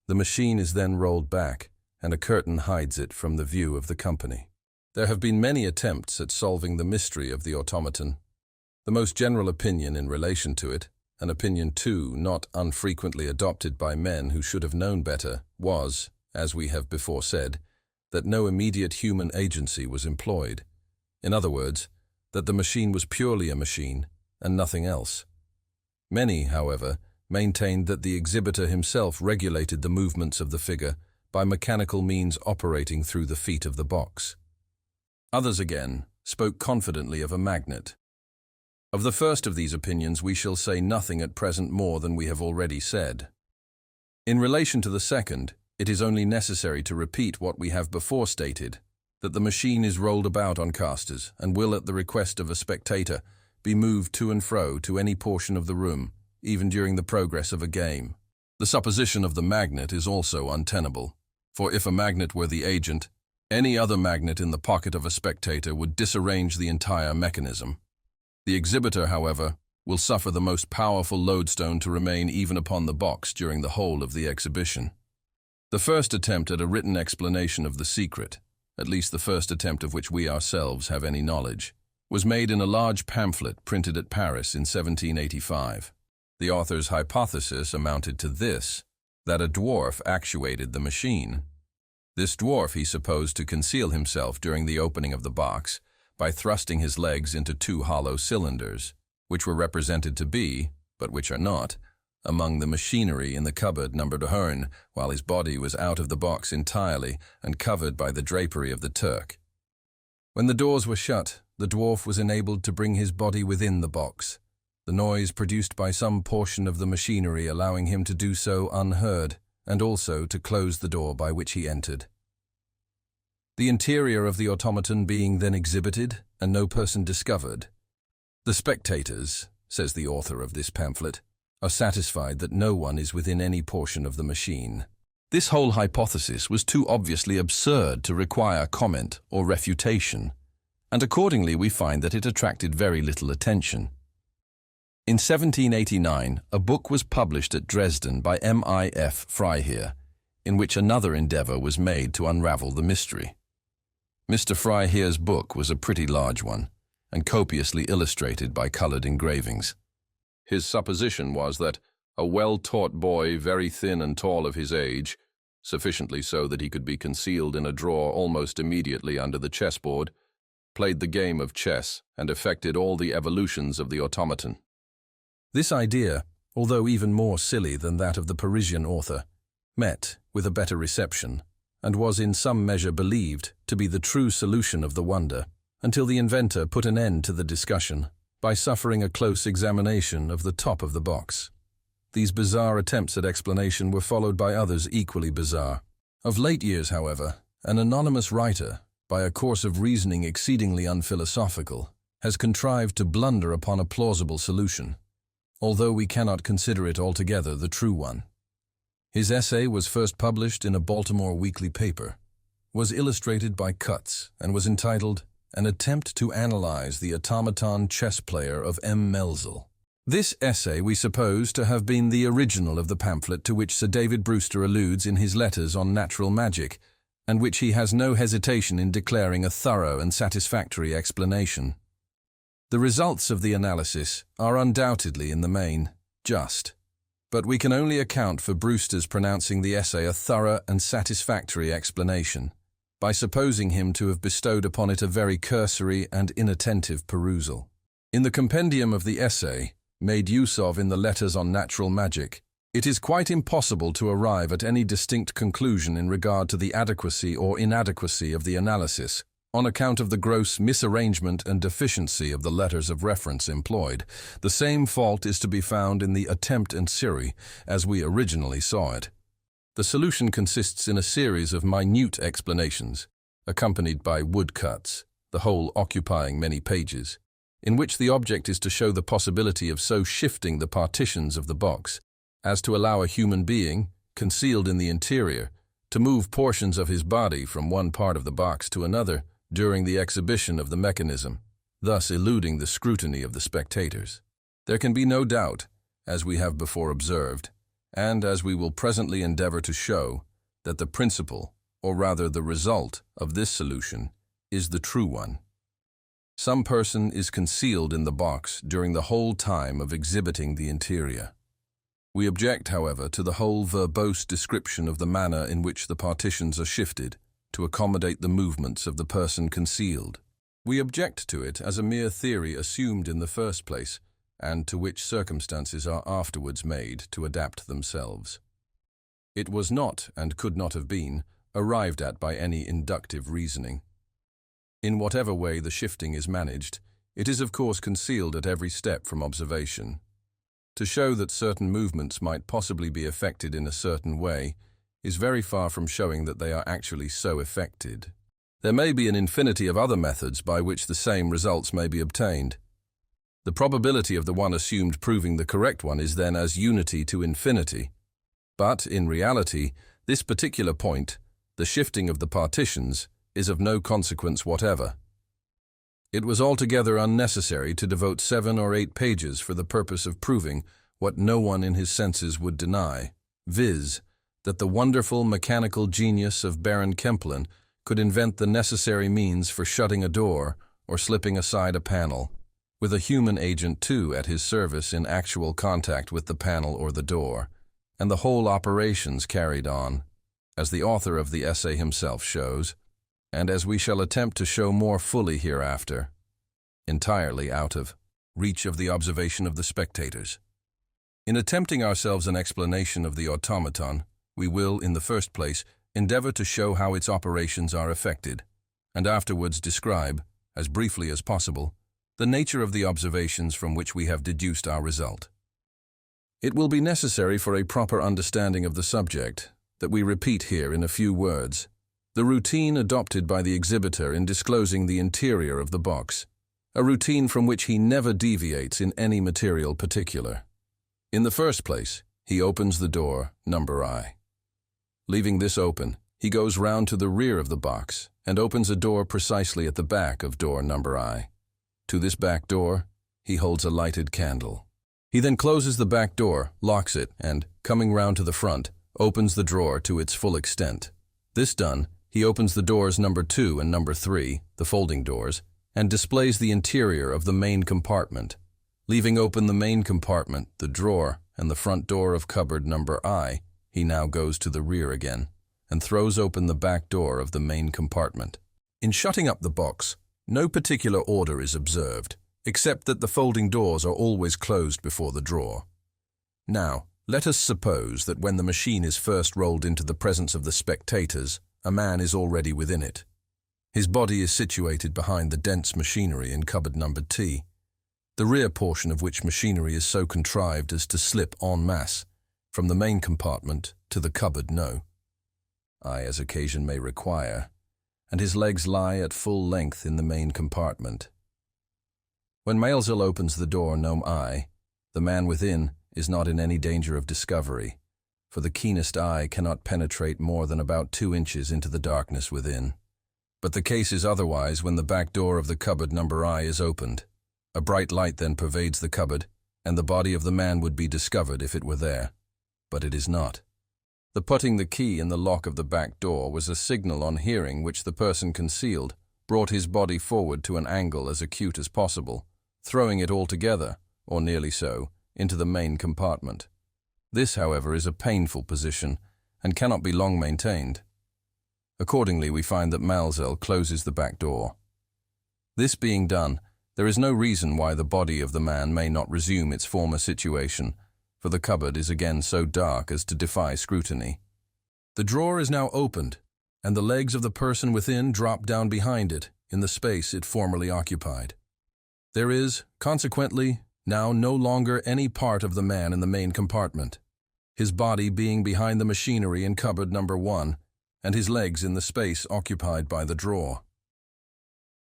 The machine is then rolled back, and a curtain hides it from the view of the company. There have been many attempts at solving the mystery of the automaton. The most general opinion in relation to it, an opinion too not unfrequently adopted by men who should have known better, was, as we have before said, that no immediate human agency was employed. In other words, that the machine was purely a machine and nothing else. Many, however, maintained that the exhibitor himself regulated the movements of the figure by mechanical means operating through the feet of the box. Others again spoke confidently of a magnet. Of the first of these opinions we shall say nothing at present more than we have already said. In relation to the second, it is only necessary to repeat what we have before stated, that the machine is rolled about on casters and will, at the request of a spectator, be moved to and fro to any portion of the room, even during the progress of a game. The supposition of the magnet is also untenable, for if a magnet were the agent, any other magnet in the pocket of a spectator would disarrange the entire mechanism. The exhibitor, however, will suffer the most powerful lodestone to remain even upon the box during the whole of the exhibition. The first attempt at a written explanation of the secret, at least the first attempt of which we ourselves have any knowledge, was made in a large pamphlet printed at Paris in 1785. The author's hypothesis amounted to this, that a dwarf actuated the machine. This dwarf he supposed to conceal himself during the opening of the box by thrusting his legs into two hollow cylinders, which were represented to be, but which are not, among the machinery in the cupboard numbered Hern, while his body was out of the box entirely and covered by the drapery of the Turk. When the doors were shut, the dwarf was enabled to bring his body within the box, the noise produced by some portion of the machinery allowing him to do so unheard, and also to close the door by which he entered. The interior of the automaton being then exhibited, and no person discovered, the spectators, says the author of this pamphlet, are satisfied that no one is within any portion of the machine. This whole hypothesis was too obviously absurd to require comment or refutation, and accordingly we find that it attracted very little attention. In 1789, a book was published at Dresden by M.I.F. Freiherr, in which another endeavor was made to unravel the mystery. Mr. Freiherr's book was a pretty large one, and copiously illustrated by colored engravings. His supposition was that a well-taught boy, very thin and tall of his age, sufficiently so that he could be concealed in a drawer almost immediately under the chessboard, played the game of chess and effected all the evolutions of the automaton. This idea, although even more silly than that of the Parisian author, met with a better reception, and was in some measure believed to be the true solution of the wonder, until the inventor put an end to the discussion by suffering a close examination of the top of the box. These bizarre attempts at explanation were followed by others equally bizarre. Of late years, however, an anonymous writer, by a course of reasoning exceedingly unphilosophical, has contrived to blunder upon a plausible solution, although we cannot consider it altogether the true one. His essay was first published in a Baltimore weekly paper, was illustrated by cuts, and was entitled An Attempt to Analyze the Automaton Chess Player of M. MELLZE'L. This essay we suppose to have been the original of the pamphlet to which Sir David Brewster alludes in his letters on natural magic, and which he has no hesitation in declaring a thorough and satisfactory explanation. The results of the analysis are undoubtedly in the main just, but we can only account for Brewster's pronouncing the essay a thorough and satisfactory explanation by supposing him to have bestowed upon it a very cursory and inattentive perusal. In the compendium of the essay, made use of in the letters on natural magic, it is quite impossible to arrive at any distinct conclusion in regard to the adequacy or inadequacy of the analysis, on account of the gross misarrangement and deficiency of the letters of reference employed. The same fault is to be found in the attempt and series as we originally saw it. The solution consists in a series of minute explanations, accompanied by woodcuts, the whole occupying many pages, in which the object is to show the possibility of so shifting the partitions of the box as to allow a human being, concealed in the interior, to move portions of his body from one part of the box to another during the exhibition of the mechanism, thus eluding the scrutiny of the spectators. There can be no doubt, as we have before observed, and as we will presently endeavor to show, that the principle, or rather the result, of this solution is the true one. Some person is concealed in the box during the whole time of exhibiting the interior. We object, however, to the whole verbose description of the manner in which the partitions are shifted to accommodate the movements of the person concealed. We object to it as a mere theory assumed in the first place, and to which circumstances are afterwards made to adapt themselves. It was not, and could not have been, arrived at by any inductive reasoning. In whatever way the shifting is managed, it is of course concealed at every step from observation. To show that certain movements might possibly be effected in a certain way is very far from showing that they are actually so effected. There may be an infinity of other methods by which the same results may be obtained. The probability of the one assumed proving the correct one is then as unity to infinity. But, in reality, this particular point, the shifting of the partitions, is of no consequence whatever. It was altogether unnecessary to devote 7 or 8 pages for the purpose of proving what no one in his senses would deny, viz., that the wonderful mechanical genius of Baron Kempelen could invent the necessary means for shutting a door or slipping aside a panel, with a human agent too at his service in actual contact with the panel or the door, and the whole operations carried on, as the author of the essay himself shows, and as we shall attempt to show more fully hereafter, entirely out of reach of the observation of the spectators. In attempting ourselves an explanation of the automaton, we will, in the first place, endeavor to show how its operations are effected, and afterwards describe, as briefly as possible, the nature of the observations from which we have deduced our result. It will be necessary for a proper understanding of the subject that we repeat here in a few words the routine adopted by the exhibitor in disclosing the interior of the box, a routine from which he never deviates in any material particular. In the first place, he opens the door, number I. Leaving this open, he goes round to the rear of the box and opens a door precisely at the back of door number I. To this back door, he holds a lighted candle. He then closes the back door, locks it, and, coming round to the front, opens the drawer to its full extent. This done, he opens the doors number 2 and number 3, the folding doors, and displays the interior of the main compartment. Leaving open the main compartment, the drawer, and the front door of cupboard number I, he now goes to the rear again, and throws open the back door of the main compartment. In shutting up the box, no particular order is observed, except that the folding doors are always closed before the drawer. Now, let us suppose that when the machine is first rolled into the presence of the spectators, a man is already within it. His body is situated behind the dense machinery in cupboard number T, the rear portion of which machinery is so contrived as to slip en masse from the main compartment to the cupboard No. I, as occasion may require, and his legs lie at full length in the main compartment. When MAELZEL opens the door No. I, the man within is not in any danger of discovery, for the keenest eye cannot penetrate more than about 2 inches into the darkness within. But the case is otherwise when the back door of the cupboard number I is opened. A bright light then pervades the cupboard, and the body of the man would be discovered if it were there. But it is not. The putting the key in the lock of the back door was a signal on hearing which the person concealed brought his body forward to an angle as acute as possible, throwing it altogether, or nearly so, into the main compartment. This, however, is a painful position and cannot be long maintained. Accordingly, we find that MAELZEL closes the back door. This being done, there is no reason why the body of the man may not resume its former situation, for the cupboard is again so dark as to defy scrutiny. The drawer is now opened, and the legs of the person within drop down behind it in the space it formerly occupied. There is, consequently, now no longer any part of the man in the main compartment, his body being behind the machinery in cupboard number 1, and his legs in the space occupied by the drawer.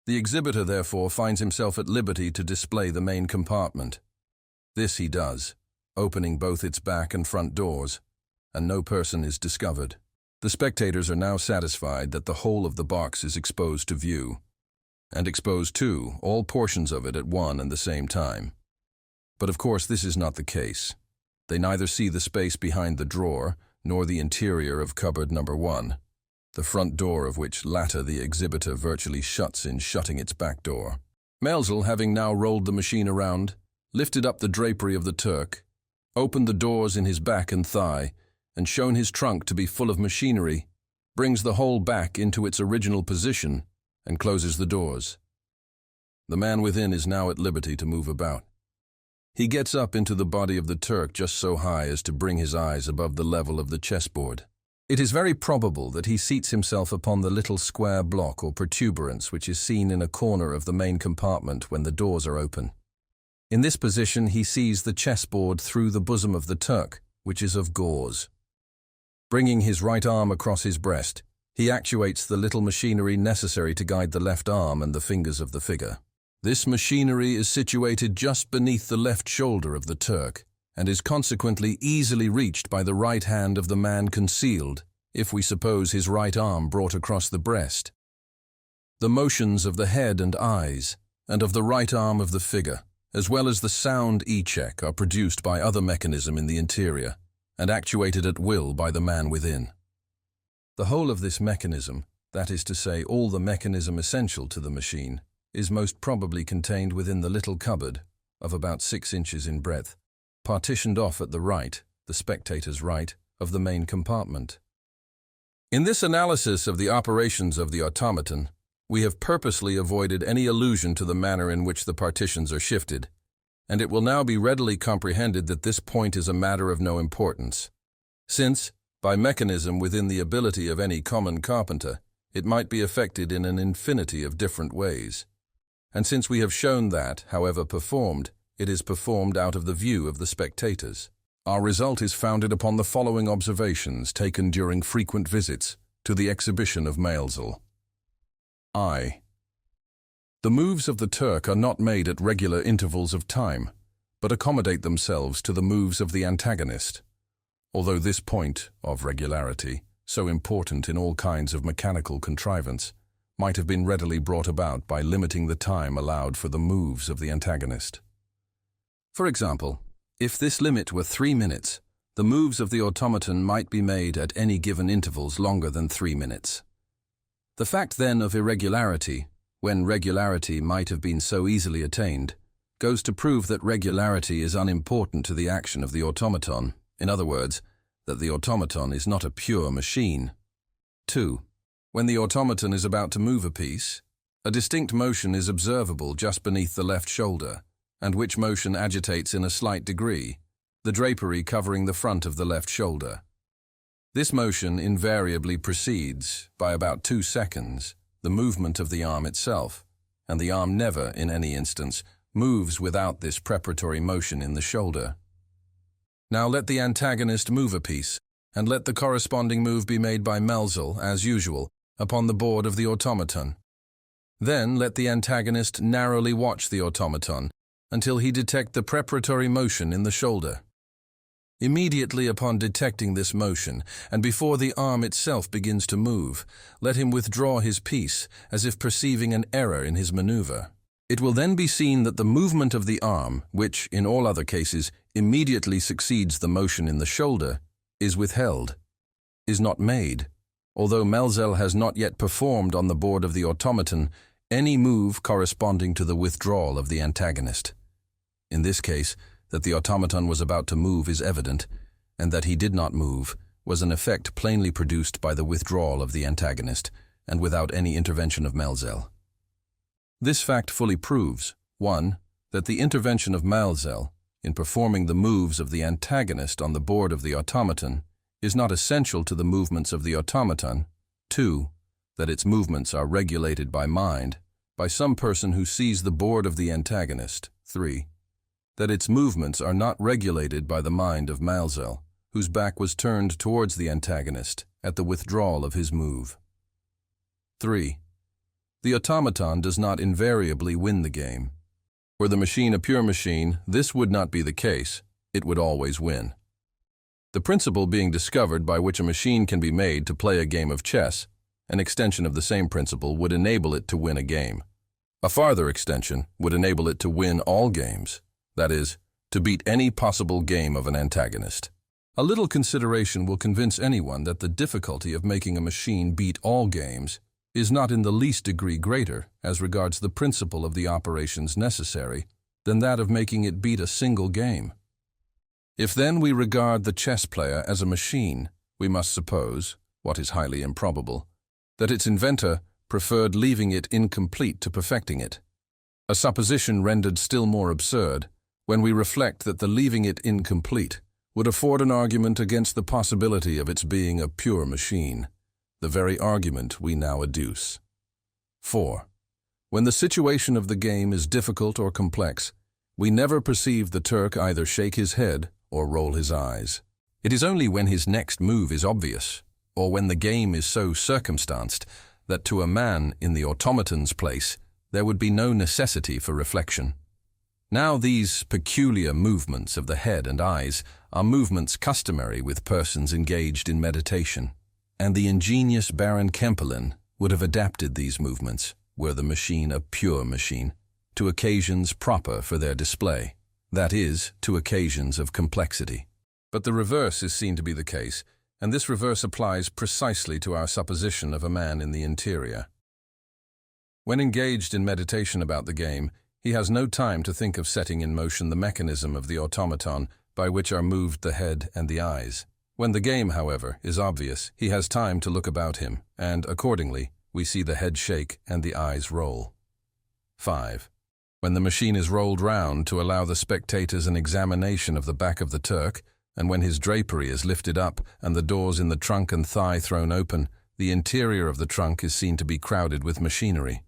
The exhibitor, therefore, finds himself at liberty to display the main compartment. This he does, opening both its back and front doors, and no person is discovered. The spectators are now satisfied that the whole of the box is exposed to view, and exposed too, all portions of it at one and the same time. But of course this is not the case. They neither see the space behind the drawer, nor the interior of cupboard number 1, the front door of which latter the exhibitor virtually shuts in shutting its back door. MAELZEL, having now rolled the machine around, lifted up the drapery of the Turk, opened the doors in his back and thigh, and shown his trunk to be full of machinery, brings the whole back into its original position, and closes the doors. The man within is now at liberty to move about. He gets up into the body of the Turk just so high as to bring his eyes above the level of the chessboard. It is very probable that he seats himself upon the little square block or protuberance which is seen in a corner of the main compartment when the doors are open. In this position he sees the chessboard through the bosom of the Turk, which is of gauze. Bringing his right arm across his breast, he actuates the little machinery necessary to guide the left arm and the fingers of the figure. This machinery is situated just beneath the left shoulder of the Turk, and is consequently easily reached by the right hand of the man concealed, if we suppose his right arm brought across the breast. The motions of the head and eyes, and of the right arm of the figure, as well as the sound e-check, are produced by other mechanism in the interior, and actuated at will by the man within. The whole of this mechanism, that is to say, all the mechanism essential to the machine, is most probably contained within the little cupboard, of about 6 inches in breadth, partitioned off at the right, the spectator's right, of the main compartment. In this analysis of the operations of the automaton, we have purposely avoided any allusion to the manner in which the partitions are shifted, and it will now be readily comprehended that this point is a matter of no importance, since, by mechanism within the ability of any common carpenter, it might be effected in an infinity of different ways. And since we have shown that, however performed, it is performed out of the view of the spectators, our result is founded upon the following observations taken during frequent visits to the exhibition of MAELZEL. I. The moves of the Turk are not made at regular intervals of time, but accommodate themselves to the moves of the antagonist, although this point of regularity, so important in all kinds of mechanical contrivance, might have been readily brought about by limiting the time allowed for the moves of the antagonist. For example, if this limit were 3 minutes, the moves of the automaton might be made at any given intervals longer than 3 minutes. The fact then of irregularity, when regularity might have been so easily attained, goes to prove that regularity is unimportant to the action of the automaton, in other words, that the automaton is not a pure machine. 2. When the automaton is about to move a piece, a distinct motion is observable just beneath the left shoulder, and which motion agitates in a slight degree, the drapery covering the front of the left shoulder. This motion invariably precedes, by about 2 seconds, the movement of the arm itself, and the arm never, in any instance, moves without this preparatory motion in the shoulder. Now let the antagonist move a piece, and let the corresponding move be made by MAELZEL, as usual, upon the board of the automaton. Then let the antagonist narrowly watch the automaton until he detect the preparatory motion in the shoulder. Immediately upon detecting this motion, and before the arm itself begins to move, let him withdraw his piece, as if perceiving an error in his maneuver. It will then be seen that the movement of the arm, which, in all other cases, immediately succeeds the motion in the shoulder, is withheld, is not made, although MELLZE'L has not yet performed on the board of the automaton any move corresponding to the withdrawal of the antagonist. In this case, that the automaton was about to move is evident, and that he did not move was an effect plainly produced by the withdrawal of the antagonist, and without any intervention of MELLZE'L. This fact fully proves, 1. That the intervention of MELLZE'L, in performing the moves of the antagonist on the board of the automaton, is not essential to the movements of the automaton. 2. That its movements are regulated by mind, by some person who sees the board of the antagonist. 3. That its movements are not regulated by the mind of MELLZE'L, whose back was turned towards the antagonist at the withdrawal of his move. 3. The automaton does not invariably win the game. Were the machine a pure machine, this would not be the case. It would always win. The principle being discovered by which a machine can be made to play a game of chess, an extension of the same principle would enable it to win a game. A farther extension would enable it to win all games, that is, to beat any possible game of an antagonist. A little consideration will convince anyone that the difficulty of making a machine beat all games is not in the least degree greater, as regards the principle of the operations necessary, than that of making it beat a single game. If then we regard the chess player as a machine, we must suppose, what is highly improbable, that its inventor preferred leaving it incomplete to perfecting it. A supposition rendered still more absurd when we reflect that the leaving it incomplete would afford an argument against the possibility of its being a pure machine, the very argument we now adduce. 4. When the situation of the game is difficult or complex, we never perceive the Turk either shake his head or roll his eyes. It is only when his next move is obvious, or when the game is so circumstanced that to a man in the automaton's place there would be no necessity for reflection. Now these peculiar movements of the head and eyes are movements customary with persons engaged in meditation, and the ingenious Baron Kempelen would have adapted these movements, were the machine a pure machine, to occasions proper for their display, that is, to occasions of complexity. But the reverse is seen to be the case, and this reverse applies precisely to our supposition of a man in the interior. When engaged in meditation about the game, he has no time to think of setting in motion the mechanism of the automaton by which are moved the head and the eyes. When the game, however, is obvious, he has time to look about him, and, accordingly, we see the head shake and the eyes roll. 5. When the machine is rolled round to allow the spectators an examination of the back of the Turk, and when his drapery is lifted up and the doors in the trunk and thigh thrown open, the interior of the trunk is seen to be crowded with machinery.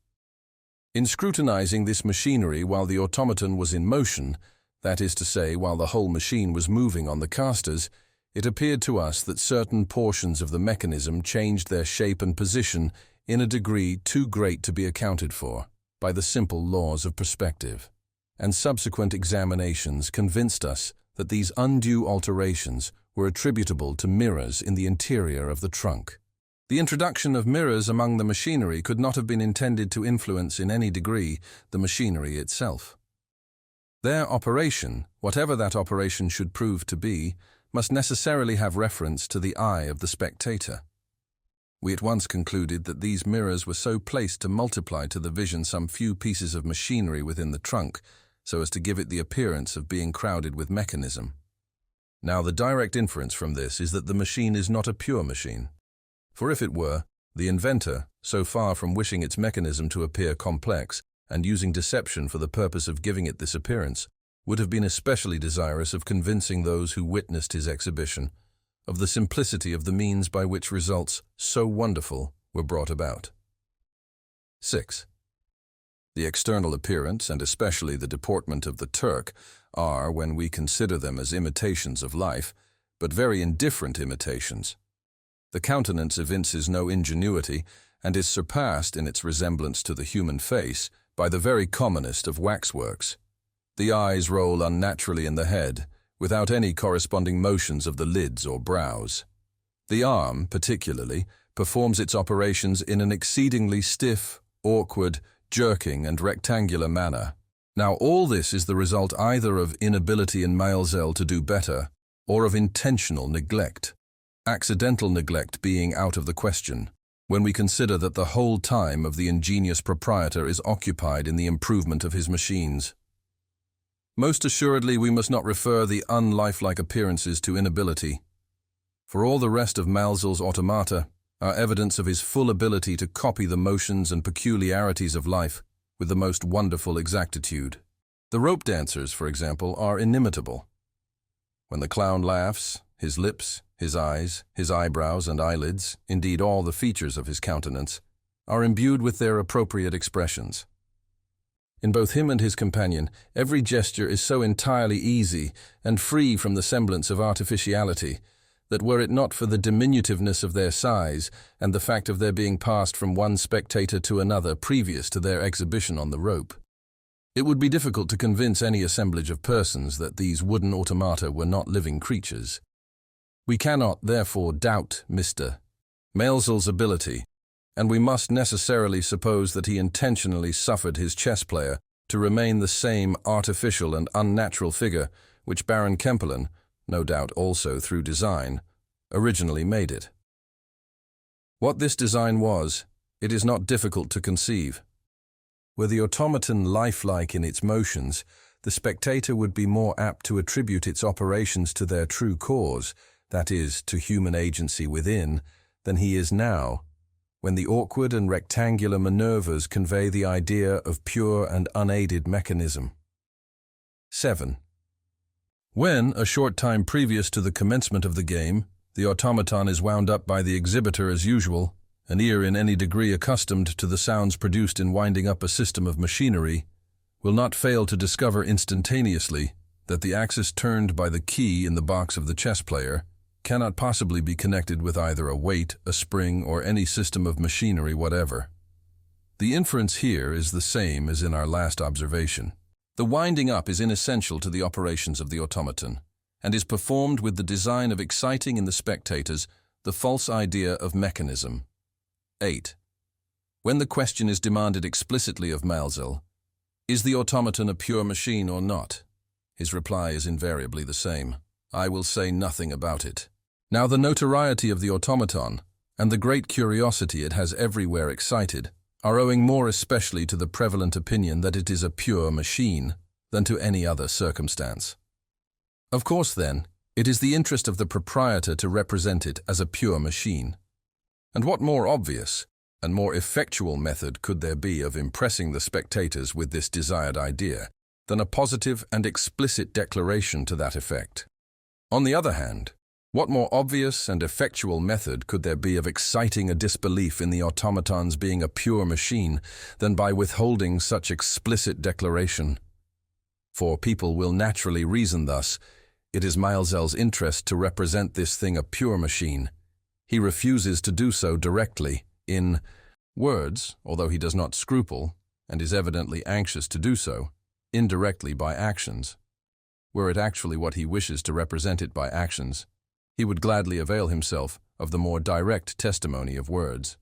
In scrutinizing this machinery while the automaton was in motion, that is to say, while the whole machine was moving on the casters, it appeared to us that certain portions of the mechanism changed their shape and position in a degree too great to be accounted for by the simple laws of perspective, and subsequent examinations convinced us that these undue alterations were attributable to mirrors in the interior of the trunk. The introduction of mirrors among the machinery could not have been intended to influence in any degree the machinery itself. Their operation, whatever that operation should prove to be, must necessarily have reference to the eye of the spectator. We at once concluded that these mirrors were so placed to multiply to the vision some few pieces of machinery within the trunk, so as to give it the appearance of being crowded with mechanism. Now the direct inference from this is that the machine is not a pure machine. For if it were, the inventor, so far from wishing its mechanism to appear complex and using deception for the purpose of giving it this appearance, would have been especially desirous of convincing those who witnessed his exhibition of the simplicity of the means by which results so wonderful were brought about. 6. The external appearance, and especially the deportment of the Turk, are, when we consider them as imitations of life, but very indifferent imitations. The countenance evinces no ingenuity, and is surpassed in its resemblance to the human face by the very commonest of waxworks. The eyes roll unnaturally in the head, without any corresponding motions of the lids or brows. The arm, particularly, performs its operations in an exceedingly stiff, awkward, jerking, and rectangular manner. Now all this is the result either of inability in MAELZEL to do better, or of intentional neglect, accidental neglect being out of the question, when we consider that the whole time of the ingenious proprietor is occupied in the improvement of his machines. Most assuredly we must not refer the unlifelike appearances to inability, for all the rest of MAELZEL'S automata are evidence of his full ability to copy the motions and peculiarities of life with the most wonderful exactitude. The rope dancers, for example, are inimitable. When the clown laughs, his lips, his eyes, his eyebrows and eyelids, indeed all the features of his countenance, are imbued with their appropriate expressions. In both him and his companion, every gesture is so entirely easy and free from the semblance of artificiality that were it not for the diminutiveness of their size and the fact of their being passed from one spectator to another previous to their exhibition on the rope, it would be difficult to convince any assemblage of persons that these wooden automata were not living creatures. We cannot, therefore, doubt Mr. MAELZEL'S ability, and we must necessarily suppose that he intentionally suffered his chess player to remain the same artificial and unnatural figure which Baron Kempelen, no doubt also through design, originally made it. What this design was, it is not difficult to conceive. Were the automaton lifelike in its motions, the spectator would be more apt to attribute its operations to their true cause, that is, to human agency within, than he is now, when the awkward and rectangular manoeuvres convey the idea of pure and unaided mechanism. 7. When, a short time previous to the commencement of the game, the automaton is wound up by the exhibitor as usual, an ear in any degree accustomed to the sounds produced in winding up a system of machinery, will not fail to discover instantaneously that the axis turned by the key in the box of the chess player cannot possibly be connected with either a weight, a spring, or any system of machinery whatever. The inference here is the same as in our last observation. The winding up is inessential to the operations of the automaton, and is performed with the design of exciting in the spectators the false idea of mechanism. 8. When the question is demanded explicitly of MAELZEL, is the automaton a pure machine or not? His reply is invariably the same: I will say nothing about it. Now the notoriety of the automaton, and the great curiosity it has everywhere excited, are owing more especially to the prevalent opinion that it is a pure machine than to any other circumstance. Of course, then, it is the interest of the proprietor to represent it as a pure machine. And what more obvious and more effectual method could there be of impressing the spectators with this desired idea than a positive and explicit declaration to that effect? On the other hand, what more obvious and effectual method could there be of exciting a disbelief in the automaton's being a pure machine than by withholding such explicit declaration? For people will naturally reason thus: it is MAELZEL'S interest to represent this thing a pure machine. He refuses to do so directly, in words, although he does not scruple, and is evidently anxious to do so, indirectly by actions. Were it actually what he wishes to represent it by actions, he would gladly avail himself of the more direct testimony of words.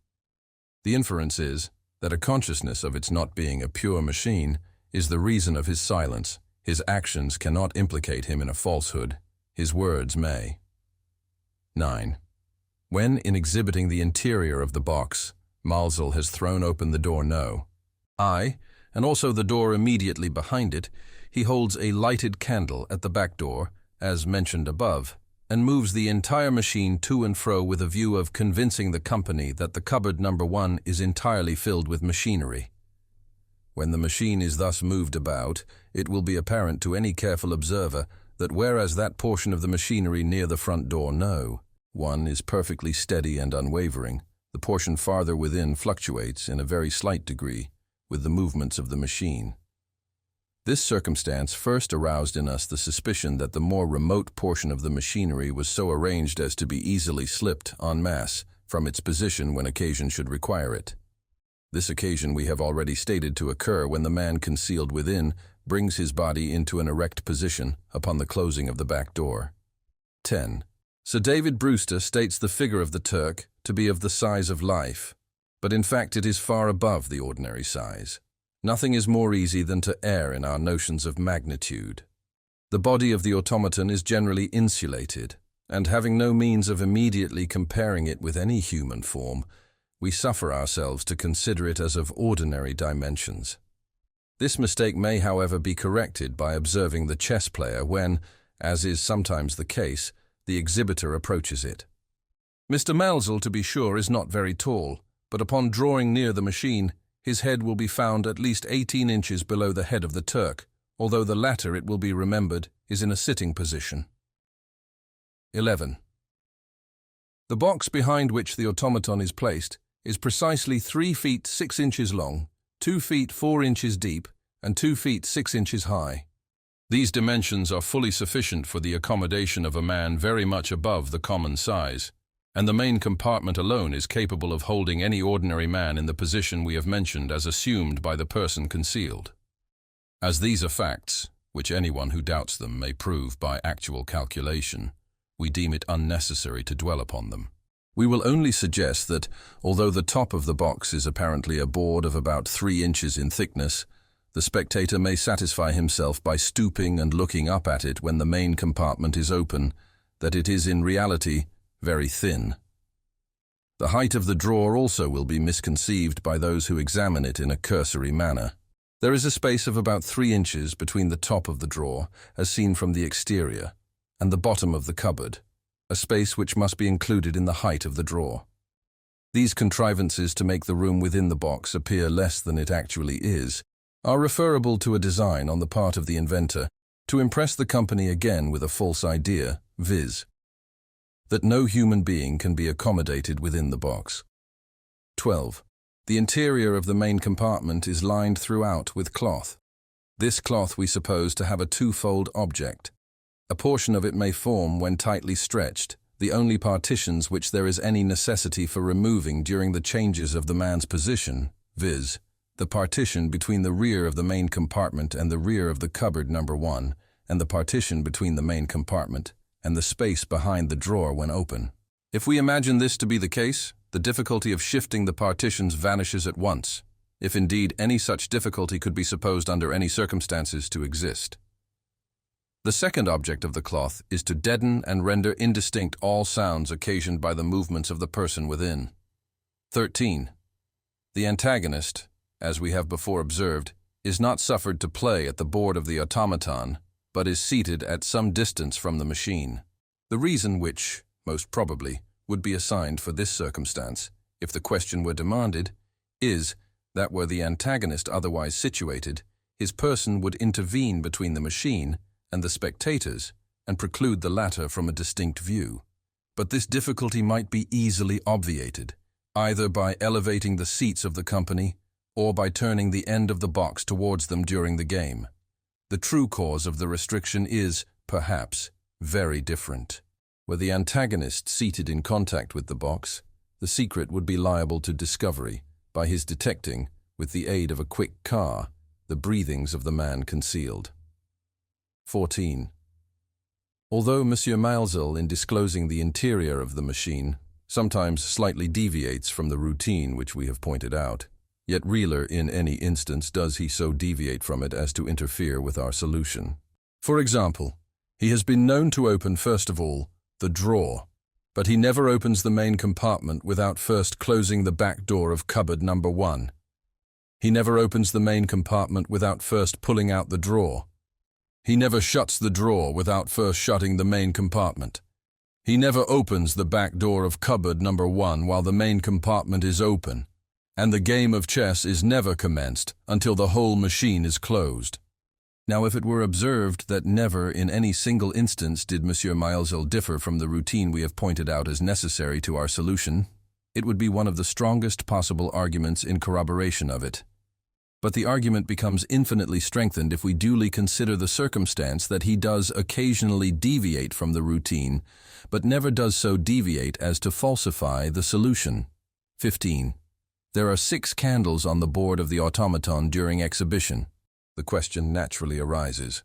The inference is that a consciousness of its not being a pure machine is the reason of his silence. His actions cannot implicate him in a falsehood. His words may. 9. When, in exhibiting the interior of the box, MAELZEL has thrown open the door No. I, and also the door immediately behind it, he holds a lighted candle at the back door, as mentioned above, and moves the entire machine to and fro with a view of convincing the company that the cupboard number 1 is entirely filled with machinery. When the machine is thus moved about, it will be apparent to any careful observer that whereas that portion of the machinery near the front door No. 1 is perfectly steady and unwavering, the portion farther within fluctuates in a very slight degree with the movements of the machine. This circumstance first aroused in us the suspicion that the more remote portion of the machinery was so arranged as to be easily slipped en masse from its position when occasion should require it. This occasion we have already stated to occur when the man concealed within brings his body into an erect position upon the closing of the back door. 10. Sir David Brewster states the figure of the Turk to be of the size of life, but in fact it is far above the ordinary size. Nothing is more easy than to err in our notions of magnitude. The body of the automaton is generally insulated, and having no means of immediately comparing it with any human form, we suffer ourselves to consider it as of ordinary dimensions. This mistake may, however, be corrected by observing the chess player when, as is sometimes the case, the exhibitor approaches it. Mr. Maelzel, to be sure, is not very tall, but upon drawing near the machine, his head will be found at least 18 inches below the head of the Turk, although the latter, it will be remembered, is in a sitting position. 11. The box behind which the automaton is placed is precisely 3 feet 6 inches long, 2 feet 4 inches deep, and 2 feet 6 inches high. These dimensions are fully sufficient for the accommodation of a man very much above the common size, and the main compartment alone is capable of holding any ordinary man in the position we have mentioned as assumed by the person concealed. As these are facts, which anyone who doubts them may prove by actual calculation, we deem it unnecessary to dwell upon them. We will only suggest that, although the top of the box is apparently a board of about 3 inches in thickness, the spectator may satisfy himself by stooping and looking up at it when the main compartment is open, that it is in reality very thin. The height of the drawer also will be misconceived by those who examine it in a cursory manner. There is a space of about 3 inches between the top of the drawer, as seen from the exterior, and the bottom of the cupboard, a space which must be included in the height of the drawer. These contrivances to make the room within the box appear less than it actually is are referable to a design on the part of the inventor to impress the company again with a false idea, viz., that no human being can be accommodated within the box. 12. The interior of the main compartment is lined throughout with cloth. This cloth we suppose to have a twofold object. A portion of it may form, when tightly stretched, the only partitions which there is any necessity for removing during the changes of the man's position, viz., the partition between the rear of the main compartment and the rear of the cupboard number 1, and the partition between the main compartment and the space behind the drawer when open. If we imagine this to be the case, the difficulty of shifting the partitions vanishes at once, if indeed any such difficulty could be supposed under any circumstances to exist. The second object of the cloth is to deaden and render indistinct all sounds occasioned by the movements of the person within. 13. The antagonist, as we have before observed, is not suffered to play at the board of the automaton, but is seated at some distance from the machine. The reason which, most probably, would be assigned for this circumstance, if the question were demanded, is that were the antagonist otherwise situated, his person would intervene between the machine and the spectators and preclude the latter from a distinct view. But this difficulty might be easily obviated, either by elevating the seats of the company or by turning the end of the box towards them during the game. The true cause of the restriction is, perhaps, very different. Were the antagonist seated in contact with the box, the secret would be liable to discovery by his detecting, with the aid of a quick car, the breathings of the man concealed. 14. Although M. Maelzel, in disclosing the interior of the machine, sometimes slightly deviates from the routine which we have pointed out, yet rarely in any instance does he so deviate from it as to interfere with our solution. For example, he has been known to open, first of all, the drawer, but he never opens the main compartment without first closing the back door of cupboard number 1. He never opens the main compartment without first pulling out the drawer. He never shuts the drawer without first shutting the main compartment. He never opens the back door of cupboard number 1 while the main compartment is open, and the game of chess is never commenced until the whole machine is closed. Now, if it were observed that never in any single instance did M. Maelzel differ from the routine we have pointed out as necessary to our solution, it would be one of the strongest possible arguments in corroboration of it. But the argument becomes infinitely strengthened if we duly consider the circumstance that he does occasionally deviate from the routine, but never does so deviate as to falsify the solution. 15. There are 6 candles on the board of the automaton during exhibition. The question naturally arises,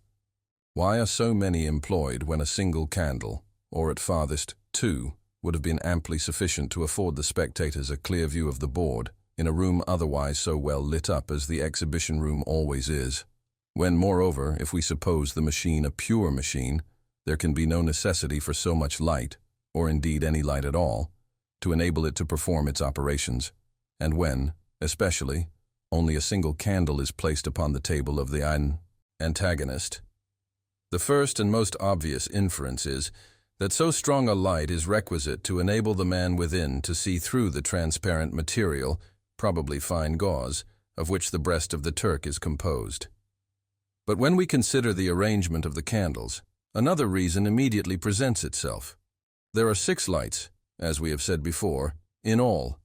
why are so many employed when a single candle, or at farthest 2, would have been amply sufficient to afford the spectators a clear view of the board, in a room otherwise so well lit up as the exhibition room always is. When, moreover, if we suppose the machine a pure machine, there can be no necessity for so much light, or indeed any light at all, to enable it to perform its operations, and when, especially, only a single candle is placed upon the table of the antagonist. The first and most obvious inference is that so strong a light is requisite to enable the man within to see through the transparent material, probably fine gauze, of which the breast of the Turk is composed. But when we consider the arrangement of the candles, another reason immediately presents itself. There are 6 lights, as we have said before, in all.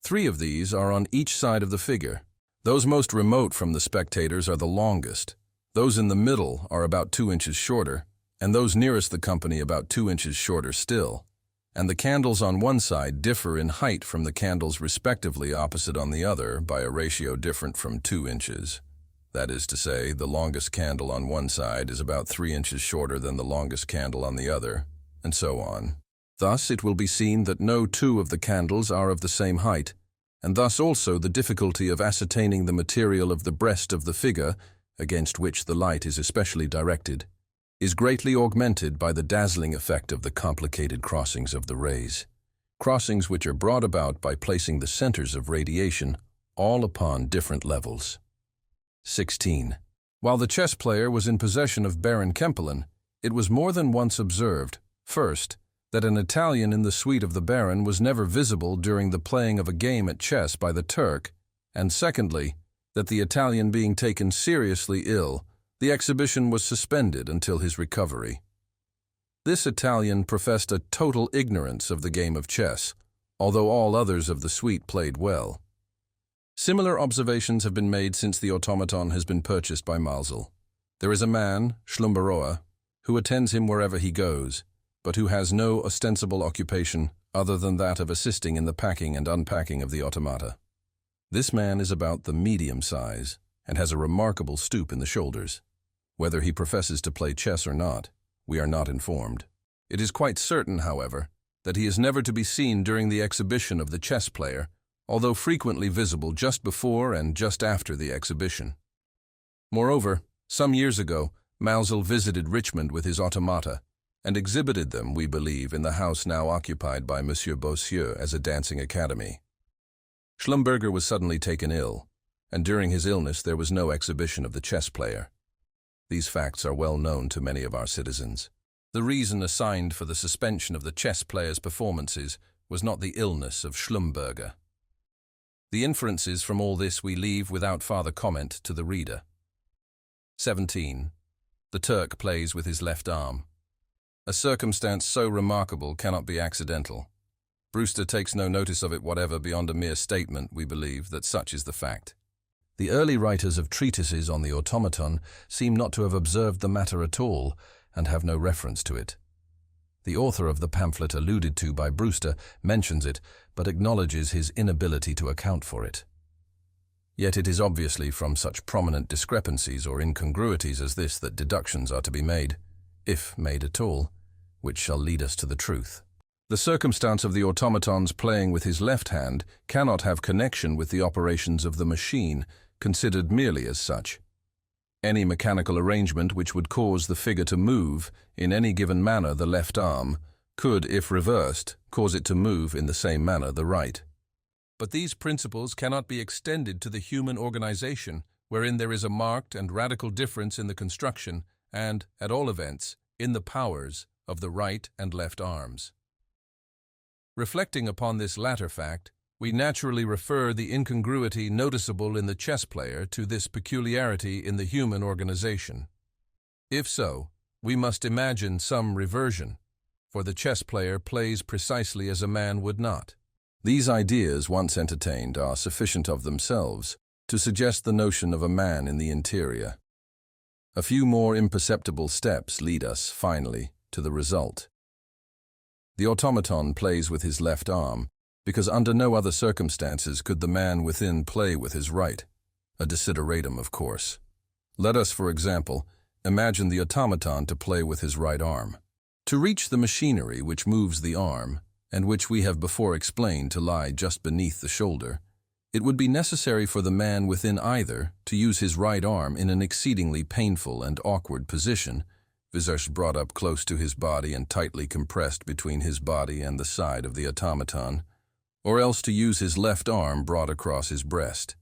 3 of these are on each side of the figure. Those most remote from the spectators are the longest. Those in the middle are about 2 inches shorter, and those nearest the company about 2 inches shorter still. And the candles on one side differ in height from the candles respectively opposite on the other by a ratio different from 2 inches. That is to say, the longest candle on one side is about 3 inches shorter than the longest candle on the other, and so on. Thus, it will be seen that no 2 of the candles are of the same height, and thus also the difficulty of ascertaining the material of the breast of the figure, against which the light is especially directed, is greatly augmented by the dazzling effect of the complicated crossings of the rays, crossings which are brought about by placing the centers of radiation all upon different levels. 16. While the chess player was in possession of Baron Kempelen, it was more than once observed, first, that an Italian in the suite of the Baron was never visible during the playing of a game at chess by the Turk, and secondly, that the Italian being taken seriously ill, the exhibition was suspended until his recovery. This Italian professed a total ignorance of the game of chess, although all others of the suite played well. Similar observations have been made since the automaton has been purchased by Maelzel. There is a man, Schlumberger, who attends him wherever he goes, but who has no ostensible occupation other than that of assisting in the packing and unpacking of the automata. This man is about the medium size and has a remarkable stoop in the shoulders. Whether he professes to play chess or not, we are not informed. It is quite certain, however, that he is never to be seen during the exhibition of the chess player, although frequently visible just before and just after the exhibition. Moreover, some years ago, Maelzel visited Richmond with his automata, and exhibited them, we believe, in the house now occupied by M. Bossieux as a dancing academy. Schlumberger was suddenly taken ill, and during his illness there was no exhibition of the chess player. These facts are well known to many of our citizens. The reason assigned for the suspension of the chess player's performances was not the illness of Schlumberger. The inferences from all this we leave without farther comment to the reader. 17. The Turk plays with his left arm. A circumstance so remarkable cannot be accidental. Brewster takes no notice of it whatever beyond a mere statement, we believe, that such is the fact. The early writers of treatises on the automaton seem not to have observed the matter at all, and have no reference to it. The author of the pamphlet alluded to by Brewster mentions it, but acknowledges his inability to account for it. Yet it is obviously from such prominent discrepancies or incongruities as this that deductions are to be made, if made at all, which shall lead us to the truth. The circumstance of the automaton's playing with his left hand cannot have connection with the operations of the machine, considered merely as such. Any mechanical arrangement which would cause the figure to move, in any given manner, the left arm, could, if reversed, cause it to move in the same manner the right. But these principles cannot be extended to the human organization, wherein there is a marked and radical difference in the construction and, at all events, in the powers of the right and left arms. Reflecting upon this latter fact, we naturally refer the incongruity noticeable in the chess player to this peculiarity in the human organization. If so, we must imagine some reversion, for the chess player plays precisely as a man would not. These ideas, once entertained, are sufficient of themselves to suggest the notion of a man in the interior. A few more imperceptible steps lead us, finally, to the result. The automaton plays with his left arm, because under no other circumstances could the man within play with his right, a desideratum, of course. Let us, for example, imagine the automaton to play with his right arm. To reach the machinery which moves the arm, and which we have before explained to lie just beneath the shoulder, It would be necessary for the man within either to use his right arm in an exceedingly painful and awkward position, visage brought up close to his body and tightly compressed between his body and the side of the automaton, or else to use his left arm brought across his breast.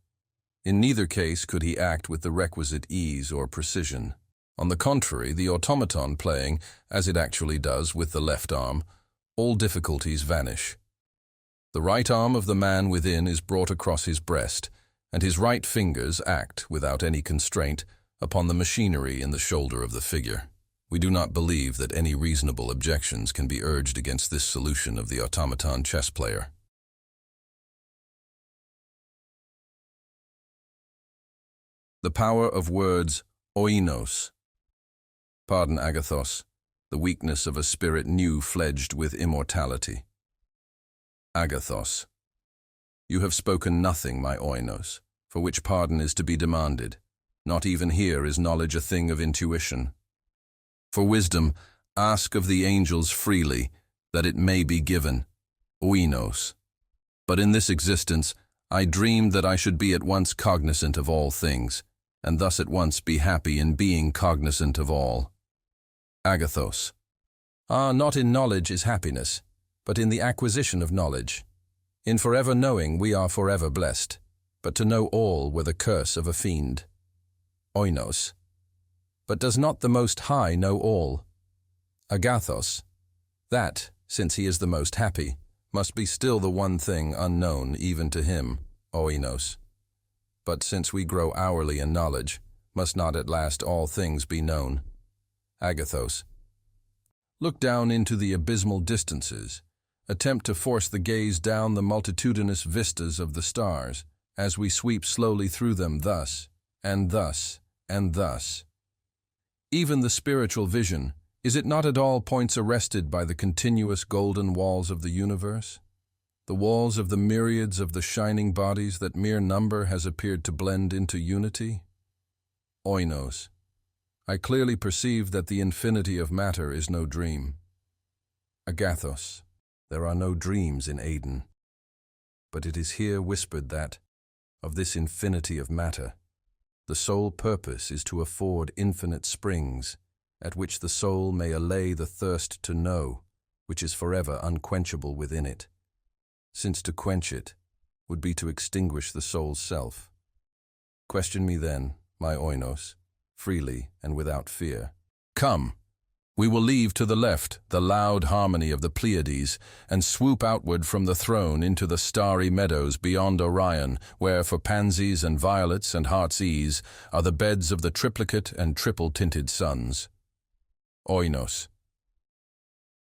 In neither case could he act with the requisite ease or precision. On the contrary, the automaton playing, as it actually does with the left arm, all difficulties vanish. The right arm of the man within is brought across his breast, and his right fingers act, without any constraint, upon the machinery in the shoulder of the figure. We do not believe that any reasonable objections can be urged against this solution of the automaton chess player. The power of words, oinos. Pardon, Agathos, the weakness of a spirit new-fledged with immortality. Agathos. You have spoken nothing, my oinos, for which pardon is to be demanded. Not even here is knowledge a thing of intuition. For wisdom, ask of the angels freely, that it may be given. Oinos. But in this existence, I dreamed that I should be at once cognizant of all things, and thus at once be happy in being cognizant of all. Agathos. Not in knowledge is happiness, but in the acquisition of knowledge. In forever knowing we are forever blessed, but to know all were the curse of a fiend. Oinos. But does not the Most High know all? Agathos. That, since he is the most happy, must be still the one thing unknown even to him, Oinos. But since we grow hourly in knowledge, must not at last all things be known? Agathos. Look down into the abysmal distances. Attempt to force the gaze down the multitudinous vistas of the stars, as we sweep slowly through them thus, and thus, and thus. Even the spiritual vision, is it not at all points arrested by the continuous golden walls of the universe? The walls of the myriads of the shining bodies that mere number has appeared to blend into unity? Oinos. I clearly perceive that the infinity of matter is no dream. Agathos. There are no dreams in Aden. But it is here whispered that, of this infinity of matter, the sole purpose is to afford infinite springs, at which the soul may allay the thirst to know, which is forever unquenchable within it, since to quench it would be to extinguish the soul's self. Question me then, my oinos, freely and without fear. Come, we will leave to the left the loud harmony of the Pleiades and swoop outward from the throne into the starry meadows beyond Orion, where for pansies and violets and heart's ease are the beds of the triplicate and triple-tinted suns. Oinos.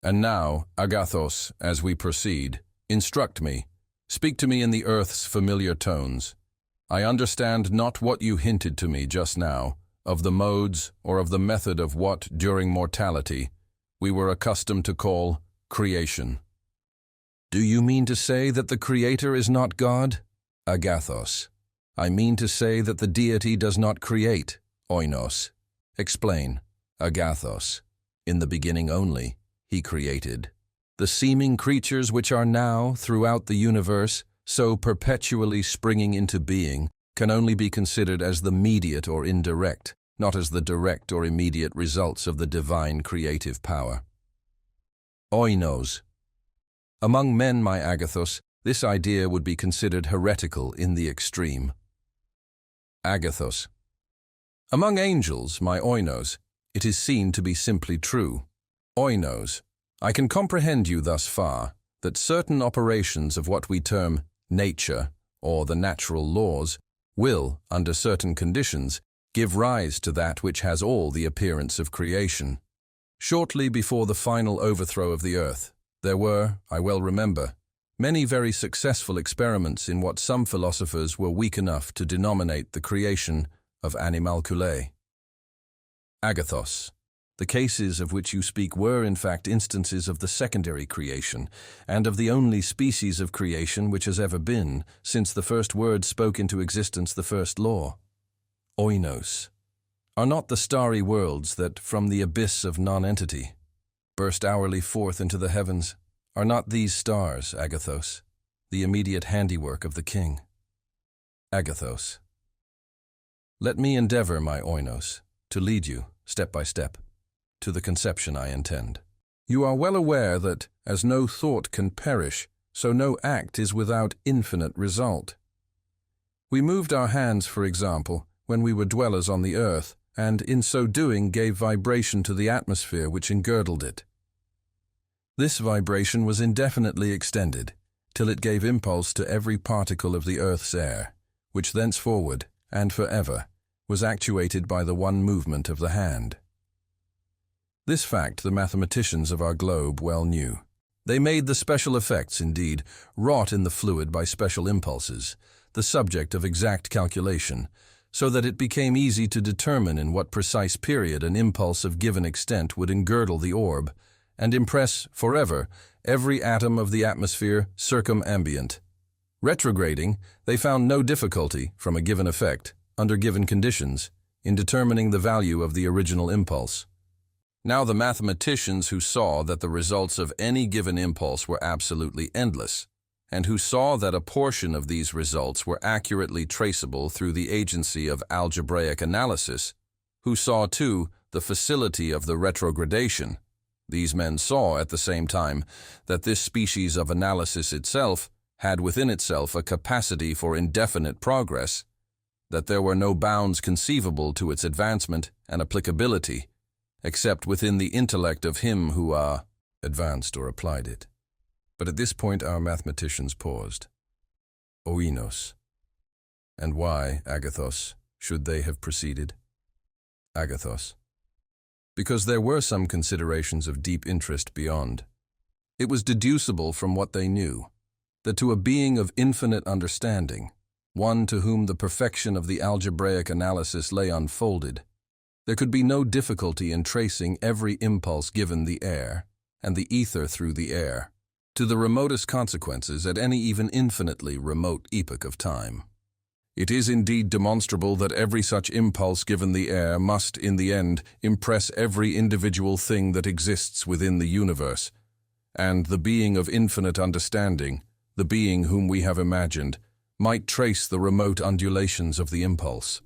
And now, Agathos, as we proceed, instruct me, speak to me in the earth's familiar tones. I understand not what you hinted to me just now, of the modes or of the method of what, during mortality, we were accustomed to call creation. Do you mean to say that the Creator is not God? Agathos. I mean to say that the deity does not create, oinos. Explain. Agathos. In the beginning only, he created. The seeming creatures which are now, throughout the universe, so perpetually springing into being, can only be considered as the mediate or indirect, not as the direct or immediate results of the divine creative power. Oinos. Among men, my Agathos, this idea would be considered heretical in the extreme. Agathos. Among angels, my oinos, it is seen to be simply true. Oinos. I can comprehend you thus far, that certain operations of what we term nature, or the natural laws, will, under certain conditions, give rise to that which has all the appearance of creation. Shortly before the final overthrow of the earth, there were, I well remember, many very successful experiments in what some philosophers were weak enough to denominate the creation of animalculae. Agathos. The cases of which you speak were, in fact, instances of the secondary creation, and of the only species of creation which has ever been, since the first word spoke into existence the first law. Oinos. Are not the starry worlds that, from the abyss of non-entity, burst hourly forth into the heavens, are not these stars, Agathos, the immediate handiwork of the king? Agathos. Let me endeavor, my oinos, to lead you, step by step, to the conception I intend. You are well aware that, as no thought can perish, so no act is without infinite result. We moved our hands, for example, when we were dwellers on the earth, and in so doing gave vibration to the atmosphere which engirdled it. This vibration was indefinitely extended, till it gave impulse to every particle of the earth's air, which thenceforward, and forever, was actuated by the one movement of the hand. This fact the mathematicians of our globe well knew. They made the special effects, indeed, wrought in the fluid by special impulses, the subject of exact calculation, so that it became easy to determine in what precise period an impulse of given extent would engirdle the orb, and impress forever every atom of the atmosphere circumambient. Retrograding, they found no difficulty, from a given effect, under given conditions, in determining the value of the original impulse. Now the mathematicians who saw that the results of any given impulse were absolutely endless, and who saw that a portion of these results were accurately traceable through the agency of algebraic analysis, who saw, too, the facility of the retrogradation, these men saw at the same time that this species of analysis itself had within itself a capacity for indefinite progress, that there were no bounds conceivable to its advancement and applicability, except within the intellect of him who advanced or applied it. But at this point our mathematicians paused. Oinos. And why, Agathos, should they have proceeded? Agathos. Because there were some considerations of deep interest beyond. It was deducible from what they knew, that to a being of infinite understanding, one to whom the perfection of the algebraic analysis lay unfolded, there could be no difficulty in tracing every impulse given the air, and the ether through the air, to the remotest consequences at any even infinitely remote epoch of time. It is indeed demonstrable that every such impulse given the air must, in the end, impress every individual thing that exists within the universe, and the being of infinite understanding, the being whom we have imagined, might trace the remote undulations of the impulse,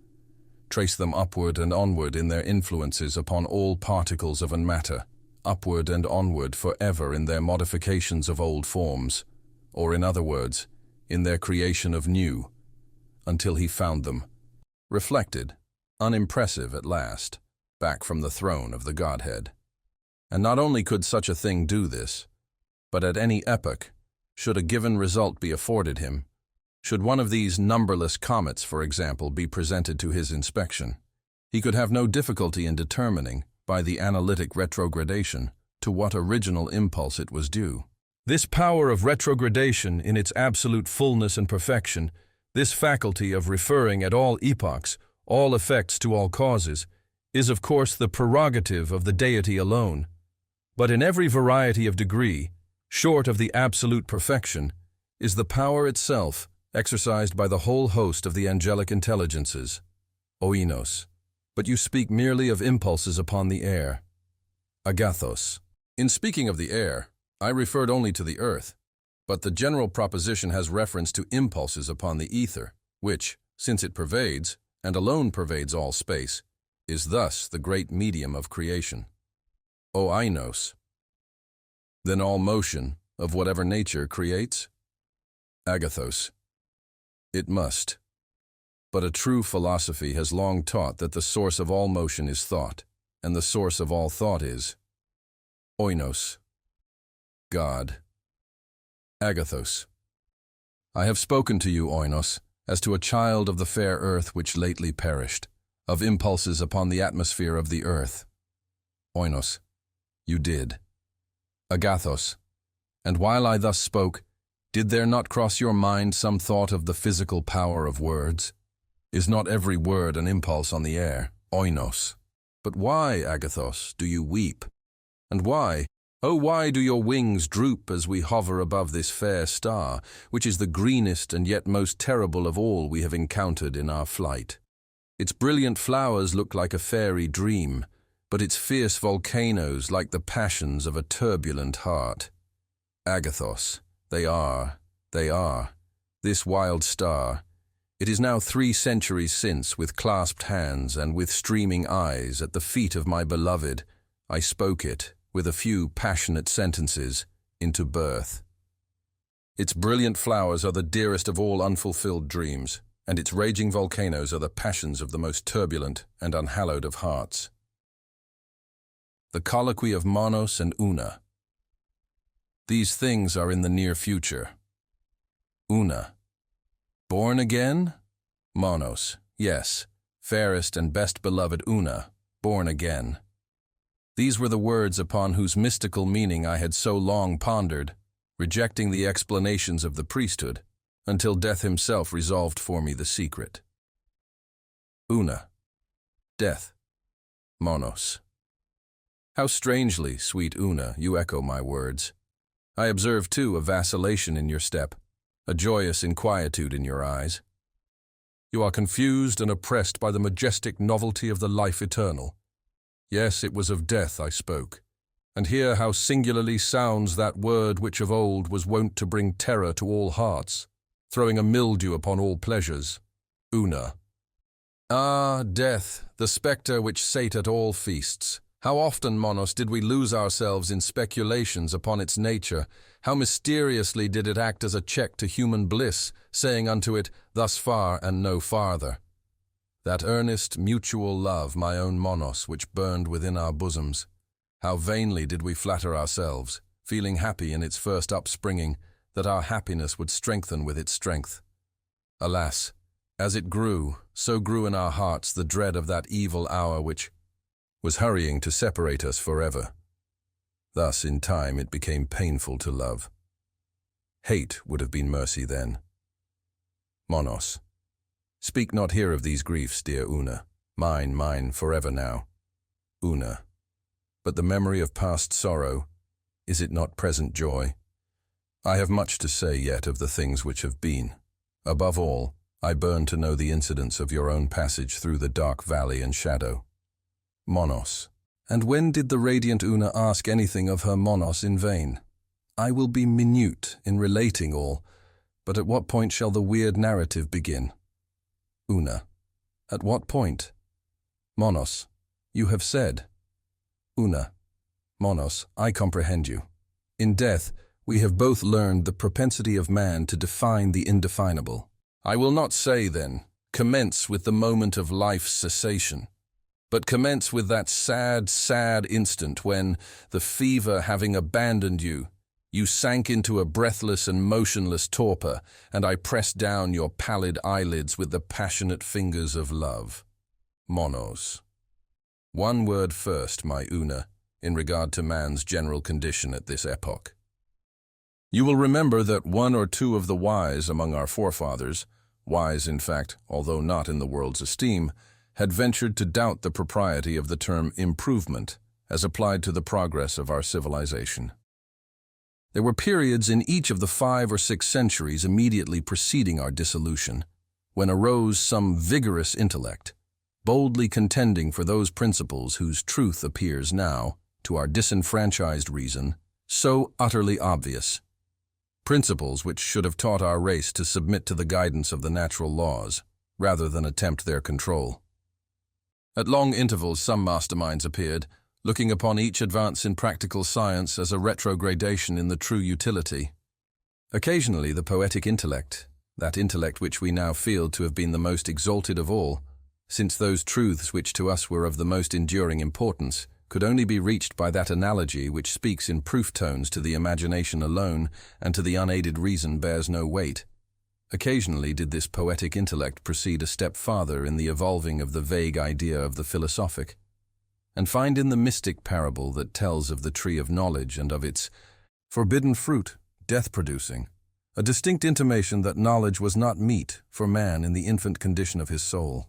trace them upward and onward in their influences upon all particles of matter, upward and onward forever in their modifications of old forms, or in other words, in their creation of new, until he found them, reflected, unimpressive at last, back from the throne of the Godhead. And not only could such a thing do this, but at any epoch, should a given result be afforded him, should one of these numberless comets, for example, be presented to his inspection, he could have no difficulty in determining, by the analytic retrogradation, to what original impulse it was due. This power of retrogradation in its absolute fullness and perfection, this faculty of referring at all epochs, all effects to all causes, is of course the prerogative of the deity alone. But in every variety of degree, short of the absolute perfection, is the power itself, exercised by the whole host of the angelic intelligences. Oinos. But you speak merely of impulses upon the air. Agathos. In speaking of the air, I referred only to the earth, but the general proposition has reference to impulses upon the ether, which, since it pervades, and alone pervades all space, is thus the great medium of creation. Oinos. Then all motion, of whatever nature, creates? Agathos. It must. But a true philosophy has long taught that the source of all motion is thought, and the source of all thought is Oinos. God. Agathos. I have spoken to you, Oinos, as to a child of the fair earth which lately perished, of impulses upon the atmosphere of the earth. Oinos. You did. Agathos. And while I thus spoke, did there not cross your mind some thought of the physical power of words? Is not every word an impulse on the air? Oinos. But why, Agathos, do you weep? And why, oh why do your wings droop as we hover above this fair star, which is the greenest and yet most terrible of all we have encountered in our flight? Its brilliant flowers look like a fairy dream, but its fierce volcanoes like the passions of a turbulent heart. Agathos. They are. This wild star, It is now 3 centuries since, with clasped hands and with streaming eyes at the feet of my beloved, I spoke it, with a few passionate sentences, into birth. Its brilliant flowers are the dearest of all unfulfilled dreams, and its raging volcanoes are the passions of the most turbulent and unhallowed of hearts. The colloquy of Monos and Una. These things are in the near future. Una. Born again? Monos. Yes, fairest and best beloved Una, born again. These were the words upon whose mystical meaning I had so long pondered, rejecting the explanations of the priesthood, until death himself resolved for me the secret. Una. Death. Monos. How strangely, sweet Una, you echo my words. I observe, too, a vacillation in your step, a joyous inquietude in your eyes. You are confused and oppressed by the majestic novelty of the life eternal. Yes, it was of death I spoke. And hear how singularly sounds that word which of old was wont to bring terror to all hearts, throwing a mildew upon all pleasures. Una. Ah, death, the spectre which sate at all feasts. How often, Monos, did we lose ourselves in speculations upon its nature? How mysteriously did it act as a check to human bliss, saying unto it, thus far and no farther. That earnest, mutual love, my own Monos, which burned within our bosoms. How vainly did we flatter ourselves, feeling happy in its first upspringing, that our happiness would strengthen with its strength. Alas, as it grew, so grew in our hearts the dread of that evil hour which was hurrying to separate us forever. Thus, in time, it became painful to love. Hate would have been mercy then. Monos. Speak not here of these griefs, dear Una. Mine, forever now. Una. But the memory of past sorrow, is it not present joy? I have much to say yet of the things which have been. Above all, I burn to know the incidents of your own passage through the dark valley and shadow. Monos. And when did the radiant Una ask anything of her Monos in vain? I will be minute in relating all, but at what point shall the weird narrative begin? Una. At what point? Monos. You have said. Una. Monos, I comprehend you. In death, we have both learned the propensity of man to define the indefinable. I will not say, then, commence with the moment of life's cessation, but commence with that sad, sad instant when, the fever having abandoned you, you sank into a breathless and motionless torpor, and I pressed down your pallid eyelids with the passionate fingers of love. Monos. One word first, my Una, in regard to man's general condition at this epoch. You will remember that 1 or 2 of the wise among our forefathers, wise in fact, although not in the world's esteem, had ventured to doubt the propriety of the term improvement as applied to the progress of our civilization. There were periods in each of the 5 or 6 centuries immediately preceding our dissolution, when arose some vigorous intellect, boldly contending for those principles whose truth appears now, to our disenfranchised reason, so utterly obvious. Principles which should have taught our race to submit to the guidance of the natural laws, rather than attempt their control. At long intervals some masterminds appeared, looking upon each advance in practical science as a retrogradation in the true utility. Occasionally the poetic intellect, that intellect which we now feel to have been the most exalted of all, since those truths which to us were of the most enduring importance, could only be reached by that analogy which speaks in proof tones to the imagination alone and to the unaided reason bears no weight. Occasionally did this poetic intellect proceed a step farther in the evolving of the vague idea of the philosophic, and find in the mystic parable that tells of the tree of knowledge and of its forbidden fruit, death-producing, a distinct intimation that knowledge was not meet for man in the infant condition of his soul.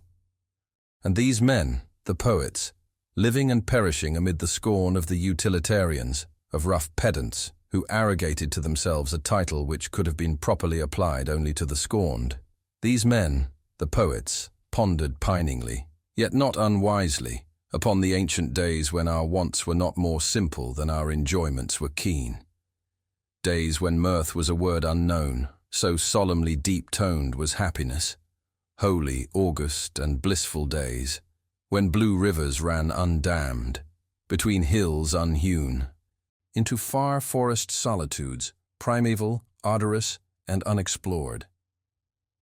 And these men, the poets, living and perishing amid the scorn of the utilitarians, of rough pedants, who arrogated to themselves a title which could have been properly applied only to the scorned. These men, the poets, pondered piningly, yet not unwisely, upon the ancient days when our wants were not more simple than our enjoyments were keen. Days when mirth was a word unknown, so solemnly deep-toned was happiness, holy, august, and blissful days, when blue rivers ran undammed, between hills unhewn, into far forest solitudes, primeval, odorous, and unexplored.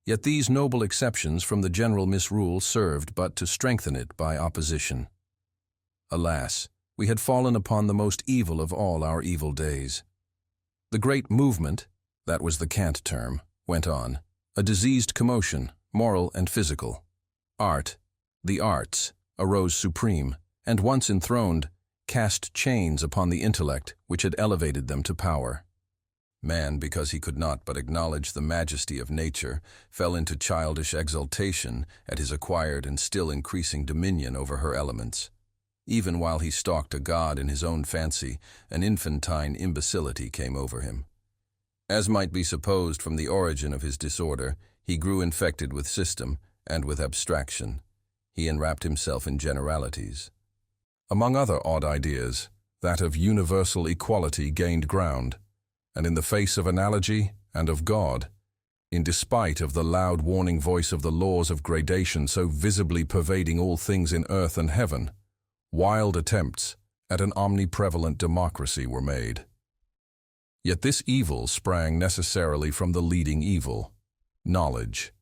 Yet these noble exceptions from the general misrule served but to strengthen it by opposition. Alas, we had fallen upon the most evil of all our evil days. The great movement, that was the cant term, went on, a diseased commotion, moral and physical. Art, the arts, arose supreme, and once enthroned, cast chains upon the intellect which had elevated them to power. Man, because he could not but acknowledge the majesty of nature, fell into childish exultation at his acquired and still increasing dominion over her elements. Even while he stalked a god in his own fancy, an infantine imbecility came over him. As might be supposed from the origin of his disorder, he grew infected with system and with abstraction. He enwrapped himself in generalities. Among other odd ideas, that of universal equality gained ground, and in the face of analogy and of God, in despite of the loud warning voice of the laws of gradation so visibly pervading all things in earth and heaven, wild attempts at an omniprevalent democracy were made. Yet this evil sprang necessarily from the leading evil, knowledge.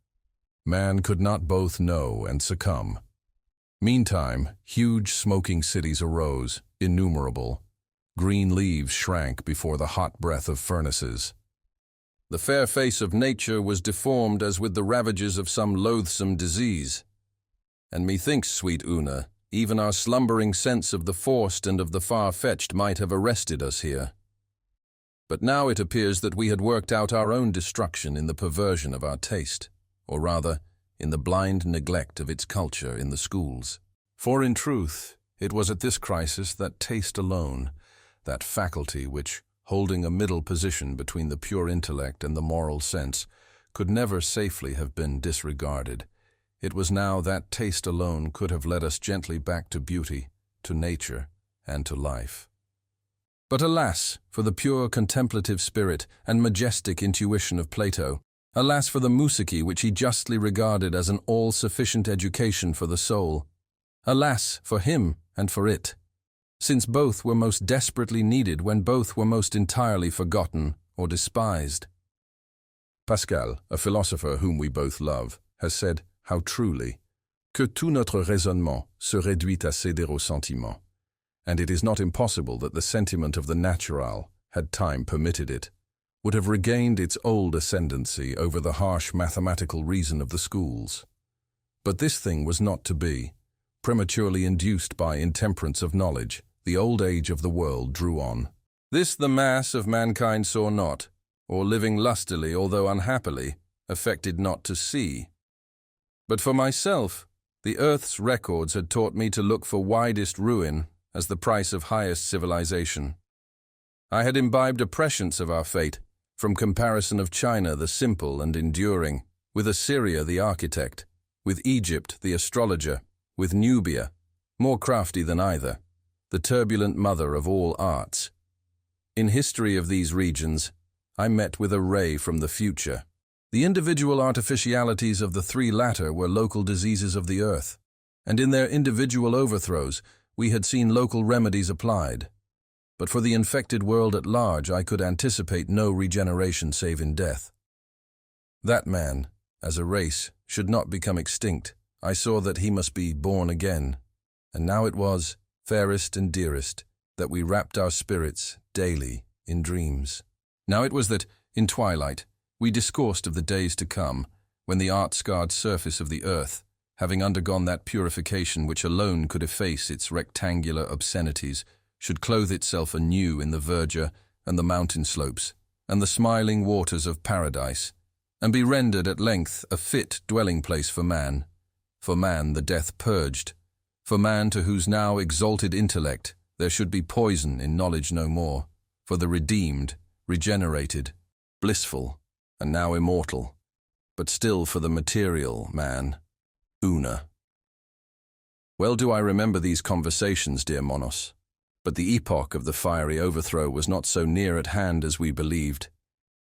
Man could not both know and succumb. Meantime, huge smoking cities arose, innumerable. Green leaves shrank before the hot breath of furnaces. The fair face of nature was deformed as with the ravages of some loathsome disease. And methinks, sweet Una, even our slumbering sense of the forced and of the far-fetched might have arrested us here. But now it appears that we had worked out our own destruction in the perversion of our taste, or rather, in the blind neglect of its culture in the schools. For in truth, it was at this crisis that taste alone, that faculty which, holding a middle position between the pure intellect and the moral sense, could never safely have been disregarded. It was now that taste alone could have led us gently back to beauty, to nature, and to life. But alas for the pure contemplative spirit and majestic intuition of Plato, alas for the musiki which he justly regarded as an all-sufficient education for the soul, alas for him and for it, since both were most desperately needed when both were most entirely forgotten or despised. Pascal, a philosopher whom we both love, has said, how truly, que tout notre raisonnement se réduit à céder au sentiment, and it is not impossible that the sentiment of the natural, had time permitted it, would have regained its old ascendancy over the harsh mathematical reason of the schools. But this thing was not to be. Prematurely induced by intemperance of knowledge, the old age of the world drew on. This the mass of mankind saw not, or living lustily, although unhappily, affected not to see. But for myself, the earth's records had taught me to look for widest ruin as the price of highest civilization. I had imbibed a prescience of our fate, from comparison of China the simple and enduring, with Assyria the architect, with Egypt the astrologer, with Nubia, more crafty than either, the turbulent mother of all arts. In history of these regions, I met with a ray from the future. The individual artificialities of the three latter were local diseases of the earth, and in their individual overthrows we had seen local remedies applied. But for the infected world at large I could anticipate no regeneration save in death. That man, as a race, should not become extinct. I saw that he must be born again, and now it was, fairest and dearest, that we wrapped our spirits daily in dreams. Now it was that, in twilight, we discoursed of the days to come, when the art-scarred surface of the earth, having undergone that purification which alone could efface its rectangular obscenities, should clothe itself anew in the verdure and the mountain slopes and the smiling waters of paradise, and be rendered at length a fit dwelling place for man the death purged, for man to whose now exalted intellect there should be poison in knowledge no more, for the redeemed, regenerated, blissful, and now immortal, but still for the material man, Una. Well do I remember these conversations, dear Monos, but the epoch of the fiery overthrow was not so near at hand as we believed,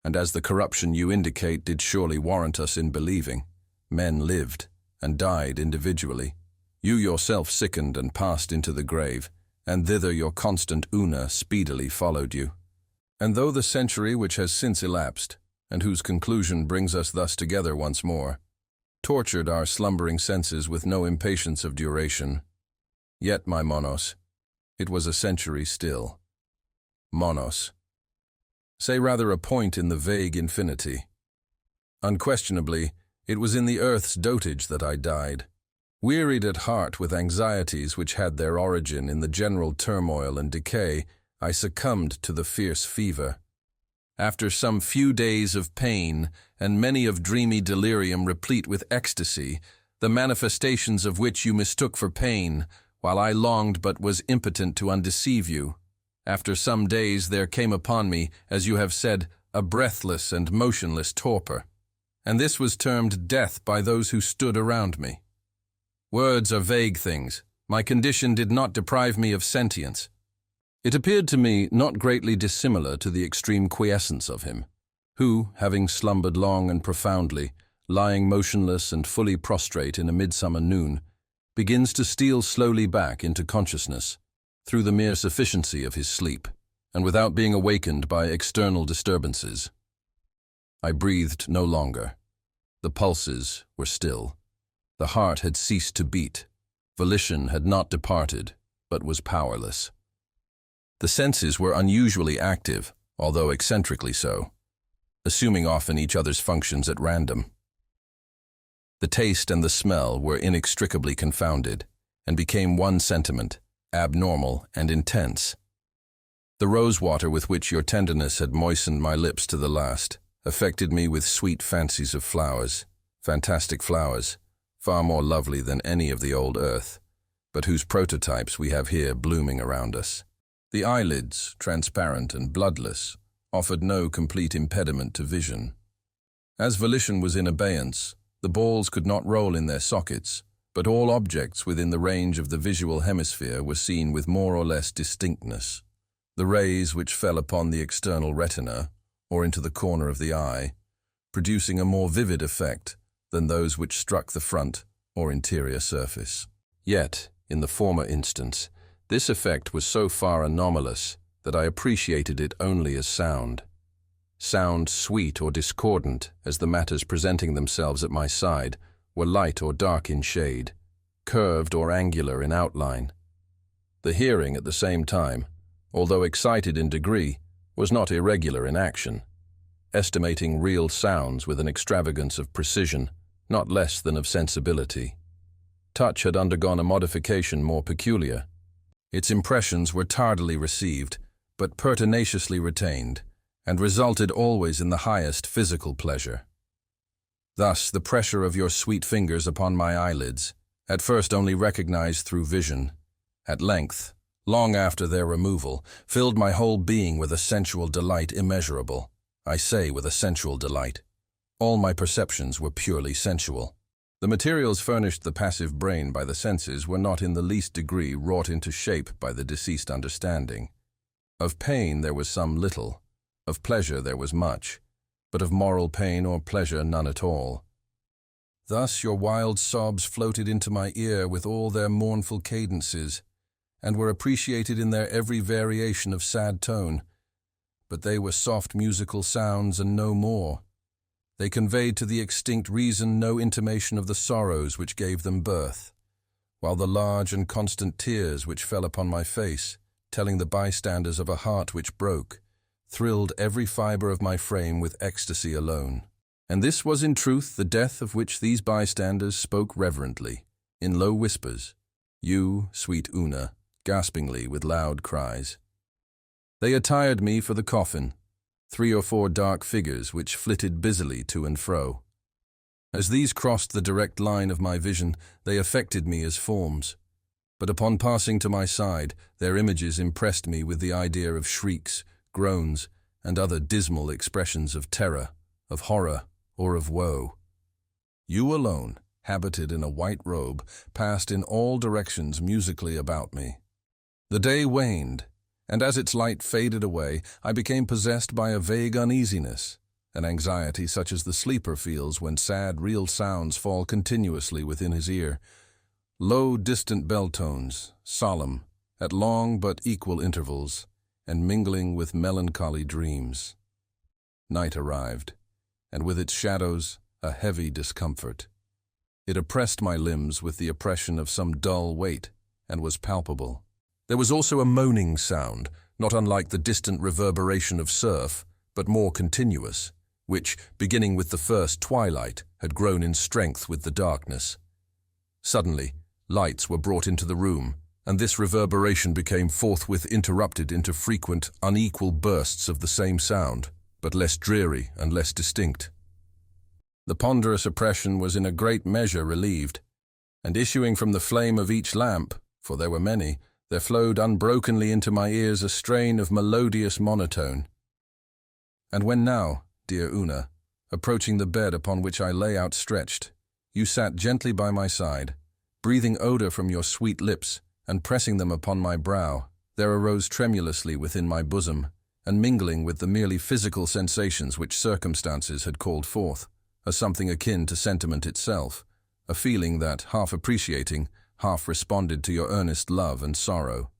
and as the corruption you indicate did surely warrant us in believing, men lived and died individually. You yourself sickened and passed into the grave, and thither your constant Una speedily followed you. And though the century which has since elapsed, and whose conclusion brings us thus together once more, tortured our slumbering senses with no impatience of duration, yet, my Monos, it was a century still. Monos. Say rather a point in the vague infinity. Unquestionably, it was in the earth's dotage that I died. Wearied at heart with anxieties which had their origin in the general turmoil and decay, I succumbed to the fierce fever. After some few days of pain and many of dreamy delirium replete with ecstasy, the manifestations of which you mistook for pain, while I longed but was impotent to undeceive you, after some days there came upon me, as you have said, a breathless and motionless torpor, and this was termed death by those who stood around me. Words are vague things. My condition did not deprive me of sentience. It appeared to me not greatly dissimilar to the extreme quiescence of him, who, having slumbered long and profoundly, lying motionless and fully prostrate in a midsummer noon, begins to steal slowly back into consciousness through the mere sufficiency of his sleep, and without being awakened by external disturbances. I breathed no longer. The pulses were still. The heart had ceased to beat. Volition had not departed, but was powerless. The senses were unusually active, although eccentrically so, assuming often each other's functions at random. The taste and the smell were inextricably confounded, and became one sentiment, abnormal and intense. The rosewater with which your tenderness had moistened my lips to the last affected me with sweet fancies of flowers, fantastic flowers, far more lovely than any of the old earth, but whose prototypes we have here blooming around us. The eyelids, transparent and bloodless, offered no complete impediment to vision. As volition was in abeyance, the balls could not roll in their sockets, but all objects within the range of the visual hemisphere were seen with more or less distinctness. The rays which fell upon the external retina, or into the corner of the eye, producing a more vivid effect than those which struck the front or interior surface. Yet, in the former instance, this effect was so far anomalous that I appreciated it only as sound. Sound sweet or discordant as the matters presenting themselves at my side were light or dark in shade, curved or angular in outline. The hearing at the same time, although excited in degree, was not irregular in action, estimating real sounds with an extravagance of precision, not less than of sensibility. Touch had undergone a modification more peculiar. Its impressions were tardily received, but pertinaciously retained, and resulted always in the highest physical pleasure. Thus, the pressure of your sweet fingers upon my eyelids, at first only recognized through vision, at length, long after their removal, filled my whole being with a sensual delight immeasurable. I say with a sensual delight. All my perceptions were purely sensual. The materials furnished the passive brain by the senses were not in the least degree wrought into shape by the deceased understanding. Of pain there was some little, of pleasure there was much, but of moral pain or pleasure none at all. Thus your wild sobs floated into my ear with all their mournful cadences, and were appreciated in their every variation of sad tone, but they were soft musical sounds and no more. They conveyed to the extinct reason no intimation of the sorrows which gave them birth, while the large and constant tears which fell upon my face, telling the bystanders of a heart which broke, thrilled every fibre of my frame with ecstasy alone. And this was in truth the death of which these bystanders spoke reverently, in low whispers, you, sweet Una, gaspingly with loud cries. They attired me for the coffin, 3 or 4 dark figures which flitted busily to and fro. As these crossed the direct line of my vision, they affected me as forms, but upon passing to my side, their images impressed me with the idea of shrieks, groans, and other dismal expressions of terror, of horror, or of woe. You alone, habited in a white robe, passed in all directions musically about me. The day waned, and as its light faded away, I became possessed by a vague uneasiness, an anxiety such as the sleeper feels when sad, real sounds fall continuously within his ear. Low, distant bell tones, solemn, at long but equal intervals, and mingling with melancholy dreams. Night arrived, and with its shadows, a heavy discomfort. It oppressed my limbs with the oppression of some dull weight, and was palpable. There was also a moaning sound, not unlike the distant reverberation of surf, but more continuous, which, beginning with the first twilight, had grown in strength with the darkness. Suddenly, lights were brought into the room, and this reverberation became forthwith interrupted into frequent, unequal bursts of the same sound, but less dreary and less distinct. The ponderous oppression was in a great measure relieved, and issuing from the flame of each lamp, for there were many, there flowed unbrokenly into my ears a strain of melodious monotone. And when now, dear Una, approaching the bed upon which I lay outstretched, you sat gently by my side, breathing odor from your sweet lips, and pressing them upon my brow, there arose tremulously within my bosom, and mingling with the merely physical sensations which circumstances had called forth, a something akin to sentiment itself, a feeling that, half appreciating, half responded to your earnest love and sorrow.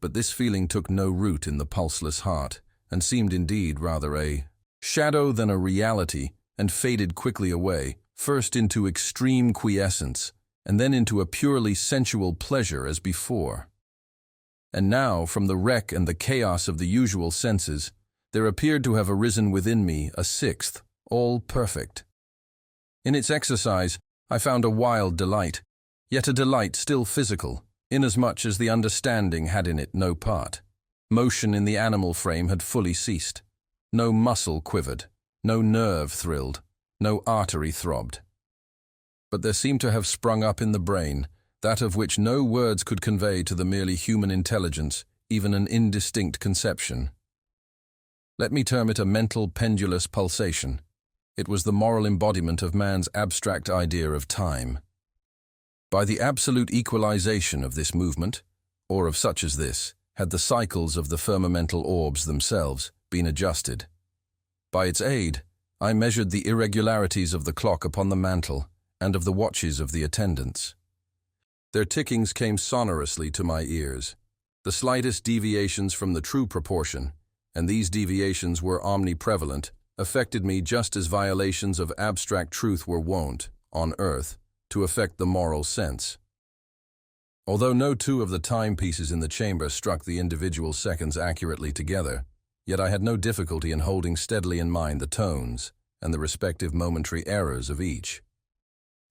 But this feeling took no root in the pulseless heart, and seemed indeed rather a shadow than a reality, and faded quickly away, first into extreme quiescence, and then into a purely sensual pleasure as before. And now, from the wreck and the chaos of the usual senses, there appeared to have arisen within me a sixth, all perfect. In its exercise, I found a wild delight, yet a delight still physical, inasmuch as the understanding had in it no part. Motion in the animal frame had fully ceased. No muscle quivered, no nerve thrilled, no artery throbbed. But there seemed to have sprung up in the brain, that of which no words could convey to the merely human intelligence, even an indistinct conception. Let me term it a mental pendulous pulsation. It was the moral embodiment of man's abstract idea of time. By the absolute equalization of this movement, or of such as this, had the cycles of the firmamental orbs themselves been adjusted. By its aid, I measured the irregularities of the clock upon the mantel and of the watches of the attendants. Their tickings came sonorously to my ears, the slightest deviations from the true proportion, and these deviations were omniprevalent, affected me just as violations of abstract truth were wont, on earth, to affect the moral sense. Although no two of the timepieces in the chamber struck the individual seconds accurately together, yet I had no difficulty in holding steadily in mind the tones and the respective momentary errors of each.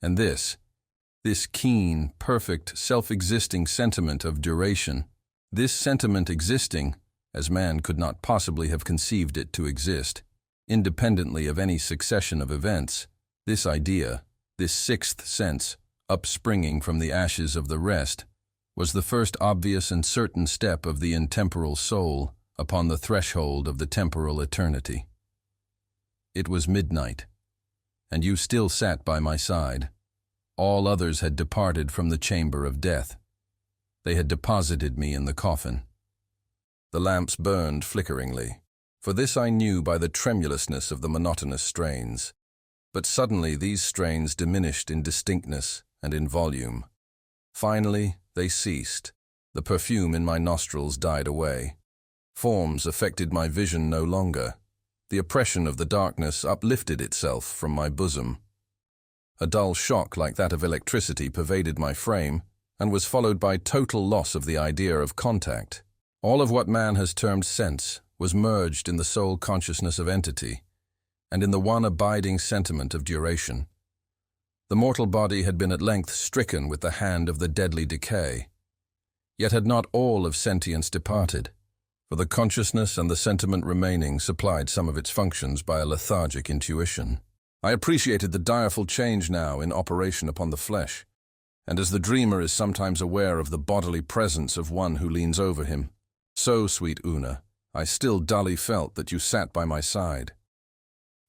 And this keen, perfect, self-existing sentiment of duration, this sentiment existing, as man could not possibly have conceived it to exist, independently of any succession of events, this idea, this sixth sense, upspringing from the ashes of the rest, was the first obvious and certain step of the intemporal soul upon the threshold of the temporal eternity. It was midnight, and you still sat by my side. All others had departed from the chamber of death. They had deposited me in the coffin. The lamps burned flickeringly, for this I knew by the tremulousness of the monotonous strains. But suddenly these strains diminished in distinctness and in volume. Finally, they ceased. The perfume in my nostrils died away. Forms affected my vision no longer. The oppression of the darkness uplifted itself from my bosom. A dull shock like that of electricity pervaded my frame, and was followed by total loss of the idea of contact. All of what man has termed sense was merged in the sole consciousness of entity, and in the one abiding sentiment of duration. The mortal body had been at length stricken with the hand of the deadly decay. Yet had not all of sentience departed, for the consciousness and the sentiment remaining supplied some of its functions by a lethargic intuition. I appreciated the direful change now in operation upon the flesh, and as the dreamer is sometimes aware of the bodily presence of one who leans over him, so, sweet Una, I still dully felt that you sat by my side.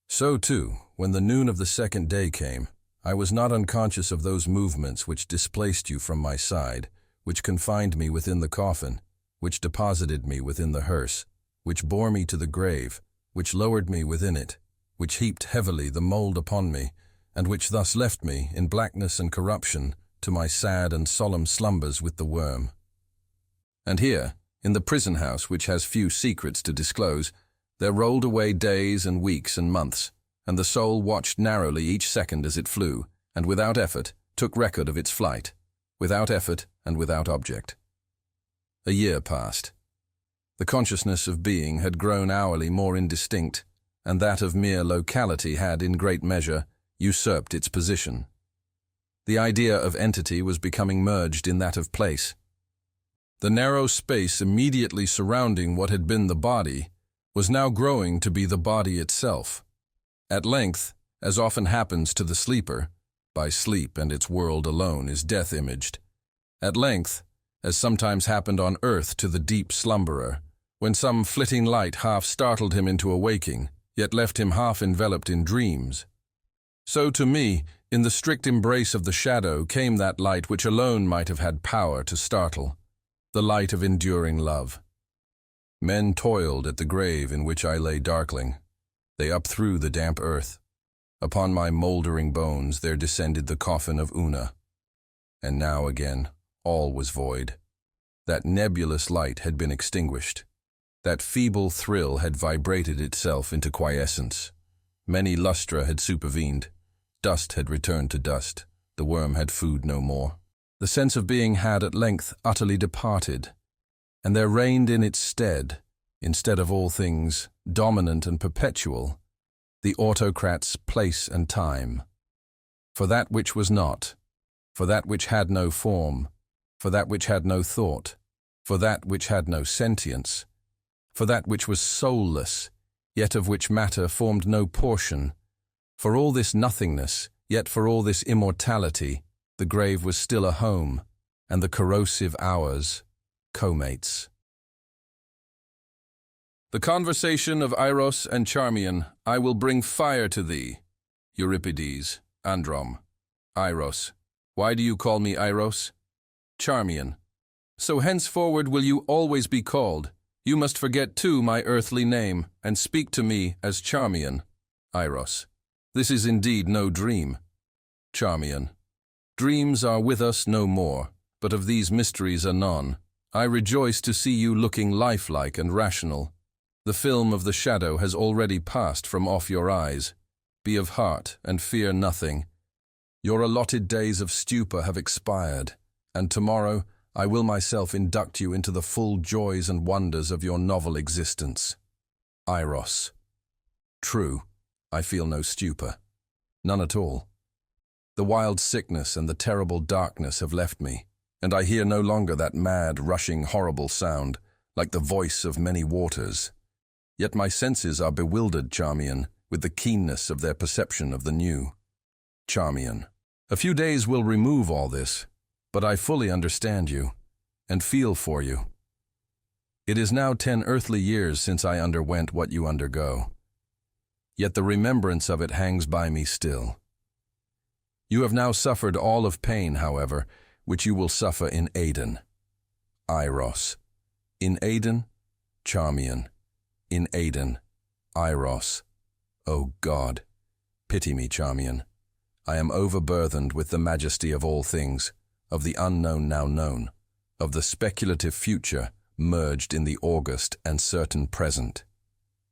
So, too, when the noon of the second day came, I was not unconscious of those movements which displaced you from my side, which confined me within the coffin, which deposited me within the hearse, which bore me to the grave, which lowered me within it, which heaped heavily the mould upon me, and which thus left me, in blackness and corruption, to my sad and solemn slumbers with the worm. And here, in the prison house which has few secrets to disclose, there rolled away days and weeks and months, and the soul watched narrowly each second as it flew, and without effort took record of its flight, without effort and without object. A year passed. The consciousness of being had grown hourly more indistinct, and that of mere locality had, in great measure, usurped its position. The idea of entity was becoming merged in that of place. The narrow space immediately surrounding what had been the body was now growing to be the body itself. At length, as often happens to the sleeper, by sleep and its world alone is death imaged. At length, as sometimes happened on earth to the deep slumberer, when some flitting light half startled him into awaking, yet left him half enveloped in dreams. So to me, in the strict embrace of the shadow, came that light which alone might have had power to startle, the light of enduring love. Men toiled at the grave in which I lay darkling. They upthrew the damp earth. Upon my mouldering bones there descended the coffin of Una. And now again, all was void. That nebulous light had been extinguished. That feeble thrill had vibrated itself into quiescence. Many lustra had supervened. Dust had returned to dust. The worm had food no more. The sense of being had at length utterly departed, and there reigned in its stead, instead of all things, dominant and perpetual, the autocrat's place and time. For that which was not, for that which had no form, for that which had no thought, for that which had no sentience, for that which was soulless, yet of which matter formed no portion, for all this nothingness, yet for all this immortality, the grave was still a home, and the corrosive hours, co-mates. The conversation of EIROS and CHARMION. I will bring fire to thee. Euripides, Androm. EIROS. Why do you call me EIROS? CHARMION. So henceforward will you always be called. You must forget too my earthly name, and speak to me as CHARMION. EIROS. This is indeed no dream. CHARMION. Dreams are with us no more, but of these mysteries anon. I rejoice to see you looking lifelike and rational. The film of the shadow has already passed from off your eyes. Be of heart and fear nothing. Your allotted days of stupor have expired, and tomorrow I will myself induct you into the full joys and wonders of your novel existence. EIROS. True, I feel no stupor. None at all. The wild sickness and the terrible darkness have left me, and I hear no longer that mad, rushing, horrible sound, like the voice of many waters. Yet my senses are bewildered, CHARMION, with the keenness of their perception of the new. CHARMION. A few days will remove all this, but I fully understand you, and feel for you. It is now 10 earthly years since I underwent what you undergo. Yet the remembrance of it hangs by me still. You have now suffered all of pain, however, which you will suffer in Aden. EIROS. In Aden, CHARMION. In Aden, EIROS. O God, pity me, CHARMION. I am overburthened with the majesty of all things, of the unknown now known, of the speculative future merged in the august and certain present.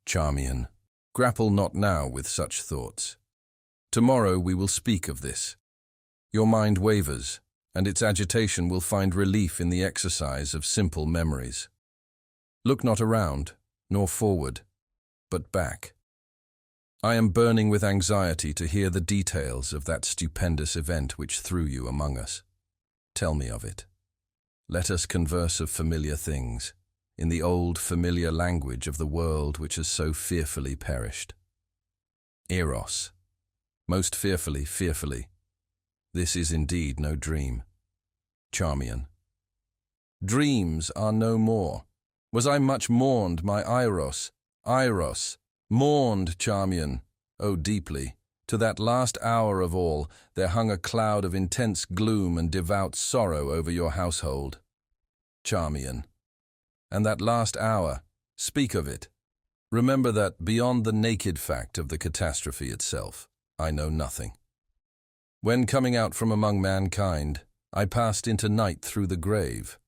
CHARMION. Grapple not now with such thoughts. Tomorrow we will speak of this. Your mind wavers, and its agitation will find relief in the exercise of simple memories. Look not around, nor forward, but back. I am burning with anxiety to hear the details of that stupendous event which threw you among us. Tell me of it. Let us converse of familiar things, in the old familiar language of the world which has so fearfully perished. EIROS. Most fearfully, fearfully. This is indeed no dream. CHARMION. Dreams are no more. Was I much mourned, my EIROS? EIROS. Mourned, CHARMION. Oh, deeply. To that last hour of all, there hung a cloud of intense gloom and devout sorrow over your household. CHARMION. And that last hour, speak of it. Remember that beyond the naked fact of the catastrophe itself, I know nothing. When coming out from among mankind, I passed into night through the grave.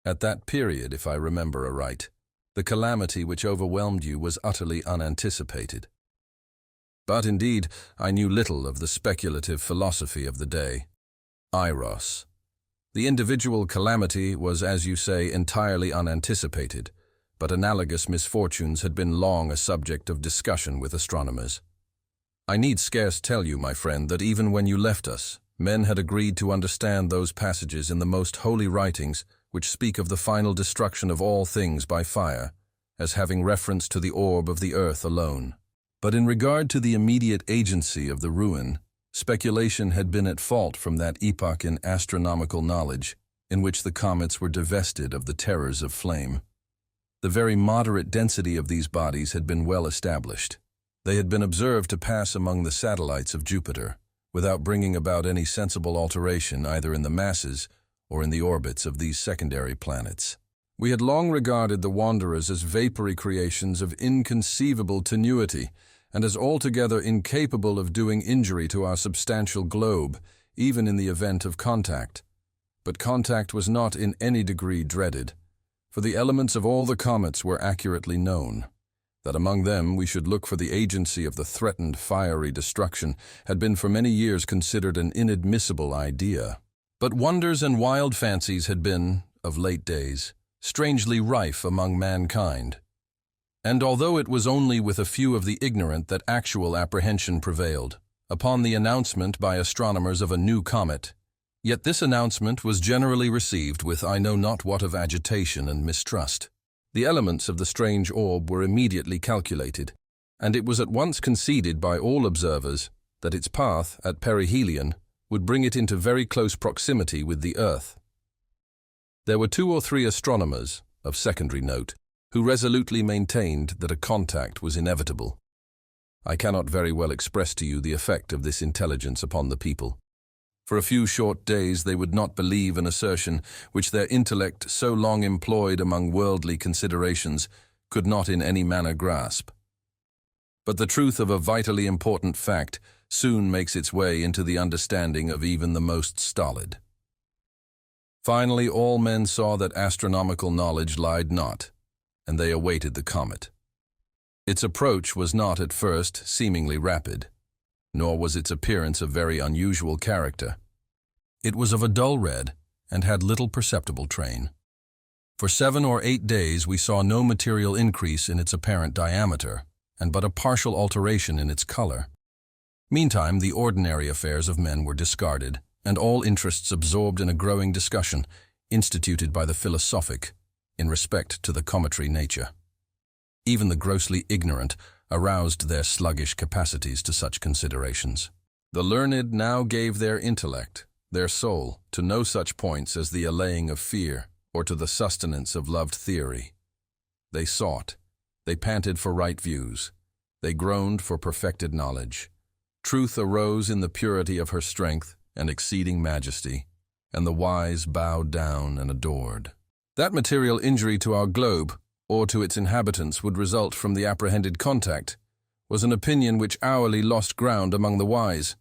At that period, if I remember aright, the calamity which overwhelmed you was utterly unanticipated. But indeed, I knew little of the speculative philosophy of the day. EIROS. The individual calamity was, as you say, entirely unanticipated, but analogous misfortunes had been long a subject of discussion with astronomers. I need scarce tell you, my friend, that even when you left us, men had agreed to understand those passages in the most holy writings which speak of the final destruction of all things by fire, as having reference to the orb of the earth alone. But in regard to the immediate agency of the ruin, speculation had been at fault from that epoch in astronomical knowledge, in which the comets were divested of the terrors of flame. The very moderate density of these bodies had been well established. They had been observed to pass among the satellites of Jupiter, without bringing about any sensible alteration either in the masses or in the orbits of these secondary planets. We had long regarded the wanderers as vapory creations of inconceivable tenuity, and as altogether incapable of doing injury to our substantial globe, even in the event of contact. But contact was not in any degree dreaded, for the elements of all the comets were accurately known. That among them we should look for the agency of the threatened fiery destruction had been for many years considered an inadmissible idea. But wonders and wild fancies had been, of late days, strangely rife among mankind. And although it was only with a few of the ignorant that actual apprehension prevailed, upon the announcement by astronomers of a new comet, yet this announcement was generally received with I know not what of agitation and mistrust. The elements of the strange orb were immediately calculated, and it was at once conceded by all observers that its path at perihelion would bring it into very close proximity with the Earth. There were 2 or 3 astronomers, of secondary note, who resolutely maintained that a contact was inevitable. I cannot very well express to you the effect of this intelligence upon the people. For a few short days they would not believe an assertion which their intellect, so long employed among worldly considerations, could not in any manner grasp. But the truth of a vitally important fact soon makes its way into the understanding of even the most stolid. Finally, all men saw that astronomical knowledge lied not, and they awaited the comet. Its approach was not at first seemingly rapid, nor was its appearance of very unusual character. It was of a dull red, and had little perceptible train. For 7 or 8 days we saw no material increase in its apparent diameter, and but a partial alteration in its color. Meantime, the ordinary affairs of men were discarded, and all interests absorbed in a growing discussion, instituted by the philosophic, in respect to the cometary nature. Even the grossly ignorant aroused their sluggish capacities to such considerations. The learned now gave their intellect, their soul, to no such points as the allaying of fear, or to the sustenance of loved theory. They sought, they panted for right views, they groaned for perfected knowledge. Truth arose in the purity of her strength and exceeding majesty, and the wise bowed down and adored. That material injury to our globe, or to its inhabitants, would result from the apprehended contact, was an opinion which hourly lost ground among the wise,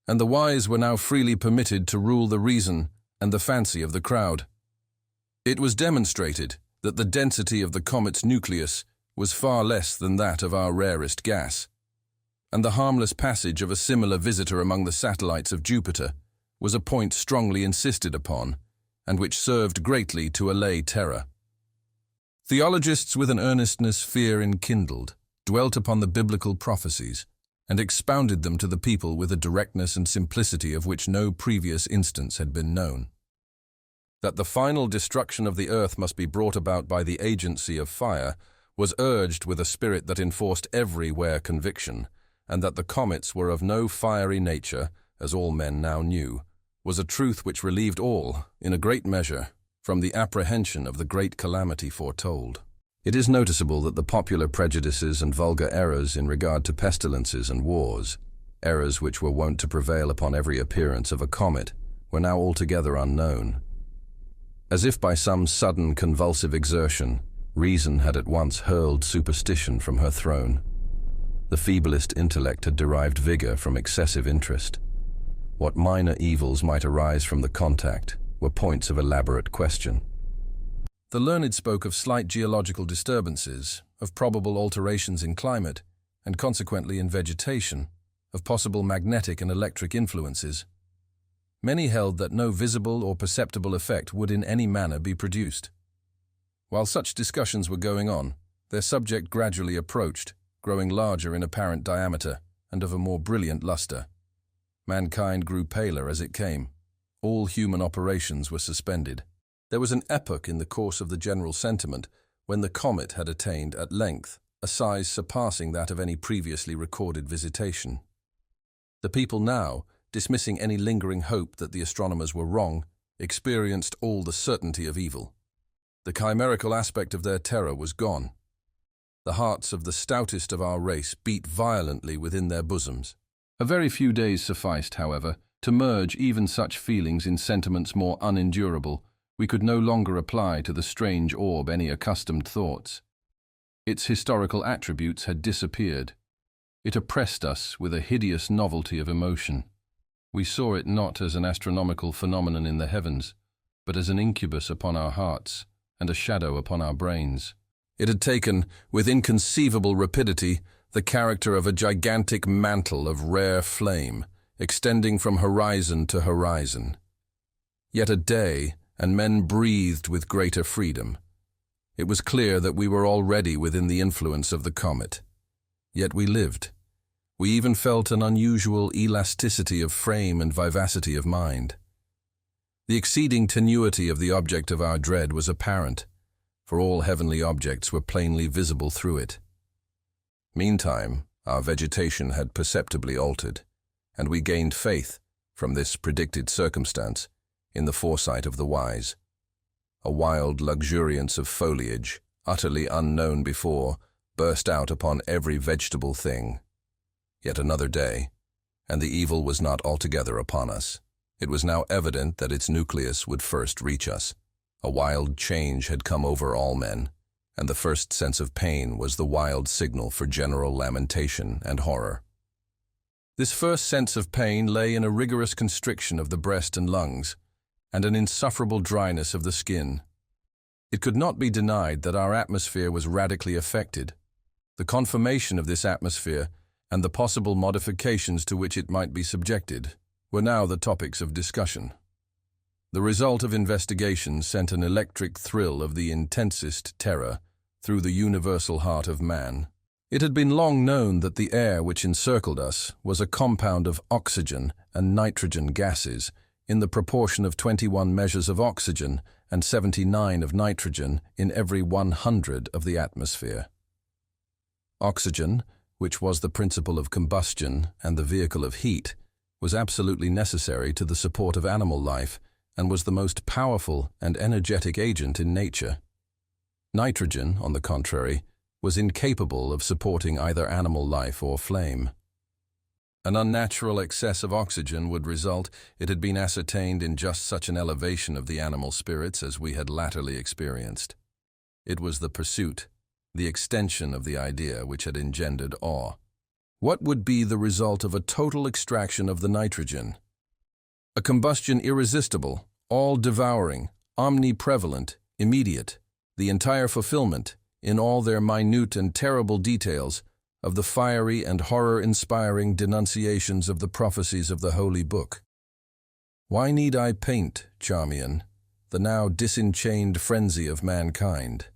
and the wise were now freely permitted to rule the reason and the fancy of the crowd. It was demonstrated that the density of the comet's nucleus was far less than that of our rarest gas, and the harmless passage of a similar visitor among the satellites of Jupiter was a point strongly insisted upon, and which served greatly to allay terror. Theologists with an earnestness fear enkindled dwelt upon the biblical prophecies, and expounded them to the people with a directness and simplicity of which no previous instance had been known. That the final destruction of the earth must be brought about by the agency of fire was urged with a spirit that enforced everywhere conviction, and that the comets were of no fiery nature, as all men now knew, was a truth which relieved all, in a great measure, from the apprehension of the great calamity foretold. It is noticeable that the popular prejudices and vulgar errors in regard to pestilences and wars, errors which were wont to prevail upon every appearance of a comet, were now altogether unknown. As if by some sudden convulsive exertion, Reason had at once hurled superstition from her throne. The feeblest intellect had derived vigor from excessive interest. What minor evils might arise from the contact were points of elaborate question. The learned spoke of slight geological disturbances, of probable alterations in climate, and consequently in vegetation, of possible magnetic and electric influences. Many held that no visible or perceptible effect would in any manner be produced. While such discussions were going on, their subject gradually approached, growing larger in apparent diameter and of a more brilliant luster. Mankind grew paler as it came. All human operations were suspended. There was an epoch in the course of the general sentiment when the comet had attained, at length, a size surpassing that of any previously recorded visitation. The people now, dismissing any lingering hope that the astronomers were wrong, experienced all the certainty of evil. The chimerical aspect of their terror was gone. The hearts of the stoutest of our race beat violently within their bosoms. A very few days sufficed, however, to merge even such feelings in sentiments more unendurable. We could no longer apply to the strange orb any accustomed thoughts. Its historical attributes had disappeared. It oppressed us with a hideous novelty of emotion. We saw it not as an astronomical phenomenon in the heavens, but as an incubus upon our hearts and a shadow upon our brains. It had taken, with inconceivable rapidity, the character of a gigantic mantle of rare flame, extending from horizon to horizon. Yet a day, and men breathed with greater freedom. It was clear that we were already within the influence of the comet. Yet we lived. We even felt an unusual elasticity of frame and vivacity of mind. The exceeding tenuity of the object of our dread was apparent, for all heavenly objects were plainly visible through it. Meantime, our vegetation had perceptibly altered, and we gained faith, from this predicted circumstance, in the foresight of the wise. A wild luxuriance of foliage, utterly unknown before, burst out upon every vegetable thing. Yet another day, and the evil was not altogether upon us. It was now evident that its nucleus would first reach us. A wild change had come over all men, and the first sense of pain was the wild signal for general lamentation and horror. This first sense of pain lay in a rigorous constriction of the breast and lungs, and an insufferable dryness of the skin. It could not be denied that our atmosphere was radically affected. The conformation of this atmosphere and the possible modifications to which it might be subjected were now the topics of discussion. The result of investigation sent an electric thrill of the intensest terror through the universal heart of man. It had been long known that the air which encircled us was a compound of oxygen and nitrogen gases in the proportion of 21 measures of oxygen and 79 of nitrogen in every 100 of the atmosphere. Oxygen, which was the principle of combustion and the vehicle of heat, was absolutely necessary to the support of animal life and was the most powerful and energetic agent in nature. Nitrogen, on the contrary, was incapable of supporting either animal life or flame. An unnatural excess of oxygen would result, it had been ascertained, in just such an elevation of the animal spirits as we had latterly experienced. It was the pursuit, the extension of the idea which had engendered awe. What would be the result of a total extraction of the nitrogen? A combustion irresistible, all-devouring, omniprevalent, immediate, the entire fulfillment, in all their minute and terrible details, of the fiery and horror-inspiring denunciations of the prophecies of the Holy Book. Why need I paint, Charmion, the now disenchained frenzy of mankind?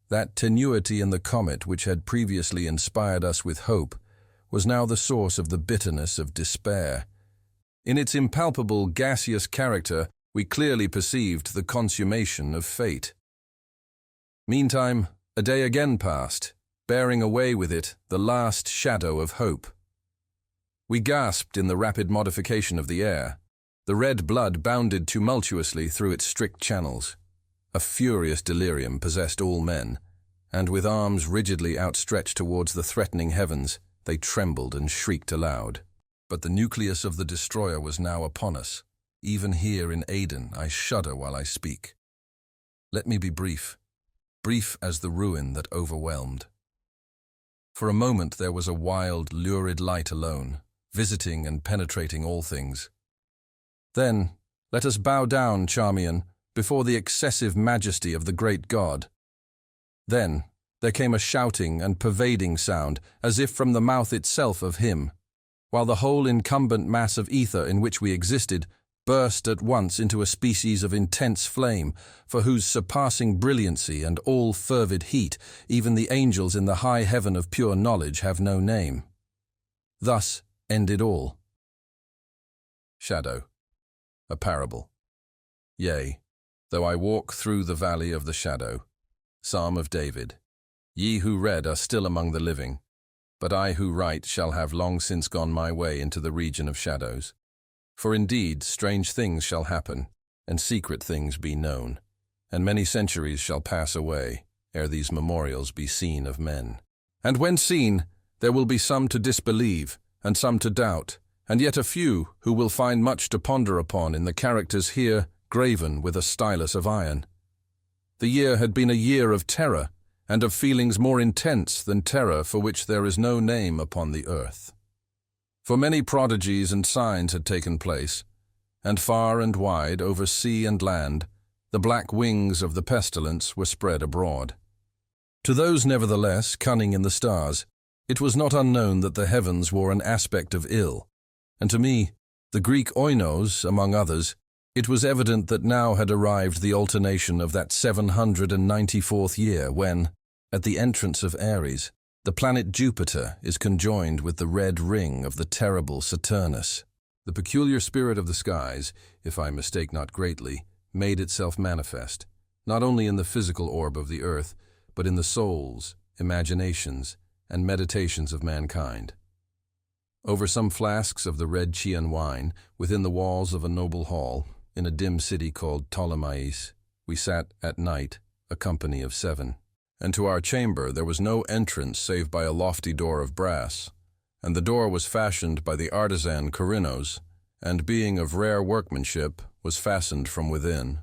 That tenuity in the comet which had previously inspired us with hope was now the source of the bitterness of despair. In its impalpable gaseous character, we clearly perceived the consummation of fate. Meantime, a day again passed, bearing away with it the last shadow of hope. We gasped in the rapid modification of the air. The red blood bounded tumultuously through its strict channels. A furious delirium possessed all men, and with arms rigidly outstretched towards the threatening heavens, they trembled and shrieked aloud. But the nucleus of the destroyer was now upon us. Even here in Aden, I shudder while I speak. Let me be brief. brief as the ruin that overwhelmed. For a moment there was a wild, lurid light alone, visiting and penetrating all things. Then, let us bow down, Charmion, before the excessive majesty of the great God. Then, there came a shouting and pervading sound, as if from the mouth itself of him, while the whole incumbent mass of ether in which we existed burst at once into a species of intense flame, for whose surpassing brilliancy and all-fervid heat even the angels in the high heaven of pure knowledge have no name. Thus ended all. Shadow. A parable. Yea, though I walk through the valley of the shadow. Psalm of David. Ye who read are still among the living, but I who write shall have long since gone my way into the region of shadows. For indeed strange things shall happen, and secret things be known, and many centuries shall pass away, ere these memorials be seen of men. And when seen, there will be some to disbelieve, and some to doubt, and yet a few who will find much to ponder upon in the characters here graven with a stylus of iron. The year had been a year of terror, and of feelings more intense than terror for which there is no name upon the earth. For many prodigies and signs had taken place, and far and wide, over sea and land, the black wings of the pestilence were spread abroad. To those, nevertheless, cunning in the stars, it was not unknown that the heavens wore an aspect of ill, and to me, the Greek oinos, among others, it was evident that now had arrived the alternation of that 794th year when, at the entrance of Aries, the planet Jupiter is conjoined with the red ring of the terrible Saturnus. The peculiar spirit of the skies, if I mistake not greatly, made itself manifest, not only in the physical orb of the earth, but in the souls, imaginations, and meditations of mankind. Over some flasks of the red Chian wine, within the walls of a noble hall, in a dim city called Ptolemais, we sat at night, a company of 7. And to our chamber there was no entrance save by a lofty door of brass, and the door was fashioned by the artisan Corinnos, and being of rare workmanship, was fastened from within.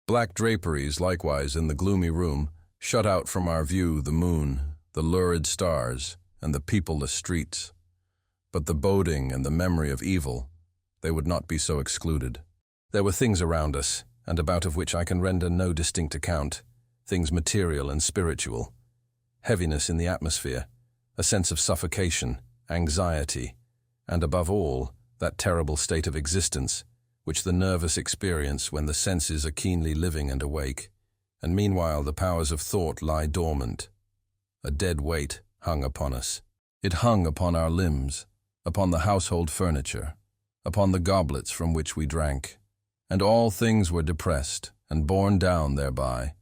Black draperies likewise in the gloomy room shut out from our view the moon, the lurid stars, and the peopleless streets. But the boding and the memory of evil, they would not be so excluded. There were things around us, and about of which I can render no distinct account, things material and spiritual, heaviness in the atmosphere, a sense of suffocation, anxiety, and above all, that terrible state of existence which the nervous experience when the senses are keenly living and awake, and meanwhile the powers of thought lie dormant. A dead weight hung upon us. It hung upon our limbs, upon the household furniture, upon the goblets from which we drank, and all things were depressed and borne down thereby,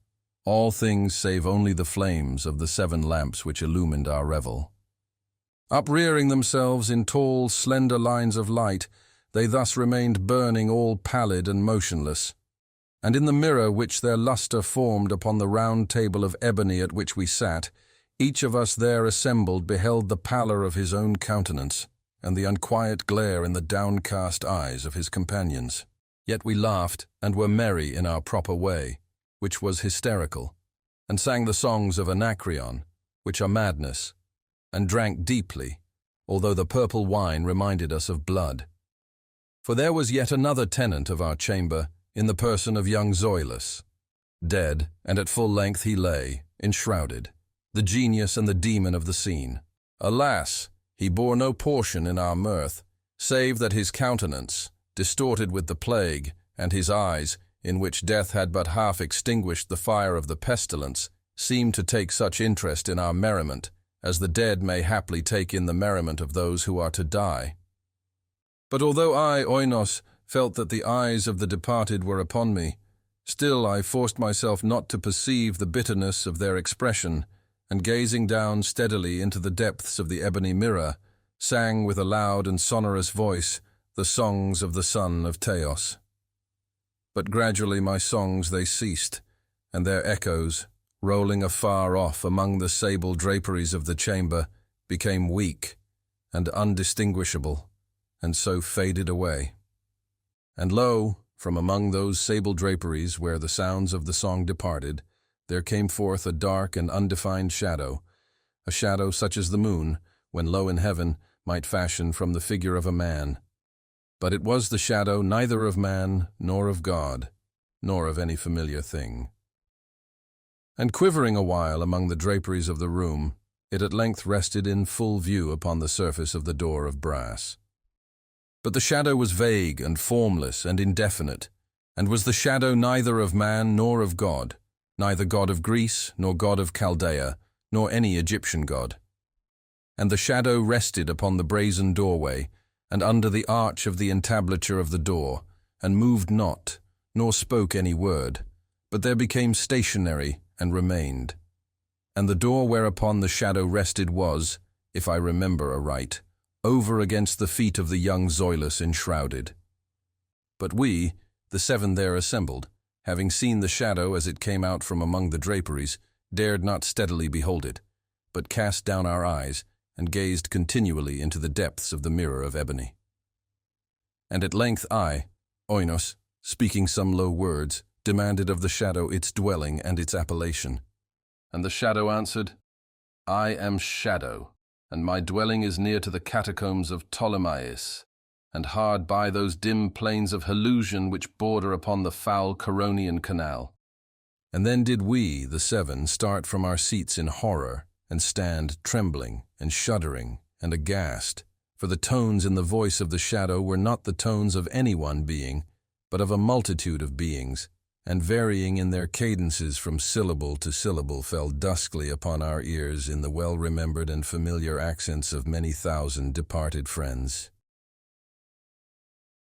all things save only the flames of the 7 lamps which illumined our revel. Uprearing themselves in tall, slender lines of light, they thus remained burning all pallid and motionless, and in the mirror which their lustre formed upon the round table of ebony at which we sat, each of us there assembled beheld the pallor of his own countenance, and the unquiet glare in the downcast eyes of his companions. Yet we laughed and were merry in our proper way, which was hysterical, and sang the songs of Anacreon, which are madness, and drank deeply, although the purple wine reminded us of blood. For there was yet another tenant of our chamber, in the person of young Zoilus. Dead, and at full length he lay, enshrouded, the genius and the demon of the scene. Alas, he bore no portion in our mirth, save that his countenance, distorted with the plague, and his eyes, in which death had but half extinguished the fire of the pestilence, seemed to take such interest in our merriment, as the dead may haply take in the merriment of those who are to die. But although I, Oinos, felt that the eyes of the departed were upon me, still I forced myself not to perceive the bitterness of their expression, and gazing down steadily into the depths of the ebony mirror, sang with a loud and sonorous voice the songs of the son of Teos. But gradually my songs they ceased, and their echoes, rolling afar off among the sable draperies of the chamber, became weak and undistinguishable, and so faded away. And lo, from among those sable draperies where the sounds of the song departed, there came forth a dark and undefined shadow, a shadow such as the moon, when low in heaven, might fashion from the figure of a man. But it was the shadow neither of man, nor of God, nor of any familiar thing. And quivering a while among the draperies of the room, it at length rested in full view upon the surface of the door of brass. But the shadow was vague and formless and indefinite, and was the shadow neither of man nor of God, neither God of Greece, nor God of Chaldea, nor any Egyptian god. And the shadow rested upon the brazen doorway, and under the arch of the entablature of the door, and moved not, nor spoke any word, but there became stationary, and remained. And the door whereupon the shadow rested was, if I remember aright, over against the feet of the young Zoilus enshrouded. But we, the seven there assembled, having seen the shadow as it came out from among the draperies, dared not steadily behold it, but cast down our eyes, and gazed continually into the depths of the mirror of ebony. And at length I, Oinos, speaking some low words, demanded of the shadow its dwelling and its appellation. And the shadow answered, I am Shadow, and my dwelling is near to the catacombs of Ptolemais, and hard by those dim plains of Helusion which border upon the foul Coronian Canal. And then did we, the seven, start from our seats in horror, and stand trembling and shuddering and aghast, for the tones in the voice of the shadow were not the tones of any one being, but of a multitude of beings, and varying in their cadences from syllable to syllable fell duskly upon our ears in the well-remembered and familiar accents of many thousand departed friends.